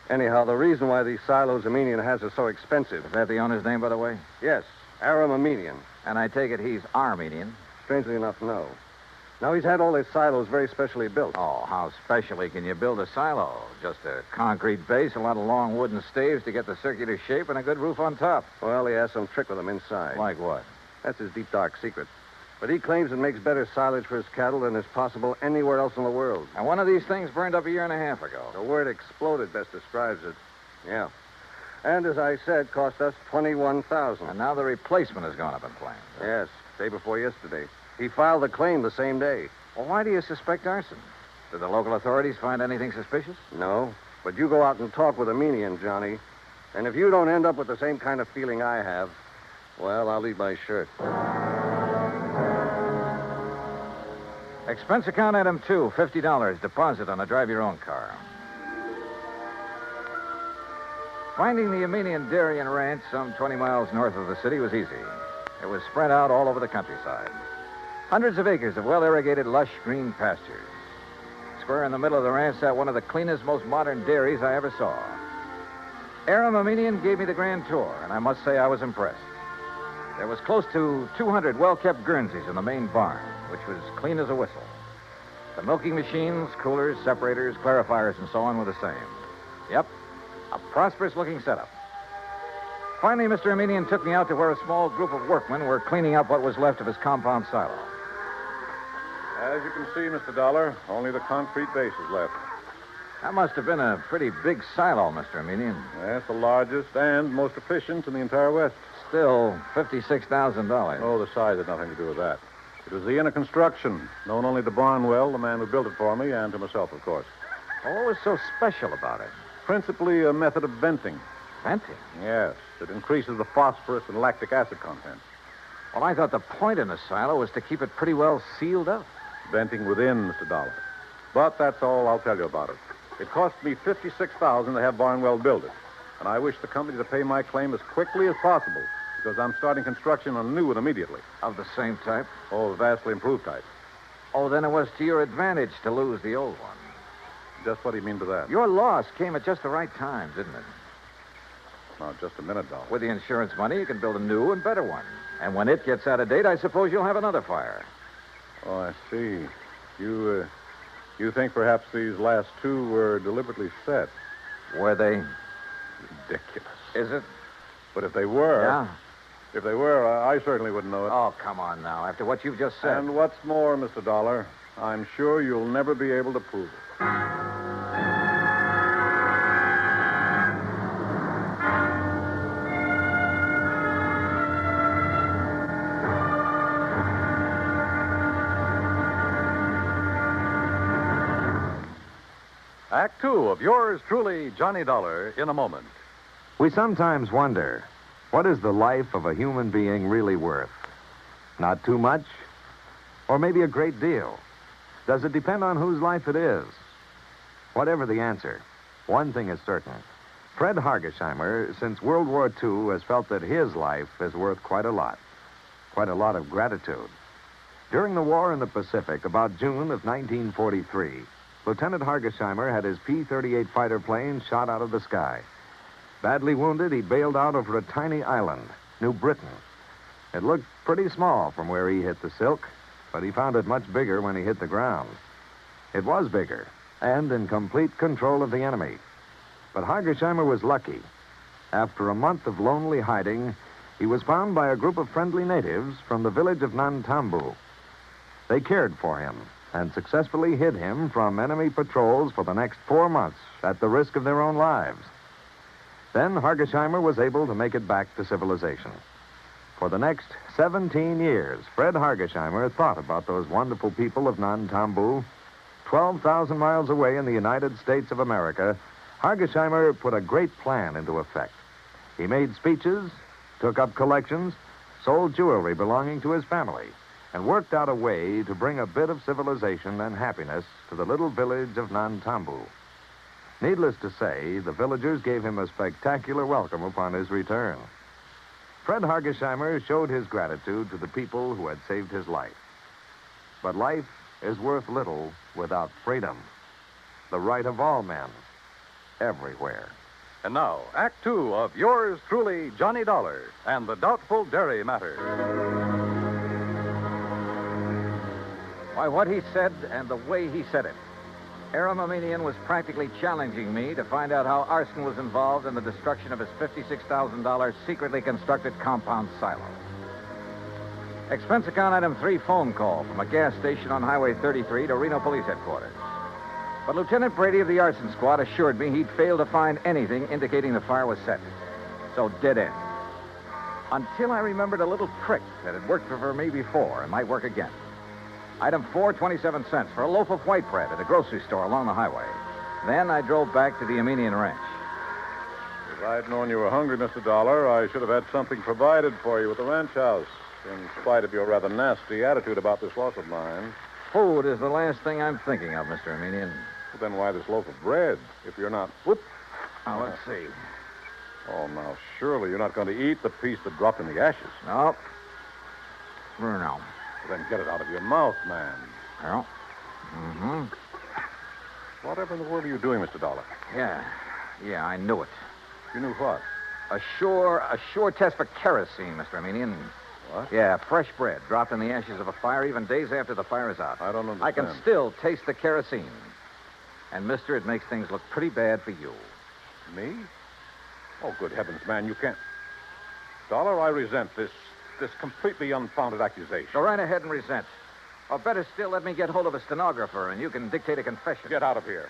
Anyhow, the reason why these silos Amenian has are so expensive. Is that the owner's name, by the way? Yes, Aram Amenian. And I take it he's Armenian? Strangely enough, no. Now, he's had all his silos very specially built. Oh, how specially can you build a silo? Just a concrete base, a lot of long wooden staves to get the circular shape, and a good roof on top. Well, he has some trick with them inside. Like what? That's his deep, dark secret. But he claims it makes better silage for his cattle than is possible anywhere else in the world. And one of these things burned up a year and a half ago. The word exploded best describes it. Yeah. And as I said, cost us $21,000. And now the replacement has gone up in flames. Yes, day before yesterday. He filed the claim the same day. Well, why do you suspect arson? Did the local authorities find anything suspicious? No. But you go out and talk with Amenian, Johnny. And if you don't end up with the same kind of feeling I have, well, I'll leave my shirt. Expense account item 2, $50. Deposit on a drive-your-own car. Finding the Amenian Dairy and Ranch some 20 miles north of the city was easy. It was spread out all over the countryside. Hundreds of acres of well-irrigated, lush green pastures. Square in the middle of the ranch sat one of the cleanest, most modern dairies I ever saw. Aram Amenian gave me the grand tour, and I must say I was impressed. There was close to 200 well-kept Guernseys in the main barn, which was clean as a whistle. The milking machines, coolers, separators, clarifiers, and so on were the same. Yep, a prosperous-looking setup. Finally, Mr. Amenian took me out to where a small group of workmen were cleaning up what was left of his compound silo. As you can see, Mr. Dollar, only the concrete base is left. That must have been a pretty big silo, Mr. Amenian. Yes, the largest and most efficient in the entire West. Still, $56,000. Oh, the size had nothing to do with that. It was the inner construction, known only to Barnwell, the man who built it for me, and to myself, of course. Well, what was so special about it? Principally a method of venting. Venting? Yes. It increases the phosphorus and lactic acid content. Well, I thought the point in the silo was to keep it pretty well sealed up. Venting within, Mr. Dollar. But that's all I'll tell you about it. It cost me $56,000 to have Barnwell build it. And I wish the company to pay my claim as quickly as possible, because I'm starting construction on a new one immediately. Of the same type? Oh, a vastly improved type. Oh, then it was to your advantage to lose the old one. Just what do you mean by that? Your loss came at just the right time, didn't it? Now, just a minute, Dollar. With the insurance money, you can build a new and better one. And when it gets out of date, I suppose you'll have another fire. Oh, I see. You think perhaps these last two were deliberately set? Were they? Ridiculous. Is it? But if they were... Yeah? If they were, I certainly wouldn't know it. Oh, come on now. After what you've just said. And what's more, Mr. Dollar, I'm sure you'll never be able to prove it. Act Two of yours truly, Johnny Dollar, in a moment. We sometimes wonder, what is the life of a human being really worth? Not too much? Or maybe a great deal? Does it depend on whose life it is? Whatever the answer, one thing is certain. Fred Hargesheimer, since World War II, has felt that his life is worth quite a lot of gratitude. During the war in the Pacific, about June of 1943, Lieutenant Hargesheimer had his P-38 fighter plane shot out of the sky. Badly wounded, he bailed out over a tiny island, New Britain. It looked pretty small from where he hit the silk, but he found it much bigger when he hit the ground. It was bigger, and in complete control of the enemy. But Hargesheimer was lucky. After a month of lonely hiding, he was found by a group of friendly natives from the village of Nantambu. They cared for him and successfully hid him from enemy patrols for the next 4 months at the risk of their own lives. Then Hargesheimer was able to make it back to civilization. For the next 17 years, Fred Hargesheimer thought about those wonderful people of Nantambu. 12,000 miles away in the United States of America, Hargesheimer put a great plan into effect. He made speeches, took up collections, sold jewelry belonging to his family, and worked out a way to bring a bit of civilization and happiness to the little village of Nantambu. Needless to say, the villagers gave him a spectacular welcome upon his return. Fred Hargesheimer showed his gratitude to the people who had saved his life. But life is worth little without freedom, the right of all men, everywhere. And now, Act Two of yours truly, Johnny Dollar, and the Doubtful Dairy Matter. Why, what he said and the way he said it. Aramamenian was practically challenging me to find out how arson was involved in the destruction of his $56,000 secretly constructed compound silo. Expense account item 3 phone call from a gas station on Highway 33 to Reno Police Headquarters. But Lieutenant Brady of the arson squad assured me he'd failed to find anything indicating the fire was set. So dead end. Until I remembered a little trick that had worked for me before and might work again. Item 4, 27 cents for a loaf of white bread at a grocery store along the highway. Then I drove back to the Armenian ranch. If I'd known you were hungry, Mr. Dollar, I should have had something provided for you at the ranch house, in spite of your rather nasty attitude about this loss of mine. Food is the last thing I'm thinking of, Mr. Armenian. Well, then why this loaf of bread, if you're not... Whoop! Now, let's see. Oh, now, surely you're not going to eat the piece that dropped in the ashes. No. For now. Well, then get it out of your mouth, man. Well, mm-hmm. Whatever in the world are you doing, Mr. Dollar? Yeah, I knew it. You knew what? A sure test for kerosene, Mr. Armenian. What? Yeah, fresh bread dropped in the ashes of a fire even days after the fire is out. I don't understand. I can still taste the kerosene. And, mister, it makes things look pretty bad for you. Me? Oh, good heavens, man, you can't... Dollar, I resent this completely unfounded accusation. Go right ahead and resent. Or better still, let me get hold of a stenographer and you can dictate a confession. Get out of here.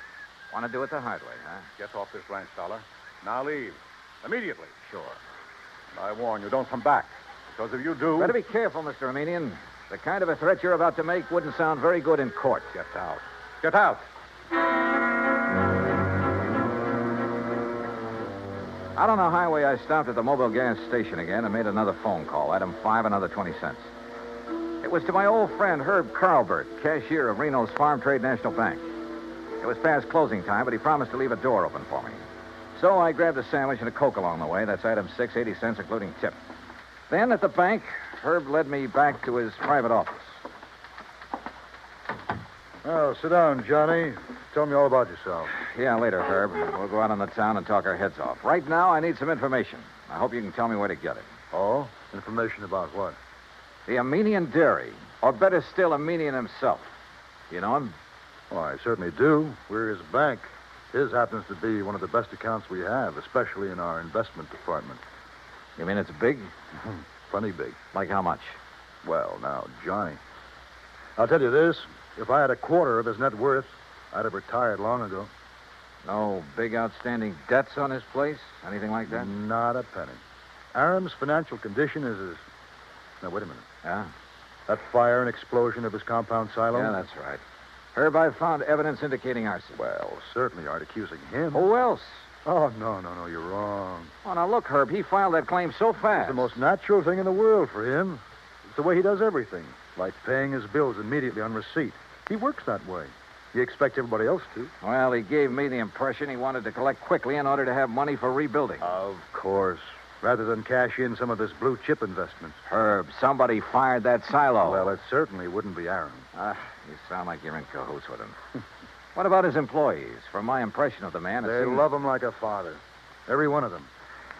Want to do it the hard way, huh? Get off this ranch, Dollar. Now leave. Immediately. Sure. I warn you, don't come back. Because if you do... Better be careful, Mr. Armenian. The kind of a threat you're about to make wouldn't sound very good in court. Get out. Get out. Out on the highway, I stopped at the mobile gas station again and made another phone call. Item 5, another 20 cents. It was to my old friend Herb Carlbert, cashier of Reno's Farm Trade National Bank. It was past closing time, but he promised to leave a door open for me. So I grabbed a sandwich and a Coke along the way. That's item 6, 80 cents, including tip. Then at the bank, Herb led me back to his private office. Well, sit down, Johnny. Tell me all about yourself. Yeah, later, Herb. We'll go out on the town and talk our heads off. Right now, I need some information. I hope you can tell me where to get it. Oh? Information about what? The Armenian Dairy. Or better still, Armenian himself. You know him? Oh, I certainly do. We're his bank. His happens to be one of the best accounts we have, especially in our investment department. You mean it's big? Plenty big. Like how much? Well, now, Johnny, I'll tell you this. If I had a quarter of his net worth, I'd have retired long ago. No big outstanding debts on his place? Anything like that? Not a penny. Aram's financial condition is as... Now, wait a minute. Yeah? That fire and explosion of his compound silo? Yeah, that's right. Herb, I found evidence indicating arson. Well, certainly aren't accusing him. Who else? Oh, no, you're wrong. Oh, now look, Herb, he filed that claim so fast. It's the most natural thing in the world for him. It's the way he does everything, like paying his bills immediately on receipt. He works that way. He expects everybody else to. Well, he gave me the impression he wanted to collect quickly in order to have money for rebuilding. Of course. Rather than cash in some of this blue chip investment. Herb, somebody fired that silo. Well, it certainly wouldn't be Aaron. You sound like you're in cahoots with him. What about his employees? From my impression of the man, They love him like a father. Every one of them.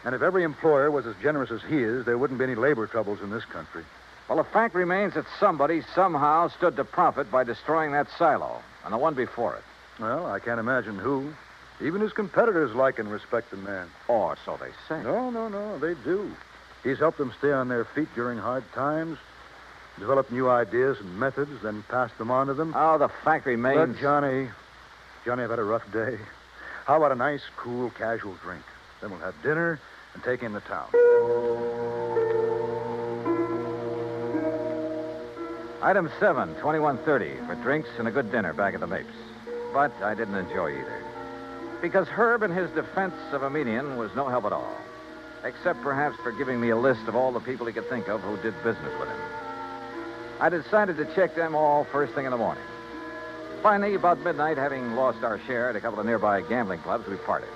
And if every employer was as generous as he is, there wouldn't be any labor troubles in this country. Well, the fact remains that somebody somehow stood to profit by destroying that silo, and the one before it. Well, I can't imagine who. Even his competitors like and respect the man. Or so they say. No, they do. He's helped them stay on their feet during hard times, developed new ideas and methods, then passed them on to them. Oh, the fact remains... But Johnny, I've had a rough day. How about a nice, cool, casual drink? Then we'll have dinner and take in the town. Item 7, 2130, for drinks and a good dinner back at the Mapes. But I didn't enjoy either. Because Herb in his defense of a median was no help at all. Except perhaps for giving me a list of all the people he could think of who did business with him. I decided to check them all first thing in the morning. Finally, about midnight, having lost our share at a couple of nearby gambling clubs, we parted.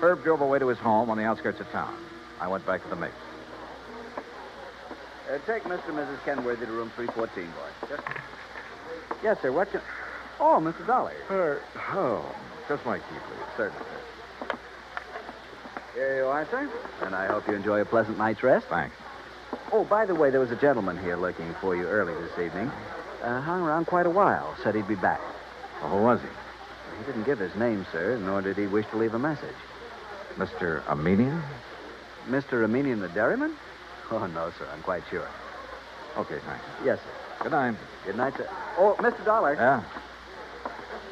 Herb drove away to his home on the outskirts of town. I went back to the Mapes. Take Mr. and Mrs. Kenworthy to room 314, boy. Yes, sir. What you... Oh, Mr. Dollar. Just my key, please. Certainly, sir. Here you are, sir. And I hope you enjoy a pleasant night's rest. Thanks. Oh, by the way, there was a gentleman here looking for you early this evening. Hung around quite a while. Said he'd be back. Well, who was he? He didn't give his name, sir, nor did he wish to leave a message. Mr. Armenian? Mr. Armenian, the dairyman? Oh, no, sir. I'm quite sure. Okay, thanks. Yes, sir. Good night. Good night, sir. Oh, Mr. Dollar. Yeah?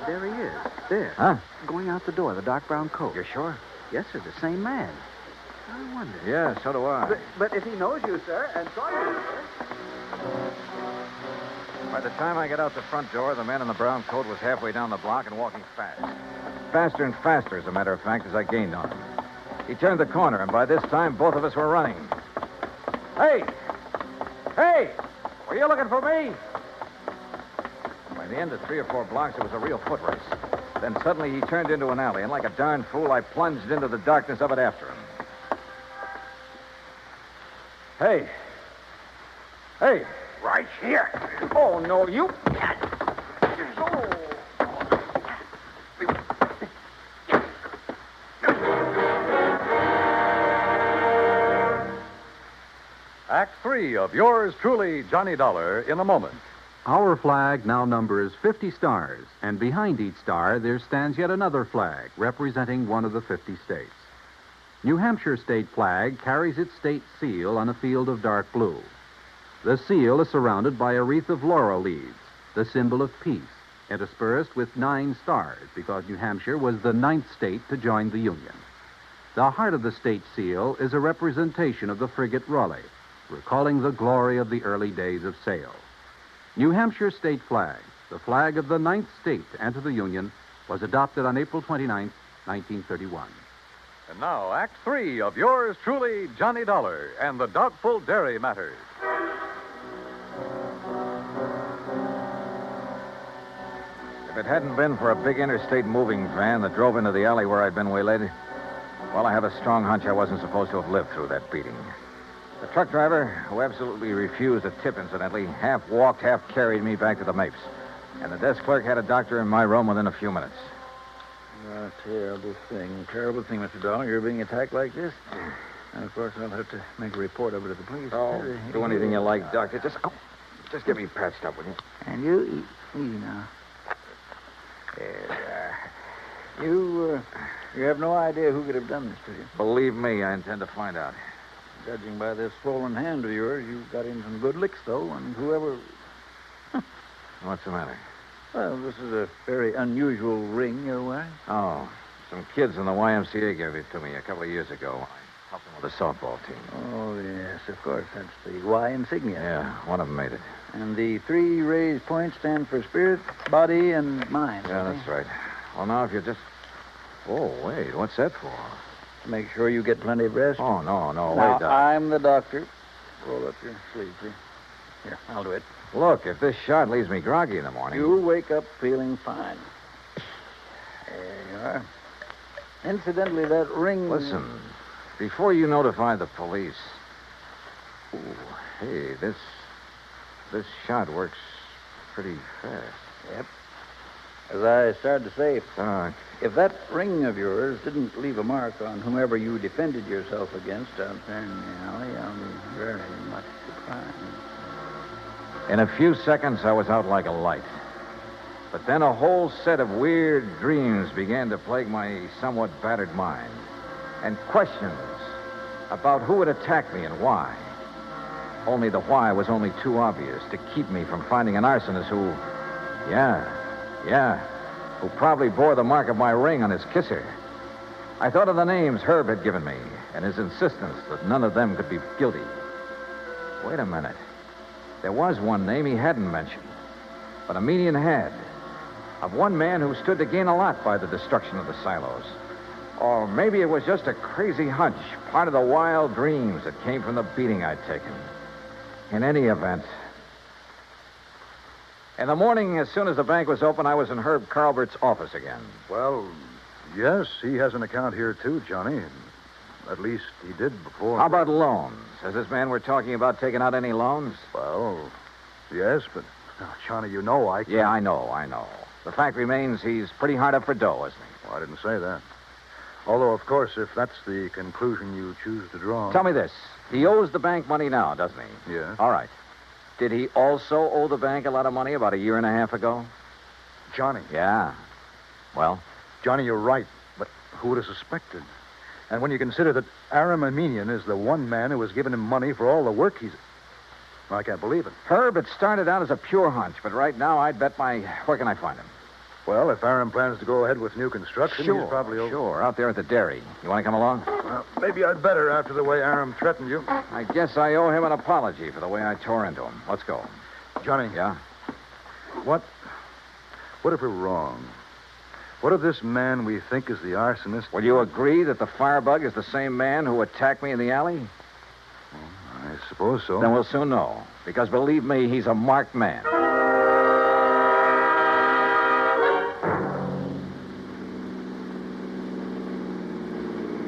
There he is. There. Huh? Going out the door, the dark brown coat. You're sure? Yes, sir. The same man. I wonder. Yeah, so do I. But if he knows you, sir, and saw you, sir... By the time I got out the front door, the man in the brown coat was halfway down the block and walking fast. Faster and faster, as a matter of fact, as I gained on him. He turned the corner, and by this time, both of us were running. Hey! Hey! Were you looking for me? By the end of 3 or 4 blocks, it was a real foot race. Then suddenly he turned into an alley, and like a darn fool, I plunged into the darkness of it after him. Hey! Hey! Right here. Oh, no, you... Act 3 of yours truly, Johnny Dollar, in a moment. Our flag now numbers 50 stars, and behind each star there stands yet another flag representing one of the 50 states. New Hampshire state flag carries its state seal on a field of dark blue. The seal is surrounded by a wreath of laurel leaves, the symbol of peace, interspersed with 9 stars because New Hampshire was the 9th state to join the Union. The heart of the state seal is a representation of the frigate Raleigh, recalling the glory of the early days of sail. New Hampshire state flag, the flag of the 9th state to enter the Union, was adopted on April 29, 1931. And now, Act 3 of yours truly, Johnny Dollar, and the Doubtful Dairy Matter. If it hadn't been for a big interstate moving van that drove into the alley where I'd been waylaid, well, I have a strong hunch I wasn't supposed to have lived through that beating. The truck driver, who absolutely refused a tip, incidentally, half walked, half carried me back to the Mapes. And the desk clerk had a doctor in my room within a few minutes. A terrible thing, Mr. Dollar. You're being attacked like this. And, of course, I'll have to make a report of it to the police. Oh, do anything you like, Doctor. Just get me patched up, will you? And you, easy now. You have no idea who could have done this to you. Believe me, I intend to find out. Judging by this swollen hand of yours, you got in some good licks, though, and whoever... What's the matter? Well, this is a very unusual ring you're wearing. Oh, some kids in the YMCA gave it to me a couple of years ago. Helping with the softball team. Oh, yes, of course. That's the Y insignia. Yeah, one of them made it. And the 3 raised points stand for spirit, body, and mind. Yeah, that's right. Well, now, if you just... Oh, wait, what's that for? To make sure you get plenty of rest. Oh, no, now, wait, Doc. I'm the doctor. Roll up your sleeve, please. Here, I'll do it. Look, if this shot leaves me groggy in the morning... You'll wake up feeling fine. There you are. Incidentally, that ring... Listen, before you notify the police... Ooh, hey, this shot works pretty fast. Yep. As I started to say, Doc. If that ring of yours didn't leave a mark on whomever you defended yourself against out there in the alley, I'll be very much surprised. In a few seconds, I was out like a light. But then a whole set of weird dreams began to plague my somewhat battered mind. And questions about who would attack me and why. Only the why was only too obvious to keep me from finding an arsonist who... Yeah, who probably bore the mark of my ring on his kisser. I thought of the names Herb had given me and his insistence that none of them could be guilty. Wait a minute. There was one name he hadn't mentioned, but a Meany had. Of one man who stood to gain a lot by the destruction of the silos. Or maybe it was just a crazy hunch, part of the wild dreams that came from the beating I'd taken. In any event... In the morning, as soon as the bank was open, I was in Herb Carlbert's office again. Well, yes, he has an account here, too, Johnny. At least he did before. How about loans? Has this man we're talking about taken out any loans? Well, yes, but, Johnny, you know I can't... Yeah, I know. The fact remains he's pretty hard up for dough, isn't he? Well, I didn't say that. Although, of course, if that's the conclusion you choose to draw... Tell me this. He owes the bank money now, doesn't he? Yeah. All right. Did he also owe the bank a lot of money about a year and a half ago? Johnny. Yeah. Well? Johnny, you're right, but who would have suspected? And when you consider that Aram Aminian is the one man who has given him money for all the work he's... I can't believe it. Herb, it started out as a pure hunch, but right now I'd bet my... Where can I find him? Well, if Aram plans to go ahead with new construction, he's probably... Sure, out there at the dairy. You want to come along? Well, maybe I'd better after the way Aram threatened you. I guess I owe him an apology for the way I tore into him. Let's go. Johnny. Yeah? What if we're wrong? What if this man we think is the arsonist... Will you agree that the firebug is the same man who attacked me in the alley? Well, I suppose so. Then we'll soon know. Because believe me, he's a marked man.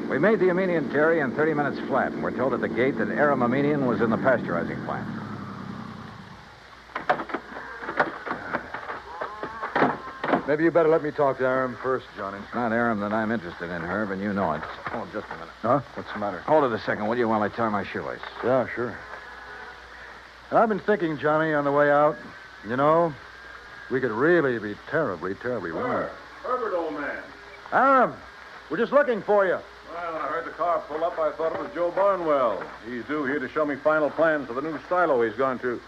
We made the Amenian dairy in 30 minutes flat, and we're told at the gate that Aram Amenian was in the pasteurizing plant. Maybe you better let me talk to Aram first, Johnny. It's not Aram that I'm interested in, Herb, and you know it. Oh, just a minute. Huh? What's the matter? Hold it a second, will you, while I tie my shoelace? Yeah, sure. I've been thinking, Johnny, on the way out, you know, we could really be terribly, terribly wrong. Herbert, old man. Aram, we're just looking for you. Well, when I heard the car pull up, I thought it was Joe Barnwell. He's due here to show me final plans for the new silo he's going to.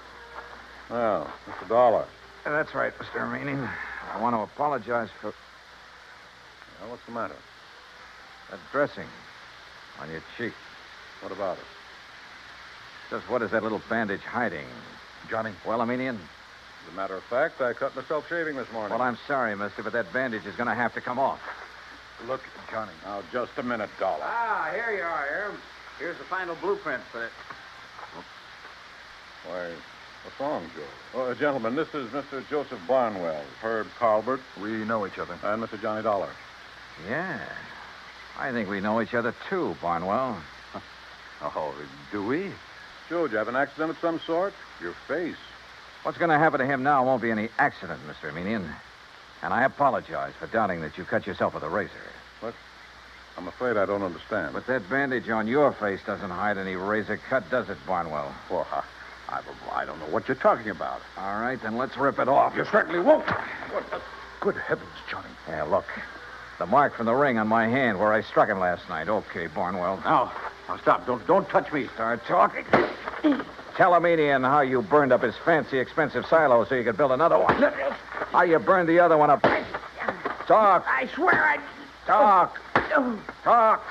Well, Mr. Dollar. That's right, Mr. Meany. I want to apologize for... Well, what's the matter? That dressing on your cheek. What about it? Just what is that little bandage hiding? Johnny. Well, Amenian? As a matter of fact, I cut myself shaving this morning. Well, I'm sorry, mister, but that bandage is going to have to come off. Look, Johnny. Now, just a minute, Dollar. Ah, here you are, Aram. Here's the final blueprint for it. Why, what's wrong, Joe? Oh, gentlemen, this is Mr. Joseph Barnwell, Herb Carlbert. We know each other. And Mr. Johnny Dollar. Yeah. I think we know each other, too, Barnwell. Oh, do we? Joe, did you have an accident of some sort? Your face. What's going to happen to him now won't be any accident, Mr. Amenian. And I apologize for doubting that you cut yourself with a razor. What? I'm afraid I don't understand. But that bandage on your face doesn't hide any razor cut, does it, Barnwell? Well, I don't know what you're talking about. All right, then let's rip it off. You certainly won't. What the... Good heavens, Johnny. Yeah, look. The mark from the ring on my hand where I struck him last night. Okay, Barnwell. Now stop. Don't touch me. Start talking. Tell Amenian how you burned up his fancy, expensive silo so you could build another one. How you burned the other one up. Talk. I swear I... Talk. Talk.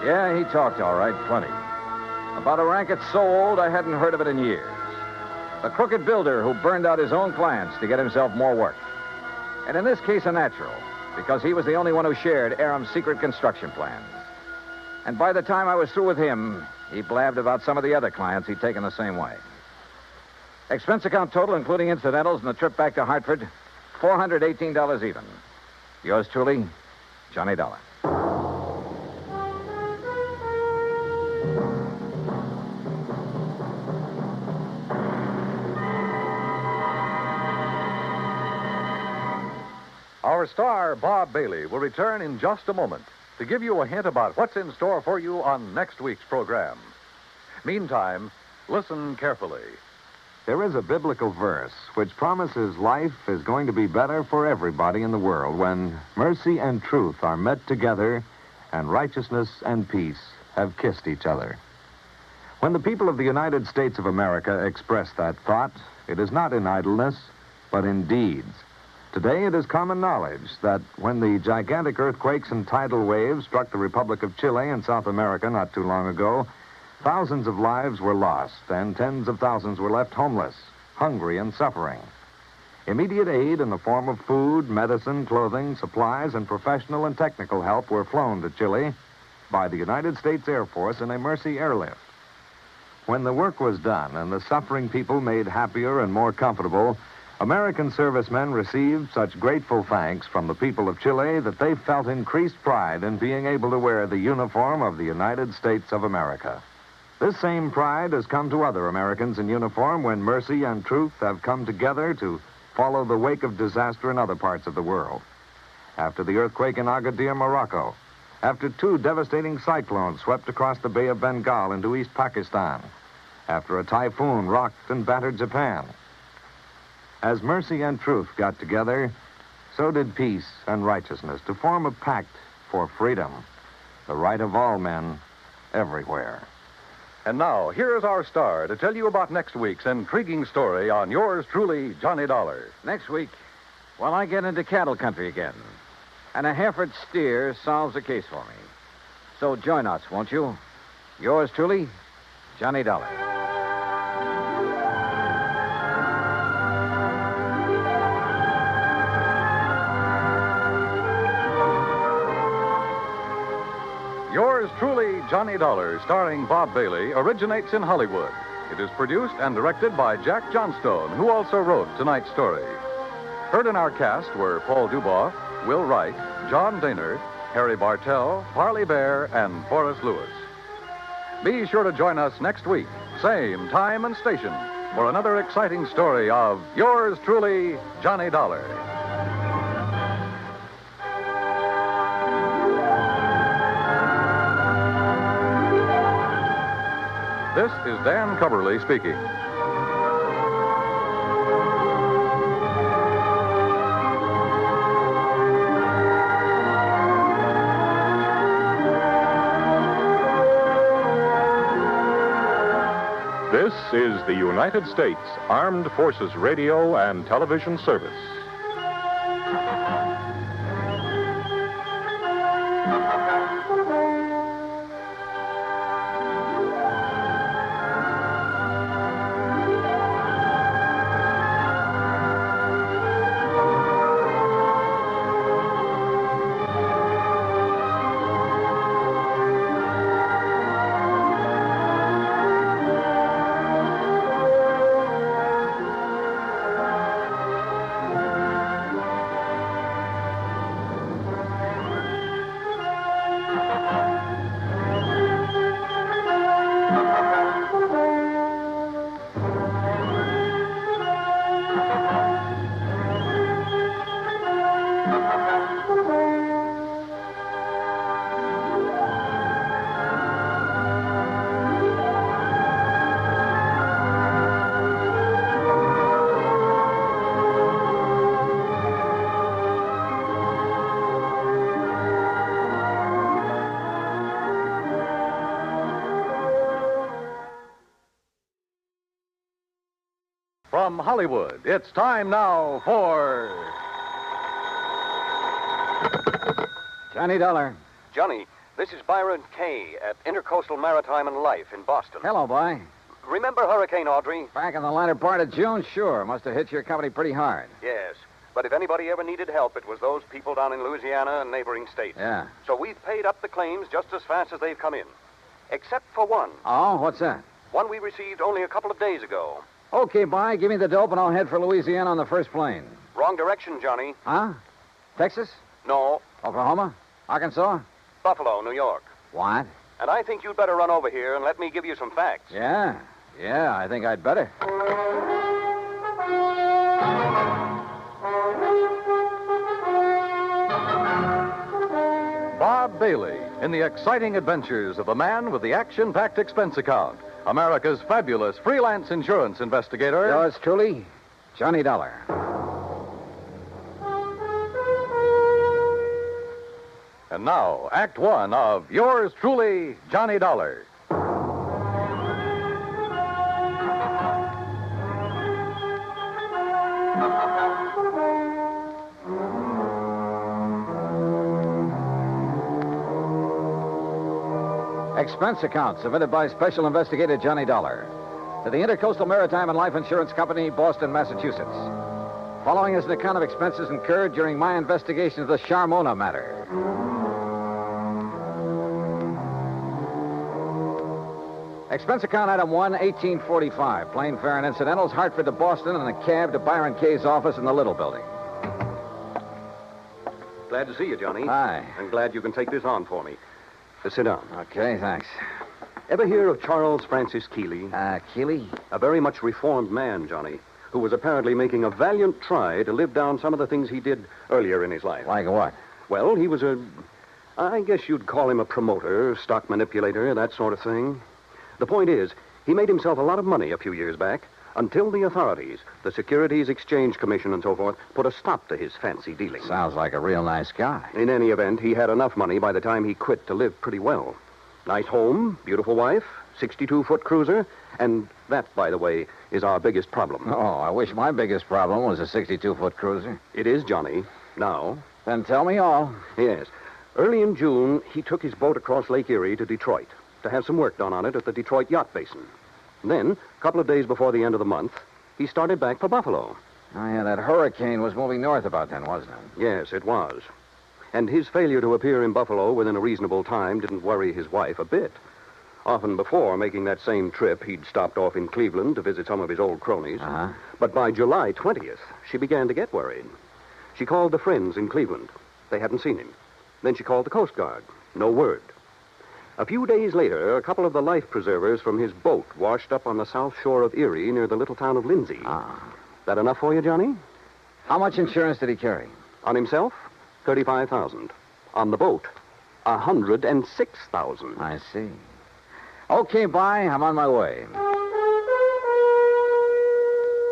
Yeah, he talked all right, plenty. About a racket so old I hadn't heard of it in years. The crooked builder who burned out his own clients to get himself more work. And in this case, a natural, because he was the only one who shared Aram's secret construction plans. And by the time I was through with him, he blabbed about some of the other clients he'd taken the same way. Expense account total, including incidentals and the trip back to Hartford, $418 even. Yours truly, Johnny Dollar. Our star, Bob Bailey, will return in just a moment to give you a hint about what's in store for you on next week's program. Meantime, listen carefully. There is a biblical verse which promises life is going to be better for everybody in the world when mercy and truth are met together and righteousness and peace have kissed each other. When the people of the United States of America express that thought, it is not in idleness, but in deeds. Today, it is common knowledge that when the gigantic earthquakes and tidal waves struck the Republic of Chile in South America not too long ago, thousands of lives were lost and tens of thousands were left homeless, hungry, and suffering. Immediate aid in the form of food, medicine, clothing, supplies, and professional and technical help were flown to Chile by the United States Air Force in a Mercy airlift. When the work was done and the suffering people made happier and more comfortable, American servicemen received such grateful thanks from the people of Chile that they felt increased pride in being able to wear the uniform of the United States of America. This same pride has come to other Americans in uniform when mercy and truth have come together to follow the wake of disaster in other parts of the world. After the earthquake in Agadir, Morocco, after 2 devastating cyclones swept across the Bay of Bengal into East Pakistan, after a typhoon rocked and battered Japan. As mercy and truth got together, so did peace and righteousness to form a pact for freedom, the right of all men everywhere. And now, here is our star to tell you about next week's intriguing story on yours truly, Johnny Dollar. Next week, well, I get into cattle country again. And a heifer steer solves the case for me. So join us, won't you? Yours truly, Johnny Dollar. Yours truly, Johnny Dollar, starring Bob Bailey, originates in Hollywood. It is produced and directed by Jack Johnstone, who also wrote tonight's story. Heard in our cast were Paul Duboff, Will Wright, John Daner, Harry Bartell, Parley Bear, and Forrest Lewis. Be sure to join us next week, same time and station, for another exciting story of yours truly, Johnny Dollar. This is Dan Cubberly speaking. This is the United States Armed Forces Radio and Television Service. From Hollywood, it's time now for... Johnny Dollar. Johnny, this is Byron Kay at Intercoastal Maritime and Life in Boston. Hello, boy. Remember Hurricane Audrey? Back in the latter part of June, sure. Must have hit your company pretty hard. Yes. But if anybody ever needed help, it was those people down in Louisiana and neighboring states. Yeah. So we've paid up the claims just as fast as they've come in. Except for one. Oh, what's that? One we received only a couple of days ago. Okay, bye. Give me the dope and I'll head for Louisiana on the first plane. Wrong direction, Johnny. Huh? Texas? No. Oklahoma? Arkansas? Buffalo, New York. What? And I think you'd better run over here and let me give you some facts. Yeah. Yeah, I think I'd better. Bob Bailey in the exciting adventures of the man with the action-packed expense account, America's fabulous freelance insurance investigator. Yours truly, Johnny Dollar. And now, Act One of Yours Truly, Johnny Dollar. Expense account submitted by Special Investigator Johnny Dollar to the Intercoastal Maritime and Life Insurance Company, Boston, Massachusetts. Following is an account of expenses incurred during my investigation of the Charmona Matter. Expense account item 1, 1845. Plane fare and incidentals, Hartford to Boston, and a cab to Byron Kay's office in the Little Building. Glad to see you, Johnny. Hi. I'm glad you can take this on for me. Sit down. Okay, thanks. Ever hear of Charles Francis Keeley? Keeley? A very much reformed man, Johnny, who was apparently making a valiant try to live down some of the things he did earlier in his life. Like what? Well, he was I guess you'd call him a promoter, stock manipulator, that sort of thing. The point is, he made himself a lot of money a few years back until the authorities, the Securities Exchange Commission and so forth, put a stop to his fancy dealing. Sounds like a real nice guy. In any event, he had enough money by the time he quit to live pretty well. Nice home, beautiful wife, 62-foot cruiser, and that, by the way, is our biggest problem. Oh, I wish my biggest problem was a 62-foot cruiser. It is, Johnny. Now. Then tell me all. Yes. Early in June, he took his boat across Lake Erie to Detroit to have some work done on it at the Detroit Yacht Basin. Then, a couple of days before the end of the month, he started back for Buffalo. Oh, yeah, that hurricane was moving north about then, wasn't it? Yes, it was. And his failure to appear in Buffalo within a reasonable time didn't worry his wife a bit. Often before making that same trip, he'd stopped off in Cleveland to visit some of his old cronies. Uh-huh. But by July 20th, she began to get worried. She called the friends in Cleveland. They hadn't seen him. Then she called the Coast Guard. No word. A few days later, a couple of the life preservers from his boat washed up on the south shore of Erie near the little town of Lindsay. That enough for you, Johnny? How much insurance did he carry? On himself, $35,000. On the boat, $106,000. I see. Okay, bye. I'm on my way.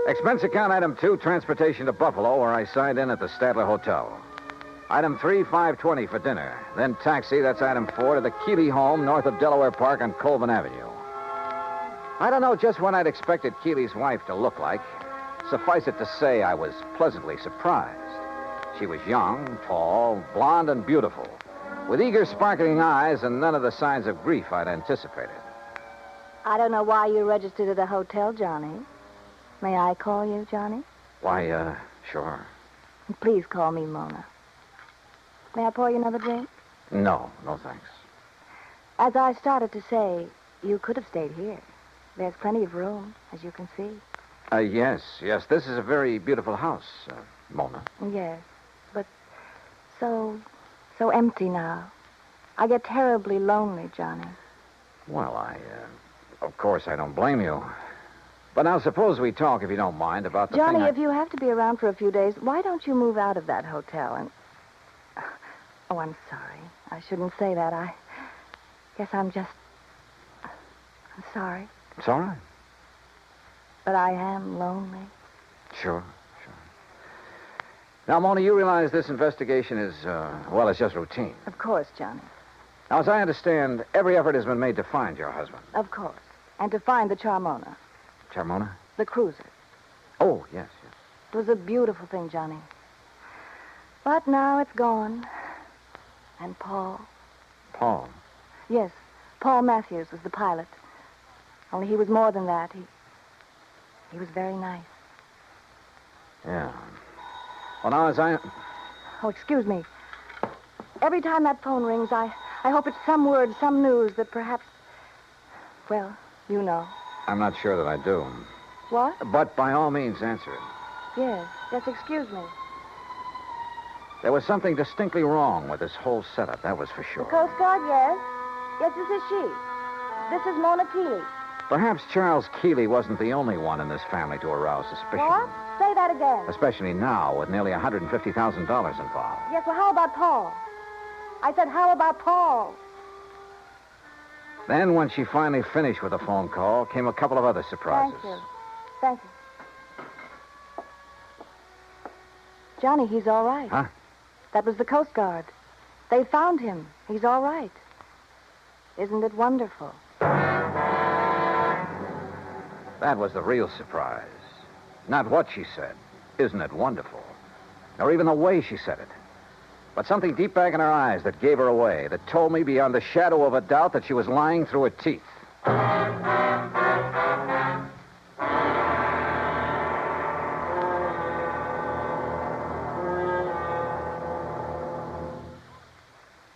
Expense account item 2, transportation to Buffalo, where I signed in at the Statler Hotel. Item 3, $520 for dinner. Then taxi, that's item 4, to the Keeley home north of Delaware Park on Colvin Avenue. I don't know just what I'd expected Keeley's wife to look like. Suffice it to say, I was pleasantly surprised. She was young, tall, blonde, and beautiful, with eager, sparkling eyes and none of the signs of grief I'd anticipated. I don't know why you registered at a hotel, Johnny. May I call you, Johnny? Why, sure. Please call me Mona. May I pour you another drink? No, thanks. As I started to say, you could have stayed here. There's plenty of room, as you can see. Yes. This is a very beautiful house, Mona. Yes, but so empty now. I get terribly lonely, Johnny. Well, of course, I don't blame you. But now suppose we talk, if you don't mind, about the Johnny, thing if you have to be around for a few days, why don't you move out of that hotel and... Oh, I'm sorry. I shouldn't say that. I guess I'm sorry. It's all right. But I am lonely. Sure. Now, Mona, you realize this investigation is, it's just routine. Of course, Johnny. Now, as I understand, every effort has been made to find your husband. Of course. And to find the Charmona. Charmona? The cruiser. Oh, yes, yes. It was a beautiful thing, Johnny. But now it's gone. And Paul. Paul? Yes, Paul Matthews was the pilot. Only he was more than that. He was very nice. Yeah. Well, now, as I... Oh, excuse me. Every time that phone rings, I hope it's some word, some news that perhaps... Well, you know. I'm not sure that I do. What? But by all means, answer it. Yes, excuse me. There was something distinctly wrong with this whole setup, that was for The sure. Coast Guard, yes. Yes, this is she. This is Mona Keeley. Perhaps Charles Keeley wasn't the only one in this family to arouse suspicion. What? Say that again. Especially now, with nearly $150,000 involved. Yes, well, how about Paul? I said, how about Paul? Then, when she finally finished with the phone call, came a couple of other surprises. Thank you. Johnny, he's all right. Huh? That was the Coast Guard. They found him. He's all right. Isn't it wonderful? That was the real surprise. Not what she said. Isn't it wonderful? Or even the way she said it. But something deep back in her eyes that gave her away, that told me beyond the shadow of a doubt that she was lying through her teeth.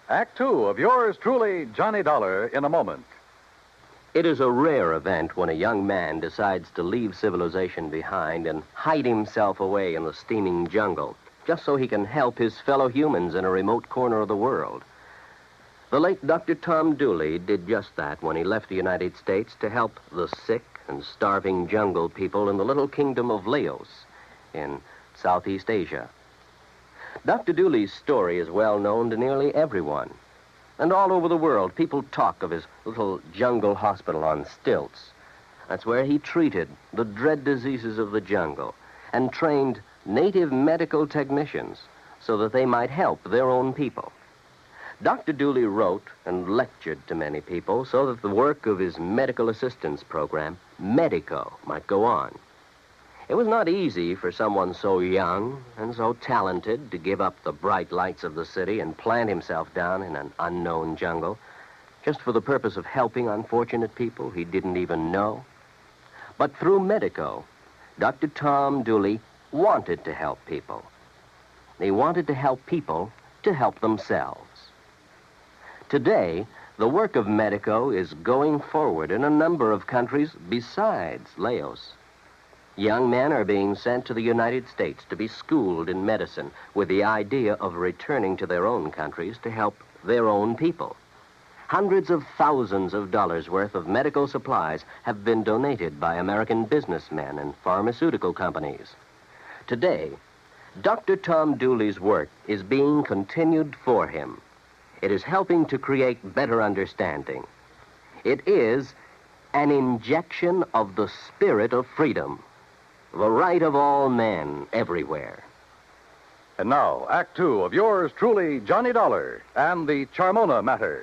Act two of yours truly, Johnny Dollar, in a moment. It is a rare event when a young man decides to leave civilization behind and hide himself away in the steaming jungle, just so he can help his fellow humans in a remote corner of the world. The late Dr. Tom Dooley did just that when he left the United States to help the sick and starving jungle people in the little kingdom of Laos in Southeast Asia. Dr. Dooley's story is well known to nearly everyone. And all over the world, people talk of his little jungle hospital on stilts. That's where he treated the dread diseases of the jungle and trained native medical technicians so that they might help their own people. Dr. Dooley wrote and lectured to many people so that the work of his medical assistance program, Medico, might go on. It was not easy for someone so young and so talented to give up the bright lights of the city and plant himself down in an unknown jungle just for the purpose of helping unfortunate people he didn't even know. But through Medico, Dr. Tom Dooley wanted to help people. He wanted to help people to help themselves. Today, the work of Medico is going forward in a number of countries besides Laos. Young men are being sent to the United States to be schooled in medicine with the idea of returning to their own countries to help their own people. Hundreds of thousands of dollars worth of medical supplies have been donated by American businessmen and pharmaceutical companies. Today, Dr. Tom Dooley's work is being continued for him. It is helping to create better understanding. It is an injection of the spirit of freedom. The right of all men everywhere. And now, Act two of yours truly, Johnny Dollar, and the Charmona Matter.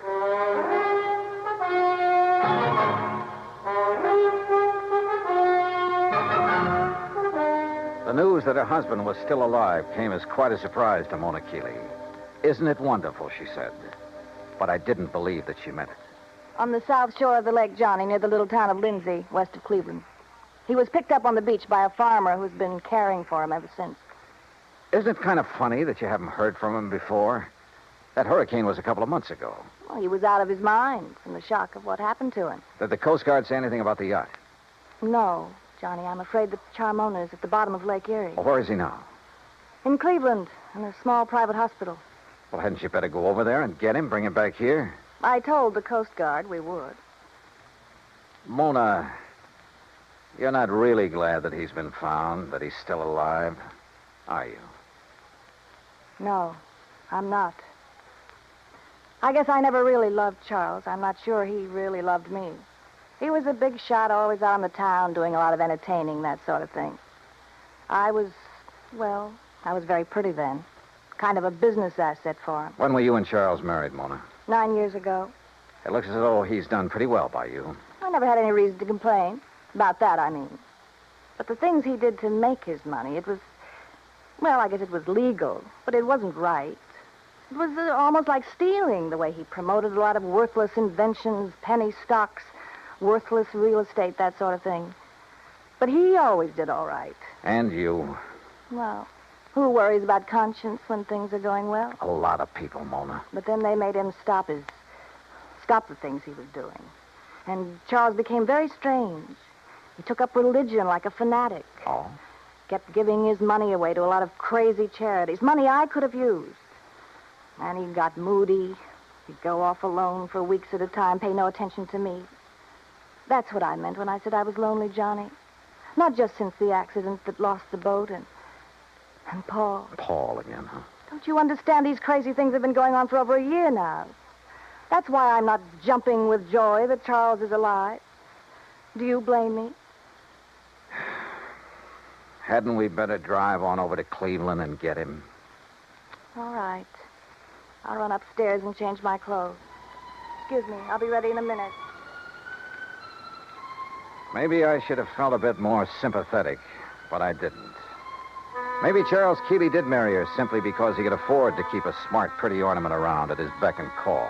The news that her husband was still alive came as quite a surprise to Mona Keeley. Isn't it wonderful, she said. But I didn't believe that she meant it. On the south shore of the lake, Johnny, near the little town of Lindsay, west of Cleveland. He was picked up on the beach by a farmer who's been caring for him ever since. Isn't it kind of funny that you haven't heard from him before? That hurricane was a couple of months ago. Well, he was out of his mind from the shock of what happened to him. Did the Coast Guard say anything about the yacht? No, Johnny, I'm afraid that Charmona is at the bottom of Lake Erie. Well, where is he now? In Cleveland, in a small private hospital. Well, hadn't you better go over there and get him, bring him back here? I told the Coast Guard we would. Mona, you're not really glad that he's been found, that he's still alive, are you? No, I'm not. I guess I never really loved Charles. I'm not sure he really loved me. He was a big shot, always out in the town, doing a lot of entertaining, that sort of thing. I was very pretty then. Kind of a business asset for him. When were you and Charles married, Mona? 9 years ago. It looks as though he's done pretty well by you. I never had any reason to complain. About that, I mean. But the things he did to make his money, it was, well, I guess it was legal, but it wasn't right. It was almost like stealing, the way he promoted a lot of worthless inventions, penny stocks, worthless real estate, that sort of thing. But he always did all right. And you. Well, who worries about conscience when things are going well? A lot of people, Mona. But then they made him stop the things he was doing. And Charles became very strange. He took up religion like a fanatic. Oh? Kept giving his money away to a lot of crazy charities, money I could have used. And he got moody. He'd go off alone for weeks at a time, pay no attention to me. That's what I meant when I said I was lonely, Johnny. Not just since the accident that lost the boat and Paul. Paul again, huh? Don't you understand? These crazy things have been going on for over a year now. That's why I'm not jumping with joy that Charles is alive. Do you blame me? Hadn't we better drive on over to Cleveland and get him? All right. I'll run upstairs and change my clothes. Excuse me. I'll be ready in a minute. Maybe I should have felt a bit more sympathetic, but I didn't. Maybe Charles Keeley did marry her simply because he could afford to keep a smart, pretty ornament around at his beck and call.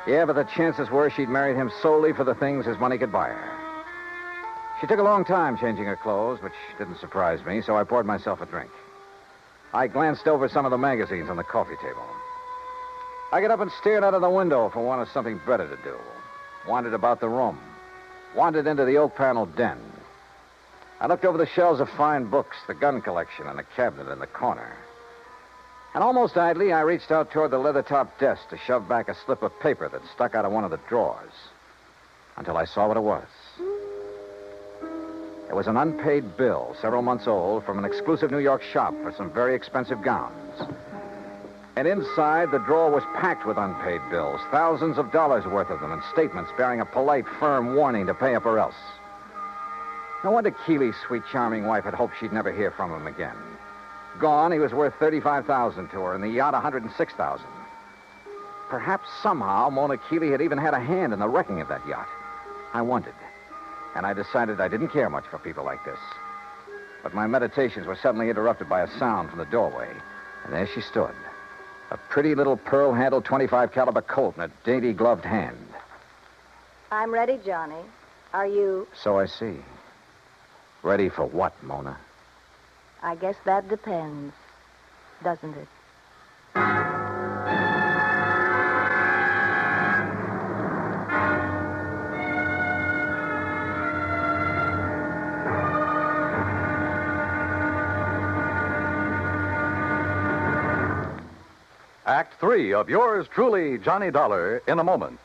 Yeah, but the chances were she'd married him solely for the things his money could buy her. She took a long time changing her clothes, which didn't surprise me, so I poured myself a drink. I glanced over some of the magazines on the coffee table. I got up and stared out of the window for want of something better to do. Wandered about the room. Wandered into the oak-paneled den. I looked over the shelves of fine books, the gun collection, and the cabinet in the corner. And almost idly, I reached out toward the leather-topped desk to shove back a slip of paper that stuck out of one of the drawers. Until I saw what it was. It was an unpaid bill, several months old, from an exclusive New York shop for some very expensive gowns. And inside, the drawer was packed with unpaid bills, thousands of dollars worth of them, and statements bearing a polite, firm warning to pay up or else. No wonder Keeley's sweet, charming wife had hoped she'd never hear from him again. Gone, he was worth $35,000 to her, and the yacht $106,000. Perhaps somehow Mona Keeley had even had a hand in the wrecking of that yacht. I wondered. And I decided I didn't care much for people like this. But my meditations were suddenly interrupted by a sound from the doorway. And there she stood. A pretty little pearl-handled .25 caliber Colt in a dainty gloved hand. I'm ready, Johnny. Are you? So I see. Ready for what, Mona? I guess that depends, doesn't it? Act 3 of yours truly, Johnny Dollar, in a moment.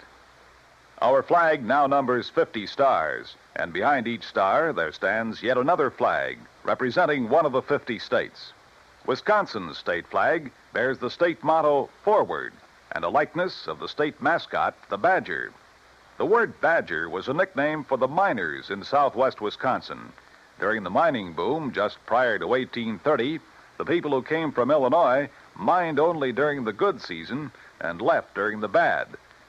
Our flag now numbers 50 stars, and behind each star there stands yet another flag representing one of the 50 states. Wisconsin's state flag bears the state motto, Forward, and a likeness of the state mascot, the badger. The word badger was a nickname for the miners in southwest Wisconsin. During the mining boom just prior to 1830, the people who came from Illinois mined only during the good season and left during the bad.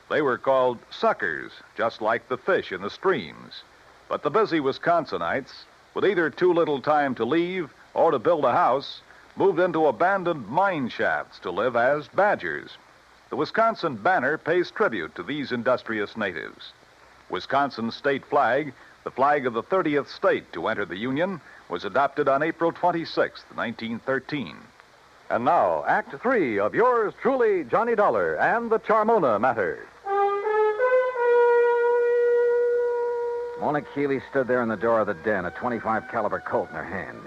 They were called suckers, just like the fish in the streams. But the busy Wisconsinites, with either too little time to leave or to build a house, moved into abandoned mine shafts to live as badgers. The Wisconsin banner pays tribute to these industrious natives. Wisconsin's state flag, the flag of the 30th state to enter the Union, was adopted on April 26, 1913. And now, Act 3 of yours truly, Johnny Dollar and the Charmona Matter. Mona Keeley stood there in the door of the den, a .25 caliber Colt in her hand.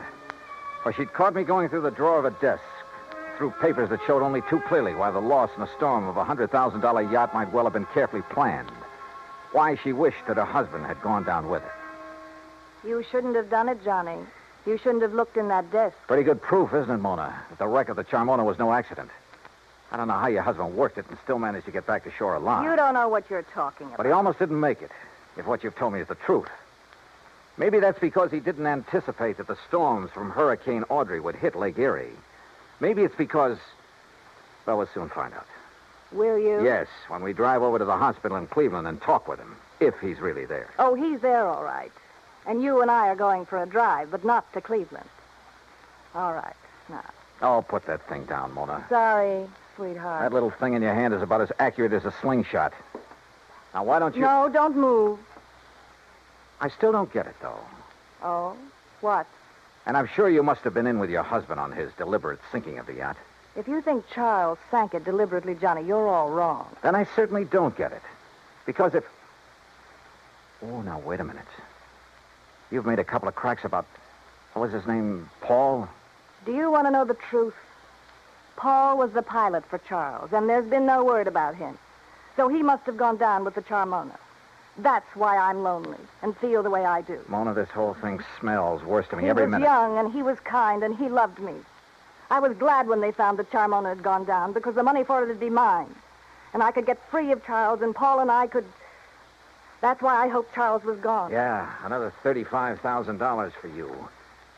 For she'd caught me going through the drawer of a desk, through papers that showed only too clearly why the loss in a storm of a $100,000 yacht might well have been carefully planned. Why she wished that her husband had gone down with it. You shouldn't have done it, Johnny. You shouldn't have looked in that desk. Pretty good proof, isn't it, Mona, that the wreck of the Charmona was no accident. I don't know how your husband worked it and still managed to get back to shore alive. You don't know what you're talking about. But he almost didn't make it, if what you've told me is the truth. Maybe that's because he didn't anticipate that the storms from Hurricane Audrey would hit Lake Erie. Maybe it's because... Well, we'll soon find out. Will you? Yes, when we drive over to the hospital in Cleveland and talk with him, if he's really there. Oh, he's there, all right. And you and I are going for a drive, but not to Cleveland. All right, now. Oh, put that thing down, Mona. Sorry, sweetheart. That little thing in your hand is about as accurate as a slingshot. Now, why don't you... No, don't move. I still don't get it, though. Oh? What? And I'm sure you must have been in with your husband on his deliberate sinking of the yacht. If you think Charles sank it deliberately, Johnny, you're all wrong. Then I certainly don't get it. Because if... Oh, now, wait a minute. You've made a couple of cracks about... What was his name? Paul? Do you want to know the truth? Paul was the pilot for Charles, and there's been no word about him. So he must have gone down with the Charmona. That's why I'm lonely and feel the way I do. Mona, this whole thing smells worse to me every minute. He was young, and he was kind, and he loved me. I was glad when they found that Charmona had gone down, because the money for it would be mine. And I could get free of Charles, and Paul and I could... That's why I hoped Charles was gone. Yeah, another $35,000 for you.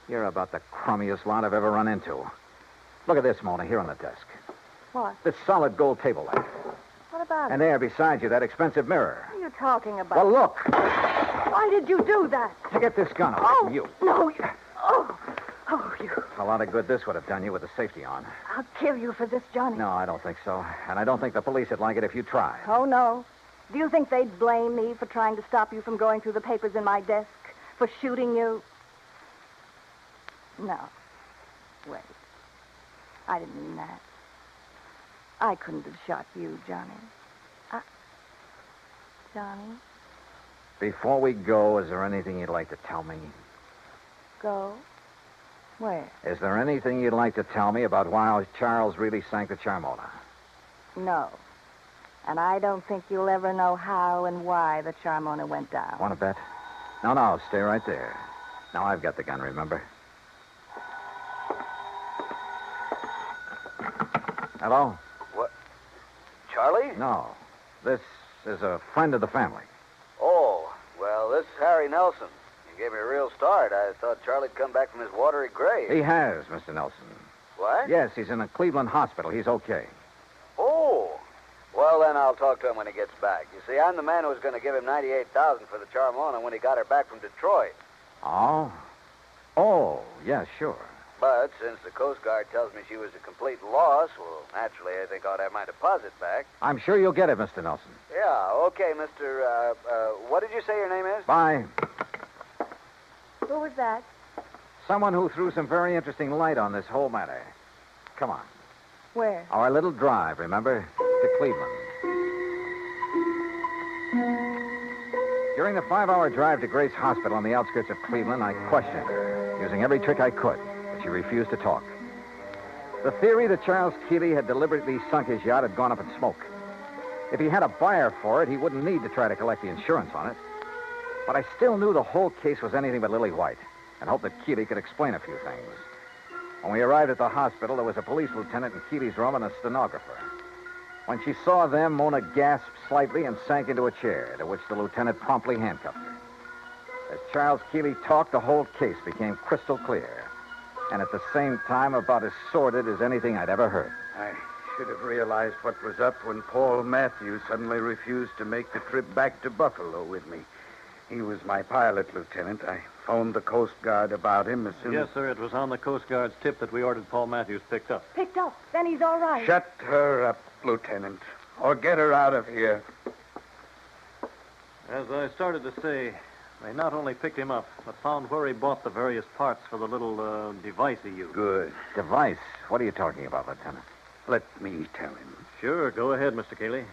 You're about the crummiest lot I've ever run into. Look at this, Mona, here on the desk. What? This solid gold table lamp. What about And it? there beside you, that expensive mirror. What are you talking about? Well, look. Why did you do that? To get this gun away from you. No, you... Oh, you... A lot of good this would have done you with the safety on. I'll kill you for this, Johnny. No, I don't think so. And I don't think the police would like it if you tried. Oh, no. Do you think they'd blame me for trying to stop you from going through the papers in my desk? For shooting you? No. Wait. I didn't mean that. I couldn't have shot you, Johnny. Johnny? Before we go, is there anything you'd like to tell me? Go? Where? Is there anything you'd like to tell me about why Charles really sank the Charmona? No. And I don't think you'll ever know how and why the Charmona went down. Want to bet? No, stay right there. Now I've got the gun, remember? Hello? What? Charlie? No. This is a friend of the family. Oh, well, this is Harry Nelson. You gave me a real start. I thought Charlie'd come back from his watery grave. He has, Mr. Nelson. What? Yes, he's in a Cleveland hospital. He's okay. Oh. Well, then I'll talk to him when he gets back. You see, I'm the man who was going to give him $98,000 for the Charmona when he got her back from Detroit. Oh? Oh, yeah, sure. But since the Coast Guard tells me she was a complete loss, well, naturally, I think I'll have my deposit back. I'm sure you'll get it, Mr. Nelson. Yeah, okay, Mr. What did you say your name is? Bye. Who was that? Someone who threw some very interesting light on this whole matter. Come on. Where? Our little drive, remember? To Cleveland. During the 5-hour drive to Grace Hospital on the outskirts of Cleveland, I questioned her, using every trick I could, but she refused to talk. The theory that Charles Keeley had deliberately sunk his yacht had gone up in smoke. If he had a buyer for it, he wouldn't need to try to collect the insurance on it. But I still knew the whole case was anything but lily white, and hoped that Keeley could explain a few things. When we arrived at the hospital, there was a police lieutenant in Keeley's room and a stenographer. When she saw them, Mona gasped slightly and sank into a chair, to which the lieutenant promptly handcuffed her. As Charles Keeley talked, the whole case became crystal clear, and at the same time about as sordid as anything I'd ever heard. I should have realized what was up when Paul Matthews suddenly refused to make the trip back to Buffalo with me. He was my pilot, Lieutenant. I phoned the Coast Guard about him as soon Yes, sir. It was on the Coast Guard's tip that we ordered Paul Matthews picked up. Picked up. Then he's all right. Shut her up, Lieutenant, or get her out of here. As I started to say, they not only picked him up, but found where he bought the various parts for the little device he used. Good. Device? What are you talking about, Lieutenant? Let me tell him. Sure, go ahead, Mr. Keeley.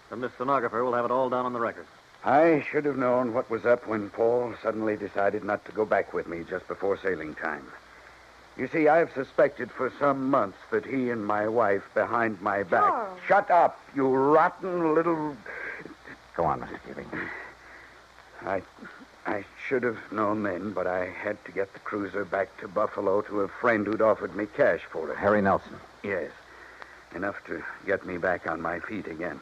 Then the stenographer will have it all down on the record. I should have known what was up when Paul suddenly decided not to go back with me just before sailing time. You see, I've suspected for some months that he and my wife behind my back... Charles. Shut up, you rotten little... Go on, Mr. Keeley. I should have known then, but I had to get the cruiser back to Buffalo to a friend who'd offered me cash for it. Harry Nelson. Yes. Enough to get me back on my feet again.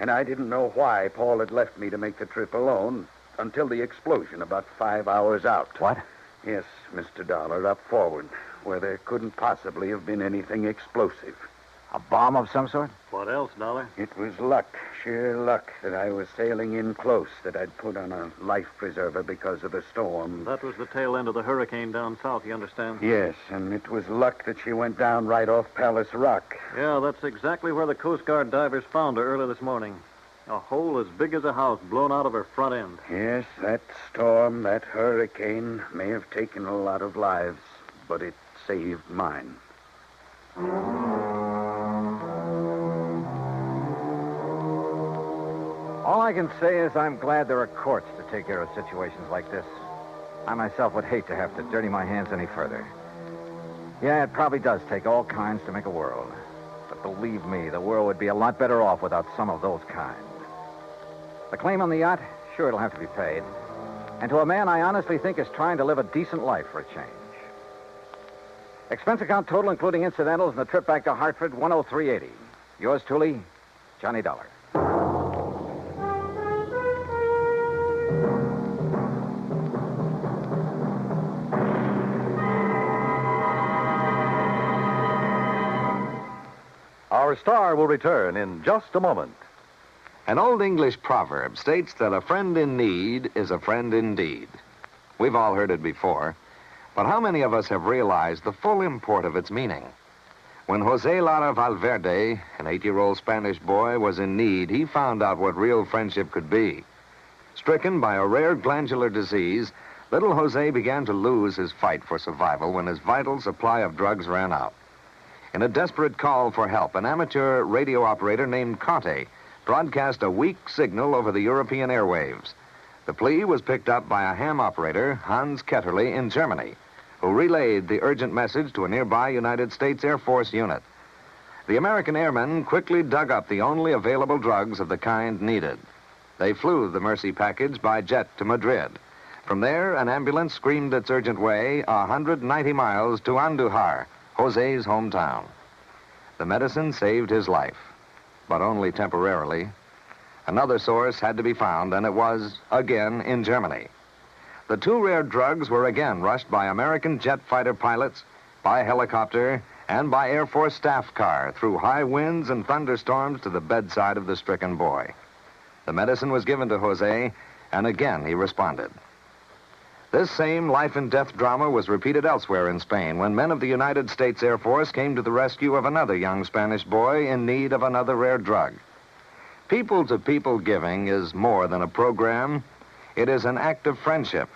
And I didn't know why Paul had left me to make the trip alone until the explosion about 5 hours out. What? Yes, Mr. Dollar, up forward, where there couldn't possibly have been anything explosive. A bomb of some sort? What else, Dollar? It was luck, sheer luck, that I was sailing in close, that I'd put on a life preserver because of the storm. That was the tail end of the hurricane down south, you understand? Yes, and it was luck that she went down right off Palace Rock. Yeah, that's exactly where the Coast Guard divers found her early this morning. A hole as big as a house blown out of her front end. Yes, that storm, that hurricane, may have taken a lot of lives, but it saved mine. All I can say is I'm glad there are courts to take care of situations like this. I myself would hate to have to dirty my hands any further. Yeah, it probably does take all kinds to make a world. But believe me, the world would be a lot better off without some of those kinds. The claim on the yacht, sure, it'll have to be paid. And to a man I honestly think is trying to live a decent life for a change. Expense account total, including incidentals and the trip back to Hartford, $103.80. Yours truly, Johnny Dollar. Our star will return in just a moment. An old English proverb states that a friend in need is a friend indeed. We've all heard it before, but how many of us have realized the full import of its meaning? When Jose Lara Valverde, an 8-year-old Spanish boy, was in need, he found out what real friendship could be. Stricken by a rare glandular disease, little Jose began to lose his fight for survival when his vital supply of drugs ran out. In a desperate call for help, an amateur radio operator named Conte broadcast a weak signal over the European airwaves. The plea was picked up by a ham operator, Hans Ketterle, in Germany, who relayed the urgent message to a nearby United States Air Force unit. The American airmen quickly dug up the only available drugs of the kind needed. They flew the Mercy package by jet to Madrid. From there, an ambulance screamed its urgent way 190 miles to Andújar, Jose's hometown. The medicine saved his life, but only temporarily. Another source had to be found, and it was, again, in Germany. The two rare drugs were again rushed by American jet fighter pilots, by helicopter, and by Air Force staff car through high winds and thunderstorms to the bedside of the stricken boy. The medicine was given to Jose, and again he responded. This same life and death drama was repeated elsewhere in Spain when men of the United States Air Force came to the rescue of another young Spanish boy in need of another rare drug. People-to-people giving is more than a program. It is an act of friendship.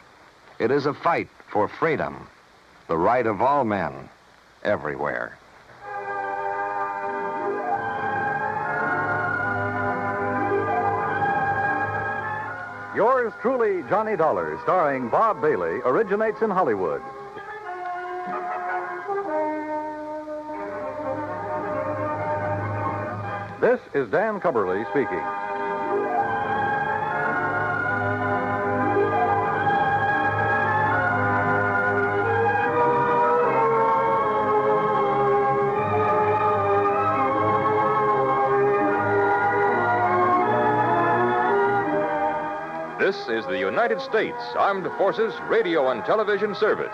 It is a fight for freedom, the right of all men, everywhere. Yours truly, Johnny Dollar, starring Bob Bailey, originates in Hollywood. This is Dan Cubberly speaking. This is the United States Armed Forces Radio and Television Service.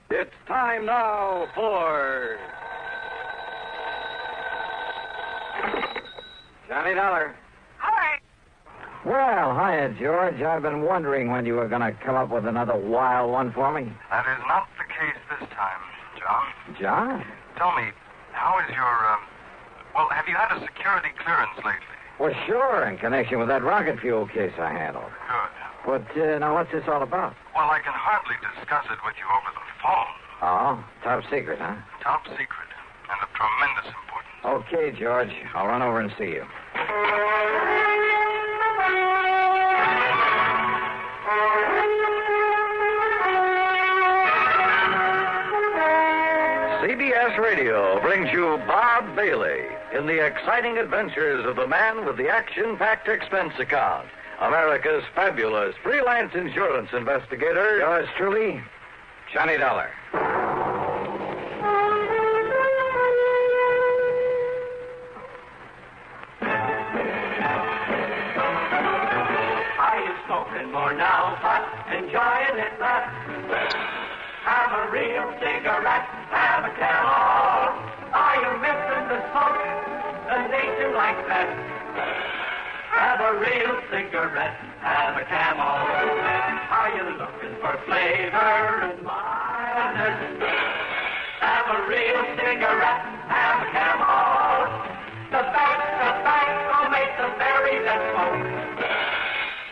It's time now for Johnny Dollar. All right. Well, hiya, George. I've been wondering when you were going to come up with another wild one for me. That is not the case this time, John. John? Tell me, how is your, well, have you had a security clearance lately? Well, sure, in connection with that rocket fuel case I handled. Good. But, now, what's this all about? Well, I can hardly discuss it with you over the phone. Oh, top secret, huh? Top secret, and of tremendous importance. Okay, George. I'll run over and see you. CBS Radio brings you Bob Bailey in the exciting adventures of the man with the action-packed expense account, America's fabulous freelance insurance investigator. Yours truly, Johnny Dollar. Are you smoking more now, but enjoying it, but have a real cigarette, have a Camel. Are you missing the smoke, the nation like that? Have a real cigarette, have a Camel. Are you looking for flavor and mildness? Have a real cigarette, have a Camel. The best tobacco makes the berry that smoke.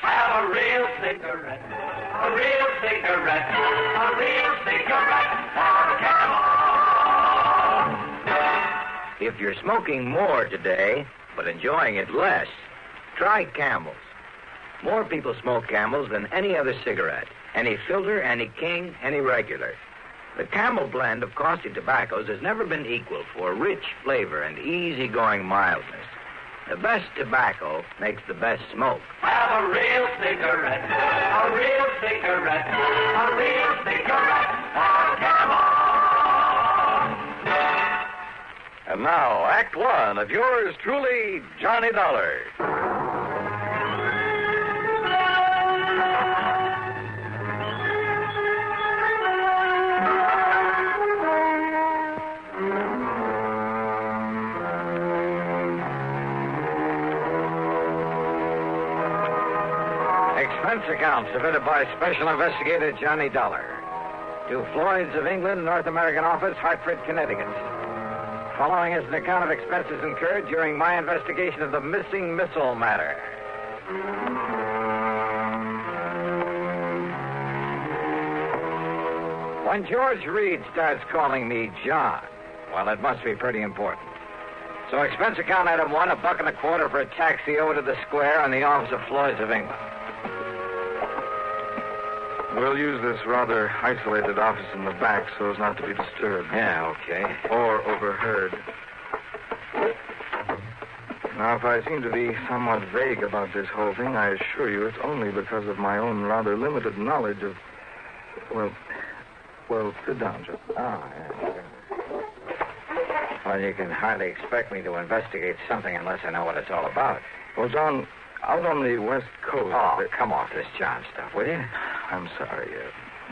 Have a real cigarette, a real cigarette, a real cigarette, have a Camel. If you're smoking more today, but enjoying it less, try Camels. More people smoke Camels than any other cigarette. Any filter, any king, any regular. The Camel blend of costly tobaccos has never been equaled for rich flavor and easygoing mildness. The best tobacco makes the best smoke. Have a real cigarette, a real cigarette, a real cigarette, have a Camel. And now, Act One of yours truly, Johnny Dollar. Expense account submitted by Special Investigator Johnny Dollar to Floyd's of England, North American Office, Hartford, Connecticut. Following is an account of expenses incurred during my investigation of the missing missile matter. When George Reed starts calling me John, well, it must be pretty important. So expense account item 1, $1.25 for a taxi over to the square on the office of Floyd's of England. We'll use this rather isolated office in the back so as not to be disturbed. Yeah, okay. Or overheard. Now, if I seem to be somewhat vague about this whole thing, I assure you it's only because of my own rather limited knowledge of... Well, sit down, Joe. Oh, yeah. Well, you can hardly expect me to investigate something unless I know what it's all about. Well, John, out on the West Coast... Oh, come off this John stuff, will you? I'm sorry,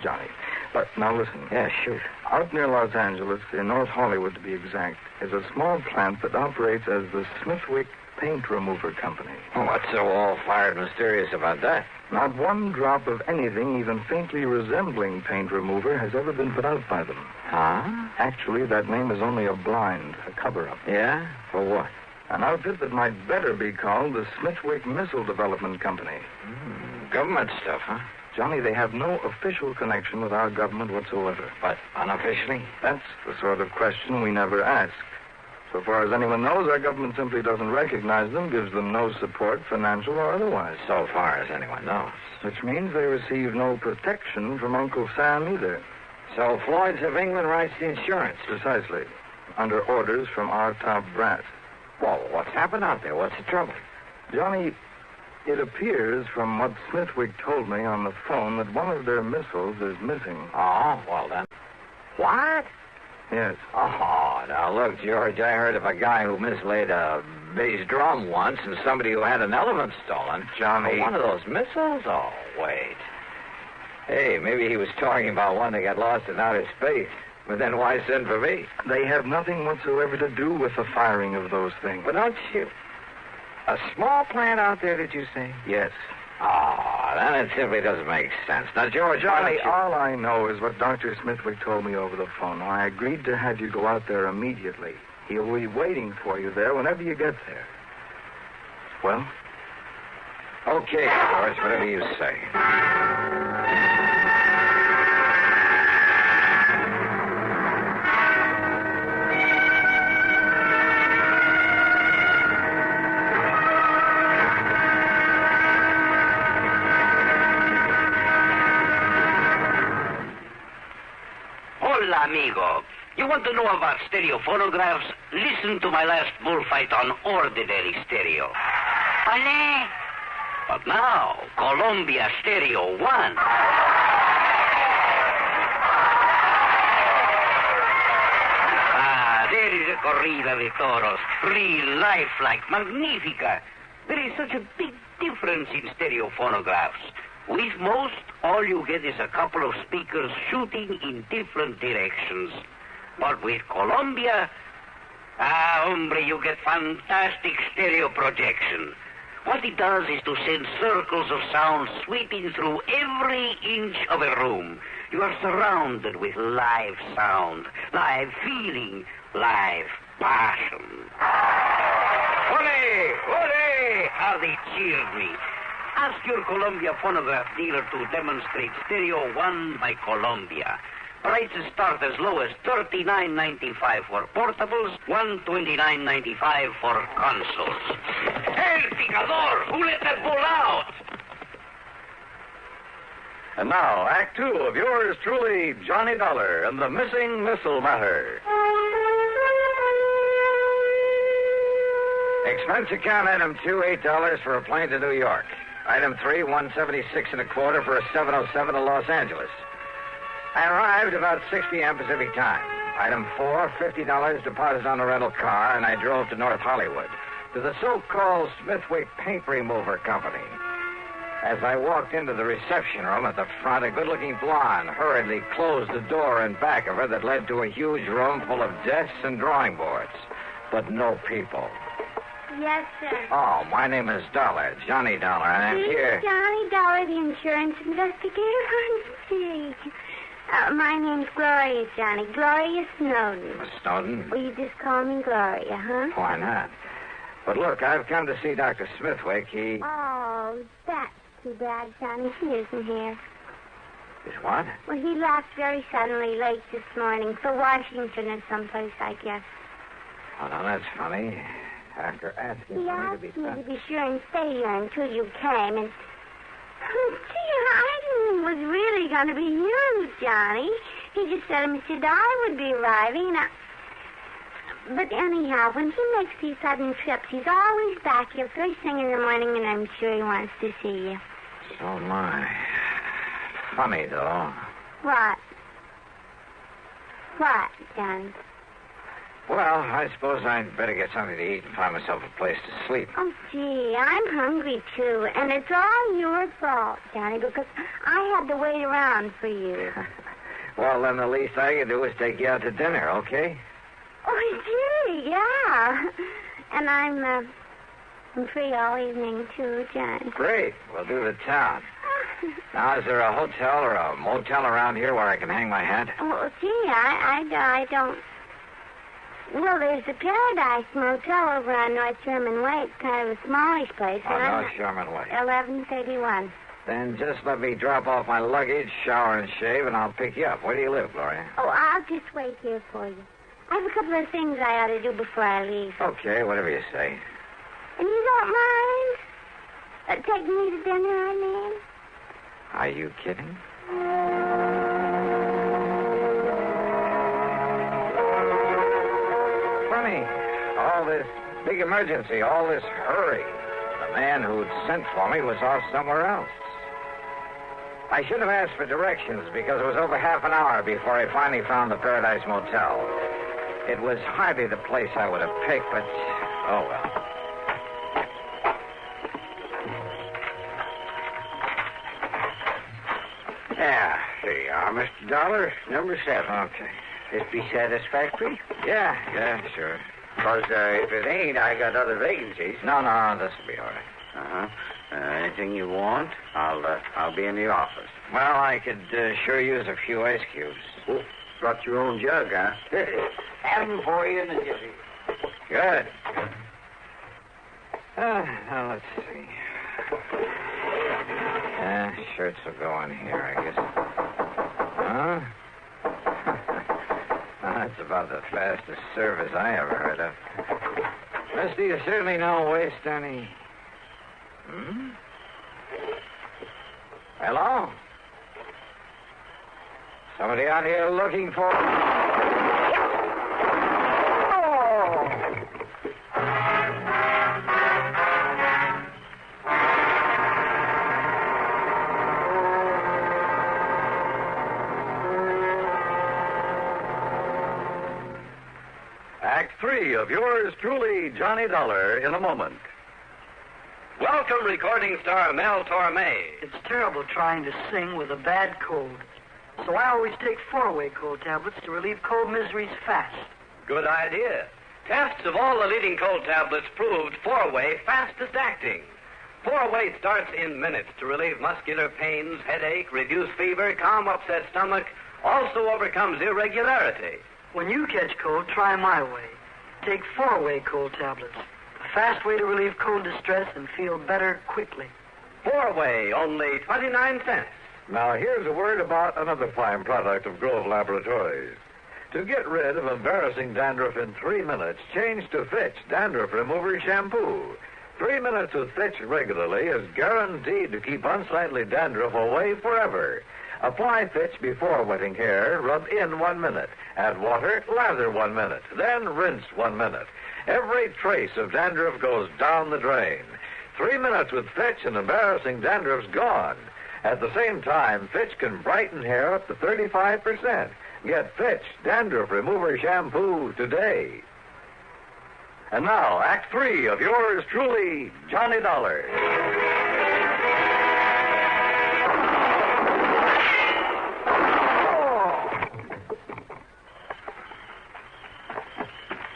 Johnny. But now listen. Yeah, shoot. Out near Los Angeles, in North Hollywood to be exact, is a small plant that operates as the Smithwick Paint Remover Company. Oh, what's so all-fired mysterious about that? Not one drop of anything even faintly resembling paint remover has ever been put out by them. Huh? Actually, that name is only a blind, a cover-up. Yeah? For what? An outfit that might better be called the Smithwick Missile Development Company. Government stuff, huh? Johnny, they have no official connection with our government whatsoever. But unofficially? That's the sort of question we never ask. So far as anyone knows, our government simply doesn't recognize them, gives them no support, financial or otherwise. So far as anyone knows. Which means they receive no protection from Uncle Sam either. So Floyd's of England writes the insurance? Precisely. Under orders from our top brass. Well, what's happened out there? What's the trouble? Johnny, it appears from what Smithwick told me on the phone that one of their missiles is missing. Oh, well then. What? Yes. Oh, now look, George, I heard of a guy who mislaid a bass drum once and somebody who had an elephant stolen. Johnny. Oh, one of those missiles? Oh, wait. Hey, maybe he was talking about one that got lost in outer space. But then why send for me? They have nothing whatsoever to do with the firing of those things. But don't you... A small plant out there, did you say? Yes. Oh, then it simply doesn't make sense. Now, George, Johnny, all I know is what Dr. Smithwick told me over the phone. I agreed to have you go out there immediately. He'll be waiting for you there whenever you get there. Well? Okay, George, whatever you say. Hola, amigo. You want to know about stereo phonographs? Listen to my last bullfight on ordinary stereo. Filet. But now, Columbia Stereo 1. There is a corrida de toros. Free life like Magnifica. There is such a big difference in stereo phonographs. With most, all you get is a couple of speakers shooting in different directions. But with Columbia, hombre, you get fantastic stereo projection. What it does is to send circles of sound sweeping through every inch of a room. You are surrounded with live sound, live feeling, live passion. Ole! Ole! How they cheered me. Ask your Columbia phonograph dealer to demonstrate Stereo 1 by Columbia. Prices start as low as $39.95 for portables, $129.95 for consoles. El Picador! Who let that bull out? And now, Act Two of yours truly, Johnny Dollar and the Missing Missile Matter. Expense account item 2, $8 for a plane to New York. Item 3, $176 1/4 for a 707 to Los Angeles. I arrived about 6 p.m. Pacific time. Item 4, $50 deposit on a rental car, and I drove to North Hollywood, to the so-called Smithwick Paint Remover Company. As I walked into the reception room at the front, a good-looking blonde hurriedly closed the door in back of her that led to a huge room full of desks and drawing boards, but no people. Yes, sir. Oh, my name is Dollar, Johnny Dollar, and I'm here. Johnny Dollar, the insurance investigator. My name's Gloria, Johnny. Gloria Snowden. Miss Snowden? Will you just call me Gloria, huh? Why not? But look, I've come to see Dr. Smithwick. Oh, that's too bad, Johnny. He isn't here. Is what? Well, he left very suddenly late this morning for Washington or someplace, I guess. Oh, no, that's funny. After asking He for me asked to be me to be sure and stay here until you came, and... Gee, I didn't think it was really going to be you, Johnny. He just said Mr. Dollar would be arriving. But anyhow, when he makes these sudden trips, he's always back here first thing in the morning, and I'm sure he wants to see you. So my. Funny, though. What? What, Johnny? Well, I suppose I'd better get something to eat and find myself a place to sleep. Oh, gee, I'm hungry, too. And it's all your fault, Johnny, because I had to wait around for you. Well, then the least I can do is take you out to dinner, okay? Oh, gee, yeah. And I'm free all evening, too, Johnny. Great. We'll do the town. Now, is there a hotel or a motel around here where I can hang my hat? Oh, gee, I don't... Well, there's the Paradise Motel over on North Sherman Way. It's kind of a smallish place. On North Sherman Way. 1131. Then just let me drop off my luggage, shower and shave, and I'll pick you up. Where do you live, Gloria? Oh, I'll just wait here for you. I have a couple of things I ought to do before I leave. Okay, whatever you say. And you don't mind? Taking me to dinner, I mean? Are you kidding? Funny. All this big emergency, all this hurry. The man who'd sent for me was off somewhere else. I should have asked for directions because it was over half an hour before I finally found the Paradise Motel. It was hardly the place I would have picked, but oh well. Yeah, here you are, Mr. Dollar. Number 7. Okay. This be satisfactory? Yeah, sure. Because if it ain't, I got other vacancies. No, this will be all right. Uh-huh. Anything you want, I'll be in the office. Well, I could sure use a few ice cubes. Oh, brought your own jug, huh? Have them for you in the jiffy. Good. Now, let's see. Shirts will go in here, I guess. Huh? That's about the fastest service I ever heard of. Mister, you certainly don't waste any... Hmm? Hello? Somebody out here looking for... Act 3 of yours truly, Johnny Dollar, in a moment. Welcome, recording star Mel Torme. It's terrible trying to sing with a bad cold. So I always take 4-way cold tablets to relieve cold miseries fast. Good idea. Tests of all the leading cold tablets proved 4-way fastest acting. 4-way starts in minutes to relieve muscular pains, headache, reduce fever, calm upset stomach, also overcomes irregularity. When you catch cold, try my way. Take 4-way cold tablets. A fast way to relieve cold distress and feel better quickly. 4-way, only 29 cents. Now, here's a word about another fine product of Grove Laboratories. To get rid of embarrassing dandruff in 3 minutes, change to Fitch Dandruff Remover Shampoo. 3 minutes with Fitch regularly is guaranteed to keep unsightly dandruff away forever. Apply Fitch before wetting hair, rub in 1 minute. Add water, lather 1 minute. Then rinse 1 minute. Every trace of dandruff goes down the drain. 3 minutes with Fitch and embarrassing dandruff's gone. At the same time, Fitch can brighten hair up to 35%. Get Fitch Dandruff Remover Shampoo today. And now, Act 3 of yours truly, Johnny Dollar.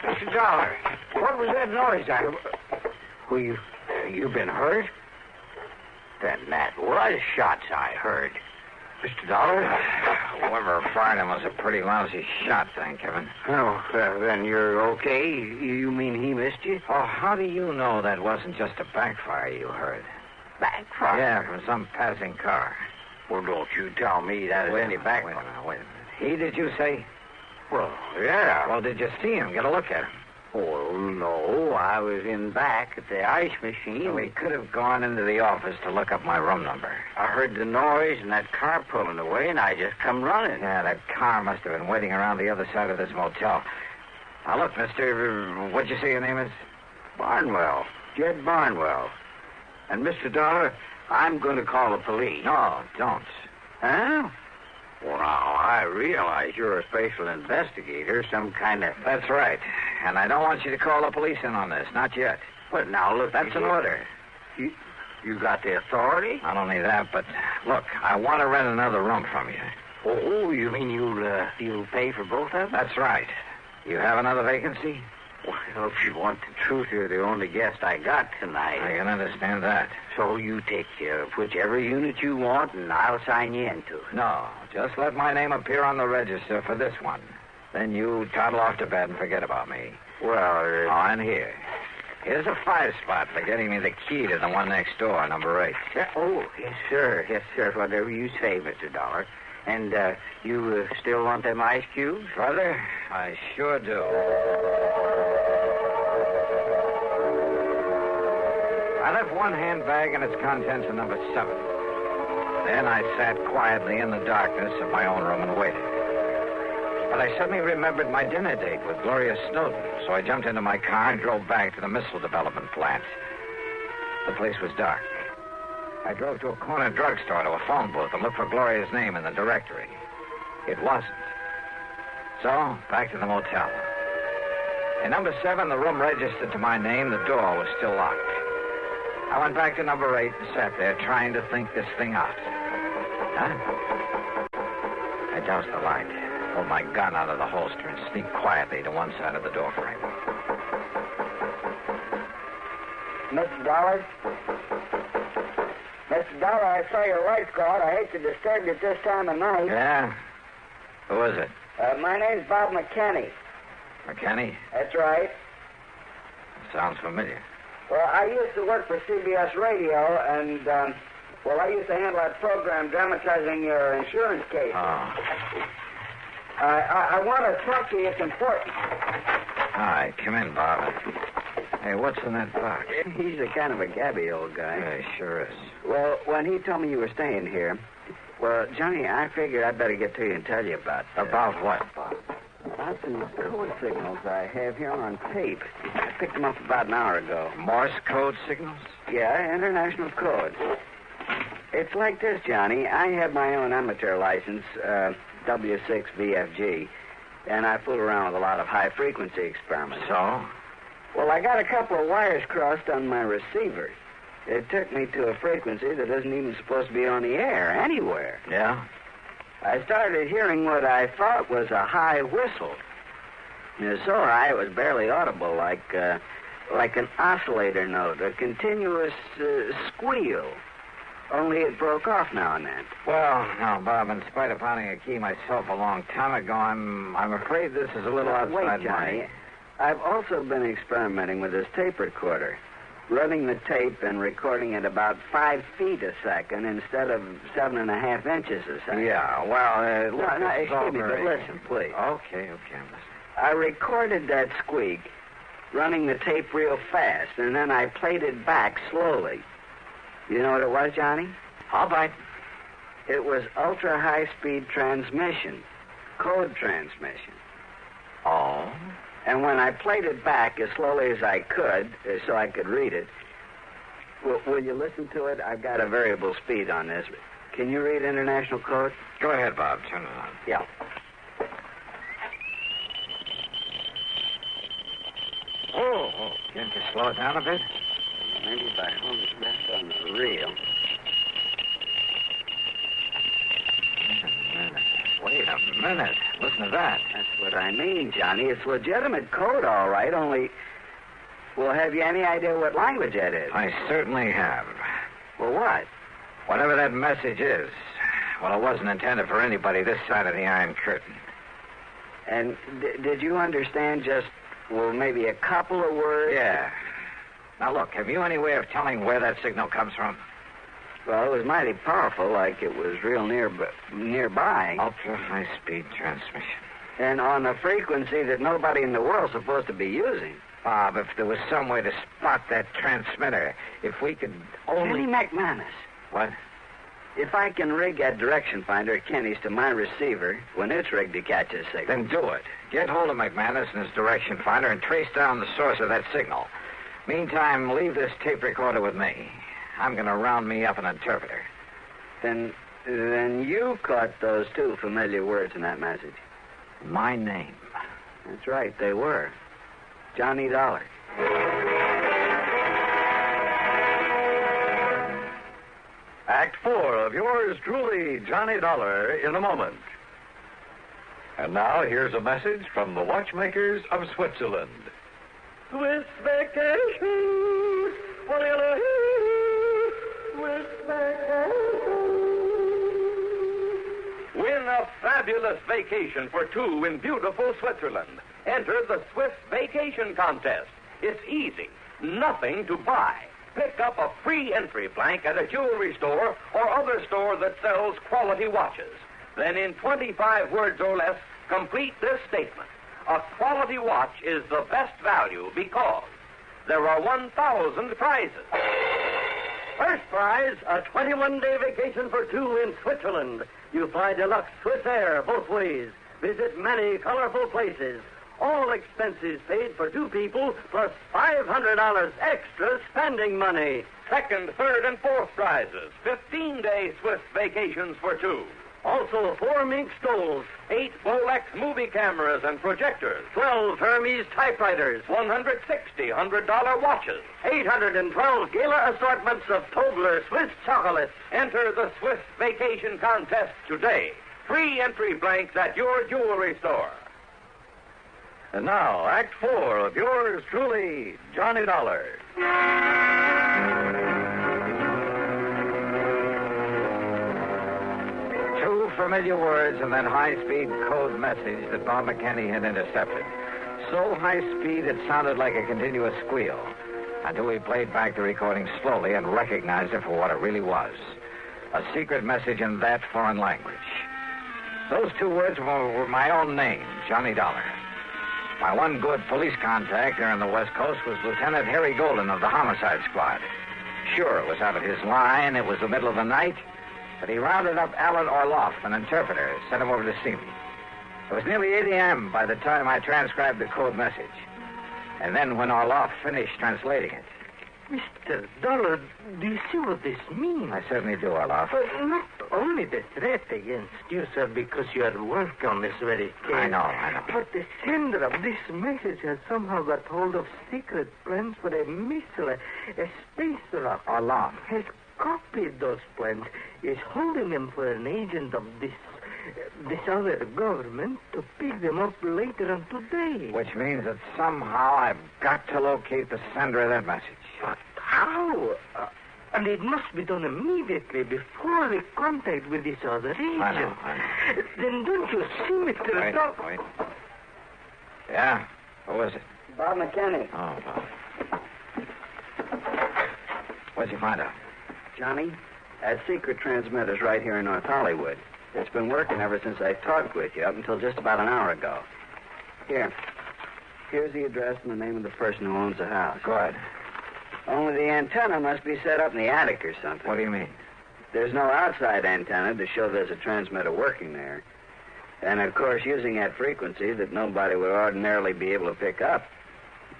Mr. Dollar, what was that noise? Well, you been hurt? Then that was shots I heard. Mr. Dollar? Whoever fired him was a pretty lousy shot, thank heaven. Oh, then you're okay? You mean he missed you? Oh, how do you know that wasn't just a backfire you heard? Backfire? Yeah, from some passing car. Well, don't you tell me that was any backfire. Wait a minute. He, did you say? Well, yeah. Well, did you see him? Get a look at him. Oh, no. I was in back at the ice machine. Well, he could have gone into the office to look up my room number. I heard the noise and that car pulling away, and I just come running. Yeah, that car must have been waiting around the other side of this motel. Now, look, mister, what'd you say your name is? Barnwell. Jed Barnwell. And, Mr. Dollar, I'm going to call the police. No, don't. Huh? Well, now, I realize you're a special investigator, some kind of... That's right. And I don't want you to call the police in on this, not yet. But now, look... That's an order. You got the authority? Not only that, but, look, I want to rent another room from you. Oh, you mean you'll pay for both of them? That's right. You have another vacancy? Well, if you want the truth, you're the only guest I got tonight. I can understand that. So you take whichever unit you want, and I'll sign you into it. No, just let my name appear on the register for this one. Then you toddle off to bed and forget about me. Well, and here. Here's a 5-spot for getting me the key to the one next door, number 8. Oh, yes, sir. Yes, sir. Whatever you say, Mr. Dollar. And you still want them ice cubes? Brother, I sure do. I left one handbag and its contents in number 7. Then I sat quietly in the darkness of my own room and waited. But I suddenly remembered my dinner date with Gloria Snowden, so I jumped into my car and drove back to the missile development plant. The place was dark. I drove to a corner drugstore to a phone booth and looked for Gloria's name in the directory. It wasn't. So, back to the motel. In number 7, the room registered to my name. The door was still locked. I went back to number 8 and sat there trying to think this thing out. Huh? I doused the light, pulled my gun out of the holster, and sneaked quietly to one side of the doorframe. Mr. Dollar? Mr. Dollar, I saw your lights go out. I hate to disturb you at this time of night. Yeah? Who is it? My name's Bob McKinney. McKinney? That's right. Sounds familiar. Well, I used to work for CBS Radio, and, I used to handle that program dramatizing your insurance case. Oh. I want to talk to you. It's important. All right, come in, Bob. Hey, what's in that box? He's a kind of a gabby old guy. Yeah, he sure is. Well, when he told me you were staying here, well, Johnny, I figured I'd better get to you and tell you about... About what, Bob? About some code signals I have here on tape. I picked them up about an hour ago. Morse code signals? Yeah, international code. It's like this, Johnny. I have my own amateur license, W6VFG, and I fool around with a lot of high-frequency experiments. So? Well, I got a couple of wires crossed on my receiver. It took me to a frequency that isn't even supposed to be on the air anywhere. Yeah? I started hearing what I thought was a high whistle. It was so high it was barely audible, like an oscillator note, a continuous squeal. Only it broke off now and then. Well, now, Bob, in spite of finding a key myself a long time ago, I'm afraid this is a little outside Wait, Johnny. my... I've also been experimenting with this tape recorder, running the tape and recording at about 5 feet a second instead of 7.5 inches a second. Yeah, well, excuse me, but listen, please. Okay, I'm listening. I recorded that squeak, running the tape real fast, and then I played it back slowly. You know what it was, Johnny? All right. It was ultra-high-speed transmission, code transmission. Oh? And when I played it back as slowly as I could, so I could read it, will you listen to it? I've got a variable speed on this. Can you read international code? Go ahead, Bob. Turn it on. Yeah. Oh, can't you slow it down a bit? Maybe if I hold it back on the reel. Wait a minute. Listen to that. That's what I mean, Johnny. It's legitimate code, all right, only... Well, have you any idea what language that is? I certainly have. Well, what? Whatever that message is. Well, it wasn't intended for anybody this side of the Iron Curtain. And did you understand just, maybe a couple of words? Yeah. Now, look, have you any way of telling where that signal comes from? Well, it was mighty powerful, like it was real nearby. Ultra-high-speed transmission. And on a frequency that nobody in the world's supposed to be using. Bob, if there was some way to spot that transmitter, if we could only... Kenny McManus. What? If I can rig that direction finder at Kenny's to my receiver when it's rigged to catch a signal... Then do it. Get hold of McManus and his direction finder and trace down the source of that signal. Meantime, leave this tape recorder with me. I'm going to round me up an interpreter. Then you caught those two familiar words in that message. My name. That's right, they were. Johnny Dollar. Act 4 of yours truly, Johnny Dollar, in a moment. And now here's a message from the watchmakers of Switzerland. Swiss vacation. Swiss vacation. Win a fabulous vacation for two in beautiful Switzerland. Enter the Swiss Vacation Contest. It's easy. Nothing to buy. Pick up a free entry blank at a jewelry store or other store that sells quality watches. Then in 25 words or less, complete this statement. A quality watch is the best value because there are 1,000 prizes. First prize, a 21-day vacation for two in Switzerland. You fly deluxe Swiss Air both ways. Visit many colorful places. All expenses paid for two people, plus $500 extra spending money. Second, third, and fourth prizes. 15-day Swiss vacations for two. Also, 4 mink stoles, 8 Bolex movie cameras and projectors, 12 Hermes typewriters, 160 $100 watches, 812 gala assortments of Tobler Swiss chocolates. Enter the Swiss Vacation Contest today. Free entry blanks at your jewelry store. And now, Act 4 of yours truly, Johnny Dollar. Two familiar words and that high-speed code message that Bob McKinney had intercepted. So high-speed it sounded like a continuous squeal until we played back the recording slowly and recognized it for what it really was. A secret message in that foreign language. Those two words were my own name, Johnny Dollar. My one good police contact there on the West Coast was Lieutenant Harry Golden of the Homicide Squad. Sure, it was out of his line. It was the middle of the night. But he rounded up Alan Orloff, an interpreter, sent him over to see me. It was nearly 8 a.m. by the time I transcribed the code message. And then when Orloff finished translating it. Mr. Dollar, do you see what this means? I certainly do, Orloff. Not only the threat against you, sir, because you are working on this very case. I know. But the sender of this message has somehow got hold of secret plans for a missile, a space rocket. Orloff. Has copied those plans, is holding them for an agent of this other government to pick them up later on today. Which means that somehow I've got to locate the sender of that message. But how? And it must be done immediately before the contact with this other agent. I know. Then don't you see, Mr. Dollar? Wait. Yeah? Who is it? Bob McKinney. Oh, Bob. What'd you find out? Johnny, that secret transmitter's right here in North Hollywood. It's been working ever since I talked with you, up until just about an hour ago. Here's the address and the name of the person who owns the house. Go ahead. Only the antenna must be set up in the attic or something. What do you mean? There's no outside antenna to show there's a transmitter working there. And, of course, using that frequency that nobody would ordinarily be able to pick up.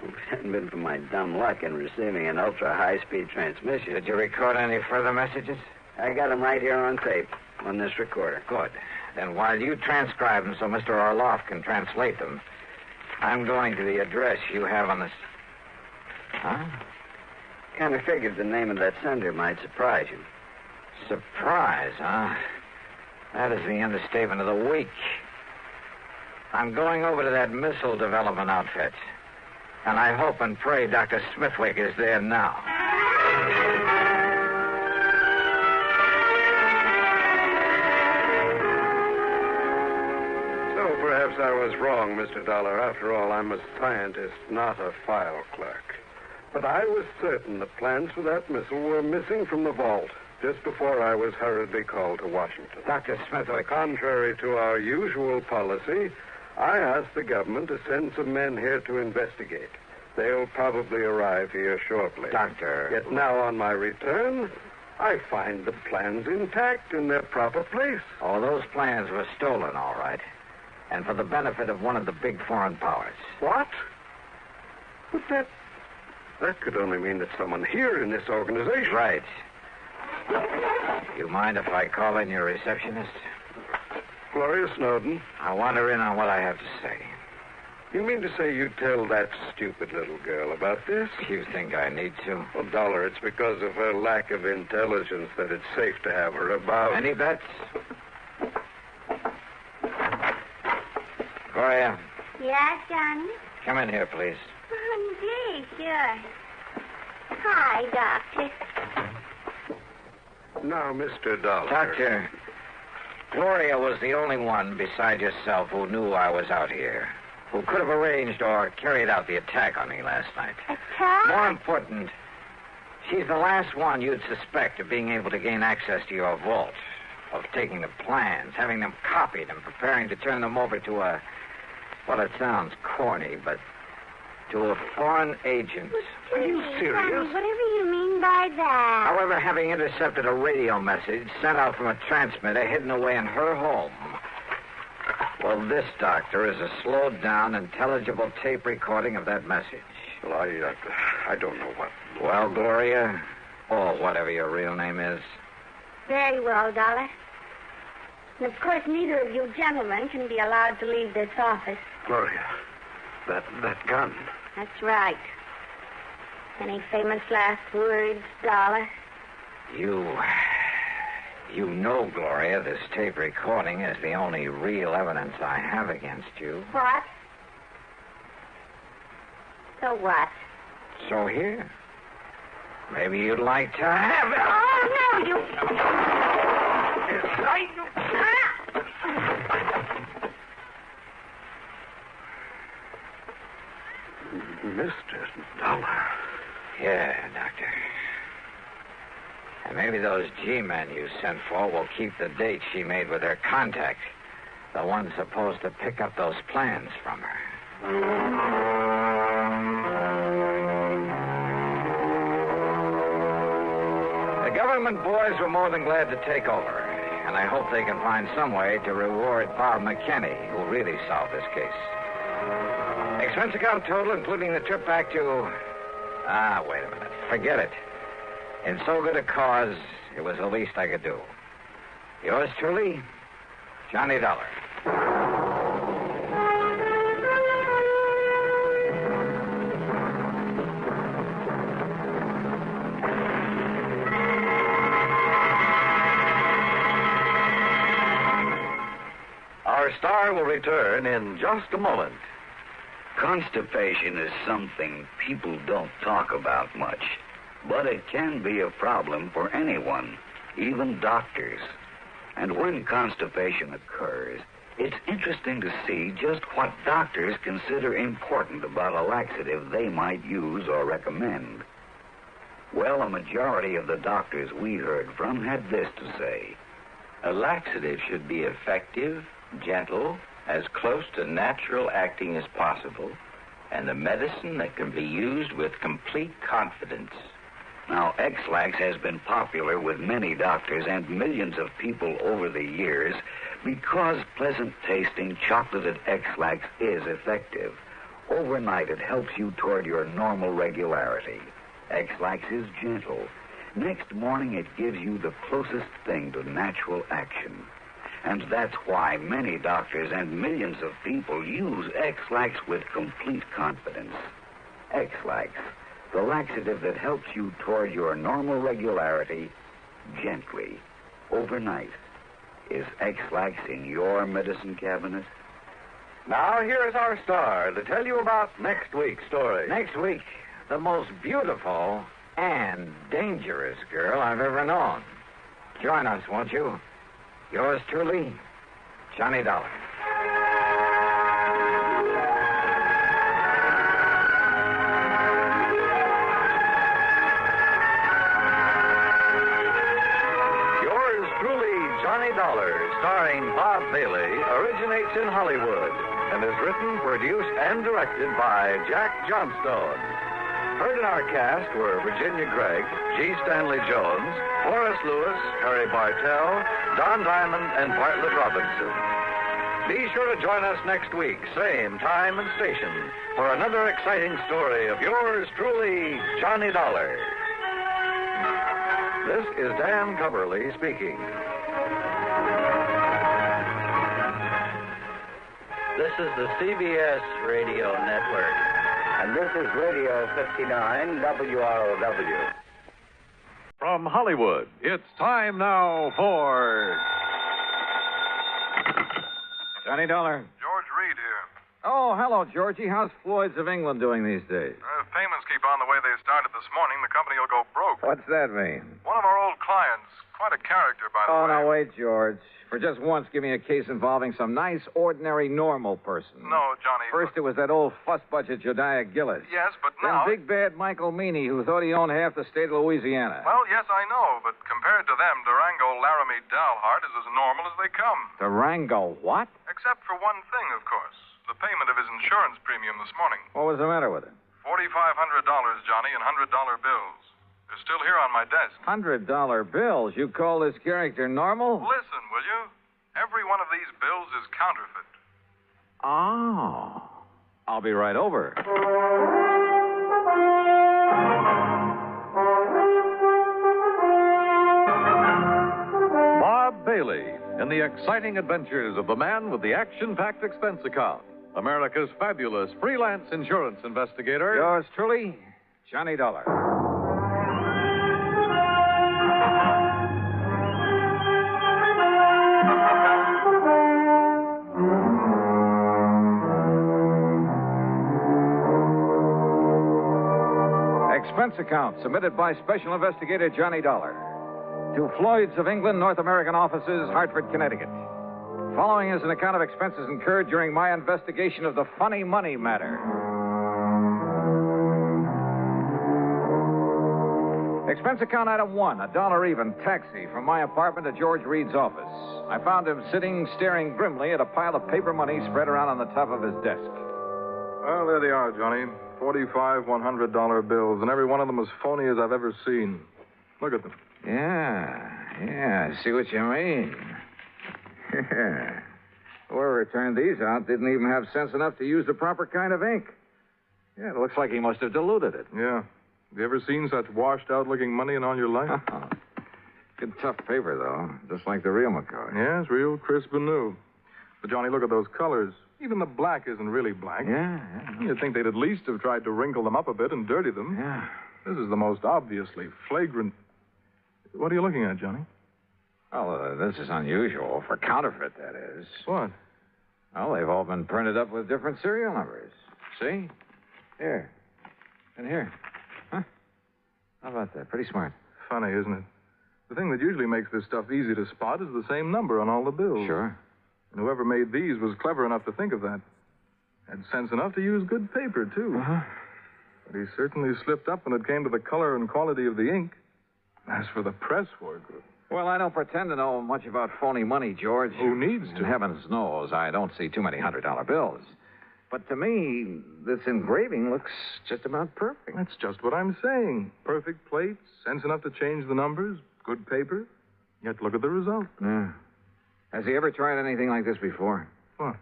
If it hadn't been for my dumb luck in receiving an ultra-high-speed transmission. Did you record any further messages? I got them right here on tape, on this recorder. Good. Then while you transcribe them so Mr. Orloff can translate them, I'm going to the address you have on this... Huh? Kind of figured the name of that sender might surprise you. Surprise, huh? That is the understatement of the week. I'm going over to that missile development outfit. And I hope and pray Dr. Smithwick is there now. So perhaps I was wrong, Mr. Dollar. After all, I'm a scientist, not a file clerk. But I was certain the plans for that missile were missing from the vault just before I was hurriedly called to Washington. Dr. Smithwick. Contrary to our usual policy, I asked the government to send some men here to investigate. They'll probably arrive here shortly. Doctor. Yet now on my return, I find the plans intact in their proper place. Oh, those plans were stolen, all right. And for the benefit of one of the big foreign powers. What? But that could only mean that someone here in this organization... Right. You mind if I call in your receptionist? Gloria Snowden. I want her in on what I have to say. You mean to say you tell that stupid little girl about this? You think I need to? Well, Dollar, it's because of her lack of intelligence that it's safe to have her about. Any bets? Gloria. Yes, Johnny? Come in here, please. Oh, gee, sure. Hi, Doctor. Now, Mr. Dollar. Doctor, Gloria was the only one beside yourself who knew I was out here, who could have arranged or carried out the attack on me last night. Attack? More important, she's the last one you'd suspect of being able to gain access to your vault, of taking the plans, having them copied, and preparing to turn them over to a... Well, it sounds corny, but to a foreign agent. Are you serious? Whatever you mean by that. However, having intercepted a radio message sent out from a transmitter hidden away in her home. Well, this, Doctor, is a slowed-down, intelligible tape recording of that message. Well, I don't know what... Well, Gloria, or whatever your real name is. Very well, Dollar. And, of course, neither of you gentlemen can be allowed to leave this office. Gloria, that gun. That's right. Any famous last words, Dollar? You know, Gloria, this tape recording is the only real evidence I have against you. What? So what? So here. Maybe you'd like to have it. Oh, no, you... Mr. Dollar. Yeah, Doctor. And maybe those G-men you sent for will keep the date she made with her contact. The one supposed to pick up those plans from her. The government boys were more than glad to take over, and I hope they can find some way to reward Bob McKinney, who really solved this case. Expense account total, including the trip back to... wait a minute. Forget it. In so good a cause, it was the least I could do. Yours truly, Johnny Dollar. Our star will return in just a moment. Constipation is something people don't talk about much, but it can be a problem for anyone, even doctors. And when constipation occurs, it's interesting to see just what doctors consider important about a laxative they might use or recommend. Well, a majority of the doctors we heard from had this to say. A laxative should be effective, gentle, as close to natural acting as possible, and a medicine that can be used with complete confidence. Now, X-Lax has been popular with many doctors and millions of people over the years because pleasant-tasting chocolated X-Lax is effective. Overnight, it helps you toward your normal regularity. X-Lax is gentle. Next morning, it gives you the closest thing to natural action. And that's why many doctors and millions of people use X-Lax with complete confidence. X-Lax, the laxative that helps you toward your normal regularity gently, overnight. Is X-Lax in your medicine cabinet? Now, here is our star to tell you about next week's story. Next week, the most beautiful and dangerous girl I've ever known. Join us, won't you? Yours truly, Johnny Dollar. Yours truly, Johnny Dollar, starring Bob Bailey, originates in Hollywood and is written, produced, and directed by Jack Johnstone. Heard in our cast were Virginia Gregg, G. Stanley Jones, Horace Lewis, Harry Bartell, Don Diamond, and Bartlett Robinson. Be sure to join us next week, same time and station, for another exciting story of yours truly, Johnny Dollar. This is Dan Coverly speaking. This is the CBS Radio Network. And this is Radio 59 WROW. From Hollywood, it's time now for... Johnny Dollar. George Reed here. Oh, hello, Georgie. How's Floyd's of England doing these days? If payments keep on the way they started this morning, the company will go broke. What's that mean? One of our old clients, quite a character, by the way. Oh, now wait, George. For just once, give me a case involving some nice, ordinary, normal person. No, Johnny. First, it was that old fuss-budget Jediah Gillis. Yes, but then now... big bad Michael Meany, who thought he owned half the state of Louisiana. Well, yes, I know, but compared to them, Durango Laramie Dalhart is as normal as they come. Durango what? Except for one thing, of course. The payment of his insurance premium this morning. What was the matter with it? $4,500, Johnny, in $100 bills. They're still here on my desk. $100 bills? You call this character normal? Listen, will you? Every one of these bills is counterfeit. Oh. I'll be right over. Bob Bailey in the exciting adventures of the man with the action-packed expense account. America's fabulous freelance insurance investigator. Yours truly, Johnny Dollar. expense account submitted by Special Investigator Johnny Dollar to Floyd's of England, North American offices, Hartford, Connecticut. Following is an account of expenses incurred during my investigation of the Funny Money Matter. Expense account item 1, $1 even, taxi from my apartment to George Reed's office. I found him sitting, staring grimly at a pile of paper money spread around on the top of his desk. Well, there they are, Johnny. 45 $100 bills, and every one of them as phony as I've ever seen. Look at them. Yeah, I see what you mean. Whoever turned these out didn't even have sense enough to use the proper kind of ink. Yeah, it looks like he must have diluted it. Yeah. Have you ever seen such washed-out-looking money in all your life? Good tough paper, though, just like the real McCoy. Yeah, it's real crisp and new. But, Johnny, look at those colors. Even the black isn't really black. Yeah. You'd think they'd at least have tried to wrinkle them up a bit and dirty them. Yeah. This is the most obviously flagrant... What are you looking at, Johnny? Well, this is unusual. For counterfeit, that is. What? Well, they've all been printed up with different serial numbers. See? Here. And here. Huh? How about that? Pretty smart. Funny, isn't it? The thing that usually makes this stuff easy to spot is the same number on all the bills. Sure. And whoever made these was clever enough to think of that. Had sense enough to use good paper, too. Uh-huh. But he certainly slipped up when it came to the color and quality of the ink. As for the press work... Well, I don't pretend to know much about phony money, George. Who needs to? And heavens knows I don't see too many $100 bills. But to me, this engraving looks just about perfect. That's just what I'm saying. Perfect plates, sense enough to change the numbers, good paper. Yet look at the result. Yeah. Has he ever tried anything like this before? What?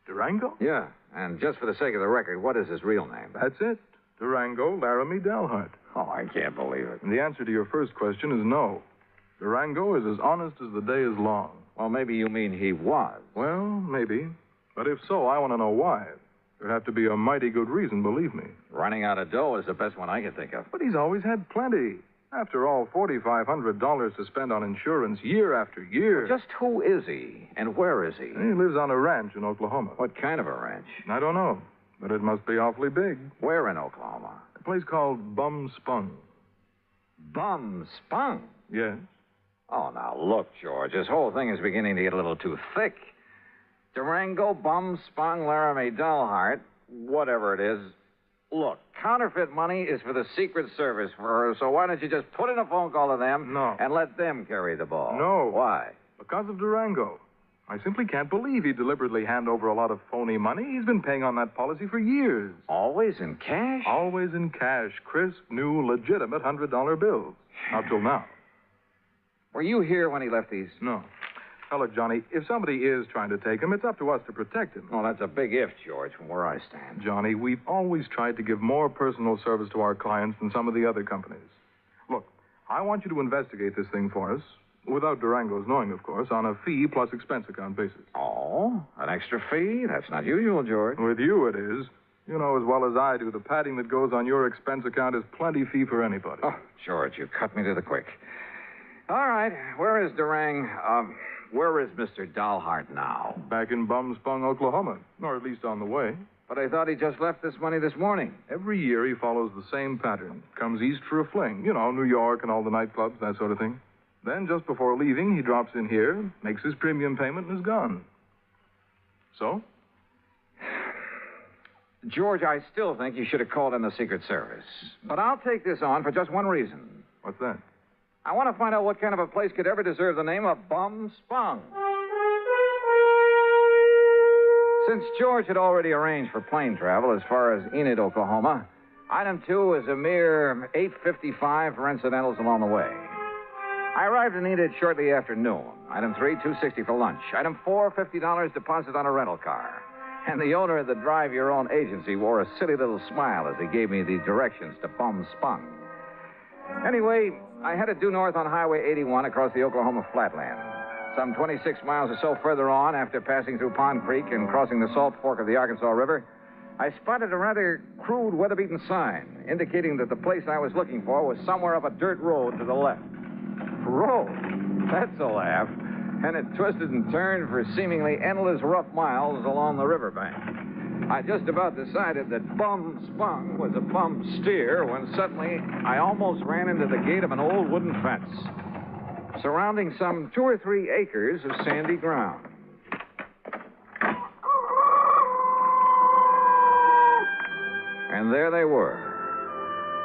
Durango? Yeah. And just for the sake of the record, what is his real name? That's it. Durango Laramie Dalhart. Oh, I can't believe it. And the answer to your first question is no. Durango is as honest as the day is long. Well, maybe you mean he was. Well, maybe. But if so, I want to know why. There'd have to be a mighty good reason, believe me. Running out of dough is the best one I can think of. But he's always had plenty. After all, $4,500 to spend on insurance year after year. Well, just who is he? And where is he? He lives on a ranch in Oklahoma. What kind of a ranch? I don't know. But it must be awfully big. Where in Oklahoma? A place called Bum Spung. Bum Spung? Yes. Oh, now, look, George. This whole thing is beginning to get a little too thick. Durango, Bum Spung, Laramie Dalhart, whatever it is. Look, counterfeit money is for the Secret Service for her, so why don't you just put in a phone call to them and let them carry the ball? No. Why? Because of Durango. I simply can't believe he'd deliberately hand over a lot of phony money. He's been paying on that policy for years. Always in cash? Always in cash. Crisp, new, legitimate $100 bills. Up till now. Were you here when he left these? No. Now, look, Johnny, if somebody is trying to take him, it's up to us to protect him. Oh, that's a big if, George, from where I stand. Johnny, we've always tried to give more personal service to our clients than some of the other companies. Look, I want you to investigate this thing for us, without Durango's knowing, of course, on a fee plus expense account basis. Oh, an extra fee? That's not usual, George. With you, it is. You know as well as I do, the padding that goes on your expense account is plenty fee for anybody. Oh, George, you cut me to the quick. All right, where is where is Mr. Dalhart now? Back in Bum Spung, Oklahoma, or at least on the way. But I thought he just left this money this morning. Every year he follows the same pattern. Comes east for a fling. You know, New York and all the nightclubs, that sort of thing. Then, just before leaving, he drops in here, makes his premium payment, and is gone. So? George, I still think you should have called in the Secret Service. But I'll take this on for just one reason. What's that? I want to find out what kind of a place could ever deserve the name of Bum Spung. Since George had already arranged for plane travel as far as Enid, Oklahoma, item 2 is a mere $8.55 for incidentals along the way. I arrived in Enid shortly after noon. Item 3, $2.60 for lunch. Item 4, $50 deposit on a rental car. And the owner of the Drive Your Own agency wore a silly little smile as he gave me the directions to Bum Spung. Anyway, I headed due north on Highway 81 across the Oklahoma flatland. Some 26 miles or so further on, after passing through Pond Creek and crossing the Salt Fork of the Arkansas River, I spotted a rather crude, weather-beaten sign indicating that the place I was looking for was somewhere up a dirt road to the left. Road? That's a laugh. And it twisted and turned for seemingly endless rough miles along the riverbank. I just about decided that Bum Spunk was a bum steer when suddenly I almost ran into the gate of an old wooden fence, surrounding some 2 or 3 acres of sandy ground. And there they were.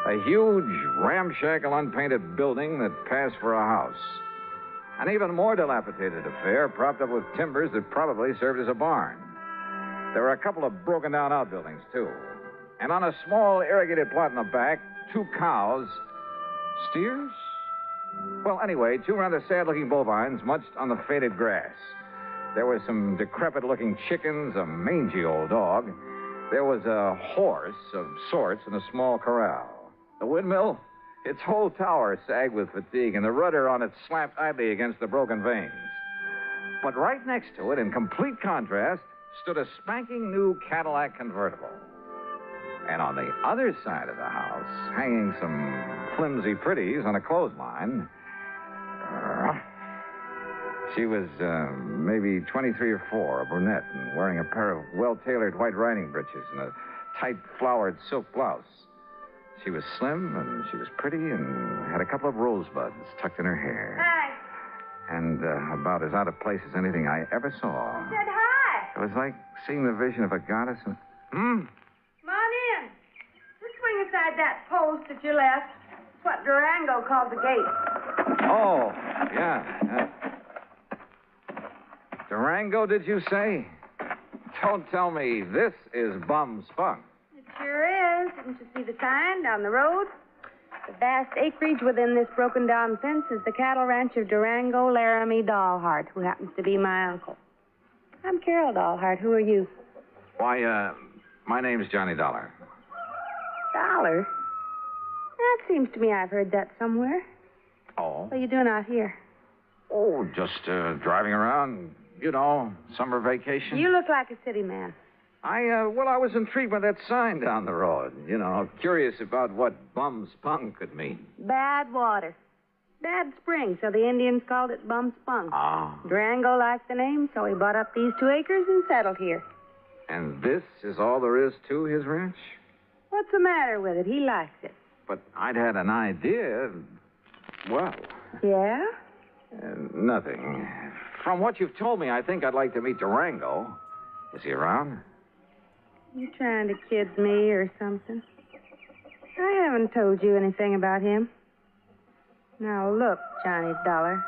A huge, ramshackle, unpainted building that passed for a house. An even more dilapidated affair, propped up with timbers that probably served as a barn. There were a couple of broken-down outbuildings, too. And on a small irrigated plot in the back, 2 cows. Steers? Well, anyway, 2 rather sad-looking bovines munched on the faded grass. There were some decrepit-looking chickens, a mangy old dog. There was a horse of sorts in a small corral. The windmill, its whole tower sagged with fatigue, and the rudder on it slapped idly against the broken vanes. But right next to it, in complete contrast, stood a spanking new Cadillac convertible. And on the other side of the house, hanging some flimsy pretties on a clothesline, she was maybe 23 or 4, a brunette, and wearing a pair of well-tailored white riding breeches and a tight flowered silk blouse. She was slim, and she was pretty, and had a couple of rosebuds tucked in her hair. Hi. And about as out of place as anything I ever saw. I said hi. It was like seeing the vision of a goddess. Come on in. Just swing aside that post that you left. It's what Durango called the gate. Oh, yeah. Durango, did you say? Don't tell me this is Bum Spunk. It sure is. Didn't you see the sign down the road? The vast acreage within this broken-down fence is the cattle ranch of Durango Laramie Dahlhart, who happens to be my uncle. I'm Carol Dahlhart. Who are you? Why, my name's Johnny Dollar. Dollar? That seems to me I've heard that somewhere. Oh? What are you doing out here? Oh, just driving around, summer vacation. You look like a city man. I was intrigued by that sign down the road. Curious about what Bum Spunk could mean. Bad water. Bad spring, so the Indians called it Bum Spunk. Ah. Durango liked the name, so he bought up these 2 acres and settled here. And this is all there is to his ranch? What's the matter with it? He likes it. But I'd had an idea. Well. Yeah? Nothing. From what you've told me, I think I'd like to meet Durango. Is he around? You trying to kid me or something? I haven't told you anything about him. Now look, Johnny Dollar.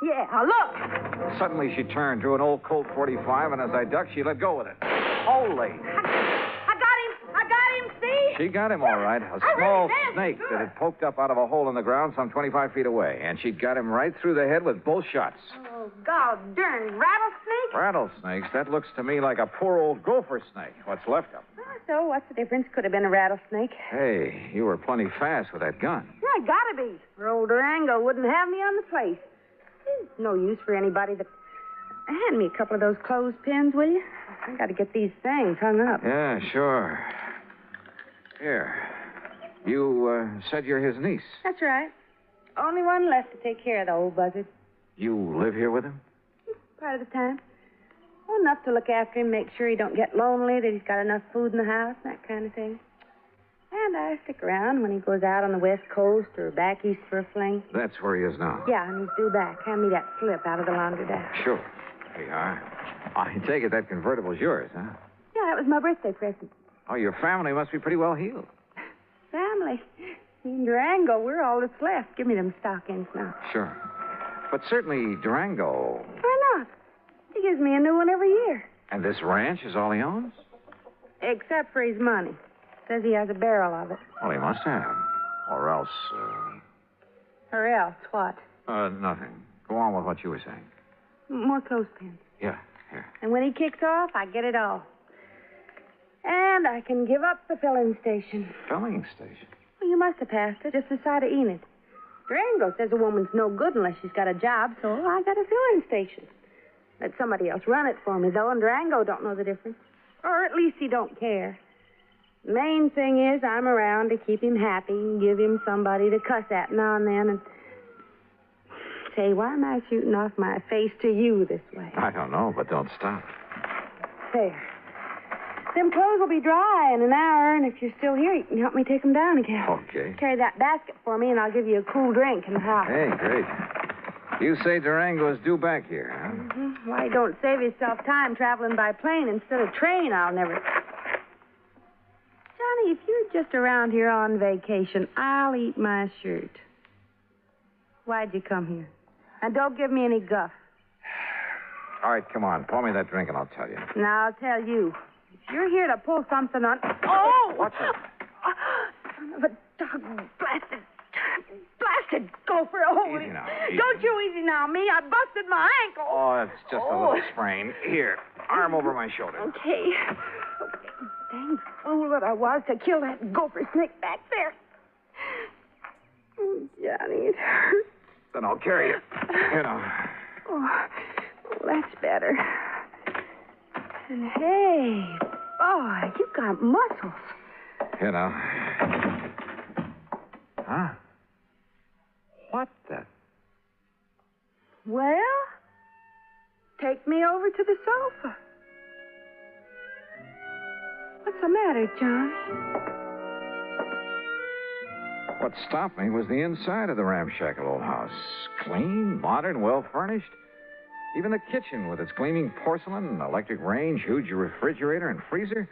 Yeah, look! Suddenly she turned, drew an old Colt 45, and as I ducked, she let go with it. Holy! I got him, see? She got him all right. A small snake that had poked up out of a hole in the ground some 25 feet away, and she got him right through the head with both shots. Oh, God darn rattlesnake? Rattlesnakes? That looks to me like a poor old gopher snake, what's left of them. So what's the difference? Could have been a rattlesnake. Hey, you were plenty fast with that gun. Yeah, gotta be. Or old Durango wouldn't have me on the place. There's no use for anybody to... Hand me a couple of those clothespins, will you? I gotta get these things hung up. Yeah, sure. Here. You said you're his niece. That's right. Only one left to take care of the old buzzard. You live here with him? Part of the time. Well, enough to look after him, make sure he don't get lonely, that he's got enough food in the house, that kind of thing. And I stick around when he goes out on the West Coast or back east for a fling. That's where he is now. Yeah, and he's due back. Hand me that slip out of the laundromat. Sure. Here you are. I take it that convertible's yours, huh? Yeah, that was my birthday present. Oh, your family must be pretty well heeled. Family? Me and Durango, we're all that's left. Give me them stockings now. Sure. But certainly Durango... Why not? He gives me a new one every year. And this ranch is all he owns? Except for his money. Says he has a barrel of it. Well, he must have. Or else... Or else what? Nothing. Go on with what you were saying. More clothespins. Yeah, here. And when he kicks off, I get it all. And I can give up the filling station. Filling station? Well, you must have passed it, just the side of Enid. Durango says a woman's no good unless she's got a job, so I got a filling station. Let somebody else run it for me, though, and Durango don't know the difference. Or at least he don't care. The main thing is I'm around to keep him happy and give him somebody to cuss at now and then. And say, why am I shooting off my face to you this way? I don't know, but don't stop. There. Them clothes will be dry in an hour, and if you're still here, you can help me take them down again. Okay. Carry that basket for me, and I'll give you a cool drink in the house. Hey, great. You say Durango is due back here, huh? Mm-hmm. Why, don't save yourself time traveling by plane instead of train, I'll never... Johnny, if you're just around here on vacation, I'll eat my shirt. Why'd you come here? And don't give me any guff. All right, come on. Pour me that drink, and I'll tell you. Now, I'll tell you. If you're here to pull something on... Oh! What's it? Son of a dog blasted gopher. Oh, Easy now. Don't you easy now, me. I busted my ankle. Oh, it's just a little sprain. Here, arm over my shoulder. Okay. Dang fool that I was to kill that gopher snake back there. Oh, Johnny, it hurts. Then I'll carry you. You know. Oh, that's better. And hey, boy, you got muscles. You know. Huh? What the? Well, take me over to the sofa. What's the matter, Johnny? What stopped me was the inside of the ramshackle old house. Clean, modern, well-furnished. Even the kitchen with its gleaming porcelain, electric range, huge refrigerator, and freezer.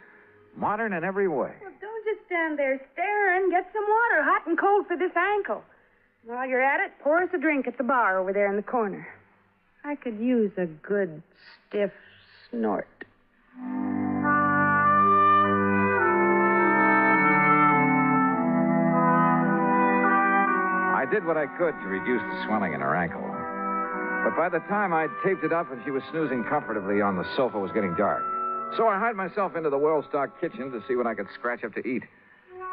Modern in every way. Well, don't just stand there staring. Get some water, hot and cold for this ankle. While you're at it, pour us a drink at the bar over there in the corner. I could use a good, stiff snort. I did what I could to reduce the swelling in her ankle. But by the time I'd taped it up and she was snoozing comfortably on the sofa, it was getting dark. So I hied myself into the well-stocked kitchen to see what I could scratch up to eat.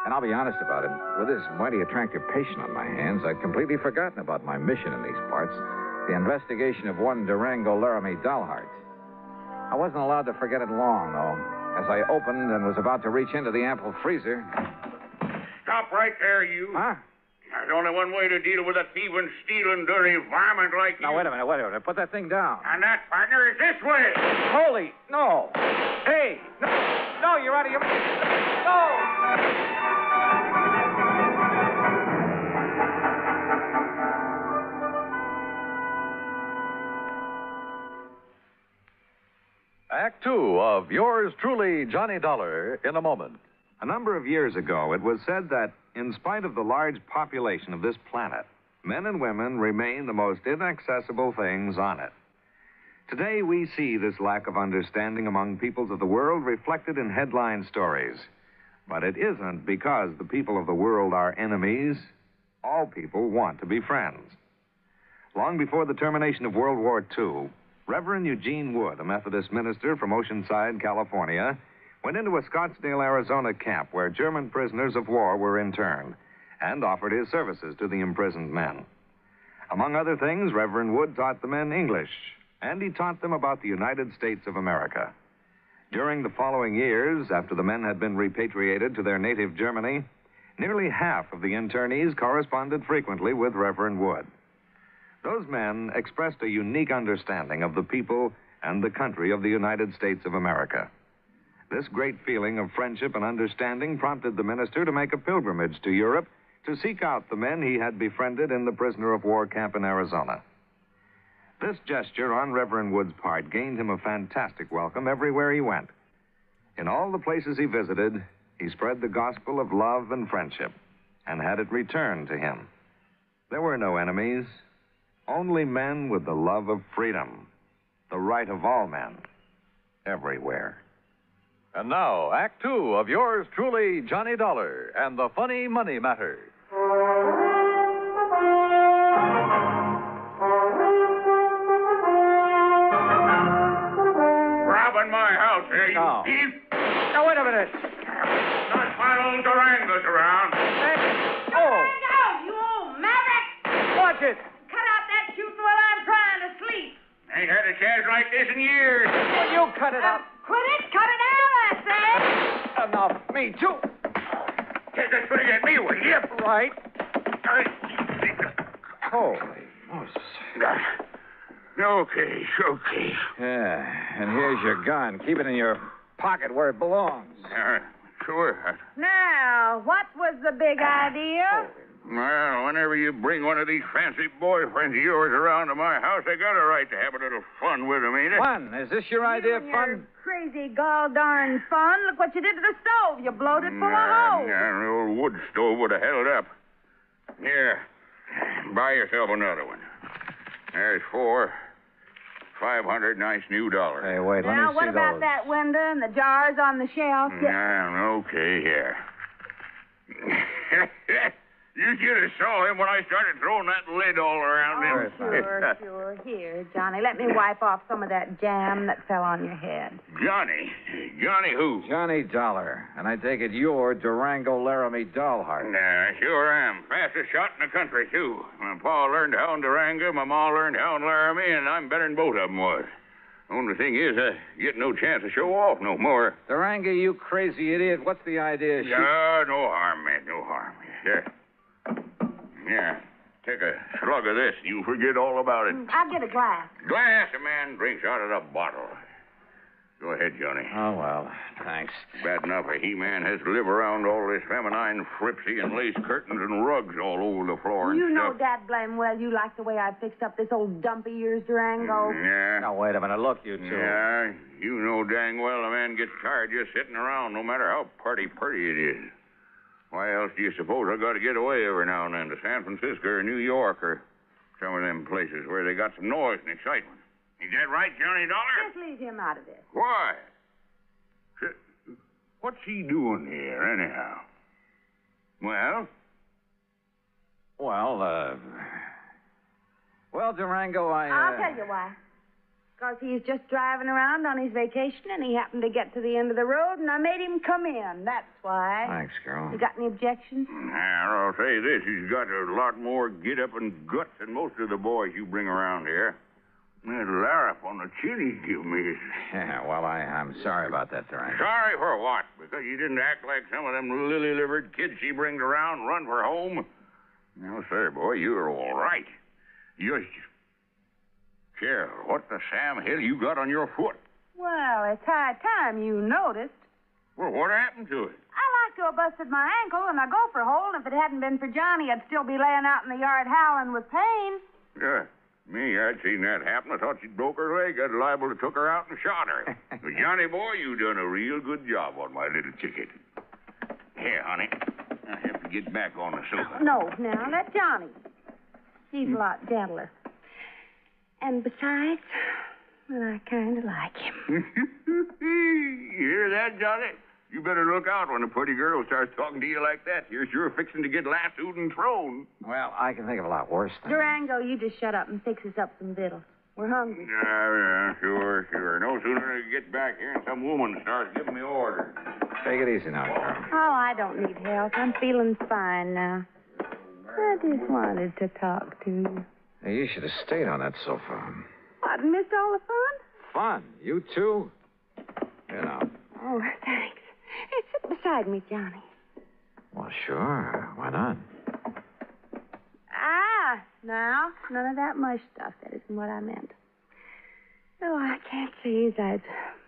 And I'll be honest about it, with this mighty attractive patient on my hands, I'd completely forgotten about my mission in these parts, the investigation of one Durango Laramie dollheart. I wasn't allowed to forget it long, though. As I opened and was about to reach into the ample freezer... Stop right there, you. Huh? There's only one way to deal with a thieving, stealing, dirty varmint like you. Now, wait a minute. Put that thing down. And that, partner, is this way. Holy, no. Hey, no, you're out of your... No! Act Two of yours truly, Johnny Dollar, in a moment. A number of years ago, it was said that, in spite of the large population of this planet, men and women remain the most inaccessible things on it. Today, we see this lack of understanding among peoples of the world reflected in headline stories. But it isn't because the people of the world are enemies. All people want to be friends. Long before the termination of World War II, Reverend Eugene Wood, a Methodist minister from Oceanside, California, went into a Scottsdale, Arizona camp where German prisoners of war were interned and offered his services to the imprisoned men. Among other things, Reverend Wood taught the men English, and he taught them about the United States of America. During the following years, after the men had been repatriated to their native Germany, nearly half of the internees corresponded frequently with Reverend Wood. Those men expressed a unique understanding of the people and the country of the United States of America. This great feeling of friendship and understanding prompted the minister to make a pilgrimage to Europe to seek out the men he had befriended in the prisoner of war camp in Arizona. This gesture on Reverend Wood's part gained him a fantastic welcome everywhere he went. In all the places he visited, he spread the gospel of love and friendship and had it returned to him. There were no enemies, only men with the love of freedom, the right of all men, everywhere. And now, Act Two of yours truly, Johnny Dollar, and the Funny Money Matter. Robbing my house here, you No. thief. Now, wait a minute. Not my old Durango's around. Durango, you old maverick! Watch it. Cut out that shooting while I'm trying to sleep. Ain't had a chance like this in years. Will you cut it out? Quit it, cut it out, I say. Now, me too. Take a swing at me, will you? Right. Holy Moses. Okay. Yeah, and here's your gun. Keep it in your pocket where it belongs. Sure. Now, what was the big idea? Well, whenever you bring one of these fancy boyfriends of yours around to my house, I got a right to have a little fun with them, ain't it? Fun? Is this your idea of fun? Crazy gall darn fun. Look what you did to the stove. You blowed it full of holes. Yeah, the old wood stove would have held up. Here, buy yourself another one. There's $500 nice new dollars. Hey, wait, let me see Now, what about those. that window and the jars on the shelf? Okay, here. You should have saw him when I started throwing that lid all around him. Sure. Here, Johnny, let me wipe off some of that jam that fell on your head. Johnny? Johnny who? Johnny Dollar. And I take it you're Durango Laramie Dollheart. Nah, sure am. Fastest shot in the country, too. My pa learned how in Durango, my ma learned how in Laramie, and I'm better than both of them was. Only thing is, I get no chance to show off no more. Durango, you crazy idiot. What's the idea? No harm, man, no harm. Yeah, take a slug of this. You forget all about it. I'll get a glass. Glass, a man drinks out of the bottle. Go ahead, Johnny. Oh, well, thanks. Bad enough a he-man has to live around all this feminine fripsy and lace curtains and rugs all over the floor and You know, stuff. Dad blame well, you like the way I fixed up this old dumpy ears, Durango. Yeah. Now, wait a minute. Look, you two. Yeah, you know dang well a man gets tired just sitting around, no matter how pretty it is. Why else do you suppose I got to get away every now and then to San Francisco or New York or some of them places where they got some noise and excitement? Is that right, Johnny Dollar? Just leave him out of this. Why? What's he doing here, anyhow? Well, Durango, I'll tell you why. Because he's just driving around on his vacation, and he happened to get to the end of the road, and I made him come in. That's why. Thanks, girl. You got any objections? Now, I'll say this. He's got a lot more get-up and guts than most of the boys you bring around here. That larrup on the chin he give me is... Yeah, well, I'm sorry about that, Durango. Sorry for what? Because you didn't act like some of them lily-livered kids she brings around and run for home? No, sir, boy, you're all right. Carol, what the Sam Hill you got on your foot? Well, it's high time you noticed. Well, what happened to it? I like to have busted my ankle in a gopher hole, and if it hadn't been for Johnny, I'd still be laying out in the yard howling with pain. Yeah, me, I'd seen that happen. I thought she'd broke her leg. I'd liable to took her out and shot her. But Johnny, boy, you done a real good job on my little ticket. Here, honey, I have to get back on the sofa. No, now, let Johnny. He's a lot gentler. And besides, well, I kind of like him. You hear that, Johnny? You better look out when a pretty girl starts talking to you like that. You're sure fixing to get lassoed and thrown. Well, I can think of a lot worse things. Durango, you just shut up and fix us up some victuals. We're hungry. Yeah, sure. No sooner than I get back here and some woman starts giving me orders. Take it easy now, girl. Oh, I don't need help. I'm feeling fine now. I just wanted to talk to you. Hey, you should have stayed on that sofa. What, missed all the fun? Fun? You too? You know. Oh, thanks. Hey, sit beside me, Johnny. Well, sure. Why not? Now, none of that mush stuff. That isn't what I meant. Oh, I can't say as I'd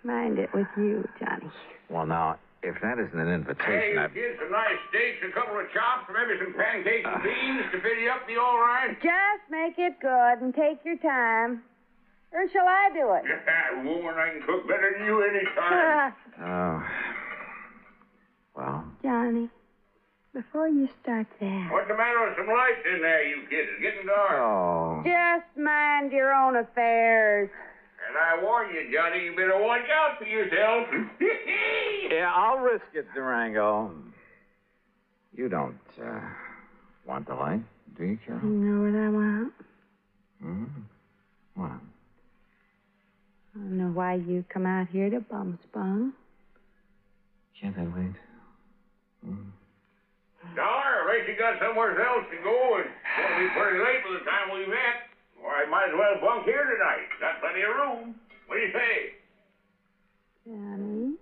mind it with you, Johnny. Well, now, if that isn't an Hey, invitation, get some nice steaks, a couple of chops, maybe some pancakes and beans to fit you up. Be all right? Just make it good and take your time. Or shall I do it? Yeah, woman, I can cook better than you any time. Oh. Well? Johnny, before you start that... What's the matter with some lights in there, you kids? It's getting dark. Oh. Just mind your own affairs. And I warn you, Johnny, you better watch out for yourself. Yeah, I'll risk it, Durango. You don't, want the light, do you, Carol? You know what I want? What? I don't know why you come out here to bum spun. Can't I wait? Dollar, I bet you got somewhere else to go. It's going to be pretty late by the time we met. Or I might as well bunk here tonight. Got plenty of room. What do you say? Johnny?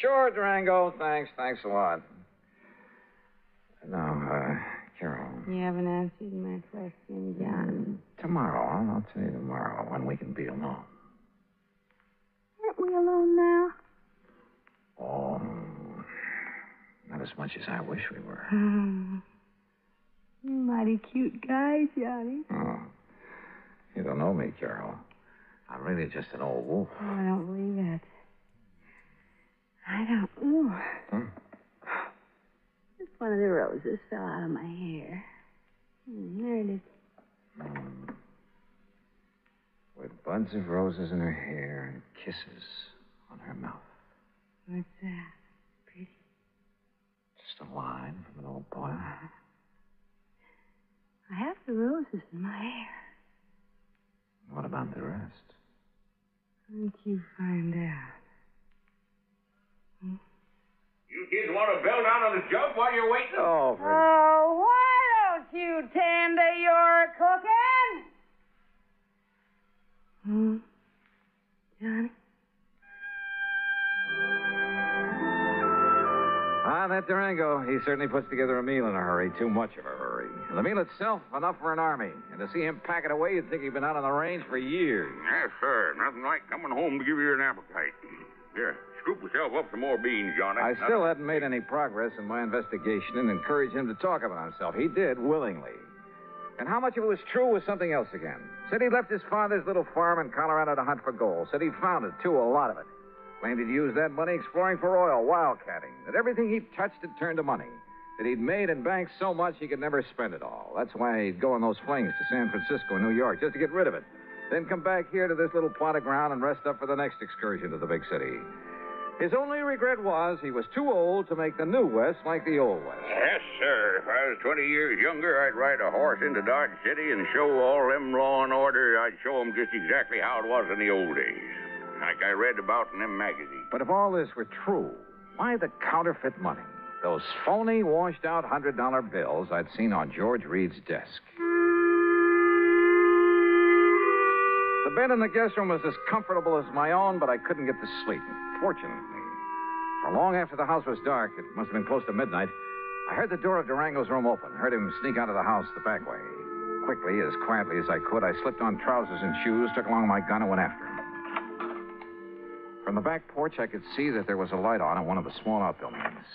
Sure, Durango. Thanks a lot. No, Carol. You haven't answered my question, John. Tomorrow. I'll tell you tomorrow when we can be alone. Aren't we we alone now? Oh, not as much as I wish we were. You're a mighty cute guy, Johnny. Oh, you don't know me, Carol. I'm really just an old wolf. Oh, I don't believe it. I don't. Ooh. Just one of the roses fell out of my hair. There it is. With buds of roses in her hair and kisses on her mouth. What's that? Pretty? Just a line from an old poem. I have the roses in my hair. What about the rest? Why don't you find out? You kids want to bell down on the jug while you're waiting? Oh, why don't you tend to your cooking? Johnny? That Durango, he certainly puts together a meal in a hurry. Too much of a hurry. And the meal itself, enough for an army. And to see him pack it away, you'd think he'd been out on the range for years. Yes, sir. Nothing like coming home to give you an appetite. Here, scoop yourself up some more beans, Johnny. I still hadn't made any progress in my investigation and encouraged him to talk about himself. He did, willingly. And how much of it was true was something else again. Said he left his father's little farm in Colorado to hunt for gold. Said he'd found it, too, a lot of it. Claimed he'd used that money exploring for oil, wildcatting. That everything he touched had turned to money. That he'd made and banked so much he could never spend it all. That's why he'd go on those flings to San Francisco and New York, just to get rid of it. Then come back here to this little plot of ground and rest up for the next excursion to the big city. His only regret was he was too old to make the New West like the Old West. Yes, sir. If I was 20 years younger, I'd ride a horse into Dodge City and show all them law and order. I'd show them just exactly how it was in the old days. Like I read about in them magazines. But if all this were true, why the counterfeit money? Those phony, washed-out $100 bills I'd seen on George Reed's desk. The bed in the guest room was as comfortable as my own, but I couldn't get to sleep. Fortunately, for long after the house was dark, it must have been close to midnight, I heard the door of Durango's room open, heard him sneak out of the house the back way. Quickly, as quietly as I could, I slipped on trousers and shoes, took along my gun, and went after him. From the back porch, I could see that there was a light on in one of the small outbuildings.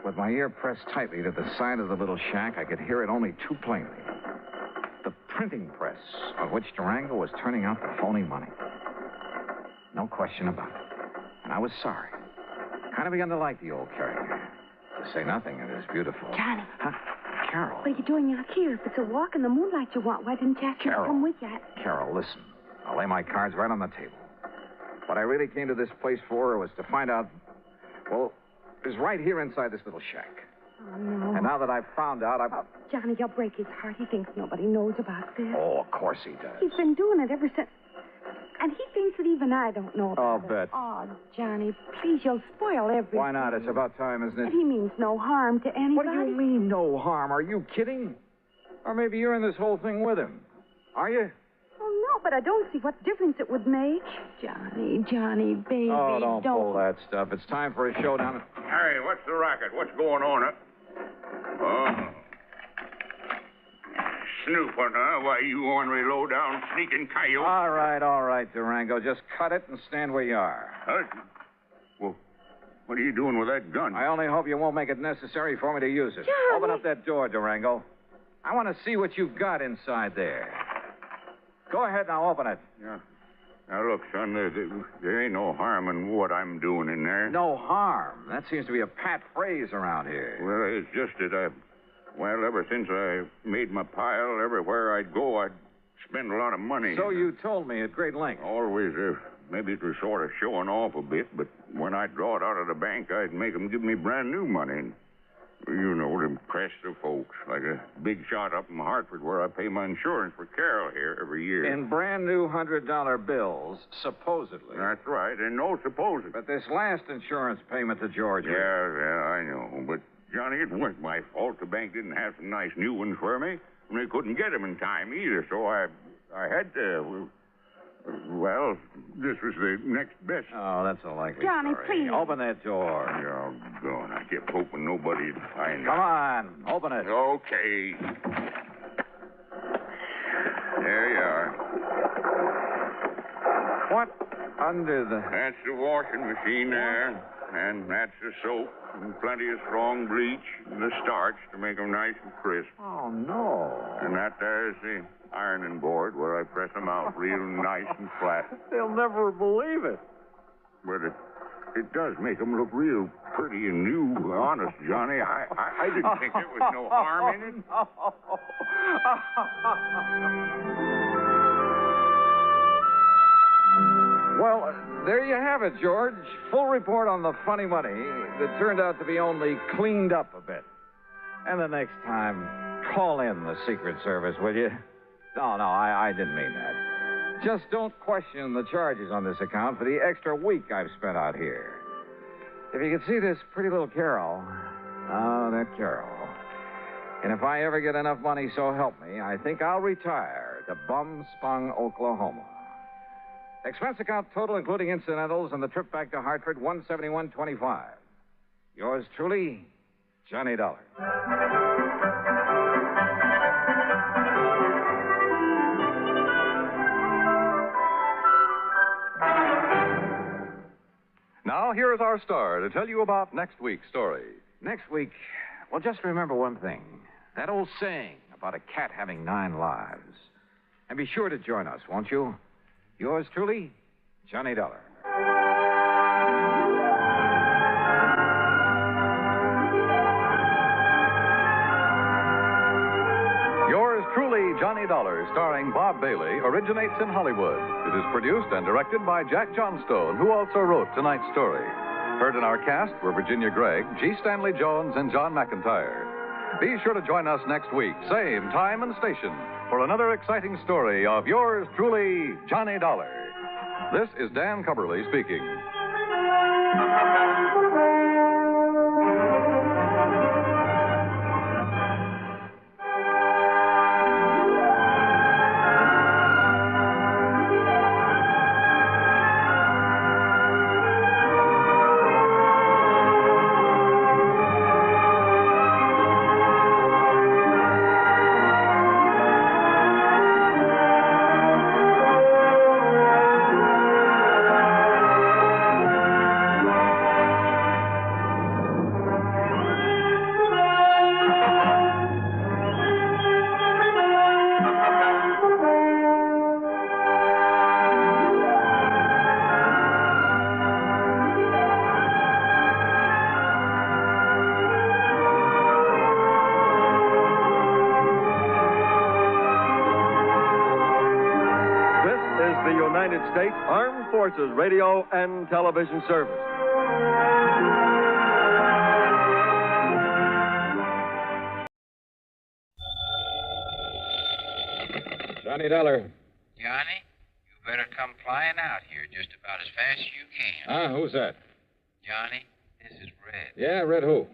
With my ear pressed tightly to the side of the little shack, I could hear it only too plainly. The printing press on which Durango was turning out the phony money. No question about it. And I was sorry. Kind of begun to like the old character. To say nothing of his beautiful... Johnny. Huh? Carol. What are you doing out here? If it's a walk in the moonlight you want, why didn't you ask me to come with you? Carol, listen. I'll lay my cards right on the table. What I really came to this place for was to find out... Well, it was right here inside this little shack. Oh, no. And now that I've found out, Johnny, you'll break his heart. He thinks nobody knows about this. Oh, of course he does. He's been doing it ever since... And he thinks that even I don't know about I'll it. bet. Oh, Johnny, please, you'll spoil everything. Why not? It's about time, isn't it? And he means no harm to anybody. What do you mean, no harm? Are you kidding? Or maybe you're in this whole thing with him. Are you? Oh, no, but I don't see what difference it would make. Johnny, baby, Oh, don't pull that stuff. It's time for a showdown. Hey, what's the racket? What's going on, huh? Snooping, huh? Why, you ornery, low-down, sneaking coyote. All right, Durango. Just cut it and stand where you are. Huh? Well, what are you doing with that gun? I only hope you won't make it necessary for me to use it. Johnny. Open up that door, Durango. I want to see what you've got inside there. Go ahead now, open it. Yeah. Now, look, son, there ain't no harm in what I'm doing in there. No harm? That seems to be a pat phrase around here. Well, it's just that well, ever since I made my pile, everywhere I'd go, I'd spend a lot of money. So you told me at great length. Always, maybe it was sort of showing off a bit, but when I'd draw it out of the bank, I'd make them give me brand new money. And, you know, to impress the folks, like a big shot up in Hartford where I pay my insurance for Carol here every year. In brand new $100 bills, supposedly. That's right, and no supposedly. But this last insurance payment to George... Yeah, I know, but... Johnny, it wasn't my fault. The bank didn't have some nice new ones for me, and they couldn't get them in time either, so I had to... Well, this was the next best. Oh, that's a likely Johnny, story. please. Open that door. Oh, God, I kept hoping nobody'd find Come on, open it. Okay. There wonder the... That's the washing machine there. And that's the soap and plenty of strong bleach and the starch to make 'em nice and crisp. Oh, no. And that there's the ironing board where I press 'em out real nice and flat. They'll never believe it. But it does make 'em look real pretty and new. Honest, Johnny. I didn't think there was no harm in it. Well, there you have it, George. Full report on the funny money that turned out to be only cleaned up a bit. And the next time, call in the Secret Service, will you? No, I didn't mean that. Just don't question the charges on this account for the extra week I've spent out here. If you could see this pretty little Carol. Oh, that Carol. And if I ever get enough money, so help me, I think I'll retire to Bum-Spung, Oklahoma. Expense account total, including incidentals, and the trip back to Hartford, $171.25. Yours truly, Johnny Dollar. Now, here is our star to tell you about next week's story. Next week, well, just remember one thing. That old saying about a cat having 9 lives. And be sure to join us, won't you? Yours truly, Johnny Dollar. Yours truly, Johnny Dollar, starring Bob Bailey, originates in Hollywood. It is produced and directed by Jack Johnstone, who also wrote tonight's story. Heard in our cast were Virginia Gregg, G. Stanley Jones, and John McIntyre. Be sure to join us next week, same time and station, for another exciting story of yours truly, Johnny Dollar. This is Dan Cubberly speaking. United States Armed Forces Radio and Television Service. Johnny Dollar. Johnny, you better come flying out here just about as fast as you can. Who's that? Johnny, this is Red. Yeah, Red who?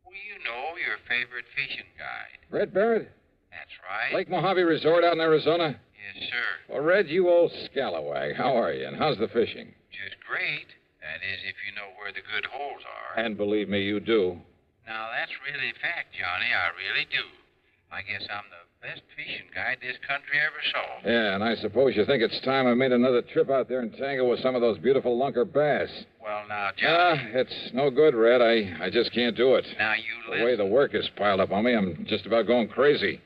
Well, you know, your favorite fishing guide. Red Barrett? That's right. Lake Mojave Resort out in Arizona? Yes, sir. Well, Red, you old scalawag, how are you, and how's the fishing? Just great. That is, if you know where the good holes are. And believe me, you do. Now, that's really a fact, Johnny. I really do. I guess I'm the best fishing guide this country ever saw. Yeah, and I suppose you think it's time I made another trip out there and tangle with some of those beautiful lunker bass. Well, now, Johnny... it's no good, Red. I just can't do it. Now, you listen. The way the work is piled up on me, I'm just about going crazy.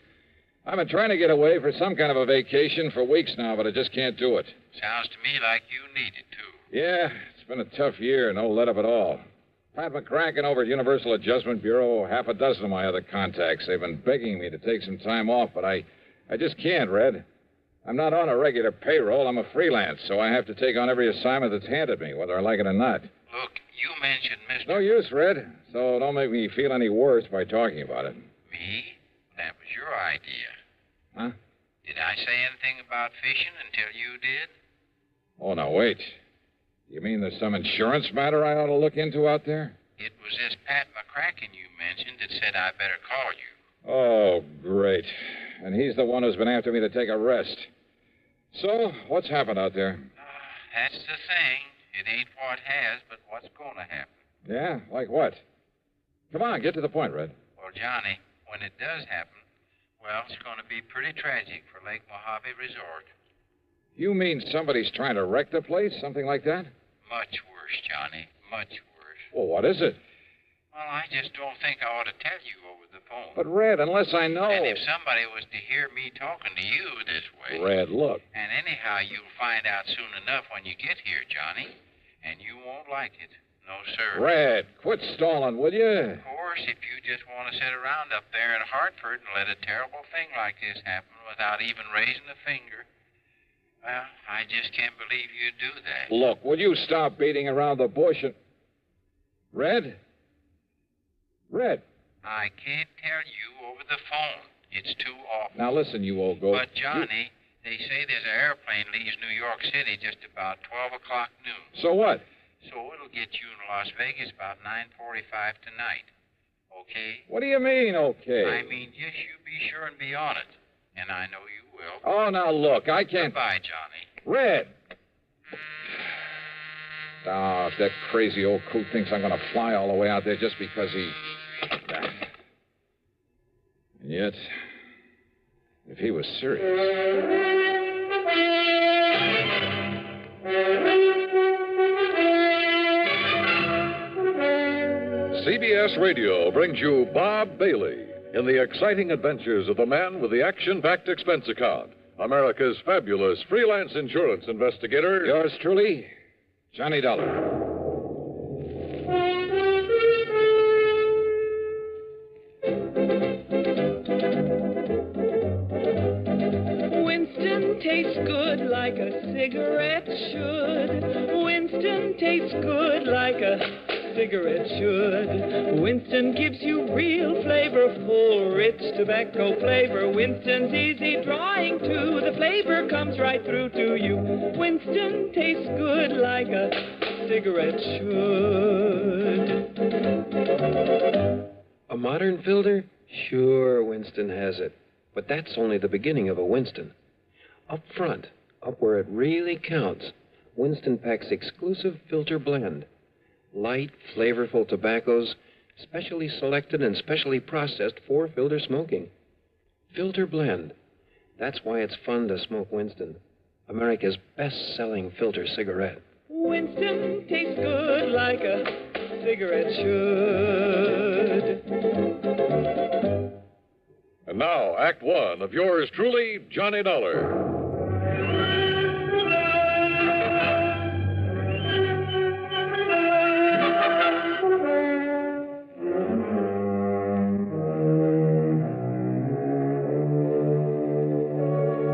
I've been trying to get away for some kind of a vacation for weeks now, but I just can't do it. Sounds to me like you need it, too. Yeah, it's been a tough year, no let up at all. Pat McCracken over at Universal Adjustment Bureau, half a dozen of my other contacts. They've been begging me to take some time off, but I just can't, Red. I'm not on a regular payroll. I'm a freelance, so I have to take on every assignment that's handed me, whether I like it or not. Look, you mentioned Mr. No use, Red, so don't make me feel any worse by talking about it. Me? That was your idea. Huh? Did I say anything about fishing until you did? Oh, now, wait. You mean there's some insurance matter I ought to look into out there? It was this Pat McCracken you mentioned that said I better call you. Oh, great. And he's the one who's been after me to take a rest. So, what's happened out there? That's the thing. It ain't what has, but what's going to happen. Yeah? Like what? Come on, get to the point, Red. Well, Johnny, when it does happen, well, it's going to be pretty tragic for Lake Mojave Resort. You mean somebody's trying to wreck the place? Something like that? Much worse, Johnny. Much worse. Well, what is it? Well, I just don't think I ought to tell you over the phone. But, Red, unless I know... And if somebody was to hear me talking to you this way... Red, look. And anyhow, you'll find out soon enough when you get here, Johnny. And you won't like it. No, sir. Red, quit stalling, will you? Of course, if you just want to sit around up there in Hartford and let a terrible thing like this happen without even raising a finger... Well, I just can't believe you'd do that. Look, will you stop beating around the bush and... Red? Red. I can't tell you over the phone. It's too awful. Now listen, you old goat. But, Johnny, they say there's an airplane leaves New York City just about 12 o'clock noon. So what? So it'll get you in Las Vegas about 9:45 tonight. Okay? What do you mean, okay? I mean, just you be sure and be on it. And I know you will. Oh, now look, I can't... Goodbye, Johnny. Red! Oh, if that crazy old coot thinks I'm going to fly all the way out there just because he... And yet, if he was serious... CBS Radio brings you Bob Bailey in the exciting adventures of the man with the action-packed expense account, America's fabulous freelance insurance investigator. Yours truly, Johnny Dollar. Winston tastes good like a cigarette should. Winston tastes good like a cigarette should. Winston gives you real flavorful, rich tobacco flavor. Winston's easy drawing too. The flavor comes right through to you. Winston tastes good like a cigarette should. A modern filter? Sure, Winston has it. But that's only the beginning of a Winston. Up front, up where it really counts, Winston packs exclusive filter blend. Light, flavorful tobaccos, specially selected and specially processed for filter smoking. Filter blend. That's why it's fun to smoke Winston, America's best-selling filter cigarette. Winston tastes good like a cigarette should. And now, Act One of yours truly, Johnny Dollar.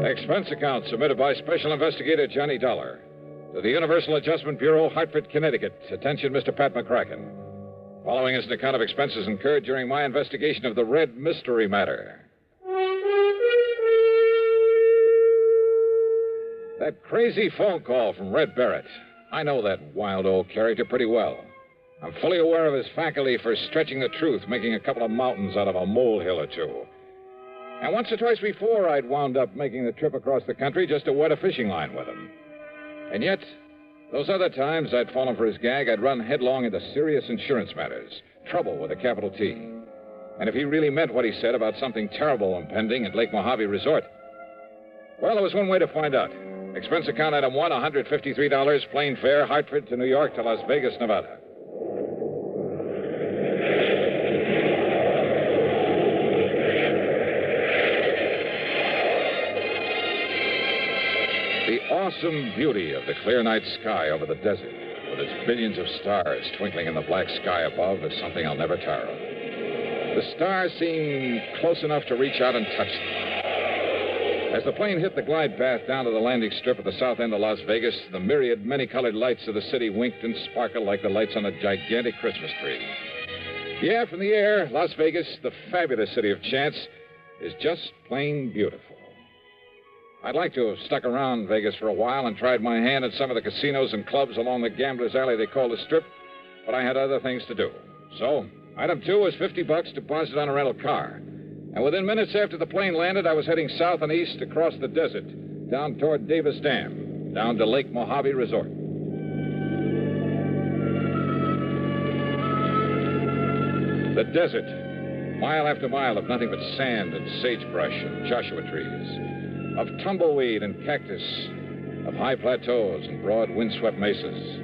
Expense account submitted by Special Investigator Johnny Dollar to the Universal Adjustment Bureau, Hartford, Connecticut. Attention, Mr. Pat McCracken. Following is an account of expenses incurred during my investigation of the Red Mystery Matter. That crazy phone call from Red Barrett. I know that wild old character pretty well. I'm fully aware of his faculty for stretching the truth, making a couple of mountains out of a molehill or two. And once or twice before, I'd wound up making the trip across the country just to wet a fishing line with him. And yet, those other times I'd fallen for his gag, I'd run headlong into serious insurance matters. Trouble with a capital T. And if he really meant what he said about something terrible impending at Lake Mojave Resort, well, there was one way to find out. Expense account item 1, $153, plane fare, Hartford to New York to Las Vegas, Nevada. The awesome beauty of the clear night sky over the desert, with its billions of stars twinkling in the black sky above, is something I'll never tire of. The stars seem close enough to reach out and touch them. As the plane hit the glide path down to the landing strip at the south end of Las Vegas, the myriad, many-colored lights of the city winked and sparkled like the lights on a gigantic Christmas tree. Yeah, from the air, Las Vegas, the fabulous city of chance, is just plain beautiful. I'd like to have stuck around Vegas for a while and tried my hand at some of the casinos and clubs along the gambler's alley they call the Strip, but I had other things to do. So, item 2 was $50 deposited on a rental car. And within minutes after the plane landed, I was heading south and east across the desert, down toward Davis Dam, down to Lake Mojave Resort. The desert, mile after mile of nothing but sand and sagebrush and Joshua trees, of tumbleweed and cactus, of high plateaus and broad windswept mesas.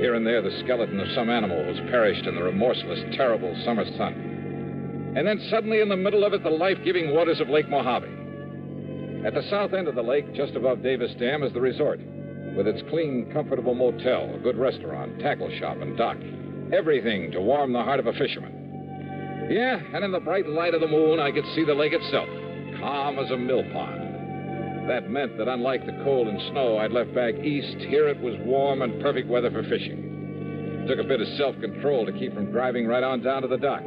Here and there, the skeleton of some animal was perished in the remorseless, terrible summer sun. And then suddenly, in the middle of it, the life-giving waters of Lake Mojave. At the south end of the lake, just above Davis Dam, is the resort, with its clean, comfortable motel, a good restaurant, tackle shop, and dock. Everything to warm the heart of a fisherman. Yeah, and in the bright light of the moon, I could see the lake itself, calm as a mill pond. That meant that unlike the cold and snow I'd left back east, here it was warm and perfect weather for fishing. It took a bit of self-control to keep from driving right on down to the dock.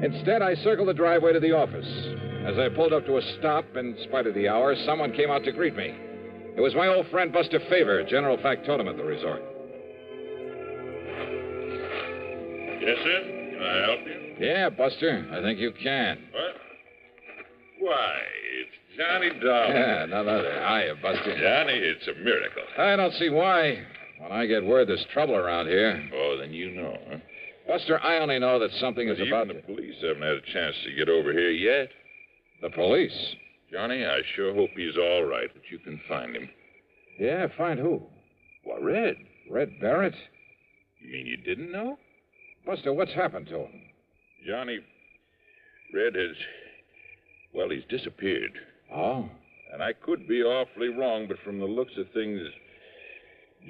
Instead, I circled the driveway to the office. As I pulled up to a stop, in spite of the hour, someone came out to greet me. It was my old friend Buster Favor, general factotum at the resort. Yes, sir? Can I help you? Yeah, Buster, I think you can. What? Why, it's Johnny Dollar. Yeah, none other. Hiya, Buster. Johnny, it's a miracle. I don't see why. When I get word there's trouble around here. Oh, then you know, huh? Buster, I only know that something is about to... Even the police haven't had a chance to get over here yet. The police? Johnny, I sure hope he's all right, that you can find him. Yeah, find who? Why, Red. Red Barrett? You mean you didn't know? Buster, what's happened to him? Johnny, Red has... Well, he's disappeared. Oh? And I could be awfully wrong, but from the looks of things,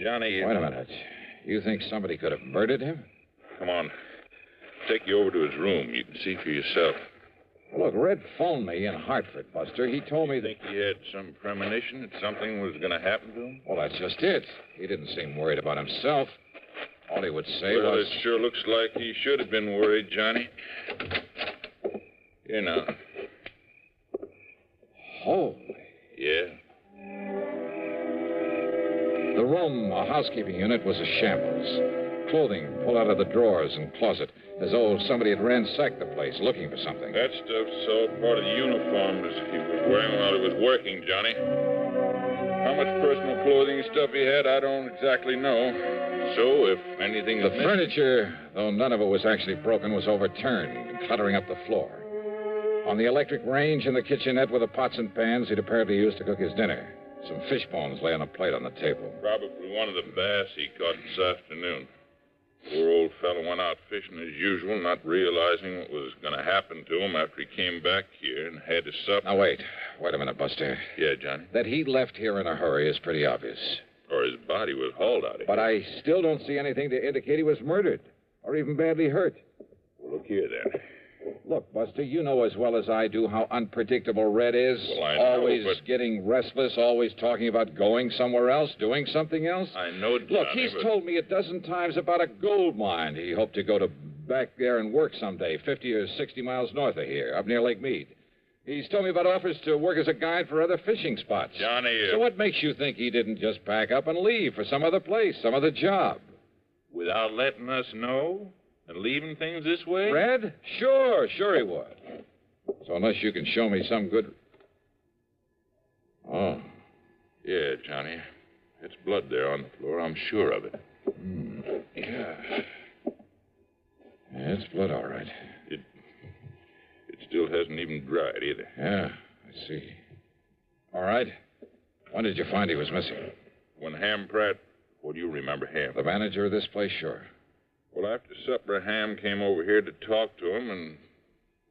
Johnny... Wait a minute. You think somebody could have murdered him? Come on. Take you over to his room. You can see for yourself. Look, Red phoned me in Hartford, Buster. He told me that... Think he had some premonition that something was going to happen to him? Well, that's just it. He didn't seem worried about himself. All he would say was... Well, it sure looks like he should have been worried, Johnny. Here now. Holy. Yeah? The room, a housekeeping unit, was a shambles. Clothing pulled out of the drawers and closet, as though somebody had ransacked the place looking for something. That stuff's all part of the uniforms he was wearing while he was working, Johnny. How much personal clothing stuff he had, I don't exactly know. So, if anything... The furniture, though none of it was actually broken, was overturned and cluttering up the floor. On the electric range in the kitchenette were the pots and pans he'd apparently used to cook his dinner. Some fish bones lay on a plate on the table. Probably one of the bass he caught this afternoon. Poor old fellow went out fishing as usual, not realizing what was going to happen to him after he came back here and had his supper. Now, wait a minute, Buster. Yeah, Johnny? That he left here in a hurry is pretty obvious. Or his body was hauled out of here. But I still don't see anything to indicate he was murdered or even badly hurt. Well, look here, then. Look, Buster, you know as well as I do how unpredictable Red is. Well, I know, always but... getting restless, always talking about going somewhere else, doing something else. I know, Johnny, Look, he's told me a dozen times about a gold mine he hoped to go to back there and work someday, 50 or 60 miles north of here, up near Lake Mead. He's told me about offers to work as a guide for other fishing spots. Johnny... So what makes you think he didn't just pack up and leave for some other place, some other job? Without letting us know? And leaving things this way? Red? Sure he would. So unless you can show me some good... Oh. Yeah, Johnny. It's blood there on the floor. I'm sure of it. Yeah, it's blood, all right. It still hasn't even dried either. Yeah, I see. All right. When did you find he was missing? When Ham Pratt... What do you remember Ham? The manager of this place, sure. Well, after supper, Ham came over here to talk to him, and,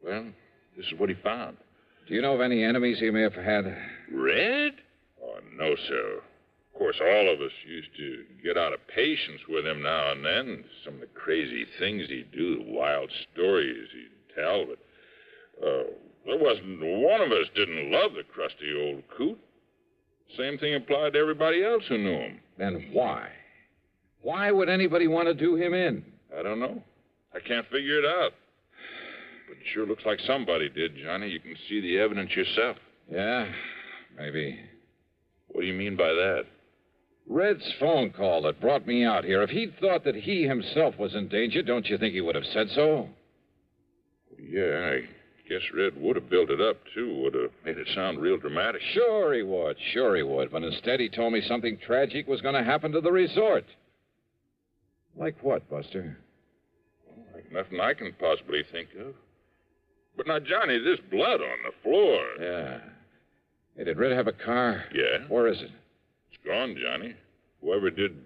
well, this is what he found. Do you know of any enemies he may have had? Red? Oh, no, sir. Of course, all of us used to get out of patience with him now and then. Some of the crazy things he'd do, the wild stories he'd tell, but there wasn't one of us didn't love the crusty old coot. Same thing applied to everybody else who knew him. Then why? Why would anybody want to do him in? I don't know. I can't figure it out. But it sure looks like somebody did, Johnny. You can see the evidence yourself. Yeah, maybe. What do you mean by that? Red's phone call that brought me out here. If he'd thought that he himself was in danger, don't you think he would have said so? Yeah, I guess Red would have built it up, too. Would have made it sound real dramatic. Sure he would. But instead he told me something tragic was going to happen to the resort. Like what, Buster? Like nothing I can possibly think of. But now, Johnny, this blood on the floor. Yeah. Hey, did Red have a car? Yeah. Where is it? It's gone, Johnny. Whoever did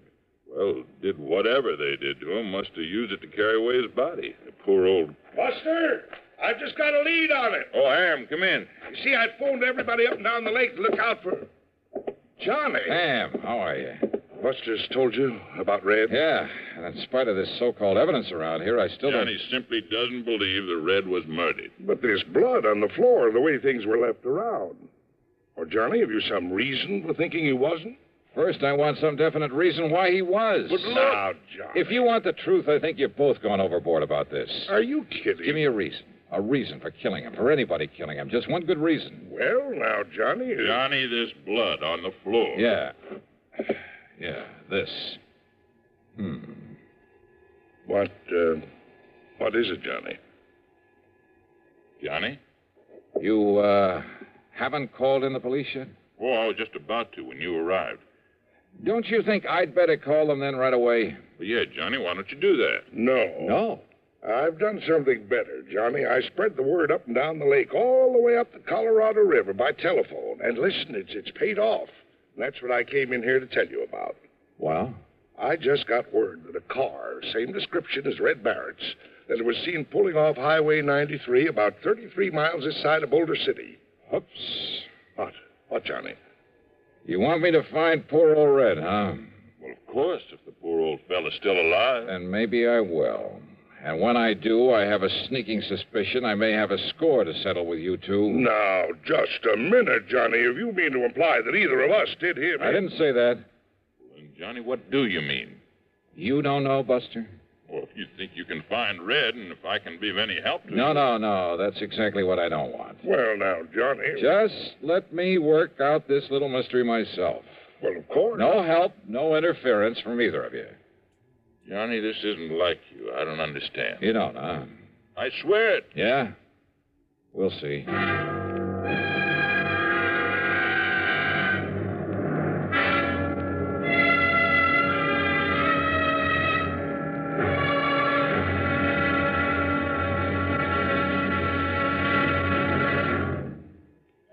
whatever they did to him must have used it to carry away his body. The poor old... Buster, I've just got a lead on it. Oh, Ham, come in. You see, I phoned everybody up and down the lake to look out for Johnny. Ham, how are you? Buster's told you about Red? Yeah, and in spite of this so-called evidence around here, I still Johnny simply doesn't believe the Red was murdered. But there's blood on the floor, the way things were left around. Or, Johnny, have you some reason for thinking he wasn't? First, I want some definite reason why he was. But look... Now, Johnny... If you want the truth, I think you've both gone overboard about this. Are you kidding? Give me a reason. A reason for killing him, for anybody killing him. Just one good reason. Well, now, Johnny... Johnny, there's blood on the floor. Yeah. Yeah, this. What is it, Johnny? Johnny? You, haven't called in the police yet? Oh, I was just about to when you arrived. Don't you think I'd better call them then right away? Well, yeah, Johnny, why don't you do that? No. No? I've done something better, Johnny. I spread the word up and down the lake, all the way up the Colorado River by telephone. And listen, it's paid off. And that's what I came in here to tell you about. Well? I just got word that a car, same description as Red Barrett's, that it was seen pulling off Highway 93 about 33 miles this side of Boulder City. Oops. What, Johnny? You want me to find poor old Red, huh? Well, of course, if the poor old fella's still alive. Then maybe I will. And when I do, I have a sneaking suspicion I may have a score to settle with you two. Now, just a minute, Johnny. If you mean to imply that either of us did him... I didn't say that. Well, then, Johnny, what do you mean? You don't know, Buster? Well, if you think you can find Red, and if I can be of any help to you... No. That's exactly what I don't want. Well, now, Johnny... Just let me work out this little mystery myself. Well, of course. No help, no interference from either of you. Johnny, this isn't like you. I don't understand. You don't, huh? I swear it. Yeah? We'll see.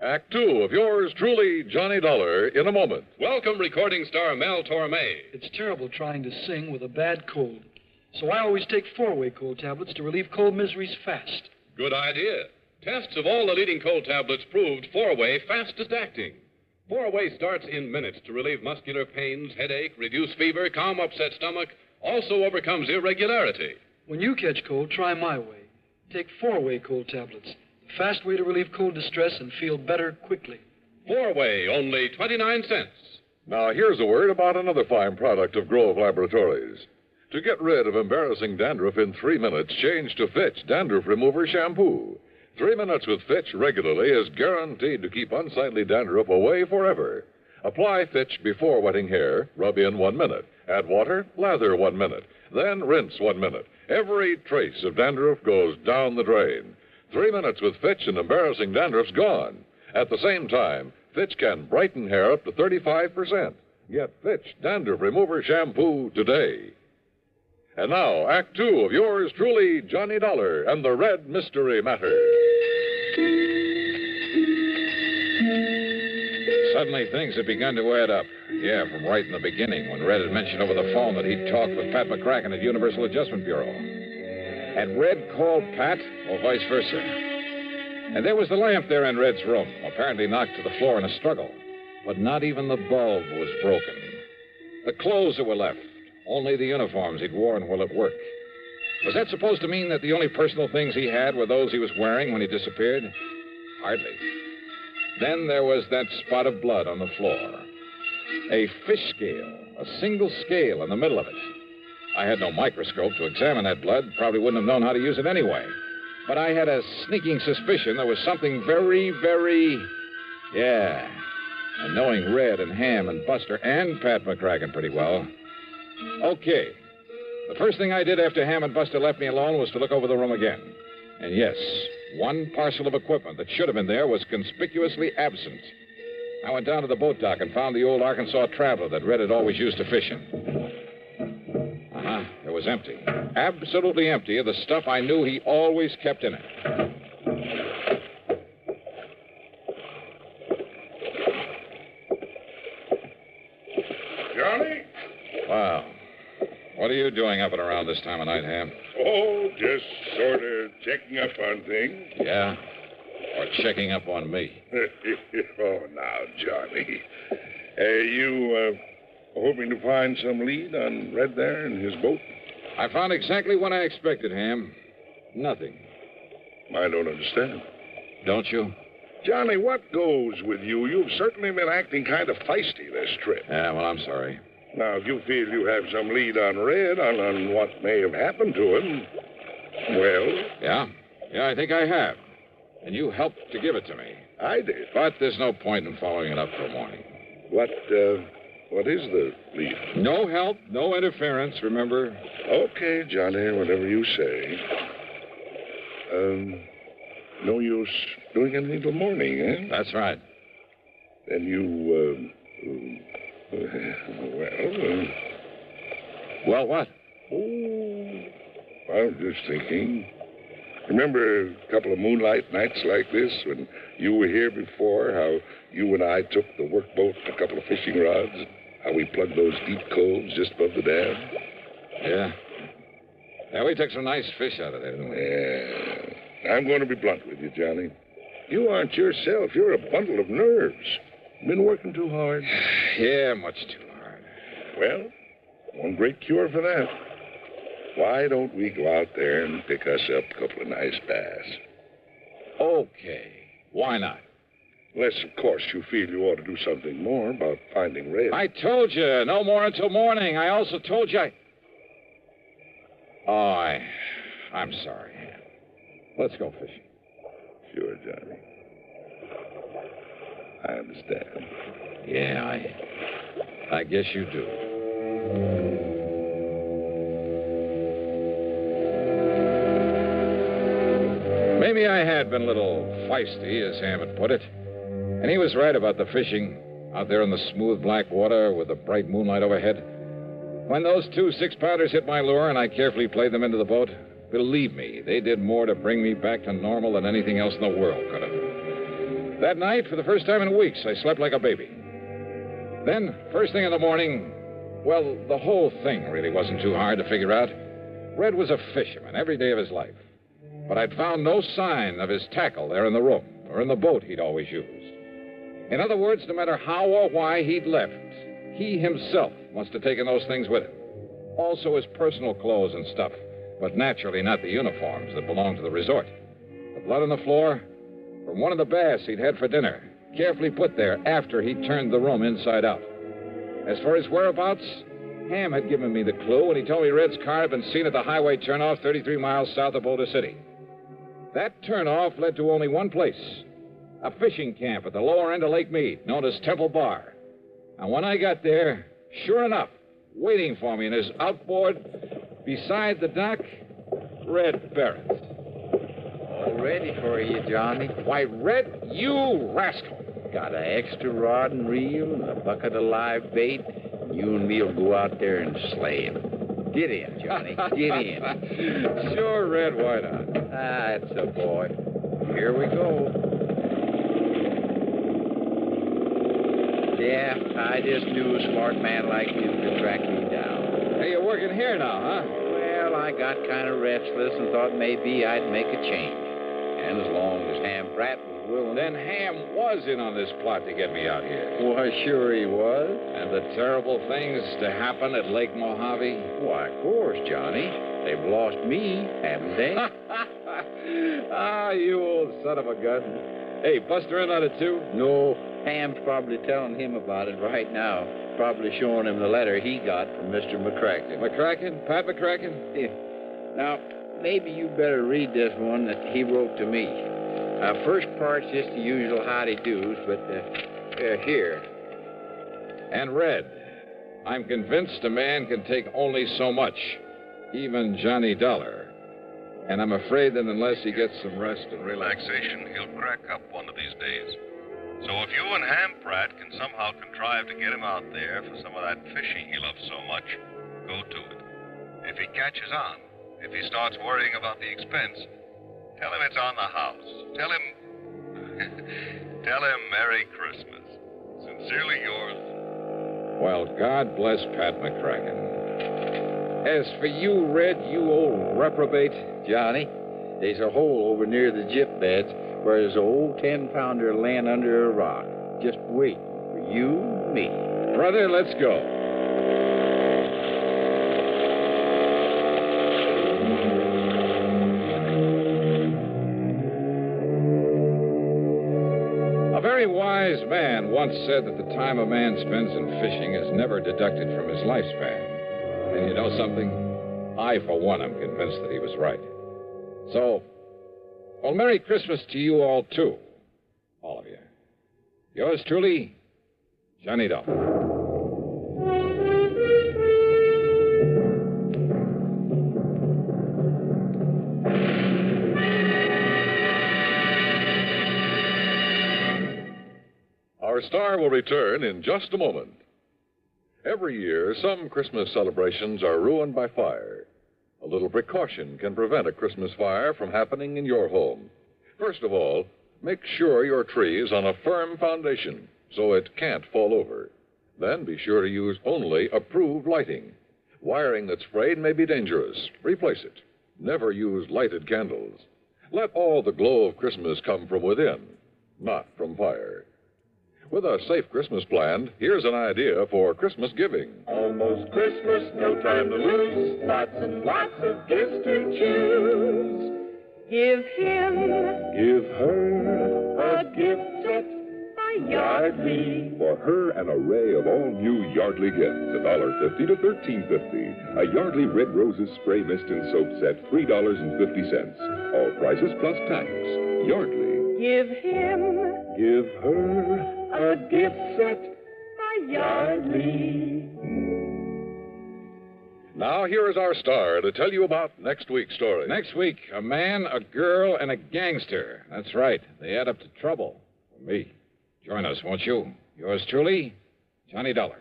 Act two of yours truly, Johnny Dollar, in a moment. Welcome, recording star Mel Torme. It's terrible trying to sing with a bad cold. So I always take 4-way cold tablets to relieve cold miseries fast. Good idea. Tests of all the leading cold tablets proved 4-way fastest acting. 4-way starts in minutes to relieve muscular pains, headache, reduce fever, calm upset stomach, also overcomes irregularity. When you catch cold, try my way. Take 4-way cold tablets. The fast way to relieve cold distress and feel better quickly. 4-way, only 29 cents. Now, here's a word about another fine product of Grove Laboratories. To get rid of embarrassing dandruff in 3 minutes, change to Fitch Dandruff Remover Shampoo. 3 minutes with Fitch regularly is guaranteed to keep unsightly dandruff away forever. Apply Fitch before wetting hair, rub in 1 minute. Add water, lather 1 minute. Then rinse 1 minute. Every trace of dandruff goes down the drain. 3 minutes with Fitch and embarrassing dandruff's gone. At the same time, Fitch can brighten hair up to 35%. Get Fitch Dandruff Remover Shampoo today. And now, Act Two of yours truly, Johnny Dollar and the Red Mystery Matter. Suddenly, things had begun to add up. Yeah, from right in the beginning, when Red had mentioned over the phone that he'd talked with Pat McCracken at Universal Adjustment Bureau. Had Red called Pat, or vice versa? And there was the lamp there in Red's room, apparently knocked to the floor in a struggle. But not even the bulb was broken. The clothes that were left, only the uniforms he'd worn while at work. Was that supposed to mean that the only personal things he had were those he was wearing when he disappeared? Hardly. Then there was that spot of blood on the floor. A fish scale, a single scale in the middle of it. I had no microscope to examine that blood, probably wouldn't have known how to use it anyway. But I had a sneaking suspicion there was something very... Yeah. And knowing Red and Ham and Buster and Pat McCracken pretty well. Okay. The first thing I did after Ham and Buster left me alone was to look over the room again. And yes, one parcel of equipment that should have been there was conspicuously absent. I went down to the boat dock and found the old Arkansas Traveler that Red had always used to fish in. It was empty. Absolutely empty of the stuff I knew he always kept in it. Johnny? Wow. What are you doing up and around this time of night, Ham? Oh, just sort of checking up on things. Yeah? Or checking up on me? Oh, now, Johnny. You hoping to find some lead on Red there and his boat? I found exactly what I expected, Ham. Nothing. I don't understand. Don't you? Johnny, what goes with you? You've certainly been acting kind of feisty this trip. Yeah, well, I'm sorry. Now, if you feel you have some lead on Red, on what may have happened to him, well... Yeah? Yeah, I think I have. And you helped to give it to me. I did. But there's no point in following it up till morning. What is the lead? No help, no interference, remember? Okay, Johnny, whatever you say. No use doing anything till morning, eh? That's right. Then you, Well, what? Oh, I was just thinking. Remember a couple of moonlight nights like this when you were here before, how you and I took the workboat and a couple of fishing rods, how we plugged those deep coves just above the dam? Yeah. Yeah, we took some nice fish out of there, didn't we? Yeah. I'm going to be blunt with you, Johnny. You aren't yourself. You're a bundle of nerves. Been working too hard? Yeah, much too hard. Well, one great cure for that. Why don't we go out there and pick us up a couple of nice bass? Okay. Why not? Unless, of course, you feel you ought to do something more about finding Red. I told you, no more until morning. I also told you I'm sorry. Let's go fishing. Sure, Johnny. I understand. Yeah, I guess you do. Maybe I had been a little feisty, as Ham had put it. And he was right about the fishing out there in the smooth black water with the bright moonlight overhead. When those 2 6-pounders hit my lure and I carefully played them into the boat, believe me, they did more to bring me back to normal than anything else in the world could have. That night, for the first time in weeks, I slept like a baby. Then, first thing in the morning, well, the whole thing really wasn't too hard to figure out. Red was a fisherman every day of his life. But I'd found no sign of his tackle there in the room or in the boat he'd always used. In other words, no matter how or why he'd left, he himself must have taken those things with him. Also his personal clothes and stuff, but naturally not the uniforms that belonged to the resort. The blood on the floor from one of the bass he'd had for dinner, carefully put there after he'd turned the room inside out. As for his whereabouts, Ham had given me the clue when he told me Red's car had been seen at the highway turnoff 33 miles south of Boulder City. That turnoff led to only one place, a fishing camp at the lower end of Lake Mead, known as Temple Bar. And when I got there, sure enough, waiting for me in his outboard beside the dock, Red Barrett. All ready for you, Johnny. Why, Red, you rascal. Got an extra rod and reel and a bucket of live bait. You and me'll go out there and slay him. Get in, Johnny. Get in. Sure, Red, why not? That's a boy. Here we go. Yeah, I just knew a smart man like you could track me down. Hey, you're working here now, huh? Well, I got kind of restless and thought maybe I'd make a change. And as long as Ham Pratt was willing... Then Ham was in on this plot to get me out here. Why, sure he was. And the terrible things to happen at Lake Mojave? Why, of course, Johnny. They've lost me, haven't they? You old son of a gun. Hey, Buster in on it, too? No, Ham's probably telling him about it right now. Probably showing him the letter he got from Mr. McCracken. McCracken? Pat McCracken? Yeah. Now, maybe you better read this one that he wrote to me. First part's just the usual howdy-do's, but here. And Red, I'm convinced a man can take only so much, even Johnny Dollar. And I'm afraid that unless he gets some rest and relaxation, he'll crack up one of these days. So if you and Ham Pratt can somehow contrive to get him out there for some of that fishing he loves so much, go to it. If he catches on, if he starts worrying about the expense, tell him it's on the house. Tell him Merry Christmas. Sincerely yours, Well, God bless Pat McCracken. As for you, Red, you old reprobate, Johnny, there's a hole over near the gyp beds where there's an old 10-pounder laying under a rock, just waiting for you and me. Brother, let's go. A very wise man once said that the time a man spends in fishing is never deducted from his lifespan. And you know something? I, for one, am convinced that he was right. So, well, Merry Christmas to you all, too. All of you. Yours truly, Johnny Doubtful. Our star will return in just a moment. Every year, some Christmas celebrations are ruined by fire. A little precaution can prevent a Christmas fire from happening in your home. First of all, make sure your tree is on a firm foundation so it can't fall over. Then be sure to use only approved lighting. Wiring that's frayed may be dangerous. Replace it. Never use lighted candles. Let all the glow of Christmas come from within, not from fire. With a safe Christmas planned, here's an idea for Christmas giving. Almost Christmas, no time to lose. Lots and lots of gifts to choose. Give him, Give her a gift set by Yardley. For her an array of all new Yardley gifts, $1.50 to $13.50. A Yardley Red Roses spray mist and soap set, $3.50. All prices plus tax. Yardley. Give him, Give her a gift set by Yardley. Now, here is our star to tell you about next week's story. Next week, a man, a girl, and a gangster. That's right. They add up to trouble. For me. Join us, won't you? Yours truly, Johnny Dollar.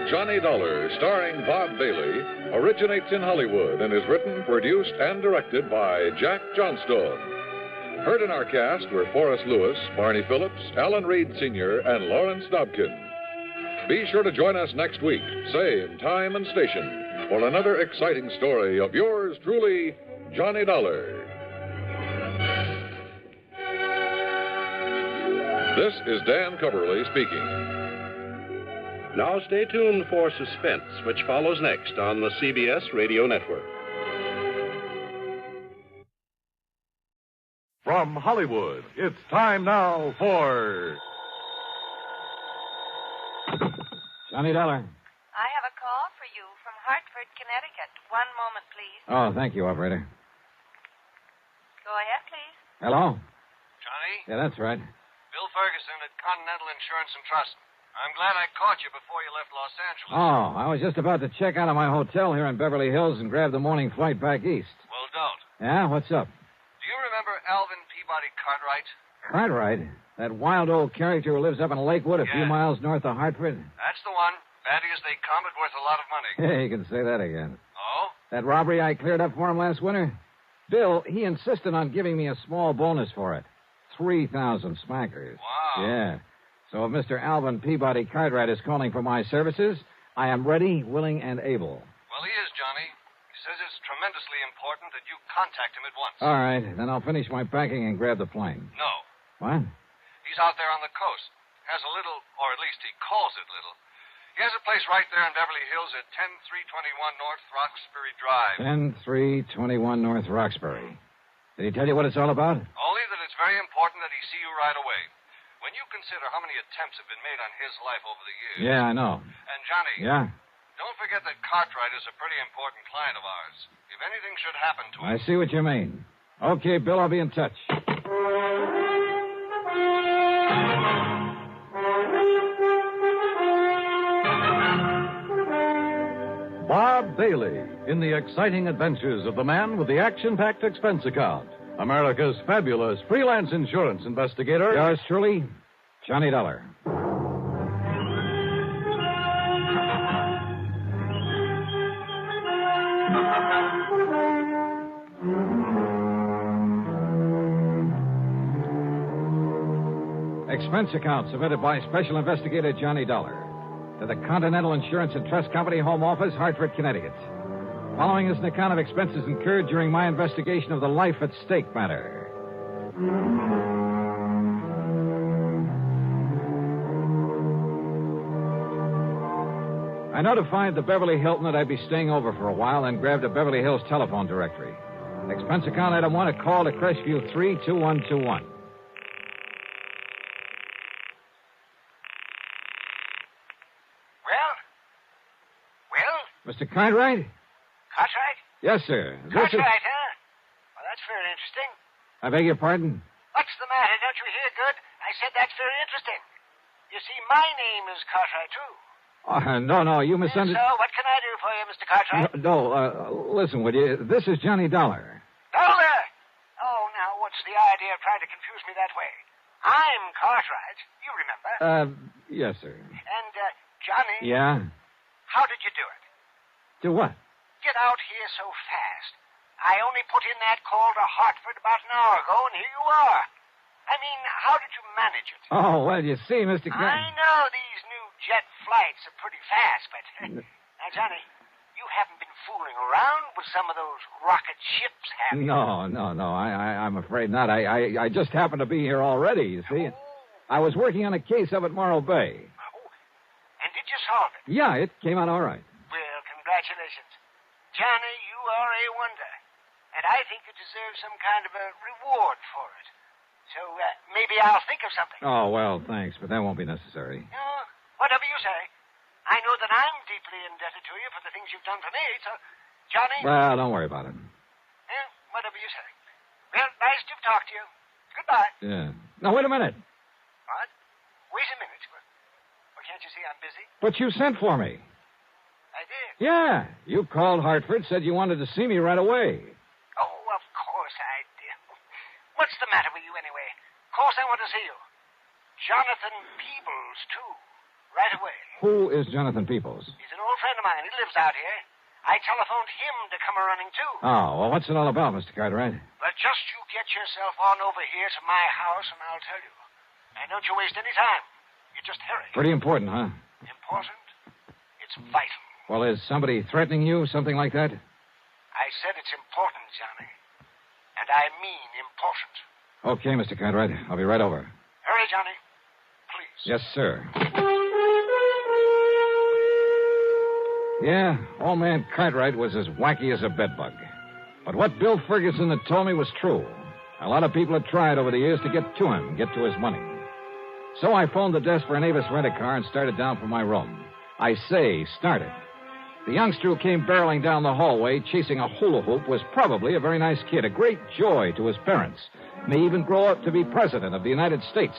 Johnny Dollar, starring Bob Bailey, originates in Hollywood and is written, produced, and directed by Jack Johnstone. Heard in our cast were Forrest Lewis, Barney Phillips, Alan Reed Sr., and Lawrence Dobkin. Be sure to join us next week, same time and station, for another exciting story of yours truly, Johnny Dollar. This is Dan Coverly speaking. Now stay tuned for Suspense, which follows next on the CBS Radio Network. From Hollywood, it's time now for Johnny Dollar. I have a call for you from Hartford, Connecticut. One moment, please. Oh, thank you, operator. Go ahead, please. Hello? Johnny? Yeah, that's right. Bill Ferguson at Continental Insurance and Trust. I'm glad I caught you before you left Los Angeles. Oh, I was just about to check out of my hotel here in Beverly Hills and grab the morning flight back east. Well, don't. Yeah? What's up? Do you remember Alvin Peabody Cartwright? Cartwright? That wild old character who lives up in Lakewood a few miles north of Hartford? That's the one. Batty as they come, but worth a lot of money. Hey, you can say that again. Oh? That robbery I cleared up for him last winter? Bill, he insisted on giving me a small bonus for it. 3,000 smackers. Wow. Yeah. So if Mr. Alvin Peabody Cartwright is calling for my services, I am ready, willing, and able. Well, he is, Johnny. He says it's tremendously important that you contact him at once. All right, then I'll finish my packing and grab the plane. No. What? He's out there on the coast. Has a little, or at least he calls it little. He has a place right there in Beverly Hills at 10321 North Roxbury Drive. 10321 North Roxbury. Did he tell you what it's all about? Only that it's very important that he see you right away. When you consider how many attempts have been made on his life over the years. Yeah, I know. And, Johnny. Yeah? Don't forget that Cartwright is a pretty important client of ours. If anything should happen to him. I see what you mean. Okay, Bill, I'll be in touch. Bob Bailey in the exciting adventures of the man with the action-packed expense account. America's fabulous freelance insurance investigator. Yours truly, Johnny Dollar. Expense account submitted by Special Investigator Johnny Dollar to the Continental Insurance and Trust Company Home Office, Hartford, Connecticut. Following is an account of expenses incurred during my investigation of the life at stake matter. I notified the Beverly Hilton that I'd be staying over for a while and grabbed a Beverly Hills telephone directory. Expense account item 1, a call to Crestview 32121. Mr. Cartwright? Cartwright? Yes, sir. Cartwright, huh? Well, that's very interesting. I beg your pardon? What's the matter? Don't you hear good? I said that's very interesting. You see, my name is Cartwright, too. No, you misunderstood. So, what can I do for you, Mr. Cartwright? Listen, would you? This is Johnny Dollar. Dollar? Oh, now, what's the idea of trying to confuse me that way? I'm Cartwright. You remember. Yes, sir. And, Johnny. Yeah? How did you do it? Do what? Get out here so fast. I only put in that call to Hartford about an hour ago, and here you are. I mean, how did you manage it? Oh, well, you see, Mr. I know these new jet flights are pretty fast, but... Now, Johnny, you haven't been fooling around with some of those rocket ships, have you? No. I'm afraid not. I just happened to be here already, you see. I was working on a case up at Morro Bay. Oh, and did you solve it? Yeah, it came out all right. Well, congratulations. Johnny, you are a wonder. And I think you deserve some kind of a reward for it. So, maybe I'll think of something. Oh, well, thanks, but that won't be necessary. Whatever you say. I know that I'm deeply indebted to you for the things you've done for me, so, Johnny... Well, don't worry about it. Whatever you say. Well, nice to talk to you. Goodbye. Yeah. Now, wait a minute. What? Wait a minute. Well, can't you see I'm busy? But you sent for me. I did. Yeah. You called Hartford, said you wanted to see me right away. Oh, of course I did. What's the matter with you, anyway? Of course I want to see you. Jonathan Peebles, too. Right away. Who is Jonathan Peebles? He's an old friend of mine. He lives out here. I telephoned him to come a-running, too. Oh, well, what's it all about, Mr. Cartwright? Well, just you get yourself on over here to my house, and I'll tell you. And don't you waste any time. You just hurry. Pretty important, huh? Important? It's vital. Well, is somebody threatening you, something like that? I said it's important, Johnny. And I mean important. Okay, Mr. Cartwright. I'll be right over. Hurry, Johnny. Please. Yes, sir. Yeah, old man Cartwright was as wacky as a bedbug. But what Bill Ferguson had told me was true. A lot of people had tried over the years to get to him, get to his money. So I phoned the desk for an Avis rent-a-car and started down from my room. I say started. The youngster who came barreling down the hallway chasing a hula hoop was probably a very nice kid, a great joy to his parents. May even grow up to be president of the United States.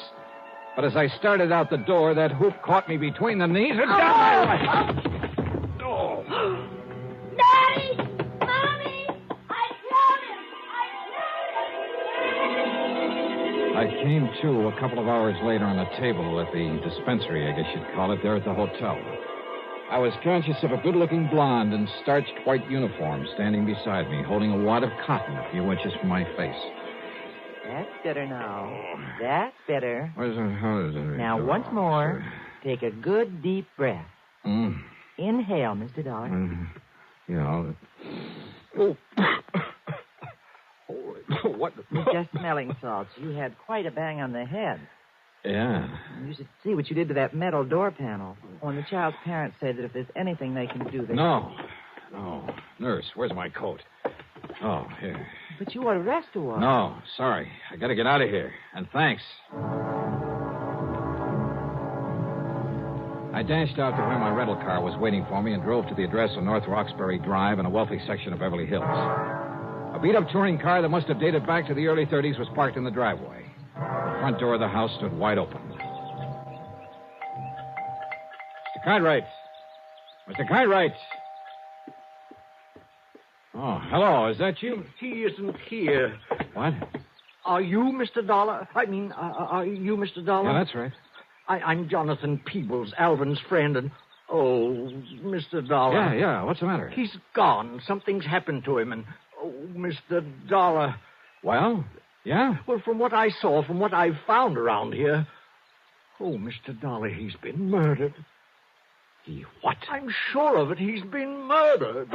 But as I started out the door, that hoop caught me between the knees and down my leg. Daddy! Mommy! I killed him! I came to a couple of hours later on a table at the dispensary, I guess you'd call it, there at the hotel. I was conscious of a good-looking blonde in starched white uniform standing beside me, holding a wad of cotton a few inches from my face. That's better now. That's better. How is it? Now, once more, take a good, deep breath. Inhale, Mr. Dollar. Oh. What? Just smelling salts. You had quite a bang on the head. Yeah. You should see what you did to that metal door panel. When the child's parents say that if there's anything they can do, they... No. Nurse, where's my coat? Oh, here. But you ought to rest a while. No, sorry. I gotta get out of here. And thanks. I dashed out to where my rental car was waiting for me and drove to the address on North Roxbury Drive in a wealthy section of Beverly Hills. A beat-up touring car that must have dated back to the early 30s was parked in the driveway. The front door of the house stood wide open. Mr. Cartwright! Mr. Cartwright! Oh, hello. Is that you? He isn't here. What? Are you Mr. Dollar? Are you Mr. Dollar? Yeah, that's right. I'm Jonathan Peebles, Alvin's friend, and... Oh, Mr. Dollar. Yeah. What's the matter? He's gone. Something's happened to him, and... Oh, Mr. Dollar. Well, yeah? Well, from what I saw, from what I've found around here, Oh, Mr. Dollar, he's been murdered. He what? I'm sure of it. He's been murdered.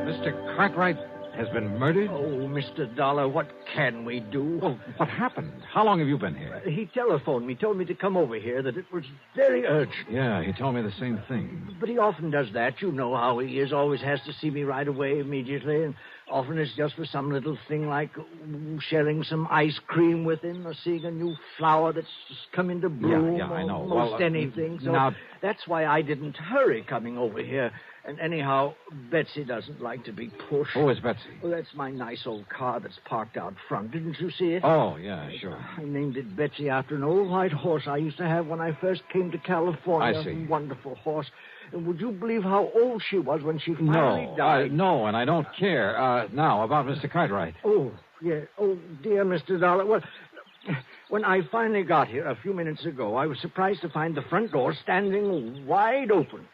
Mr. Cartwright has been murdered? Oh, Mr. Dollar, what can we do? Well, what happened? How long have you been here? He telephoned me, told me to come over here, that it was very urgent. Yeah, he told me the same thing. But he often does that. You know how he is. Always has to see me right away, immediately. And often it's just for some little thing like sharing some ice cream with him or seeing a new flower that's just come into bloom. Yeah, I know. Or most anything. So now... that's why I didn't hurry coming over here. And anyhow, Betsy doesn't like to be pushed. Who is Betsy? Well, that's my nice old car that's parked out front. Didn't you see it? Oh, yeah, sure. I named it Betsy after an old white horse I used to have when I first came to California. I see. A wonderful horse. And would you believe how old she was when she finally died? No, and I don't care. Now, about Mr. Cartwright. Oh, yeah. Oh, dear Mr. Dollar. Well, when I finally got here a few minutes ago, I was surprised to find the front door standing wide open.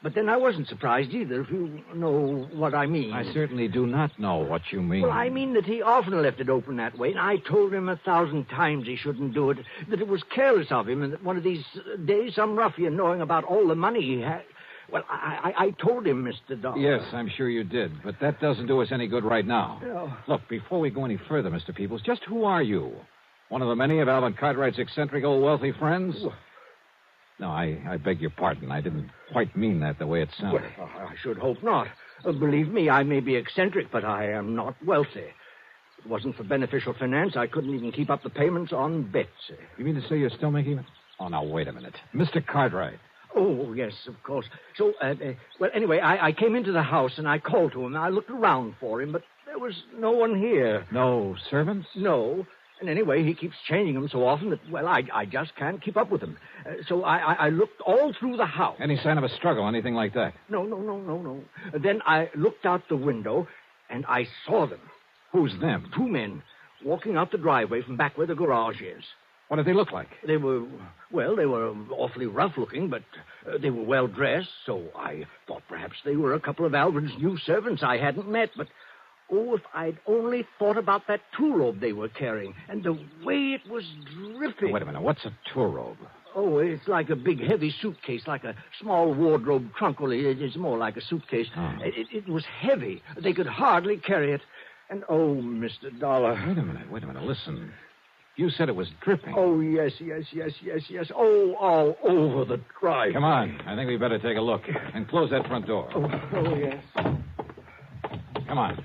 But then I wasn't surprised either, if you know what I mean. I certainly do not know what you mean. Well, I mean that he often left it open that way, and I told him 1,000 times he shouldn't do it, that it was careless of him, and that one of these days some ruffian knowing about all the money he had... Well, I told him, Mr. Dollar. Yes, I'm sure you did, but that doesn't do us any good right now. No. Look, before we go any further, Mr. Peoples, just who are you? One of the many of Alvin Cartwright's eccentric old wealthy friends? No, I beg your pardon. I didn't quite mean that the way it sounded. Well, I should hope not. Believe me, I may be eccentric, but I am not wealthy. If it wasn't for beneficial finance, I couldn't even keep up the payments on Betsy. You mean to say you're still making... Oh, now, wait a minute. Mr. Cartwright. Oh, yes, of course. So, well, anyway, I came into the house and I called to him. I looked around for him, but there was no one here. No servants? No. And anyway, he keeps changing them so often that, well, I just can't keep up with him. So I looked all through the house. Any sign of a struggle, anything like that? No. Then I looked out the window, and I saw them. Who's them? 2 men walking out the driveway from back where the garage is. What did they look like? They were awfully rough-looking, but they were well-dressed, so I thought perhaps they were a couple of Alvin's new servants I hadn't met, but... Oh, if I'd only thought about that tool robe they were carrying, and the way it was dripping. Oh, wait a minute. What's a tool robe? Oh, it's like a big, heavy suitcase, like a small wardrobe trunk. Well, it's more like a suitcase. Oh. It was heavy. They could hardly carry it. And, oh, Mr. Dollar. Wait a minute. Listen. You said it was dripping. Oh, yes. Oh, all over the drive. Come on. I think we better take a look. And close that front door. Oh, yes. Come on.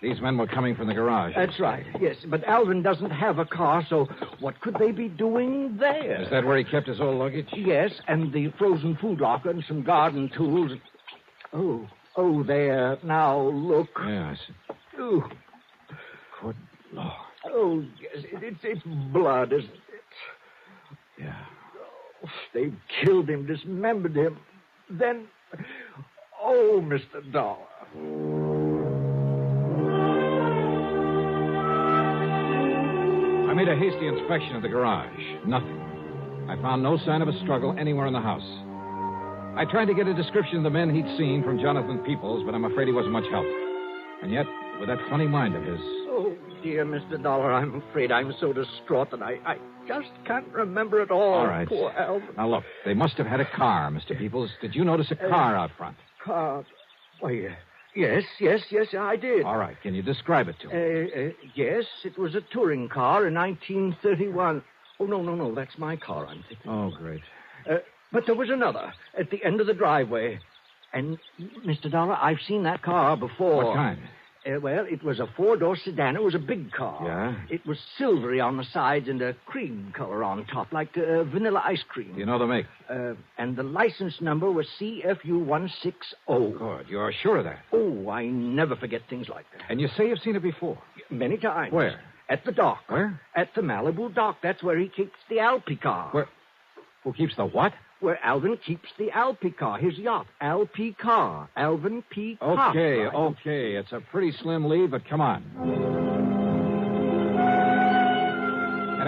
These men were coming from the garage. That's right, yes. But Alvin doesn't have a car, so what could they be doing there? Is that where he kept his old luggage? Yes, and the frozen food locker and some garden tools. Oh, there. Now, look. Yeah, I see. Oh. Good Lord. Oh, yes, it's blood, isn't it? Yeah. Oh, they've killed him, dismembered him. Then, oh, Mr. Dollar. I made a hasty inspection of the garage. Nothing. I found no sign of a struggle anywhere in the house. I tried to get a description of the men he'd seen from Jonathan Peoples, but I'm afraid he wasn't much help. And yet, with that funny mind of his... Oh, dear Mr. Dollar, I'm afraid I'm so distraught that I just can't remember it all. All right. Poor Alvin. Now, look, they must have had a car, Mr. Peoples. Did you notice a car out front? Car? Why, yes, I did. All right. Can you describe it to me? Yes, it was a touring car in 1931. Oh, no, that's my car, I'm thinking. Oh, great. But there was another at the end of the driveway. And, Mr. Dollar, I've seen that car before. What kind? Well, it was a 4-door sedan. It was a big car. Yeah? It was silvery on the sides and a cream color on top, like vanilla ice cream. You know the make? And the license number was CFU160. Good. You're sure of that? Oh, I never forget things like that. And you say you've seen it before? Many times. Where? At the dock. Where? At the Malibu dock. That's where he keeps the Alpi car. Where? Who keeps the what? Where Alvin keeps the Alpi car, his yacht. Alpi car. Alvin P. Cox. Okay. It's a pretty slim lead, but come on.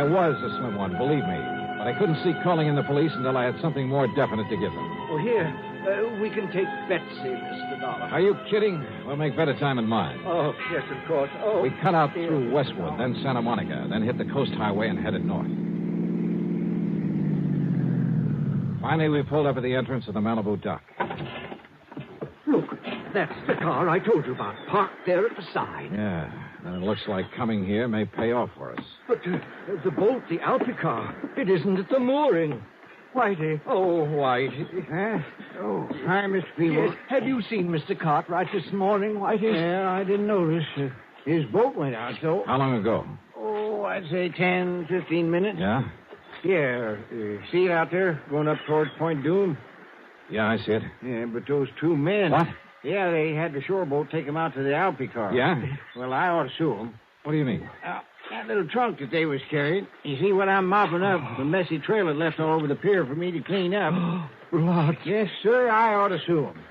There was a slim one, believe me. But I couldn't see calling in the police until I had something more definite to give them. Oh, here. We can take Betsy, Mr. Dollar. Are you kidding? We'll make better time in mine. Oh, yes, of course. Oh. We cut out through Westwood, then Santa Monica, then hit the coast highway and headed north. Finally, we pulled up at the entrance of the Malibu dock. Look, that's the car I told you about, parked there at the side. Yeah, and it looks like coming here may pay off for us. But the boat, the Alpicar, it isn't at the mooring. Whitey. Oh, Whitey. Huh? Oh, hi, Miss Peebles. Yes. Have you seen Mr. Cartwright this morning, Whitey? Yeah, I didn't notice. His boat went out, so... How long ago? Oh, I'd say 10, 15 minutes. Yeah? Yeah. See it out there, going up towards Point Doom? Yeah, I see it. Yeah, but those two men... What? Yeah, they had the shore boat take them out to the Alpicar. Yeah? Well, I ought to sue them. What do you mean? That little trunk that they was carrying. You see what I'm mopping up? The messy trail it left all over the pier for me to clean up. Blood. Yes, sir, I ought to sue them.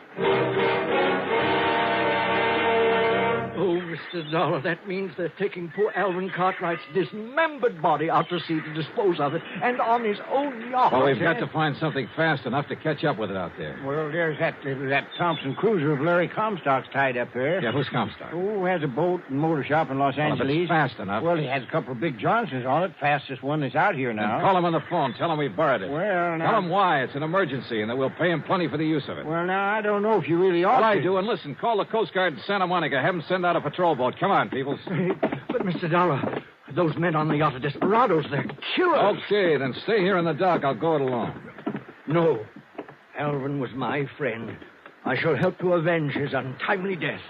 Oh, Mr. Dollar, that means they're taking poor Alvin Cartwright's dismembered body out to sea to dispose of it, and on his own yacht. Well, we've got to find something fast enough to catch up with it out there. Well, there's that Thompson cruiser of Larry Comstock's tied up there. Yeah, who's Comstock? Oh, has a boat and motor shop in Los Angeles. Well, if it's fast enough. Well, he has a couple of big Johnsons on it, fastest one that's out here now. Then call him on the phone. Tell him we borrowed it. Well, now... Tell him why. It's an emergency, and that we'll pay him plenty for the use of it. Well, now, I don't know if you really ought Well, to. I do, and listen, call the Coast Guard in Santa Monica. Have them send out a patrol boat. Come on, peoples. But, Mr. Dollar, those men on the yacht are desperados. They're killers. Okay, then stay here in the dock. I'll go it alone. No. Alvin was my friend. I shall help to avenge his untimely death.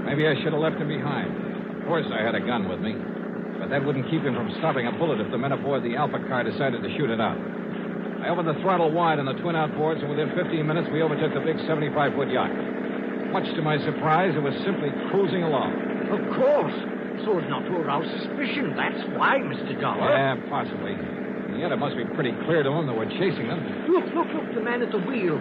Maybe I should have left him behind. Of course, I had a gun with me. But that wouldn't keep him from stopping a bullet if the men aboard the Alpha car decided to shoot it out. I opened the throttle wide on the twin outboards, and within 15 minutes, we overtook the big 75-foot yacht. Much to my surprise, it was simply cruising along. Of course. So as not to arouse suspicion. That's why, Mr. Dollar. Yeah, possibly. And yet it must be pretty clear to them that we're chasing them. Look, the man at the wheel.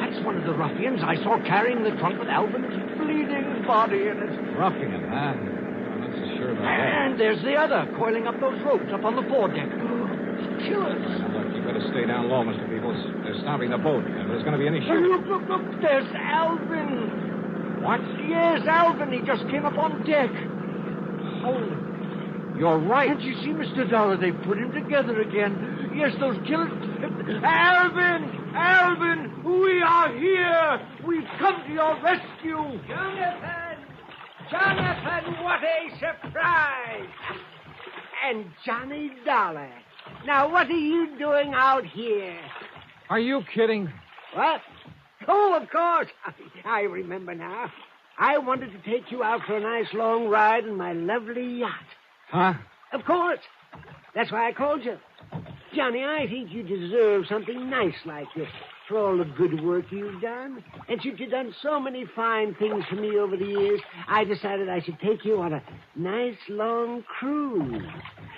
That's one of the ruffians I saw carrying the trunk with Alvin's bleeding body in it. Ruffian, huh? I'm not so sure about that. And there's the other, coiling up those ropes up on the foredeck. Killers. Look, you better stay down low, Mr. Peoples. They're stopping the boat. If there's going to be any shooting... Look, there's Alvin. What? Yes, Alvin. He just came up on deck. Holy... You're right. Can't you see, Mr. Dollar? They put him together again. Yes, those killers... Alvin, we are here. We've come to your rescue. Jonathan, what a surprise. And Johnny Dollar. Now, what are you doing out here? Are you kidding? What? Oh, of course. I remember now. I wanted to take you out for a nice long ride in my lovely yacht. Huh? Of course. That's why I called you. Johnny, I think you deserve something nice like this for all the good work you've done. And since you've done so many fine things for me over the years, I decided I should take you on a nice long cruise.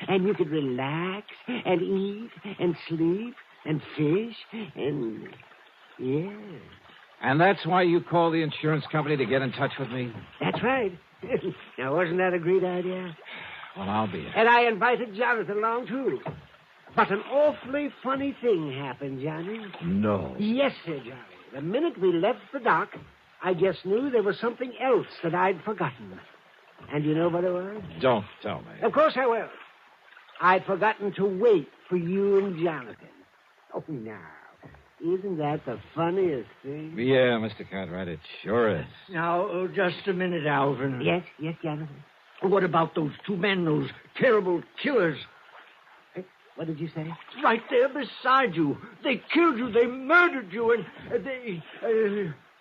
And you could relax and eat and sleep and fish and... yeah. And that's why you called the insurance company to get in touch with me? That's right. Now, wasn't that a great idea? Well, I'll be. And I invited Jonathan along, too. But an awfully funny thing happened, Johnny. No. Yes, sir, Johnny. The minute we left the dock, I just knew there was something else that I'd forgotten. And you know what it was? Don't tell me. Of course I will. I'd forgotten to wait for you and Jonathan. Oh, now. Isn't that the funniest thing? Yeah, Mr. Cartwright, it sure is. Now, just a minute, Alvin. Yes, Jonathan. What about those two men, those terrible killers? What did you say? Right there beside you. They killed you. They murdered you. And they...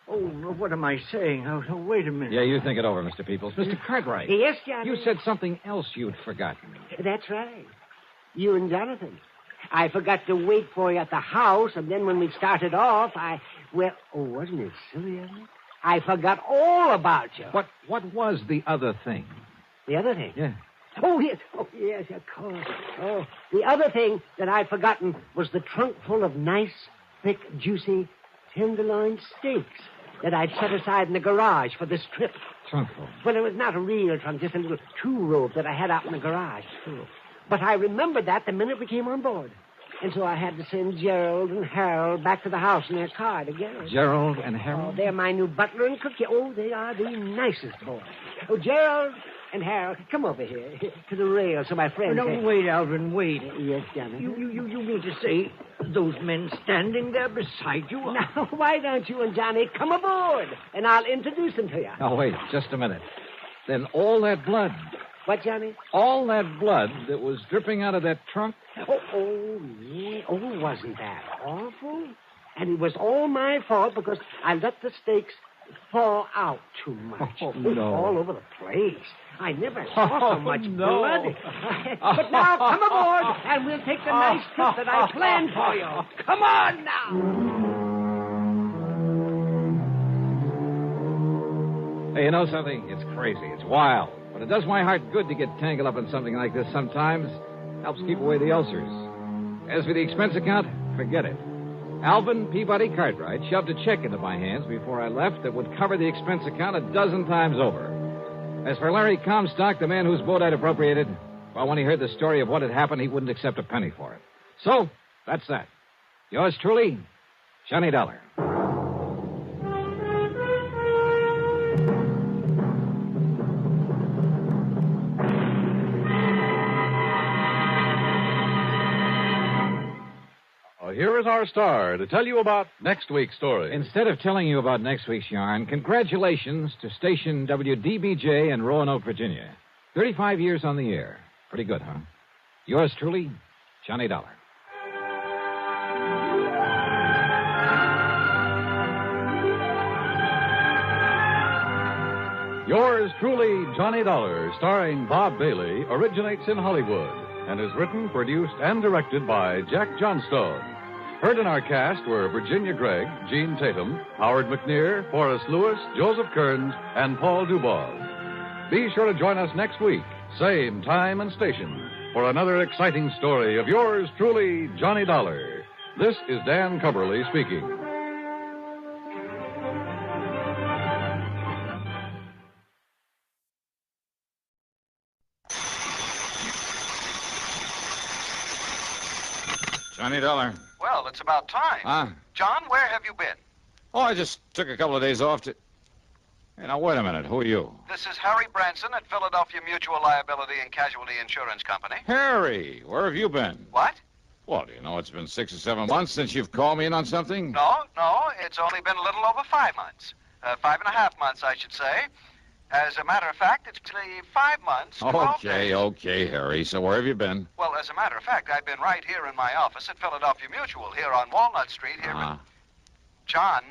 oh, what am I saying? Oh, wait a minute. Yeah, you think it over, Mr. Peoples. Mr. Cartwright. Yes, Johnny. You said something else you'd forgotten. That's right. You and Jonathan. I forgot to wait for you at the house, and then when we started off, wasn't it silly of me? I forgot all about you. What was the other thing? The other thing? Yeah. Oh, yes, of course. Oh, the other thing that I'd forgotten was the trunk full of nice, thick, juicy tenderloin steaks that I'd set aside in the garage for this trip. Trunk. Well, it was not a real trunk, just a little two-rope that I had out in the garage. But I remembered that the minute we came on board. And so I had to send Gerald and Harold back to the house in their car to get her. Gerald and Harold? Oh, they're my new butler and cook. Oh, they are the nicest boys. Oh, Gerald and Harold, come over here to the rail so my friend No, wait, Alvin, wait. Yes, Johnny. You mean to say those men standing there beside you? Now, why don't you and Johnny come aboard, and I'll introduce them to you. Now, wait, just a minute. Then all that blood. What, Johnny? All that blood that was dripping out of that trunk? Yeah. Oh, wasn't that awful? And it was all my fault because I let the steaks fall out too much. Oh, no. All over the place. I never saw so much blood. But now, come aboard, and we'll take the nice trip that I planned for you. Come on now. Hey, you know something? It's crazy. It's wild. But it does my heart good to get tangled up in something like this sometimes. Helps keep away the ulcers. As for the expense account, forget it. Alvin Peabody Cartwright shoved a check into my hands before I left that would cover the expense account 12 times over. As for Larry Comstock, the man whose boat I'd appropriated, well, when he heard the story of what had happened, he wouldn't accept a penny for it. So, that's that. Yours truly, Johnny Dollar. Here is our star to tell you about next week's story. Instead of telling you about next week's yarn, congratulations to station WDBJ in Roanoke, Virginia. 35 years on the air. Pretty good, huh? Yours truly, Johnny Dollar. Yours truly, Johnny Dollar, starring Bob Bailey, originates in Hollywood and is written, produced, and directed by Jack Johnstone. Heard in our cast were Virginia Gregg, Gene Tatum, Howard McNear, Forrest Lewis, Joseph Kearns, and Paul Dubov. Be sure to join us next week, same time and station, for another exciting story of yours truly, Johnny Dollar. This is Dan Coverly speaking. Johnny Dollar. Well, it's about time. Huh? John, where have you been? Oh, I just took a couple of days off to... Hey, now, wait a minute. Who are you? This is Harry Branson at Philadelphia Mutual Liability and Casualty Insurance Company. Harry, where have you been? What? Well, do you know it's been 6 or 7 months since you've called me in on something? No, it's only been a little over 5 months. 5.5 months, I should say. As a matter of fact, it's actually 5 months. Okay, Harry. So where have you been? Well, as a matter of fact, I've been right here in my office at Philadelphia Mutual, here on Walnut Street. John,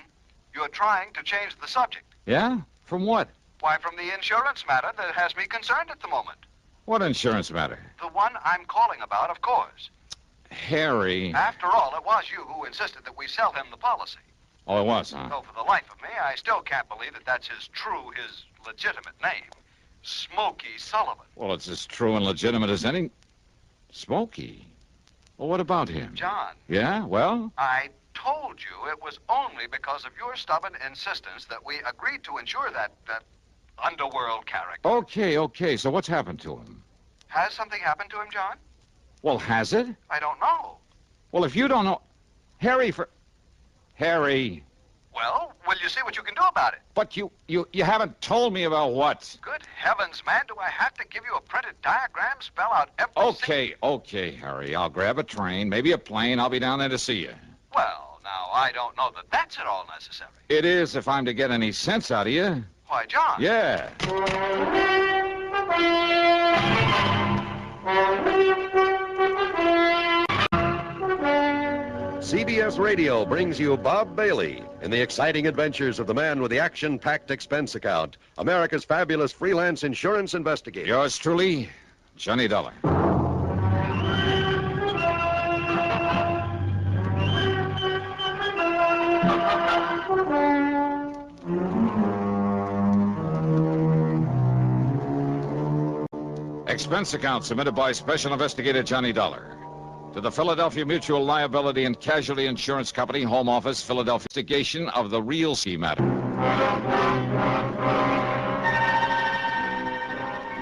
you're trying to change the subject. Yeah? From what? Why, from the insurance matter that has me concerned at the moment. What insurance matter? The one I'm calling about, of course. Harry. After all, it was you who insisted that we sell him the policy. Oh, it was, huh? Though for the life of me, I still can't believe that that's his legitimate name. Smokey Sullivan. Well, it's as true and legitimate as any... Smokey? Well, what about him? John. Yeah? Well? I told you it was only because of your stubborn insistence that we agreed to insure that underworld character. Okay. So what's happened to him? Has something happened to him, John? Well, has it? I don't know. Well, if you don't know... Harry... Well, will you see what you can do about it? But you haven't told me about what? Good heavens, man, do I have to give you a printed diagram, spell out every... Okay, Harry. I'll grab a train, maybe a plane. I'll be down there to see you. Well, now, I don't know that that's at all necessary. It is if I'm to get any sense out of you. Why, John. Yeah. CBS Radio brings you Bob Bailey in the exciting adventures of the man with the action-packed expense account, America's fabulous freelance insurance investigator. Yours truly, Johnny Dollar. Expense account submitted by Special Investigator Johnny Dollar. to the Philadelphia Mutual Liability and Casualty Insurance Company, Home Office, Philadelphia. Investigation of the real ski matter.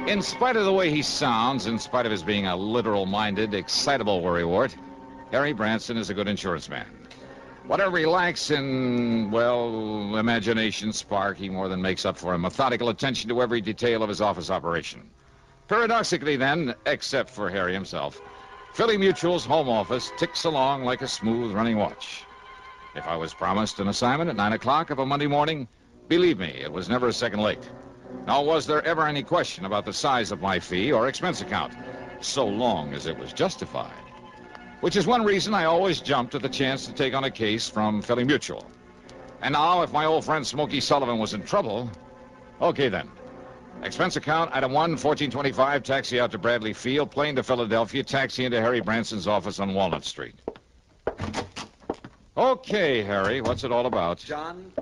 In spite of the way he sounds, in spite of his being a literal-minded, excitable worrywart, Harry Branson is a good insurance man. Whatever he lacks in, well, imagination, spark, he more than makes up for in methodical attention to every detail of his office operation. Paradoxically, then, except for Harry himself, Philly Mutual's home office ticks along like a smooth-running watch. If I was promised an assignment at 9 o'clock of a Monday morning, believe me, it was never a second late. Nor was there ever any question about the size of my fee or expense account, so long as it was justified. Which is one reason I always jumped at the chance to take on a case from Philly Mutual. And now, if my old friend Smokey Sullivan was in trouble, okay then. Expense account, item 1, 1425, taxi out to Bradley Field, plane to Philadelphia, taxi into Harry Branson's office on Walnut Street. Okay, Harry, what's it all about? John,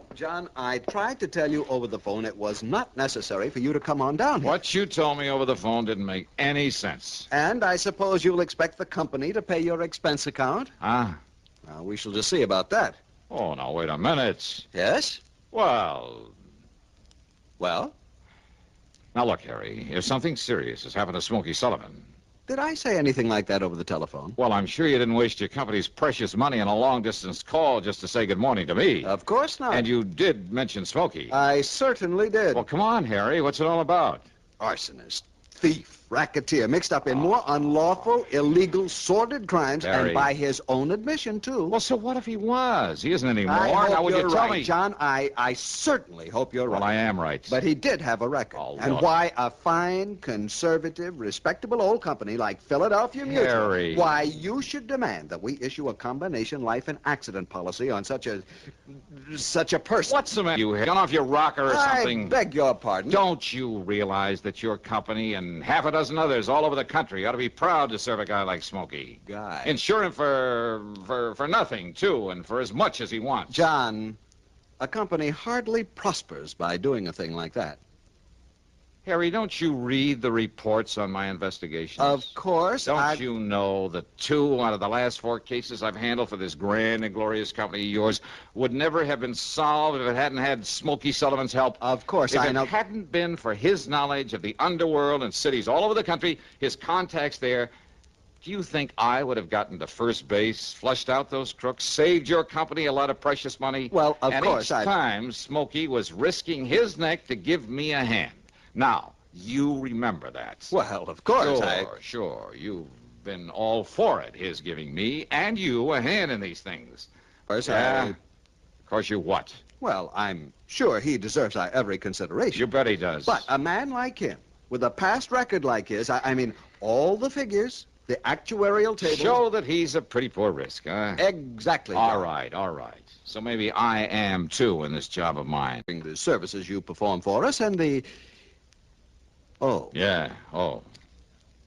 I tried to tell you over the phone it was not necessary for you to come on down here. What you told me over the phone didn't make any sense. And I suppose you'll expect the company to pay your expense account? Huh? Well, we shall just see about that. Oh, now, wait a minute. Yes? Well? Now, look, Harry, if something serious has happened to Smokey Sullivan... Did I say anything like that over the telephone? Well, I'm sure you didn't waste your company's precious money on a long-distance call just to say good morning to me. Of course not. And you did mention Smokey. I certainly did. Well, come on, Harry. What's it all about? Arsonist, thief, racketeer, mixed up in more unlawful, illegal, sordid crimes, Harry. and by his own admission, too. Well, so what if he was? He isn't anymore. I hope Now, would you're you tell right, me? John. I certainly hope you're right. Well, I am right. But he did have a record. Oh, and look. why a fine, conservative, respectable old company like Philadelphia Mutual, Harry. why you should demand that we issue a combination life and accident policy on such a person. What's the matter? You gone off your rocker or something? I beg your pardon. Don't you realize that your company and half a dozen others all over the country ought to be proud to serve a guy like Smokey? Guy. Insure him for nothing, too, and for as much as he wants. John, a company hardly prospers by doing a thing like that. Harry, don't you read the reports on my investigations? Of course. Don't you know that 2 out of the last 4 cases I've handled for this grand and glorious company of yours would never have been solved if it hadn't had Smokey Sullivan's help? Of course, I know. If it hadn't been for his knowledge of the underworld and cities all over the country, his contacts there, do you think I would have gotten to first base, flushed out those crooks, saved your company a lot of precious money? Well, of course, each time, Smokey was risking his neck to give me a hand. Now, you remember that. Well, of course, Sure. You've been all for it, his giving me and you a hand in these things. Of course, Of course, you what? Well, I'm sure he deserves our every consideration. You bet he does. But a man like him, with a past record like his, I mean, all the figures, the actuarial tables... Show that he's a pretty poor risk, huh? Exactly. All right. So maybe I am, too, in this job of mine. The services you perform for us and the... Oh. Yeah,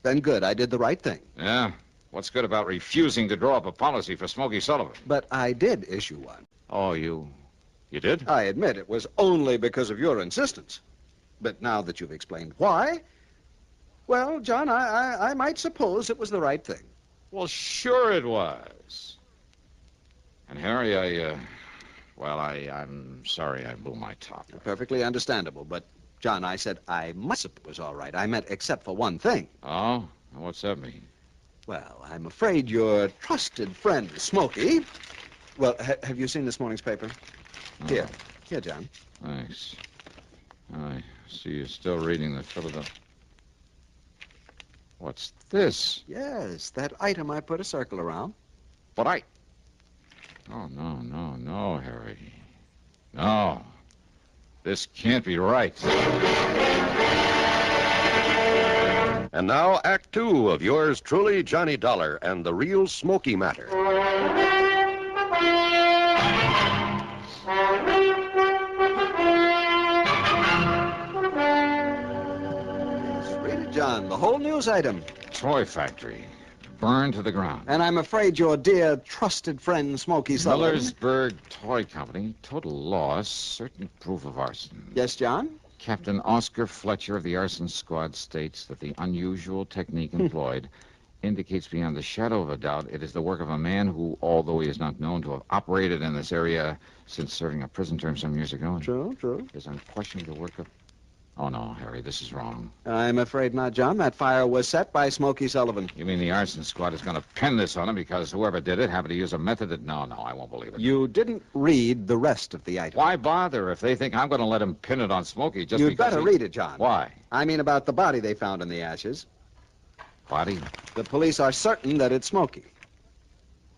Then good, I did the right thing. Yeah? What's good about refusing to draw up a policy for Smokey Sullivan? But I did issue one. Oh, you did? I admit it was only because of your insistence. But now that you've explained why, well, John, I might suppose it was the right thing. Well, sure it was. And Harry, I'm sorry I blew my top. Perfectly understandable, but... John, I said I must it was all right. I meant except for one thing. Oh? What's that mean? Well, I'm afraid your trusted friend, Smokey... Well, have you seen this morning's paper? Oh. Here, John. Thanks. I see you're still reading the Philadelphia... What's this? Yes, that item I put a circle around. But Oh, no, Harry. No. This can't be right. And now, Act 2 of yours truly, Johnny Dollar, and the real Smokey Matter. Read it, John, the whole news item. Toy factory. Burned to the ground. And I'm afraid your dear trusted friend, Smokey Sullivan... Millersburg Toy Company. Total loss. Certain proof of arson. Yes, John? Captain Oscar Fletcher of the arson squad states that the unusual technique employed indicates beyond the shadow of a doubt it is the work of a man who, although he is not known to have operated in this area since serving a prison term some years ago, True. is unquestionably the work of... Oh, no, Harry, this is wrong. I'm afraid not, John. That fire was set by Smokey Sullivan. You mean the arson squad is going to pin this on him because whoever did it happened to use a method that... No, I won't believe it. You didn't read the rest of the item. Why bother if they think I'm going to let him pin it on Smokey just You'd because better read it, John. Why? I mean about the body they found in the ashes. Body? The police are certain that it's Smokey.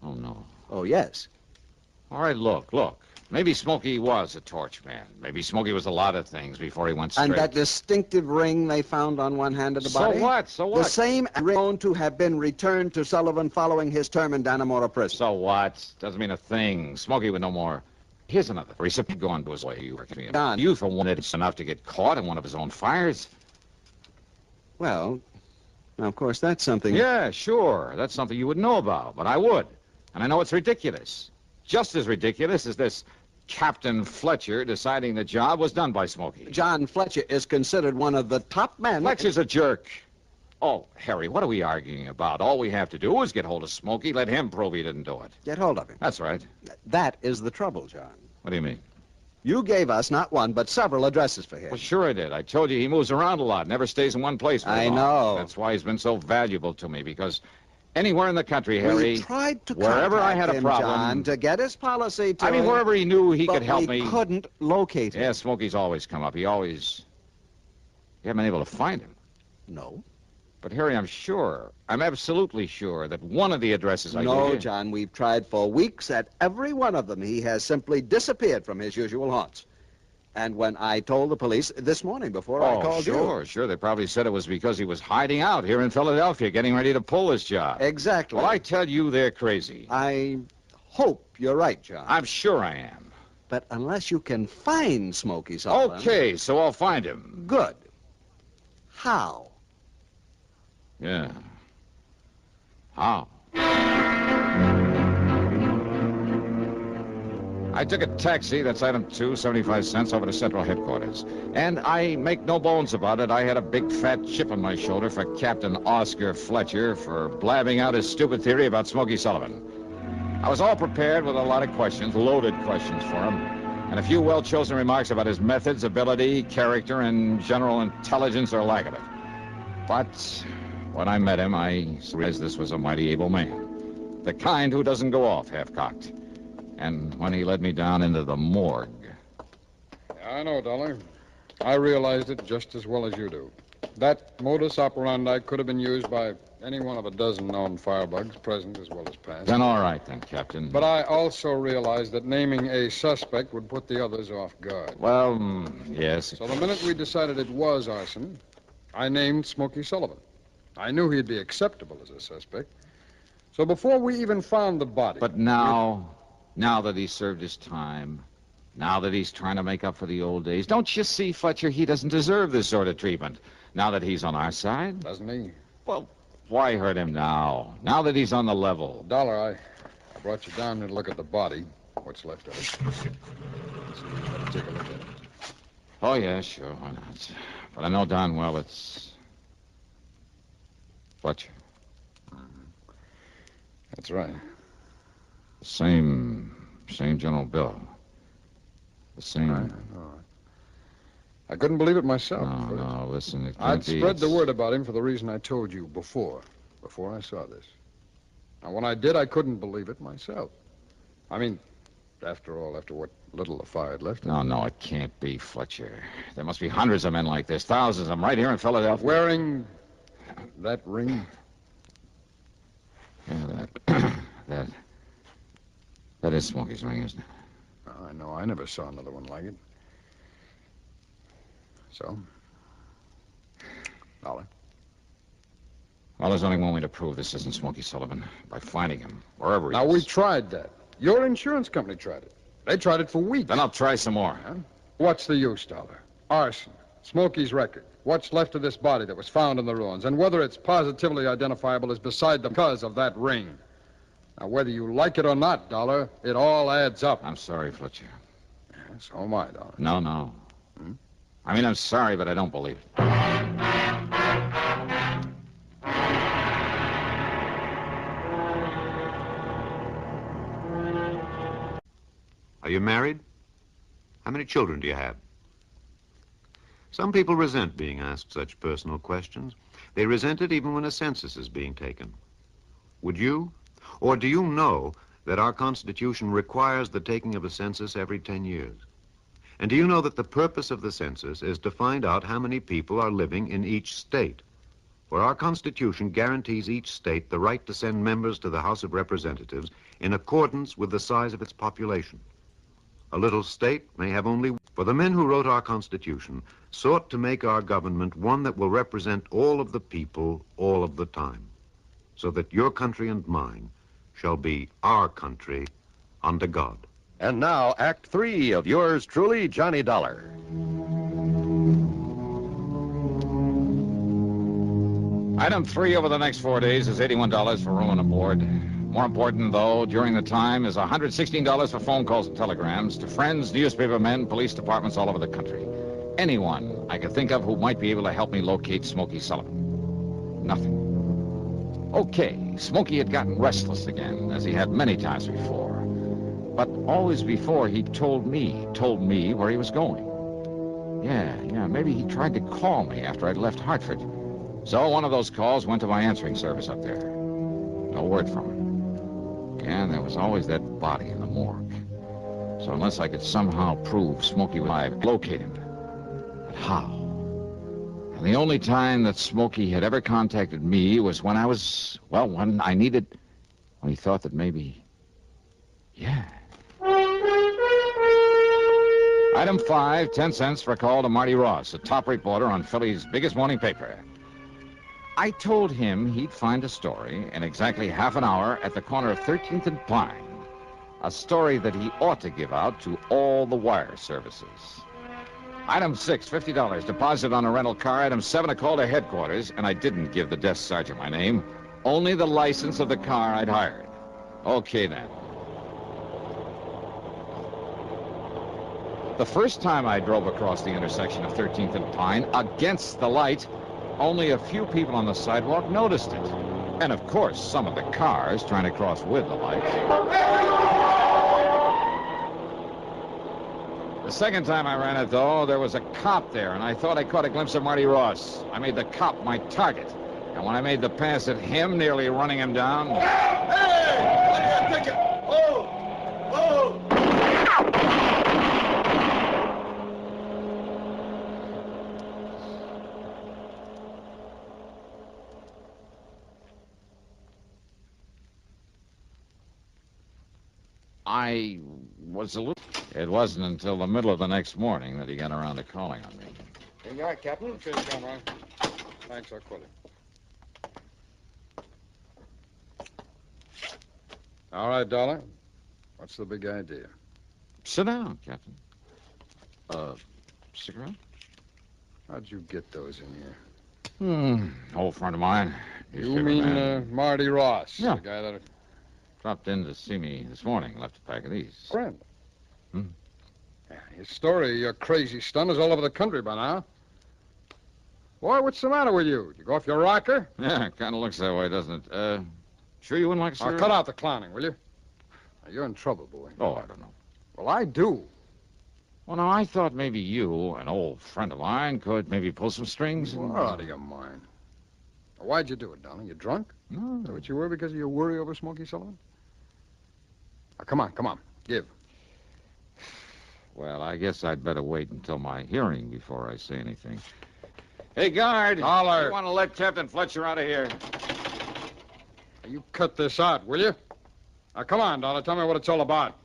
Oh, no. Oh, yes. All right, look. Maybe Smokey was a torch man. Maybe Smokey was a lot of things before he went straight. And that distinctive ring they found on one hand of the body? So what? The same ring known to have been returned to Sullivan following his term in Dannemora prison. So what? Doesn't mean a thing. Smokey would know more. Here's another recipient going to his way. You reckon me? Don. You for one, it's enough to get caught in one of his own fires. Well, now, of course, that's something... Yeah, sure. That's something you would know about, but I would. And I know it's ridiculous. Just as ridiculous as this Captain Fletcher deciding the job was done by Smokey. John Fletcher is considered one of the top men... Fletcher's a jerk. Oh, Harry, what are we arguing about? All we have to do is get hold of Smokey, let him prove he didn't do it. Get hold of him. That's right. That is the trouble, John. What do you mean? You gave us not one, but several addresses for him. Well, sure I did. I told you he moves around a lot, never stays in one place very long. know. That's why he's been so valuable to me, because anywhere in the country, Harry... We tried to wherever I had a him, problem... John, to get his policy to... I mean, wherever he knew he could help me... we couldn't locate him. Yeah, Smokey's always come up. You haven't been able to find him. No. But, Harry, I'm absolutely sure that one of the addresses I gave No, you... John, we've tried for weeks. At every one of them, he has simply disappeared from his usual haunts. And when I told the police this morning before I called you... Sure. They probably said it was because he was hiding out here in Philadelphia, getting ready to pull this job. Exactly. Well, I tell you, they're crazy. I hope you're right, John. I'm sure I am. But unless you can find Smokey Sullivan... Okay, so I'll find him. Good. How? Yeah. How? I took a taxi, that's item 2, 75 cents, over to Central Headquarters. And I make no bones about it, I had a big fat chip on my shoulder for Captain Oscar Fletcher for blabbing out his stupid theory about Smokey Sullivan. I was all prepared with a lot of questions, loaded questions for him, and a few well-chosen remarks about his methods, ability, character, and general intelligence or lack of it. But when I met him, I realized this was a mighty able man. The kind who doesn't go off half-cocked. And when he led me down into the morgue... Yeah, I know, Dollar. I realized it just as well as you do. That modus operandi could have been used by any one of a dozen known firebugs, present as well as past. Then all right, then, Captain. But I also realized that naming a suspect would put the others off guard. Well, yes. So the minute we decided it was arson, I named Smokey Sullivan. I knew he'd be acceptable as a suspect. So before we even found the body... But now that he's served his time, now that he's trying to make up for the old days, don't you see, Fletcher, he doesn't deserve this sort of treatment. Now that he's on our side? Doesn't he? Well, why hurt him now? Now that he's on the level. Dollar, I brought you down here to look at the body. What's left of it. So you better take a look at it. Oh, yeah, sure, why not? But I know darn well it's... Fletcher. That's right. Same general bill. The same... Right, I couldn't believe it myself. No, listen, it can't I'd be. spread the word about him for the reason I told you before I saw this. Now, when I did, I couldn't believe it myself. I mean, after all, after what little the fire had left. No, it can't be, Fletcher. There must be hundreds of men like this, thousands of them right here in Philadelphia. Wearing that ring? Yeah, that is Smokey's ring, isn't it? I know. I never saw another one like it. So? Dollar? Well, there's only one way to prove this isn't Smokey Sullivan. By finding him, wherever he is. Now, we tried that. Your insurance company tried it. They tried it for weeks. Then I'll try some more. Huh? What's the use, Dollar? Arson. Smokey's record. What's left of this body that was found in the ruins. And whether it's positively identifiable is beside the because of that ring. Now, whether you like it or not, Dollar, it all adds up. I'm sorry, Fletcher. Yeah, so am I, Dollar. No. I mean, I'm sorry, but I don't believe it. Are you married? How many children do you have? Some people resent being asked such personal questions. They resent it even when a census is being taken. Would you? Or do you know that our Constitution requires the taking of a census every 10 years? And do you know that the purpose of the census is to find out how many people are living in each state? For our Constitution guarantees each state the right to send members to the House of Representatives in accordance with the size of its population. A little state may have only... For the men who wrote our Constitution sought to make our government one that will represent all of the people all of the time, so that your country and mine shall be our country under God. And now, Act 3 of yours truly, Johnny Dollar. Item 3 over the next 4 days is $81 for room and board. More important, though, during the time is $116 for phone calls and telegrams to friends, newspaper men, police departments all over the country. Anyone I could think of who might be able to help me locate Smokey Sullivan. Nothing. Okay, Smokey had gotten restless again, as he had many times before. But always before, he told me where he was going. Yeah, maybe he tried to call me after I'd left Hartford. So one of those calls went to my answering service up there. No word from him. And there was always that body in the morgue. So unless I could somehow prove Smokey was alive, locate him. But how? And the only time that Smokey had ever contacted me was when when I needed... when he thought that maybe... Yeah. Item 5, 10 cents for a call to Marty Ross, a top reporter on Philly's biggest morning paper. I told him he'd find a story in exactly half an hour at the corner of 13th and Pine. A story that he ought to give out to all the wire services. Item 6, $50, deposit on a rental car. Item 7, a call to headquarters, and I didn't give the desk sergeant my name, only the license of the car I'd hired. Okay, then. The first time I drove across the intersection of 13th and Pine against the light, only a few people on the sidewalk noticed it. And, of course, some of the cars trying to cross with the light. The second time I ran it, though, there was a cop there, and I thought I caught a glimpse of Marty Ross. I made the cop my target. And when I made the pass at him, nearly running him down... Hey! Let me pick it! Oh! Oh! I was a little... It wasn't until the middle of the next morning that he got around to calling on me. Here you are, Captain. Cheers, Conroy. Thanks, I'll quit it. All right, Dollar. What's the big idea? Sit down, Captain. Cigarette? How'd you get those in here? Old friend of mine. You mean Marty Ross? Yeah. The guy that... Dropped in to see me this morning. Left a pack of these. Friend? Yeah, his story of your crazy stunt is all over the country by now. Boy, what's the matter with you? Did you go off your rocker? Yeah, kind of looks that way, doesn't it? Sure you wouldn't like a cigarette? Cut out the clowning, will you? Now, you're in trouble, boy. Oh, I don't know. Well, I do. Well, now, I thought maybe you, an old friend of mine, could maybe pull some strings. You're out of your mind. Now, why'd you do it, darling? You drunk? No. Is that what you were because of your worry over Smokey Sullivan? Now, come on. Give. Well, I guess I'd better wait until my hearing before I say anything. Hey, guard. Dollar. You want to let Captain Fletcher out of here? Now, you cut this out, will you? Now, come on, Dollar. Tell me what it's all about.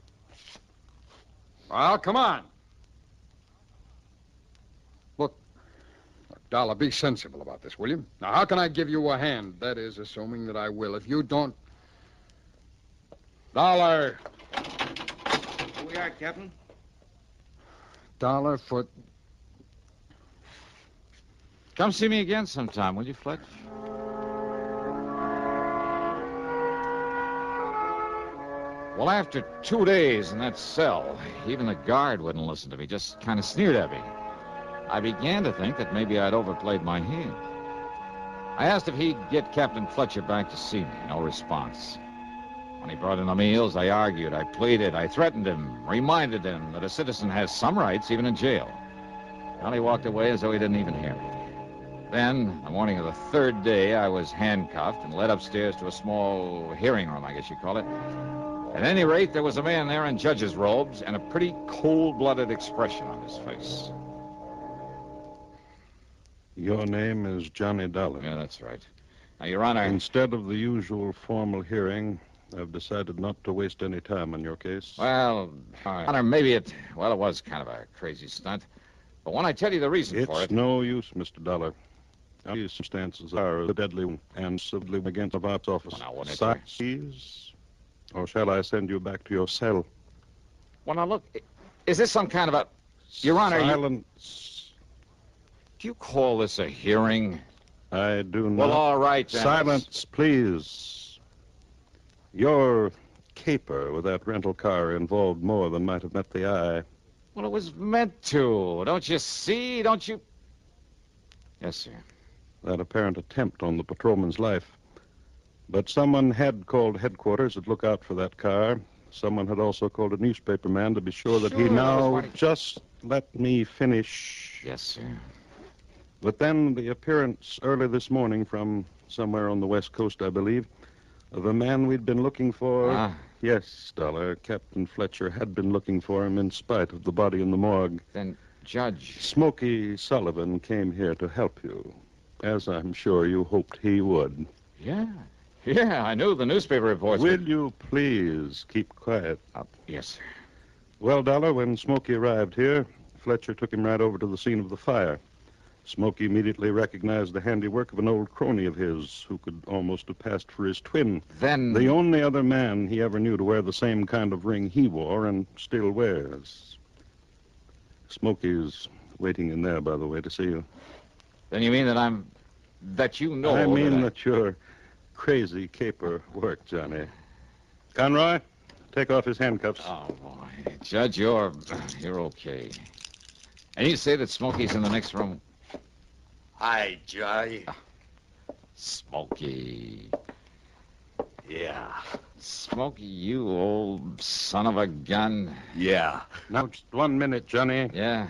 Well, come on. Look, Dollar, be sensible about this, will you? Now, how can I give you a hand? That is, assuming that I will. If you don't... Dollar. Here we are, Captain. Dollar for... Come see me again sometime, will you, Fletch? Well, after 2 days in that cell, even the guard wouldn't listen to me, just kind of sneered at me. I began to think that maybe I'd overplayed my hand. I asked if he'd get Captain Fletcher back to see me. No response. When he brought in the meals, I argued, I pleaded, I threatened him, reminded him that a citizen has some rights, even in jail. Well, he walked away as though he didn't even hear me. Then, the morning of the third day, I was handcuffed and led upstairs to a small hearing room, I guess you call it. At any rate, there was a man there in judge's robes and a pretty cold-blooded expression on his face. Your name is Johnny Dollar. Yeah, that's right. Now, Your Honor... Instead of the usual formal hearing, I've decided not to waste any time on your case. Well, Your Honor, maybe it was kind of a crazy stunt. But when I tell you the reason for it... It's no use, Mr. Dollar. These circumstances are deadly and civilly against the AFRTS office. Well, now, wouldn't it, Please, or shall I send you back to your cell? Well, now, look, is this some kind of a... Your Honor... Silence. Do you call this a hearing? I do not. Well, all right, then. Silence, please. Your caper with that rental car involved more than might have met the eye. Well, it was meant to. Don't you see? Don't you... Yes, sir. That apparent attempt on the patrolman's life. But someone had called headquarters to look out for that car. Someone had also called a newspaper man to be sure that he now... Just let me finish. Yes, sir. But then the appearance early this morning from somewhere on the West Coast, I believe, of a man we'd been looking for. Ah. Yes, Dollar. Captain Fletcher had been looking for him in spite of the body in the morgue. Then, Judge... Smokey Sullivan came here to help you, as I'm sure you hoped he would. Yeah, I knew the newspaper reports. Will you please keep quiet? Yes, sir. Well, Dollar, when Smokey arrived here, Fletcher took him right over to the scene of the fire. Smokey immediately recognized the handiwork of an old crony of his who could almost have passed for his twin. Then... The only other man he ever knew to wear the same kind of ring he wore and still wears. Smokey's waiting in there, by the way, to see you. Then you mean that you know... I mean that your crazy caper worked, Johnny. Conroy, take off his handcuffs. Oh, boy. Judge, you're okay. And you say that Smokey's in the next room? Hi, Johnny. Smokey. Yeah. Smokey, you old son of a gun. Yeah. Now, just 1 minute, Johnny. Yeah.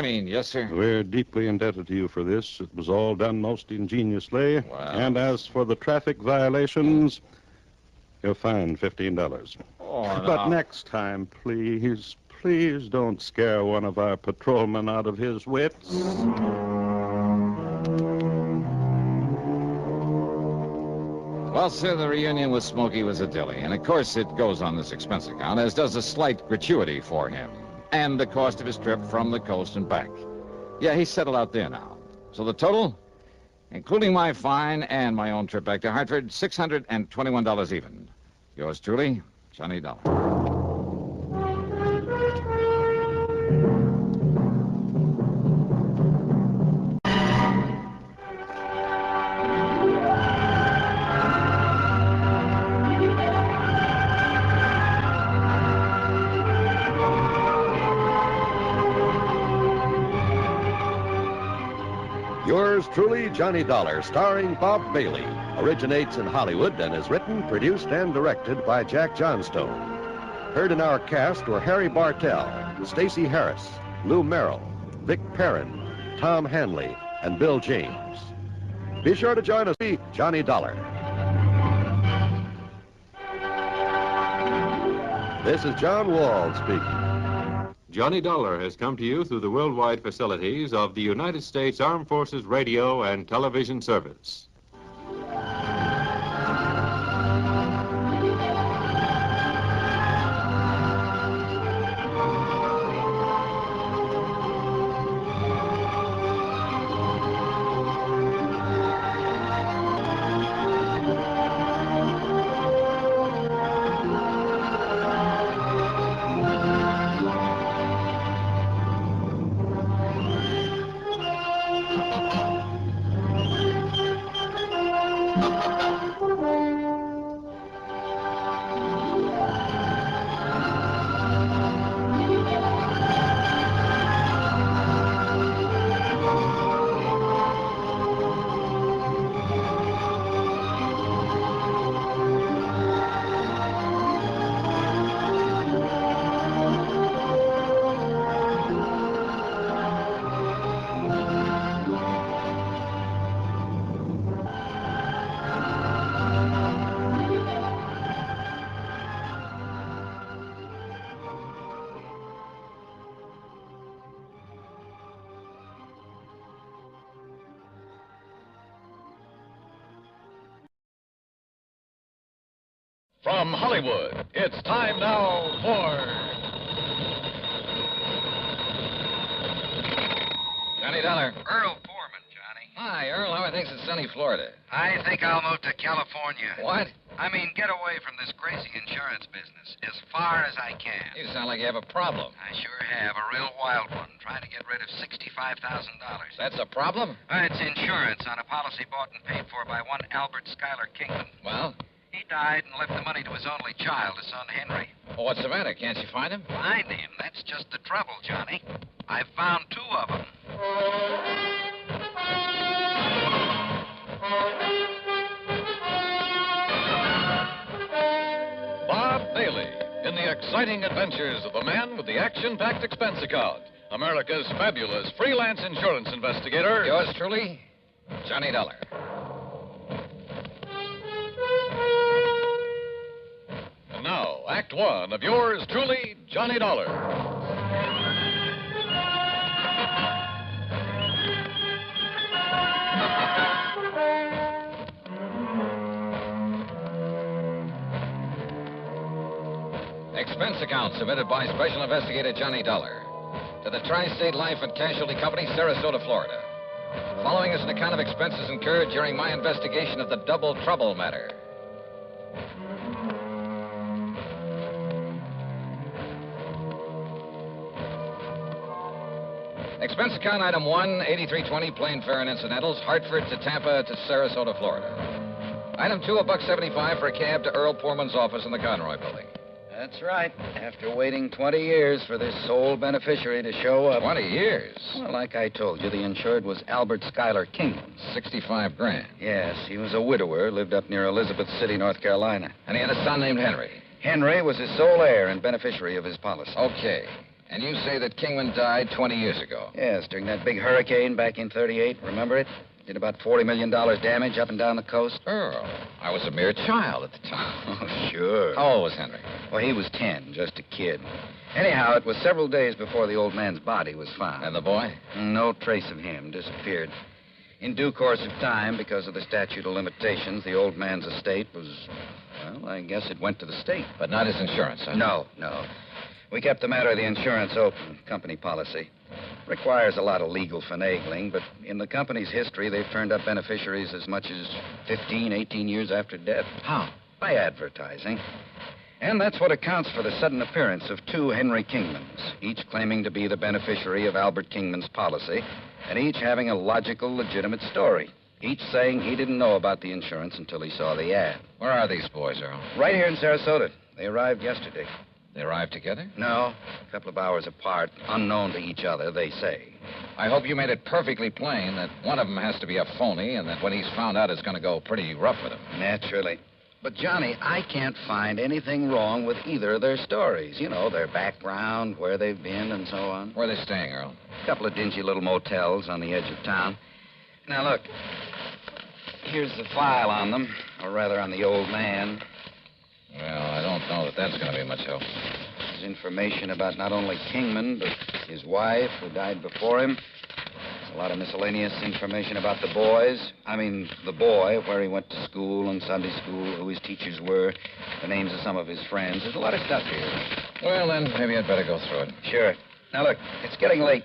Yes, sir. We're deeply indebted to you for this. It was all done most ingeniously. Wow. And as for the traffic violations, you're fined $15. Oh, But next time, please don't scare one of our patrolmen out of his wits. Well, sir, the reunion with Smokey was a dilly. And, of course, it goes on this expense account, as does a slight gratuity for him. And the cost of his trip from the coast and back. Yeah, he's settled out there now. So the total, including my fine and my own trip back to Hartford, $621 even. Yours truly, Johnny Dollar. Yours truly, Johnny Dollar, starring Bob Bailey, originates in Hollywood and is written, produced, and directed by Jack Johnstone. Heard in our cast were Harry Bartell, Stacey Harris, Lou Merrill, Vic Perrin, Tom Hanley, and Bill James. Be sure to join us, Johnny Dollar. This is John Wald speaking. Johnny Dollar has come to you through the worldwide facilities of the United States Armed Forces Radio and Television Service. From Hollywood, it's time now for... Johnny Dollar. Earl Foreman, Johnny. Hi, Earl. How are things in sunny Florida? I think I'll move to California. What? I mean, get away from this crazy insurance business as far as I can. You sound like you have a problem. I sure have. A real wild one. Trying to get rid of $65,000. That's a problem? It's insurance on a policy bought and paid for by one Albert Schuyler Kingman. Well? He died and left the money to his only child, his son Henry. Well, what's the matter? Can't you find him? Find him? That's just the trouble, Johnny. I've found two of them. Bob Bailey, in the exciting adventures of the man with the action-packed expense account, America's fabulous freelance insurance investigator. Yours truly, Johnny Dollar. And now, Act One of yours truly, Johnny Dollar. Expense account submitted by Special Investigator Johnny Dollar to the Tri-State Life and Casualty Company, Sarasota, Florida. Following is an account of expenses incurred during my investigation of the Double Trouble matter. Expense account item 1, 8320, plane fare and incidentals, Hartford to Tampa to Sarasota, Florida. Item 2, $1.75 for a cab to Earl Poorman's office in the Conroy building. That's right. After waiting 20 years for this sole beneficiary to show up. 20 years? Well, like I told you, the insured was Albert Schuyler Kingman. $65,000. Yes, he was a widower, lived up near Elizabeth City, North Carolina. And he had a son named Henry. Henry was his sole heir and beneficiary of his policy. Okay. And you say that Kingman died 20 years ago? Yes, during that big hurricane back in 38. Remember it? Did about $40 million damage up and down the coast. Earl, I was a mere child at the time. Oh, sure. How old was Henry? Well, he was 10, just a kid. Anyhow, it was several days before the old man's body was found. And the boy? No trace of him. Disappeared. In due course of time, because of the statute of limitations, the old man's estate was, well, I guess it went to the state. But not his insurance, huh? No. We kept the matter of the insurance open, company policy. Requires a lot of legal finagling, but in the company's history, they've turned up beneficiaries as much as 15, 18 years after death. How? By advertising. And that's what accounts for the sudden appearance of two Henry Kingmans, each claiming to be the beneficiary of Albert Kingman's policy, and each having a logical, legitimate story. Each saying he didn't know about the insurance until he saw the ad. Where are these boys, Earl? Right here in Sarasota. They arrived yesterday. They arrived together? No, a couple of hours apart, unknown to each other, they say. I hope you made it perfectly plain that one of them has to be a phony and that when he's found out, it's going to go pretty rough with him. Naturally. But, Johnny, I can't find anything wrong with either of their stories. You know, their background, where they've been, and so on. Where are they staying, Earl? A couple of dingy little motels on the edge of town. Now, look. Here's the file on them, or rather on the old man. Well, I don't know that that's going to be much help. There's information about not only Kingman, but his wife, who died before him. There's a lot of miscellaneous information about the boys. I mean, the boy, where he went to school and Sunday school, who his teachers were, the names of some of his friends. There's a lot of stuff here. Well, then, maybe I'd better go through it. Sure. Now, look, it's getting late.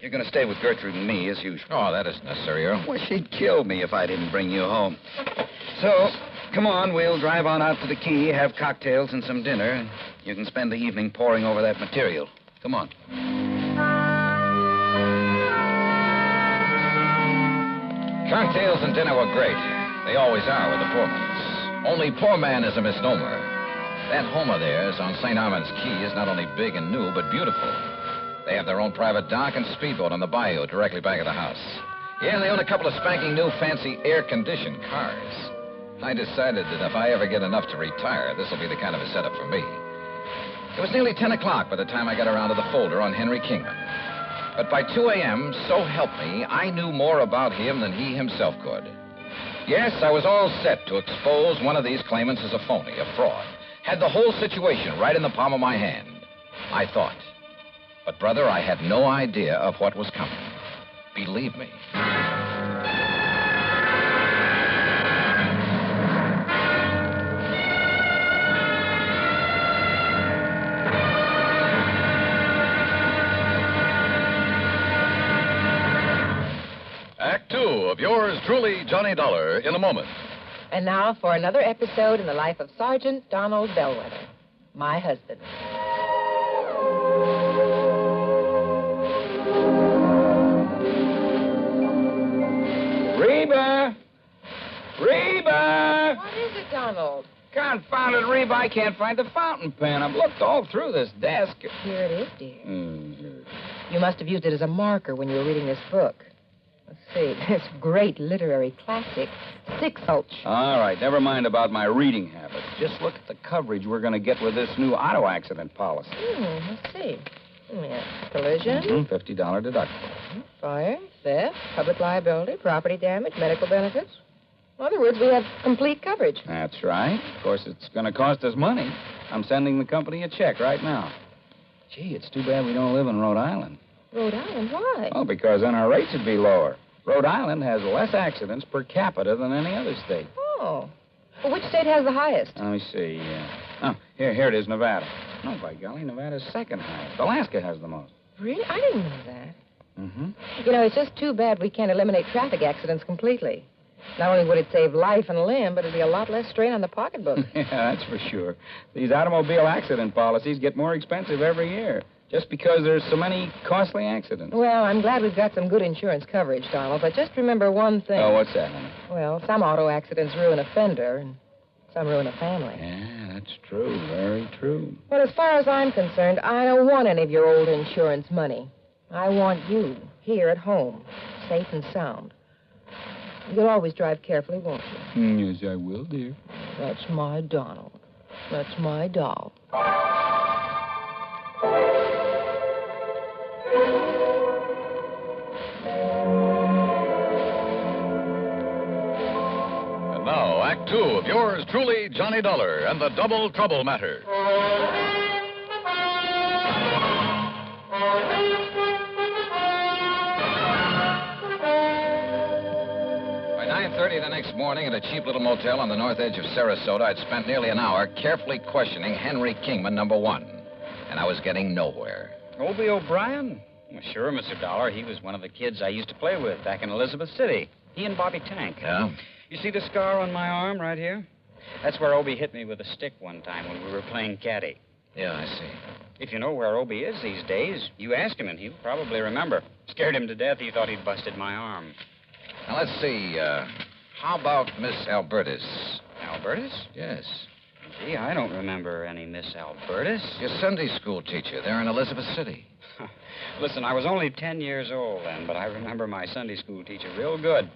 You're going to stay with Gertrude and me, as usual. Oh, that isn't necessary, Earl. Well, she'd kill me if I didn't bring you home. So, come on, we'll drive on out to the quay, have cocktails and some dinner, and you can spend the evening poring over that material. Come on. Cocktails and dinner were great. They always are with the Poormans. Only poor man is a misnomer. That home of theirs on St. Armand's Key is not only big and new, but beautiful. They have their own private dock and speedboat on the bayou directly back of the house. Yeah, they own a couple of spanking new fancy air-conditioned cars. I decided that if I ever get enough to retire, this will be the kind of a setup for me. It was nearly 10 o'clock by the time I got around to the folder on Henry Kingman. But by 2 a.m., so help me, I knew more about him than he himself could. Yes, I was all set to expose one of these claimants as a phony, a fraud. Had the whole situation right in the palm of my hand, I thought. But, brother, I had no idea of what was coming. Believe me. of yours truly, Johnny Dollar, in a moment. And now for another episode in the life of Sergeant Donald Bellwether, my husband. Reba! Reba! What is it, Donald? Confounded Reba, I can't find the fountain pen. I've looked all through this desk. Here it is, dear. You must have used it as a marker when you were reading this book. Let's see, this great literary classic, Six Gulch. All right, never mind about my reading habits. Just look at the coverage we're going to get with this new auto accident policy. Let's see. Yeah. Collision. $50 deductible. Fire, theft, public liability, property damage, medical benefits. In other words, we have complete coverage. That's right. Of course, it's going to cost us money. I'm sending the company a check right now. Gee, it's too bad we don't live in Rhode Island. Rhode Island? Why? Well, because then our rates would be lower. Rhode Island has less accidents per capita than any other state. Oh. Well, which state has the highest? Let me see. Here it is, Nevada. No, by golly, Nevada's second highest. Alaska has the most. Really? I didn't know that. Mm-hmm. You know, it's just too bad we can't eliminate traffic accidents completely. Not only would it save life and limb, but it'd be a lot less strain on the pocketbook. Yeah, that's for sure. These automobile accident policies get more expensive every year, just because there's so many costly accidents. Well, I'm glad we've got some good insurance coverage, Donald, but just remember one thing. Oh, what's that, honey? Well, some auto accidents ruin a fender, and some ruin a family. Yeah, that's true. Very true. But as far as I'm concerned, I don't want any of your old insurance money. I want you here at home, safe and sound. You'll always drive carefully, won't you? Yes, I will, dear. That's my Donald. That's my doll. And now, Act Two of yours truly, Johnny Dollar, and the Double Trouble Matter. By 9:30 the next morning at a cheap little motel on the north edge of Sarasota, I'd spent nearly an hour carefully questioning Henry Kingman, number one. And I was getting nowhere. Obie O'Brien? Well, sure, Mr. Dollar. He was one of the kids I used to play with back in Elizabeth City. He and Bobby Tank. Yeah? You see the scar on my arm right here? That's where Obie hit me with a stick one time when we were playing caddy. Yeah, I see. If you know where Obie is these days, you ask him and he'll probably remember. Scared him to death. He thought he'd busted my arm. Now, let's see. How about Miss Albertus? Albertus? Yes. Gee, I don't remember any Miss Albertus. Your Sunday school teacher there in Elizabeth City. Listen, I was only 10 years old then, but I remember my Sunday school teacher real good.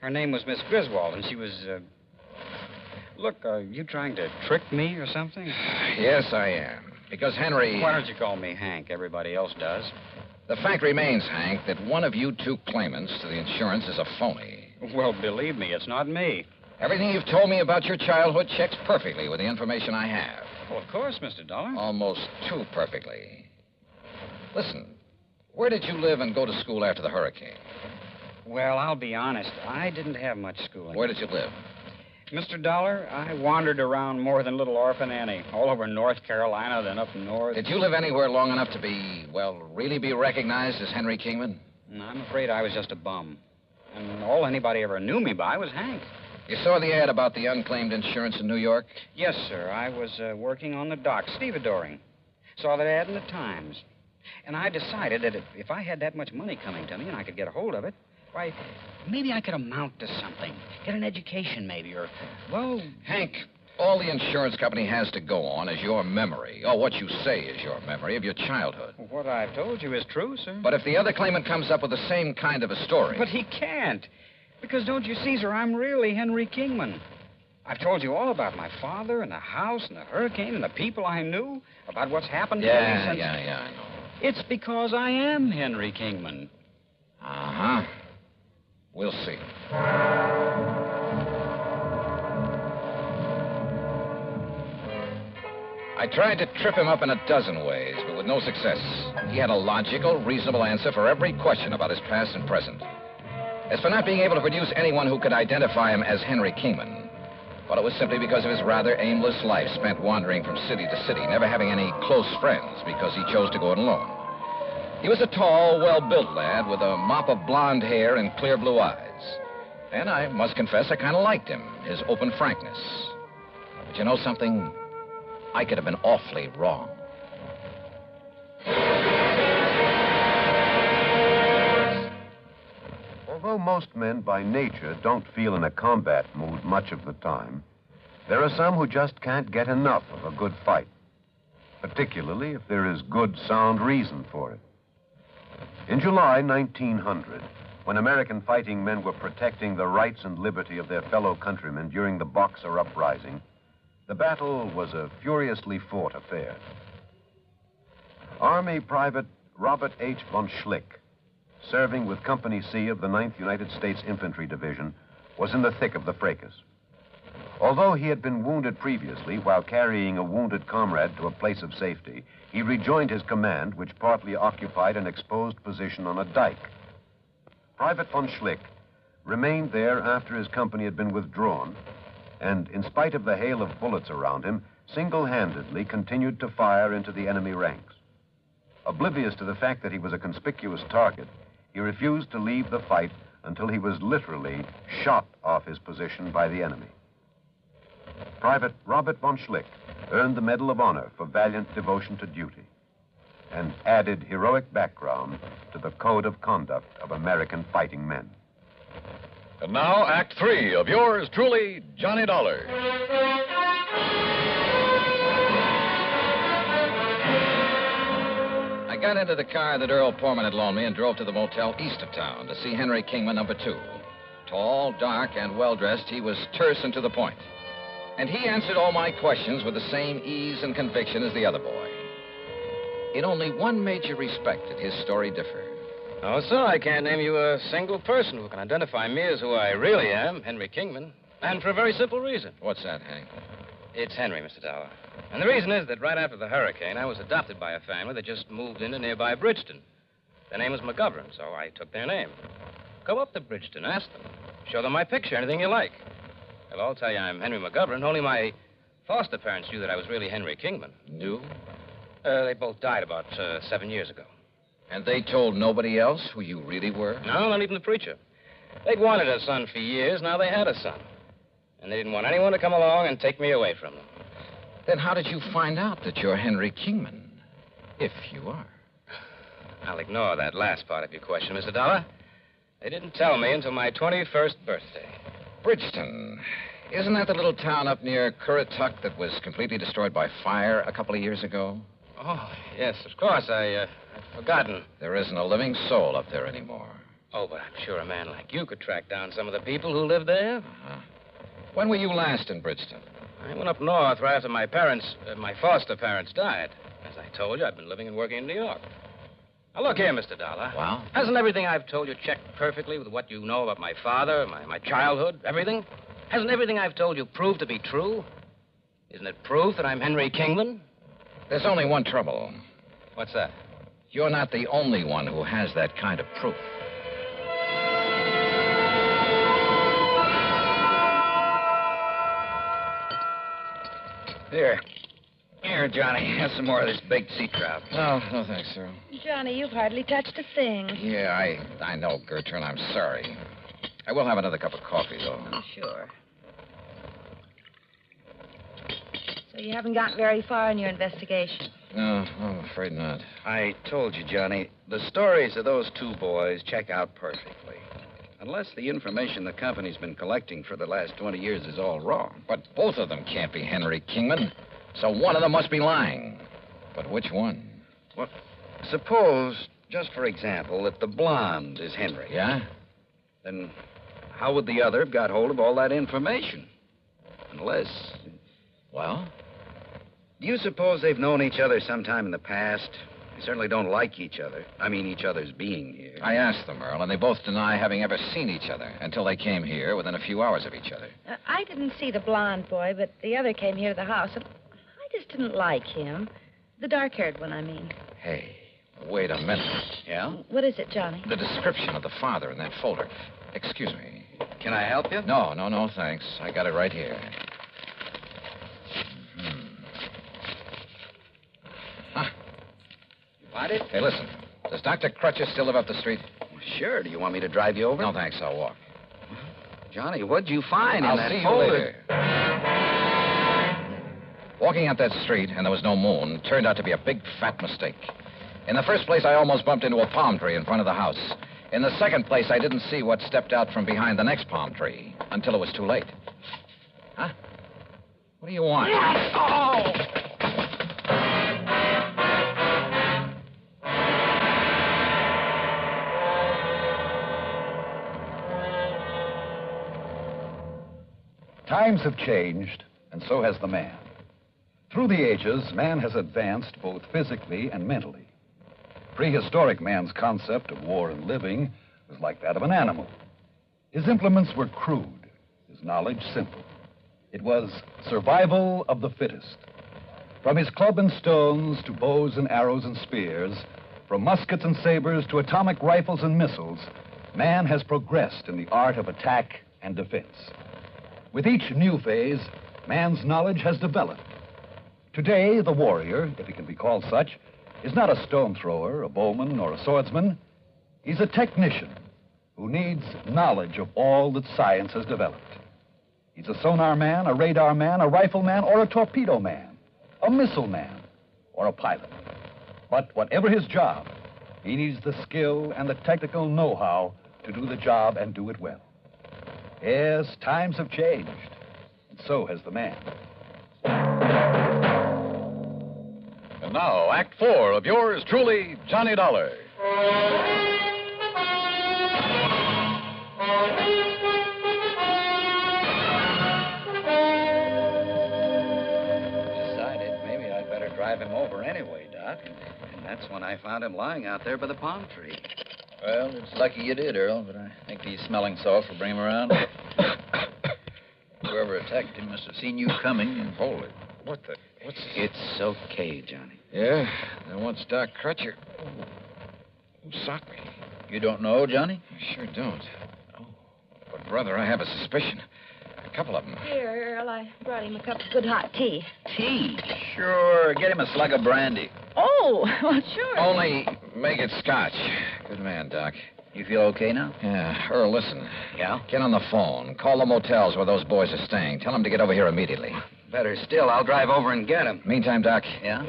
Her name was Miss Griswold, and she was, Look, are you trying to trick me or something? Yes, I am. Because Henry... Why don't you call me Hank? Everybody else does. The fact remains, Hank, that one of you two claimants to the insurance is a phony. Well, believe me, it's not me. Everything you've told me about your childhood checks perfectly with the information I have. Well, of course, Mr. Dollar. Almost too perfectly. Listen, where did you live and go to school after the hurricane? Well, I'll be honest. I didn't have much schooling. Where did you live? Mr. Dollar, I wandered around more than little Orphan Annie. All over North Carolina, then up north. Did you live anywhere long enough to be, well, really be recognized as Henry Kingman? No, I'm afraid I was just a bum. And all anybody ever knew me by was Hank. You saw the ad about the unclaimed insurance in New York? Yes, sir. I was working on the dock, stevedoring. Saw that ad in the Times. And I decided that if I had that much money coming to me and I could get a hold of it, why, maybe I could amount to something. Get an education, maybe, or, well... Hank, all the insurance company has to go on is your memory, or what you say is your memory of your childhood. What I've told you is true, sir. But if the other claimant comes up with the same kind of a story... But he can't. Because, don't you see, sir, I'm really Henry Kingman. I've told you all about my father and the house and the hurricane and the people I knew, about what's happened to me since... Yeah, I know. It's because I am Henry Kingman. Uh-huh. We'll see. I tried to trip him up in a dozen ways, but with no success. He had a logical, reasonable answer for every question about his past and present. As for not being able to produce anyone who could identify him as Henry Kingman, well, it was simply because of his rather aimless life spent wandering from city to city, never having any close friends because he chose to go it alone. He was a tall, well-built lad with a mop of blonde hair and clear blue eyes. And I must confess, I kind of liked him, his open frankness. But you know something? I could have been awfully wrong. Although most men by nature don't feel in a combat mood much of the time, there are some who just can't get enough of a good fight, particularly if there is good, sound reason for it. In July 1900, when American fighting men were protecting the rights and liberty of their fellow countrymen during the Boxer Uprising, the battle was a furiously fought affair. Army Private Robert H. von Schlick, serving with Company C of the 9th United States Infantry Division, was in the thick of the fracas. Although he had been wounded previously while carrying a wounded comrade to a place of safety, he rejoined his command, which partly occupied an exposed position on a dike. Private von Schlick remained there after his company had been withdrawn, and in spite of the hail of bullets around him, single-handedly continued to fire into the enemy ranks. Oblivious to the fact that he was a conspicuous target, he refused to leave the fight until he was literally shot off his position by the enemy. Private Robert von Schlick earned the Medal of Honor for valiant devotion to duty and added heroic background to the code of conduct of American fighting men. And now, Act 3 of yours truly, Johnny Dollar. I got into the car that Earl Portman had loaned me and drove to the motel east of town to see Henry Kingman, number 2. Tall, dark, and well-dressed, he was terse and to the point. And he answered all my questions with the same ease and conviction as the other boy. In only one major respect did his story differ. Oh, sir, I can't name you a single person who can identify me as who I really am, Henry Kingman. And for a very simple reason. What's that, Hank? It's Henry, Mr. Dollar. And the reason is that right after the hurricane, I was adopted by a family that just moved into nearby Bridgeton. Their name was McGovern, so I took their name. Go up to Bridgeton, ask them. Show them my picture, anything you like. They'll all tell you I'm Henry McGovern. Only my foster parents knew that I was really Henry Kingman. Knew? They both died about 7 years ago. And they told nobody else who you really were? No, not even the preacher. They'd wanted a son for years. Now they had a son. And they didn't want anyone to come along and take me away from them. Then how did you find out that you're Henry Kingman? If you are. I'll ignore that last part of your question, Mr. Dollar. They didn't tell me until my 21st birthday. Bridgeton. Isn't that the little town up near Currituck that was completely destroyed by fire a couple of years ago? Oh, yes, of course. I'd forgotten. There isn't a living soul up there anymore. Oh, but I'm sure a man like you could track down some of the people who live there. Uh-huh. When were you last in Bridgeton? I went up north right after my foster parents died. As I told you, I've been living and working in New York. Now, look here, Mr. Dollar. Well? Hasn't everything I've told you checked perfectly with what you know about my father, my childhood, everything? Hasn't everything I've told you proved to be true? Isn't it proof that I'm Henry Kingman? There's only one trouble. What's that? You're not the only one who has that kind of proof. Here, Johnny. Have some more of this baked sea trout. No thanks, sir. Johnny, you've hardly touched a thing. Yeah, I know, Gertrude. I'm sorry. I will have another cup of coffee, though. Oh, sure. So you haven't gotten very far in your investigation? No, I'm afraid not. I told you, Johnny, the stories of those two boys check out perfectly. Unless the information the company's been collecting for the last 20 years is all wrong. But both of them can't be Henry Kingman, so one of them must be lying. But which one? Well, suppose, just for example, that the blonde is Henry. Yeah? Then how would the other have got hold of all that information? Unless... Well? Do you suppose they've known each other sometime in the past? They certainly don't like each other. I mean, each other's being here. I asked them, Earl, and they both deny having ever seen each other until they came here within a few hours of each other. I didn't see the blonde boy, but the other came here to the house, and I just didn't like him. The dark-haired one, I mean. Hey, wait a minute. Yeah? What is it, Johnny? The description of the father in that folder. Excuse me. Can I help you? No, thanks. I got it right here. Find it? Hey, listen. Does Dr. Crutcher still live up the street? Sure. Do you want me to drive you over? No, thanks. I'll walk. Johnny, what'd you find I'll in that see you folder? later. Walking up that street, and there was no moon, turned out to be a big, fat mistake. In the first place, I almost bumped into a palm tree in front of the house. In the second place, I didn't see what stepped out from behind the next palm tree until it was too late. Huh? What do you want? Oh! Times have changed, and so has the man. Through the ages, man has advanced both physically and mentally. Prehistoric man's concept of war and living was like that of an animal. His implements were crude, his knowledge simple. It was survival of the fittest. From his club and stones to bows and arrows and spears, from muskets and sabers to atomic rifles and missiles, man has progressed in the art of attack and defense. With each new phase, man's knowledge has developed. Today, the warrior, if he can be called such, is not a stone thrower, a bowman, or a swordsman. He's a technician who needs knowledge of all that science has developed. He's a sonar man, a radar man, a rifle man, or a torpedo man, a missile man, or a pilot. But whatever his job, he needs the skill and the technical know-how to do the job and do it well. Yes, times have changed, and so has the man. And now, Act 4 of yours truly, Johnny Dollar. Decided maybe I'd better drive him over anyway, Doc. And that's when I found him lying out there by the palm tree. Well, it's lucky you did, Earl, but I think these smelling salts will bring him around. Whoever attacked him must have seen you coming and... Hold it. What's... It's okay, Johnny. Yeah, then what's Doc Crutcher? Who socked me? You don't know, Johnny? I sure don't. Oh, but, brother, I have a suspicion. A couple of them. Here, Earl, I brought him a cup of good hot tea. Tea? Sure. Get him a slug of brandy. Oh, well, sure. Only make it scotch. Good man, Doc. You feel okay now? Yeah. Earl, listen. Yeah? Get on the phone. Call the motels where those boys are staying. Tell them to get over here immediately. Better still, I'll drive over and get him. Meantime, Doc. Yeah?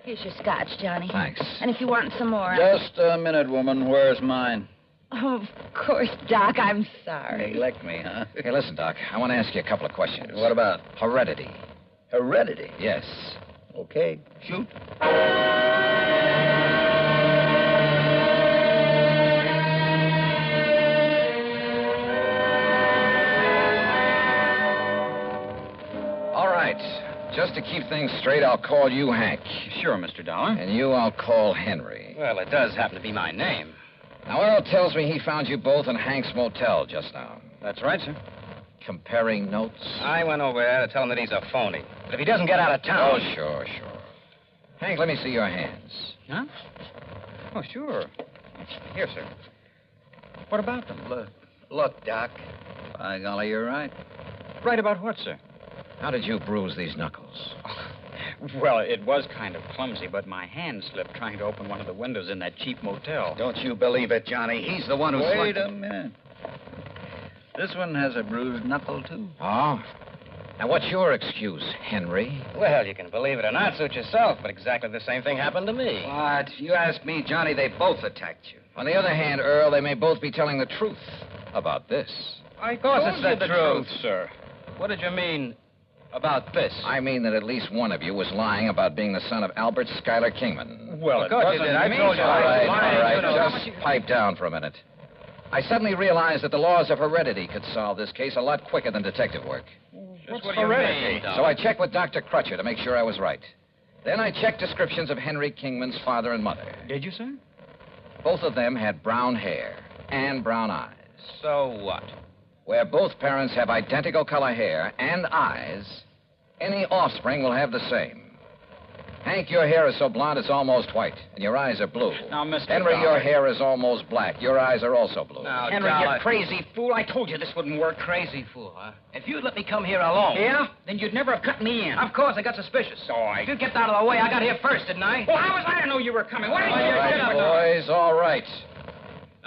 Here's your scotch, Johnny. Thanks. And if you want some more... Just a minute, woman. Where's mine? Oh, of course, Doc. I'm sorry. Neglect me, huh? Hey, listen, Doc. I want to ask you a couple of questions. What about? Heredity. Heredity? Yes. Okay. Shoot. All right. Just to keep things straight, I'll call you Hank. Sure, Mr. Dollar. And you I'll call Henry. Well, it does happen to be my name. Now, Earl tells me he found you both in Hank's motel just now. That's right, sir. Comparing notes? I went over there to tell him that he's a phony. But if he doesn't get out of town... Oh, sure. Hank, let me see your hands. Huh? Oh, sure. Here, sir. What about them? Look, Doc. By golly, you're right. Right about what, sir? How did you bruise these knuckles? Well, it was kind of clumsy, but my hand slipped trying to open one of the windows in that cheap motel. Don't you believe it, Johnny. He's the one who... Wait a minute. This one has a bruised knuckle, too. Oh? Now, what's your excuse, Henry? Well, you can believe it or not, suit yourself, but exactly the same thing happened to me. What? You ask me, Johnny, they both attacked you. On the other hand, Earl, they may both be telling the truth about this. Of course it's the truth, sir. What did you mean about this? I mean that at least one of you was lying about being the son of Albert Schuyler Kingman. Well, of course you did. I told you. All right. Just pipe down for a minute. I suddenly realized that the laws of heredity could solve this case a lot quicker than detective work. What's heredity? So I checked with Dr. Crutcher to make sure I was right. Then I checked descriptions of Henry Kingman's father and mother. Did you, sir? Both of them had brown hair and brown eyes. So what? Where both parents have identical color hair and eyes, any offspring will have the same. Hank, your hair is so blonde it's almost white, and your eyes are blue. Now, Mr. Henry, Dollar. your hair is almost black. Your eyes are also blue. Now, Henry, Dollar. you crazy fool. I told you this wouldn't work. Crazy fool, huh? If you'd let me come here alone... Yeah? Then you'd never have cut me in. Of course, I got suspicious. So you get out of the way. I got here first, didn't I? Well, how was I to know you were coming? Why didn't All you right, get up? boys, all right.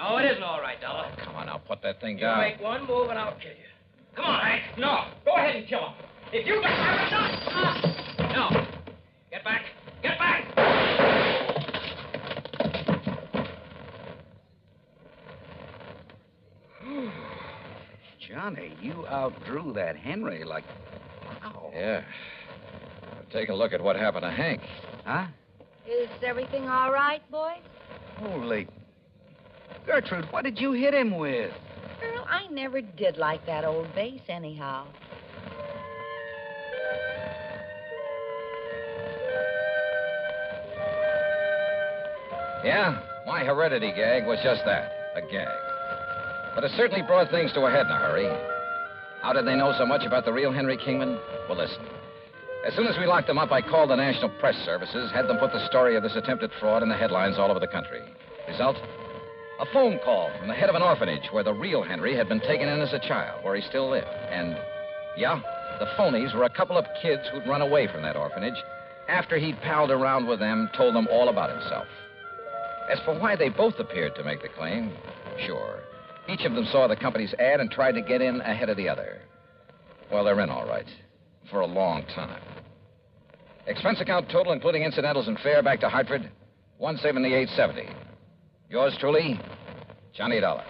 No, it isn't all right, Dollar. Come on now, put that thing You down. make one move and I'll kill you. Come on, Hank. No. Go ahead and kill him. If you get back, no. Get back. Get back. Johnny, you outdrew that Henry like... Wow. Yeah. Take a look at what happened to Hank. Huh? Is everything all right, boys? Holy... Gertrude, what did you hit him with? Earl, I never did like that old bass anyhow. Yeah, my heredity gag was just that, a gag. But it certainly brought things to a head in a hurry. How did they know so much about the real Henry Kingman? Well, listen. As soon as we locked them up, I called the National Press Services, had them put the story of this attempted fraud in the headlines all over the country. Result? A phone call from the head of an orphanage where the real Henry had been taken in as a child, where he still lived. And, yeah, the phonies were a couple of kids who'd run away from that orphanage after he'd palled around with them, told them all about himself. As for why they both appeared to make the claim, sure. Each of them saw the company's ad and tried to get in ahead of the other. Well, they're in all right. For a long time. Expense account total, including incidentals and fare back to Hartford, $178.70. Yours truly, Johnny Dollar.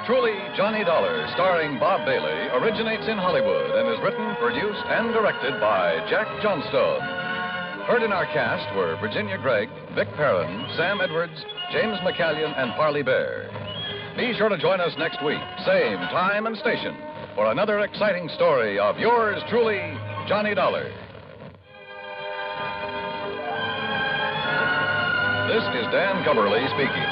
Truly, Johnny Dollar, starring Bob Bailey, originates in Hollywood and is written, produced, and directed by Jack Johnstone. Heard in our cast were Virginia Gregg, Vic Perrin, Sam Edwards, James McCallion, and Parley Bear. Be sure to join us next week, same time and station, for another exciting story of yours truly, Johnny Dollar. This is Dan Cumberly speaking.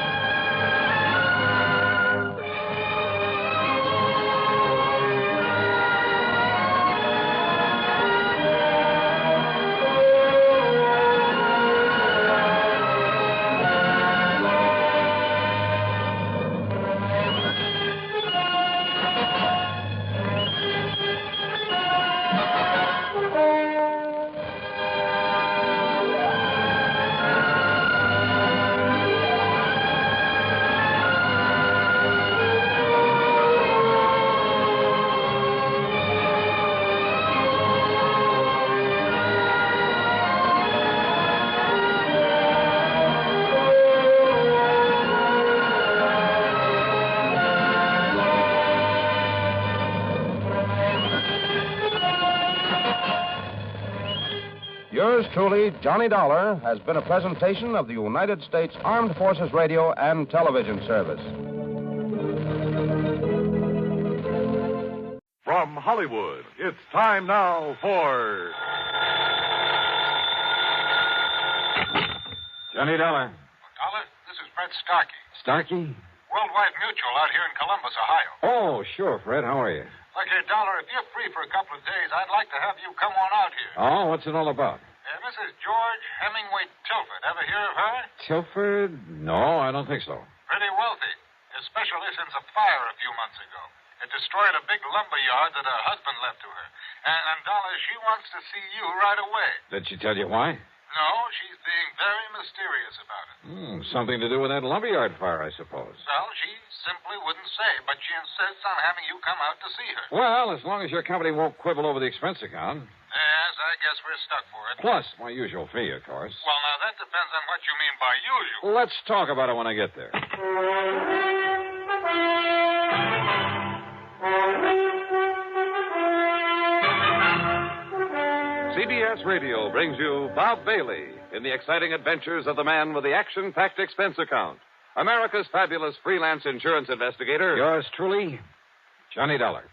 Yours truly, Johnny Dollar, has been a presentation of the United States Armed Forces Radio and Television Service. From Hollywood, it's time now for... Johnny Dollar. Dollar, this is Fred Starkey. Starkey? Worldwide Mutual out here in Columbus, Ohio. Oh, sure, Fred. How are you? Look here, Dollar, if you're free for a couple of days, I'd like to have you come on out here. Oh, what's it all about? Mrs. George Hemingway Tilford. Ever hear of her? Tilford? No, I don't think so. Pretty wealthy, especially since a fire a few months ago. It destroyed a big lumber yard that her husband left to her. And Dollar, she wants to see you right away. Did she tell you why? No, she's being very mysterious about it. Something to do with that lumberyard fire, I suppose. Well, she simply wouldn't say, but she insists on having you come out to see her. Well, as long as your company won't quibble over the expense account. Yes, I guess we're stuck for it. Plus my usual fee, of course. Well, now, that depends on what you mean by usual. Let's talk about it when I get there. CBS Radio brings you Bob Bailey in the exciting adventures of the man with the action-packed expense account. America's fabulous freelance insurance investigator. Yours truly, Johnny Dollar.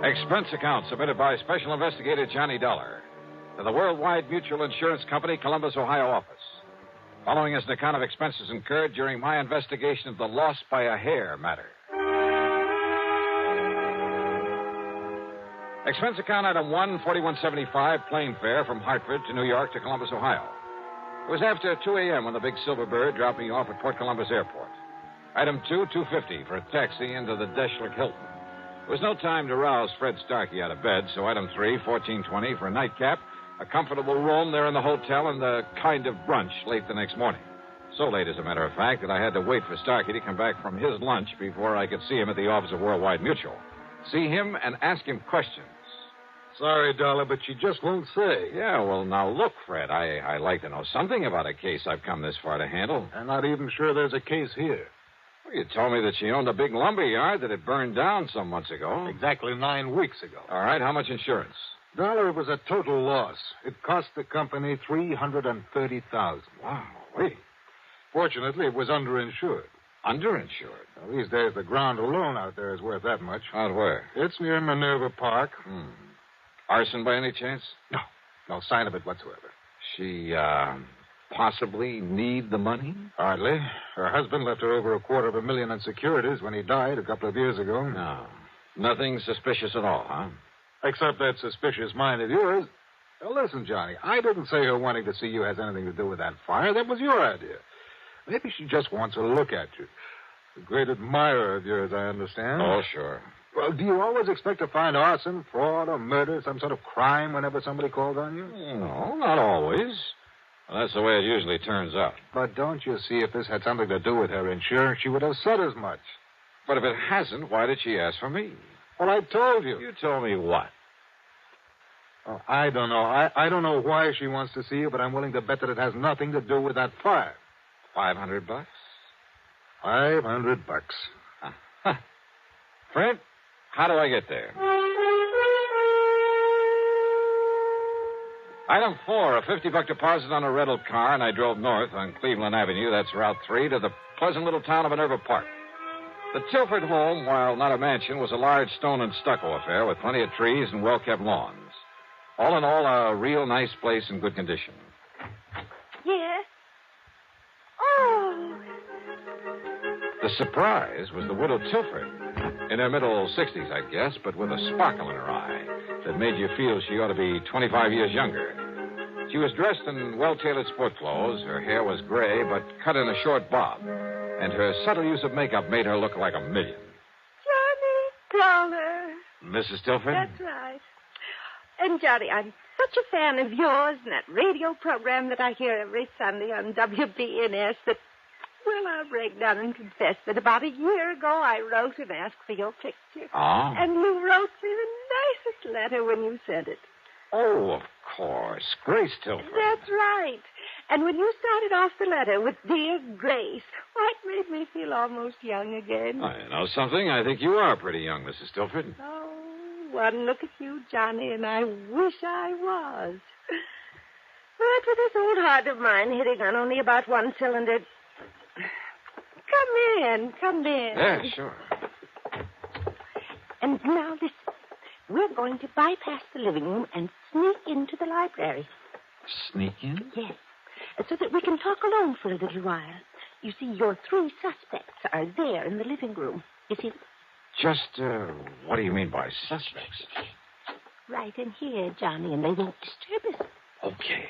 Expense account submitted by Special Investigator Johnny Dollar to the Worldwide Mutual Insurance Company, Columbus, Ohio office. Following is an account of expenses incurred during my investigation of the loss by a hair matter. Expense account item 1, $41.75, plane fare from Hartford to New York to Columbus, Ohio. It was after 2 a.m. when the big silver bird dropped me off at Port Columbus Airport. Item 2, $2.50 for a taxi into the Deschler Hilton. There was no time to rouse Fred Starkey out of bed, so item 3, $14.20 for a nightcap, a comfortable room there in the hotel, and a kind of brunch late the next morning. So late, as a matter of fact, that I had to wait for Starkey to come back from his lunch before I could see him at the office of Worldwide Mutual. See him and ask him questions. Sorry, Dollar, but she just won't say. Yeah, well, now look, Fred, I like to know something about a case I've come this far to handle. I'm not even sure there's a case here. Well, you told me that she owned a big lumber yard that had burned down some months ago. Exactly 9 weeks ago. All right, how much insurance? Dollar, it was a total loss. It cost the company $330,000. Wow, wait. Fortunately, it was underinsured. Underinsured? Well, these days, the ground alone out there is worth that much. Out where? It's near Minerva Park. Arson by any chance? No. No sign of it whatsoever. She, possibly need the money? Hardly. Her husband left her over $250,000 in securities when he died a couple of years ago. No. Nothing suspicious at all, huh? Except that suspicious mind of yours. Now, listen, Johnny, I didn't say her wanting to see you has anything to do with that fire. That was your idea. Maybe she just wants a look at you. A great admirer of yours, I understand. Oh, sure. Well, do you always expect to find arson, fraud, or murder, some sort of crime whenever somebody calls on you? No, not always. Well, that's the way it usually turns out. But don't you see, if this had something to do with her insurance, she would have said as much. But if it hasn't, why did she ask for me? Well, I told you. You told me what? Oh, I don't know. I don't know why she wants to see you, but I'm willing to bet that it has nothing to do with that fire. $500? $500. Fred, how do I get there? Item 4, a $50 deposit on a rental car, and I drove north on Cleveland Avenue, that's Route 3, to the pleasant little town of Minerva Park. The Tilford home, while not a mansion, was a large stone and stucco affair with plenty of trees and well-kept lawns. All in all, a real nice place in good condition. Yes? Oh. The surprise was the widow Tilford. In her middle 60s, I guess, but with a sparkle in her eye that made you feel she ought to be 25 years younger. She was dressed in well-tailored sport clothes. Her hair was gray, but cut in a short bob. And her subtle use of makeup made her look like a million. Johnny Dollar. Mrs. Tilford? That's right. And, Johnny, I'm such a fan of yours and that radio program that I hear every Sunday on WBNS that, well, I'll break down and confess that about a year ago I wrote and asked for your picture. Oh? And you wrote me the nicest letter when you sent it. Oh, of course. Grace Tilford. That's right. And when you started off the letter with Dear Grace, why, it made me feel almost young again. Oh, you know something? I think you are pretty young, Mrs. Tilford. Oh, one look at you, Johnny, and I wish I was. But with this old heart of mine hitting on only about one cylinder... Come in. Yeah, sure. And now listen. We're going to bypass the living room and sneak into the library. Sneak in? Yes. So that we can talk alone for a little while. You see, your 3 suspects are there in the living room. You see? Just, what do you mean by suspects? Right in here, Johnny, and they won't disturb us. Okay.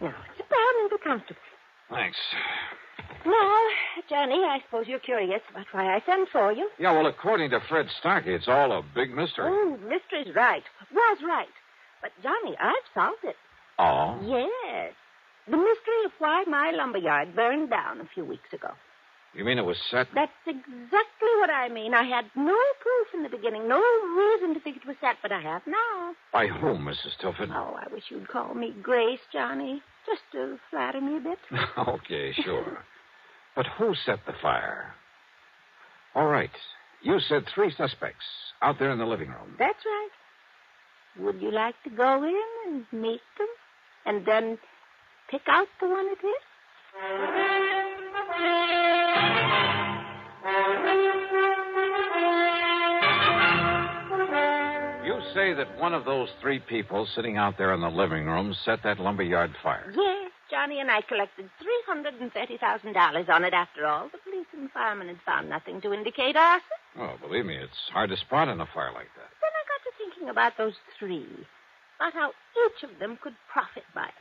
Now, sit down and be comfortable. Thanks. Now, Johnny, I suppose you're curious about why I sent for you. Yeah, well, according to Fred Starkey, it's all a big mystery. Oh, mystery's right. Was right. But, Johnny, I've solved it. Oh? Yes. The mystery of why my lumberyard burned down a few weeks ago. You mean it was set? That's exactly what I mean. I had no proof in the beginning, no reason to think it was set, but I have now. By whom, Mrs. Tilford? Oh, I wish you'd call me Grace, Johnny, just to flatter me a bit. Okay, sure. But who set the fire? All right. You said 3 suspects out there in the living room. That's right. Would you like to go in and meet them? And then pick out the one it is? say that one of those three people sitting out there in the living room set that lumberyard fire? Yes, Johnny and I collected $330,000 on it after all. The police and firemen had found nothing to indicate arson. Oh, believe me, it's hard to spot in a fire like that. Then I got to thinking about those three, about how each of them could profit by it.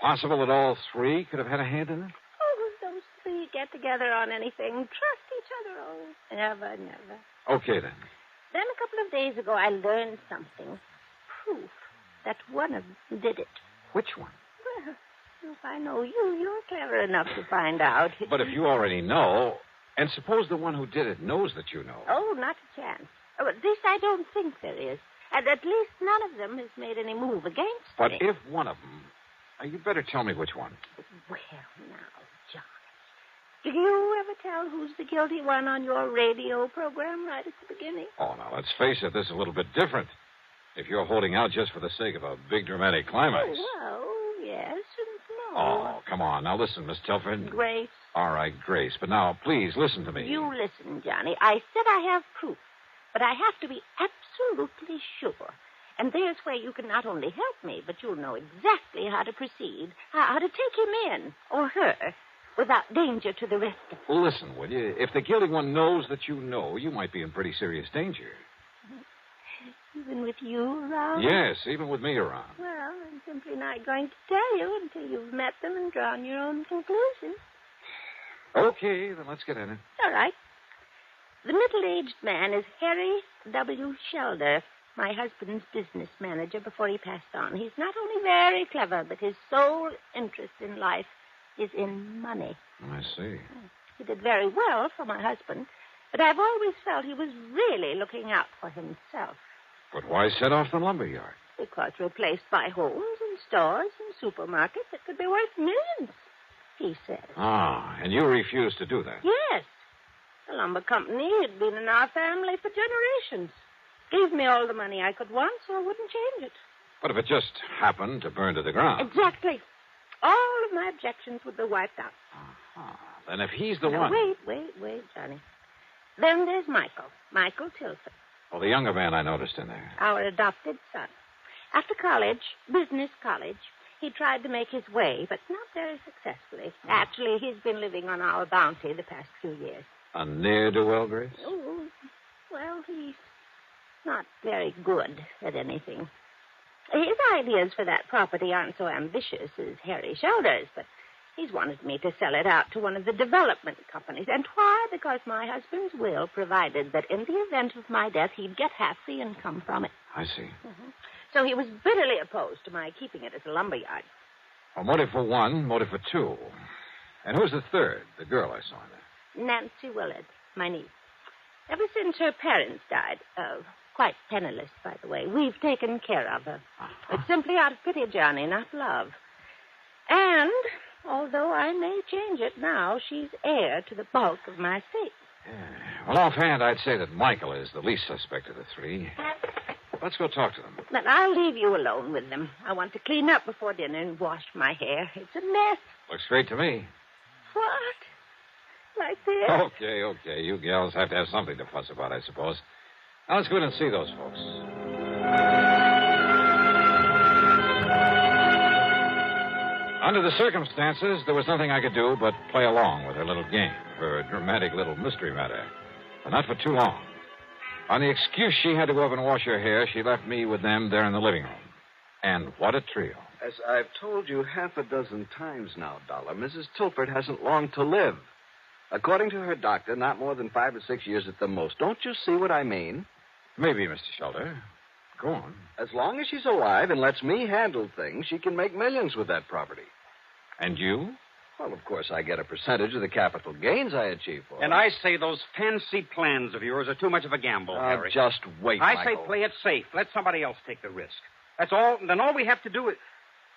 Possible that all three could have had a hand in it? Oh, if those three get together on anything, trust each other. Oh, never, never. Okay, then. Then a couple of days ago, I learned something. Proof that one of them did it. Which one? Well, if I know you, you're clever enough to find out. But if you already know, and suppose the one who did it knows that you know. Oh, not a chance. Oh, at least I don't think there is. And at least none of them has made any move against But me. if one of them... you better tell me which one. Well, now, Johnny, do you ever tell who's the guilty one on your radio program right at the beginning? Oh, now, let's face it, this is a little bit different. If you're holding out just for the sake of a big dramatic climax. Well, yes and no. Oh, come on. Now, listen, Miss Telford. Grace. All right, Grace. But now, please, listen to me. You listen, Johnny. I said I have proof, but I have to be absolutely sure. And there's where you can not only help me, but you'll know exactly how to proceed, how to take him in, or her, without danger to the rest of us. Well, listen, will you? If the guilty one knows that you know, you might be in pretty serious danger. Even with you around? Yes, even with me around. Well, I'm simply not going to tell you until you've met them and drawn your own conclusions. Okay, then let's get in it. All right. The middle-aged man is Harry W. Shelder, my husband's business manager before he passed on. He's not only very clever, but his sole interest in life is in money. I see. He did very well for my husband, but I've always felt he was really looking out for himself. But why set off the lumberyard? Because replaced by homes and stores and supermarkets that could be worth millions, he said. Ah, and you refused to do that? Yes. The lumber company had been in our family for generations. Gave me all the money I could want, so I wouldn't change it. But if it just happened to burn to the ground? Exactly. All of my objections would be wiped out. Then if he's the Now, one... Wait, Johnny. Then there's Michael Tilford, Oh, the younger man I noticed in there. our adopted son. After college, business college, he tried to make his way, but not very successfully. Actually, he's been living on our bounty the past few years. A ne'er-do-well, Grace? Oh, well, he's not very good at anything. His ideas for that property aren't so ambitious as Harry Shelder's, but he's wanted me to sell it out to one of the development companies. And why? Because my husband's will provided that in the event of my death, he'd get half the income from it. I see. So he was bitterly opposed to my keeping it as a lumberyard. Well, motive for one, motive for two. And who's the third? The girl I saw in there. Nancy Willard, my niece. Ever since her parents died, quite penniless, by the way, we've taken care of her. It's simply out of pity, Johnny, not love. And, although I may change it now, she's heir to the bulk of my estate. Well, offhand, I'd say that Michael is the least suspect of the three. Let's go talk to them. But I'll leave you alone with them. I want to clean up before dinner and wash my hair. It's a mess. Looks great to me. What? Like this? Okay. You gals have to have something to fuss about, I suppose. Now, let's go in and see those folks. Under the circumstances, there was nothing I could do but play along with her little game, her dramatic little mystery matter. But not for too long. On the excuse she had to go up and wash her hair, she left me with them there in the living room. And what a trio. As I've told you half a dozen times now, Dollar, Mrs. Tilford hasn't long to live. According to her doctor, not more than 5 or 6 years at the most. Don't you see what I mean? Maybe, Mr. Shelder. Go on. As long as she's alive and lets me handle things, she can make millions with that property. And you? Well, of course, I get a percentage of the capital gains I achieve for her. And I say those fancy plans of yours are too much of a gamble, Harry. Just wait, I Michael. say play it safe. Let somebody else take the risk. That's all. Then all we have to do is...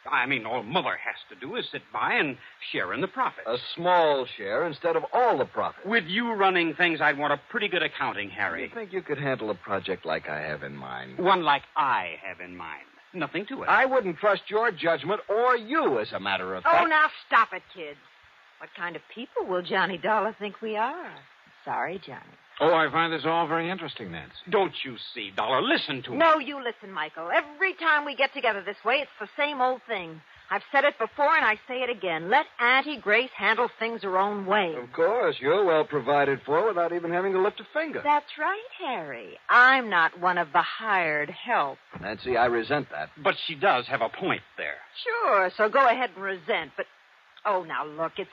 all Mother has to do is sit by and share in the profit. A small share instead of all the profit. With you running things, I'd want a pretty good accounting, Harry. You think you could handle a project like I have in mind? One like I have in mind. Nothing to it. I wouldn't trust your judgment or you, as a matter of fact. Oh, now stop it, kids. What kind of people will Johnny Dollar think we are? Sorry, Johnny. Oh, I find this all very interesting, Nancy. Don't you see, Dollar? Listen to me. No, you listen, Michael. Every time we get together this way, it's the same old thing. I've said it before, and I say it again. Let Auntie Grace handle things her own way. Of course, you're well provided for without even having to lift a finger. That's right, Harry. I'm not one of the hired help. Nancy, I resent that. But she does have a point there. Sure, so go ahead and resent, but... Oh, now, look, it's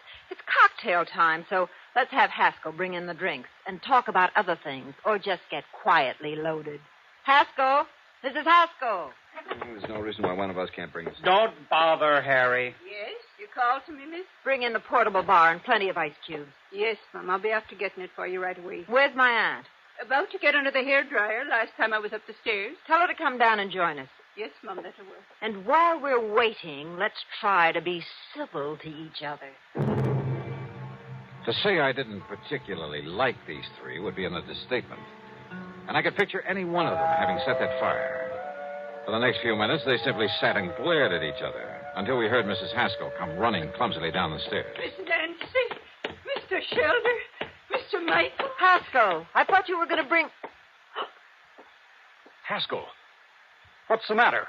cocktail time, so let's have Haskell bring in the drinks and talk about other things, or just get quietly loaded. Haskell! Mrs. Haskell! There's no reason why one of us can't bring us. Don't bother, Harry. Yes? You called to me, miss? Bring in the portable bar and plenty of ice cubes. Yes, Mom. I'll be after getting it for you right away. Where's my aunt? About to get under the hairdryer last time I was up the stairs. Tell her to come down and join us. Yes, Mom, that'll work. And while we're waiting, let's try to be civil to each other. To say I didn't particularly like these three would be an understatement. And I could picture any one of them having set that fire. For the next few minutes, they simply sat and glared at each other until we heard Mrs. Haskell come running clumsily down the stairs. Miss Nancy, Mr. Shelder, Mr. Michael. Haskell, I thought you were going to bring... Haskell, what's the matter?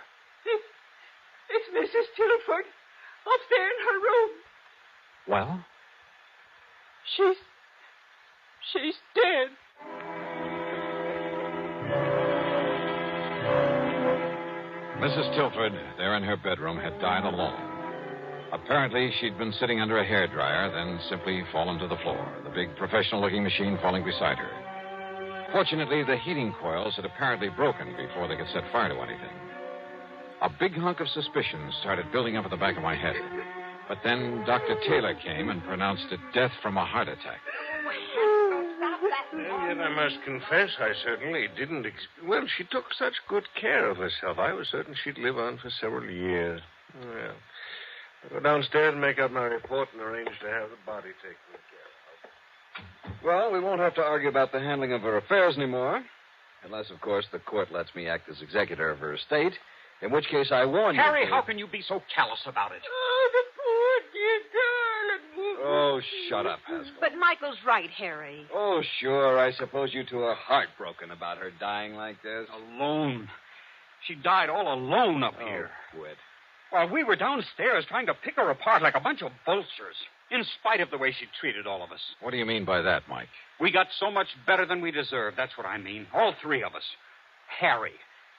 It's Mrs. Tilford up there in her room. Well? She's dead. Mrs. Tilford, there in her bedroom, had died alone. Apparently, she'd been sitting under a hairdryer, then simply fallen to the floor, the big professional-looking machine falling beside her. Fortunately, the heating coils had apparently broken before they could set fire to anything. A big hunk of suspicion started building up at the back of my head. But then Dr. Taylor came and pronounced it death from a heart attack. And yet I must confess I certainly didn't... Well, she took such good care of herself. I was certain she'd live on for several years. Well, I'll go downstairs and make out my report and arrange to have the body taken care of. Well, we won't have to argue about the handling of her affairs anymore. Unless, of course, the court lets me act as executor of her estate. In which case, I warn you... Harry, how can you be so callous about it? Oh, the poor dear darling. Oh, shut up, Haskell. But Michael's right, Harry. Oh, sure. I suppose you two are heartbroken about her dying like this. Alone. She died all alone up here. Quit. While we were downstairs trying to pick her apart like a bunch of vultures, in spite of the way she treated all of us. What do you mean by that, Mike? We got so much better than we deserved. That's what I mean. All three of us. Harry,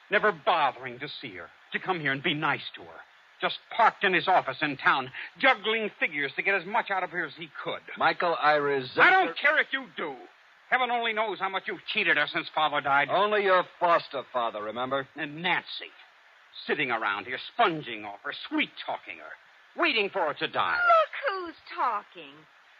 never bothering to see her, to come here and be nice to her. Just parked in his office in town, juggling figures to get as much out of her as he could. Michael, I resent... I don't care if you do. Heaven only knows how much you've cheated her since Father died. Only your foster father, remember? And Nancy, sitting around here, sponging off her, sweet-talking her, waiting for her to die. Look who's talking.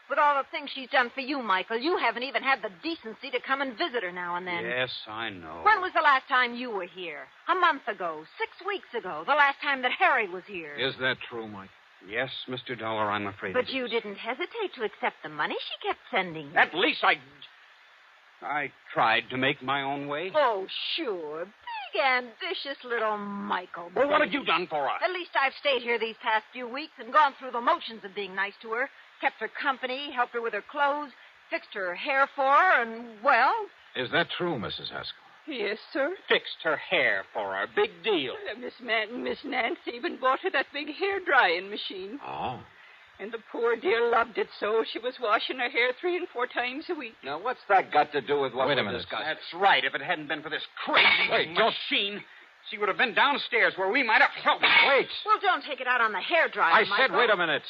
With all the things she's done for you, Michael, you haven't even had the decency to come and visit her now and then. Yes, I know. When was the last time you were here? A month ago, 6 weeks ago, the last time that Harry was here. Is that true, Mike? Yes, Mr. Dollar, I'm afraid But it you is. didn't hesitate to accept the money she kept sending you. At least I tried to make my own way. Oh, sure. Big, ambitious little Michael. Well, what have you done for us? At least I've stayed here these past few weeks and gone through the motions of being nice to her. Kept her company, helped her with her clothes, fixed her hair for her, and, well... Is that true, Mrs. Haskell? Yes, sir. Fixed her hair for her. Big deal. Miss Nancy even bought her that big hair-drying machine. Oh. And the poor dear loved it so she was washing her hair 3 and 4 times a week. Now, what's that got to do with what Wait a we're minute. discussing? That's right. If it hadn't been for this crazy machine, she would have been downstairs where we might have... Wait. Well, don't take it out on the hairdryer, I Michael. said wait a minute.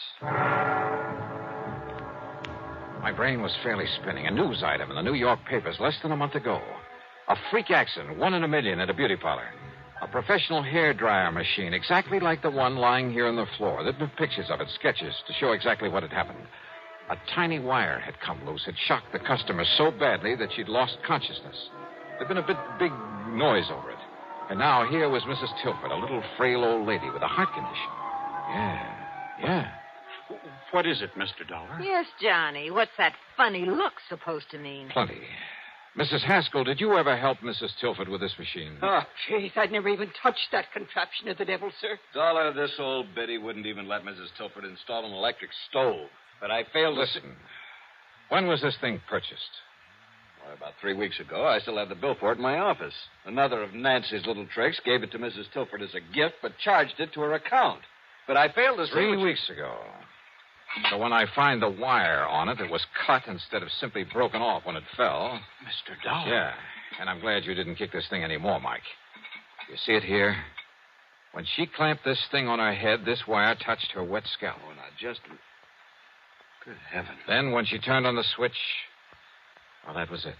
My brain was fairly spinning. A news item in the New York papers less than a month ago. A freak accident, 1 in a million at a beauty parlor. A professional hairdryer machine, exactly like the one lying here on the floor. There'd been pictures of it, sketches, to show exactly what had happened. A tiny wire had come loose, had shocked the customer so badly that she'd lost consciousness. There'd been a big noise over it. And now here was Mrs. Tilford, a little frail old lady with a heart condition. Yeah. What is it, Mr. Dollar? Yes, Johnny. What's that funny look supposed to mean? Plenty. Mrs. Haskell, did you ever help Mrs. Tilford with this machine? Oh, jeez, I'd never even touched that contraption of the devil, sir. Dollar, this old biddy wouldn't even let Mrs. Tilford install an electric stove. But I failed to... Listen, when was this thing purchased? About 3 weeks ago, I still had the bill for it in my office. Another of Nancy's little tricks gave it to Mrs. Tilford as a gift, but charged it to her account. But I failed to see 3 weeks ago. So when I find the wire on it, it was cut instead of simply broken off when it fell. Mr. Dollar. Yeah, and I'm glad you didn't kick this thing anymore, Mike. You see it here? When she clamped this thing on her head, this wire touched her wet scalp. Oh, now just... Good heaven. Then when she turned on the switch, well, that was it.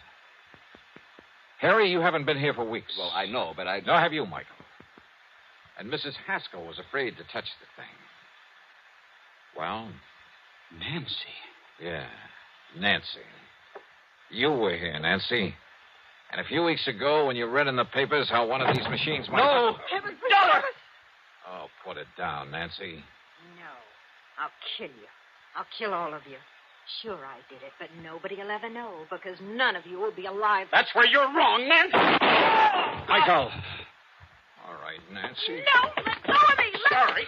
Harry, you haven't been here for weeks. Well, I know, but Nor have you, Michael. And Mrs. Haskell was afraid to touch the thing. Well... Nancy. Yeah, Nancy. You were here, Nancy. And a few weeks ago, when you read in the papers how one of these machines might... No! Heaven Dollar! Oh, put it down, Nancy. No. I'll kill you. I'll kill all of you. Sure, I did it, but nobody will ever know because none of you will be alive. That's where you're wrong, Nancy. Michael. All right, Nancy. No! Let go of me! Sorry.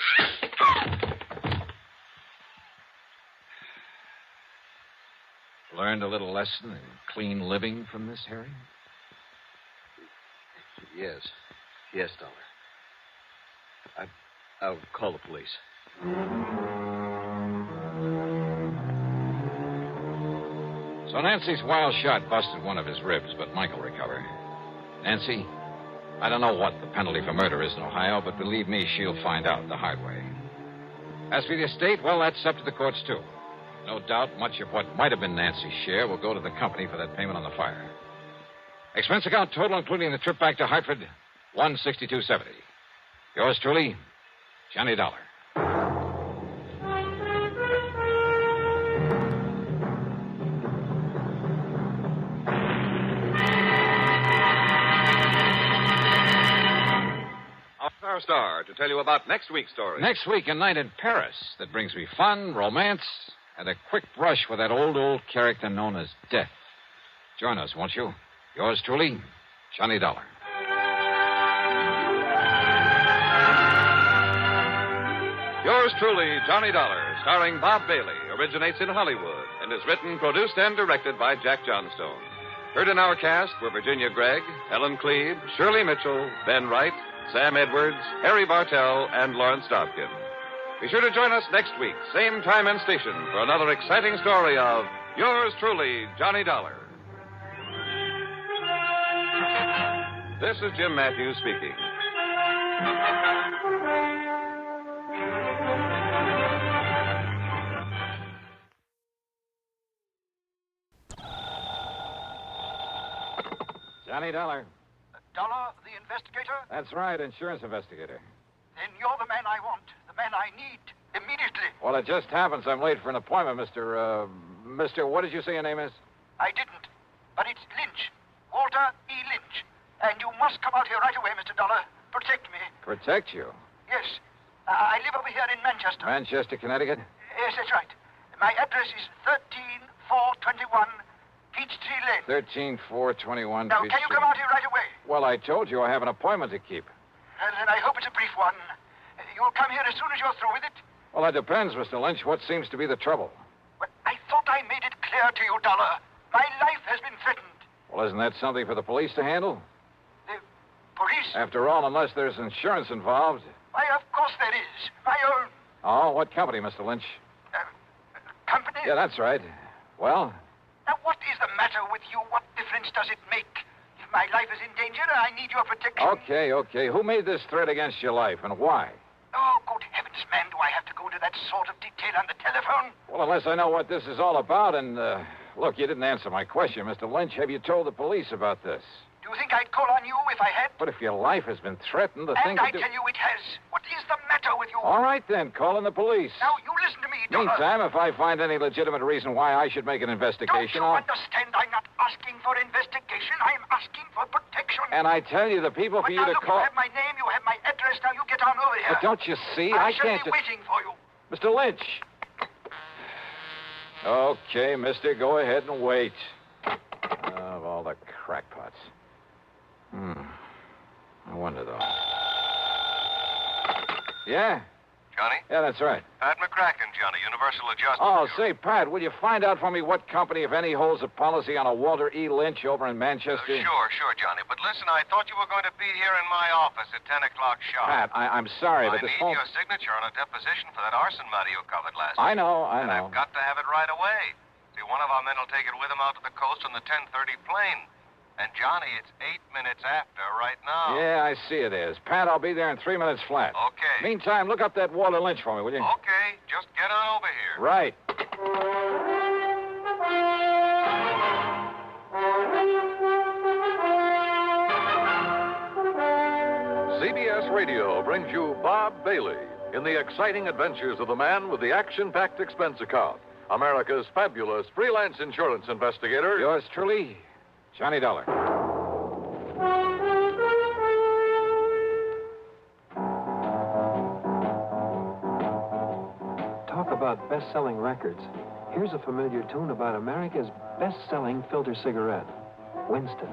Learned a little lesson in clean living from this, Harry? Yes. Yes, Dollar. I'll call the police. So Nancy's wild shot busted one of his ribs, but Michael recovered. Nancy, I don't know what the penalty for murder is in Ohio, but believe me, she'll find out the hard way. As for the estate, well, that's up to the courts, too. No doubt much of what might have been Nancy's share will go to the company for that payment on the fire. Expense account total, including the trip back to Hartford, $162.70. Yours truly, Johnny Dollar. Our star to tell you about next week's story. Next week, a night in Paris that brings me fun, romance, and a quick brush with that old character known as Death. Join us, won't you? Yours truly, Johnny Dollar. Yours truly, Johnny Dollar, starring Bob Bailey, originates in Hollywood and is written, produced, and directed by Jack Johnstone. Heard in our cast were Virginia Gregg, Helen Cleve, Shirley Mitchell, Ben Wright, Sam Edwards, Harry Bartell, and Lawrence Dobkin. Be sure to join us next week, same time and station, for another exciting story of Yours truly, Johnny Dollar. This is Jim Matthews speaking. Johnny Dollar. Dollar, the investigator? That's right, insurance investigator. Then you're the man I want, the man I need, immediately. Well, it just happens I'm late for an appointment, Mr. What did you say your name is? I didn't, but it's Lynch. Walter E. Lynch. And you must come out here right away, Mr. Dollar. Protect me. Protect you? Yes. I live over here in Manchester. Manchester, Connecticut? Yes, that's right. My address is 13421 Peachtree Lane. 13421 Now, can you come out here right away? Well, I told you I have an appointment to keep. Well, then I hope it's a brief one. You'll come here as soon as you're through with it? Well, that depends, Mr. Lynch. What seems to be the trouble? Well, I thought I made it clear to you, Dollar. My life has been threatened. Well, isn't that something for the police to handle? The police? After all, unless there's insurance involved. Why, of course there is. My own. Oh, what company, Mr. Lynch? Company? Yeah, that's right. Well? Now, what is the matter with you? What difference does it make? If my life is in danger, I need your protection. Okay. Who made this threat against your life, and why? Oh, good heavens, man, do I have to go to that sort of detail on the telephone? Well, unless I know what this is all about, and, look, you didn't answer my question, Mr. Lynch. Have you told the police about this? Do you think I'd call on you if I had? But if your life has been threatened, the thing And I to do... tell you it has. What is the matter with you? All right, then. Call in the police. Now, you listen to me, Dollar. Meantime, if I find any legitimate reason why I should make an investigation, Don't you understand? I'm not asking for investigation. I'm asking for protection. And I tell you, the people for But you now, to look, call... you have my name, you have my address. Now, you get on over here. But don't you see? I can't shall be waiting for you. Mr. Lynch. Okay, mister, go ahead and wait. Of all the crackpots. I wonder, though. Yeah? Johnny? Yeah, that's right. Pat McCracken, Johnny, Universal Adjustment. Oh, say, Pat, will you find out for me what company, if any, holds a policy on a Walter E. Lynch over in Manchester? Sure, Johnny. But listen, I thought you were going to be here in my office at 10 o'clock sharp. Pat, I'm sorry, but this I phone... need your signature on a deposition for that arson matter you covered last I week. know. And I've got to have it right away. See, one of our men will take it with him out to the coast on the 10:30 plane. And, Johnny, it's 8 minutes after right now. Yeah, I see it is. Pat, I'll be there in 3 minutes flat. Okay. Meantime, look up that Walter Lynch for me, will you? Okay, just get on over here. Right. CBS Radio brings you Bob Bailey in the exciting adventures of the man with the action-packed expense account, America's fabulous freelance insurance investigator. Yours truly, Johnny Dollar. Talk about best-selling records. Here's a familiar tune about America's best-selling filter cigarette, Winston.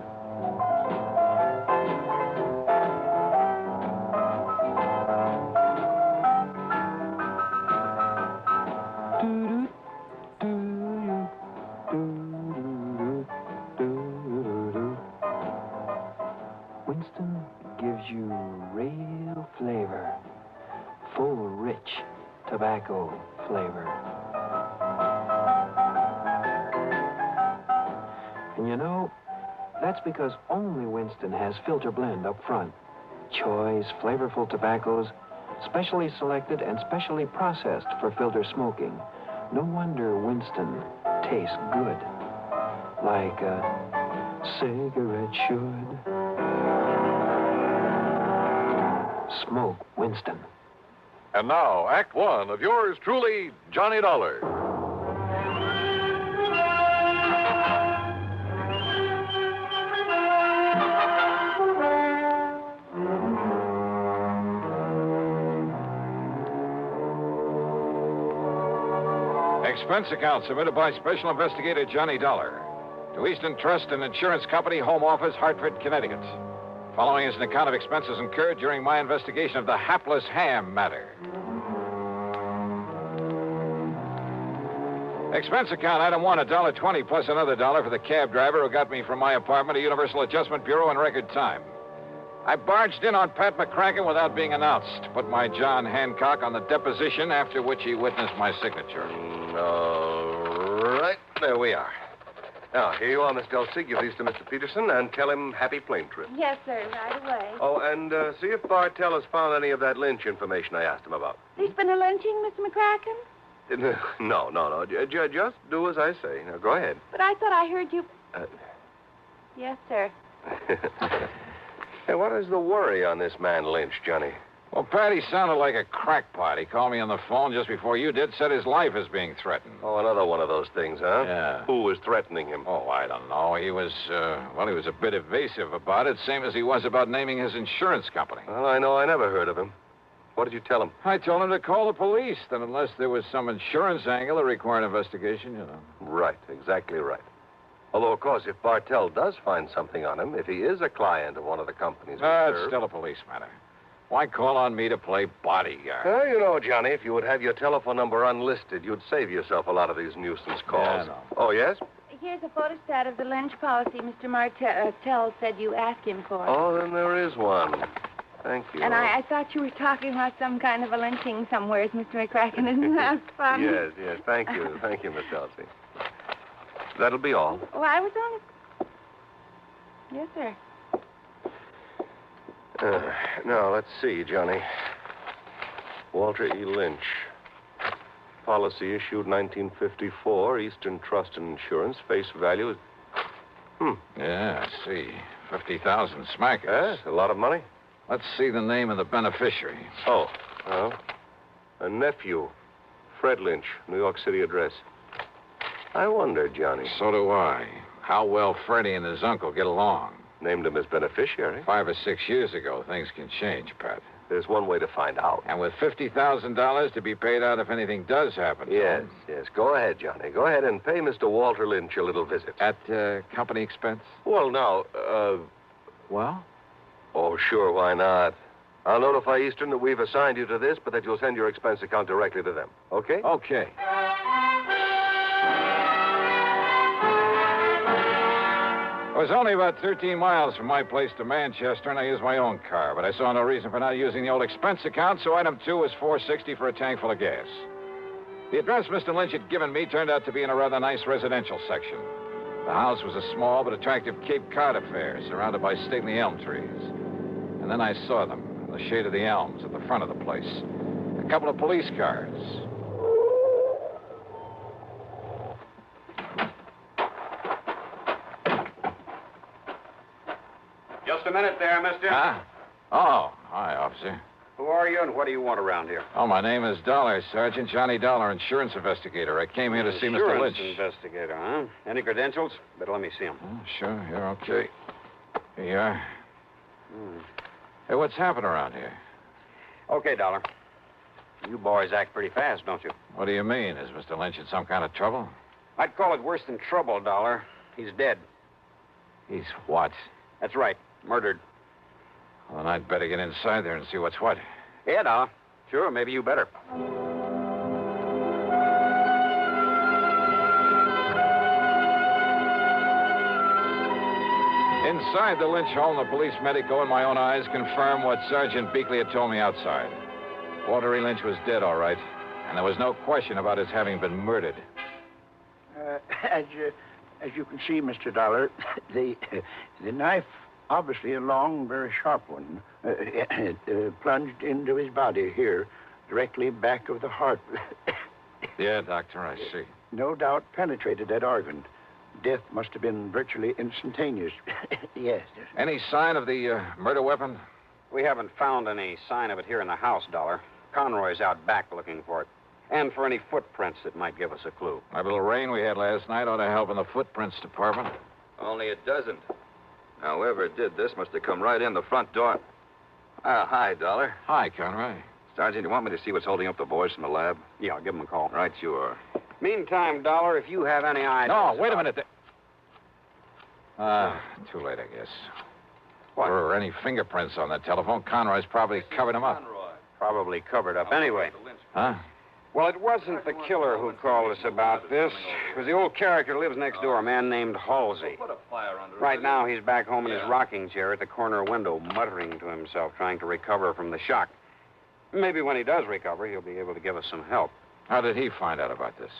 Winston gives you real flavor, full, rich tobacco flavor. And you know, that's because only Winston has filter blend up front. Choice, flavorful tobaccos, specially selected and specially processed for filter smoking. No wonder Winston tastes good, like a cigarette should. Smoke Winston. And now, Act One of yours truly, Johnny Dollar. Expense account submitted by Special Investigator Johnny Dollar to Eastern Trust and Insurance Company, Home Office, Hartford, Connecticut. Following is an account of expenses incurred during my investigation of the Hapless Ham Matter. Expense account, item one, $1.20 plus another $1 for the cab driver who got me from my apartment to Universal Adjustment Bureau in record time. I barged in on Pat McCracken without being announced. Put my John Hancock on the deposition, after which he witnessed my signature. All right, there we are. Now, here you are, Miss Dulcie. Give these to Mr. Peterson and tell him happy plane trip. Yes, sir, right away. Oh, and see if Bartell has found any of that Lynch information I asked him about. There's been a lynching, Mr. McCracken? No. Just do as I say. Now, go ahead. But I thought I heard you... Yes, sir. Hey, what is the worry on this man Lynch, Johnny? Well, Pat, he sounded like a crackpot. He called me on the phone just before you did, said his life is being threatened. Oh, another one of those things, huh? Yeah. Who was threatening him? Oh, I don't know. He was a bit evasive about it, same as he was about naming his insurance company. Well, I know I never heard of him. What did you tell him? I told him to call the police, then unless there was some insurance angle that required investigation, you know. Right, exactly right. Although, of course, if Bartell does find something on him, if he is a client of one of the companies we It's serve... still a police matter. Why call on me to play bodyguard? Well, you know, Johnny, if you would have your telephone number unlisted, you'd save yourself a lot of these nuisance calls. Yeah, I know. Oh, yes? Here's a photostat of the Lynch policy Mr. Martell said you asked him for. Oh, then there is one. Thank you. And I thought you were talking about some kind of a lynching somewhere, Mr. McCracken. Isn't that funny? Yes. Thank you. Thank you, Miss Dulcie. That'll be all. Well, I was only... Yes, sir. Now, let's see, Johnny. Walter E. Lynch. Policy issued 1954, Eastern Trust and Insurance. Face value is... Yeah, I see. 50,000 smackers. Yes, a lot of money. Let's see the name of the beneficiary. Oh, well, a nephew, Fred Lynch, New York City address. I wonder, Johnny. So do I. How well Freddie and his uncle get along. Named him as beneficiary. 5 or 6 years ago, things can change, Pat. There's one way to find out. And with $50,000 to be paid out if anything does happen to him. Yes. Go ahead, Johnny. Go ahead and pay Mr. Walter Lynch a little visit. At company expense? Well, now, Well? Oh, sure, why not? I'll notify Eastern that we've assigned you to this, but that you'll send your expense account directly to them. Okay? Okay. It was only about 13 miles from my place to Manchester, and I used my own car, but I saw no reason for not using the old expense account, so item 2 was $4.60 for a tank full of gas. The address Mr. Lynch had given me turned out to be in a rather nice residential section. The house was a small but attractive Cape Cod affair, surrounded by stately elm trees. And then I saw them, in the shade of the elms at the front of the place. A couple of police cars. Just a minute there, mister. Huh? Oh, hi, officer. Who are you and what do you want around here? Oh, my name is Dollar, Sergeant Johnny Dollar, insurance investigator. I came here to see Mr. Lynch. Insurance investigator, huh? Any credentials? Better let me see them. Oh, sure, you're okay. Here you are. Hey, what's happened around here? Okay, Dollar. You boys act pretty fast, don't you? What do you mean? Is Mr. Lynch in some kind of trouble? I'd call it worse than trouble, Dollar. He's dead. He's what? That's right. Murdered. Well, then I'd better get inside there and see what's what. Yeah, Dollar. Sure, maybe you better. Inside the Lynch home, the police medico and my own eyes confirmed what Sergeant Beakley had told me outside. Walter E. Lynch was dead, all right, and there was no question about his having been murdered. As you can see, Mr. Dollar, the knife, obviously a long, very sharp one, plunged into his body here, directly back of the heart. Yeah, Doctor, I see. No doubt penetrated that organ. Death must have been virtually instantaneous. Yes. Any sign of the murder weapon? We haven't found any sign of it here in the house, Dollar. Conroy's out back looking for it. And for any footprints that might give us a clue. That little rain we had last night ought to help in the footprints department. Only it doesn't. Now, whoever did this must have come right in the front door. Hi, Dollar. Hi, Conroy. Sergeant, you want me to see what's holding up the boys from the lab? Yeah, I'll give them a call. Right, you are. Meantime, Dollar, if you have any ideas... No, wait a minute. Too late, I guess. What? If there were any fingerprints on that telephone, Conroy's probably covered them up. Probably covered up. Anyway. Huh? Well, it wasn't the killer who called us about this. It was the old character who lives next door, a man named Halsey. Right now, he's back home in his rocking chair at the corner window, muttering to himself, trying to recover from the shock. Maybe when he does recover, he'll be able to give us some help. How did he find out about this?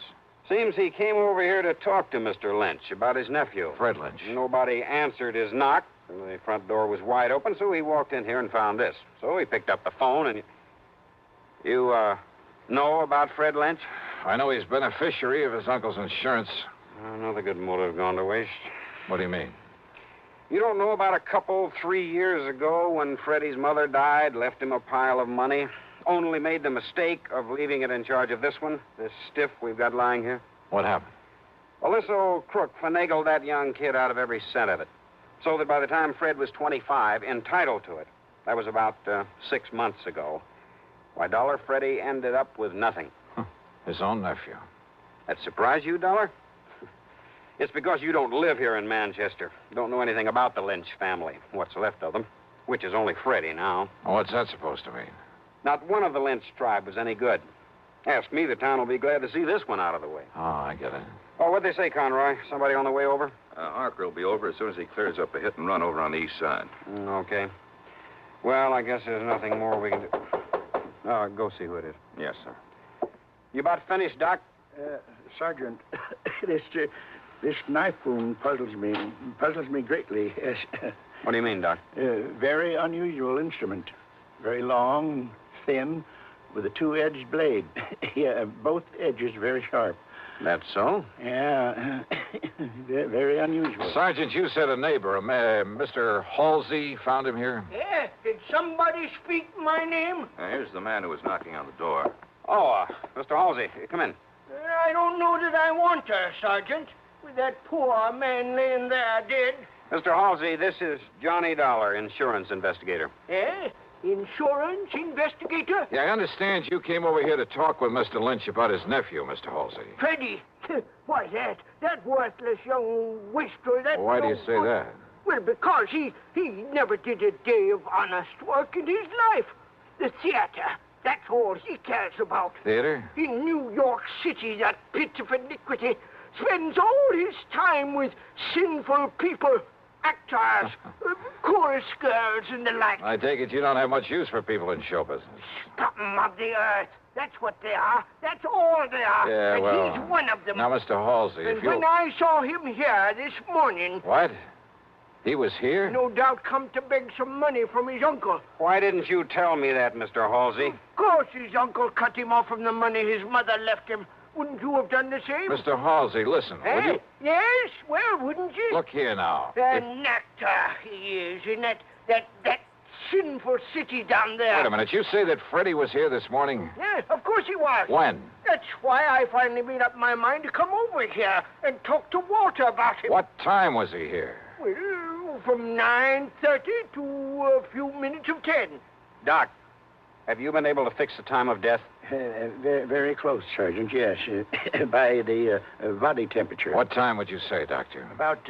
Seems he came over here to talk to Mr. Lynch about his nephew. Fred Lynch. Nobody answered his knock. The front door was wide open, so he walked in here and found this. So he picked up the phone and... You, know about Fred Lynch? I know he's beneficiary of his uncle's insurance. Another good motive gone to waste. What do you mean? You don't know about a couple 3 years ago when Freddie's mother died, left him a pile of money, only made the mistake of leaving it in charge of this one, this stiff we've got lying here? What happened? Well, this old crook finagled that young kid out of every cent of it, so that by the time Fred was 25, entitled to it. That was about 6 months ago. Why, Dollar, Freddie ended up with nothing. His own nephew. That surprise you, Dollar? It's because you don't live here in Manchester. Don't know anything about the Lynch family, what's left of them, which is only Freddie now. Oh, what's that supposed to mean? Not one of the Lynch tribe was any good. Ask me, the town will be glad to see this one out of the way. Oh, I get it. Oh, what'd they say, Conroy? Somebody on the way over? Harker will be over as soon as he clears up a hit and run over on the east side. Okay. Well, I guess there's nothing more we can do. Oh, go see who it is. Yes, sir. You about finished, Doc? Sergeant, this knife wound puzzles me greatly. Yes. What do you mean, Doc? Very unusual instrument. Very long, thin, with a two-edged blade. Yeah, both edges very sharp. That's so? Yeah, very unusual. Sergeant, you said a neighbor, Mr. Halsey, found him here? Yeah, did somebody speak my name? Here's the man who was knocking on the door. Oh, Mr. Halsey, come in. I don't know that I want her, Sergeant. With that poor man laying there dead. Mr. Halsey, this is Johnny Dollar, insurance investigator. Eh? Insurance investigator? Yeah, I understand you came over here to talk with Mr. Lynch about his nephew, Mr. Halsey. Freddie. Why, that worthless young wastrel, that... Why do you say that? Well, because he never did a day of honest work in his life. The theater, that's all he cares about. Theater? In New York City, that pit of iniquity spends all his time with sinful people, actors, chorus girls, and the like. I take it you don't have much use for people in show business. Scum of the earth. That's what they are. That's all they are. Yeah, and well, he's one of them. Now, Mr. Halsey, And if you... when I saw him here this morning... What? He was here? No doubt come to beg some money from his uncle. Why didn't you tell me that, Mr. Halsey? Of course his uncle cut him off from the money his mother left him. Wouldn't you have done the same? Mr. Halsey, listen. Would you... Yes, well, wouldn't you? Look here now. An actor he is in that sinful city down there. Wait a minute. You say that Freddie was here this morning? Yeah, of course he was. When? That's why I finally made up my mind to come over here and talk to Walter about him. What time was he here? Well, from 9:30 to a few minutes of 10. Doc, have you been able to fix the time of death? Very, very close, Sergeant, yes. By the body temperature. What time would you say, Doctor? About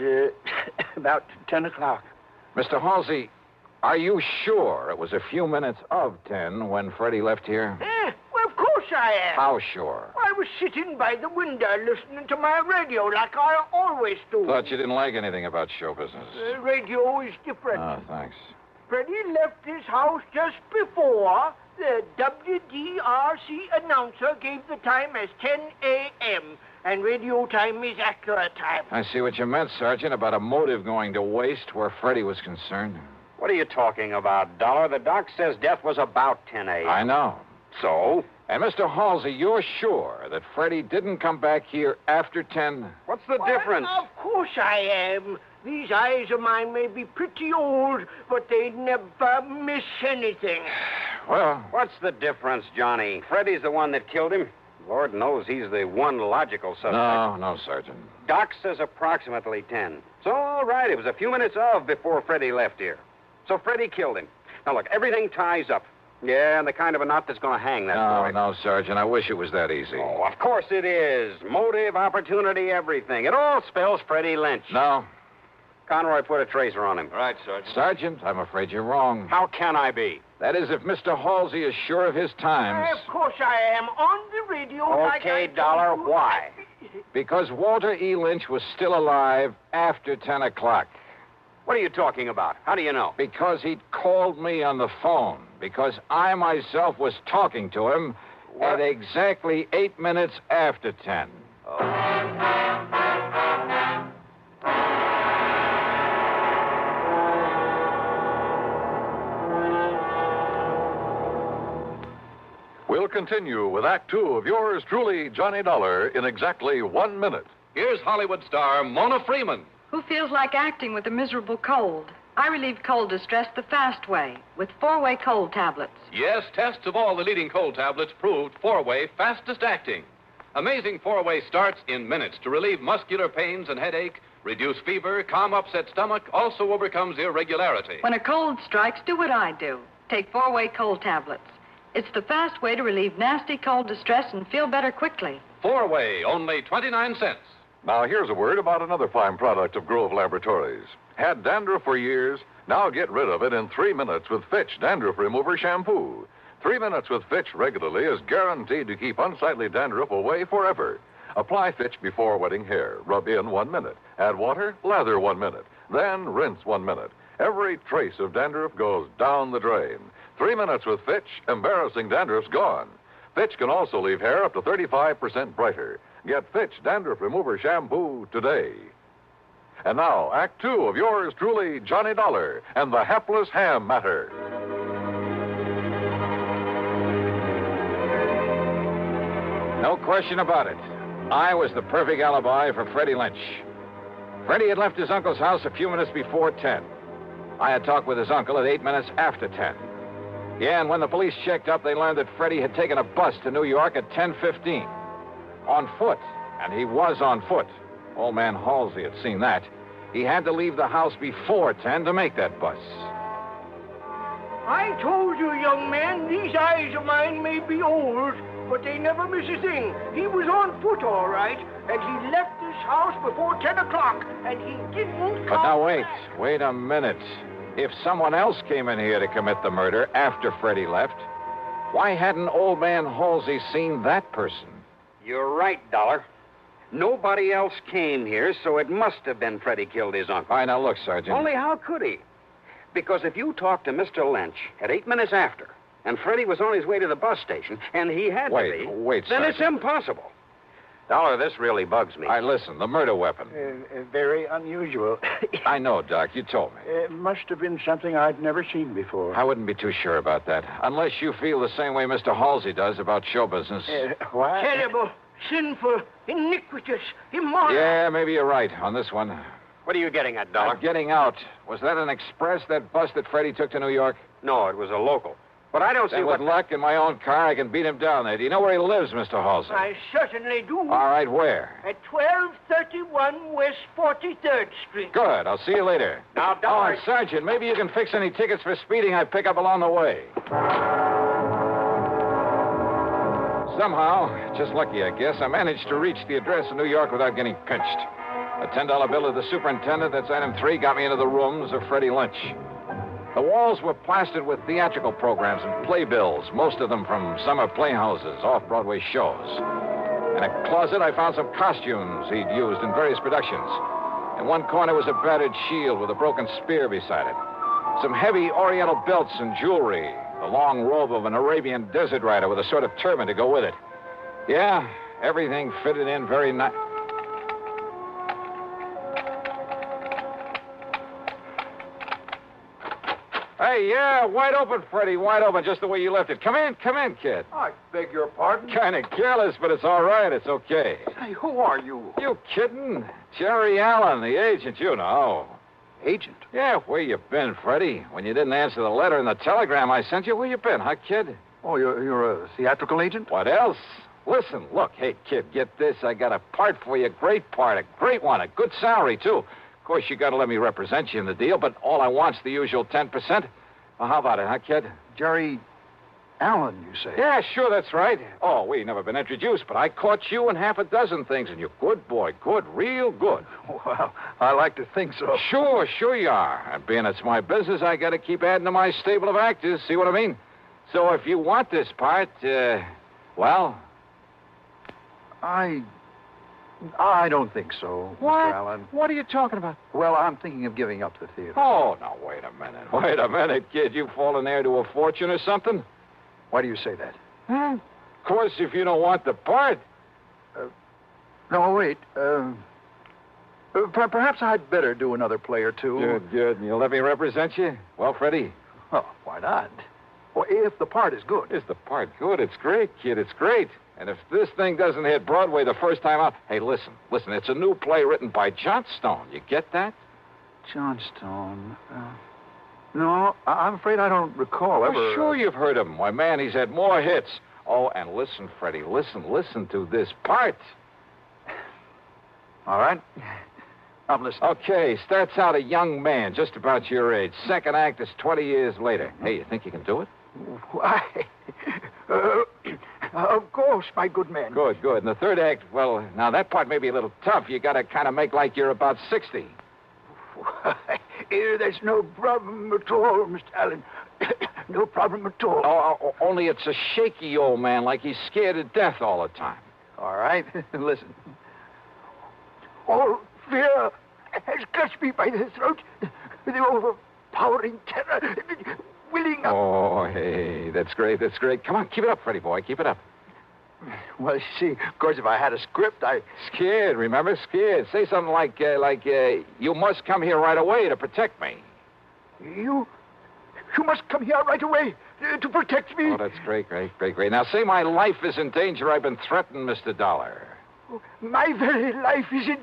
10 o'clock. Mr. Halsey, are you sure it was a few minutes of 10 when Freddie left here? Well, of course I am. How sure? I was sitting by the window listening to my radio like I always do. Thought you didn't like anything about show business. Radio is different. Oh, thanks. Freddie left his house just before the WDRC announcer gave the time as 10 a.m., and radio time is accurate time. I see what you meant, Sergeant, about a motive going to waste where Freddie was concerned. What are you talking about, Dollar? The doc says death was about 10 a.m. I know. So? And Mr. Halsey, you're sure that Freddie didn't come back here after 10? What's the difference? Of course I am. These eyes of mine may be pretty old, but they never miss anything. Well... What's the difference, Johnny? Freddie's the one that killed him. Lord knows he's the one logical suspect. No, Sergeant. Doc says approximately 10. So, all right, it was a few minutes of before Freddie left here. So Freddie killed him. Now, look, everything ties up. Yeah, and the kind of a knot that's going to hang that boy. No, Sergeant, I wish it was that easy. Oh, of course it is. Motive, opportunity, everything. It all spells Freddie Lynch. No. Conroy put a tracer on him. Right, Sergeant. Sergeant, I'm afraid you're wrong. How can I be? That is, if Mr. Halsey is sure of his times. Of course I am. On the radio. Okay, Dollar, why? Because Walter E. Lynch was still alive after 10 o'clock. What are you talking about? How do you know? Because he'd called me on the phone. Because I myself was talking to him at exactly 8 minutes after 10. We'll continue with Act Two of yours truly, Johnny Dollar, in exactly 1 minute. Here's Hollywood star Mona Freeman. Who feels like acting with a miserable cold? I relieve cold distress the fast way with 4-way cold tablets. Yes, tests of all the leading cold tablets proved 4-way fastest acting. Amazing 4-way starts in minutes to relieve muscular pains and headache, reduce fever, calm upset stomach, also overcomes irregularity. When a cold strikes, do what I do. Take 4-way cold tablets. It's the fast way to relieve nasty cold distress and feel better quickly. 4-way, only 29 cents. Now, here's a word about another fine product of Grove Laboratories. Had dandruff for years? Now get rid of it in 3 minutes with Fitch Dandruff Remover Shampoo. 3 minutes with Fitch regularly is guaranteed to keep unsightly dandruff away forever. Apply Fitch before wetting hair. Rub in 1 minute. Add water, lather 1 minute. Then rinse 1 minute. Every trace of dandruff goes down the drain. 3 minutes with Fitch, embarrassing dandruff's gone. Fitch can also leave hair up to 35% brighter. Get Fitch Dandruff Remover Shampoo today. And now, Act Two of yours truly, Johnny Dollar, and the Hapless Ham Matter. No question about it. I was the perfect alibi for Freddie Lynch. Freddie had left his uncle's house a few minutes before 10. I had talked with his uncle at 8 minutes after 10. Yeah, and when the police checked up, they learned that Freddie had taken a bus to New York at 10:15. On foot, and he was on foot. Old man Halsey had seen that. He had to leave the house before 10 to make that bus. I told you, young man, these eyes of mine may be old, but they never miss a thing. He was on foot, all right, and he left the this house before 10 o'clock, and he didn't come. But now wait a minute. If someone else came in here to commit the murder after Freddie left, why hadn't old man Halsey seen that person? You're right, Dollar. Nobody else came here, so it must have been Freddie killed his uncle. All right, now look, Sergeant. Only how could he? Because if you talked to Mr. Lynch at 8 minutes after, and Freddie was on his way to the bus station, and he had to be... Wait, then Sergeant. it's impossible. Dollar, this really bugs me. All right, listen, the murder weapon. Very unusual. I know, Doc, you told me. It must have been something I'd never seen before. I wouldn't be too sure about that, unless you feel the same way Mr. Halsey does about show business. What? Terrible, sinful, iniquitous, immoral. Yeah, maybe you're right on this one. What are you getting at, Dollar? Getting out. Was that an express, that bus that Freddie took to New York? No, it was a local. But I don't see with luck in my own car, I can beat him down there. Do you know where he lives, Mr. Halsey? I certainly do. All right, where? At 1231 West 43rd Street. Good. I'll see you later. Now, Dollar... Oh, Sergeant, maybe you can fix any tickets for speeding I pick up along the way. Somehow, just lucky, I guess, I managed to reach the address in New York without getting pinched. A $10 bill to the superintendent, that's item 3, got me into the rooms of Freddie Lynch. The walls were plastered with theatrical programs and playbills, most of them from summer playhouses, off-Broadway shows. In a closet, I found some costumes he'd used in various productions. In one corner was a battered shield with a broken spear beside it. Some heavy oriental belts and jewelry. The long robe of an Arabian desert rider with a sort of turban to go with it. Yeah, everything fitted in very nice. Hey, yeah, wide open, Freddie, wide open, just the way you left it. Come in, kid. I beg your pardon? Kind of careless, but it's all right. It's okay. Hey, who are you? You kidding? Jerry Allen, the agent, you know. Agent? Yeah, where you been, Freddie? When you didn't answer the letter and the telegram I sent you, where you been, huh, kid? Oh, you're a theatrical agent? What else? Listen, look, hey, kid, get this. I got a part for you, great part, a great one, a good salary, too. Of course, you got to let me represent you in the deal, but all I want's the usual 10%. Well, how about it, huh, kid? Jerry Allen, you say? Yeah, sure, that's right. Oh, we never been introduced, but I caught you in half a dozen things, and you're good, boy, good, real good. Well, I like to think so. Sure you are. And being it's my business, I got to keep adding to my stable of actors, see what I mean? So if you want this part, well... I don't think so, What? Mr. Allen. What are you talking about? Well, I'm thinking of giving up the theater. Oh, now, wait a minute. Wait a minute, kid. You fallen heir to a fortune or something? Why do you say that? Of course, if you don't want the part. No, wait. Perhaps I'd better do another play or two. Good. And you'll let me represent you? Well, Freddie? Oh, why not? Well, if the part is good. Is the part good? It's great, kid. It's great. And if this thing doesn't hit Broadway the first time out... Hey, listen. It's a new play written by Johnstone. You get that? Johnstone? No, I'm afraid I don't recall ever... Oh, sure you've heard of him. Why, man, he's had more hits. Oh, and listen, Freddie, listen to this part. All right. I'm listening. Okay, starts out a young man, just about your age. Second act is 20 years later. Hey, you think you can do it? Why? Of course, my good man. Good. And the third act, well, now that part may be a little tough. You got to kind of make like you're about 60. Why, there's no problem at all, Mr. Allen. No problem at all. Oh, only it's a shaky old man, like he's scared to death all the time. All right, listen. All fear has clutched me by the throat. The overpowering terror, willing up. Oh, hey, that's great. Come on, keep it up, Freddie boy, keep it up. Well, you see, of course, if I had a script, Scared, remember? Scared. Say something like, you must come here right away to protect me. You must come here right away to protect me. Oh, that's great. Now, say my life is in danger. I've been threatened, Mr. Dollar. My very life is in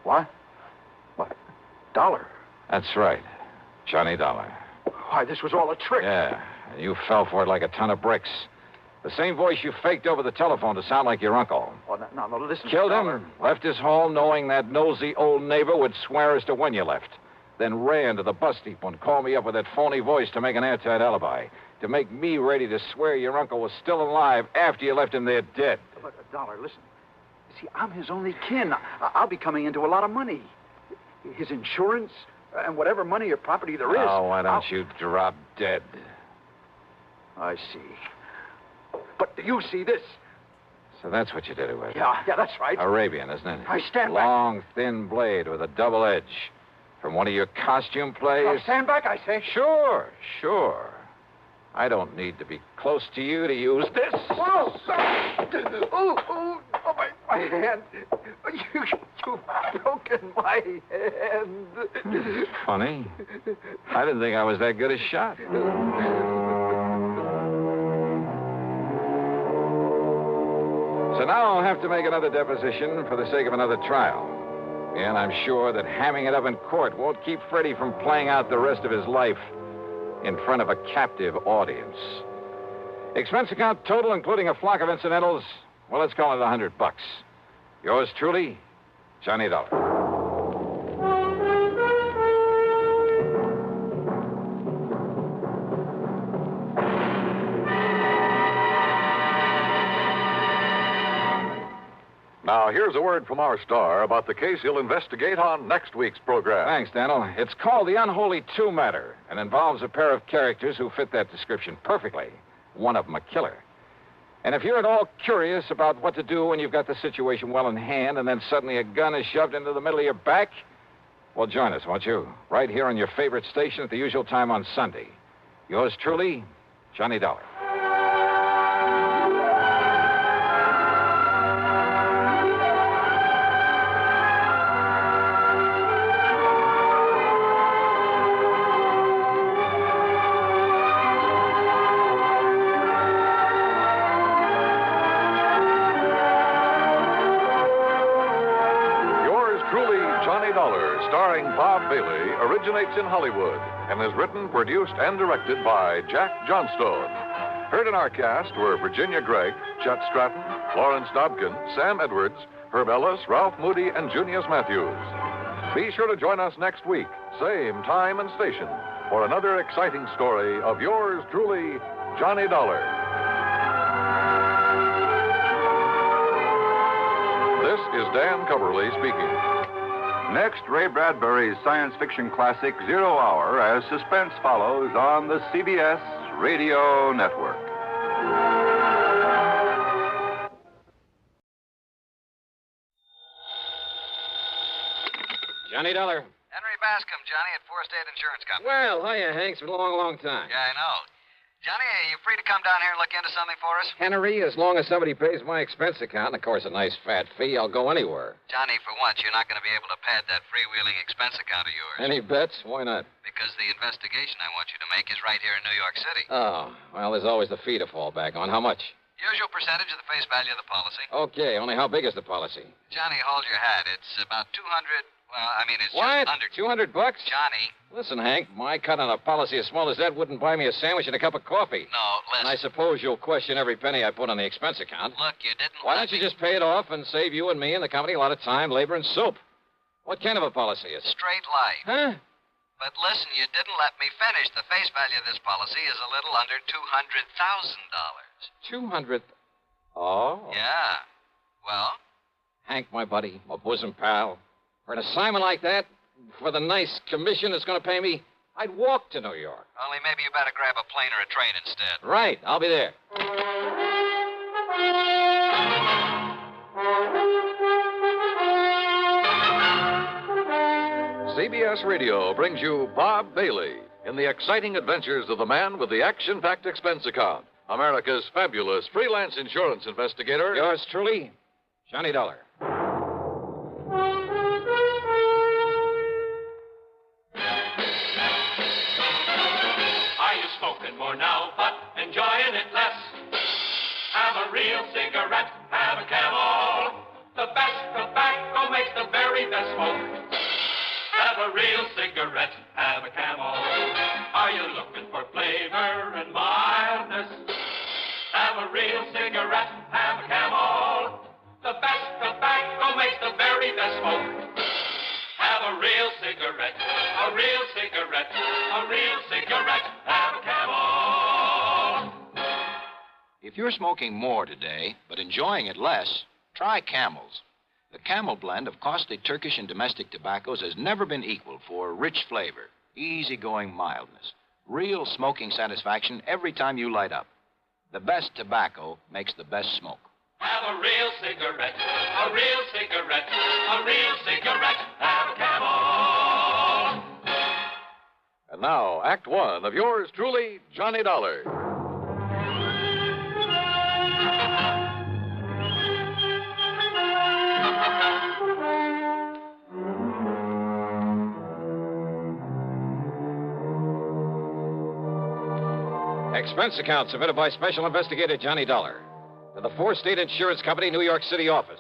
What? Dollar? That's right. Johnny Dollar. Why, this was all a trick. Yeah, and you fell for it like a ton of bricks. The same voice you faked over the telephone to sound like your uncle. Oh, no, listen. Killed Dollar. him, left his home knowing that nosy old neighbor would swear as to when you left. Then ran to the bus depot and called me up with that phony voice to make an airtight alibi. To make me ready to swear your uncle was still alive after you left him there dead. But, Dollar, listen. See, I'm his only kin. I'll be coming into a lot of money. His insurance and whatever money or property there is. Oh, why don't you drop dead? I see. But do you see this? So that's what you did it with. Yeah, that's right. Arabian, isn't it? I stand back. Long, thin blade with a double edge. From one of your costume plays? Now stand back, I say. Sure. I don't need to be close to you to use this. Whoa! Oh, my hand. You've broken my hand. Funny. I didn't think I was that good a shot. So now I'll have to make another deposition for the sake of another trial. And I'm sure that hamming it up in court won't keep Freddie from playing out the rest of his life in front of a captive audience. Expense account total, including a flock of incidentals, well, let's call it $100. Yours truly, Johnny Dollar. Now, here's a word from our star about the case he'll investigate on next week's program. Thanks, Daniel. It's called the Unholy Two Matter and involves a pair of characters who fit that description perfectly. One of them a killer. And if you're at all curious about what to do when you've got the situation well in hand and then suddenly a gun is shoved into the middle of your back, well, join us, won't you? Right here on your favorite station at the usual time on Sunday. Yours truly, Johnny Dollar. Starring Bob Bailey, originates in Hollywood and is written, produced, and directed by Jack Johnstone. Heard in our cast were Virginia Gregg, Chet Stratton, Florence Dobkin, Sam Edwards, Herb Ellis, Ralph Moody, and Junius Matthews. Be sure to join us next week, same time and station, for another exciting story of yours truly, Johnny Dollar. This is Dan Coverly speaking. Next, Ray Bradbury's science fiction classic, 0 Hour, as suspense follows on the CBS Radio Network. Johnny Dollar. Henry Bascom, Johnny, at Four State Insurance Company. Well, hiya, Hank. It's been a long time. Yeah, I know. Johnny, are you free to come down here and look into something for us? Henry, as long as somebody pays my expense account, and of course a nice fat fee, I'll go anywhere. Johnny, for once, you're not going to be able to pad that freewheeling expense account of yours. Any bets? Why not? Because the investigation I want you to make is right here in New York City. Oh, well, there's always the fee to fall back on. How much? Usual percentage of the face value of the policy. Okay, only how big is the policy? Johnny, hold your hat. It's about 200... Well, I mean, it's what? just under... $200? Johnny. Listen, Hank, my cut on a policy as small as that wouldn't buy me a sandwich and a cup of coffee. No, listen. And I suppose you'll question every penny I put on the expense account. Look, you didn't Why don't you just pay it off and save you and me and the company a lot of time, labor, and soap? What kind of a policy is it? Straight life. Huh? But listen, you didn't let me finish. The face value of this policy is a little under $200,000. 200... Oh. Yeah. Well? Hank, my buddy, my bosom pal, for an assignment like that, for the nice commission it's going to pay me, I'd walk to New York. Only maybe you better grab a plane or a train instead. Right. I'll be there. CBS Radio brings you Bob Bailey in the exciting adventures of the man with the action-packed expense account, America's fabulous freelance insurance investigator. Yours truly, Johnny Dollar. Are you smoking more now, but enjoying it less? Have a real cigarette, have a Camel. The best tobacco makes the very best smoke. Have a real cigarette, have a Camel. Are you looking for flavor and mildness? Have a real cigarette, have a Camel. The best tobacco makes the very best smoke. Have a real cigarette, a real cigarette, a real cigarette, have a Camel. If you're smoking more today, but enjoying it less, Try Camels. The Camel blend of costly Turkish and domestic tobaccos has never been equaled for rich flavor, easygoing mildness, real smoking satisfaction every time you light up. The best tobacco makes the best smoke. Have a real cigarette, a real cigarette, a real cigarette. Have a Camel. And now, Act One of yours truly, Johnny Dollar. Expense account submitted by Special Investigator Johnny Dollar to the Four-State Insurance Company, New York City office.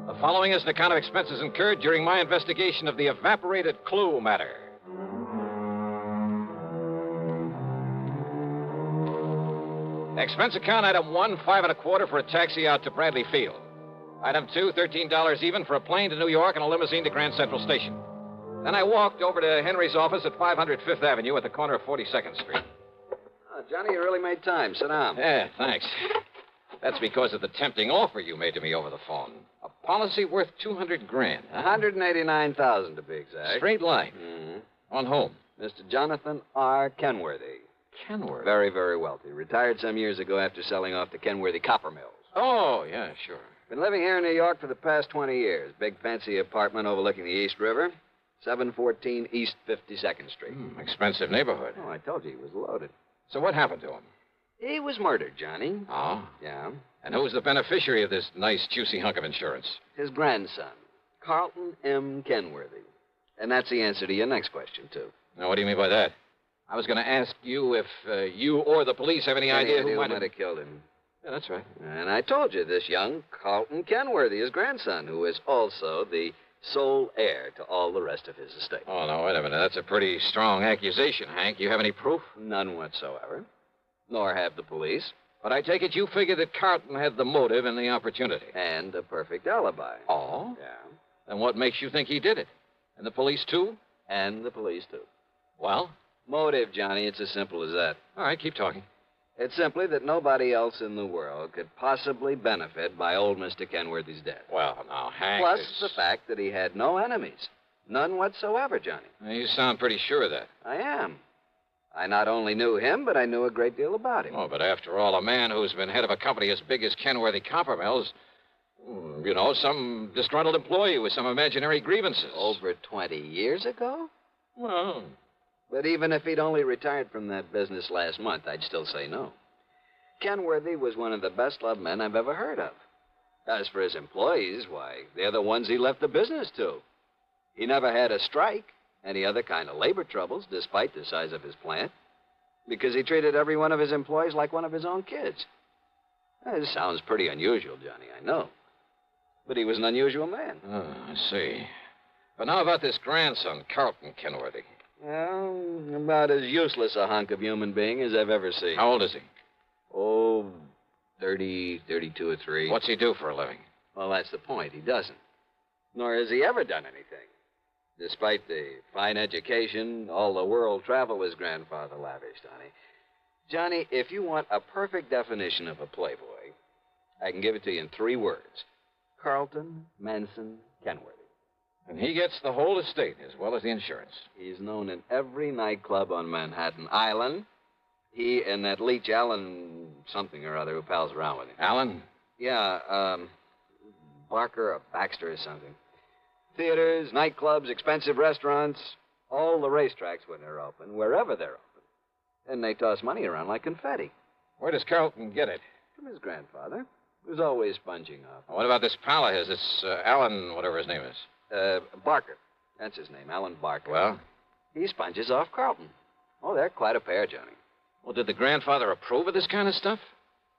The following is an account of expenses incurred during my investigation of the Evaporated Clue matter. Expense account item 1, $5.25 for a taxi out to Bradley Field. Item 2, $13 even for a plane to New York and a limousine to Grand Central Station. Then I walked over to Henry's office at 500 Fifth Avenue at the corner of 42nd Street. Oh, Johnny, you really made time. Sit down. Yeah, thanks. That's because of the tempting offer you made to me over the phone. A policy worth $200,000. $189,000 to be exact. Straight line. Mm-hmm. On whom? Mr. Jonathan R. Kenworthy. Kenworthy? Very, very wealthy. Retired some years ago after selling off the Kenworthy copper mills. Oh, yeah, sure. Been living here in New York for the past 20 years. Big fancy apartment overlooking the East River. 714 East 52nd Street. Expensive neighborhood. Oh, I told you he was loaded. So what happened to him? He was murdered, Johnny. Oh? Yeah. And who was the beneficiary of this nice, juicy hunk of insurance? His grandson, Carlton M. Kenworthy. And that's the answer to your next question, too. Now, what do you mean by that? I was going to ask you if you or the police have any idea who might have killed him. Yeah, that's right. And I told you, this young Carlton Kenworthy, his grandson, who is also the sole heir to all the rest of his estate. Oh, no, wait a minute. That's a pretty strong accusation, Hank. You have any proof? None whatsoever. Nor have the police. But I take it you figure that Carlton had the motive and the opportunity. And a perfect alibi. Oh? Yeah. Then what makes you think he did it? And the police, too? And the police, too. Well? Motive, Johnny. It's as simple as that. All right, keep talking. It's simply that nobody else in the world could possibly benefit by old Mr. Kenworthy's death. Well, now, Hank... Plus the fact that he had no enemies. None whatsoever, Johnny. You sound pretty sure of that. I am. I not only knew him, but I knew a great deal about him. Oh, but after all, a man who's been head of a company as big as Kenworthy Copper Mills, you know, some disgruntled employee with some imaginary grievances. Over 20 years ago? Well... But even if he'd only retired from that business last month, I'd still say no. Kenworthy was one of the best-loved men I've ever heard of. As for his employees, why, they're the ones he left the business to. He never had a strike, any other kind of labor troubles, despite the size of his plant, because he treated every one of his employees like one of his own kids. This sounds pretty unusual, Johnny, I know. But he was an unusual man. Oh, I see. But now about this grandson, Carlton Kenworthy. Well, about as useless a hunk of human being as I've ever seen. How old is he? Oh, 30, 32 or 3. What's he do for a living? Well, that's the point. He doesn't. Nor has he ever done anything. Despite the fine education, all the world travel his grandfather lavished on him. Johnny, if you want a perfect definition of a playboy, I can give it to you in 3 words. Carlton Manson Kenworthy. And he gets the whole estate as well as the insurance. He's known in every nightclub on Manhattan Island. He and that leech Alan something or other who pals around with him. Alan? Yeah, Barker or Baxter or something. Theaters, nightclubs, expensive restaurants, all the racetracks when they're open, wherever they're open. And they toss money around like confetti. Where does Carlton get it? From his grandfather, who's always sponging off. What about this pal of his, this Alan, whatever his name is? Barker. That's his name, Alan Barker. Well? He sponges off Carlton. Oh, they're quite a pair, Johnny. Well, did the grandfather approve of this kind of stuff?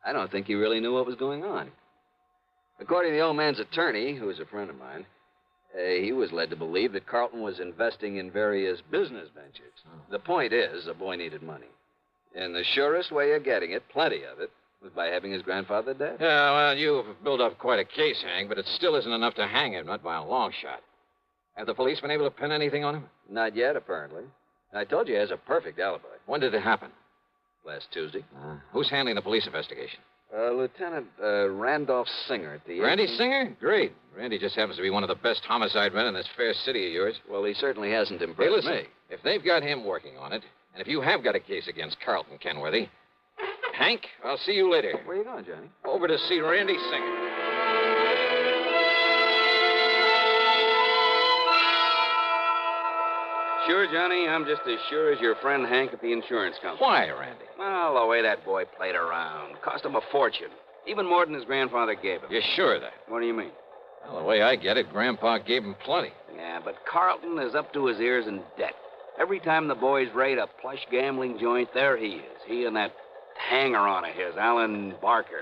I don't think he really knew what was going on. According to the old man's attorney, who is a friend of mine, he was led to believe that Carlton was investing in various business ventures. Oh. The point is, the boy needed money. And the surest way of getting it, plenty of it, was by having his grandfather dead. Yeah, well, you've built up quite a case, Hank, but it still isn't enough to hang him, not by a long shot. Have the police been able to pin anything on him? Not yet, apparently. I told you he has a perfect alibi. When did it happen? Last Tuesday. Who's handling the police investigation? Lieutenant Randolph Singer at the... Randy Singer? Great. Randy just happens to be one of the best homicide men in this fair city of yours. Well, he certainly hasn't Hey, impressed listen, me. if they've got him working on it, and if you have got a case against Carlton Kenworthy, Hank, I'll see you later. Where are you going, Johnny? Over to see Randy Singer. Sure, Johnny, I'm just as sure as your friend Hank at the insurance company. Why, Randy? Well, the way that boy played around. Cost him a fortune. Even more than his grandfather gave him. You're sure of that? What do you mean? Well, the way I get it, Grandpa gave him plenty. Yeah, but Carlton is up to his ears in debt. Every time the boys raid a plush gambling joint, there he is. He and that hanger-on of his, Alan Barker.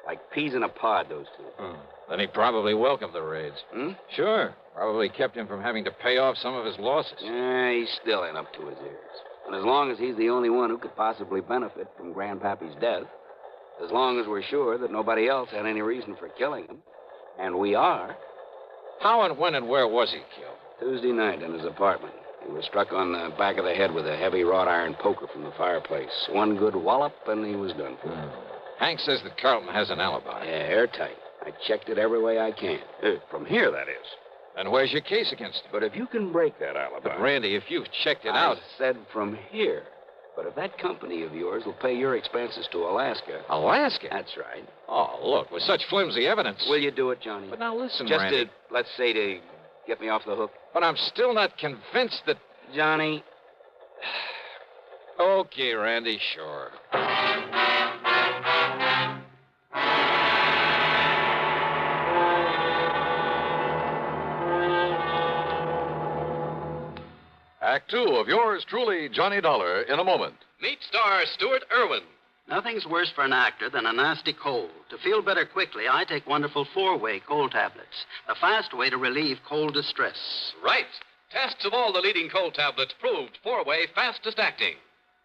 Like peas in a pod, those two. Then he probably welcomed the raids. Sure. Probably kept him from having to pay off some of his losses. Yeah, he's still in up to his ears. And as long as he's the only one who could possibly benefit from Grandpappy's death, as long as we're sure that nobody else had any reason for killing him, and we are... How and when and where was he killed? Tuesday night in his apartment. He was struck on the back of the head with a heavy wrought iron poker from the fireplace. One good wallop, and he was done for. Hank says that Carlton has an alibi. Yeah, airtight. I checked it every way I can. From here, that is. And where's your case against him? But if you can break that alibi... But, Randy, if you've checked it I out... said from here. But if that company of yours will pay your expenses to Alaska... Alaska? That's right. Oh, look, with such flimsy evidence... Will you do it, Johnny? But now listen, Just Randy... to, let's say, to get me off the hook. But I'm still not convinced that... Johnny... Okay, Randy, sure. Act two of yours truly, Johnny Dollar, in a moment. Meet star Stuart Irwin. Nothing's worse for an actor than a nasty cold. To feel better quickly, I take wonderful four-way cold tablets, the fast way to relieve cold distress. Right. Tests of all the leading cold tablets proved four-way fastest acting.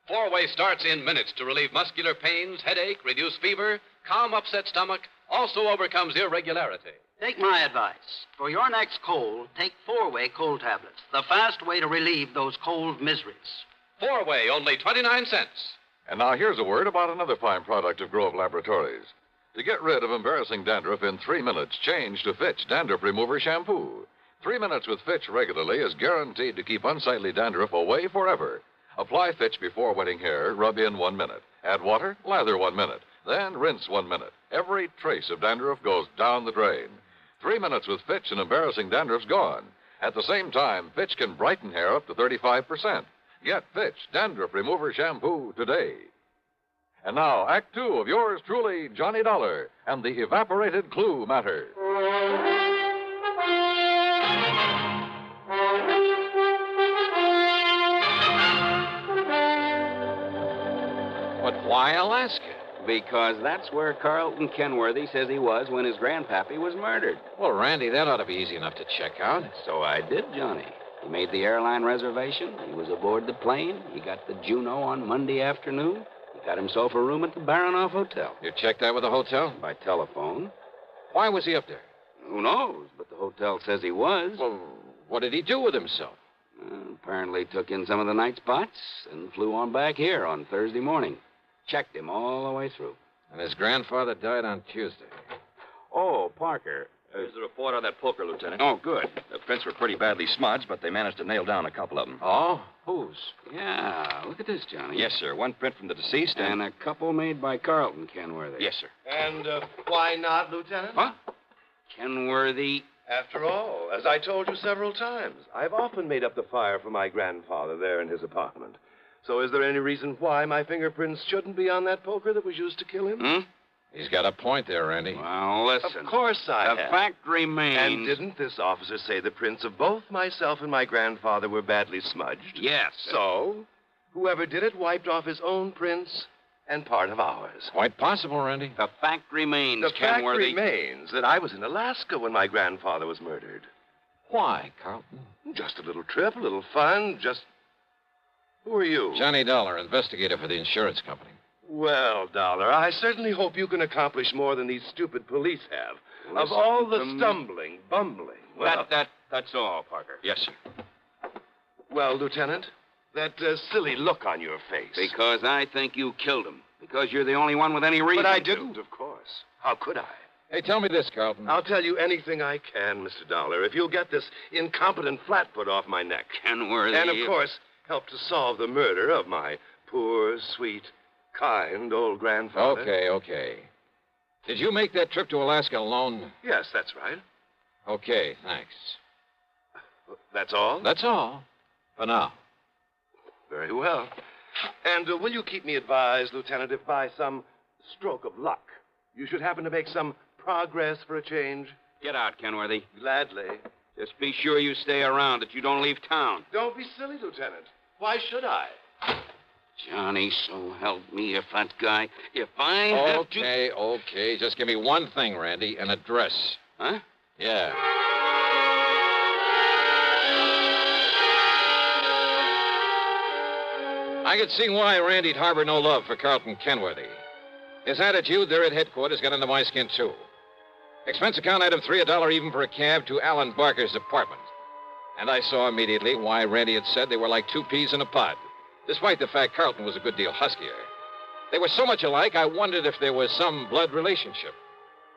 Four-way starts in minutes to relieve muscular pains, headache, reduce fever, calm upset stomach, also overcomes irregularity. Take my advice. For your next cold, take four-way cold tablets, the fast way to relieve those cold miseries. Four-way, only 29 cents. And now here's a word about another fine product of Grove Laboratories. To get rid of embarrassing dandruff in 3 minutes, change to Fitch Dandruff Remover Shampoo. 3 minutes with Fitch regularly is guaranteed to keep unsightly dandruff away forever. Apply Fitch before wetting hair, rub in 1 minute. Add water, lather 1 minute. Then rinse 1 minute. Every trace of dandruff goes down the drain. 3 minutes with Fitch and embarrassing dandruff's gone. At the same time, Fitch can brighten hair up to 35%. Get Fitch Dandruff Remover Shampoo today. And now, Act two of yours truly, Johnny Dollar, and the Evaporated Clue Matter. But why Alaska? Because that's where Carlton Kenworthy says he was when his grandpappy was murdered. Well, Randy, that ought to be easy enough to check out. So I did, Johnny. He made the airline reservation. He was aboard the plane. He got the Juneau on Monday afternoon. He got himself a room at the Baranoff Hotel. You checked that with the hotel? By telephone. Why was he up there? Who knows? But the hotel says he was. Well, what did he do with himself? Apparently took in some of the night spots and flew on back here on Thursday morning. Checked him all the way through. And his grandfather died on Tuesday. Oh, Parker. There's a report on that poker, Lieutenant. Oh, good. The prints were pretty badly smudged, but they managed to nail down a couple of them. Oh? Whose? Yeah, look at this, Johnny. Yes, sir. One print from the deceased And a couple made by Carlton Kenworthy. Yes, sir. And why not, Lieutenant? What? Kenworthy. After all, as I told you several times, I've often made up the fire for my grandfather there in his apartment. So is there any reason why my fingerprints shouldn't be on that poker that was used to kill him? He's got a point there, Randy. Well, listen. Of course I have. The fact remains... And didn't this officer say the prints of both myself and my grandfather were badly smudged? Yes. So, whoever did it wiped off his own prints and part of ours. Quite possible, Randy. The fact remains, The fact Kenworthy... remains that I was in Alaska when my grandfather was murdered. Why, Carlton? Just a little trip, a little fun, just... Who are you? Johnny Dollar, investigator for the insurance company. Well, Dollar, I certainly hope you can accomplish more than these stupid police have. Listen of all the to me. stumbling, bumbling... Well, That's all, Parker. Yes, sir. Well, Lieutenant, that silly look on your face. Because I think you killed him. Because you're the only one with any reason But I to. didn't, of course. How could I? Hey, tell me this, Carlton. I'll tell you anything I can, Mr. Dollar, if you'll get this incompetent flatfoot off my neck. Kenworthy. And, of course, help to solve the murder of my poor, sweet, kind old grandfather. Okay. Did you make that trip to Alaska alone? Yes, that's right. Okay, thanks. That's all? That's all. For now. Very well. And will you keep me advised, Lieutenant, if by some stroke of luck you should happen to make some progress for a change? Get out, Kenworthy. Gladly. Just be sure you stay around, that you don't leave town. Don't be silly, Lieutenant. Why should I? Johnny, so help me, if that guy... If I have to... Okay. Just give me one thing, Randy, an address. Huh? Yeah. I could see why Randy'd harbor no love for Carlton Kenworthy. His attitude there at headquarters got under my skin, too. Expense account item 3, $1 even for a cab to Alan Barker's apartment. And I saw immediately why Randy had said they were like two peas in a pod, despite the fact Carlton was a good deal huskier. They were so much alike, I wondered if there was some blood relationship.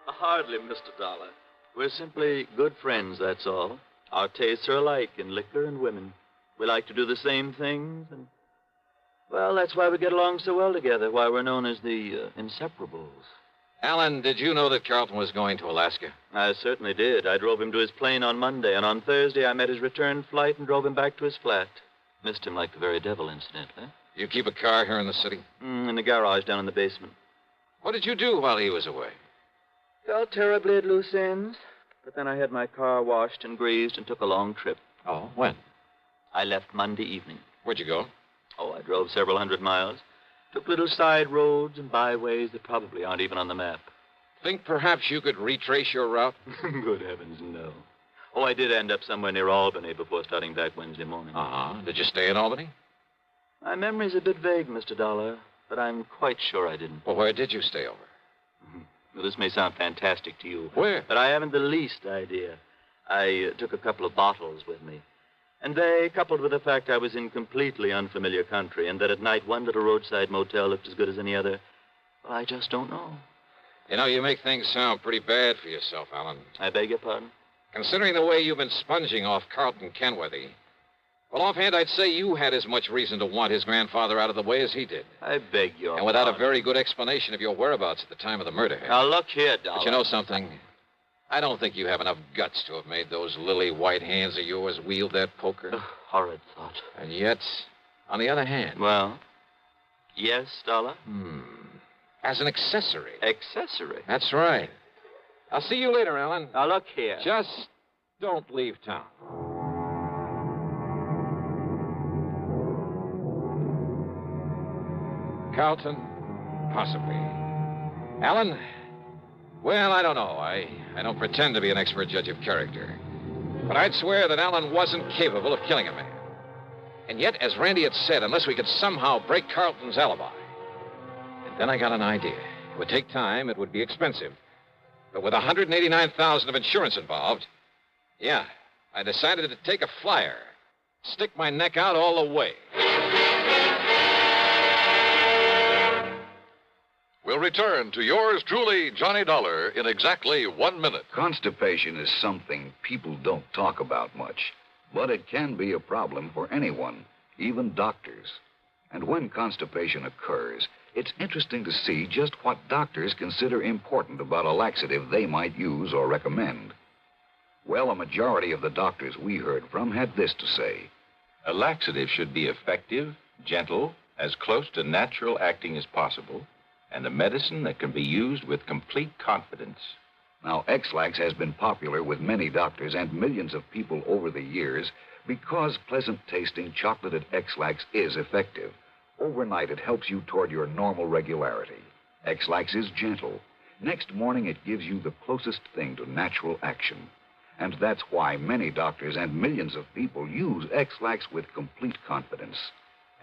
Hardly, Mr. Dollar. We're simply good friends, that's all. Our tastes are alike in liquor and women. We like to do the same things, and... well, that's why we get along so well together, why we're known as the Inseparables. Alan, did you know that Carlton was going to Alaska? I certainly did. I drove him to his plane on Monday, and on Thursday I met his return flight and drove him back to his flat. Missed him like the very devil, incidentally. You keep a car here in the city? In the garage down in the basement. What did you do while he was away? Felt terribly at loose ends, but then I had my car washed and greased and took a long trip. Oh, when? I left Monday evening. Where'd you go? Oh, I drove several hundred miles. Took little side roads and byways that probably aren't even on the map. Think perhaps you could retrace your route? Good heavens, no. Oh, I did end up somewhere near Albany before starting back Wednesday morning. Uh-huh. Did you stay in Albany? My memory's a bit vague, Mr. Dollar, but I'm quite sure I didn't. Well, where did you stay over? Well, this may sound fantastic to you. Where? But I haven't the least idea. I took a couple of bottles with me. And they, coupled with the fact I was in completely unfamiliar country and that at night one little roadside motel looked as good as any other, well, I just don't know. You know, you make things sound pretty bad for yourself, Alan. I beg your pardon? Considering the way you've been sponging off Carlton Kenworthy, well, offhand, I'd say you had as much reason to want his grandfather out of the way as he did. I beg your And without pardon. a very good explanation of your whereabouts at the time of the murder. Now, look here, Dollar. But you know something? I don't think you have enough guts to have made those lily white hands of yours wield that poker. Horrid thought. And yet, on the other hand... Well, yes, Dollar? As an accessory. Accessory? That's right. I'll see you later, Alan. Now, look here. Just don't leave town. Carlton? Possibly. Alan? Well, I don't know. I don't pretend to be an expert judge of character. But I'd swear that Alan wasn't capable of killing a man. And yet, as Randy had said, unless we could somehow break Carlton's alibi. And then I got an idea. It would take time. It would be expensive. But with $189,000 of insurance involved, yeah, I decided to take a flyer. Stick my neck out all the way. We'll return to yours truly, Johnny Dollar, in exactly 1 minute. Constipation is something people don't talk about much, but it can be a problem for anyone, even doctors. And when constipation occurs, it's interesting to see just what doctors consider important about a laxative they might use or recommend. Well, a majority of the doctors we heard from had this to say. A laxative should be effective, gentle, as close to natural acting as possible, and a medicine that can be used with complete confidence. Now, X-Lax has been popular with many doctors and millions of people over the years because pleasant-tasting chocolated X-Lax is effective. Overnight, it helps you toward your normal regularity. X-Lax is gentle. Next morning, it gives you the closest thing to natural action. And that's why many doctors and millions of people use X-Lax with complete confidence.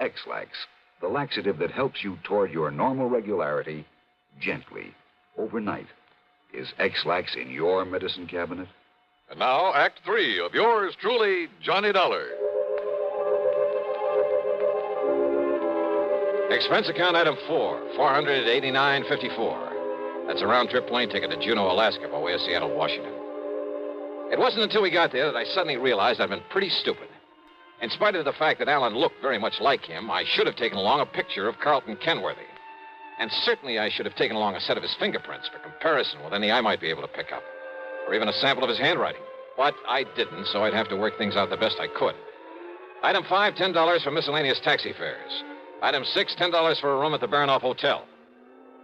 X-Lax, the laxative that helps you toward your normal regularity gently, overnight. Is X-Lax in your medicine cabinet? And now, Act 3 of yours truly, Johnny Dollar. Expense account item 4, $489.54. That's a round-trip plane ticket to Juneau, Alaska, by way of Seattle, Washington. It wasn't until we got there that I suddenly realized I'd been pretty stupid. In spite of the fact that Alan looked very much like him, I should have taken along a picture of Carlton Kenworthy. And certainly I should have taken along a set of his fingerprints for comparison with any I might be able to pick up. Or even a sample of his handwriting. But I didn't, so I'd have to work things out the best I could. Item 5, $10 for miscellaneous taxi fares. Item 6, $10 for a room at the Baranoff Hotel.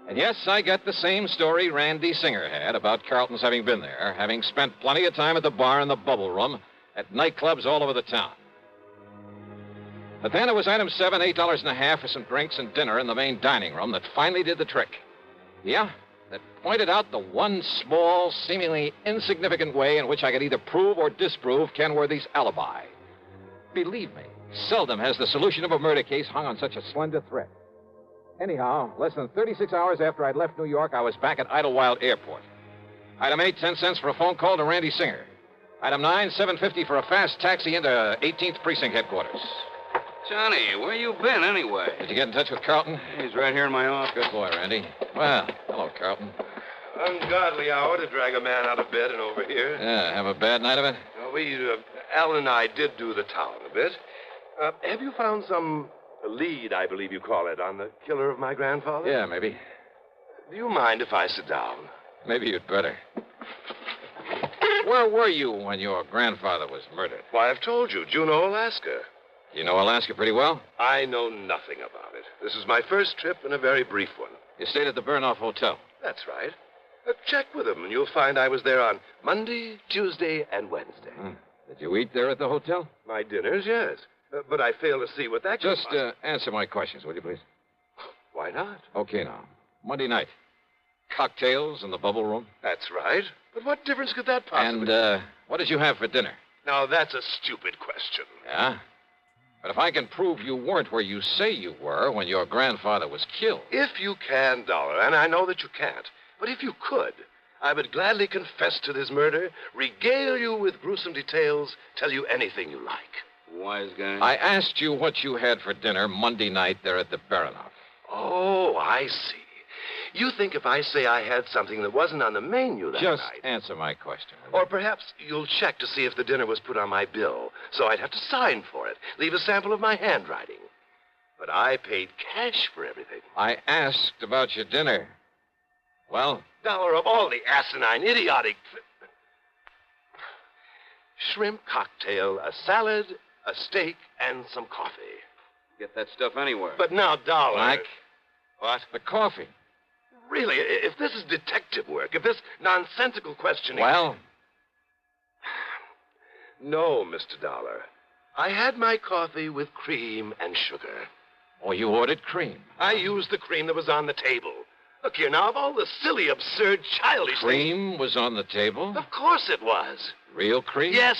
And yes, I got the same story Randy Singer had about Carlton's having been there, having spent plenty of time at the bar and the bubble room, at nightclubs all over the town. But then it was item 7, $8.50 for some drinks and dinner in the main dining room that finally did the trick. Yeah, that pointed out the one small, seemingly insignificant way in which I could either prove or disprove Kenworthy's alibi. Believe me, seldom has the solution of a murder case hung on such a slender thread. Anyhow, less than 36 hours after I'd left New York, I was back at Idlewild Airport. Item 8, 10 cents for a phone call to Randy Singer. Item 9, $7.50 for a fast taxi into 18th Precinct headquarters. Johnny, where you been anyway? Did you get in touch with Carlton? He's right here in my office. Good boy, Randy. Well, hello, Carlton. Ungodly hour to drag a man out of bed and over here. Yeah, have a bad night of it? Alan and I did do the town a bit. Have you found some lead, I believe you call it, on the killer of my grandfather? Yeah, maybe. Do you mind if I sit down? Maybe you'd better. Where were you when your grandfather was murdered? Why, I've told you, Juneau, Alaska. You know Alaska pretty well? I know nothing about it. This is my first trip and a very brief one. You stayed at the Baranoff Hotel? That's right. Check with him, and you'll find I was there on Monday, Tuesday, and Wednesday. Did you eat there at the hotel? My dinners, yes. But I fail to see what that could Just answer my questions, would you, please? Why not? Okay, now. Monday night. Cocktails in the bubble room? That's right. But what difference could that possibly... And what did you have for dinner? Now, that's a stupid question. Yeah? But if I can prove you weren't where you say you were when your grandfather was killed... If you can, Dollar, and I know that you can't, but if you could, I would gladly confess to this murder, regale you with gruesome details, tell you anything you like. Wise guy. I asked you what you had for dinner Monday night there at the Baranoff. Oh, I see. You think if I say I had something that wasn't on the menu that Just night... answer my question. Or perhaps you'll check to see if the dinner was put on my bill, so I'd have to sign for it, leave a sample of my handwriting. But I paid cash for everything. I asked about your dinner. Well? Dollar, of all the asinine, idiotic... Shrimp cocktail, a salad, a steak, and some coffee. Get that stuff anywhere. But now, Dollar... Mike? What? The coffee. Really, if this is detective work, if this nonsensical questioning... Well? No, Mr. Dollar. I had my coffee with cream and sugar. Oh, you ordered cream? I used the cream that was on the table. Look here, now, of all the silly, absurd, childish Cream was on the table? Of course it was. Real cream? Yes,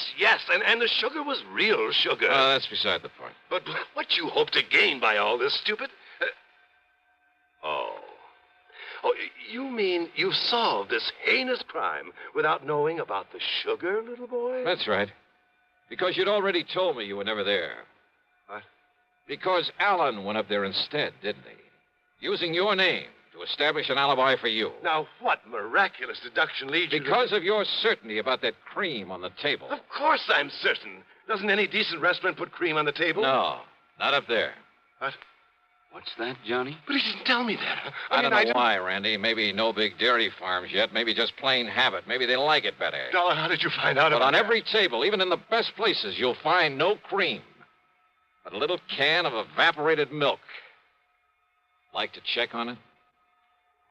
and the sugar was real sugar. That's beside the point. But what you hope to gain by all this, stupid... Oh, you mean you solved this heinous crime without knowing about the sugar, little boy? That's right. Because you'd already told me you were never there. What? Because Alan went up there instead, didn't he? Using your name to establish an alibi for you. Now, what miraculous deduction leads you to... Because of your certainty about that cream on the table. Of course I'm certain. Doesn't any decent restaurant put cream on the table? No, not up there. What? What's that, Johnny? But he didn't tell me that. I don't know why, Randy. Maybe no big dairy farms yet. Maybe just plain habit. Maybe they like it better. Dollar, how did you find out about But on that? every table, even in the best places, you'll find no cream. But a little can of evaporated milk. Like to check on it?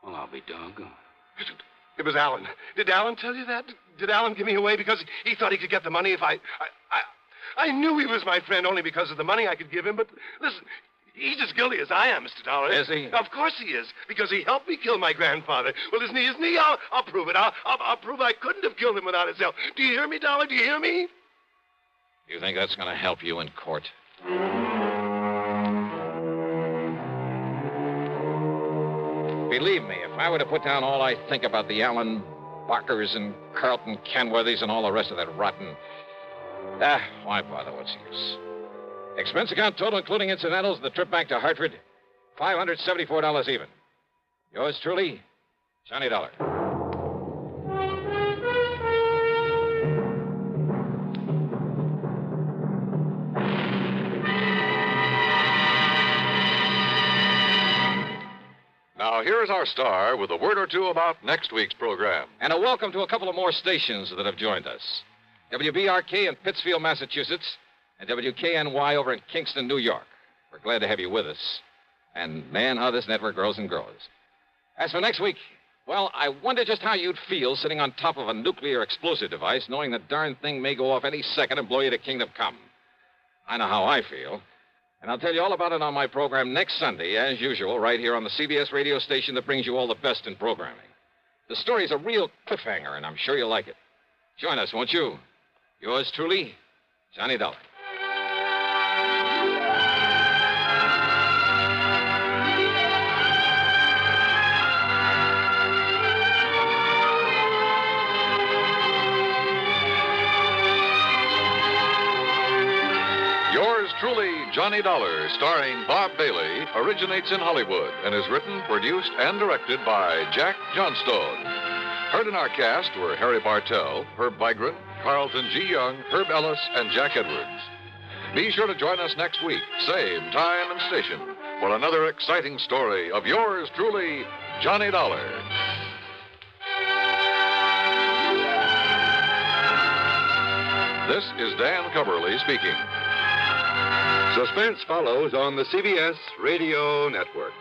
Well, I'll be doggone. It was Alan. Did Alan tell you that? Did Alan give me away because he thought he could get the money if I knew he was my friend only because of the money I could give him, but listen, he's as guilty as I am, Mr. Dollar. Is he? Of course he is, because he helped me kill my grandfather. Well, isn't he? I'll prove it. I'll prove I couldn't have killed him without his help. Do you hear me, Dollar? Do you hear me? You think that's going to help you in court? Believe me, if I were to put down all I think about the Alan Barkers and Carlton Kenworthys and all the rest of that rotten... why bother? What's the use? Expense account total, including incidentals, the trip back to Hartford, $574 even. Yours truly, Johnny Dollar. Now, here's our star with a word or two about next week's program. And a welcome to a couple of more stations that have joined us. WBRK in Pittsfield, Massachusetts, and WKNY over in Kingston, New York. We're glad to have you with us. And, man, how this network grows and grows. As for next week, well, I wonder just how you'd feel sitting on top of a nuclear explosive device, knowing the darn thing may go off any second and blow you to kingdom come. I know how I feel. And I'll tell you all about it on my program next Sunday, as usual, right here on the CBS radio station that brings you all the best in programming. The story's a real cliffhanger, and I'm sure you'll like it. Join us, won't you? Yours truly, Johnny Dollar. Yours truly, Johnny Dollar, starring Bob Bailey, originates in Hollywood and is written, produced, and directed by Jack Johnstone. Heard in our cast were Harry Bartell, Herb Vigran, Carlton G. Young, Herb Ellis, and Jack Edwards. Be sure to join us next week, same time and station, for another exciting story of yours truly, Johnny Dollar. This is Dan Coverly speaking. Suspense follows on the CBS Radio Network.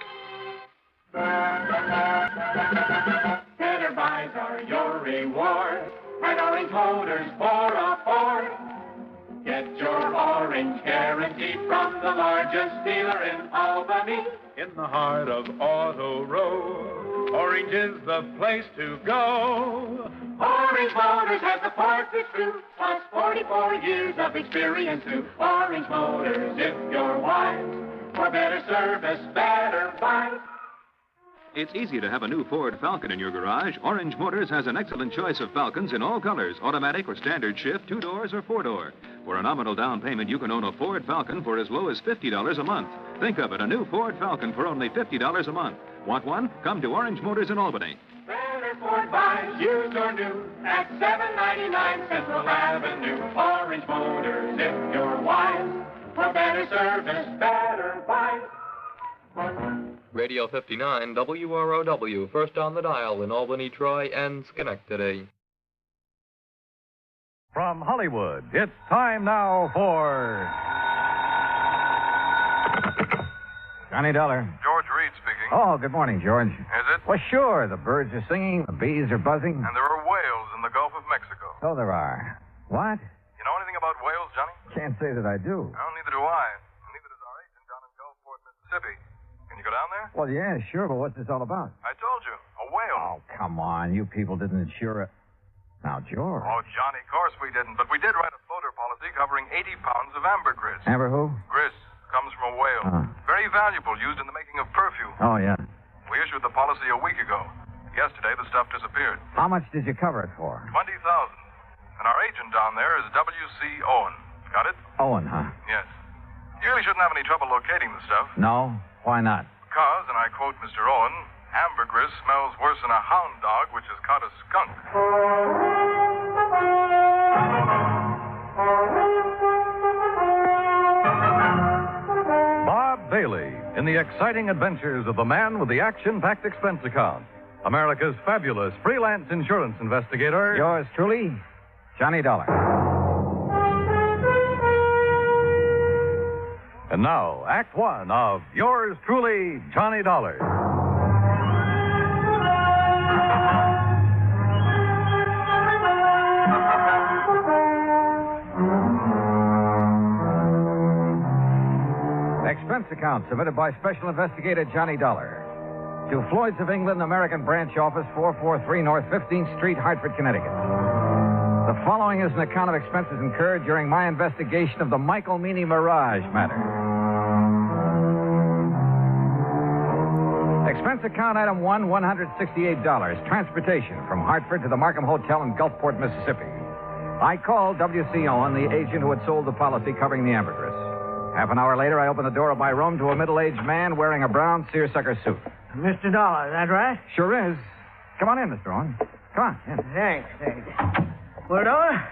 Better buys are your reward. And Orange Motors 404. Get your orange guarantee from the largest dealer in Albany. In the heart of Auto Row, Orange is the place to go. Orange Motors has the parts it's true, plus 44 years of experience too. Orange Motors, if you're wise, for better service, better buys. It's easy to have a new Ford Falcon in your garage. Orange Motors has an excellent choice of Falcons in all colors, automatic or standard shift, 2-doors or 4-door. For a nominal down payment, you can own a Ford Falcon for as low as $50 a month. Think of it, a new Ford Falcon for only $50 a month. Want one? Come to Orange Motors in Albany. Better Ford buys, used or new, at $7.99 Central Avenue. Orange Motors, if you're wise, for better service, better buys. Radio 59, WROW, first on the dial in Albany, Troy, and Schenectady. From Hollywood, it's time now for Johnny Dollar. George Reed speaking. Oh, good morning, George. Is it? Well, sure. The birds are singing, the bees are buzzing. And there are whales in the Gulf of Mexico. So there are. What? You know anything about whales, Johnny? Can't say that I do. Well, neither do I. And neither does our agent down in Gulfport, Mississippi. Can you go down there? Well, yeah, sure, but what's this all about? I told you, a whale. Oh, come on. You people didn't insure it. Now, George. Oh, Johnny, of course we didn't. But we did write a floater policy covering 80 pounds of ambergris. Amber who? Gris comes from a whale. Very valuable, used in the making of perfume. Oh, yeah. We issued the policy a week ago. Yesterday, the stuff disappeared. How much did you cover it for? $20,000. And our agent down there is W.C. Owen. Got it? Owen, huh? Yes. You really shouldn't have any trouble locating the stuff. No? Why not? Because, and I quote Mr. Owen, ambergris smells worse than a hound dog which has caught a skunk. Bob Bailey in the exciting adventures of the man with the action-packed expense account. America's fabulous freelance insurance investigator. Yours truly, Johnny Dollar. And now, Act One of Yours Truly, Johnny Dollar. Expense account submitted by Special Investigator Johnny Dollar to Floyd's of England, American Branch Office, 443 North 15th Street, Hartford, Connecticut. The following is an account of expenses incurred during my investigation of the Meany Mirage matter. Expense account item 1, $168. Transportation from Hartford to the Markham Hotel in Gulfport, Mississippi. I called W.C. Owen, the agent who had sold the policy covering the ambergris. Half an hour later, I opened the door of my room to a middle-aged man wearing a brown seersucker suit. Mr. Dollar, is that right? Sure is. Come on in, Mr. Owen. Come on, in. Thanks. Well, Dollar,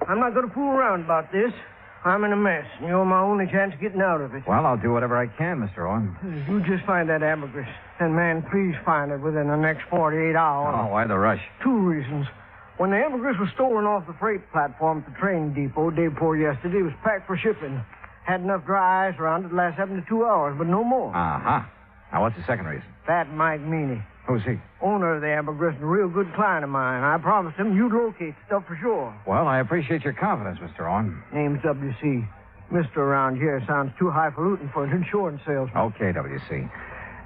I'm not going to fool around about this. I'm in a mess, and you're my only chance of getting out of it. Well, I'll do whatever I can, Mr. Owen. You just find that ambergris. And, man, please find it within the next 48 hours. Oh, why the rush? 2 reasons. When the ambergris was stolen off the freight platform at the train depot day before yesterday, it was packed for shipping. Had enough dry ice around it to last 72 hours, but no more. Uh-huh. Now, what's the second reason? That Mike Meany. Who's he? Owner of the ambergris and a real good client of mine. I promised him you'd locate the stuff for sure. Well, I appreciate your confidence, Mr. Owen. Name's W.C. Mr. around here sounds too highfalutin for an insurance salesman. Okay, W.C.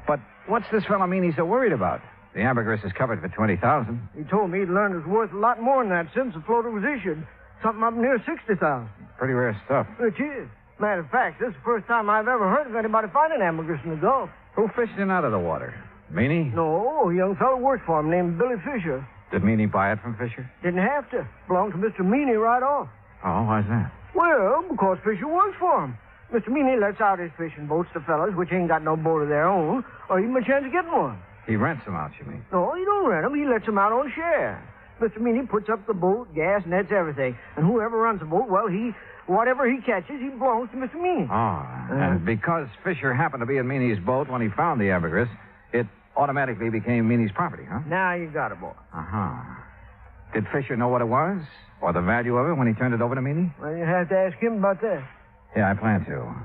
But what's this fellow Meany so worried about? The ambergris is covered for $20,000. He told me he'd learned it was worth a lot more than that since the floater was issued. Something up near $60,000. Pretty rare stuff. Which is. Matter of fact, this is the first time I've ever heard of anybody finding ambergris in the Gulf. Who fished in out of the water? Meany? No, a young fellow worked for him named Billy Fisher. Did Meany buy it from Fisher? Didn't have to. Belonged to Mr. Meany right off. Oh, why's that? Well, because Fisher works for him. Mr. Meany lets out his fishing boats to fellas which ain't got no boat of their own, or even a chance of getting one. He rents them out, you mean? No, he don't rent them. He lets them out on share. Mr. Meany puts up the boat, gas, nets, everything. And whoever runs the boat, well, whatever he catches, he belongs to Mr. Meany. Oh, and because Fisher happened to be in Meany's boat when he found the ambergris, it automatically became Meany's property, huh? Now you got it, boy. Uh-huh. Did Fisher know what it was? Or the value of it when he turned it over to Meany? Well, you have to ask him about that. Yeah, I plan to.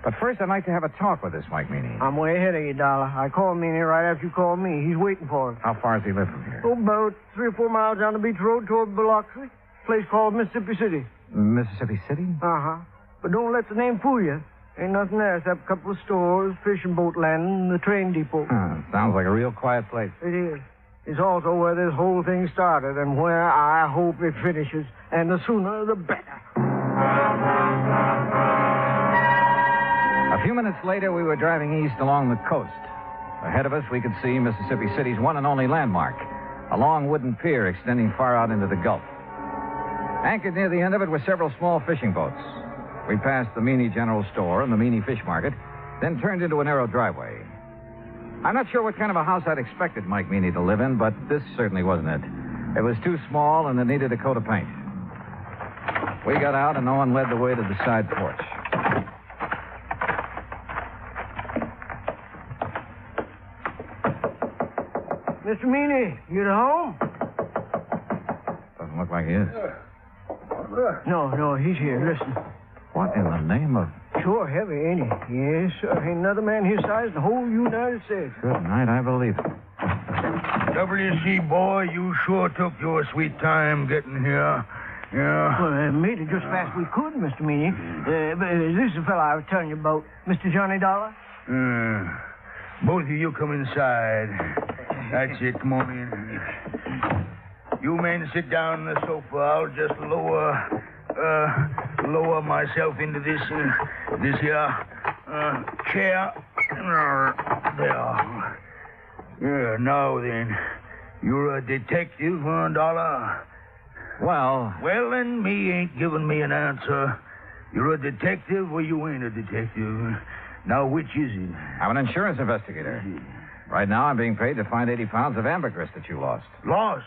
But first, I'd like to have a talk with this Mike Meany. I'm way ahead of you, Dollar. I called Meany right after you called me. He's waiting for us. How far does he live from here? Oh, about 3 or 4 miles down the beach road toward Biloxi. Place called Mississippi City. Mississippi City? Uh-huh. But don't let the name fool you. Ain't nothing there except a couple of stores, fishing boat landing, and the train depot. Sounds like a real quiet place. It is. It's also where this whole thing started and where I hope it finishes. And the sooner, the better. A few minutes later, we were driving east along the coast. Ahead of us, we could see Mississippi City's one and only landmark, a long wooden pier extending far out into the Gulf. Anchored near the end of it were several small fishing boats. We passed the Meany General Store and the Meany Fish Market, then turned into a narrow driveway. I'm not sure what kind of a house I'd expected Mike Meany to live in, but this certainly wasn't it. It was too small and it needed a coat of paint. We got out and Owen led the way to the side porch. Mr. Meany, you at home? Doesn't look like he is. No, he's here. Listen. What in the name of... Sure heavy, ain't he? Yes, sir. Ain't another man his size in the whole United States. Good night, I believe it. W.C., boy, you sure took your sweet time getting here. Yeah. Well, made it just fast we could, Mr. Meany. This is the fellow I was telling you about, Mr. Johnny Dollar. Both of you come inside. That's it. Come on in. You men sit down on the sofa. I'll just lower myself into this here chair. There. Yeah, now then. You're a detective, huh, Dollar? Well, then me ain't giving me an answer. You're a detective or you ain't a detective. Now, which is it? I'm an insurance investigator. Right now, I'm being paid to find 80 pounds of ambergris that you lost. Lost?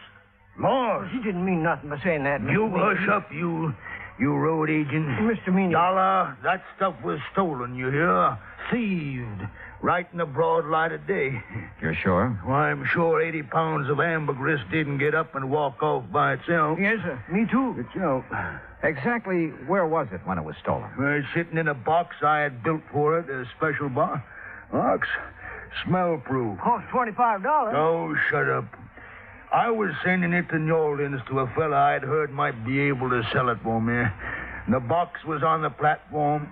He didn't mean nothing by saying that. You hush up, you road agent. Mr. Meany. Dollar, that stuff was stolen, you hear? Thieved. Right in the broad light of day. You're sure? Well, I'm sure 80 pounds of ambergris didn't get up and walk off by itself. Yes, sir. Me too. Itself. Exactly where was it when it was stolen? Sitting in a box I had built for it, a special box. Smell-proof. Cost $25. Oh, shut up. I was sending it to New Orleans to a fella I'd heard might be able to sell it for me. The box was on the platform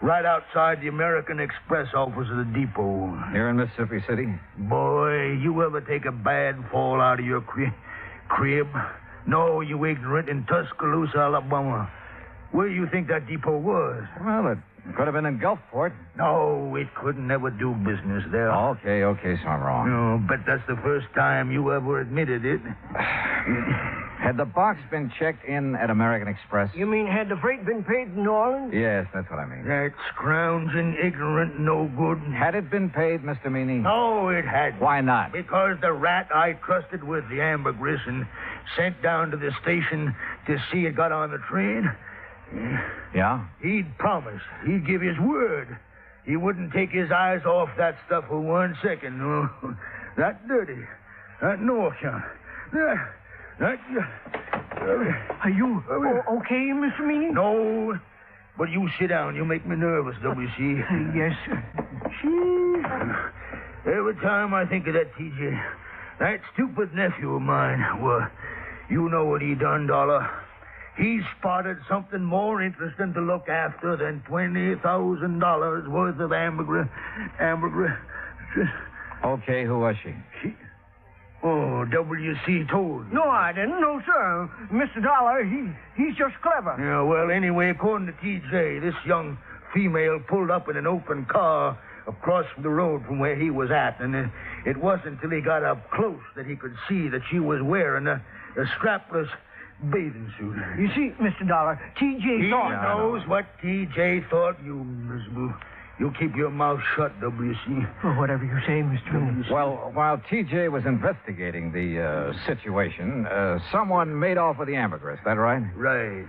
right outside the American Express office of the depot. Here in Mississippi City? Boy, you ever take a bad fall out of your crib? No, you ignorant, in Tuscaloosa, Alabama. Where do you think that depot was? Well, it could have been in Gulfport. No, it couldn't never do business there. Okay, so I'm wrong. No, but that's the first time you ever admitted it. Had the box been checked in at American Express? You mean had the freight been paid in New Orleans? Yes, that's what I mean. That scrounging, ignorant, no good. Had it been paid, Mr. Meany? No, it hadn't. Why not? Because the rat I trusted with the ambergris and sent down to the station to see it got on the train. Yeah? He'd promised. He'd give his word. He wouldn't take his eyes off that stuff for 1 second. No. That dirty. That no account. Are you okay, Mr. Meany? No. But you sit down. You make me nervous, W.C. Yes, sir. Every time I think of that, T.J., that stupid nephew of mine, well, you know what he done, Dollar. He spotted something more interesting to look after than $20,000 worth of ambergris. Okay, who was she? Oh, W.C. told you. No, I didn't. No, sir. Mr. Dollar, he's just clever. Yeah, well, anyway, according to T.J., this young female pulled up in an open car across the road from where he was at, and it wasn't until he got up close that he could see that she was wearing a strapless bathing suit. You see, Mr. Dollar, T.J. thought... He knows what T.J. thought, you miserable. You keep your mouth shut, W.C. Well, whatever you say, Mr. Meany. Well, while T.J. was investigating the situation, someone made off with the ambergris. That right? Right.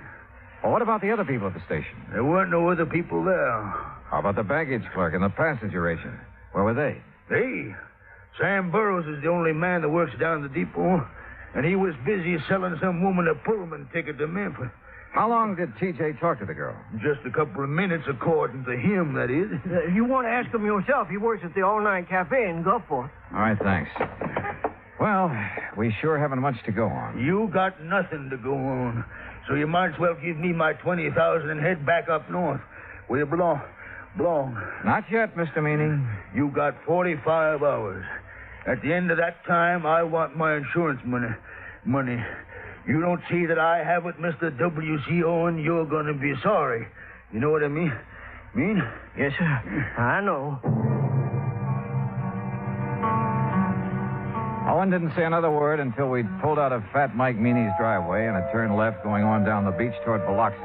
Well, what about the other people at the station? There weren't no other people there. How about the baggage clerk and the passenger agent? Where were they? Sam Burroughs is the only man that works down the depot, and he was busy selling some woman a Pullman ticket to Memphis. How long did T.J. talk to the girl? Just a couple of minutes, according to him, that is. You want to ask him yourself. He works at the all-night cafe in Gulfport. All right, thanks. Well, we sure haven't much to go on. You got nothing to go on. So you might as well give me my $20,000 and head back up north, where you belong. Not yet, Mr. Meany. You got 45 hours. At the end of that time, I want my insurance money. You don't see that I have it, Mr. W.C. Owen, you're going to be sorry. You know what I mean? Yes, sir. I know. Owen didn't say another word until we'd pulled out of Fat Mike Meany's driveway and had turned left going on down the beach toward Biloxi.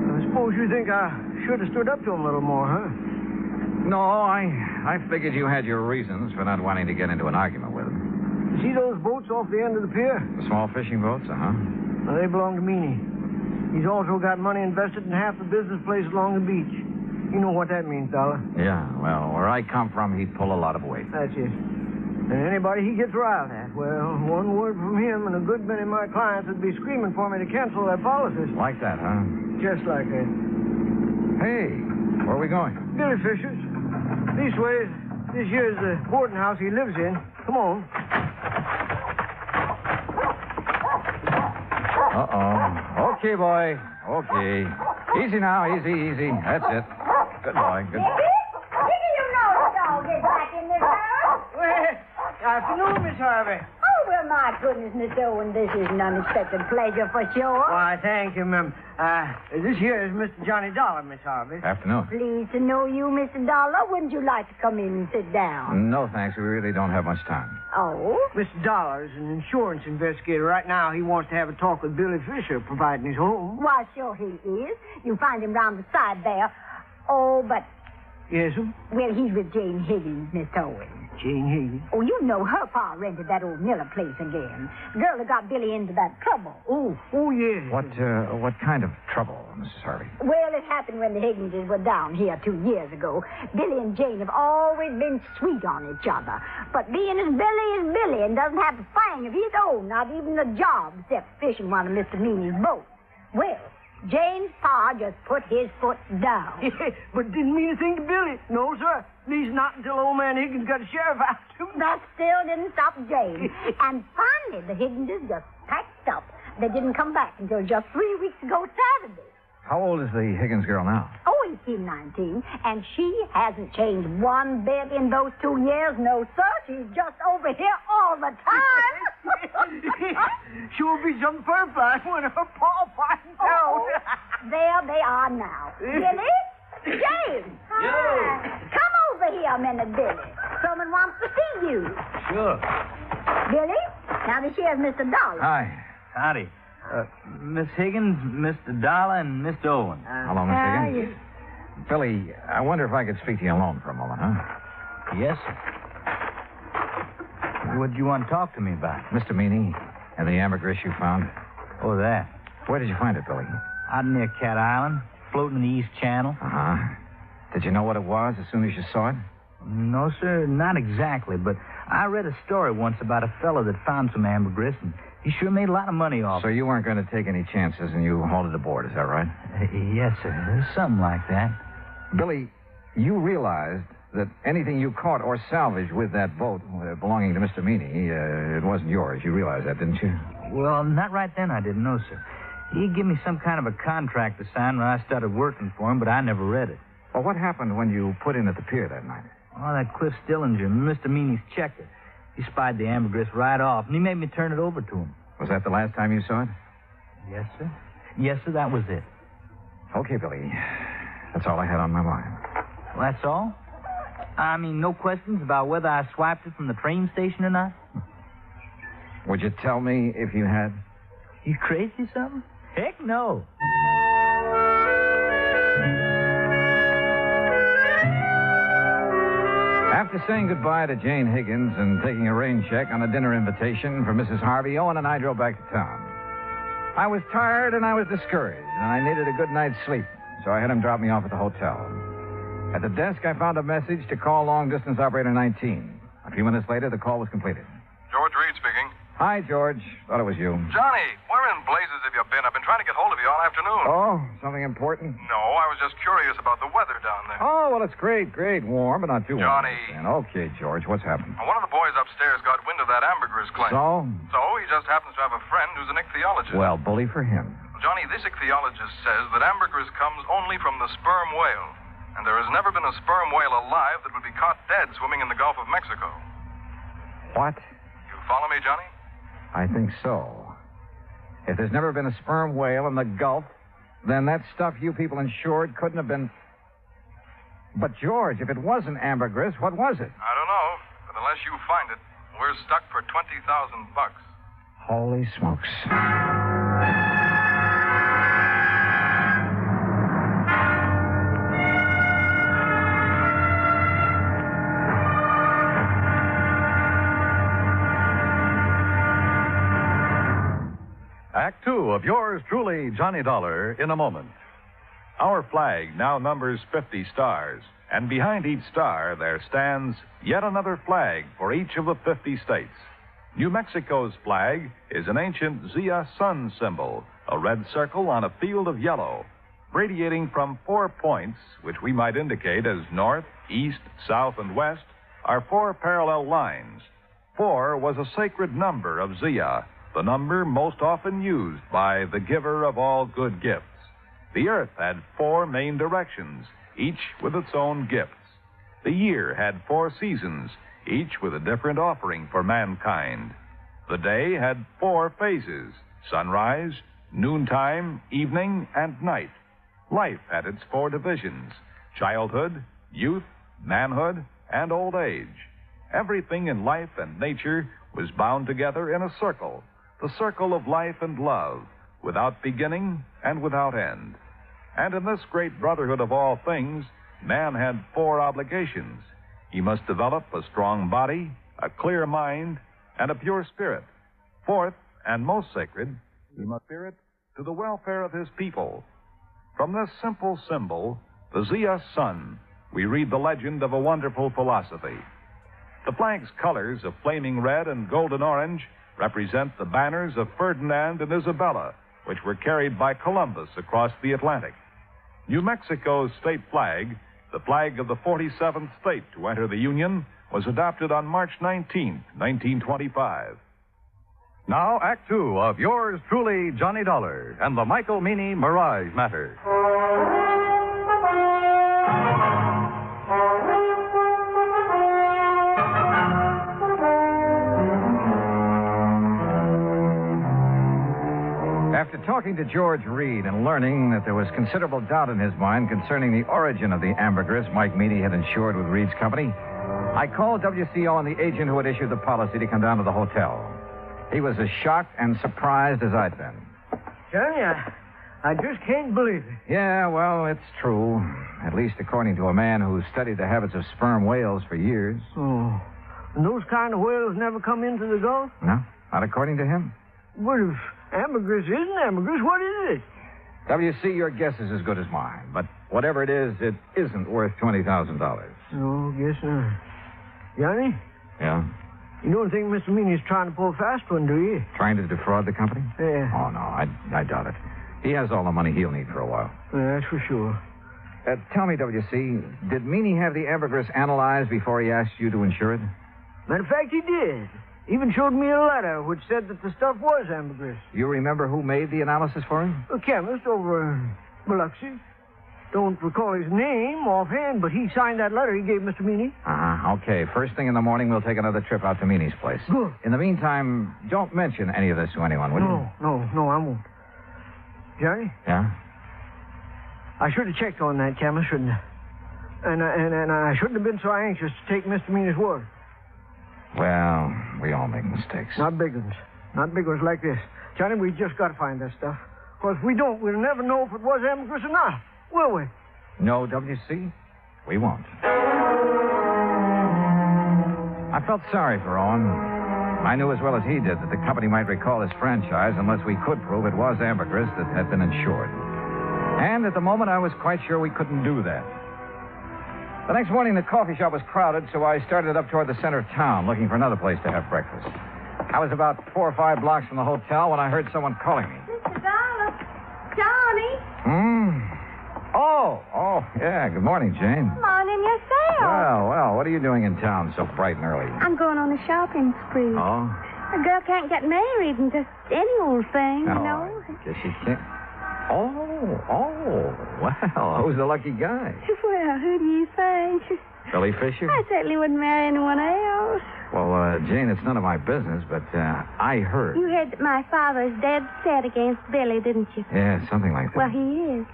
I suppose you think I should have stood up to him a little more, huh? No, I figured you had your reasons for not wanting to get into an argument with him. See those boats off the end of the pier? The small fishing boats, uh-huh. Well, they belong to Meany. He's also got money invested in half the business place along the beach. You know what that means, Dollar. Yeah, well, where I come from, he'd pull a lot of weight. That's it. And anybody he gets riled at, well, one word from him and a good many of my clients would be screaming for me to cancel their policies. Like that, huh? Just like that. Hey, where are we going? Billy Fisher's. These ways, this here's the boarding house he lives in. Come on. Uh-oh. Okay, boy. Okay. Easy now, easy. That's it. Good boy, good boy. Didn't you know the dog is back in this house? Well, afternoon, Miss Harvey. Oh, well, my goodness, Miss Owen, this is an unexpected pleasure for sure. Why, thank you, ma'am. This here is Mr. Johnny Dollar, Miss Harvey. Afternoon. Pleased to know you, Mr. Dollar. Wouldn't you like to come in and sit down? No, thanks. We really don't have much time. Oh? Mr. Dollar is an insurance investigator. Right now, he wants to have a talk with Billy Fisher, providing his home. Why, sure he is. You find him round the side there. Oh, but... Yes, sir? Well, he's with Jane Higgins, Miss Owen. Jane Higgins? Oh, you know her pa rented that old Miller place again. The girl that got Billy into that trouble. Oh, yes. What kind of trouble, Mrs. Harvey? Well, it happened when the Higginses were down here 2 years ago. Billy and Jane have always been sweet on each other. But being as Billy is Billy and doesn't have a thing of his own, not even a job, except fishing one of Mr. Meany's boats. Well, Jane's pa just put his foot down. But didn't mean a thing to Billy. No, sir. At least not until old man Higgins got a sheriff after him. That still didn't stop Jane. And finally, the Higginses just packed up. They didn't come back until just 3 weeks ago Saturday. How old is the Higgins girl now? Oh, 18, 19. And she hasn't changed one bit in those 2 years. No, sir. She's just over here all the time. She'll be some fur fly when her paw finds out. There they are now. Billy? James. Hi. Come over here a minute, Billy. Someone wants to see you. Sure. Billy, Now, this here's Mr. Dollar. Hi. Howdy. Miss Higgins, Mr. Dollar, and Mr. Owen. Hello, Miss Higgins. Billy, I wonder if I could speak to you alone for a moment, huh? Yes, sir. What do you want to talk to me about? Mr. Meany and the ambergris you found. Oh, that. Where did you find it, Billy? Out near Cat Island, floating in the East Channel. Uh-huh. Did you know what it was as soon as you saw it? No, sir, not exactly, but I read a story once about a fellow that found some ambergris, and he sure made a lot of money off it. So you weren't going to take any chances, and you hauled it aboard, is that right? Yes, sir. Something like that. Billy, you realized that anything you caught or salvaged with that boat belonging to Mr. Meany, it wasn't yours. You realized that, didn't you? Well, not right then, I didn't know, sir. He gave me some kind of a contract to sign when I started working for him, but I never read it. Well, what happened when you put in at the pier that night? Oh, that Cliff Stillinger, Mr. Meany's checker. He spied the ambergris right off, and he made me turn it over to him. Was that the last time you saw it? Yes, sir. Yes, sir, that was it. Okay, Billy. That's all I had on my mind. Well, that's all? I mean, no questions about whether I swiped it from the train station or not? Would you tell me if you had? You crazy or something? Heck no. After saying goodbye to Jane Higgins and taking a rain check on a dinner invitation for Mrs. Harvey, Owen and I drove back to town. I was tired and I was discouraged, and I needed a good night's sleep, so I had him drop me off at the hotel. At the desk, I found a message to call long-distance operator 19. A few minutes later, the call was completed. George Reed speaking. Hi, George. Thought it was you. Johnny, where in blazes have you been? I've been trying to get hold of you all afternoon. Oh, something important? No, I was just curious about the weather down there. Oh, well, it's great. Warm, but not too warm. Johnny. Okay, George, what's happened? One of the boys upstairs got wind of that ambergris claim. So? So he just happens to have a friend who's an ichthyologist. Well, bully for him. Johnny, this ichthyologist says that ambergris comes only from the sperm whale. And there has never been a sperm whale alive that would be caught dead swimming in the Gulf of Mexico. What? You follow me, Johnny? I think so. If there's never been a sperm whale in the Gulf, then that stuff you people insured couldn't have been... But, George, if it wasn't ambergris, what was it? I don't know, but unless you find it, we're stuck for $20,000. Holy smokes. Act two of yours truly, Johnny Dollar, in a moment. Our flag now numbers 50 stars, and behind each star there stands yet another flag for each of the 50 states. New Mexico's flag is an ancient Zia sun symbol, a red circle on a field of yellow, radiating from 4 points, which we might indicate as north, east, south, and west, are 4 parallel lines. 4 was a sacred number of Zia, the number most often used by the giver of all good gifts. The earth had 4 main directions, each with its own gifts. The year had 4 seasons, each with a different offering for mankind. The day had 4 phases: sunrise, noontime, evening, and night. Life had its 4 divisions: childhood, youth, manhood, and old age. Everything in life and nature was bound together in a circle, the circle of life and love, without beginning and without end. And in this great brotherhood of all things, man had 4 obligations. He must develop a strong body, a clear mind, and a pure spirit. 4th, and most sacred, he must spirit to the welfare of his people. From this simple symbol, the Zia sun, we read the legend of a wonderful philosophy. The flag's colors of flaming red and golden orange represent the banners of Ferdinand and Isabella, which were carried by Columbus across the Atlantic. New Mexico's state flag, the flag of the 47th state to enter the Union, was adopted on March 19, 1925. Now, Act Two of yours truly, Johnny Dollar, and the Michael Meany Mirage Matter. After talking to George Reed and learning that there was considerable doubt in his mind concerning the origin of the ambergris Mike Meany had insured with Reed's company, I called WCO and the agent who had issued the policy to come down to the hotel. He was as shocked and surprised as I'd been. Johnny, I just can't believe it. Yeah, well, it's true. At least according to a man who studied the habits of sperm whales for years. Oh. And those kind of whales never come into the Gulf? No, not according to him. What if ambergris isn't ambergris? What is it? W.C., your guess is as good as mine. But whatever it isn't worth $20,000. No, guess not. Johnny? Yeah? You don't think Mr. Meany's trying to pull a fast one, do you? Trying to defraud the company? Yeah. Oh, no, I doubt it. He has all the money he'll need for a while. Yeah, that's for sure. Tell me, W.C., did Meany have the ambergris analyzed before he asked you to insure it? Matter of fact, he did. Even showed me a letter which said that the stuff was ambergris. You remember who made the analysis for him? A chemist over in Biloxi. Don't recall his name offhand, but he signed that letter he gave Mr. Meany. Okay. First thing in the morning, we'll take another trip out to Meany's place. Good. In the meantime, don't mention any of this to anyone, will you? No, I won't. Johnny? Yeah? I should have checked on that chemist, shouldn't I? And I shouldn't have been so anxious to take Mr. Meany's word. Well, we all make mistakes. Not big ones. Not big ones like this. Johnny, we just got to find that stuff. Because if we don't, we'll never know if it was ambergris or not. Will we? No, W.C., we won't. I felt sorry for Owen. I knew as well as he did that the company might recall his franchise unless we could prove it was ambergris that had been insured. And at the moment, I was quite sure we couldn't do that. The next morning, the coffee shop was crowded, so I started up toward the center of town, looking for another place to have breakfast. I was about 4 or 5 blocks from the hotel when I heard someone calling me. Mr. Dollar. Johnny. Oh, yeah. Good morning, Jane. Morning yourself. Well, what are you doing in town so bright and early? I'm going on a shopping spree. Oh? A girl can't get married and just any old thing, you know. I guess you can't. Oh, well, who's the lucky guy? Well, who do you think? Billy Fisher? I certainly wouldn't marry anyone else. Well, Jane, it's none of my business, but I heard. You heard that my father's dead set against Billy, didn't you? Yeah, something like that. Well, he is.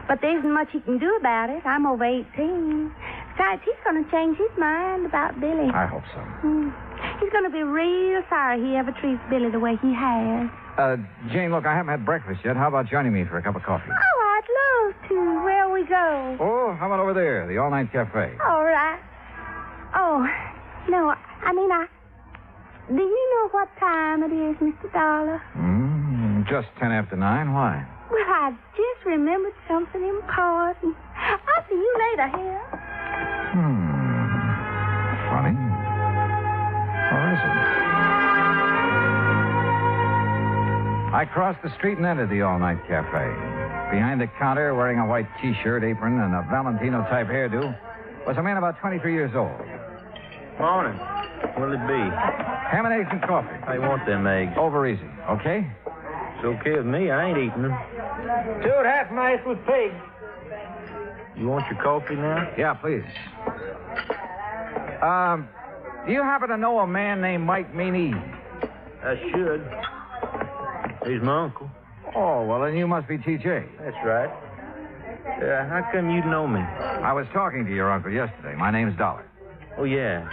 But there isn't much he can do about it. I'm over 18. Besides, he's going to change his mind about Billy. I hope so. He's going to be real sorry he ever treats Billy the way he has. Jane, look, I haven't had breakfast yet. How about joining me for a cup of coffee? Oh, I'd love to. Where we go? Oh, how about over there, the all-night cafe? All right. Oh, no, do you know what time it is, Mr. Dollar? Just 10 after 9. Why? Well, I just remembered something important. I'll see you later here. Funny. Or is it? I crossed the street and entered the all-night cafe. Behind the counter, wearing a white T-shirt, apron, and a Valentino-type hairdo, was a man about 23 years old. Morning. What'll it be? Ham and eggs and coffee. I want them eggs. Over easy, okay? It's okay with me. I ain't eating them. 2 half-nice with pig. You want your coffee now? Yeah, please. Do you happen to know a man named Mike Meany? I should. He's my uncle. Oh, well, then you must be T.J. That's right. How come you know me? I was talking to your uncle yesterday. My name's Dollar. Oh, yeah.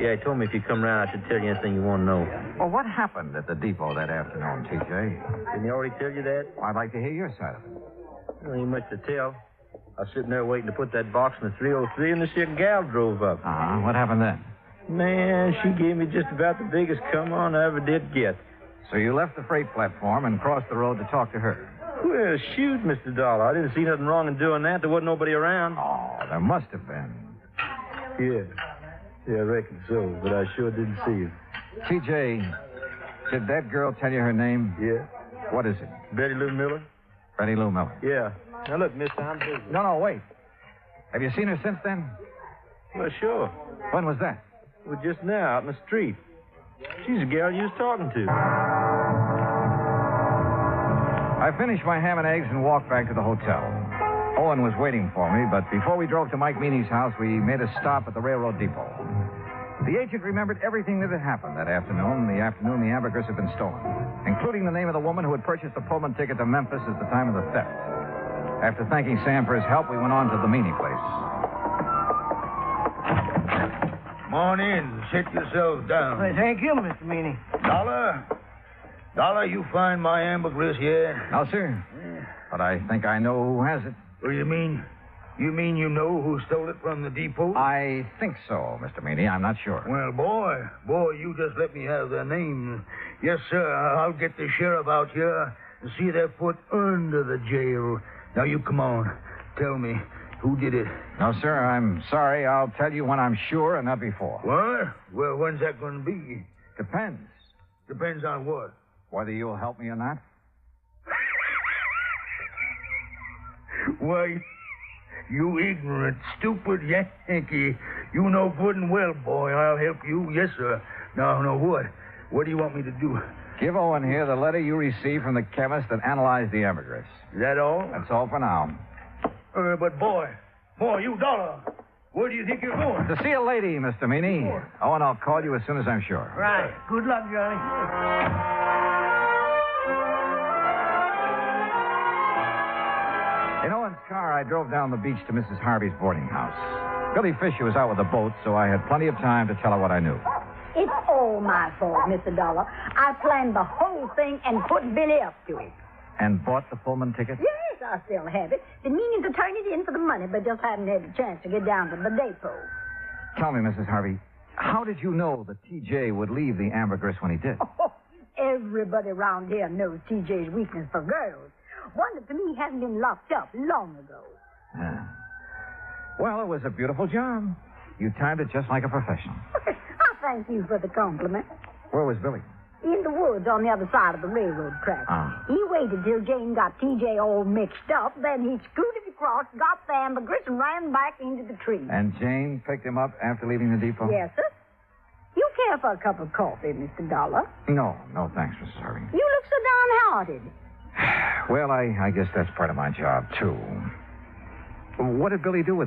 Yeah, he told me if you come around, I should tell you anything you want to know. Well, what happened at the depot that afternoon, T.J.? Didn't he already tell you that? I'd like to hear your side of it. Well, ain't much to tell. I was sitting there waiting to put that box in the 303, and this here gal drove up. What happened then? Man, she gave me just about the biggest come-on I ever did get. So you left the freight platform and crossed the road to talk to her? Well, shoot, Mr. Dollar. I didn't see nothing wrong in doing that. There wasn't nobody around. Oh, there must have been. Yeah, I reckon so, but I sure didn't see you. T.J., did that girl tell you her name? Yeah. What is it? Betty Lou Miller? Betty Lou Miller. Yeah. Now, look, mister, I'm busy. No, wait. Have you seen her since then? Well, sure. When was that? Well, just now, out in the street. She's the gal you was talking to. I finished my ham and eggs and walked back to the hotel. Owen was waiting for me, but before we drove to Mike Meany's house, we made a stop at the railroad depot. The agent remembered everything that had happened that afternoon, the ambergris had been stolen, including the name of the woman who had purchased the Pullman ticket to Memphis at the time of the theft. After thanking Sam for his help, we went on to the Meany place. Come on in. Sit yourselves down. Thank you, Mr. Meany. Dollar, Dollar, you find my ambergris yet? No, sir. But I think I know who has it. What do you mean? You mean you know who stole it from the depot? I think so, Mr. Meany. I'm not sure. Well, boy, you just let me have their name. Yes, sir, I'll get the sheriff out here and see their foot under the jail. Now, you come on. Tell me, who did it? No, sir, I'm sorry. I'll tell you when I'm sure and not before. What? Well, when's that going to be? Depends. Depends on what? Whether you'll help me or not. Why, you ignorant, stupid Yankee. You know good and well, boy, I'll help you. Yes, sir. Now, what? What do you want me to do? Give Owen here the letter you received from the chemist that analyzed the ambergris. Is that all? That's all for now. But, boy, you Dollar, where do you think you're going? To see a lady, Mr. Meany. Owen, I'll call you as soon as I'm sure. Right. Good luck, Johnny. In Owen's car, I drove down the beach to Mrs. Harvey's boarding house. Billy Fisher was out with the boat, so I had plenty of time to tell her what I knew. It's all my fault, Mr. Dollar. I planned the whole thing and put Billy up to it. And bought the Pullman ticket? Yes, I still have it. Been meaning to turn it in for the money, but just haven't had a chance to get down to the depot. Tell me, Mrs. Harvey, how did you know that T.J. would leave the ambergris when he did? Oh, everybody around here knows T.J.'s weakness for girls. Wonder to me he hasn't been locked up long ago. Yeah. Well, it was a beautiful job. You timed it just like a professional. I thank you for the compliment. Where was Billy? In the woods on the other side of the railroad track. He waited till Jane got T.J. all mixed up, then he scooted across, got the ambergris, and ran back into the tree. And Jane picked him up after leaving the depot? Yes, sir. You care for a cup of coffee, Mr. Dollar? No, thanks, Mrs. Harvey. You look so downhearted. Well, I guess that's part of my job, too. What did Billy do with